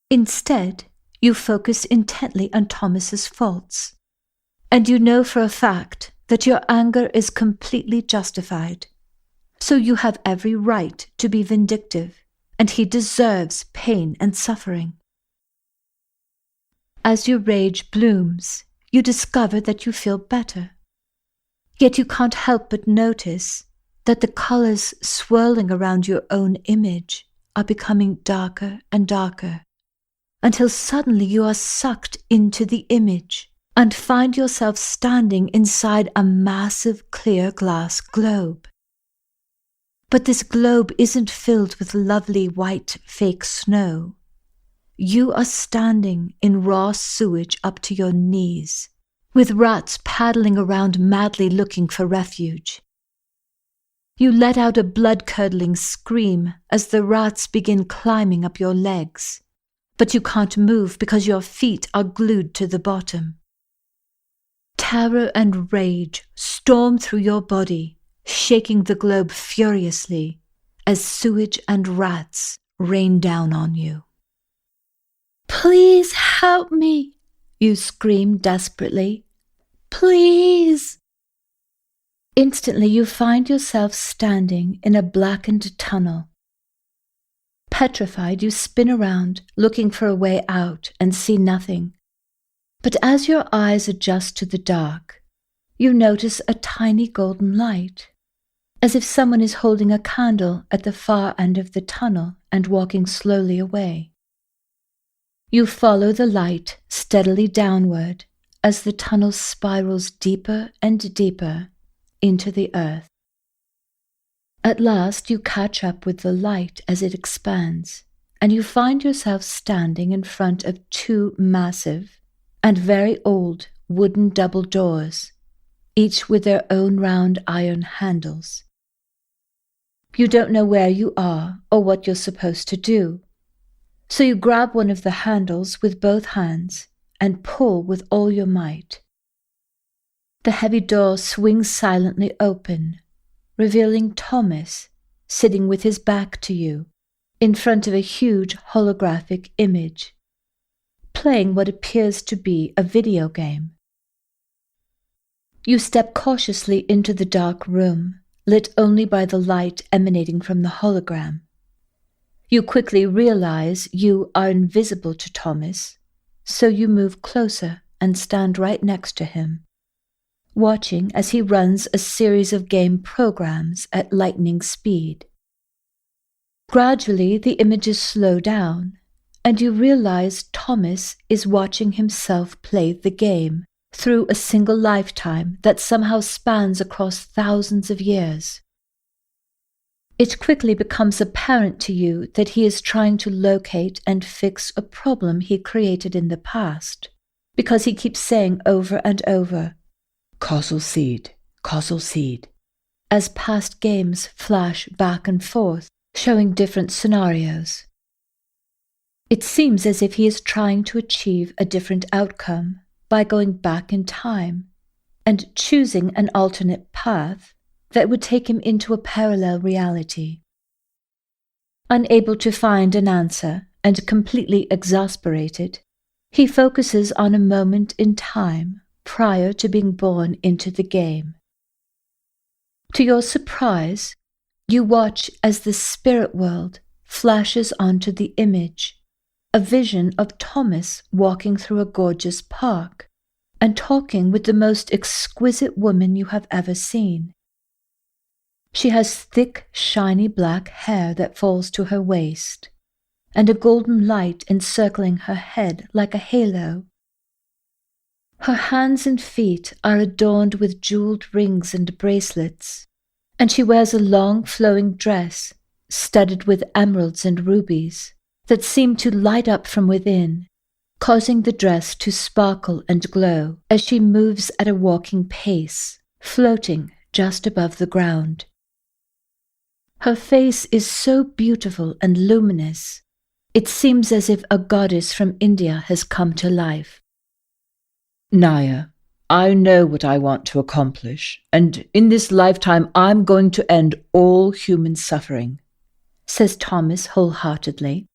Instead, you focus intently on Thomas's faults, and you know for a fact that your anger is completely justified. So you have every right to be vindictive, and he deserves pain and suffering. As your rage blooms, you discover that you feel better. Yet you can't help but notice that the colors swirling around your own image are becoming darker and darker, until suddenly you are sucked into the image, and find yourself standing inside a massive clear glass globe. But this globe isn't filled with lovely white fake snow. You are standing in raw sewage up to your knees, with rats paddling around madly looking for refuge. You let out a blood-curdling scream as the rats begin climbing up your legs, but you can't move because your feet are glued to the bottom. Terror and rage storm through your body, shaking the globe furiously as sewage and rats rain down on you. "Please help me," you scream desperately. "Please." Instantly you find yourself standing in a blackened tunnel. Petrified, you spin around, looking for a way out, and see nothing. But as your eyes adjust to the dark, you notice a tiny golden light, as if someone is holding a candle at the far end of the tunnel and walking slowly away. You follow the light steadily downward as the tunnel spirals deeper and deeper into the earth. At last you catch up with the light as it expands, and you find yourself standing in front of two massive and very old wooden double doors, each with their own round iron handles. You don't know where you are or what you're supposed to do, so you grab one of the handles with both hands and pull with all your might. The heavy door swings silently open, revealing Thomas sitting with his back to you in front of a huge holographic image, playing what appears to be a video game. You step cautiously into the dark room, lit only by the light emanating from the hologram. You quickly realize you are invisible to Thomas, so you move closer and stand right next to him, watching as he runs a series of game programs at lightning speed. Gradually, the images slow down, and you realize Thomas is watching himself play the game through a single lifetime that somehow spans across thousands of years. It quickly becomes apparent to you that he is trying to locate and fix a problem he created in the past, because he keeps saying over and over, causal seed, as past games flash back and forth, showing different scenarios. It seems as if he is trying to achieve a different outcome by going back in time and choosing an alternate path that would take him into a parallel reality. Unable to find an answer and completely exasperated, he focuses on a moment in time prior to being born into the game. To your surprise, you watch as the spirit world flashes onto the image, a vision of Thomas walking through a gorgeous park and talking with the most exquisite woman you have ever seen. She has thick, shiny black hair that falls to her waist, and a golden light encircling her head like a halo. Her hands and feet are adorned with jeweled rings and bracelets, and she wears a long flowing dress studded with emeralds and rubies that seem to light up from within, causing the dress to sparkle and glow as she moves at a walking pace, floating just above the ground. Her face is so beautiful and luminous, it seems as if a goddess from India has come to life. Naya, I know what I want to accomplish, and in this lifetime I'm going to end all human suffering, says Thomas wholeheartedly.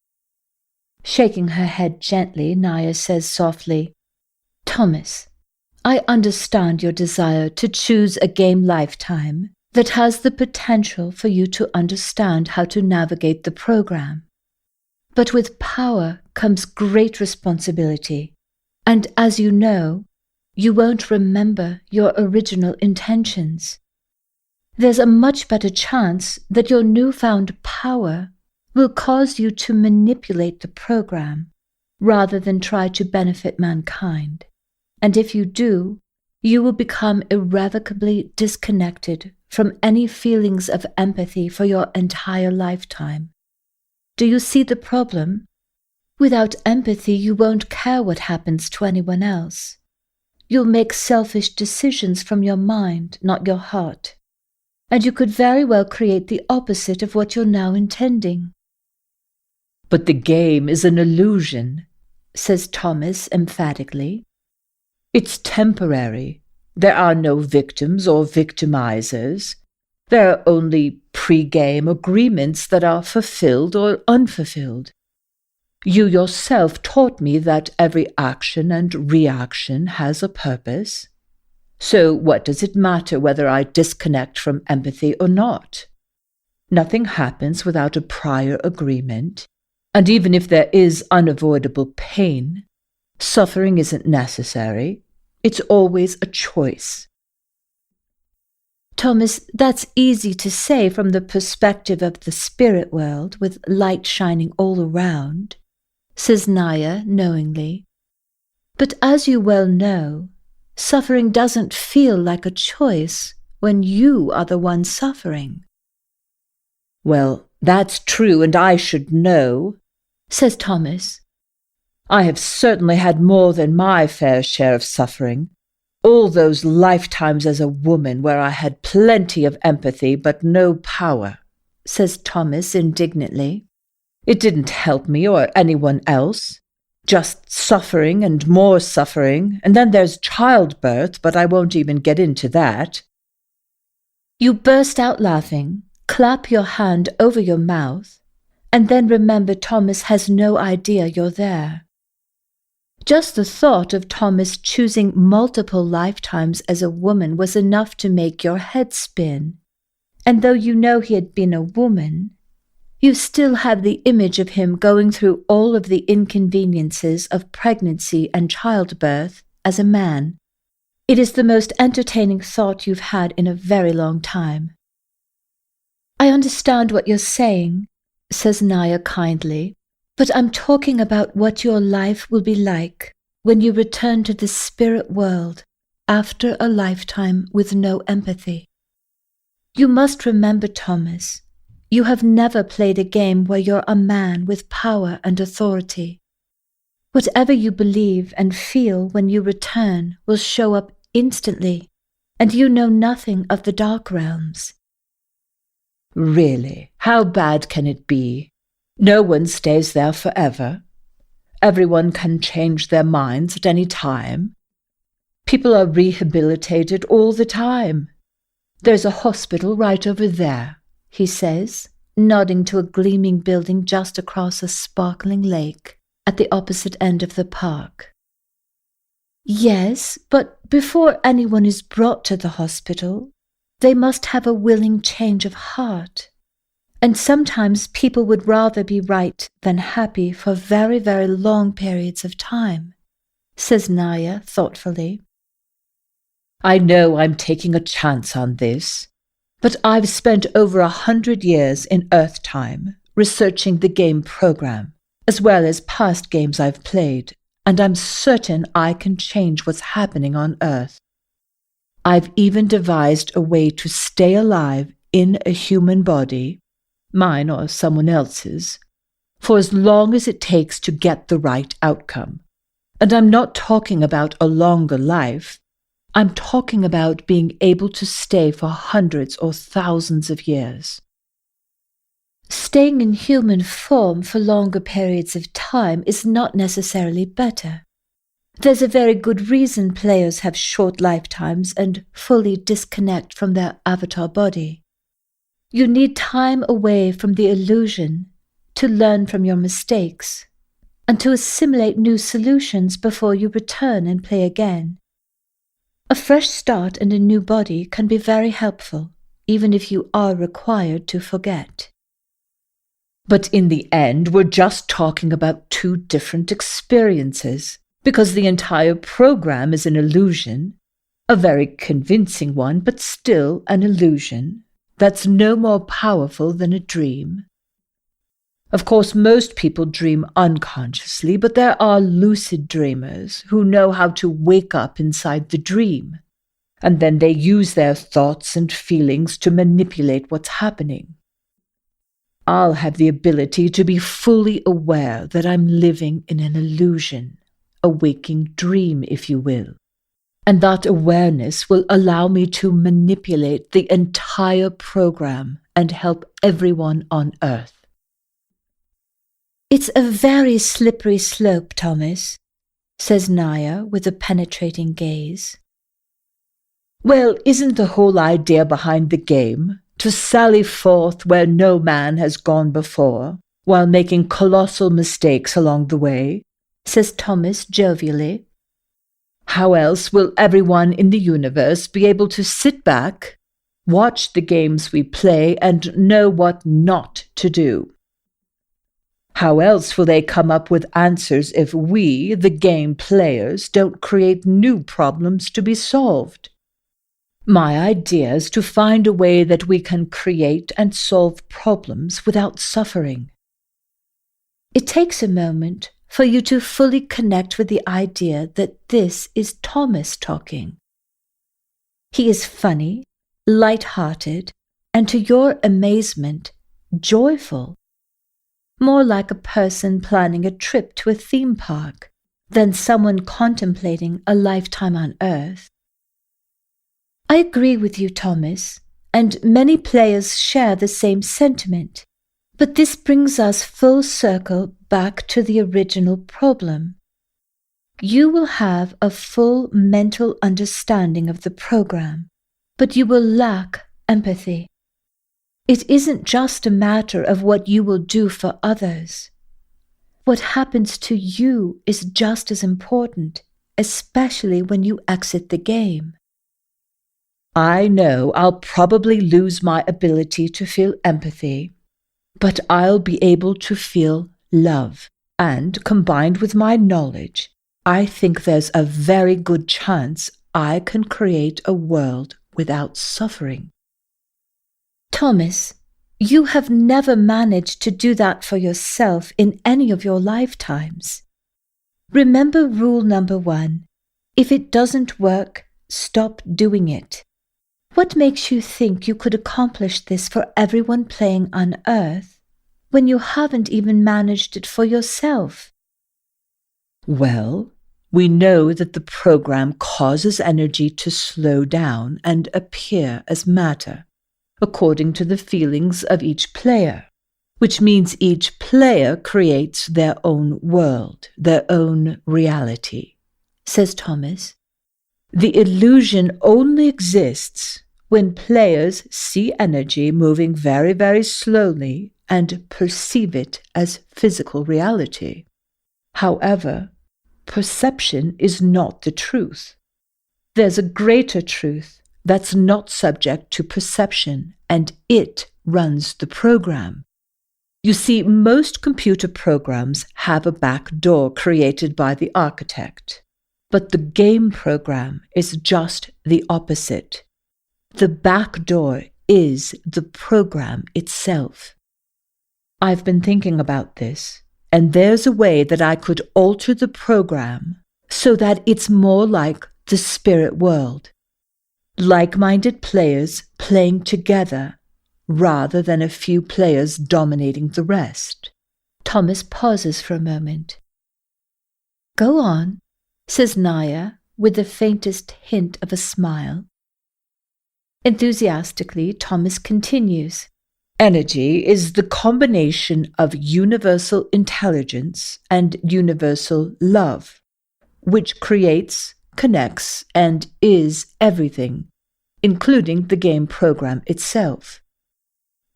Shaking her head gently, Naya says softly, Thomas, I understand your desire to choose a game lifetime that has the potential for you to understand how to navigate the program. But with power comes great responsibility, and as you know, you won't remember your original intentions. There's a much better chance that your newfound power will cause you to manipulate the program rather than try to benefit mankind. And if you do, you will become irrevocably disconnected from any feelings of empathy for your entire lifetime. Do you see the problem? Without empathy, you won't care what happens to anyone else. You'll make selfish decisions from your mind, not your heart. And you could very well create the opposite of what you're now intending. But the game is an illusion, says Thomas emphatically. It's temporary. There are no victims or victimizers. There are only pre-game agreements that are fulfilled or unfulfilled. You yourself taught me that every action and reaction has a purpose. So what does it matter whether I disconnect from empathy or not? Nothing happens without a prior agreement, and even if there is unavoidable pain, suffering isn't necessary. It's always a choice. Thomas, that's easy to say from the perspective of the spirit world with light shining all around, says Naya knowingly. But as you well know, suffering doesn't feel like a choice when you are the one suffering. Well, that's true, and I should know, says Thomas. I have certainly had more than my fair share of suffering. All those lifetimes as a woman where I had plenty of empathy but no power, says Thomas indignantly. It didn't help me or anyone else. Just suffering and more suffering, and then there's childbirth, but I won't even get into that. You burst out laughing, clap your hand over your mouth, and then remember Thomas has no idea you're there. Just the thought of Thomas choosing multiple lifetimes as a woman was enough to make your head spin, and though you know he had been a woman, you still have the image of him going through all of the inconveniences of pregnancy and childbirth as a man. It is the most entertaining thought you've had in a very long time. I understand what you're saying, says Naya kindly, but I'm talking about what your life will be like when you return to the spirit world after a lifetime with no empathy. You must remember, Thomas, you have never played a game where you're a man with power and authority. Whatever you believe and feel when you return will show up instantly, and you know nothing of the dark realms. Really, how bad can it be? No one stays there forever. Everyone can change their minds at any time. People are rehabilitated all the time. There's a hospital right over there, he says, nodding to a gleaming building just across a sparkling lake at the opposite end of the park. Yes, but before anyone is brought to the hospital, they must have a willing change of heart. And sometimes people would rather be right than happy for very, very long periods of time, says Naya thoughtfully. I know I'm taking a chance on this, but I've spent over 100 years in Earth time researching the game program, as well as past games I've played, and I'm certain I can change what's happening on Earth. I've even devised a way to stay alive in a human body, mine or someone else's, for as long as it takes to get the right outcome. And I'm not talking about a longer life. I'm talking about being able to stay for hundreds or thousands of years. Staying in human form for longer periods of time is not necessarily better. There's a very good reason players have short lifetimes and fully disconnect from their avatar body. You need time away from the illusion to learn from your mistakes and to assimilate new solutions before you return and play again. A fresh start and a new body can be very helpful, even if you are required to forget. But in the end, we're just talking about two different experiences, because the entire program is an illusion, a very convincing one, but still an illusion that's no more powerful than a dream. Of course, most people dream unconsciously, but there are lucid dreamers who know how to wake up inside the dream, and then they use their thoughts and feelings to manipulate what's happening. I'll have the ability to be fully aware that I'm living in an illusion, a waking dream, if you will. And that awareness will allow me to manipulate the entire program and help everyone on Earth. It's a very slippery slope, Thomas, says Naya with a penetrating gaze. Well, isn't the whole idea behind the game to sally forth where no man has gone before, while making colossal mistakes along the way? Says Thomas jovially. How else will everyone in the universe be able to sit back, watch the games we play, and know what not to do? How else will they come up with answers if we, the game players, don't create new problems to be solved? My idea is to find a way that we can create and solve problems without suffering. It takes a moment for you to fully connect with the idea that this is Thomas talking. He is funny, light-hearted, and to your amazement, joyful. More like a person planning a trip to a theme park than someone contemplating a lifetime on Earth. I agree with you, Thomas, and many players share the same sentiment. But this brings us full circle back to the original problem. You will have a full mental understanding of the program, but you will lack empathy. It isn't just a matter of what you will do for others. What happens to you is just as important, especially when you exit the game. I know I'll probably lose my ability to feel empathy, but I'll be able to feel love. And combined with my knowledge, I think there's a very good chance I can create a world without suffering. Thomas, you have never managed to do that for yourself in any of your lifetimes. Remember rule number 1. If it doesn't work, stop doing it. What makes you think you could accomplish this for everyone playing on Earth when you haven't even managed it for yourself? Well, we know that the program causes energy to slow down and appear as matter, according to the feelings of each player, which means each player creates their own world, their own reality, says Thomas. The illusion only exists when players see energy moving very, very slowly and perceive it as physical reality. However, perception is not the truth. There's a greater truth that's not subject to perception, and it runs the program. You see, most computer programs have a back door created by the architect, but the game program is just the opposite. The back door is the program itself. I've been thinking about this, and there's a way that I could alter the program so that it's more like the spirit world. Like-minded players playing together rather than a few players dominating the rest. Thomas pauses for a moment. Go on, says Naya with the faintest hint of a smile. Enthusiastically, Thomas continues. Energy is the combination of universal intelligence and universal love, which creates, connects, and is everything, including the game program itself.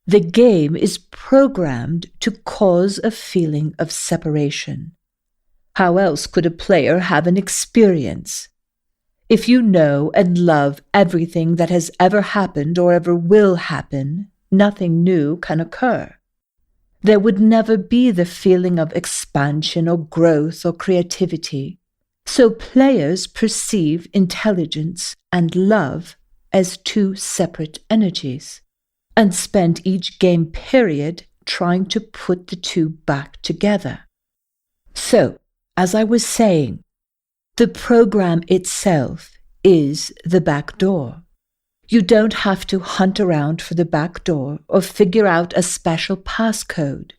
The game is programmed to cause a feeling of separation. How else could a player have an experience? If you know and love everything that has ever happened or ever will happen, nothing new can occur. There would never be the feeling of expansion or growth or creativity. So players perceive intelligence and love as two separate energies, and spend each game period trying to put the two back together. So, as I was saying, the program itself is the back door. You don't have to hunt around for the back door or figure out a special passcode.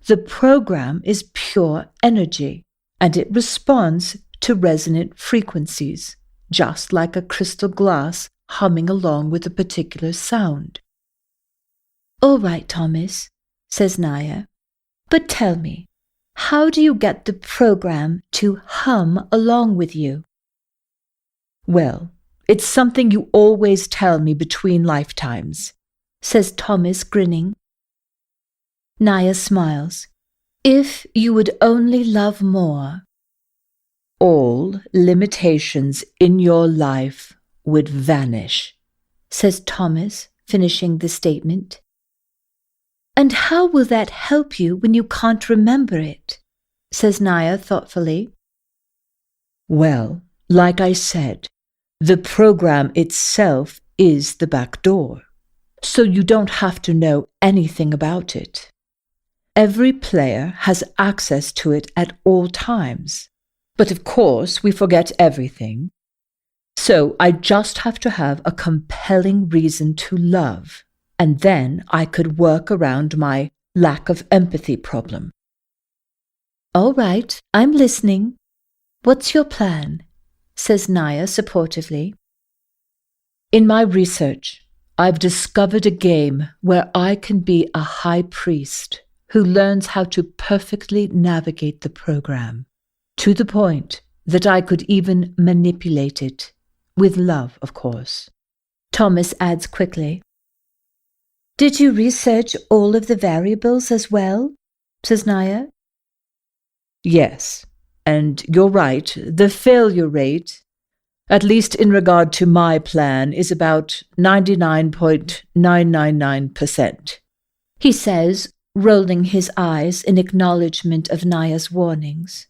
The program is pure energy, and it responds to resonant frequencies, just like a crystal glass humming along with a particular sound. All right, Thomas, says Naya, but tell me, how do you get the program to hum along with you? Well, it's something you always tell me between lifetimes, says Thomas, grinning. Naya smiles. If you would only love more, all limitations in your life would vanish, says Thomas, finishing the statement. And how will that help you when you can't remember it? Says Naya thoughtfully. Well, like I said, the program itself is the back door, so you don't have to know anything about it. Every player has access to it at all times, but of course we forget everything. So I just have to have a compelling reason to love, and then I could work around my lack of empathy problem. All right, I'm listening. What's your plan? Says Naya supportively. In my research, I've discovered a game where I can be a high priest who learns how to perfectly navigate the program, to the point that I could even manipulate it, with love, of course. Thomas adds quickly. Did you research all of the variables as well? Says Naya. Yes, and you're right, the failure rate, at least in regard to my plan, is about 99.999%. He says, rolling his eyes in acknowledgement of Naya's warnings.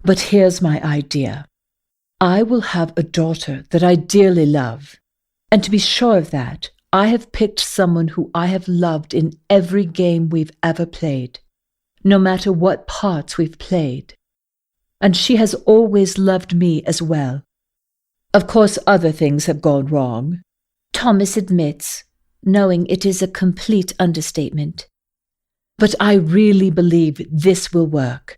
But here's my idea. I will have a daughter that I dearly love, and to be sure of that, I have picked someone who I have loved in every game we've ever played, no matter what parts we've played. And she has always loved me as well. Of course, other things have gone wrong, Thomas admits, knowing it is a complete understatement. But I really believe this will work.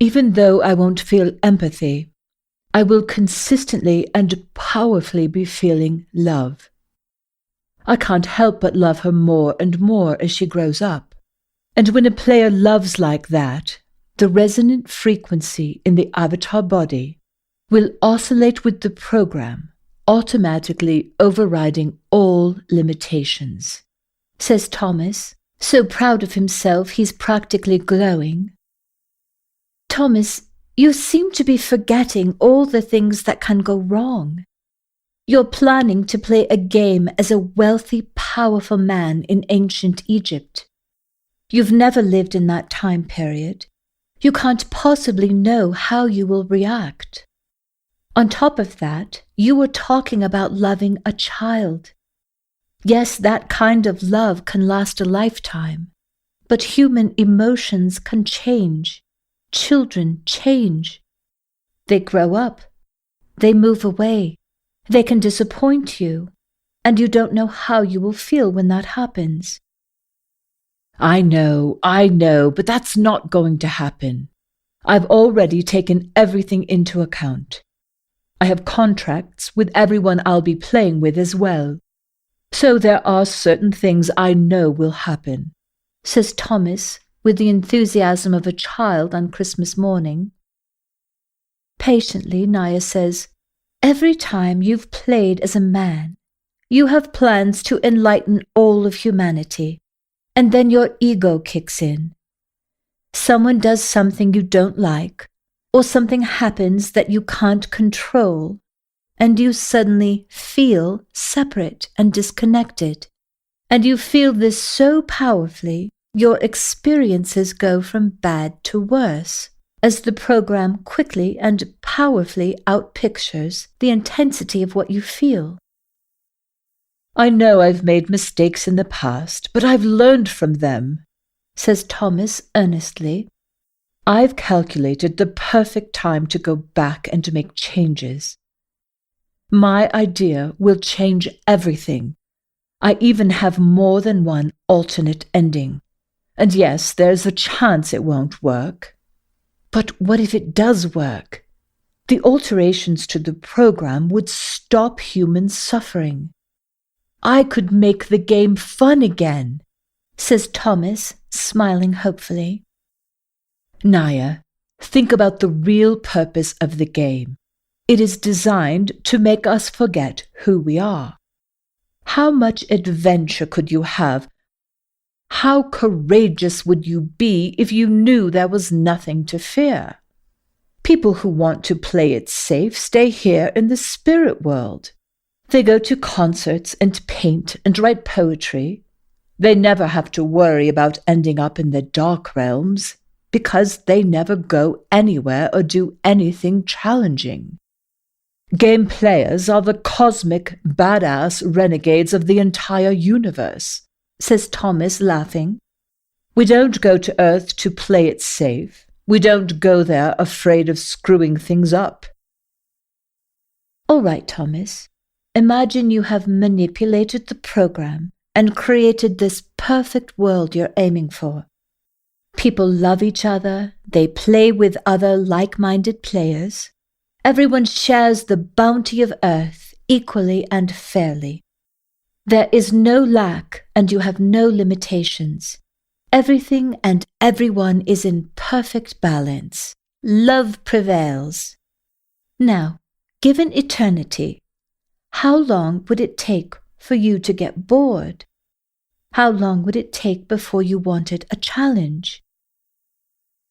Even though I won't feel empathy, I will consistently and powerfully be feeling love. I can't help but love her more and more as she grows up. And when a player loves like that, the resonant frequency in the avatar body will oscillate with the program, automatically overriding all limitations, says Thomas, so proud of himself he's practically glowing. Thomas, you seem to be forgetting all the things that can go wrong. You're planning to play a game as a wealthy, powerful man in ancient Egypt. You've never lived in that time period. You can't possibly know how you will react. On top of that, you were talking about loving a child. Yes, that kind of love can last a lifetime, but human emotions can change. Children change. They grow up. They move away. They can disappoint you, and you don't know how you will feel when that happens. I know, but that's not going to happen. I've already taken everything into account. I have contracts with everyone I'll be playing with as well. So there are certain things I know will happen, says Thomas, with the enthusiasm of a child on Christmas morning. Patiently, Naya says, every time you've played as a man, you have plans to enlighten all of humanity, and then your ego kicks in. Someone does something you don't like, or something happens that you can't control, and you suddenly feel separate and disconnected. And you feel this so powerfully, your experiences go from bad to worse, as the program quickly and powerfully outpictures the intensity of what you feel. I know I've made mistakes in the past, but I've learned from them, says Thomas earnestly. I've calculated the perfect time to go back and to make changes. My idea will change everything. I even have more than one alternate ending. And yes, there's a chance it won't work. But what if it does work? The alterations to the program would stop human suffering. I could make the game fun again, says Thomas, smiling hopefully. Naya, think about the real purpose of the game. It is designed to make us forget who we are. How much adventure could you have? How courageous would you be if you knew there was nothing to fear? People who want to play it safe stay here in the spirit world. They go to concerts and paint and write poetry. They never have to worry about ending up in the dark realms because they never go anywhere or do anything challenging. Game players are the cosmic badass renegades of the entire universe, says Thomas, laughing. We don't go to Earth to play it safe. We don't go there afraid of screwing things up. All right, Thomas. Imagine you have manipulated the program and created this perfect world you're aiming for. People love each other. They play with other like-minded players. Everyone shares the bounty of Earth equally and fairly. There is no lack and you have no limitations. Everything and everyone is in perfect balance. Love prevails. Now, given eternity, how long would it take for you to get bored? How long would it take before you wanted a challenge?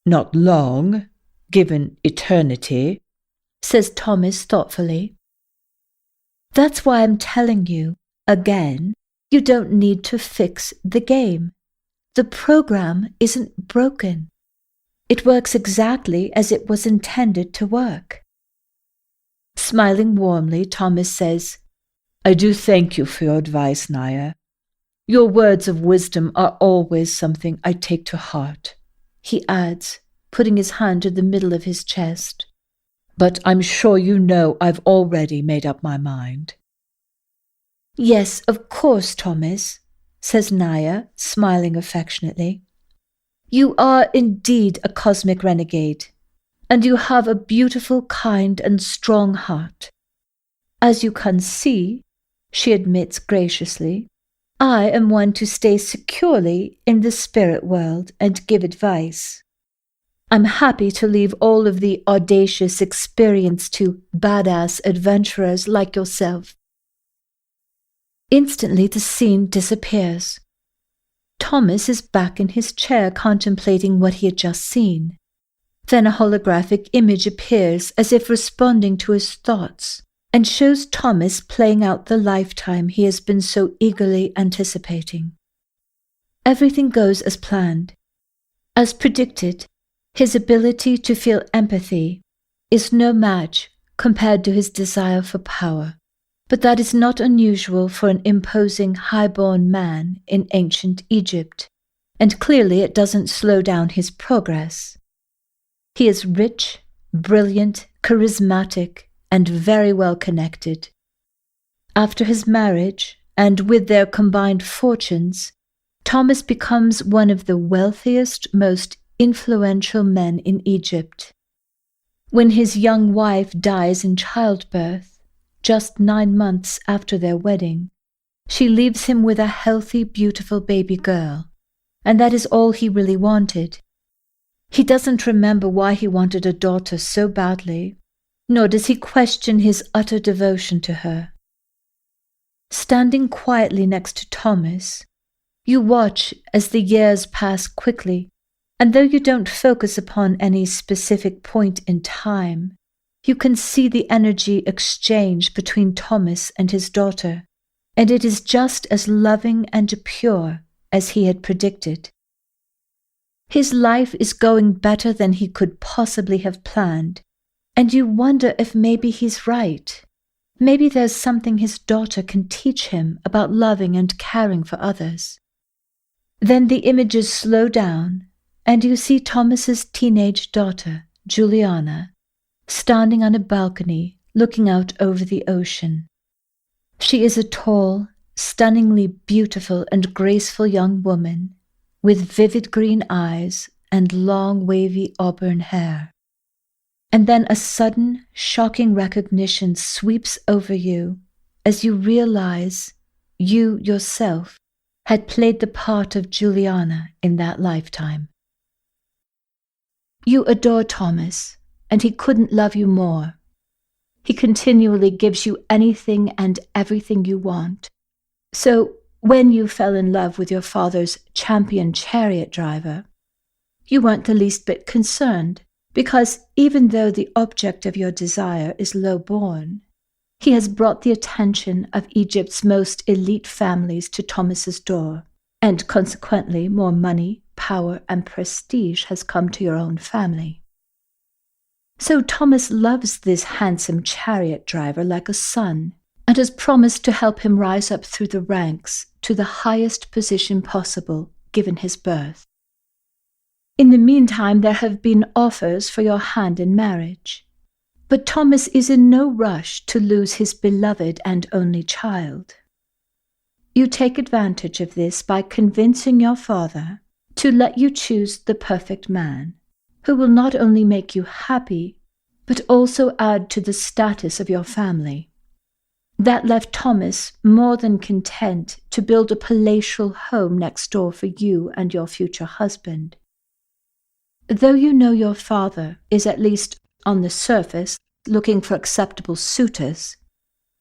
Not long, given eternity, says Thomas thoughtfully. That's why I'm telling you, again, you don't need to fix the game. The program isn't broken. It works exactly as it was intended to work. Smiling warmly, Thomas says, I do thank you for your advice, Naya. Your words of wisdom are always something I take to heart, he adds, putting his hand to the middle of his chest. But I'm sure you know I've already made up my mind. Yes, of course, Thomas, says Naya, smiling affectionately. You are indeed a cosmic renegade, and you have a beautiful, kind, and strong heart. As you can see, she admits graciously, I am one to stay securely in the spirit world and give advice. I'm happy to leave all of the audacious experience to badass adventurers like yourself. Instantly, the scene disappears. Thomas is back in his chair contemplating what he had just seen. Then a holographic image appears as if responding to his thoughts and shows Thomas playing out the lifetime he has been so eagerly anticipating. Everything goes as planned. As predicted, his ability to feel empathy is no match compared to his desire for power, but that is not unusual for an imposing high-born man in ancient Egypt, and clearly it doesn't slow down his progress. He is rich, brilliant, charismatic, and very well connected. After his marriage, and with their combined fortunes, Thomas becomes one of the wealthiest, most influential men in Egypt. When his young wife dies in childbirth, just 9 months after their wedding, she leaves him with a healthy, beautiful baby girl, and that is all he really wanted. He doesn't remember why he wanted a daughter so badly, nor does he question his utter devotion to her. Standing quietly next to Thomas, you watch as the years pass quickly, and though you don't focus upon any specific point in time, you can see the energy exchange between Thomas and his daughter, and it is just as loving and pure as he had predicted. His life is going better than he could possibly have planned, and you wonder if maybe he's right. Maybe there's something his daughter can teach him about loving and caring for others. Then the images slow down, and you see Thomas's teenage daughter, Juliana, standing on a balcony looking out over the ocean. She is a tall, stunningly beautiful and graceful young woman with vivid green eyes and long wavy auburn hair. And then a sudden, shocking recognition sweeps over you as you realize you yourself had played the part of Juliana in that lifetime. You adore Thomas, and he couldn't love you more. He continually gives you anything and everything you want. So when you fell in love with your father's champion chariot driver, you weren't the least bit concerned, because even though the object of your desire is low-born, he has brought the attention of Egypt's most elite families to Thomas's door, and consequently more money, power, and prestige has come to your own family. So Thomas loves this handsome chariot driver like a son, and has promised to help him rise up through the ranks to the highest position possible, given his birth. In the meantime, there have been offers for your hand in marriage, but Thomas is in no rush to lose his beloved and only child. You take advantage of this by convincing your father to let you choose the perfect man, who will not only make you happy, but also add to the status of your family. That left Thomas more than content to build a palatial home next door for you and your future husband. Though you know your father is, at least on the surface, looking for acceptable suitors,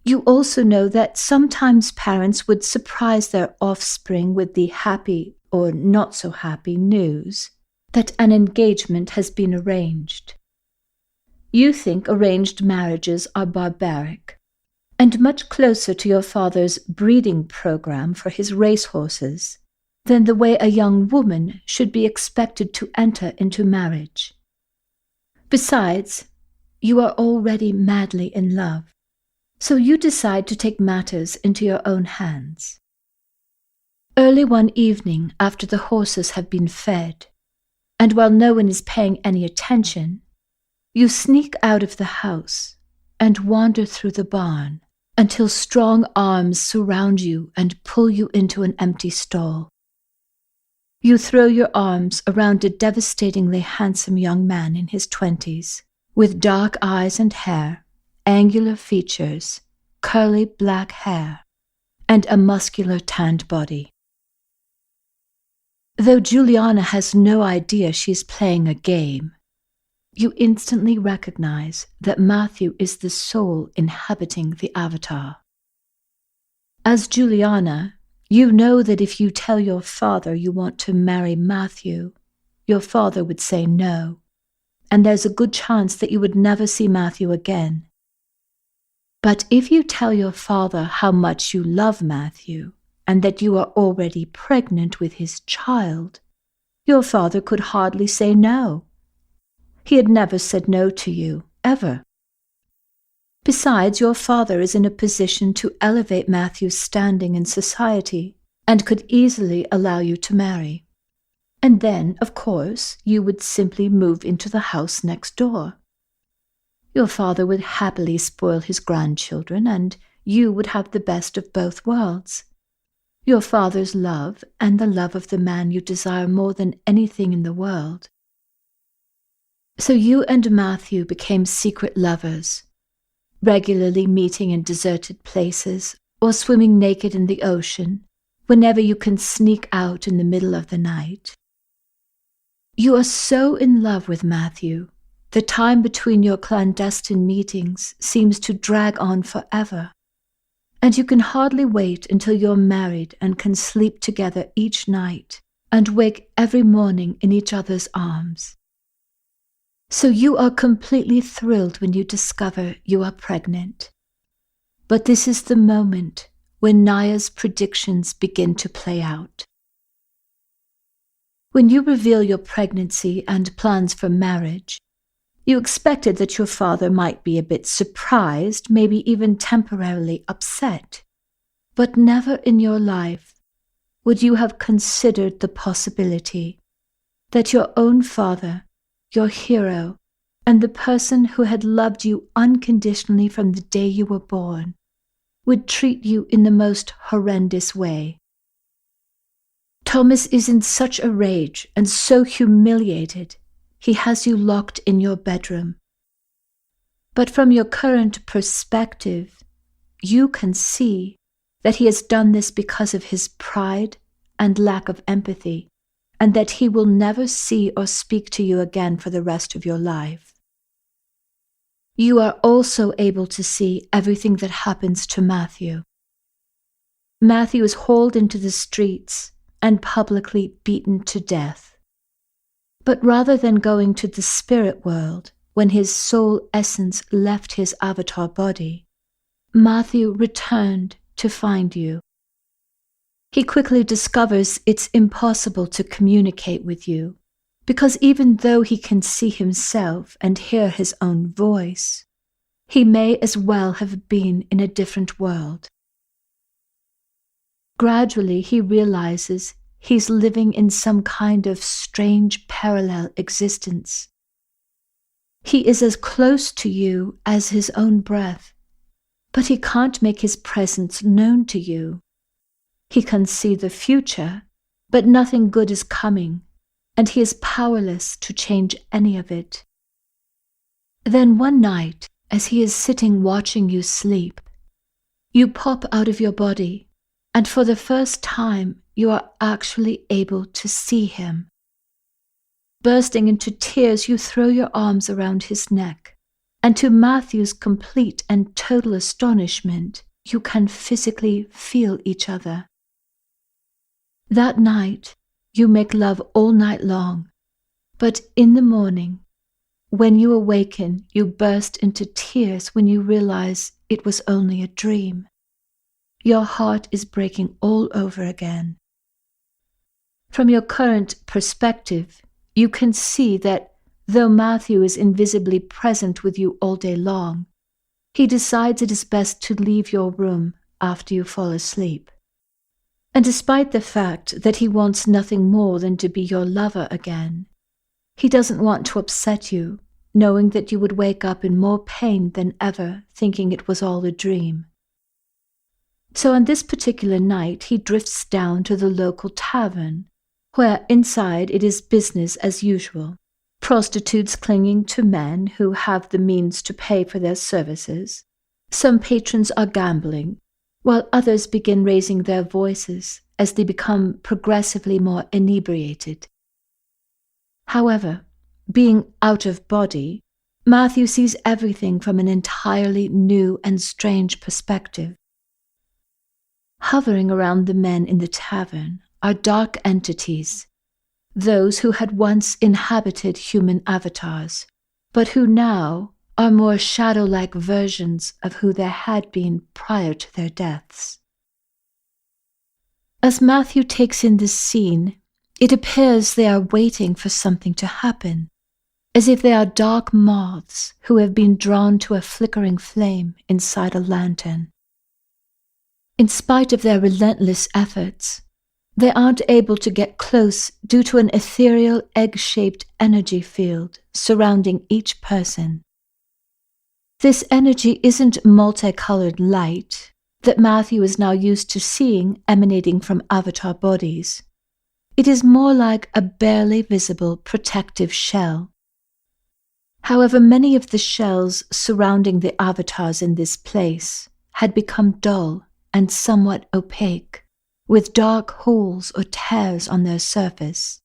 you also know that sometimes parents would surprise their offspring with the happy or not so happy news that an engagement has been arranged. You think arranged marriages are barbaric, and much closer to your father's breeding program for his racehorses than the way a young woman should be expected to enter into marriage. Besides, you are already madly in love, so you decide to take matters into your own hands. Early one evening, after the horses have been fed, and while no one is paying any attention, you sneak out of the house and wander through the barn until strong arms surround you and pull you into an empty stall. You throw your arms around a devastatingly handsome young man in his 20s, with dark eyes and hair, angular features, curly black hair, and a muscular tanned body. Though Juliana has no idea she's playing a game, you instantly recognize that Matthew is the soul inhabiting the avatar. As Juliana, you know that if you tell your father you want to marry Matthew, your father would say no, and there's a good chance that you would never see Matthew again. But if you tell your father how much you love Matthew, and that you are already pregnant with his child, your father could hardly say no. He had never said no to you, ever. Besides, your father is in a position to elevate Matthew's standing in society and could easily allow you to marry. And then, of course, you would simply move into the house next door. Your father would happily spoil his grandchildren, and you would have the best of both worlds. Your father's love and the love of the man you desire more than anything in the world. So you and Matthew became secret lovers, regularly meeting in deserted places or swimming naked in the ocean whenever you can sneak out in the middle of the night. You are so in love with Matthew, the time between your clandestine meetings seems to drag on forever, and you can hardly wait until you're married and can sleep together each night and wake every morning in each other's arms. So you are completely thrilled when you discover you are pregnant. But this is the moment when Naya's predictions begin to play out. When you reveal your pregnancy and plans for marriage, You expected that your father might be a bit surprised, maybe even temporarily upset. But never in your life would you have considered the possibility that your own father, your hero, and the person who had loved you unconditionally from the day you were born, would treat you in the most horrendous way. Thomas is in such a rage and so humiliated, he has you locked in your bedroom. But from your current perspective, you can see that he has done this because of his pride and lack of empathy, and that he will never see or speak to you again for the rest of your life. You are also able to see everything that happens to Matthew. Matthew is hauled into the streets and publicly beaten to death. But rather than going to the spirit world when his soul essence left his avatar body, Matthew returned to find you. He quickly discovers it's impossible to communicate with you, because even though he can see himself and hear his own voice, he may as well have been in a different world. Gradually, he realizes he's living in some kind of strange parallel existence. He is as close to you as his own breath, but he can't make his presence known to you. He can see the future, but nothing good is coming, and he is powerless to change any of it. Then one night, as he is sitting watching you sleep, you pop out of your body, and for the first time you are actually able to see him. Bursting into tears, you throw your arms around his neck, and to Matthew's complete and total astonishment, you can physically feel each other. That night, you make love all night long, but in the morning, when you awaken, you burst into tears when you realize it was only a dream. Your heart is breaking all over again. From your current perspective, you can see that though Matthew is invisibly present with you all day long, he decides it is best to leave your room after you fall asleep. And despite the fact that he wants nothing more than to be your lover again, he doesn't want to upset you, knowing that you would wake up in more pain than ever, thinking it was all a dream. So on this particular night, he drifts down to the local tavern, where inside it is business as usual. Prostitutes clinging to men who have the means to pay for their services. Some patrons are gambling, while others begin raising their voices as they become progressively more inebriated. However, being out of body, Matthew sees everything from an entirely new and strange perspective. Hovering around the men in the tavern are dark entities, those who had once inhabited human avatars, but who now are more shadow-like versions of who they had been prior to their deaths. As Matthew takes in this scene, it appears they are waiting for something to happen, as if they are dark moths who have been drawn to a flickering flame inside a lantern. In spite of their relentless efforts, they aren't able to get close due to an ethereal egg-shaped energy field surrounding each person. This energy isn't multicolored light that Matthew is now used to seeing emanating from avatar bodies. It is more like a barely visible protective shell. However, many of the shells surrounding the avatars in this place had become dull and somewhat opaque, with dark holes or tears on their surface.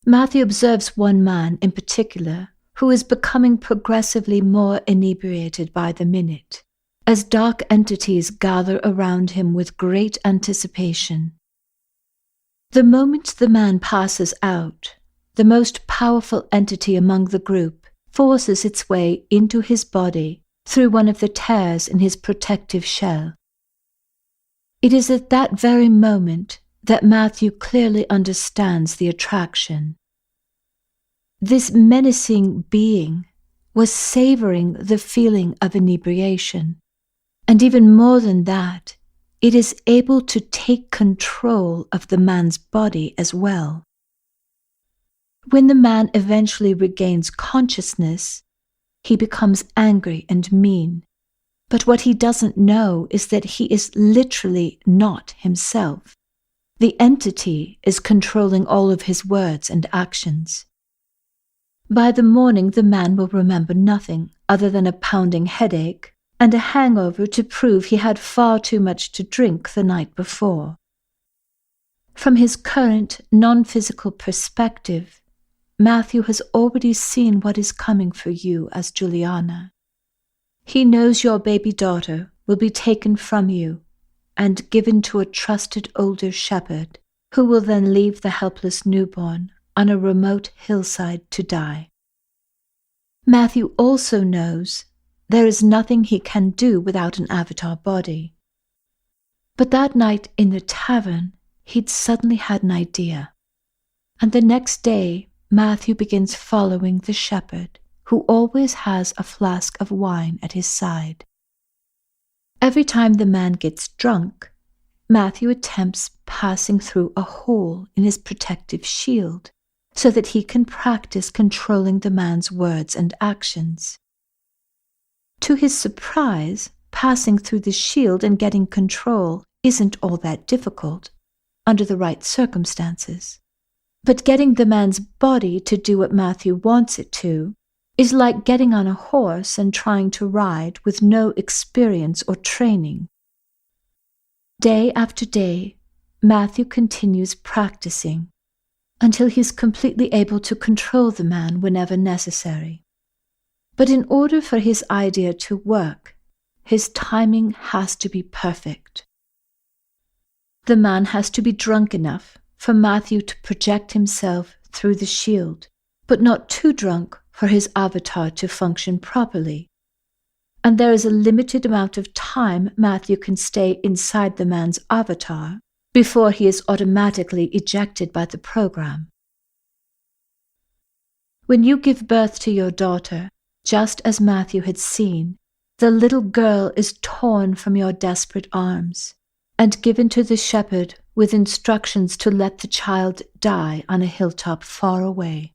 Matthew observes one man in particular who is becoming progressively more inebriated by the minute, as dark entities gather around him with great anticipation. The moment the man passes out, the most powerful entity among the group forces its way into his body through one of the tears in his protective shell. It is at that very moment that Matthew clearly understands the attraction. This menacing being was savoring the feeling of inebriation. And even more than that, it is able to take control of the man's body as well. When the man eventually regains consciousness, he becomes angry and mean. But what he doesn't know is that he is literally not himself. The entity is controlling all of his words and actions. By the morning, the man will remember nothing other than a pounding headache and a hangover to prove he had far too much to drink the night before. From his current non-physical perspective, Matthew has already seen what is coming for you as Juliana. He knows your baby daughter will be taken from you and given to a trusted older shepherd who will then leave the helpless newborn on a remote hillside to die. Matthew also knows there is nothing he can do without an avatar body. But that night in the tavern, he'd suddenly had an idea. And the next day, Matthew begins following the shepherd, who always has a flask of wine at his side. Every time the man gets drunk, Matthew attempts passing through a hole in his protective shield so that he can practice controlling the man's words and actions. To his surprise, passing through the shield and getting control isn't all that difficult under the right circumstances. But getting the man's body to do what Matthew wants it to is like getting on a horse and trying to ride with no experience or training. Day after day, Matthew continues practicing until he's completely able to control the man whenever necessary. But in order for his idea to work, his timing has to be perfect. The man has to be drunk enough for Matthew to project himself through the shield, but not too drunk for his avatar to function properly. And there is a limited amount of time Matthew can stay inside the man's avatar before he is automatically ejected by the program. When you give birth to your daughter, just as Matthew had seen, the little girl is torn from your desperate arms and given to the shepherd with instructions to let the child die on a hilltop far away.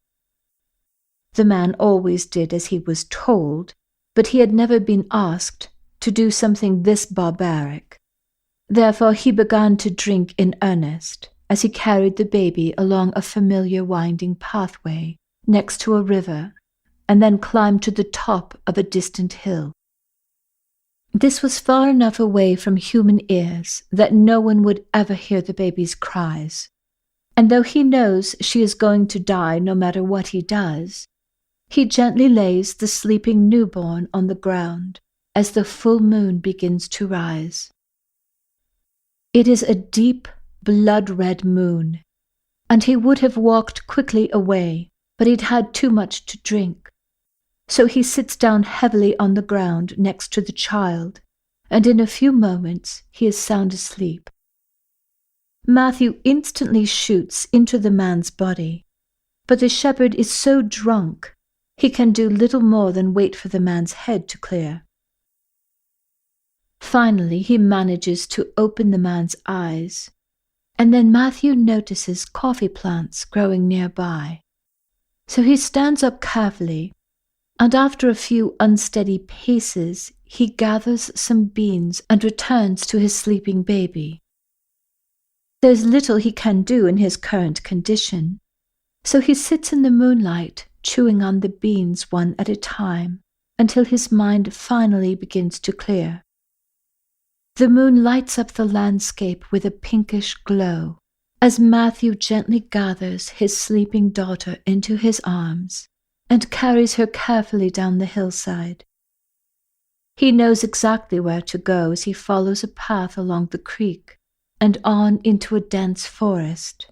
The man always did as he was told, but he had never been asked to do something this barbaric. Therefore he began to drink in earnest as he carried the baby along a familiar winding pathway next to a river and then climbed to the top of a distant hill. This was far enough away from human ears that no one would ever hear the baby's cries. And though he knows she is going to die no matter what he does, he gently lays the sleeping newborn on the ground as the full moon begins to rise. It is a deep, blood-red moon, and he would have walked quickly away, but he'd had too much to drink. So he sits down heavily on the ground next to the child, and in a few moments he is sound asleep. Matthew instantly shoots into the man's body, but the shepherd is so drunk he can do little more than wait for the man's head to clear. Finally, he manages to open the man's eyes, and then Matthew notices coffee plants growing nearby. So he stands up carefully, and after a few unsteady paces, he gathers some beans and returns to his sleeping baby. There's little he can do in his current condition, so he sits in the moonlight, chewing on the beans one at a time, until his mind finally begins to clear. The moon lights up the landscape with a pinkish glow as Matthew gently gathers his sleeping daughter into his arms and carries her carefully down the hillside. He knows exactly where to go as he follows a path along the creek and on into a dense forest.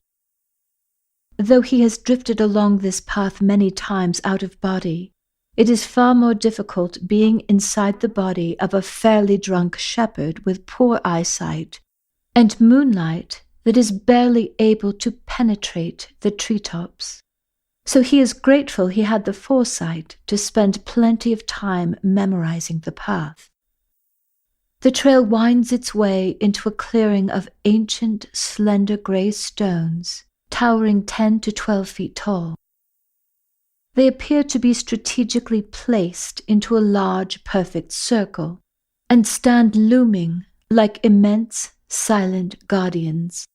Though he has drifted along this path many times out of body, it is far more difficult being inside the body of a fairly drunk shepherd with poor eyesight and moonlight that is barely able to penetrate the treetops. So he is grateful he had the foresight to spend plenty of time memorizing the path. The trail winds its way into a clearing of ancient, slender gray stones, towering 10 to 12 feet tall. They appear to be strategically placed into a large, perfect circle, and stand looming like immense, silent guardians.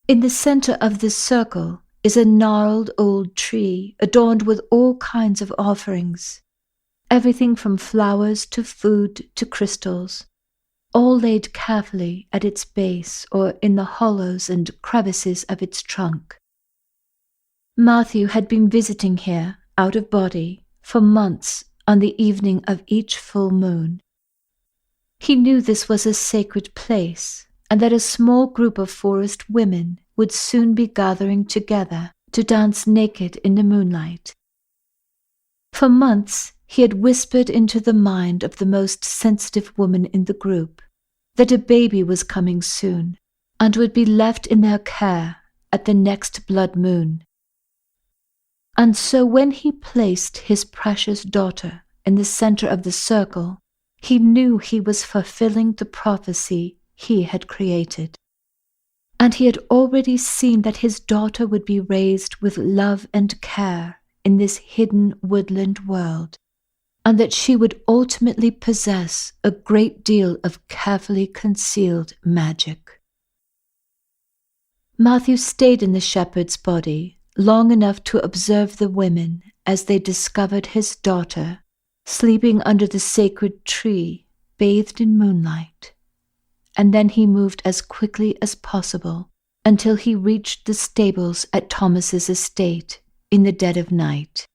In the center of this circle is a gnarled old tree adorned with all kinds of offerings, everything from flowers to food to crystals, all laid carefully at its base or in the hollows and crevices of its trunk. Matthew had been visiting here, out of body, for months on the evening of each full moon. He knew this was a sacred place, and that a small group of forest women would soon be gathering together to dance naked in the moonlight. For months, he had whispered into the mind of the most sensitive woman in the group that a baby was coming soon and would be left in their care at the next blood moon. And so when he placed his precious daughter in the center of the circle, he knew he was fulfilling the prophecy he had created. And he had already seen that his daughter would be raised with love and care in this hidden woodland world, and that she would ultimately possess a great deal of carefully concealed magic. Matthew stayed in the shepherd's body long enough to observe the women as they discovered his daughter sleeping under the sacred tree, bathed in moonlight. And then he moved as quickly as possible until he reached the stables at Thomas's estate in the dead of night.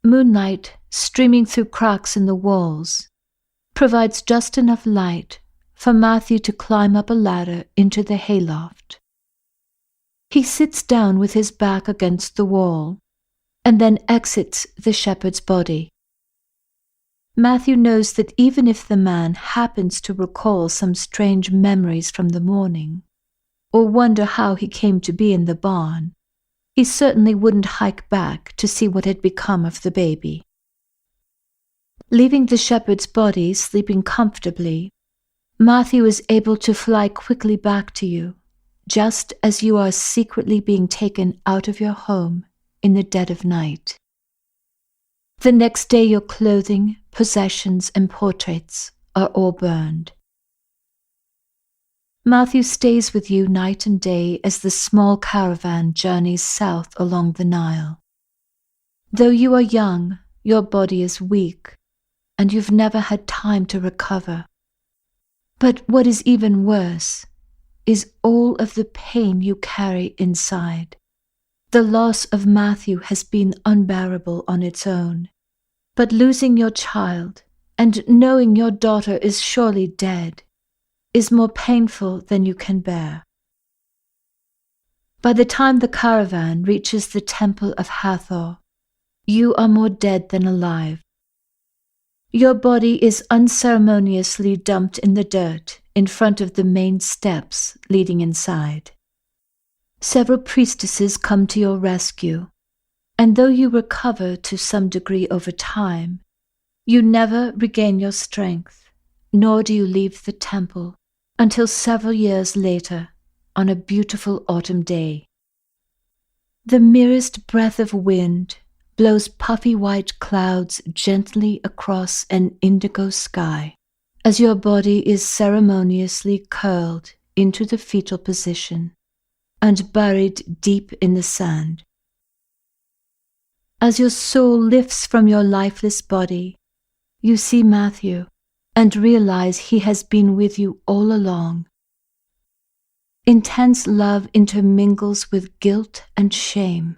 Moonlight, streaming through cracks in the walls, provides just enough light for Matthew to climb up a ladder into the hayloft. He sits down with his back against the wall and then exits the shepherd's body. Matthew knows that even if the man happens to recall some strange memories from the morning, or wonder how he came to be in the barn, he certainly wouldn't hike back to see what had become of the baby. Leaving the shepherd's body sleeping comfortably, Matthew is able to fly quickly back to you, just as you are secretly being taken out of your home in the dead of night. The next day your clothing, possessions, and portraits are all burned. Matthew stays with you night and day as the small caravan journeys south along the Nile. Though you are young, your body is weak, and you've never had time to recover. But what is even worse is all of the pain you carry inside. The loss of Matthew has been unbearable on its own, but losing your child and knowing your daughter is surely dead is more painful than you can bear. By the time the caravan reaches the temple of Hathor, you are more dead than alive. Your body is unceremoniously dumped in the dirt in front of the main steps leading inside. Several priestesses come to your rescue, and though you recover to some degree over time, you never regain your strength, nor do you leave the temple until several years later on a beautiful autumn day. The merest breath of wind blows puffy white clouds gently across an indigo sky as your body is ceremoniously curled into the fetal position and buried deep in the sand. As your soul lifts from your lifeless body, you see Matthew and realize he has been with you all along. Intense love intermingles with guilt and shame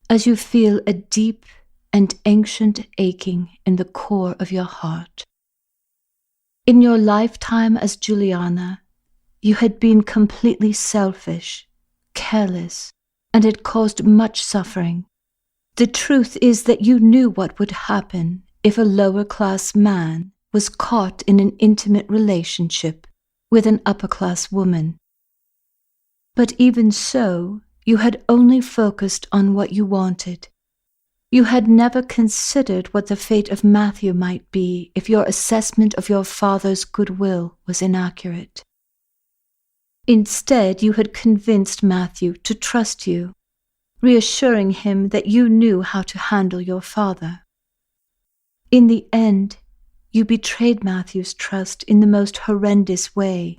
as you feel a deep and ancient aching in the core of your heart. In your lifetime as Juliana, you had been completely selfish, careless, and had caused much suffering. The truth is that you knew what would happen if a lower-class man was caught in an intimate relationship with an upper-class woman. But even so, you had only focused on what you wanted. You had never considered what the fate of Matthew might be if your assessment of your father's goodwill was inaccurate. Instead, you had convinced Matthew to trust you, reassuring him that you knew how to handle your father. In the end, you betrayed Matthew's trust in the most horrendous way.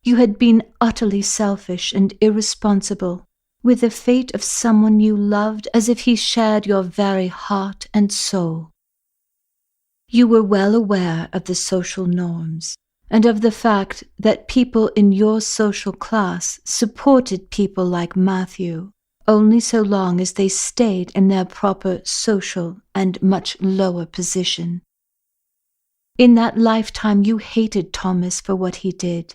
You had been utterly selfish and irresponsible, with the fate of someone you loved as if he shared your very heart and soul. You were well aware of the social norms, and of the fact that people in your social class supported people like Matthew only so long as they stayed in their proper social and much lower position. In that lifetime you hated Thomas for what he did,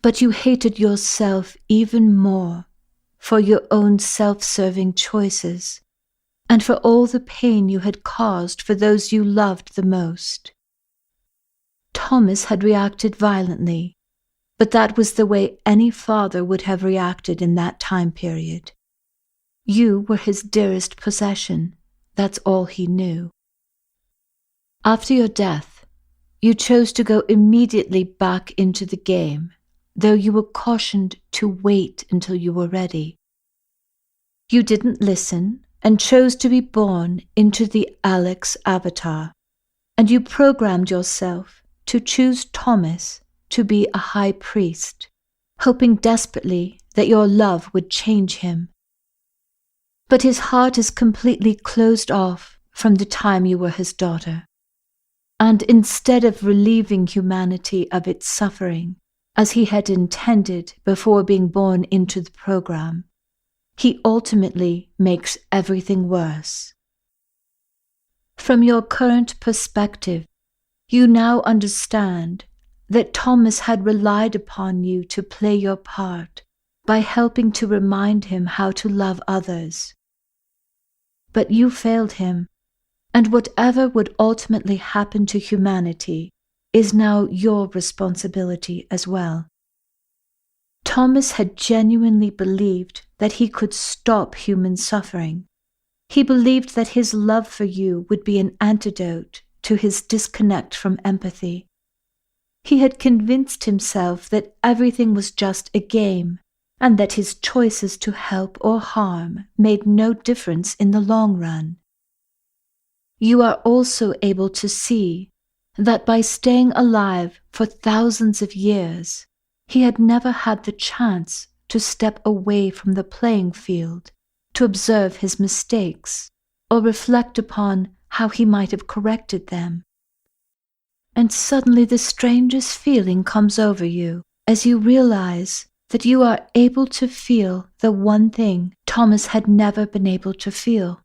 but you hated yourself even more for your own self-serving choices, and for all the pain you had caused for those you loved the most. Thomas had reacted violently, but that was the way any father would have reacted in that time period. You were his dearest possession. That's all he knew. After your death, you chose to go immediately back into the game, though you were cautioned to wait until you were ready. You didn't listen and chose to be born into the Alex avatar, and you programmed yourself to choose Thomas to be a high priest, hoping desperately that your love would change him. But his heart is completely closed off from the time you were his daughter. And instead of relieving humanity of its suffering, as he had intended before being born into the program, he ultimately makes everything worse. From your current perspective, you now understand that Thomas had relied upon you to play your part by helping to remind him how to love others. But you failed him, and whatever would ultimately happen to humanity is now your responsibility as well. Thomas had genuinely believed that he could stop human suffering. He believed that his love for you would be an antidote to his disconnect from empathy. He had convinced himself that everything was just a game, and that his choices to help or harm made no difference in the long run. You are also able to see that by staying alive for thousands of years, he had never had the chance to step away from the playing field, to observe his mistakes, or reflect upon how he might have corrected them. And suddenly the strangest feeling comes over you as you realize that you are able to feel the one thing Thomas had never been able to feel: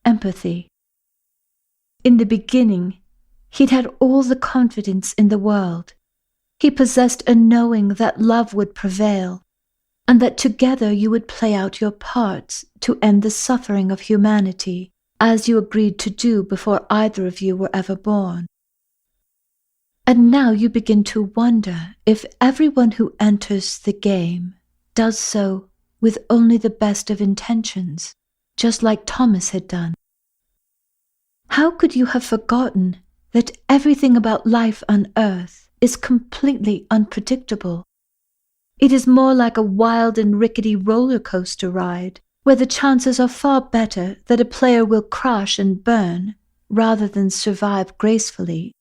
empathy. In the beginning, he'd had all the confidence in the world. He possessed a knowing that love would prevail, and that together you would play out your parts to end the suffering of humanity, as you agreed to do before either of you were ever born. And now you begin to wonder if everyone who enters the game does so with only the best of intentions, just like Thomas had done. How could you have forgotten that everything about life on Earth is completely unpredictable? It is more like a wild and rickety roller coaster ride, where the chances are far better that a player will crash and burn rather than survive gracefully.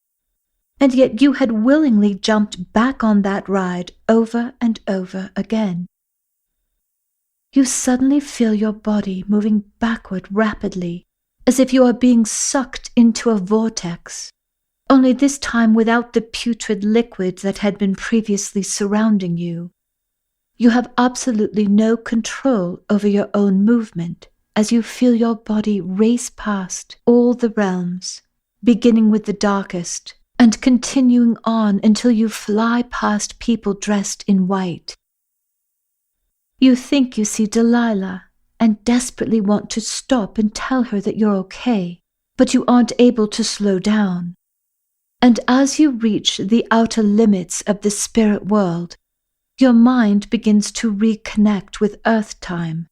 And yet you had willingly jumped back on that ride over and over again. You suddenly feel your body moving backward rapidly, as if you are being sucked into a vortex, only this time without the putrid liquid that had been previously surrounding you. You have absolutely no control over your own movement as you feel your body race past all the realms, beginning with the darkest, and continuing on until you fly past people dressed in white. You think you see Delilah and desperately want to stop and tell her that you're okay, but you aren't able to slow down. And as you reach the outer limits of the spirit world, your mind begins to reconnect with Earth time.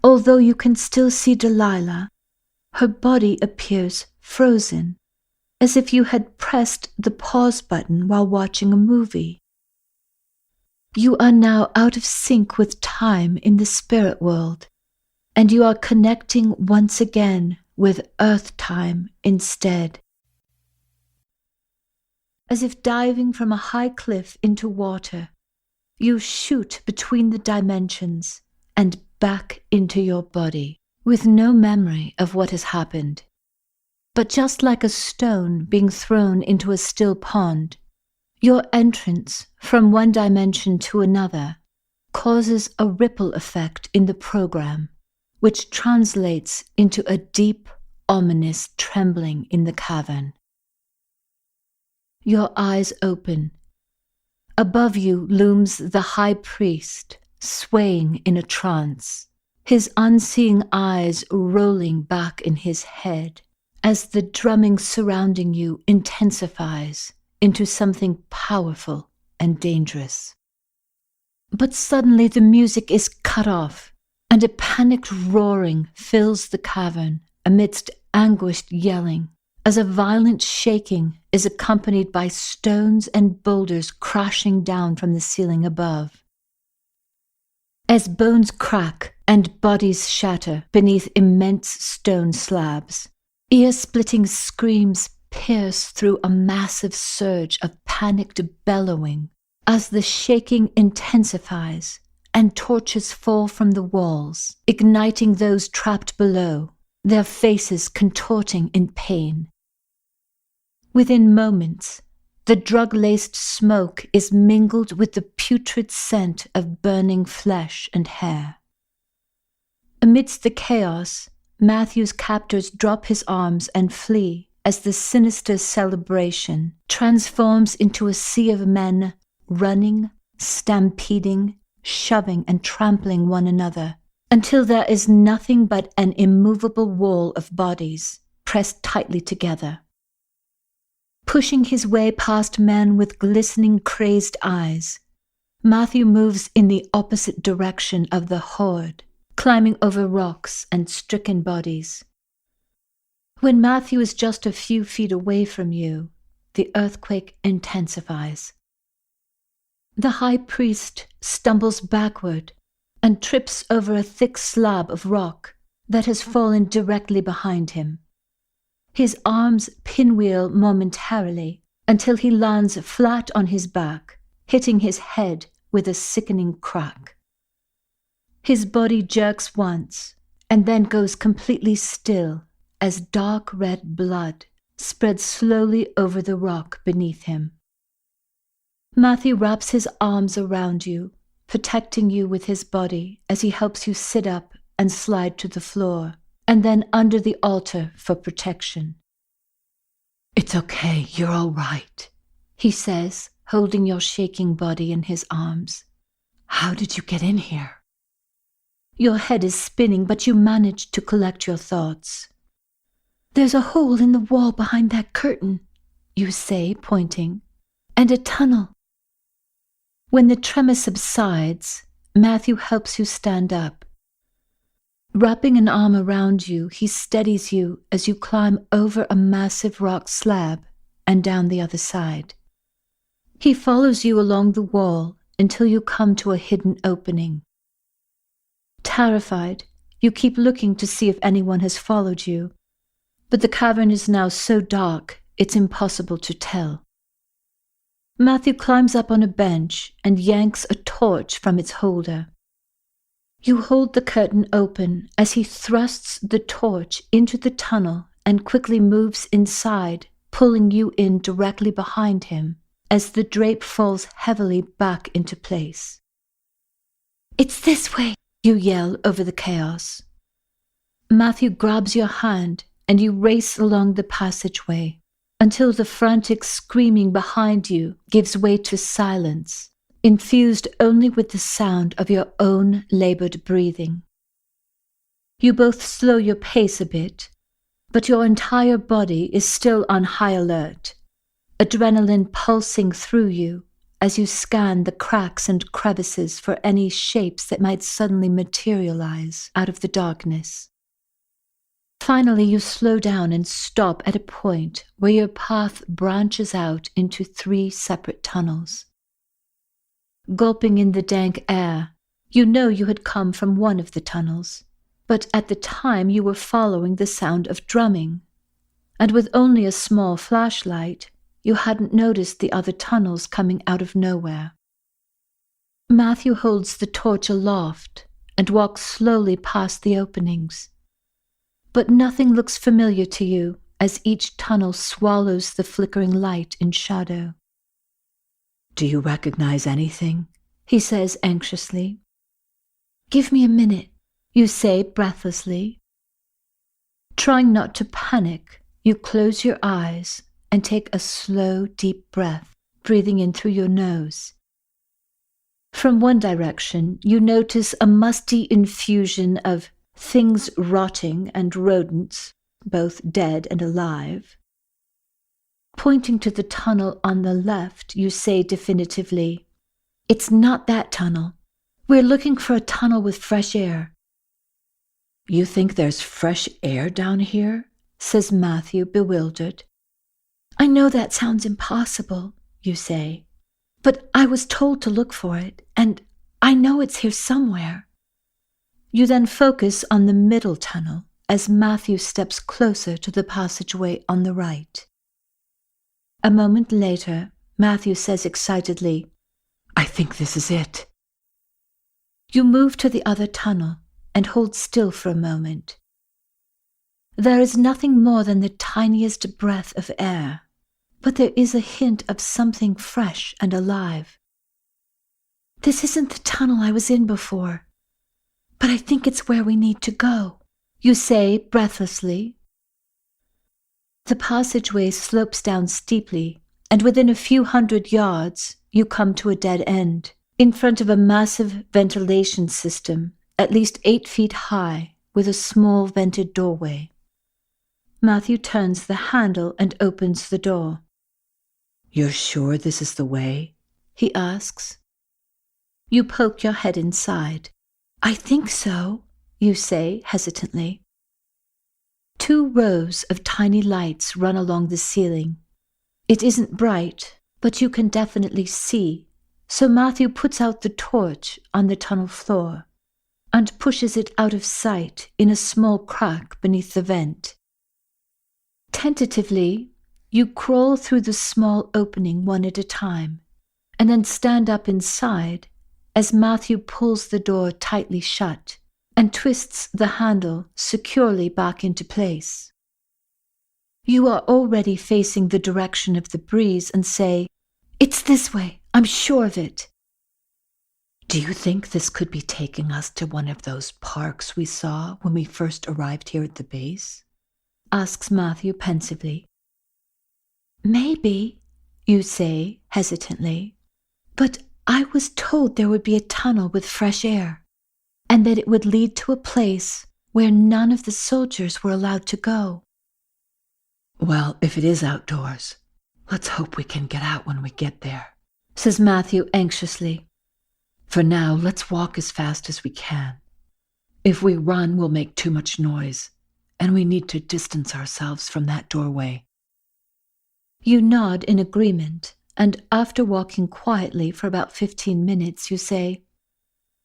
Although you can still see Delilah, her body appears frozen, as if you had pressed the pause button while watching a movie. You are now out of sync with time in the spirit world, and you are connecting once again with Earth time instead. As if diving from a high cliff into water, you shoot between the dimensions and back into your body, with no memory of what has happened. But just like a stone being thrown into a still pond, your entrance from one dimension to another causes a ripple effect in the program, which translates into a deep, ominous trembling in the cavern. Your eyes open. Above you looms the high priest, swaying in a trance, his unseeing eyes rolling back in his head as the drumming surrounding you intensifies into something powerful and dangerous. But suddenly the music is cut off, and a panicked roaring fills the cavern amidst anguished yelling, as a violent shaking is accompanied by stones and boulders crashing down from the ceiling above. As bones crack and bodies shatter beneath immense stone slabs, ear-splitting screams pierce through a massive surge of panicked bellowing as the shaking intensifies and torches fall from the walls, igniting those trapped below, their faces contorting in pain. Within moments, the drug-laced smoke is mingled with the putrid scent of burning flesh and hair. Amidst the chaos, Matthew's captors drop his arms and flee as the sinister celebration transforms into a sea of men running, stampeding, shoving and trampling one another, until there is nothing but an immovable wall of bodies pressed tightly together. Pushing his way past men with glistening, crazed eyes, Matthew moves in the opposite direction of the horde, climbing over rocks and stricken bodies. When Matthew is just a few feet away from you, the earthquake intensifies. The high priest stumbles backward and trips over a thick slab of rock that has fallen directly behind him. His arms pinwheel momentarily until he lands flat on his back, hitting his head with a sickening crack. His body jerks once and then goes completely still as dark red blood spreads slowly over the rock beneath him. Matthew wraps his arms around you, protecting you with his body as he helps you sit up and slide to the floor, and then under the altar for protection. "It's okay, you're all right," he says, holding your shaking body in his arms. "How did you get in here?" Your head is spinning, but you manage to collect your thoughts. "There's a hole in the wall behind that curtain," you say, pointing, "and a tunnel." When the tremor subsides, Matthew helps you stand up. Wrapping an arm around you, he steadies you as you climb over a massive rock slab and down the other side. He follows you along the wall until you come to a hidden opening. Terrified, you keep looking to see if anyone has followed you, but the cavern is now so dark it's impossible to tell. Matthew climbs up on a bench and yanks a torch from its holder. You hold the curtain open as he thrusts the torch into the tunnel and quickly moves inside, pulling you in directly behind him as the drape falls heavily back into place. "It's this way," you yell over the chaos. Matthew grabs your hand and you race along the passageway until the frantic screaming behind you gives way to silence, infused only with the sound of your own labored breathing. You both slow your pace a bit, but your entire body is still on high alert, adrenaline pulsing through you as you scan the cracks and crevices for any shapes that might suddenly materialize out of the darkness. Finally, you slow down and stop at a point where your path branches out into 3 separate tunnels. Gulping in the dank air, you know you had come from one of the tunnels, but at the time you were following the sound of drumming, and with only a small flashlight, you hadn't noticed the other tunnels coming out of nowhere. Matthew holds the torch aloft and walks slowly past the openings. But nothing looks familiar to you as each tunnel swallows the flickering light in shadow. Do you recognize anything? He says anxiously. Give me a minute, you say breathlessly. Trying not to panic, you close your eyes and take a slow, deep breath, breathing in through your nose. From one direction, you notice a musty infusion of things rotting and rodents, both dead and alive. Pointing to the tunnel on the left, you say definitively, "It's not that tunnel. We're looking for a tunnel with fresh air." You think there's fresh air down here? Says Matthew, bewildered. I know that sounds impossible, you say, but I was told to look for it, and I know it's here somewhere. You then focus on the middle tunnel as Matthew steps closer to the passageway on the right. A moment later, Matthew says excitedly, I think this is it. You move to the other tunnel and hold still for a moment. There is nothing more than the tiniest breath of air, but there is a hint of something fresh and alive. This isn't the tunnel I was in before, but I think it's where we need to go, you say breathlessly. The passageway slopes down steeply, and within a few 100 yards, you come to a dead end, in front of a massive ventilation system, at least 8 feet high, with a small vented doorway. Matthew turns the handle and opens the door. You're sure this is the way? He asks. You poke your head inside. I think so, you say hesitantly. 2 rows of tiny lights run along the ceiling. It isn't bright, but you can definitely see, so Matthew puts out the torch on the tunnel floor and pushes it out of sight in a small crack beneath the vent. Tentatively, you crawl through the small opening one at a time, and then stand up inside as Matthew pulls the door tightly shut and twists the handle securely back into place. You are already facing the direction of the breeze and say, It's this way, I'm sure of it. Do you think this could be taking us to one of those parks we saw when we first arrived here at the base? Asks Matthew pensively. Maybe, you say hesitantly, but I was told there would be a tunnel with fresh air, and that it would lead to a place where none of the soldiers were allowed to go. Well, if it is outdoors, let's hope we can get out when we get there, says Matthew anxiously. For now, let's walk as fast as we can. If we run, we'll make too much noise, and we need to distance ourselves from that doorway. You nod in agreement, and after walking quietly for about 15 minutes, you say,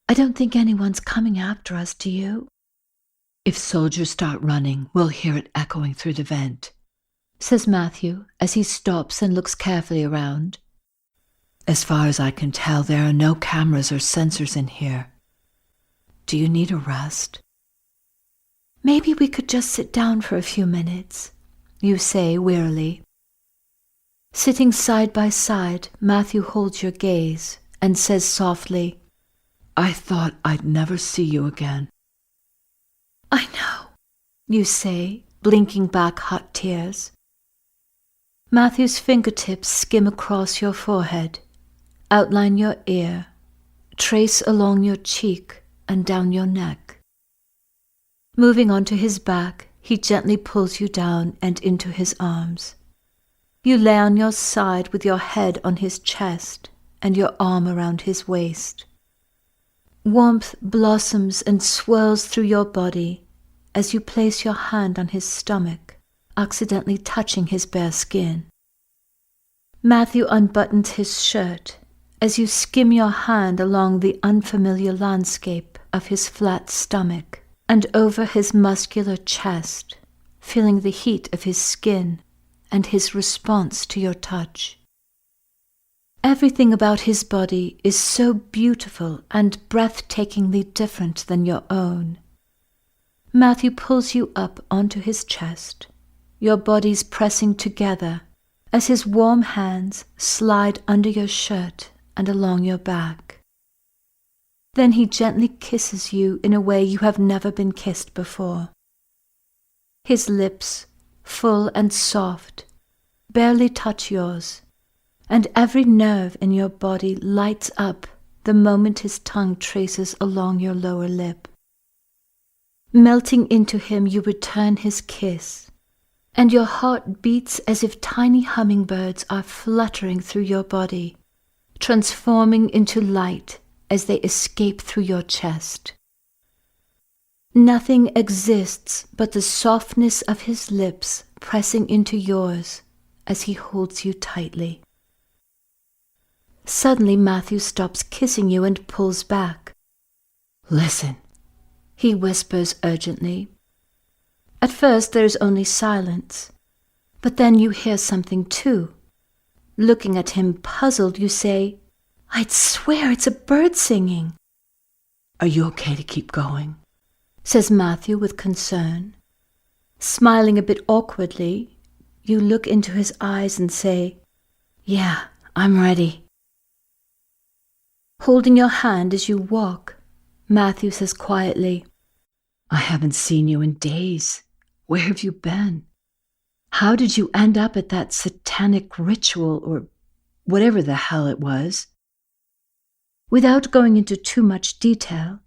I don't think anyone's coming after us, do you? If soldiers start running, we'll hear it echoing through the vent, says Matthew as he stops and looks carefully around. As far as I can tell, there are no cameras or sensors in here. Do you need a rest? Maybe we could just sit down for a few minutes, you say wearily. Sitting side by side, Matthew holds your gaze and says softly, I thought I'd never see you again. I know, you say, blinking back hot tears. Matthew's fingertips skim across your forehead, outline your ear, trace along your cheek and down your neck. Moving onto his back, he gently pulls you down and into his arms. You lay on your side with your head on his chest and your arm around his waist. Warmth blossoms and swirls through your body as you place your hand on his stomach, accidentally touching his bare skin. Matthew unbuttons his shirt as you skim your hand along the unfamiliar landscape of his flat stomach and over his muscular chest, feeling the heat of his skin and his response to your touch. Everything about his body is so beautiful and breathtakingly different than your own. Matthew pulls you up onto his chest, your bodies pressing together as his warm hands slide under your shirt and along your back. Then he gently kisses you in a way you have never been kissed before. His lips, full and soft, barely touch yours, and every nerve in your body lights up the moment his tongue traces along your lower lip. Melting into him, you return his kiss, and your heart beats as if tiny hummingbirds are fluttering through your body, transforming into light as they escape through your chest. Nothing exists but the softness of his lips pressing into yours as he holds you tightly. Suddenly, Matthew stops kissing you and pulls back. Listen, he whispers urgently. At first there is only silence, but then you hear something too. Looking at him puzzled, you say, "I'd swear it's a bird singing." are you okay to keep going? Says Matthew with concern. Smiling a bit awkwardly, you look into his eyes and say, Yeah, I'm ready. Holding your hand as you walk, Matthew says quietly, I haven't seen you in days. Where have you been? How did you end up at that satanic ritual or whatever the hell it was? Without going into too much detail,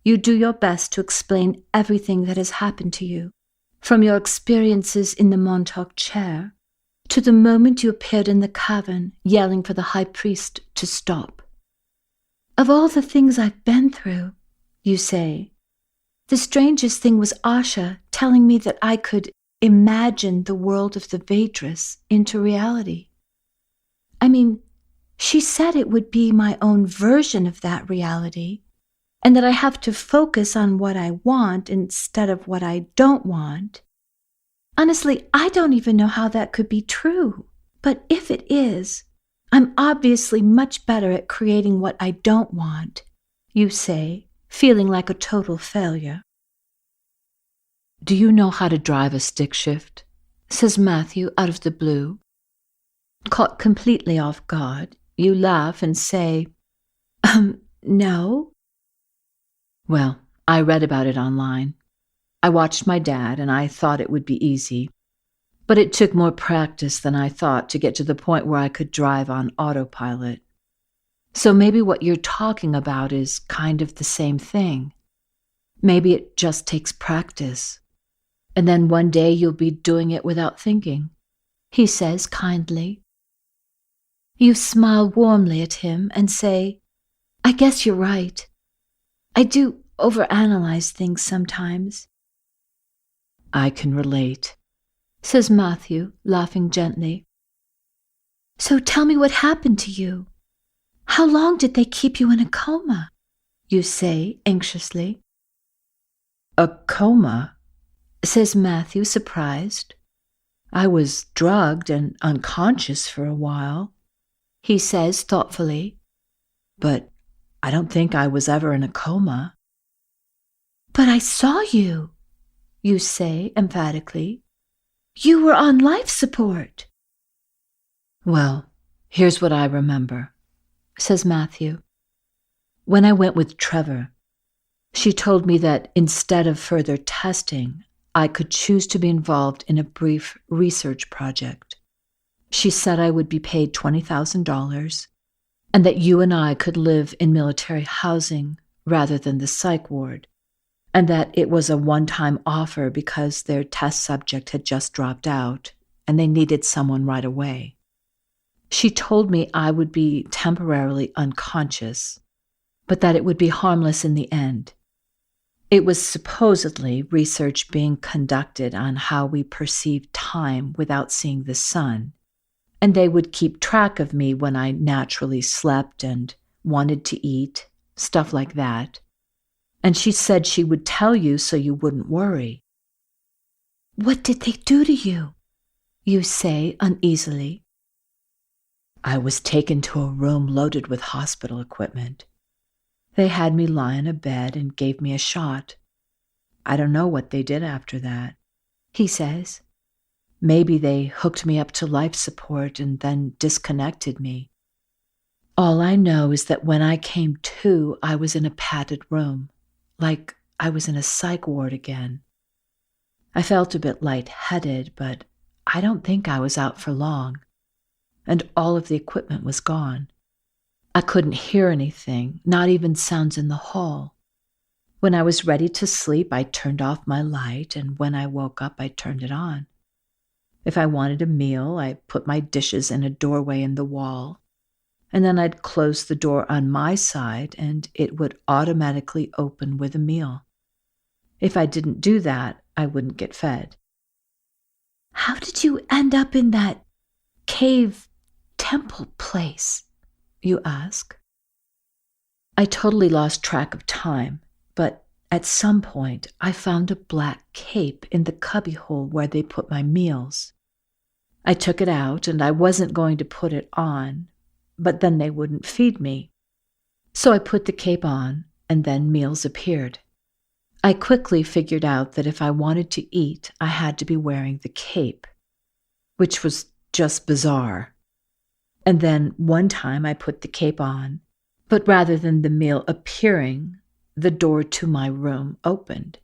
you do your best to explain everything that has happened to you, from your experiences in the Montauk chair to the moment you appeared in the cavern yelling for the high priest to stop. Of all the things I've been through, you say, the strangest thing was Asha telling me that I could imagine the world of the Vedras into reality. I mean, she said it would be my own version of that reality, and that I have to focus on what I want instead of what I don't want. Honestly, I don't even know how that could be true. But if it is, I'm obviously much better at creating what I don't want, you say, feeling like a total failure. Do you know how to drive a stick shift? Says Matthew out of the blue. Caught completely off guard, you laugh and say, no. Well, I read about it online. I watched my dad and I thought it would be easy. But it took more practice than I thought to get to the point where I could drive on autopilot. So maybe what you're talking about is kind of the same thing. Maybe it just takes practice. And then one day you'll be doing it without thinking, he says kindly. You smile warmly at him and say, I guess you're right. I do overanalyze things sometimes. I can relate, says Matthew, laughing gently. So tell me what happened to you. How long did they keep you in a coma? You say anxiously. A coma? Says Matthew, surprised. I was drugged and unconscious for a while, he says thoughtfully. But I don't think I was ever in a coma. But I saw you, you say emphatically. You were on life support. Well, here's what I remember, says Matthew. When I went with Trevor, she told me that instead of further testing, I could choose to be involved in a brief research project. She said I would be paid $20,000 and that you and I could live in military housing rather than the psych ward, and that it was a one-time offer because their test subject had just dropped out and they needed someone right away. She told me I would be temporarily unconscious, but that it would be harmless in the end. It was supposedly research being conducted on how we perceive time without seeing the sun, and they would keep track of me when I naturally slept and wanted to eat, stuff like that. And she said she would tell you so you wouldn't worry. What did they do to you? You say uneasily. I was taken to a room loaded with hospital equipment. They had me lie in a bed and gave me a shot. I don't know what they did after that, he says. Maybe they hooked me up to life support and then disconnected me. All I know is that when I came to, I was in a padded room, like I was in a psych ward again. I felt a bit lightheaded, but I don't think I was out for long. And all of the equipment was gone. I couldn't hear anything, not even sounds in the hall. When I was ready to sleep, I turned off my light, and when I woke up, I turned it on. If I wanted a meal, I put my dishes in a doorway in the wall, and then I'd close the door on my side, and it would automatically open with a meal. If I didn't do that, I wouldn't get fed. How did you end up in that cave temple place? You ask. I totally lost track of time, but at some point I found a black cape in the cubbyhole where they put my meals. I took it out and I wasn't going to put it on, but then they wouldn't feed me. So I put the cape on and then meals appeared. I quickly figured out that if I wanted to eat, I had to be wearing the cape, which was just bizarre. And then one time I put the cape on, but rather than the meal appearing, the door to my room opened.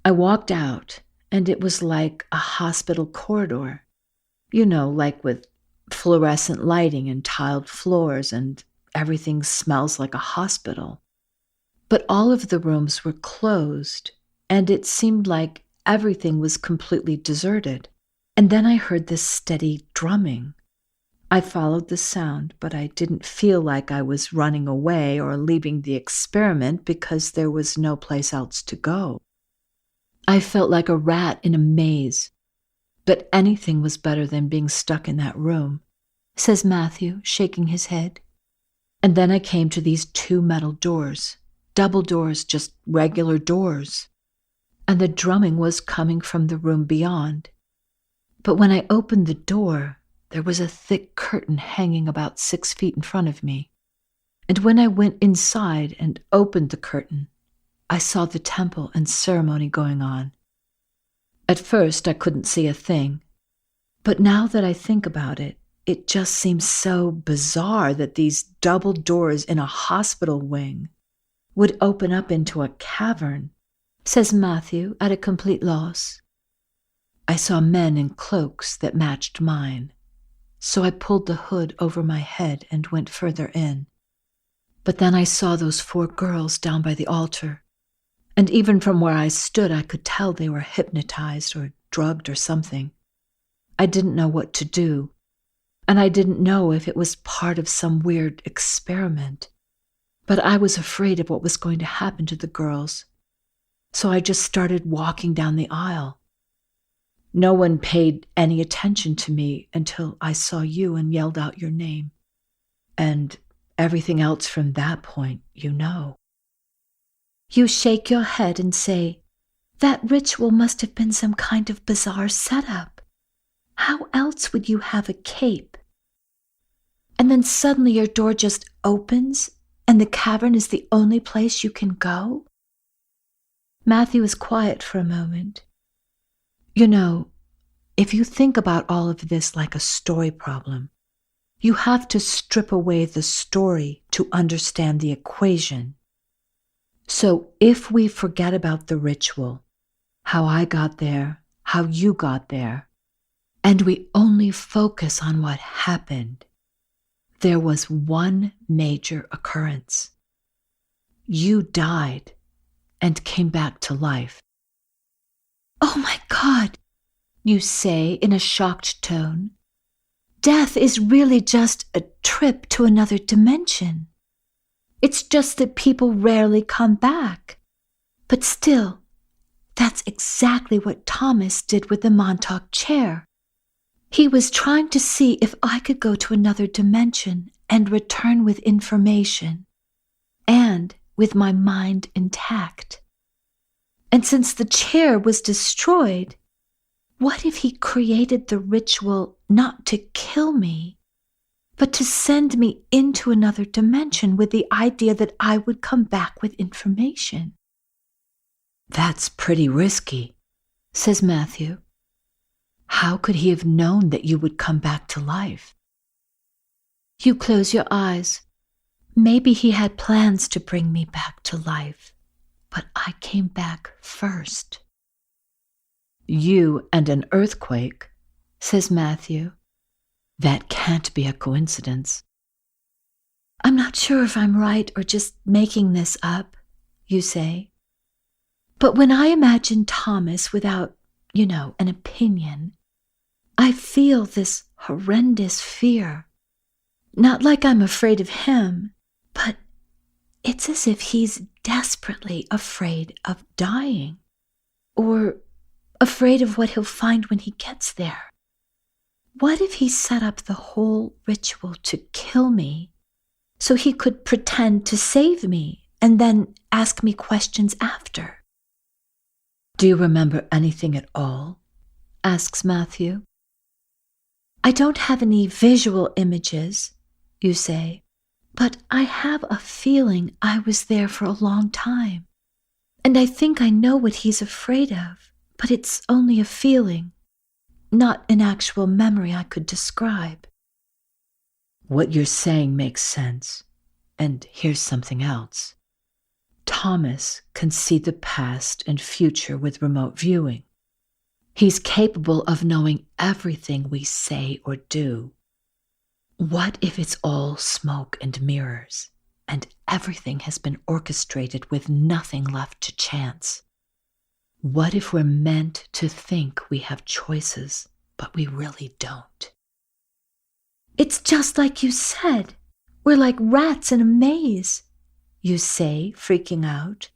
I walked out, and it was like a hospital corridor. You know, like with fluorescent lighting and tiled floors, and everything smells like a hospital. But all of the rooms were closed, and it seemed like everything was completely deserted. And then I heard this steady drumming. I followed the sound, but I didn't feel like I was running away or leaving the experiment because there was no place else to go. I felt like a rat in a maze, but anything was better than being stuck in that room, says Matthew, shaking his head. And then I came to these 2 metal doors, double doors, just regular doors. And the drumming was coming from the room beyond. But when I opened the door, there was a thick curtain hanging about 6 feet in front of me. And when I went inside and opened the curtain, I saw the temple and ceremony going on. At first, I couldn't see a thing. But now that I think about it, it just seems so bizarre that these double doors in a hospital wing would open up into a cavern, says Matthew at a complete loss. I saw men in cloaks that matched mine. So I pulled the hood over my head and went further in. But then I saw those 4 girls down by the altar, and even from where I stood I could tell they were hypnotized or drugged or something. I didn't know what to do, and I didn't know if it was part of some weird experiment, but I was afraid of what was going to happen to the girls, so I just started walking down the aisle. No one paid any attention to me until I saw you and yelled out your name. And everything else from that point, you know. You shake your head and say, that ritual must have been some kind of bizarre setup. How else would you have a cape? And then suddenly your door just opens and the cavern is the only place you can go? Matthew is quiet for a moment. You know, if you think about all of this like a story problem, you have to strip away the story to understand the equation. So if we forget about the ritual, how I got there, how you got there, and we only focus on what happened, there was one major occurrence. You died and came back to life. Oh my God, you say in a shocked tone. death is really just a trip to another dimension. It's just that people rarely come back. But still, that's exactly what Thomas did with the Montauk chair. He was trying to see if I could go to another dimension and return with information, and with my mind intact. And since the chair was destroyed, what if he created the ritual not to kill me, but to send me into another dimension with the idea that I would come back with information? That's pretty risky, says Matthew. How could he have known that you would come back to life? You close your eyes. Maybe he had plans to bring me back to life, but I came back first. You and an earthquake, says Matthew. That can't be a coincidence. I'm not sure if I'm right or just making this up, you say. But when I imagine Thomas without, an opinion, I feel this horrendous fear. Not like I'm afraid of him, but it's as if he's desperately afraid of dying, or afraid of what he'll find when he gets there. What if he set up the whole ritual to kill me, so he could pretend to save me and then ask me questions after? Do you remember anything at all? Asks Matthew. I don't have any visual images, you say, but I have a feeling I was there for a long time. And I think I know what he's afraid of, but it's only a feeling, not an actual memory I could describe. What you're saying makes sense. And here's something else. Thomas can see the past and future with remote viewing. He's capable of knowing everything we say or do. What if it's all smoke and mirrors, and everything has been orchestrated with nothing left to chance? What if we're meant to think we have choices, but we really don't? It's just like you said. We're like rats in a maze, you say, freaking out.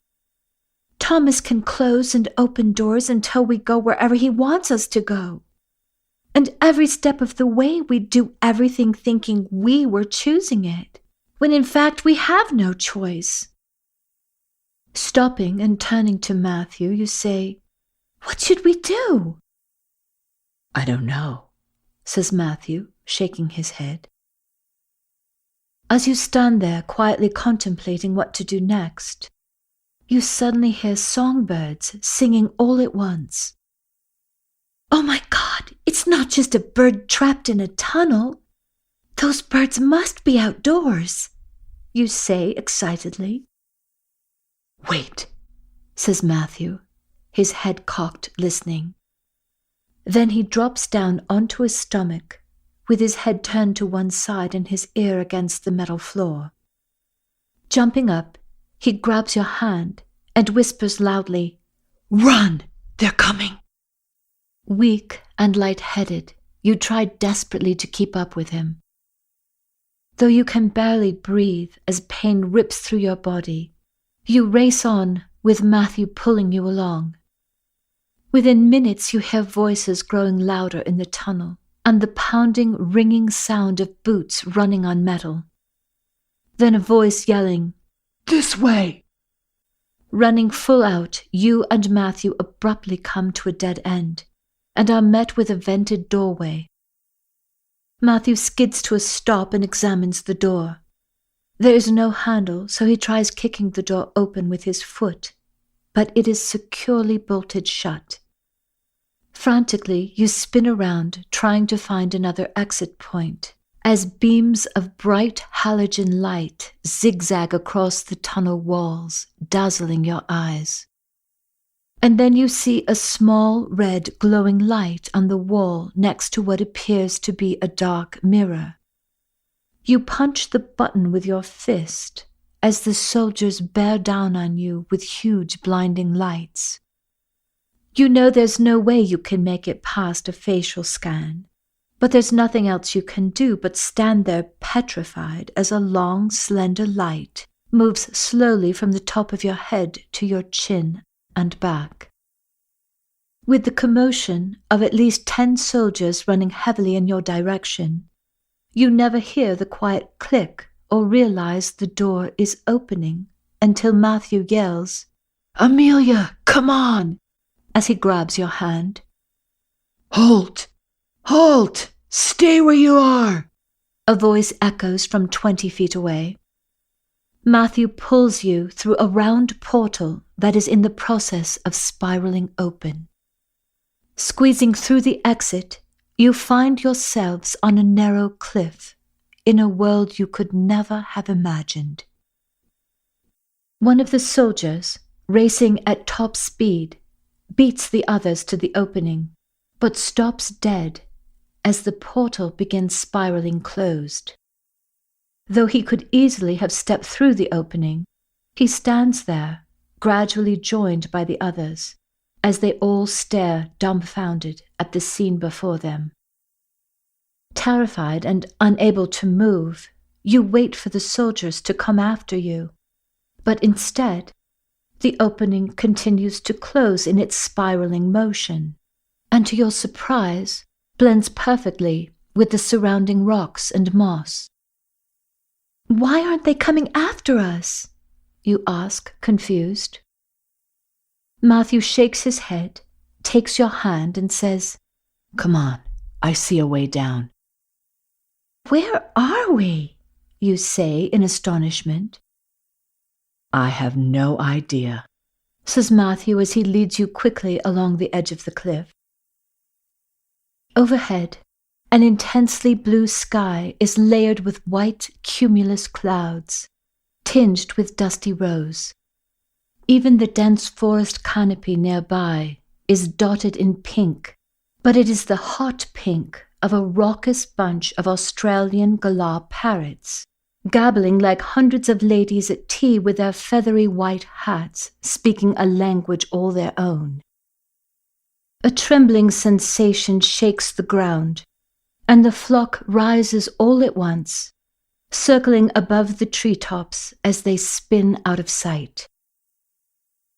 Thomas can close and open doors until we go wherever he wants us to go. And every step of the way we do everything thinking we were choosing it, when in fact we have no choice. Stopping and turning to Matthew, you say, "What should we do?" I don't know, says Matthew, shaking his head. As you stand there quietly contemplating what to do next, you suddenly hear songbirds singing all at once. Oh my God, it's not just a bird trapped in a tunnel. Those birds must be outdoors, you say excitedly. Wait, says Matthew, his head cocked, listening. Then he drops down onto his stomach, with his head turned to one side and his ear against the metal floor. Jumping up, he grabs your hand and whispers loudly, "Run! They're coming!" Weak and lightheaded, you try desperately to keep up with him. Though you can barely breathe as pain rips through your body, you race on with Matthew pulling you along. Within minutes you hear voices growing louder in the tunnel and the pounding, ringing sound of boots running on metal. Then a voice yelling, "This way!" Running full out, you and Matthew abruptly come to a dead end and are met with a vented doorway. Matthew skids to a stop and examines the door. There is no handle, so he tries kicking the door open with his foot, but it is securely bolted shut. Frantically, you spin around, trying to find another exit point, as beams of bright halogen light zigzag across the tunnel walls, dazzling your eyes. And then you see a small red glowing light on the wall next to what appears to be a dark mirror. You punch the button with your fist as the soldiers bear down on you with huge blinding lights. You know there's no way you can make it past a facial scan, But there's nothing else you can do but stand there petrified as a long, slender light moves slowly from the top of your head to your chin and back. With the commotion of at least 10 soldiers running heavily in your direction, you never hear the quiet click or realize the door is opening until Matthew yells, "Amelia, come on!" as he grabs your hand. "Halt! Halt! Stay where you are!" a voice echoes from 20 feet away. Matthew pulls you through a round portal that is in the process of spiraling open. Squeezing through the exit, you find yourselves on a narrow cliff in a world you could never have imagined. One of the soldiers, racing at top speed, beats the others to the opening, but stops dead as the portal begins spiraling closed. Though he could easily have stepped through the opening, he stands there, gradually joined by the others, as they all stare dumbfounded at the scene before them. Terrified and unable to move, you wait for the soldiers to come after you, but instead, the opening continues to close in its spiraling motion, and to your surprise, blends perfectly with the surrounding rocks and moss. "Why aren't they coming after us?" you ask, confused. Matthew shakes his head, takes your hand, and says, Come on, I see a way down. "Where are we?" you say in astonishment. I have no idea, says Matthew as he leads you quickly along the edge of the cliff. Overhead, an intensely blue sky is layered with white cumulus clouds, tinged with dusty rose. Even the dense forest canopy nearby is dotted in pink, but it is the hot pink of a raucous bunch of Australian galah parrots, gabbling like hundreds of ladies at tea with their feathery white hats, speaking a language all their own. A trembling sensation shakes the ground, and the flock rises all at once, circling above the treetops as they spin out of sight.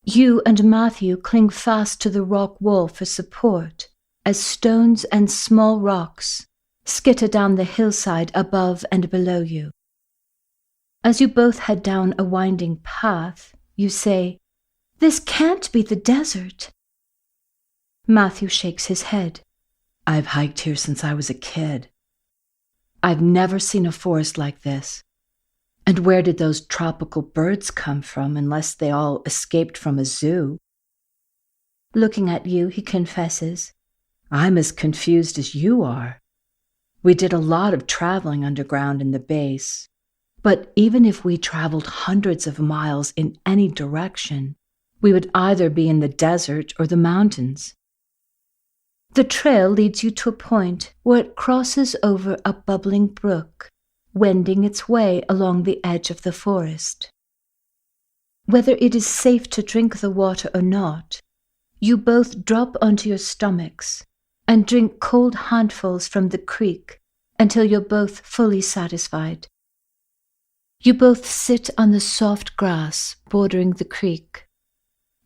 You and Matthew cling fast to the rock wall for support, as stones and small rocks skitter down the hillside above and below you. As you both head down a winding path, you say, "This can't be the desert." Matthew shakes his head. I've hiked here since I was a kid. I've never seen a forest like this. And where did those tropical birds come from unless they all escaped from a zoo? Looking at you, he confesses, I'm as confused as you are. We did a lot of traveling underground in the base, but even if we traveled hundreds of miles in any direction, we would either be in the desert or the mountains. The trail leads you to a point where it crosses over a bubbling brook, wending its way along the edge of the forest. Whether it is safe to drink the water or not, you both drop onto your stomachs and drink cold handfuls from the creek until you're both fully satisfied. You both sit on the soft grass bordering the creek.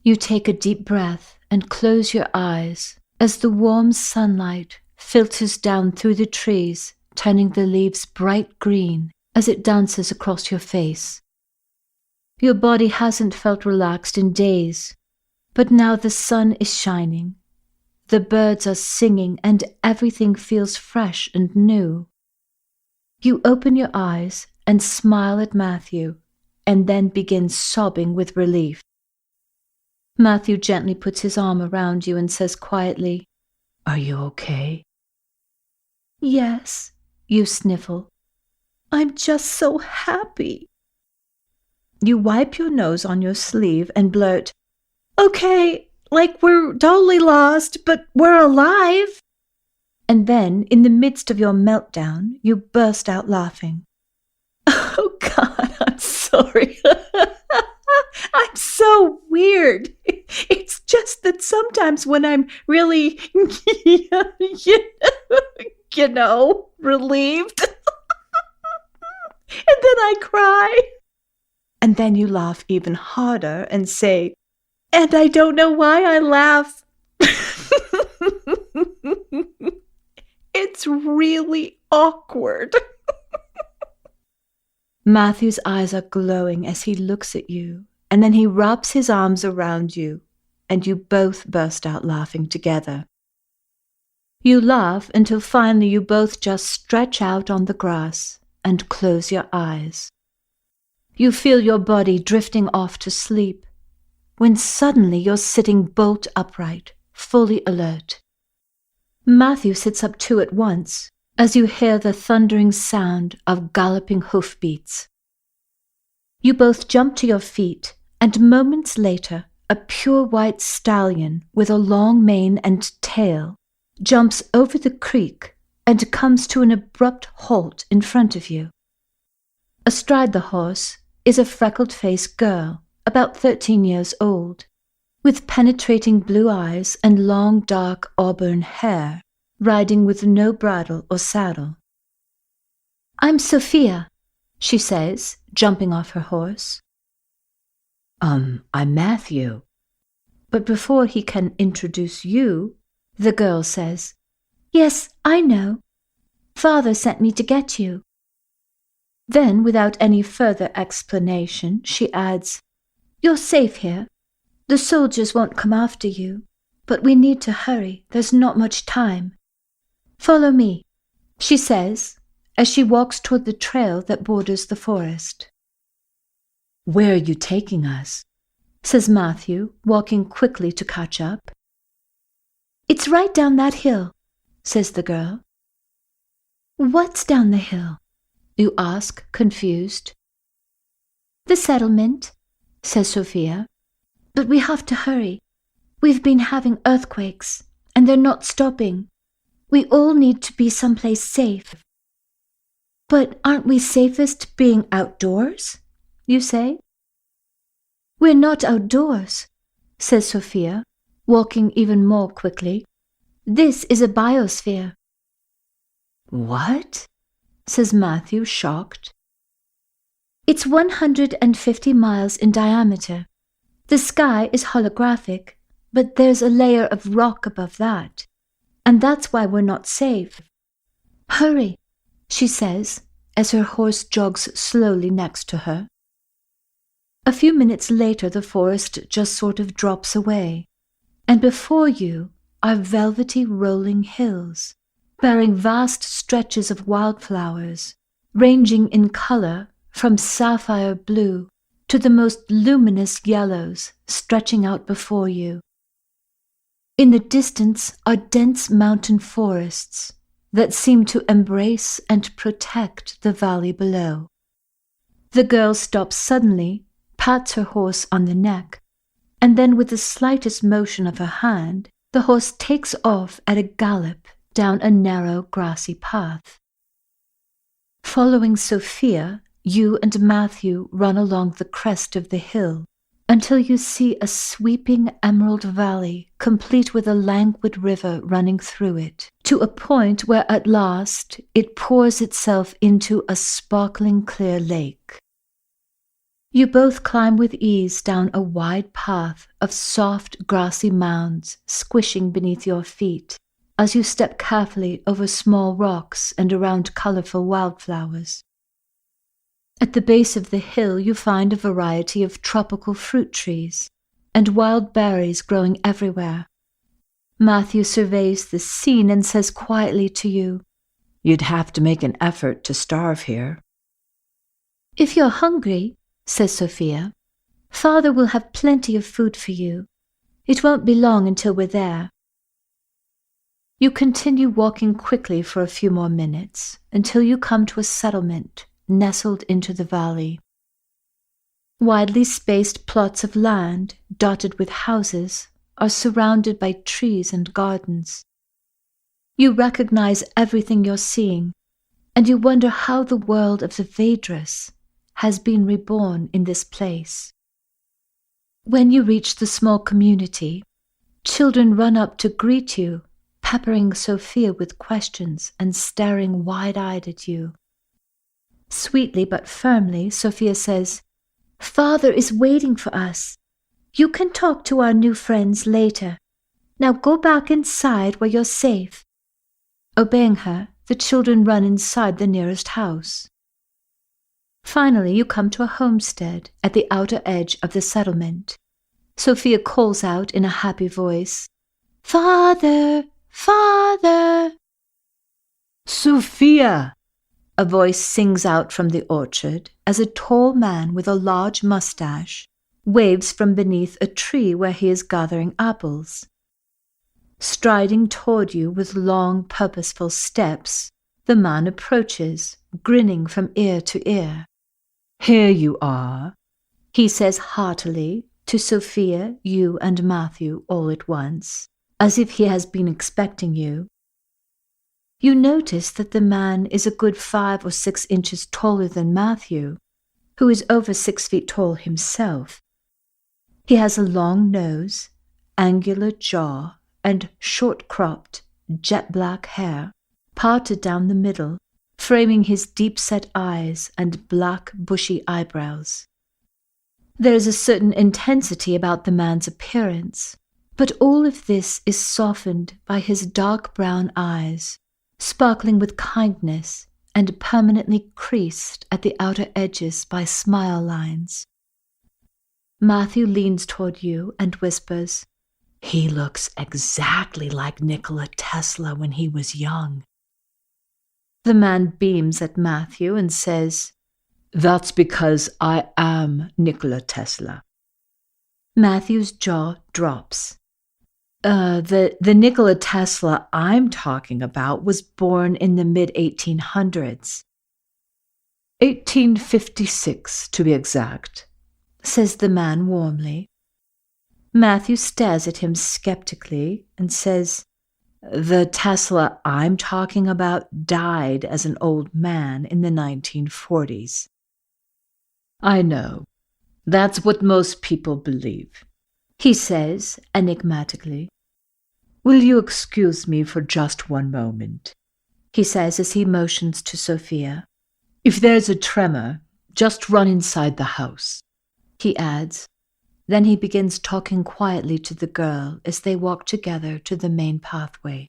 You take a deep breath and close your eyes as the warm sunlight filters down through the trees, turning the leaves bright green as it dances across your face. Your body hasn't felt relaxed in days, but now the sun is shining. The birds are singing and everything feels fresh and new. You open your eyes and smile at Matthew, and then begin sobbing with relief. Matthew gently puts his arm around you and says quietly, Are you okay? Yes, you sniffle. I'm just so happy. You wipe your nose on your sleeve and blurt, Okay, like we're totally lost, but we're alive. And then, in the midst of your meltdown, you burst out laughing. Oh God, I'm sorry. I'm so weird. It's just that sometimes when I'm really, relieved. And then I cry. And then you laugh even harder and say, and I don't know why I laugh. It's really awkward. Matthew's eyes are glowing as he looks at you, and then he wraps his arms around you, and you both burst out laughing together. You laugh until finally you both just stretch out on the grass and close your eyes. You feel your body drifting off to sleep, when suddenly you're sitting bolt upright, fully alert. Matthew sits up too at once, as you hear the thundering sound of galloping hoofbeats. You both jump to your feet, and moments later, a pure white stallion with a long mane and tail jumps over the creek and comes to an abrupt halt in front of you. Astride the horse is a freckled-faced girl, about 13 years old, with penetrating blue eyes and long dark auburn hair, riding with no bridle or saddle. "I'm Sophia," she says, jumping off her horse. I'm Matthew." But before he can introduce you, the girl says, "Yes, I know. Father sent me to get you." Then, without any further explanation, she adds, "You're safe here. The soldiers won't come after you, but we need to hurry. There's not much time. Follow me," she says, as she walks toward the trail that borders the forest. "Where are you taking us?" says Matthew, walking quickly to catch up. "It's right down that hill," says the girl. "What's down the hill?" you ask, confused. "The settlement," says Sophia. "But we have to hurry. We've been having earthquakes, and they're not stopping. We all need to be someplace safe." "But aren't we safest being outdoors?" you say. "We're not outdoors," says Sophia, walking even more quickly. "This is a biosphere." "What?" says Matthew, shocked. "It's 150 miles in diameter. The sky is holographic, but there's a layer of rock above that, and that's why we're not safe. Hurry," she says, as her horse jogs slowly next to her. A few minutes later, the forest just sort of drops away, and before you are velvety rolling hills, bearing vast stretches of wildflowers, ranging in color from sapphire blue to the most luminous yellows stretching out before you. In the distance are dense mountain forests that seem to embrace and protect the valley below. The girl stops suddenly, pats her horse on the neck, and then with the slightest motion of her hand, the horse takes off at a gallop down a narrow grassy path. Following Sophia, you and Matthew run along the crest of the hill until you see a sweeping emerald valley complete with a languid river running through it, to a point where at last it pours itself into a sparkling clear lake. You both climb with ease down a wide path of soft grassy mounds squishing beneath your feet as you step carefully over small rocks and around colorful wildflowers. At the base of the hill you find a variety of tropical fruit trees and wild berries growing everywhere. Matthew surveys the scene and says quietly to you, "You'd have to make an effort to starve here." "If you're hungry," says Sophia, "Father will have plenty of food for you. It won't be long until we're there." You continue walking quickly for a few more minutes until you come to a settlement nestled into the valley. Widely spaced plots of land, dotted with houses, are surrounded by trees and gardens. You recognize everything you're seeing, and you wonder how the world of the Vedras has been reborn in this place. When you reach the small community, children run up to greet you, peppering Sophia with questions and staring wide-eyed at you. Sweetly but firmly, Sophia says, "Father is waiting for us. You can talk to our new friends later. Now go back inside where you're safe." Obeying her, the children run inside the nearest house. Finally, you come to a homestead at the outer edge of the settlement. Sophia calls out in a happy voice, "Father! Father!" "Sophia!" A voice sings out from the orchard as a tall man with a large mustache waves from beneath a tree where he is gathering apples. Striding toward you with long, purposeful steps, the man approaches, grinning from ear to ear. "Here you are," He says heartily to Sophia, you, and Matthew all at once, as if he has been expecting you. You notice that the man is a good 5 or 6 inches taller than Matthew, who is over 6 feet tall himself. He has a long nose, angular jaw, and short-cropped, jet-black hair, parted down the middle, framing his deep-set eyes and black, bushy eyebrows. There is a certain intensity about the man's appearance, but all of this is softened by his dark brown eyes, sparkling with kindness and permanently creased at the outer edges by smile lines. Matthew leans toward you and whispers, "He looks exactly like Nikola Tesla when he was young." The man beams at Matthew and says, "That's because I am Nikola Tesla." Matthew's jaw drops. The Nikola Tesla I'm talking about was born in the mid-1800s. 1856, to be exact, says the man warmly. Matthew stares at him skeptically and says, "The Tesla I'm talking about died as an old man in the 1940s. "I know. That's what most people believe," he says enigmatically. "Will you excuse me for just one moment?" he says as he motions to Sophia. "If there's a tremor, just run inside the house," he adds. Then he begins talking quietly to the girl as they walk together to the main pathway.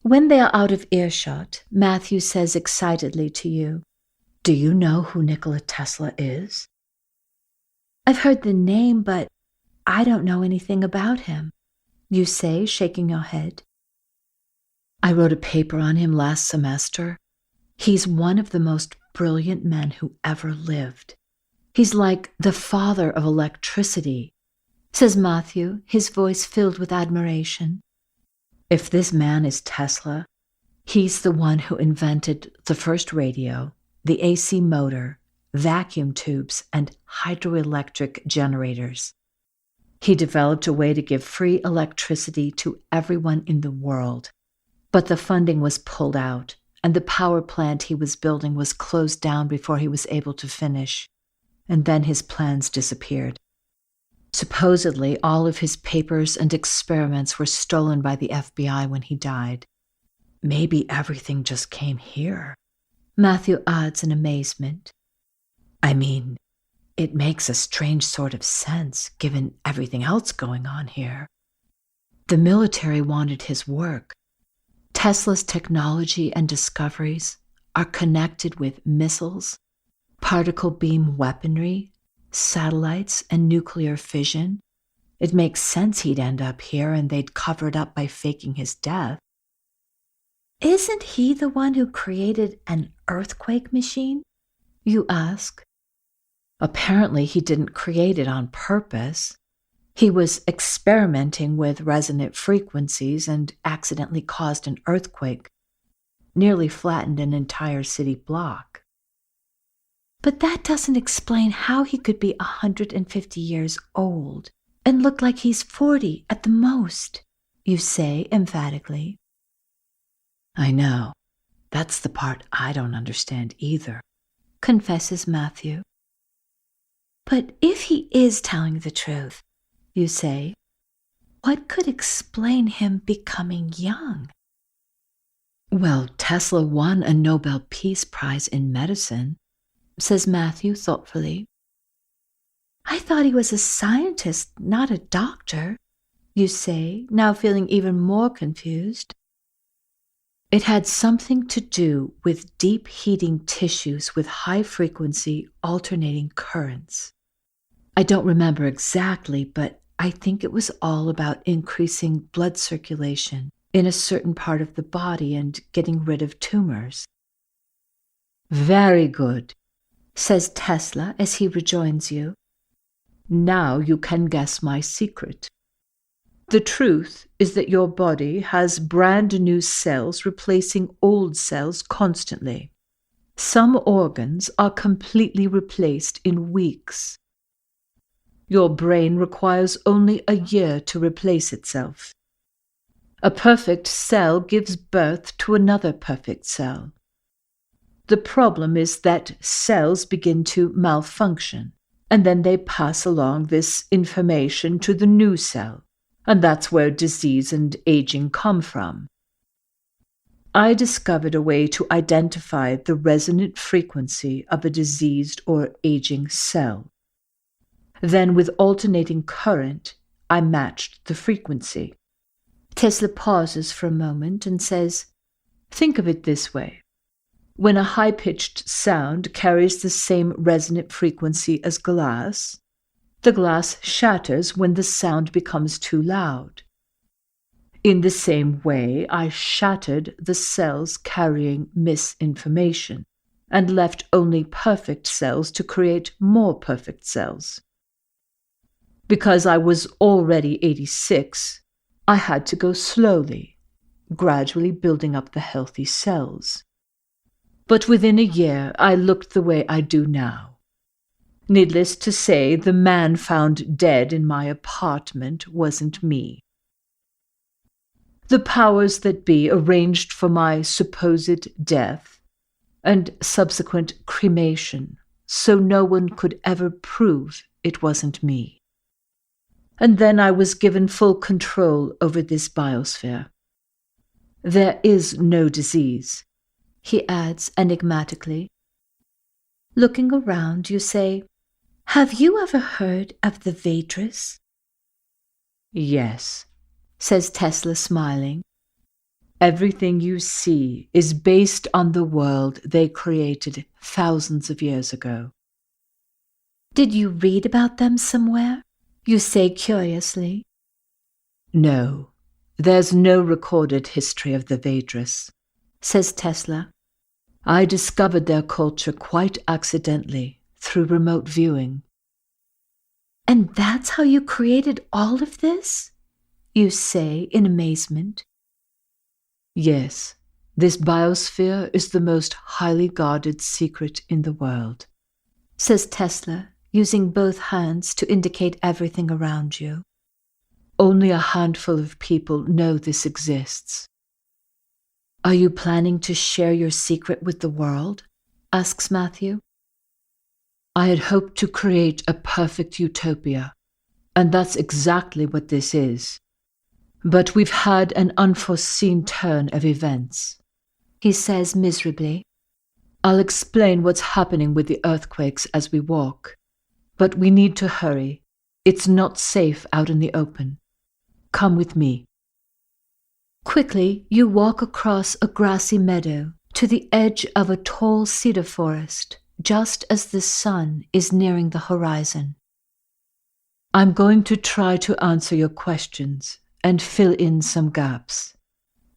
When they are out of earshot, Matthew says excitedly to you, "Do you know who Nikola Tesla is?" "I've heard the name, but I don't know anything about him," you say, shaking your head. "I wrote a paper on him last semester. He's one of the most brilliant men who ever lived. He's like the father of electricity," says Matthew, his voice filled with admiration. "If this man is Tesla, he's the one who invented the first radio, the AC motor, vacuum tubes, and hydroelectric generators. He developed a way to give free electricity to everyone in the world. But the funding was pulled out, and the power plant he was building was closed down before he was able to finish. And then his plans disappeared. Supposedly, all of his papers and experiments were stolen by the FBI when he died. Maybe everything just came here," Matthew adds in amazement. "I mean, it makes a strange sort of sense given everything else going on here. The military wanted his work. Tesla's technology and discoveries are connected with missiles, particle beam weaponry, satellites, and nuclear fission. It makes sense he'd end up here and they'd cover it up by faking his death." "Isn't he the one who created an earthquake machine?" you ask. "Apparently he didn't create it on purpose. He was experimenting with resonant frequencies and accidentally caused an earthquake, nearly flattened an entire city block." "But that doesn't explain how he could be 150 years old and look like he's 40 at the most," you say emphatically. "I know. That's the part I don't understand either," confesses Matthew. "But if he is telling the truth," you say, what could explain him becoming young? Well, Tesla won a Nobel Peace Prize in medicine, says Matthew thoughtfully. I thought he was a scientist, not a doctor, you say, now feeling even more confused. It had something to do with deep heating tissues with high-frequency alternating currents. I don't remember exactly, but I think it was all about increasing blood circulation in a certain part of the body and getting rid of tumors. Very good, says Tesla as he rejoins you. Now you can guess my secret. The truth is that your body has brand new cells replacing old cells constantly. Some organs are completely replaced in weeks. Your brain requires only a year to replace itself. A perfect cell gives birth to another perfect cell. The problem is that cells begin to malfunction, and then they pass along this information to the new cell, and that's where disease and aging come from. I discovered a way to identify the resonant frequency of a diseased or aging cell. Then, with alternating current, I matched the frequency. Tesla pauses for a moment and says, Think of it this way. When a high-pitched sound carries the same resonant frequency as glass, the glass shatters when the sound becomes too loud. In the same way, I shattered the cells carrying misinformation and left only perfect cells to create more perfect cells. Because I was already 86, I had to go slowly, gradually building up the healthy cells. But within a year, I looked the way I do now. Needless to say, the man found dead in my apartment wasn't me. The powers that be arranged for my supposed death and subsequent cremation, so no one could ever prove it wasn't me. And then I was given full control over this biosphere. There is no disease, he adds enigmatically. Looking around, you say, Have you ever heard of the Vedras? Yes, says Tesla smiling. Everything you see is based on the world they created thousands of years ago. Did you read about them somewhere? You say curiously. No, there's no recorded history of the Vedras, says Tesla. I discovered their culture quite accidentally through remote viewing. And that's how you created all of this? You say in amazement. Yes, this biosphere is the most highly guarded secret in the world, says Tesla, using both hands to indicate everything around you. Only a handful of people know this exists. Are you planning to share your secret with the world? Asks Matthew. I had hoped to create a perfect utopia, and that's exactly what this is. But we've had an unforeseen turn of events, he says miserably. I'll explain what's happening with the earthquakes as we walk, but we need to hurry. It's not safe out in the open. Come with me. Quickly, you walk across a grassy meadow to the edge of a tall cedar forest, just as the sun is nearing the horizon. I'm going to try to answer your questions and fill in some gaps.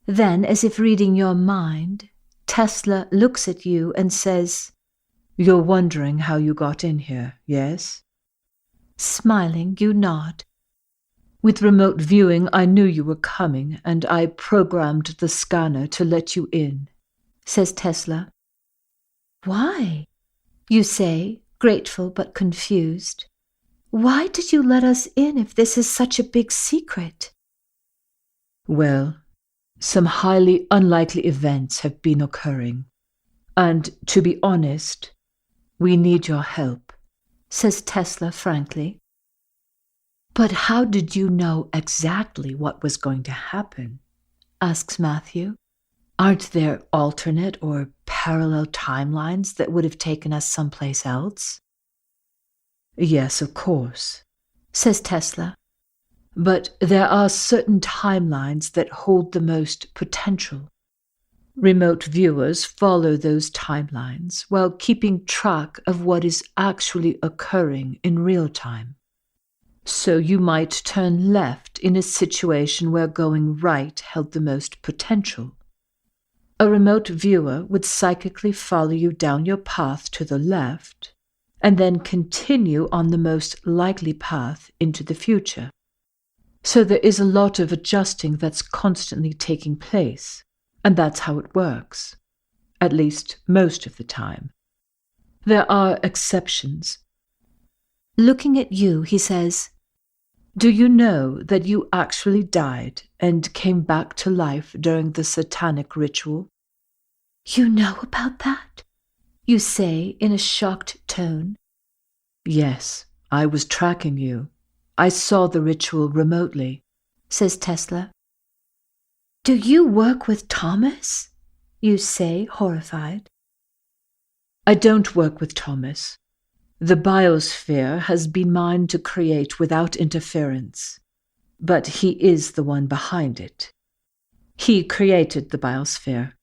Then, as if reading your mind, Tesla looks at you and says, You're wondering how you got in here, yes? Smiling, you nod. With remote viewing, I knew you were coming, and I programmed the scanner to let you in, says Tesla. Why? You say, grateful but confused. Why did you let us in if this is such a big secret? Well, some highly unlikely events have been occurring, and to be honest, we need your help, says Tesla frankly. But how did you know exactly what was going to happen? Asks Matthew. Aren't there alternate or parallel timelines that would have taken us someplace else? Yes, of course, says Tesla. But there are certain timelines that hold the most potential. Remote viewers follow those timelines while keeping track of what is actually occurring in real time. So you might turn left in a situation where going right held the most potential. A remote viewer would psychically follow you down your path to the left and then continue on the most likely path into the future. So there is a lot of adjusting that's constantly taking place, and that's how it works, at least most of the time. There are exceptions. Looking at you, he says, do you know that you actually died and came back to life during the satanic ritual? You know about that? You say in a shocked tone. Yes, I was tracking you. I saw the ritual remotely, says Tesla. Do you work with Thomas? You say, horrified. I don't work with Thomas. The biosphere has been mine to create without interference, but he is the one behind it. He created the biosphere.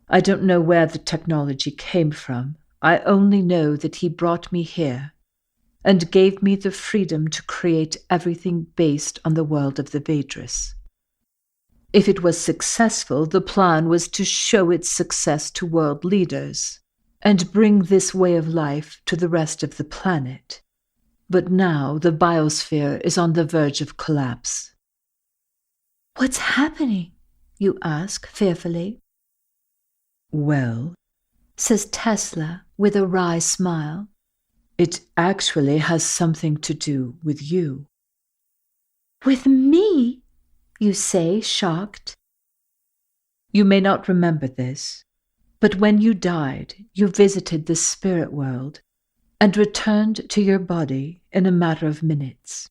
I don't know where the technology came from. I only know that he brought me here and gave me the freedom to create everything based on the world of the Vedris. If it was successful, the plan was to show its success to world leaders and bring this way of life to the rest of the planet. But now the biosphere is on the verge of collapse. What's happening? You ask fearfully. Well, says Tesla with a wry smile, it actually has something to do with you. With me? You say, shocked. You may not remember this, but when you died, you visited the spirit world and returned to your body in a matter of minutes.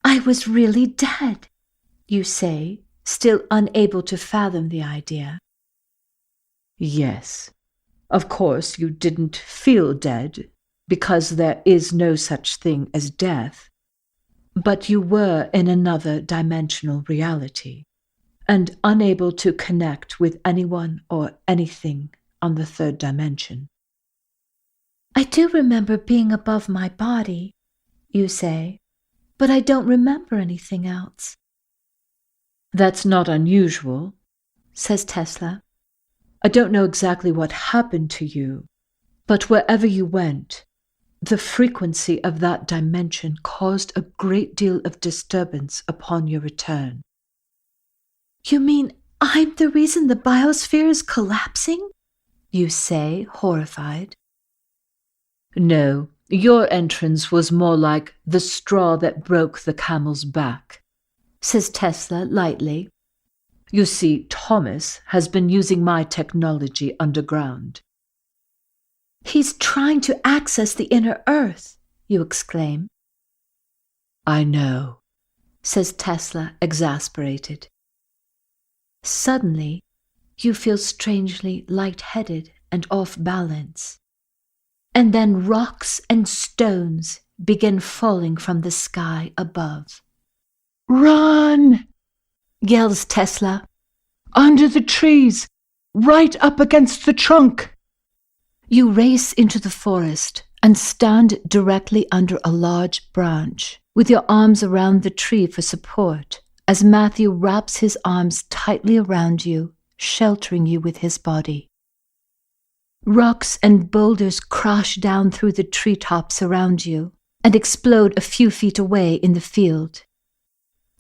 I was really dead, you say, still unable to fathom the idea. Yes, of course you didn't feel dead, because there is no such thing as death, but you were in another dimensional reality, and unable to connect with anyone or anything on the third dimension. I do remember being above my body, you say, but I don't remember anything else. That's not unusual, says Tesla. I don't know exactly what happened to you, but wherever you went, the frequency of that dimension caused a great deal of disturbance upon your return. You mean I'm the reason the biosphere is collapsing? You say, horrified. No, your entrance was more like the straw that broke the camel's back, says Tesla lightly. You see, Thomas has been using my technology underground. He's trying to access the inner earth, you exclaim. I know, says Tesla, exasperated. Suddenly, you feel strangely lightheaded and off balance. And then rocks and stones begin falling from the sky above. Run! Yells Tesla. Under the trees, right up against the trunk. You race into the forest and stand directly under a large branch, with your arms around the tree for support, as Matthew wraps his arms tightly around you, sheltering you with his body. Rocks and boulders crash down through the treetops around you and explode a few feet away in the field.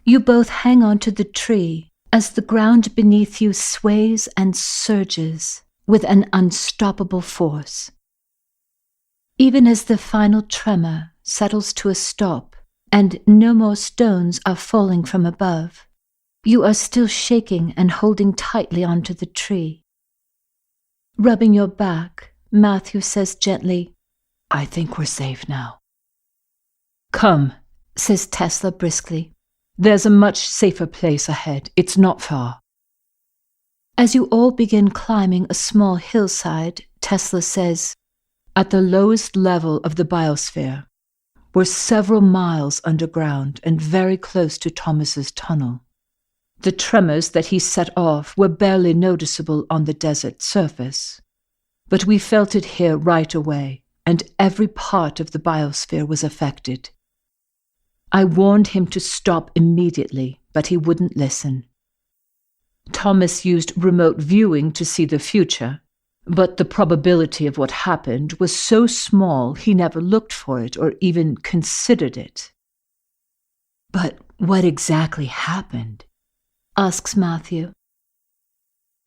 You both hang onto the tree as the ground beneath you sways and surges with an unstoppable force. Even as the final tremor settles to a stop and no more stones are falling from above, you are still shaking and holding tightly onto the tree. Rubbing your back, Matthew says gently, I think we're safe now. Come, says Tesla briskly. There's a much safer place ahead. It's not far. As you all begin climbing a small hillside, Tesla says, At the lowest level of the biosphere, we're several miles underground and very close to Thomas's tunnel. The tremors that he set off were barely noticeable on the desert surface, but we felt it here right away, and every part of the biosphere was affected. I warned him to stop immediately, but he wouldn't listen. Thomas used remote viewing to see the future, but the probability of what happened was so small he never looked for it or even considered it. But what exactly happened? Asks Matthew.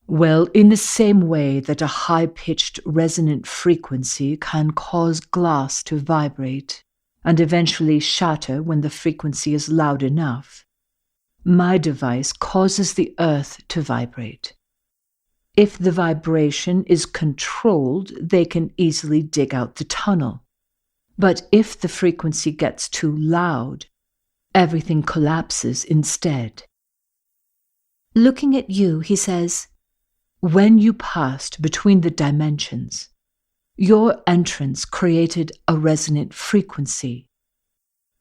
Well, in the same way that a high-pitched resonant frequency can cause glass to vibrate and eventually shatter when the frequency is loud enough, my device causes the earth to vibrate. If the vibration is controlled, they can easily dig out the tunnel. But if the frequency gets too loud, everything collapses instead. Looking at you, he says, When you passed between the dimensions, your entrance created a resonant frequency,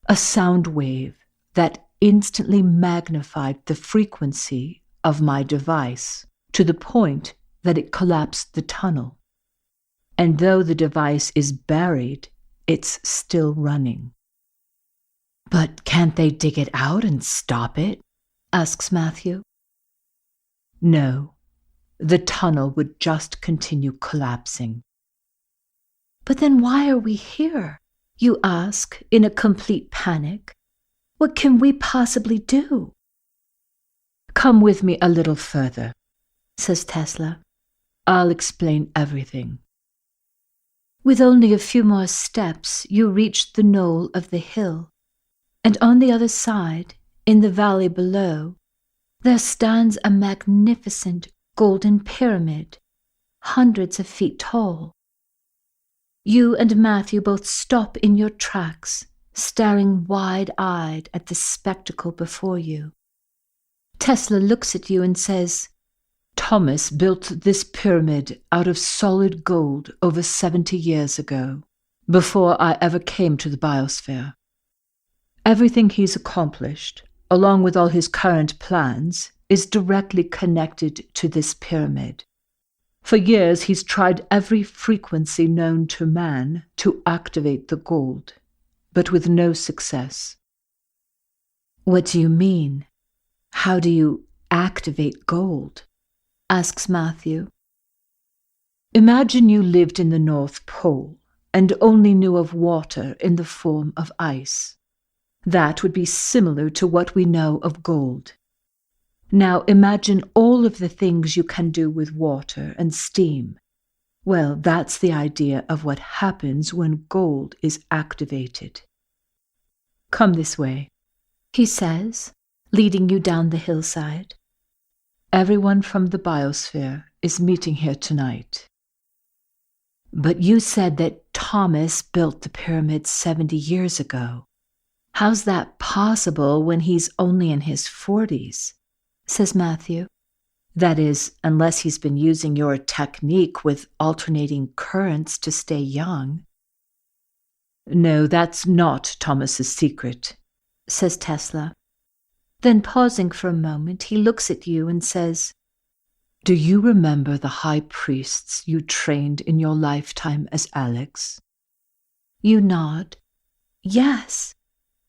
a sound wave that instantly magnified the frequency of my device to the point that it collapsed the tunnel. And though the device is buried, it's still running. But can't they dig it out and stop it? Asks Matthew. No, the tunnel would just continue collapsing. But then why are we here? You ask in a complete panic. What can we possibly do? Come with me a little further, says Tesla. I'll explain everything. With only a few more steps, you reach the knoll of the hill, and on the other side, in the valley below, there stands a magnificent golden pyramid, hundreds of feet tall. You and Matthew both stop in your tracks, staring wide-eyed at the spectacle before you. Tesla looks at you and says, Thomas built this pyramid out of solid gold over 70 years ago, before I ever came to the biosphere. Everything he's accomplished, along with all his current plans, is directly connected to this pyramid. For years, he's tried every frequency known to man to activate the gold, but with no success. What do you mean? How do you activate gold? Asks Matthew. Imagine you lived in the North Pole and only knew of water in the form of ice. That would be similar to what we know of gold. Now imagine all of the things you can do with water and steam. Well, that's the idea of what happens when gold is activated. Come this way, he says, leading you down the hillside. Everyone from the biosphere is meeting here tonight. But you said that Thomas built the pyramid 70 years ago. How's that possible when he's only in his 40s? Says Matthew. That is, unless he's been using your technique with alternating currents to stay young. No, that's not Thomas's secret, says Tesla. Then pausing for a moment, he looks at you and says, Do you remember the high priests you trained in your lifetime as Alex? You nod. Yes.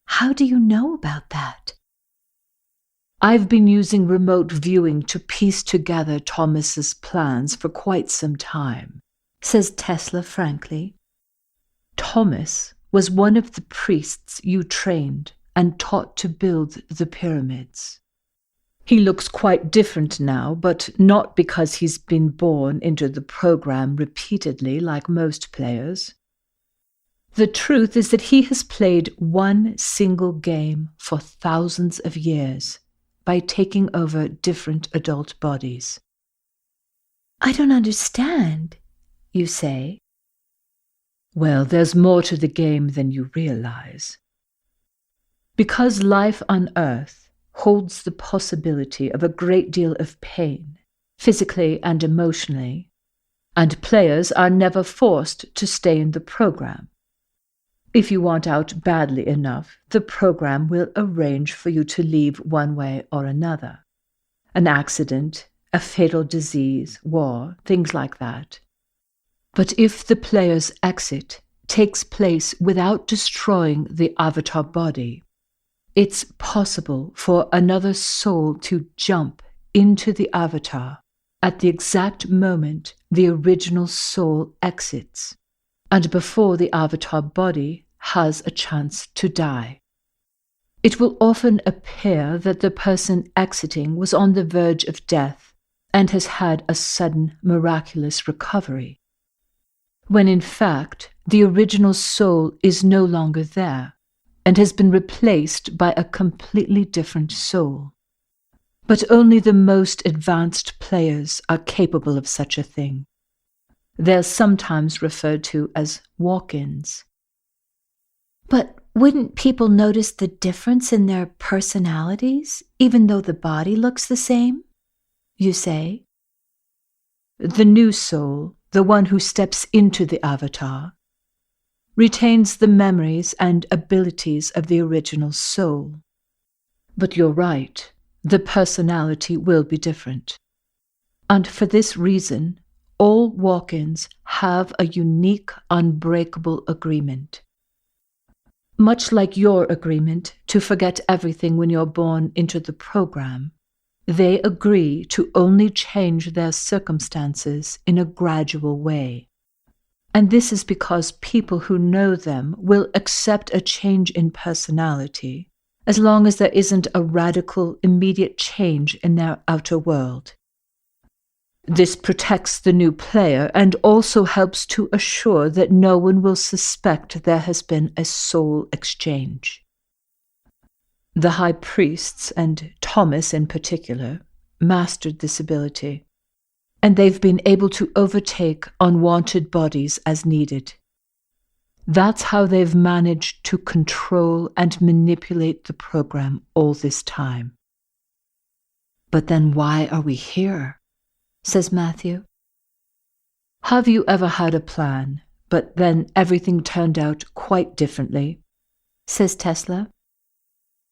How do you know about that? I've been using remote viewing to piece together Thomas's plans for quite some time, says Tesla frankly. Thomas was one of the priests you trained and taught to build the pyramids. He looks quite different now, but not because he's been born into the program repeatedly like most players. The truth is that he has played one single game for thousands of years by taking over different adult bodies. I don't understand, you say. Well, there's more to the game than you realize. Because life on Earth holds the possibility of a great deal of pain, physically and emotionally, and players are never forced to stay in the program. If you want out badly enough, the program will arrange for you to leave one way or another. An accident, a fatal disease, war, things like that. But if the player's exit takes place without destroying the avatar body, it's possible for another soul to jump into the avatar at the exact moment the original soul exits, and before the avatar body has a chance to die. It will often appear that the person exiting was on the verge of death and has had a sudden miraculous recovery, when in fact the original soul is no longer there and has been replaced by a completely different soul. But only the most advanced players are capable of such a thing. They're sometimes referred to as walk-ins. But wouldn't people notice the difference in their personalities, even though the body looks the same? You say? The new soul, the one who steps into the avatar, retains the memories and abilities of the original soul. But you're right, the personality will be different. And for this reason, all walk-ins have a unique, unbreakable agreement. Much like your agreement to forget everything when you're born into the program, they agree to only change their circumstances in a gradual way. And this is because people who know them will accept a change in personality as long as there isn't a radical, immediate change in their outer world. This protects the new player and also helps to assure that no one will suspect there has been a soul exchange. The high priests, and Thomas in particular, mastered this ability, and they've been able to overtake unwanted bodies as needed. That's how they've managed to control and manipulate the program all this time. But then why are we here? Says Matthew. Have you ever had a plan, but then everything turned out quite differently? Says Tesla.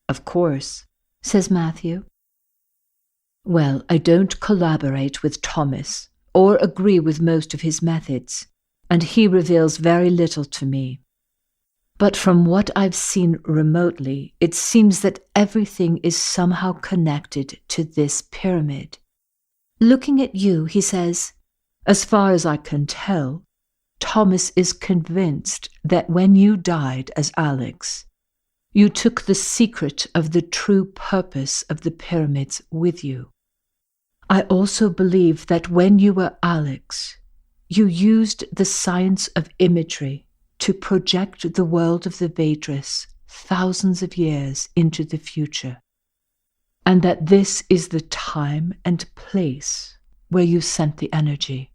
Of course, says Matthew. Well, I don't collaborate with Thomas or agree with most of his methods, and he reveals very little to me. But from what I've seen remotely, it seems that everything is somehow connected to this pyramid. Looking at you, he says, as far as I can tell, Thomas is convinced that when you died as Alex, you took the secret of the true purpose of the pyramids with you. I also believe that when you were Alex, you used the science of imagery to project the world of the Vedras thousands of years into the future, and that this is the time and place where you sent the energy.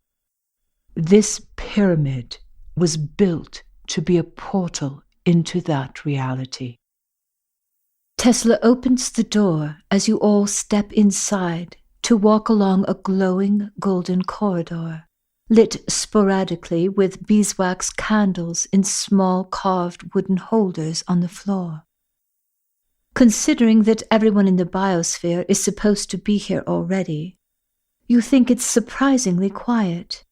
This pyramid was built to be a portal into that reality. Tesla opens the door as you all step inside to walk along a glowing golden corridor, lit sporadically with beeswax candles in small carved wooden holders on the floor. Considering that everyone in the biosphere is supposed to be here already, you think it's surprisingly quiet.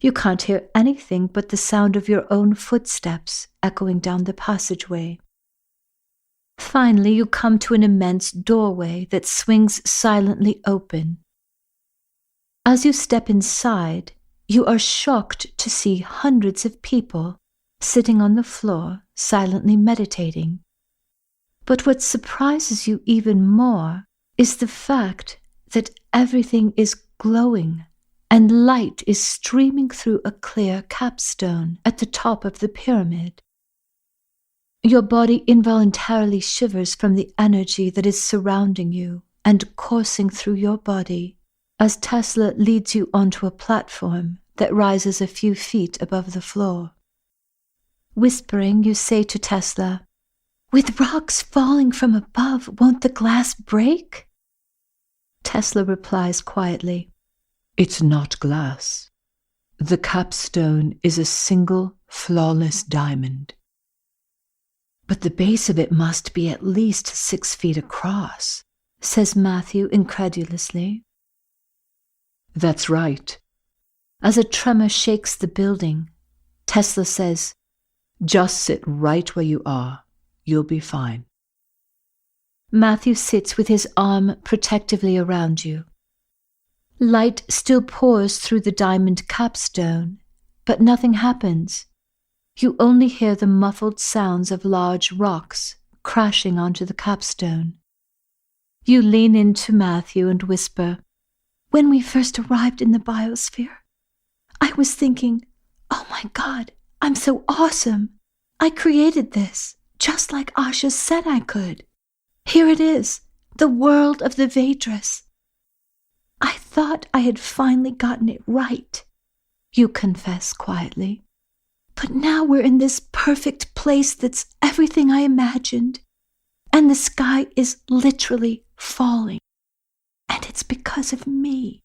You can't hear anything but the sound of your own footsteps echoing down the passageway. Finally, you come to an immense doorway that swings silently open. As you step inside, you are shocked to see hundreds of people sitting on the floor, silently meditating. But what surprises you even more is the fact that everything is glowing and light is streaming through a clear capstone at the top of the pyramid. Your body involuntarily shivers from the energy that is surrounding you and coursing through your body as Tesla leads you onto a platform that rises a few feet above the floor. Whispering, you say to Tesla, With rocks falling from above, won't the glass break? Tesla replies quietly, "It's not glass. The capstone is a single, flawless diamond." But the base of it must be at least 6 feet across, says Matthew incredulously. That's right. As a tremor shakes the building, Tesla says, "Just sit right where you are. You'll be fine." Matthew sits with his arm protectively around you. Light still pours through the diamond capstone, but nothing happens. You only hear the muffled sounds of large rocks crashing onto the capstone. You lean into Matthew and whisper, "When we first arrived in the biosphere, I was thinking, oh my God, I'm so awesome. I created this, just like Asha said I could. Here it is, the world of the Vedras. I thought I had finally gotten it right," you confess quietly. "But now we're in this perfect place that's everything I imagined, and the sky is literally falling. And it's because of me."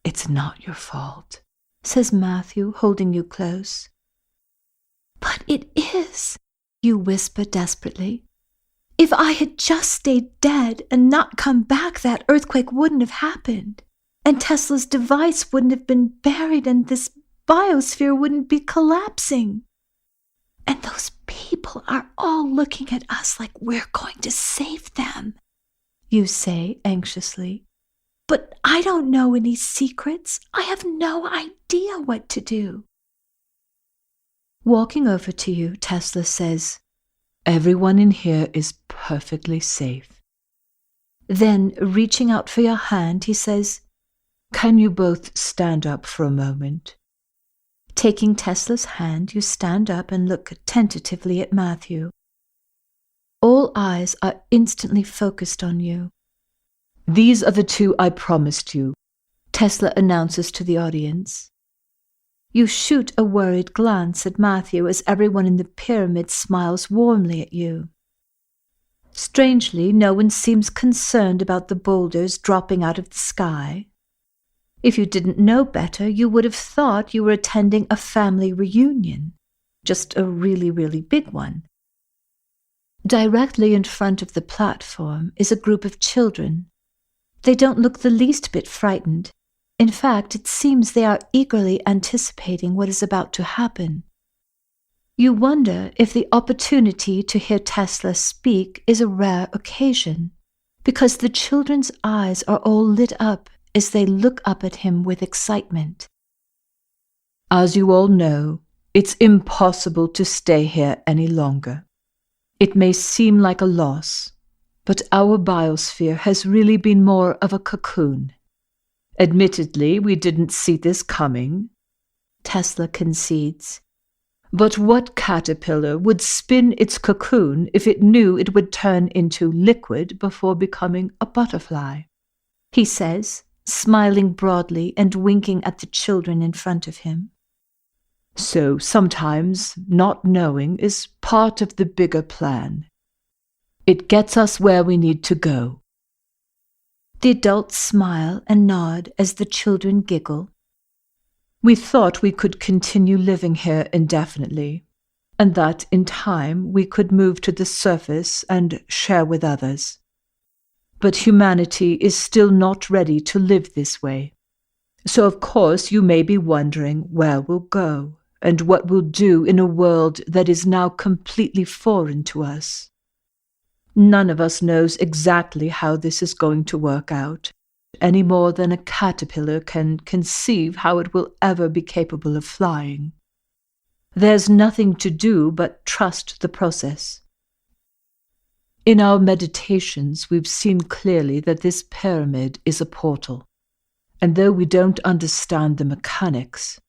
"It's not your fault," says Matthew, holding you close. "But it is," you whisper desperately. "If I had just stayed dead and not come back, that earthquake wouldn't have happened, and Tesla's device wouldn't have been buried, and this biosphere wouldn't be collapsing. And those people are all looking at us like we're going to save them," you say anxiously. "But I don't know any secrets. I have no idea what to do." Walking over to you, Tesla says, "Everyone in here is perfectly safe." Then, reaching out for your hand, he says, "Can you both stand up for a moment?" Taking Tesla's hand, you stand up and look tentatively at Matthew. All eyes are instantly focused on you. "These are the two I promised you," Tesla announces to the audience. You shoot a worried glance at Matthew as everyone in the pyramid smiles warmly at you. Strangely, no one seems concerned about the boulders dropping out of the sky. If you didn't know better, you would have thought you were attending a family reunion, just a really, really big one. Directly in front of the platform is a group of children. They don't look the least bit frightened. In fact, it seems they are eagerly anticipating what is about to happen. You wonder if the opportunity to hear Tesla speak is a rare occasion, because the children's eyes are all lit up as they look up at him with excitement. "As you all know, it's impossible to stay here any longer. It may seem like a loss, but our biosphere has really been more of a cocoon. Admittedly, we didn't see this coming," Tesla concedes. "But what caterpillar would spin its cocoon if it knew it would turn into liquid before becoming a butterfly?" he says, smiling broadly and winking at the children in front of him. "So sometimes not knowing is part of the bigger plan. It gets us where we need to go." The adults smile and nod as the children giggle. "We thought we could continue living here indefinitely, and that in time we could move to the surface and share with others. But humanity is still not ready to live this way. So of course you may be wondering where we'll go and what we'll do in a world that is now completely foreign to us. None of us knows exactly how this is going to work out, any more than a caterpillar can conceive how it will ever be capable of flying. There's nothing to do but trust the process. In our meditations, we've seen clearly that this pyramid is a portal, and though we don't understand the mechanics,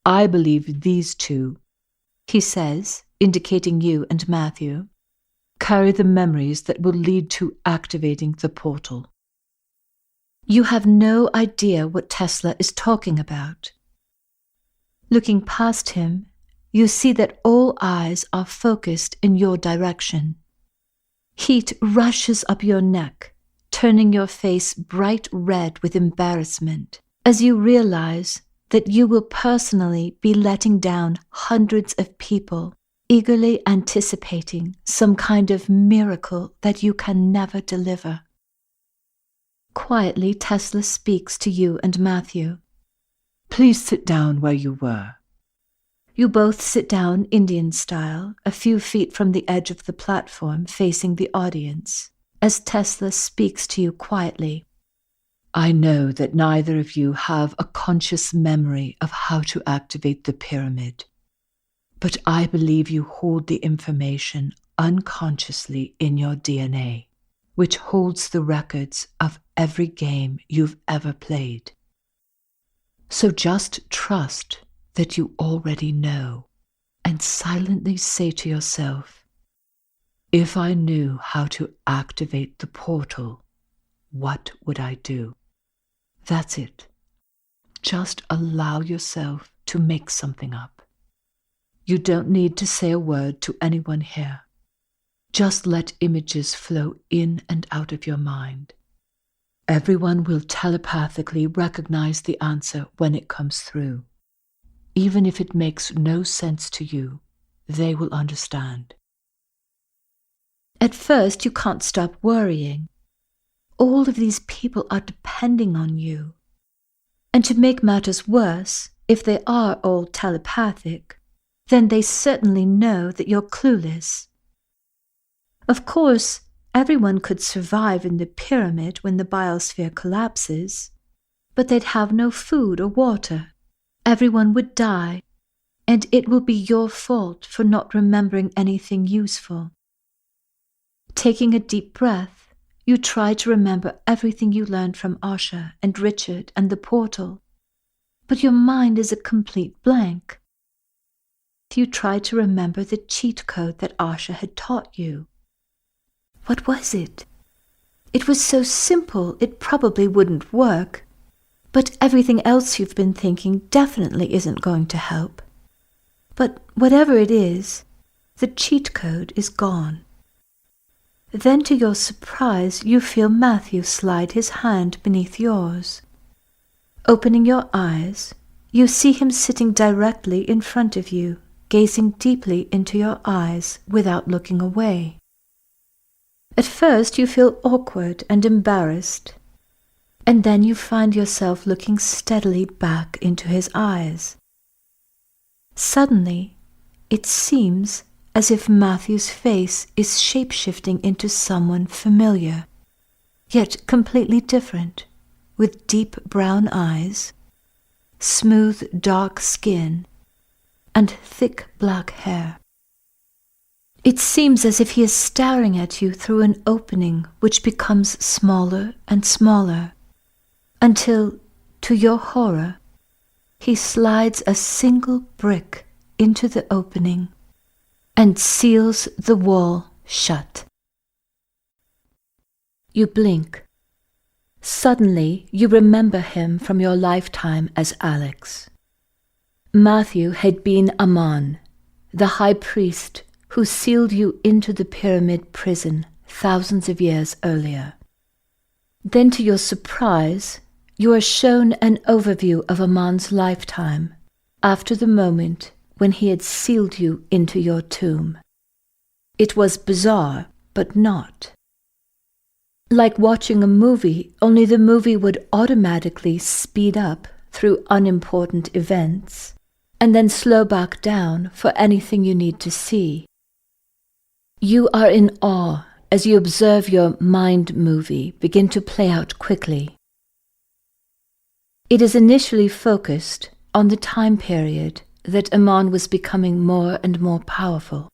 I believe these two," he says, indicating you and Matthew, "carry the memories that will lead to activating the portal." You have no idea what Tesla is talking about. Looking past him, you see that all eyes are focused in your direction. Heat rushes up your neck, turning your face bright red with embarrassment, as you realize that you will personally be letting down hundreds of people, eagerly anticipating some kind of miracle that you can never deliver. Quietly, Tesla speaks to you and Matthew. Please sit down where you were. You both sit down Indian style, a few feet from the edge of the platform facing the audience, as Tesla speaks to you quietly. I know that neither of you have a conscious memory of how to activate the pyramid, but I believe you hold the information unconsciously in your DNA, which holds the records of every game you've ever played. So just trust that you already know, and silently say to yourself, if I knew how to activate the portal, what would I do? That's it. Just allow yourself to make something up. You don't need to say a word to anyone here. Just let images flow in and out of your mind. Everyone will telepathically recognize the answer when it comes through. Even if it makes no sense to you, they will understand. At first, you can't stop worrying. All of these people are depending on you. And to make matters worse, if they are all telepathic, then they certainly know that you're clueless. Of course, everyone could survive in the pyramid when the biosphere collapses, but they'd have no food or water. Everyone would die, and it will be your fault for not remembering anything useful. Taking a deep breath, you try to remember everything you learned from Asha and Richard and the portal, but your mind is a complete blank. You try to remember the cheat code that Asha had taught you. What was it? It was so simple it probably wouldn't work, but everything else you've been thinking definitely isn't going to help. But whatever it is, the cheat code is gone. Then to your surprise, you feel Matthew slide his hand beneath yours. Opening your eyes, you see him sitting directly in front of you, gazing deeply into your eyes without looking away. At first you feel awkward and embarrassed, and then you find yourself looking steadily back into his eyes. Suddenly, it seems as if Matthew's face is shape-shifting into someone familiar, yet completely different, with deep brown eyes, smooth dark skin, and thick black hair. It seems as if he is staring at you through an opening which becomes smaller and smaller, until, to your horror, he slides a single brick into the opening and seals the wall shut. You blink. Suddenly, you remember him from your lifetime as Alex. Matthew had been Aman, the high priest who sealed you into the pyramid prison thousands of years earlier. Then, to your surprise, you are shown an overview of Aman's lifetime after the moment when he had sealed you into your tomb. It was bizarre, but not. Like watching a movie, only the movie would automatically speed up through unimportant events, and then slow back down for anything you need to see. You are in awe as you observe your mind movie begin to play out quickly. It is initially focused on the time period that Aman was becoming more and more powerful.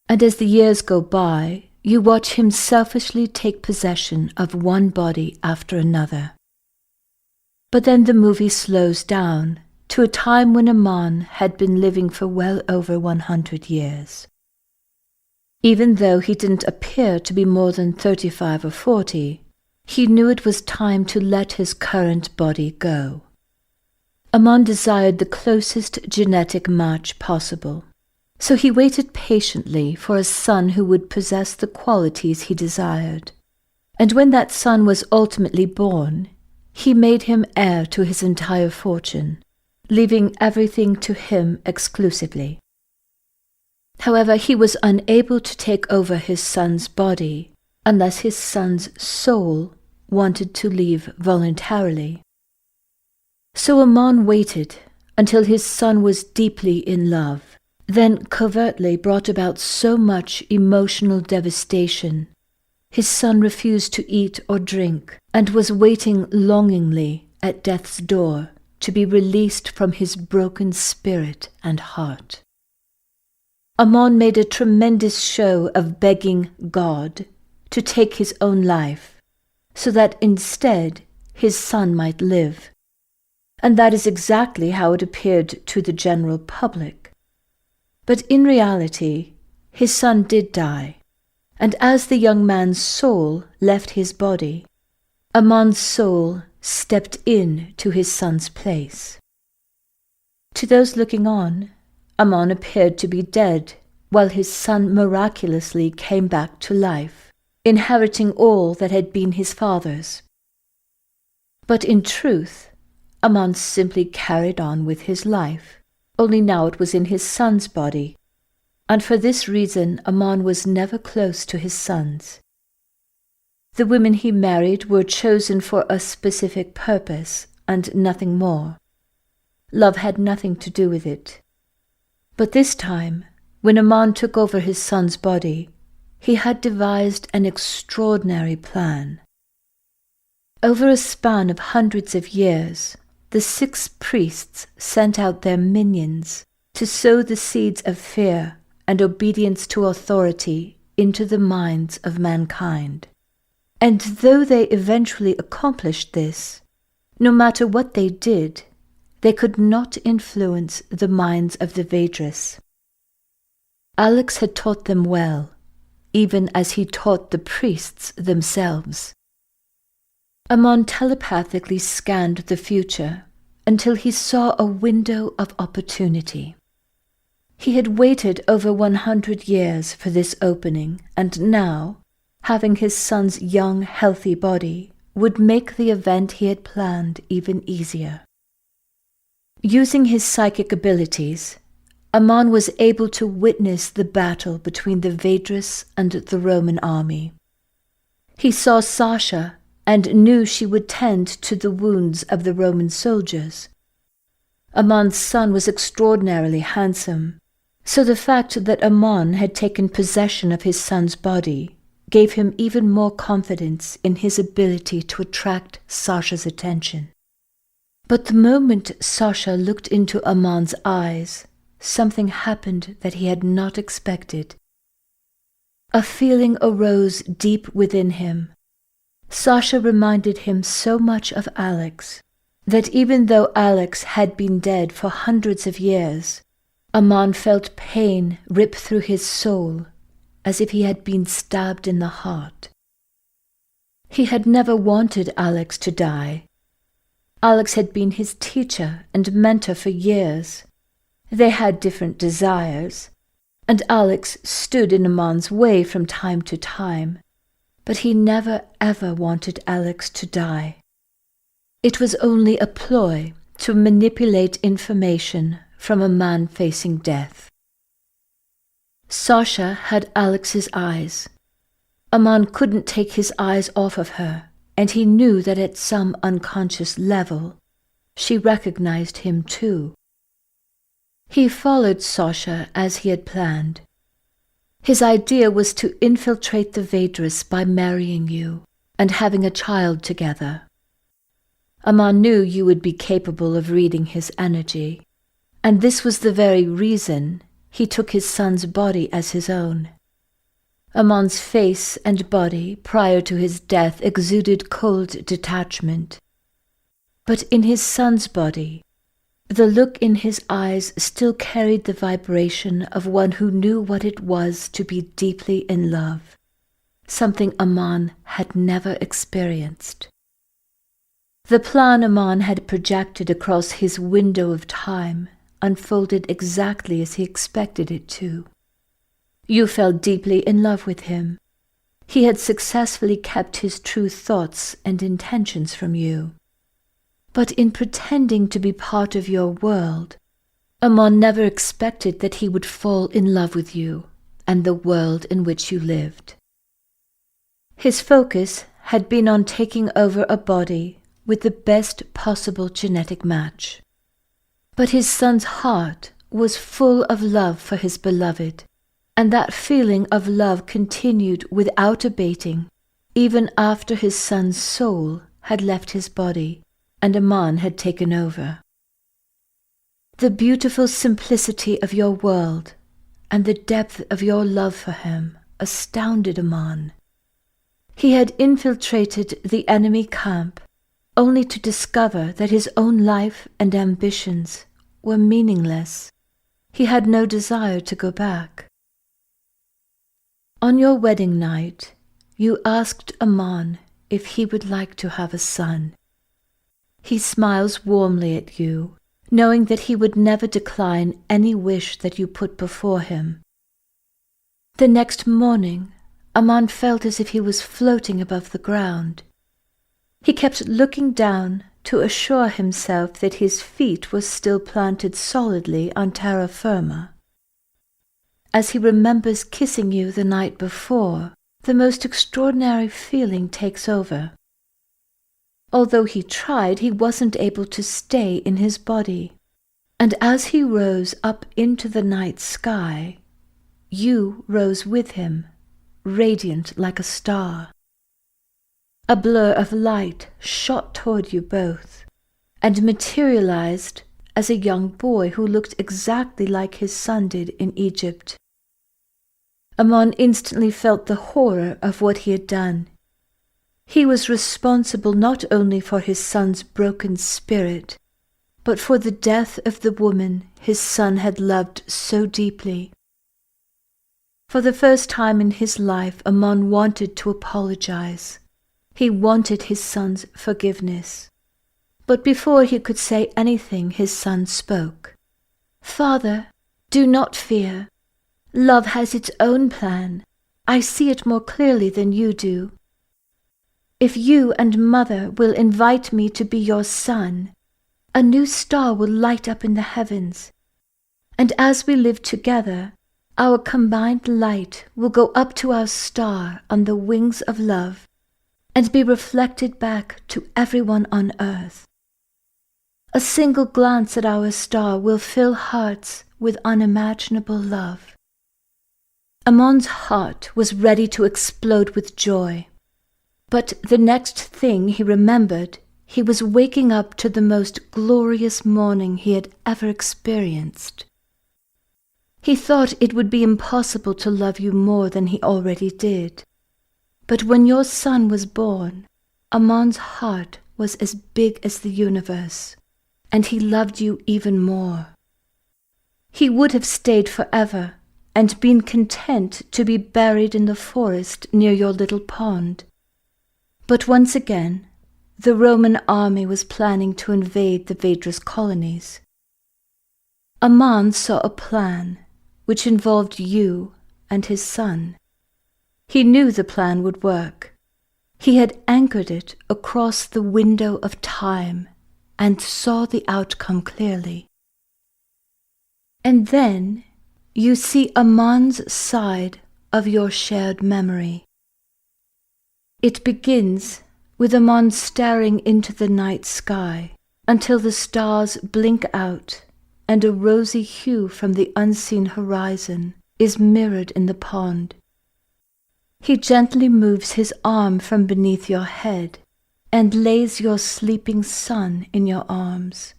And as the years go by, you watch him selfishly take possession of one body after another. But then the movie slows down to a time when Aman had been living for well over 100 years. Even though he didn't appear to be more than 35 or 40, he knew it was time to let his current body go. Amon desired the closest genetic match possible, so he waited patiently for a son who would possess the qualities he desired. And when that son was ultimately born, he made him heir to his entire fortune, leaving everything to him exclusively. However, he was unable to take over his son's body unless his son's soul wanted to leave voluntarily. So Amon waited until his son was deeply in love, then covertly brought about so much emotional devastation. His son refused to eat or drink and was waiting longingly at death's door to be released from his broken spirit and heart. Amon made a tremendous show of begging God to take his own life, so that instead his son might live. And that is exactly how it appeared to the general public. But in reality, his son did die, and as the young man's soul left his body, Amon's soul stepped in to his son's place. To those looking on, Amon appeared to be dead, while his son miraculously came back to life, inheriting all that had been his father's. But in truth, Amon simply carried on with his life, only now it was in his son's body, and for this reason Amon was never close to his sons. The women he married were chosen for a specific purpose, and nothing more. Love had nothing to do with it. But this time, when Amon took over his son's body, he had devised an extraordinary plan. Over a span of hundreds of years, the 6 priests sent out their minions to sow the seeds of fear and obedience to authority into the minds of mankind. And though they eventually accomplished this, no matter what they did, they could not influence the minds of the Vedras. Alex had taught them well, even as he taught the priests themselves. Amon telepathically scanned the future until he saw a window of opportunity. He had waited over 100 years for this opening, and now, having his son's young, healthy body, would make the event he had planned even easier. Using his psychic abilities, Amon was able to witness the battle between the Vedras and the Roman army. He saw Sasha and knew she would tend to the wounds of the Roman soldiers. Amon's son was extraordinarily handsome, so the fact that Amon had taken possession of his son's body gave him even more confidence in his ability to attract Sasha's attention. But the moment Sasha looked into Amon's eyes, something happened that he had not expected. A feeling arose deep within him. Sasha reminded him so much of Alex that even though Alex had been dead for hundreds of years, Amon felt pain rip through his soul as if he had been stabbed in the heart. He had never wanted Alex to die. Alex had been his teacher and mentor for years. They had different desires, and Alex stood in Amon's way from time to time, but he never ever wanted Alex to die. It was only a ploy to manipulate information from a man facing death. Sasha had Alex's eyes. Amon couldn't take his eyes off of her, and he knew that at some unconscious level, she recognized him too. He followed Sasha as he had planned. His idea was to infiltrate the Vedras by marrying you and having a child together. Amon knew you would be capable of reading his energy, and this was the very reason he took his son's body as his own. Amon's face and body prior to his death exuded cold detachment. But in his son's body, the look in his eyes still carried the vibration of one who knew what it was to be deeply in love, something Amon had never experienced. The plan Aman had projected across his window of time unfolded exactly as he expected it to. You fell deeply in love with him. He had successfully kept his true thoughts and intentions from you. But in pretending to be part of your world, Aman never expected that he would fall in love with you and the world in which you lived. His focus had been on taking over a body with the best possible genetic match. But his son's heart was full of love for his beloved, and that feeling of love continued without abating, even after his son's soul had left his body and Aman had taken over. The beautiful simplicity of your world and the depth of your love for him astounded Aman. He had infiltrated the enemy camp only to discover that his own life and ambitions were meaningless. He had no desire to go back. On your wedding night, you asked Aman if he would like to have a son. He smiles warmly at you, knowing that he would never decline any wish that you put before him. The next morning, Aman felt as if he was floating above the ground. He kept looking down to assure himself that his feet were still planted solidly on terra firma. As he remembers kissing you the night before, the most extraordinary feeling takes over. Although he tried, he wasn't able to stay in his body, and as he rose up into the night sky, you rose with him, radiant like a star. A blur of light shot toward you both, and materialized as a young boy who looked exactly like his son did in Egypt. Aman instantly felt the horror of what he had done. He was responsible not only for his son's broken spirit, but for the death of the woman his son had loved so deeply. For the first time in his life, Aman wanted to apologize. He wanted his son's forgiveness. But before he could say anything, his son spoke. "Father, do not fear. Love has its own plan. I see it more clearly than you do. If you and Mother will invite me to be your son, a new star will light up in the heavens, and as we live together, our combined light will go up to our star on the wings of love and be reflected back to everyone on earth. A single glance at our star will fill hearts with unimaginable love." Amon's heart was ready to explode with joy. But the next thing he remembered, he was waking up to the most glorious morning he had ever experienced. He thought it would be impossible to love you more than he already did. But when your son was born, Amon's heart was as big as the universe, and he loved you even more. He would have stayed forever and been content to be buried in the forest near your little pond. But once again, the Roman army was planning to invade the Vedra's colonies. Aman saw a plan which involved you and his son. He knew the plan would work. He had anchored it across the window of time and saw the outcome clearly. And then you see Aman's side of your shared memory. It begins with Aman staring into the night sky until the stars blink out and a rosy hue from the unseen horizon is mirrored in the pond. He gently moves his arm from beneath your head and lays your sleeping son in your arms.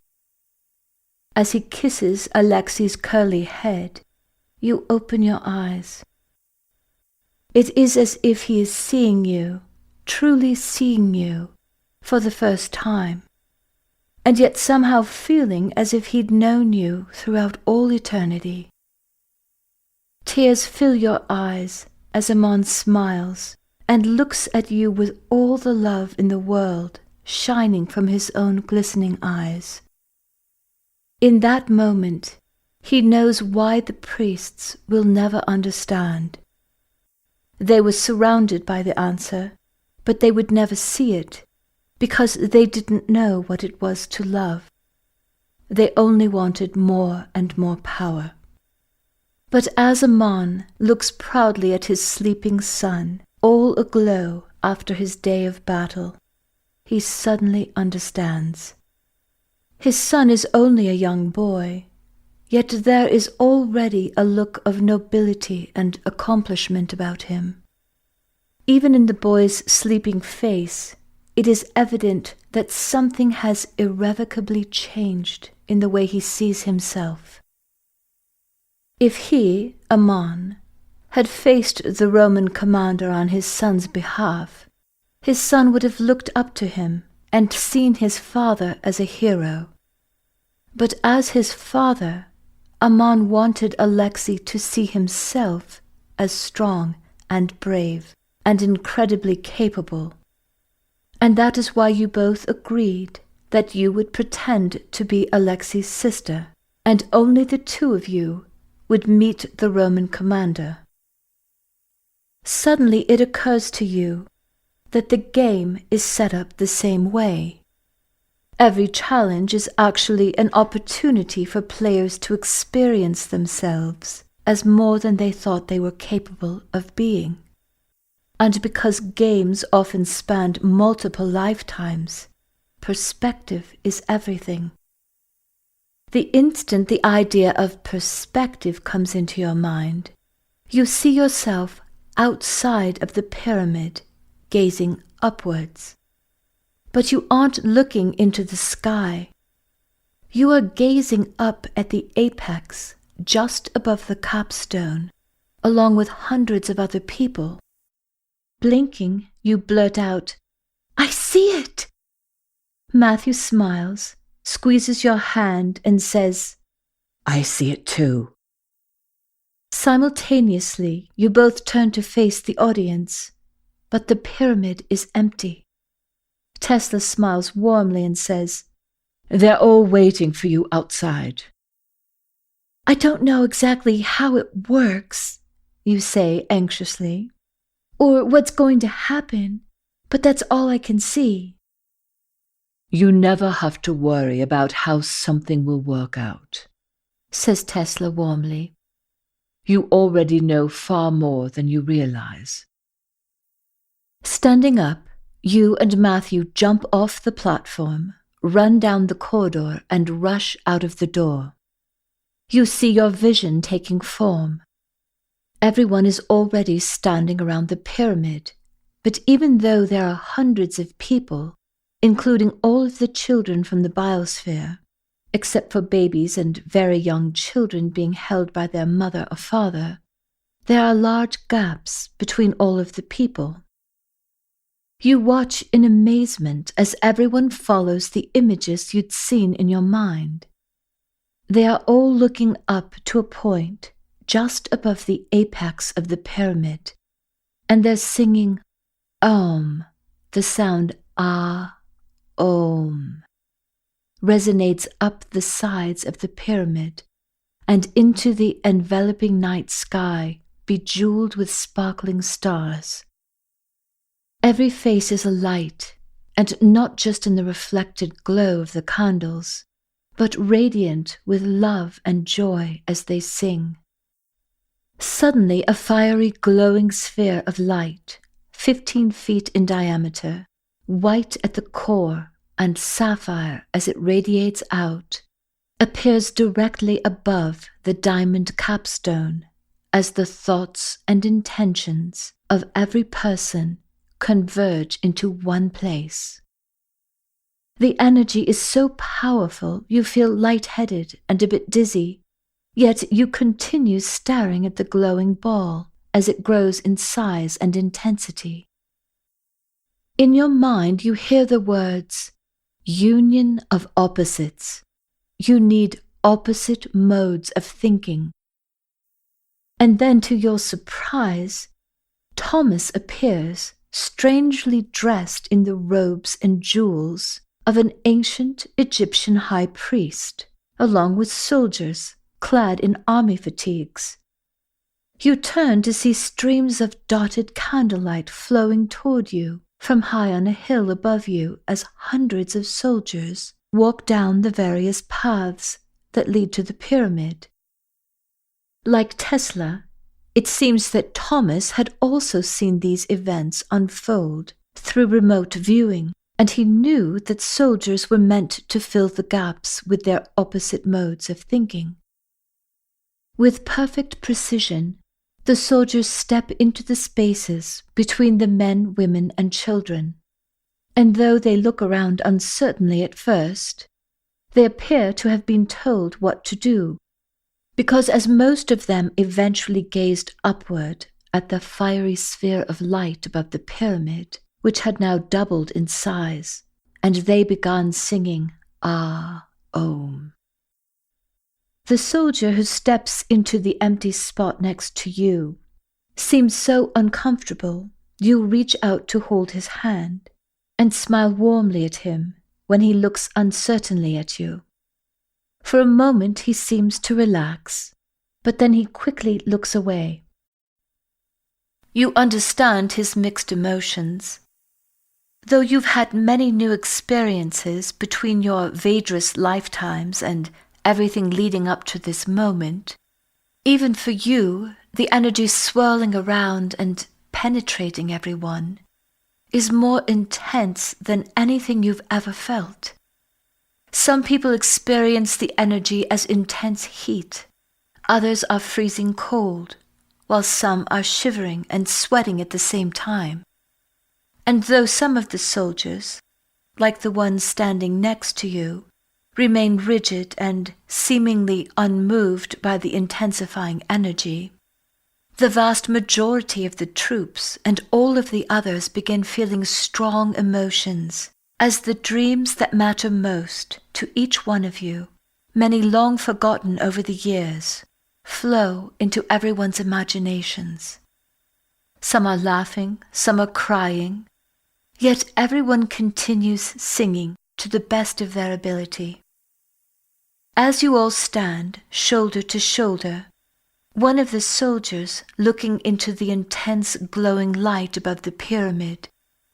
As he kisses Alexi's curly head, you open your eyes. It is as if he is seeing you, truly seeing you, for the first time, and yet somehow feeling as if he'd known you throughout all eternity. Tears fill your eyes as Aman smiles and looks at you with all the love in the world shining from his own glistening eyes. In that moment, he knows why the priests will never understand. They were surrounded by the answer, but they would never see it, because they didn't know what it was to love. They only wanted more and more power. But as Amon looks proudly at his sleeping son, all aglow after his day of battle, he suddenly understands. His son is only a young boy, yet there is already a look of nobility and accomplishment about him. Even in the boy's sleeping face, it is evident that something has irrevocably changed in the way he sees himself. If he, Amon, had faced the Roman commander on his son's behalf, his son would have looked up to him and seen his father as a hero. But as his father, Amon wanted Alexei to see himself as strong and brave and incredibly capable. And that is why you both agreed that you would pretend to be Alexei's sister, and only the two of you would meet the Roman commander. Suddenly it occurs to you that the game is set up the same way. Every challenge is actually an opportunity for players to experience themselves as more than they thought they were capable of being. And because games often span multiple lifetimes, perspective is everything. The instant the idea of perspective comes into your mind, you see yourself outside of the pyramid, gazing upwards. But you aren't looking into the sky. You are gazing up at the apex, just above the capstone, along with hundreds of other people. Blinking, you blurt out, "I see it!" Matthew smiles, squeezes your hand, and says, I see it too. Simultaneously, you both turn to face the audience, but the pyramid is empty. Tesla smiles warmly and says, They're all waiting for you outside. "I don't know exactly how it works," you say anxiously, "or what's going to happen, but that's all I can see." You never have to worry about how something will work out, says Tesla warmly. You already know far more than you realize. Standing up, you and Matthew jump off the platform, run down the corridor, and rush out of the door. You see your vision taking form. Everyone is already standing around the pyramid, but even though there are hundreds of people, including all of the children from the biosphere, except for babies and very young children being held by their mother or father, there are large gaps between all of the people. You watch in amazement as everyone follows the images you'd seen in your mind. They are all looking up to a point just above the apex of the pyramid, and they're singing Om. The sound Ah, Om resonates up the sides of the pyramid and into the enveloping night sky, bejeweled with sparkling stars. Every face is alight, and not just in the reflected glow of the candles, but radiant with love and joy as they sing. Suddenly, a fiery, glowing sphere of light, 15 feet in diameter, white at the core and sapphire as it radiates out, appears directly above the diamond capstone as the thoughts and intentions of every person converge into one place. The energy is so powerful you feel lightheaded and a bit dizzy, yet you continue staring at the glowing ball as it grows in size and intensity. In your mind you hear the words, union of opposites. You need opposite modes of thinking. And then, to your surprise, Thomas appears strangely dressed in the robes and jewels of an ancient Egyptian high priest, along with soldiers clad in army fatigues. You turn to see streams of dotted candlelight flowing toward you from high on a hill above you as hundreds of soldiers walk down the various paths that lead to the pyramid. Like Tesla, it seems that Thomas had also seen these events unfold through remote viewing, and he knew that soldiers were meant to fill the gaps with their opposite modes of thinking. With perfect precision, the soldiers step into the spaces between the men, women, and children, and though they look around uncertainly at first, they appear to have been told what to do, because as most of them eventually gazed upward at the fiery sphere of light above the pyramid, which had now doubled in size, and they began singing Ah, Om. The soldier who steps into the empty spot next to you seems so uncomfortable you reach out to hold his hand and smile warmly at him when he looks uncertainly at you. For a moment he seems to relax, but then he quickly looks away. You understand his mixed emotions. Though you've had many new experiences between your Vedras lifetimes and everything leading up to this moment, even for you, the energy swirling around and penetrating everyone is more intense than anything you've ever felt. Some people experience the energy as intense heat, others are freezing cold, while some are shivering and sweating at the same time. And though some of the soldiers, like the ones standing next to you, remain rigid and seemingly unmoved by the intensifying energy, the vast majority of the troops and all of the others begin feeling strong emotions as the dreams that matter most to each one of you, many long forgotten over the years, flow into everyone's imaginations. Some are laughing, some are crying, yet everyone continues singing to the best of their ability. As you all stand shoulder to shoulder, one of the soldiers, looking into the intense glowing light above the pyramid,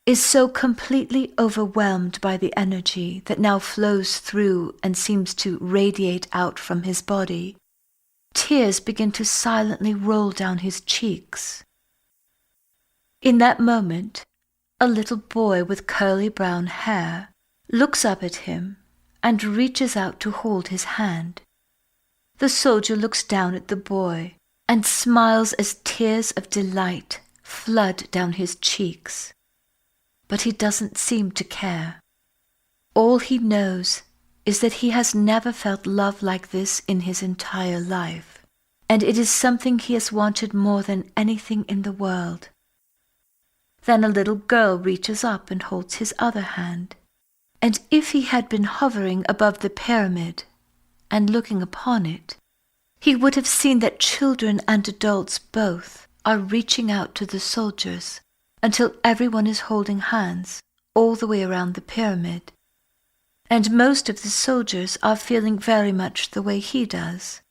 is so completely overwhelmed by the energy that now flows through and seems to radiate out from his body. Tears begin to silently roll down his cheeks. In that moment, a little boy with curly brown hair looks up at him and reaches out to hold his hand. The soldier looks down at the boy and smiles as tears of delight flood down his cheeks. But he doesn't seem to care. All he knows is that he has never felt love like this in his entire life, and it is something he has wanted more than anything in the world. Then a little girl reaches up and holds his other hand, and if he had been hovering above the pyramid and looking upon it, he would have seen that children and adults both are reaching out to the soldiers until everyone is holding hands all the way around the pyramid. And most of the soldiers are feeling very much the way he does,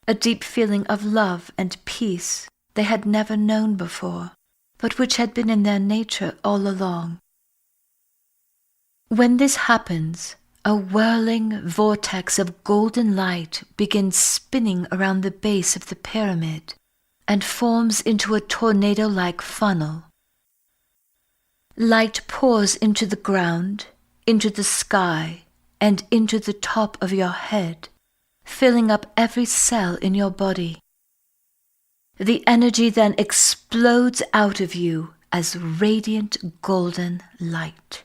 a deep feeling of love and peace they had never known before, but which had been in their nature all along. When this happens, a whirling vortex of golden light begins spinning around the base of the pyramid and forms into a tornado-like funnel. Light pours into the ground, into the sky, and into the top of your head, filling up every cell in your body. The energy then explodes out of you as radiant golden light.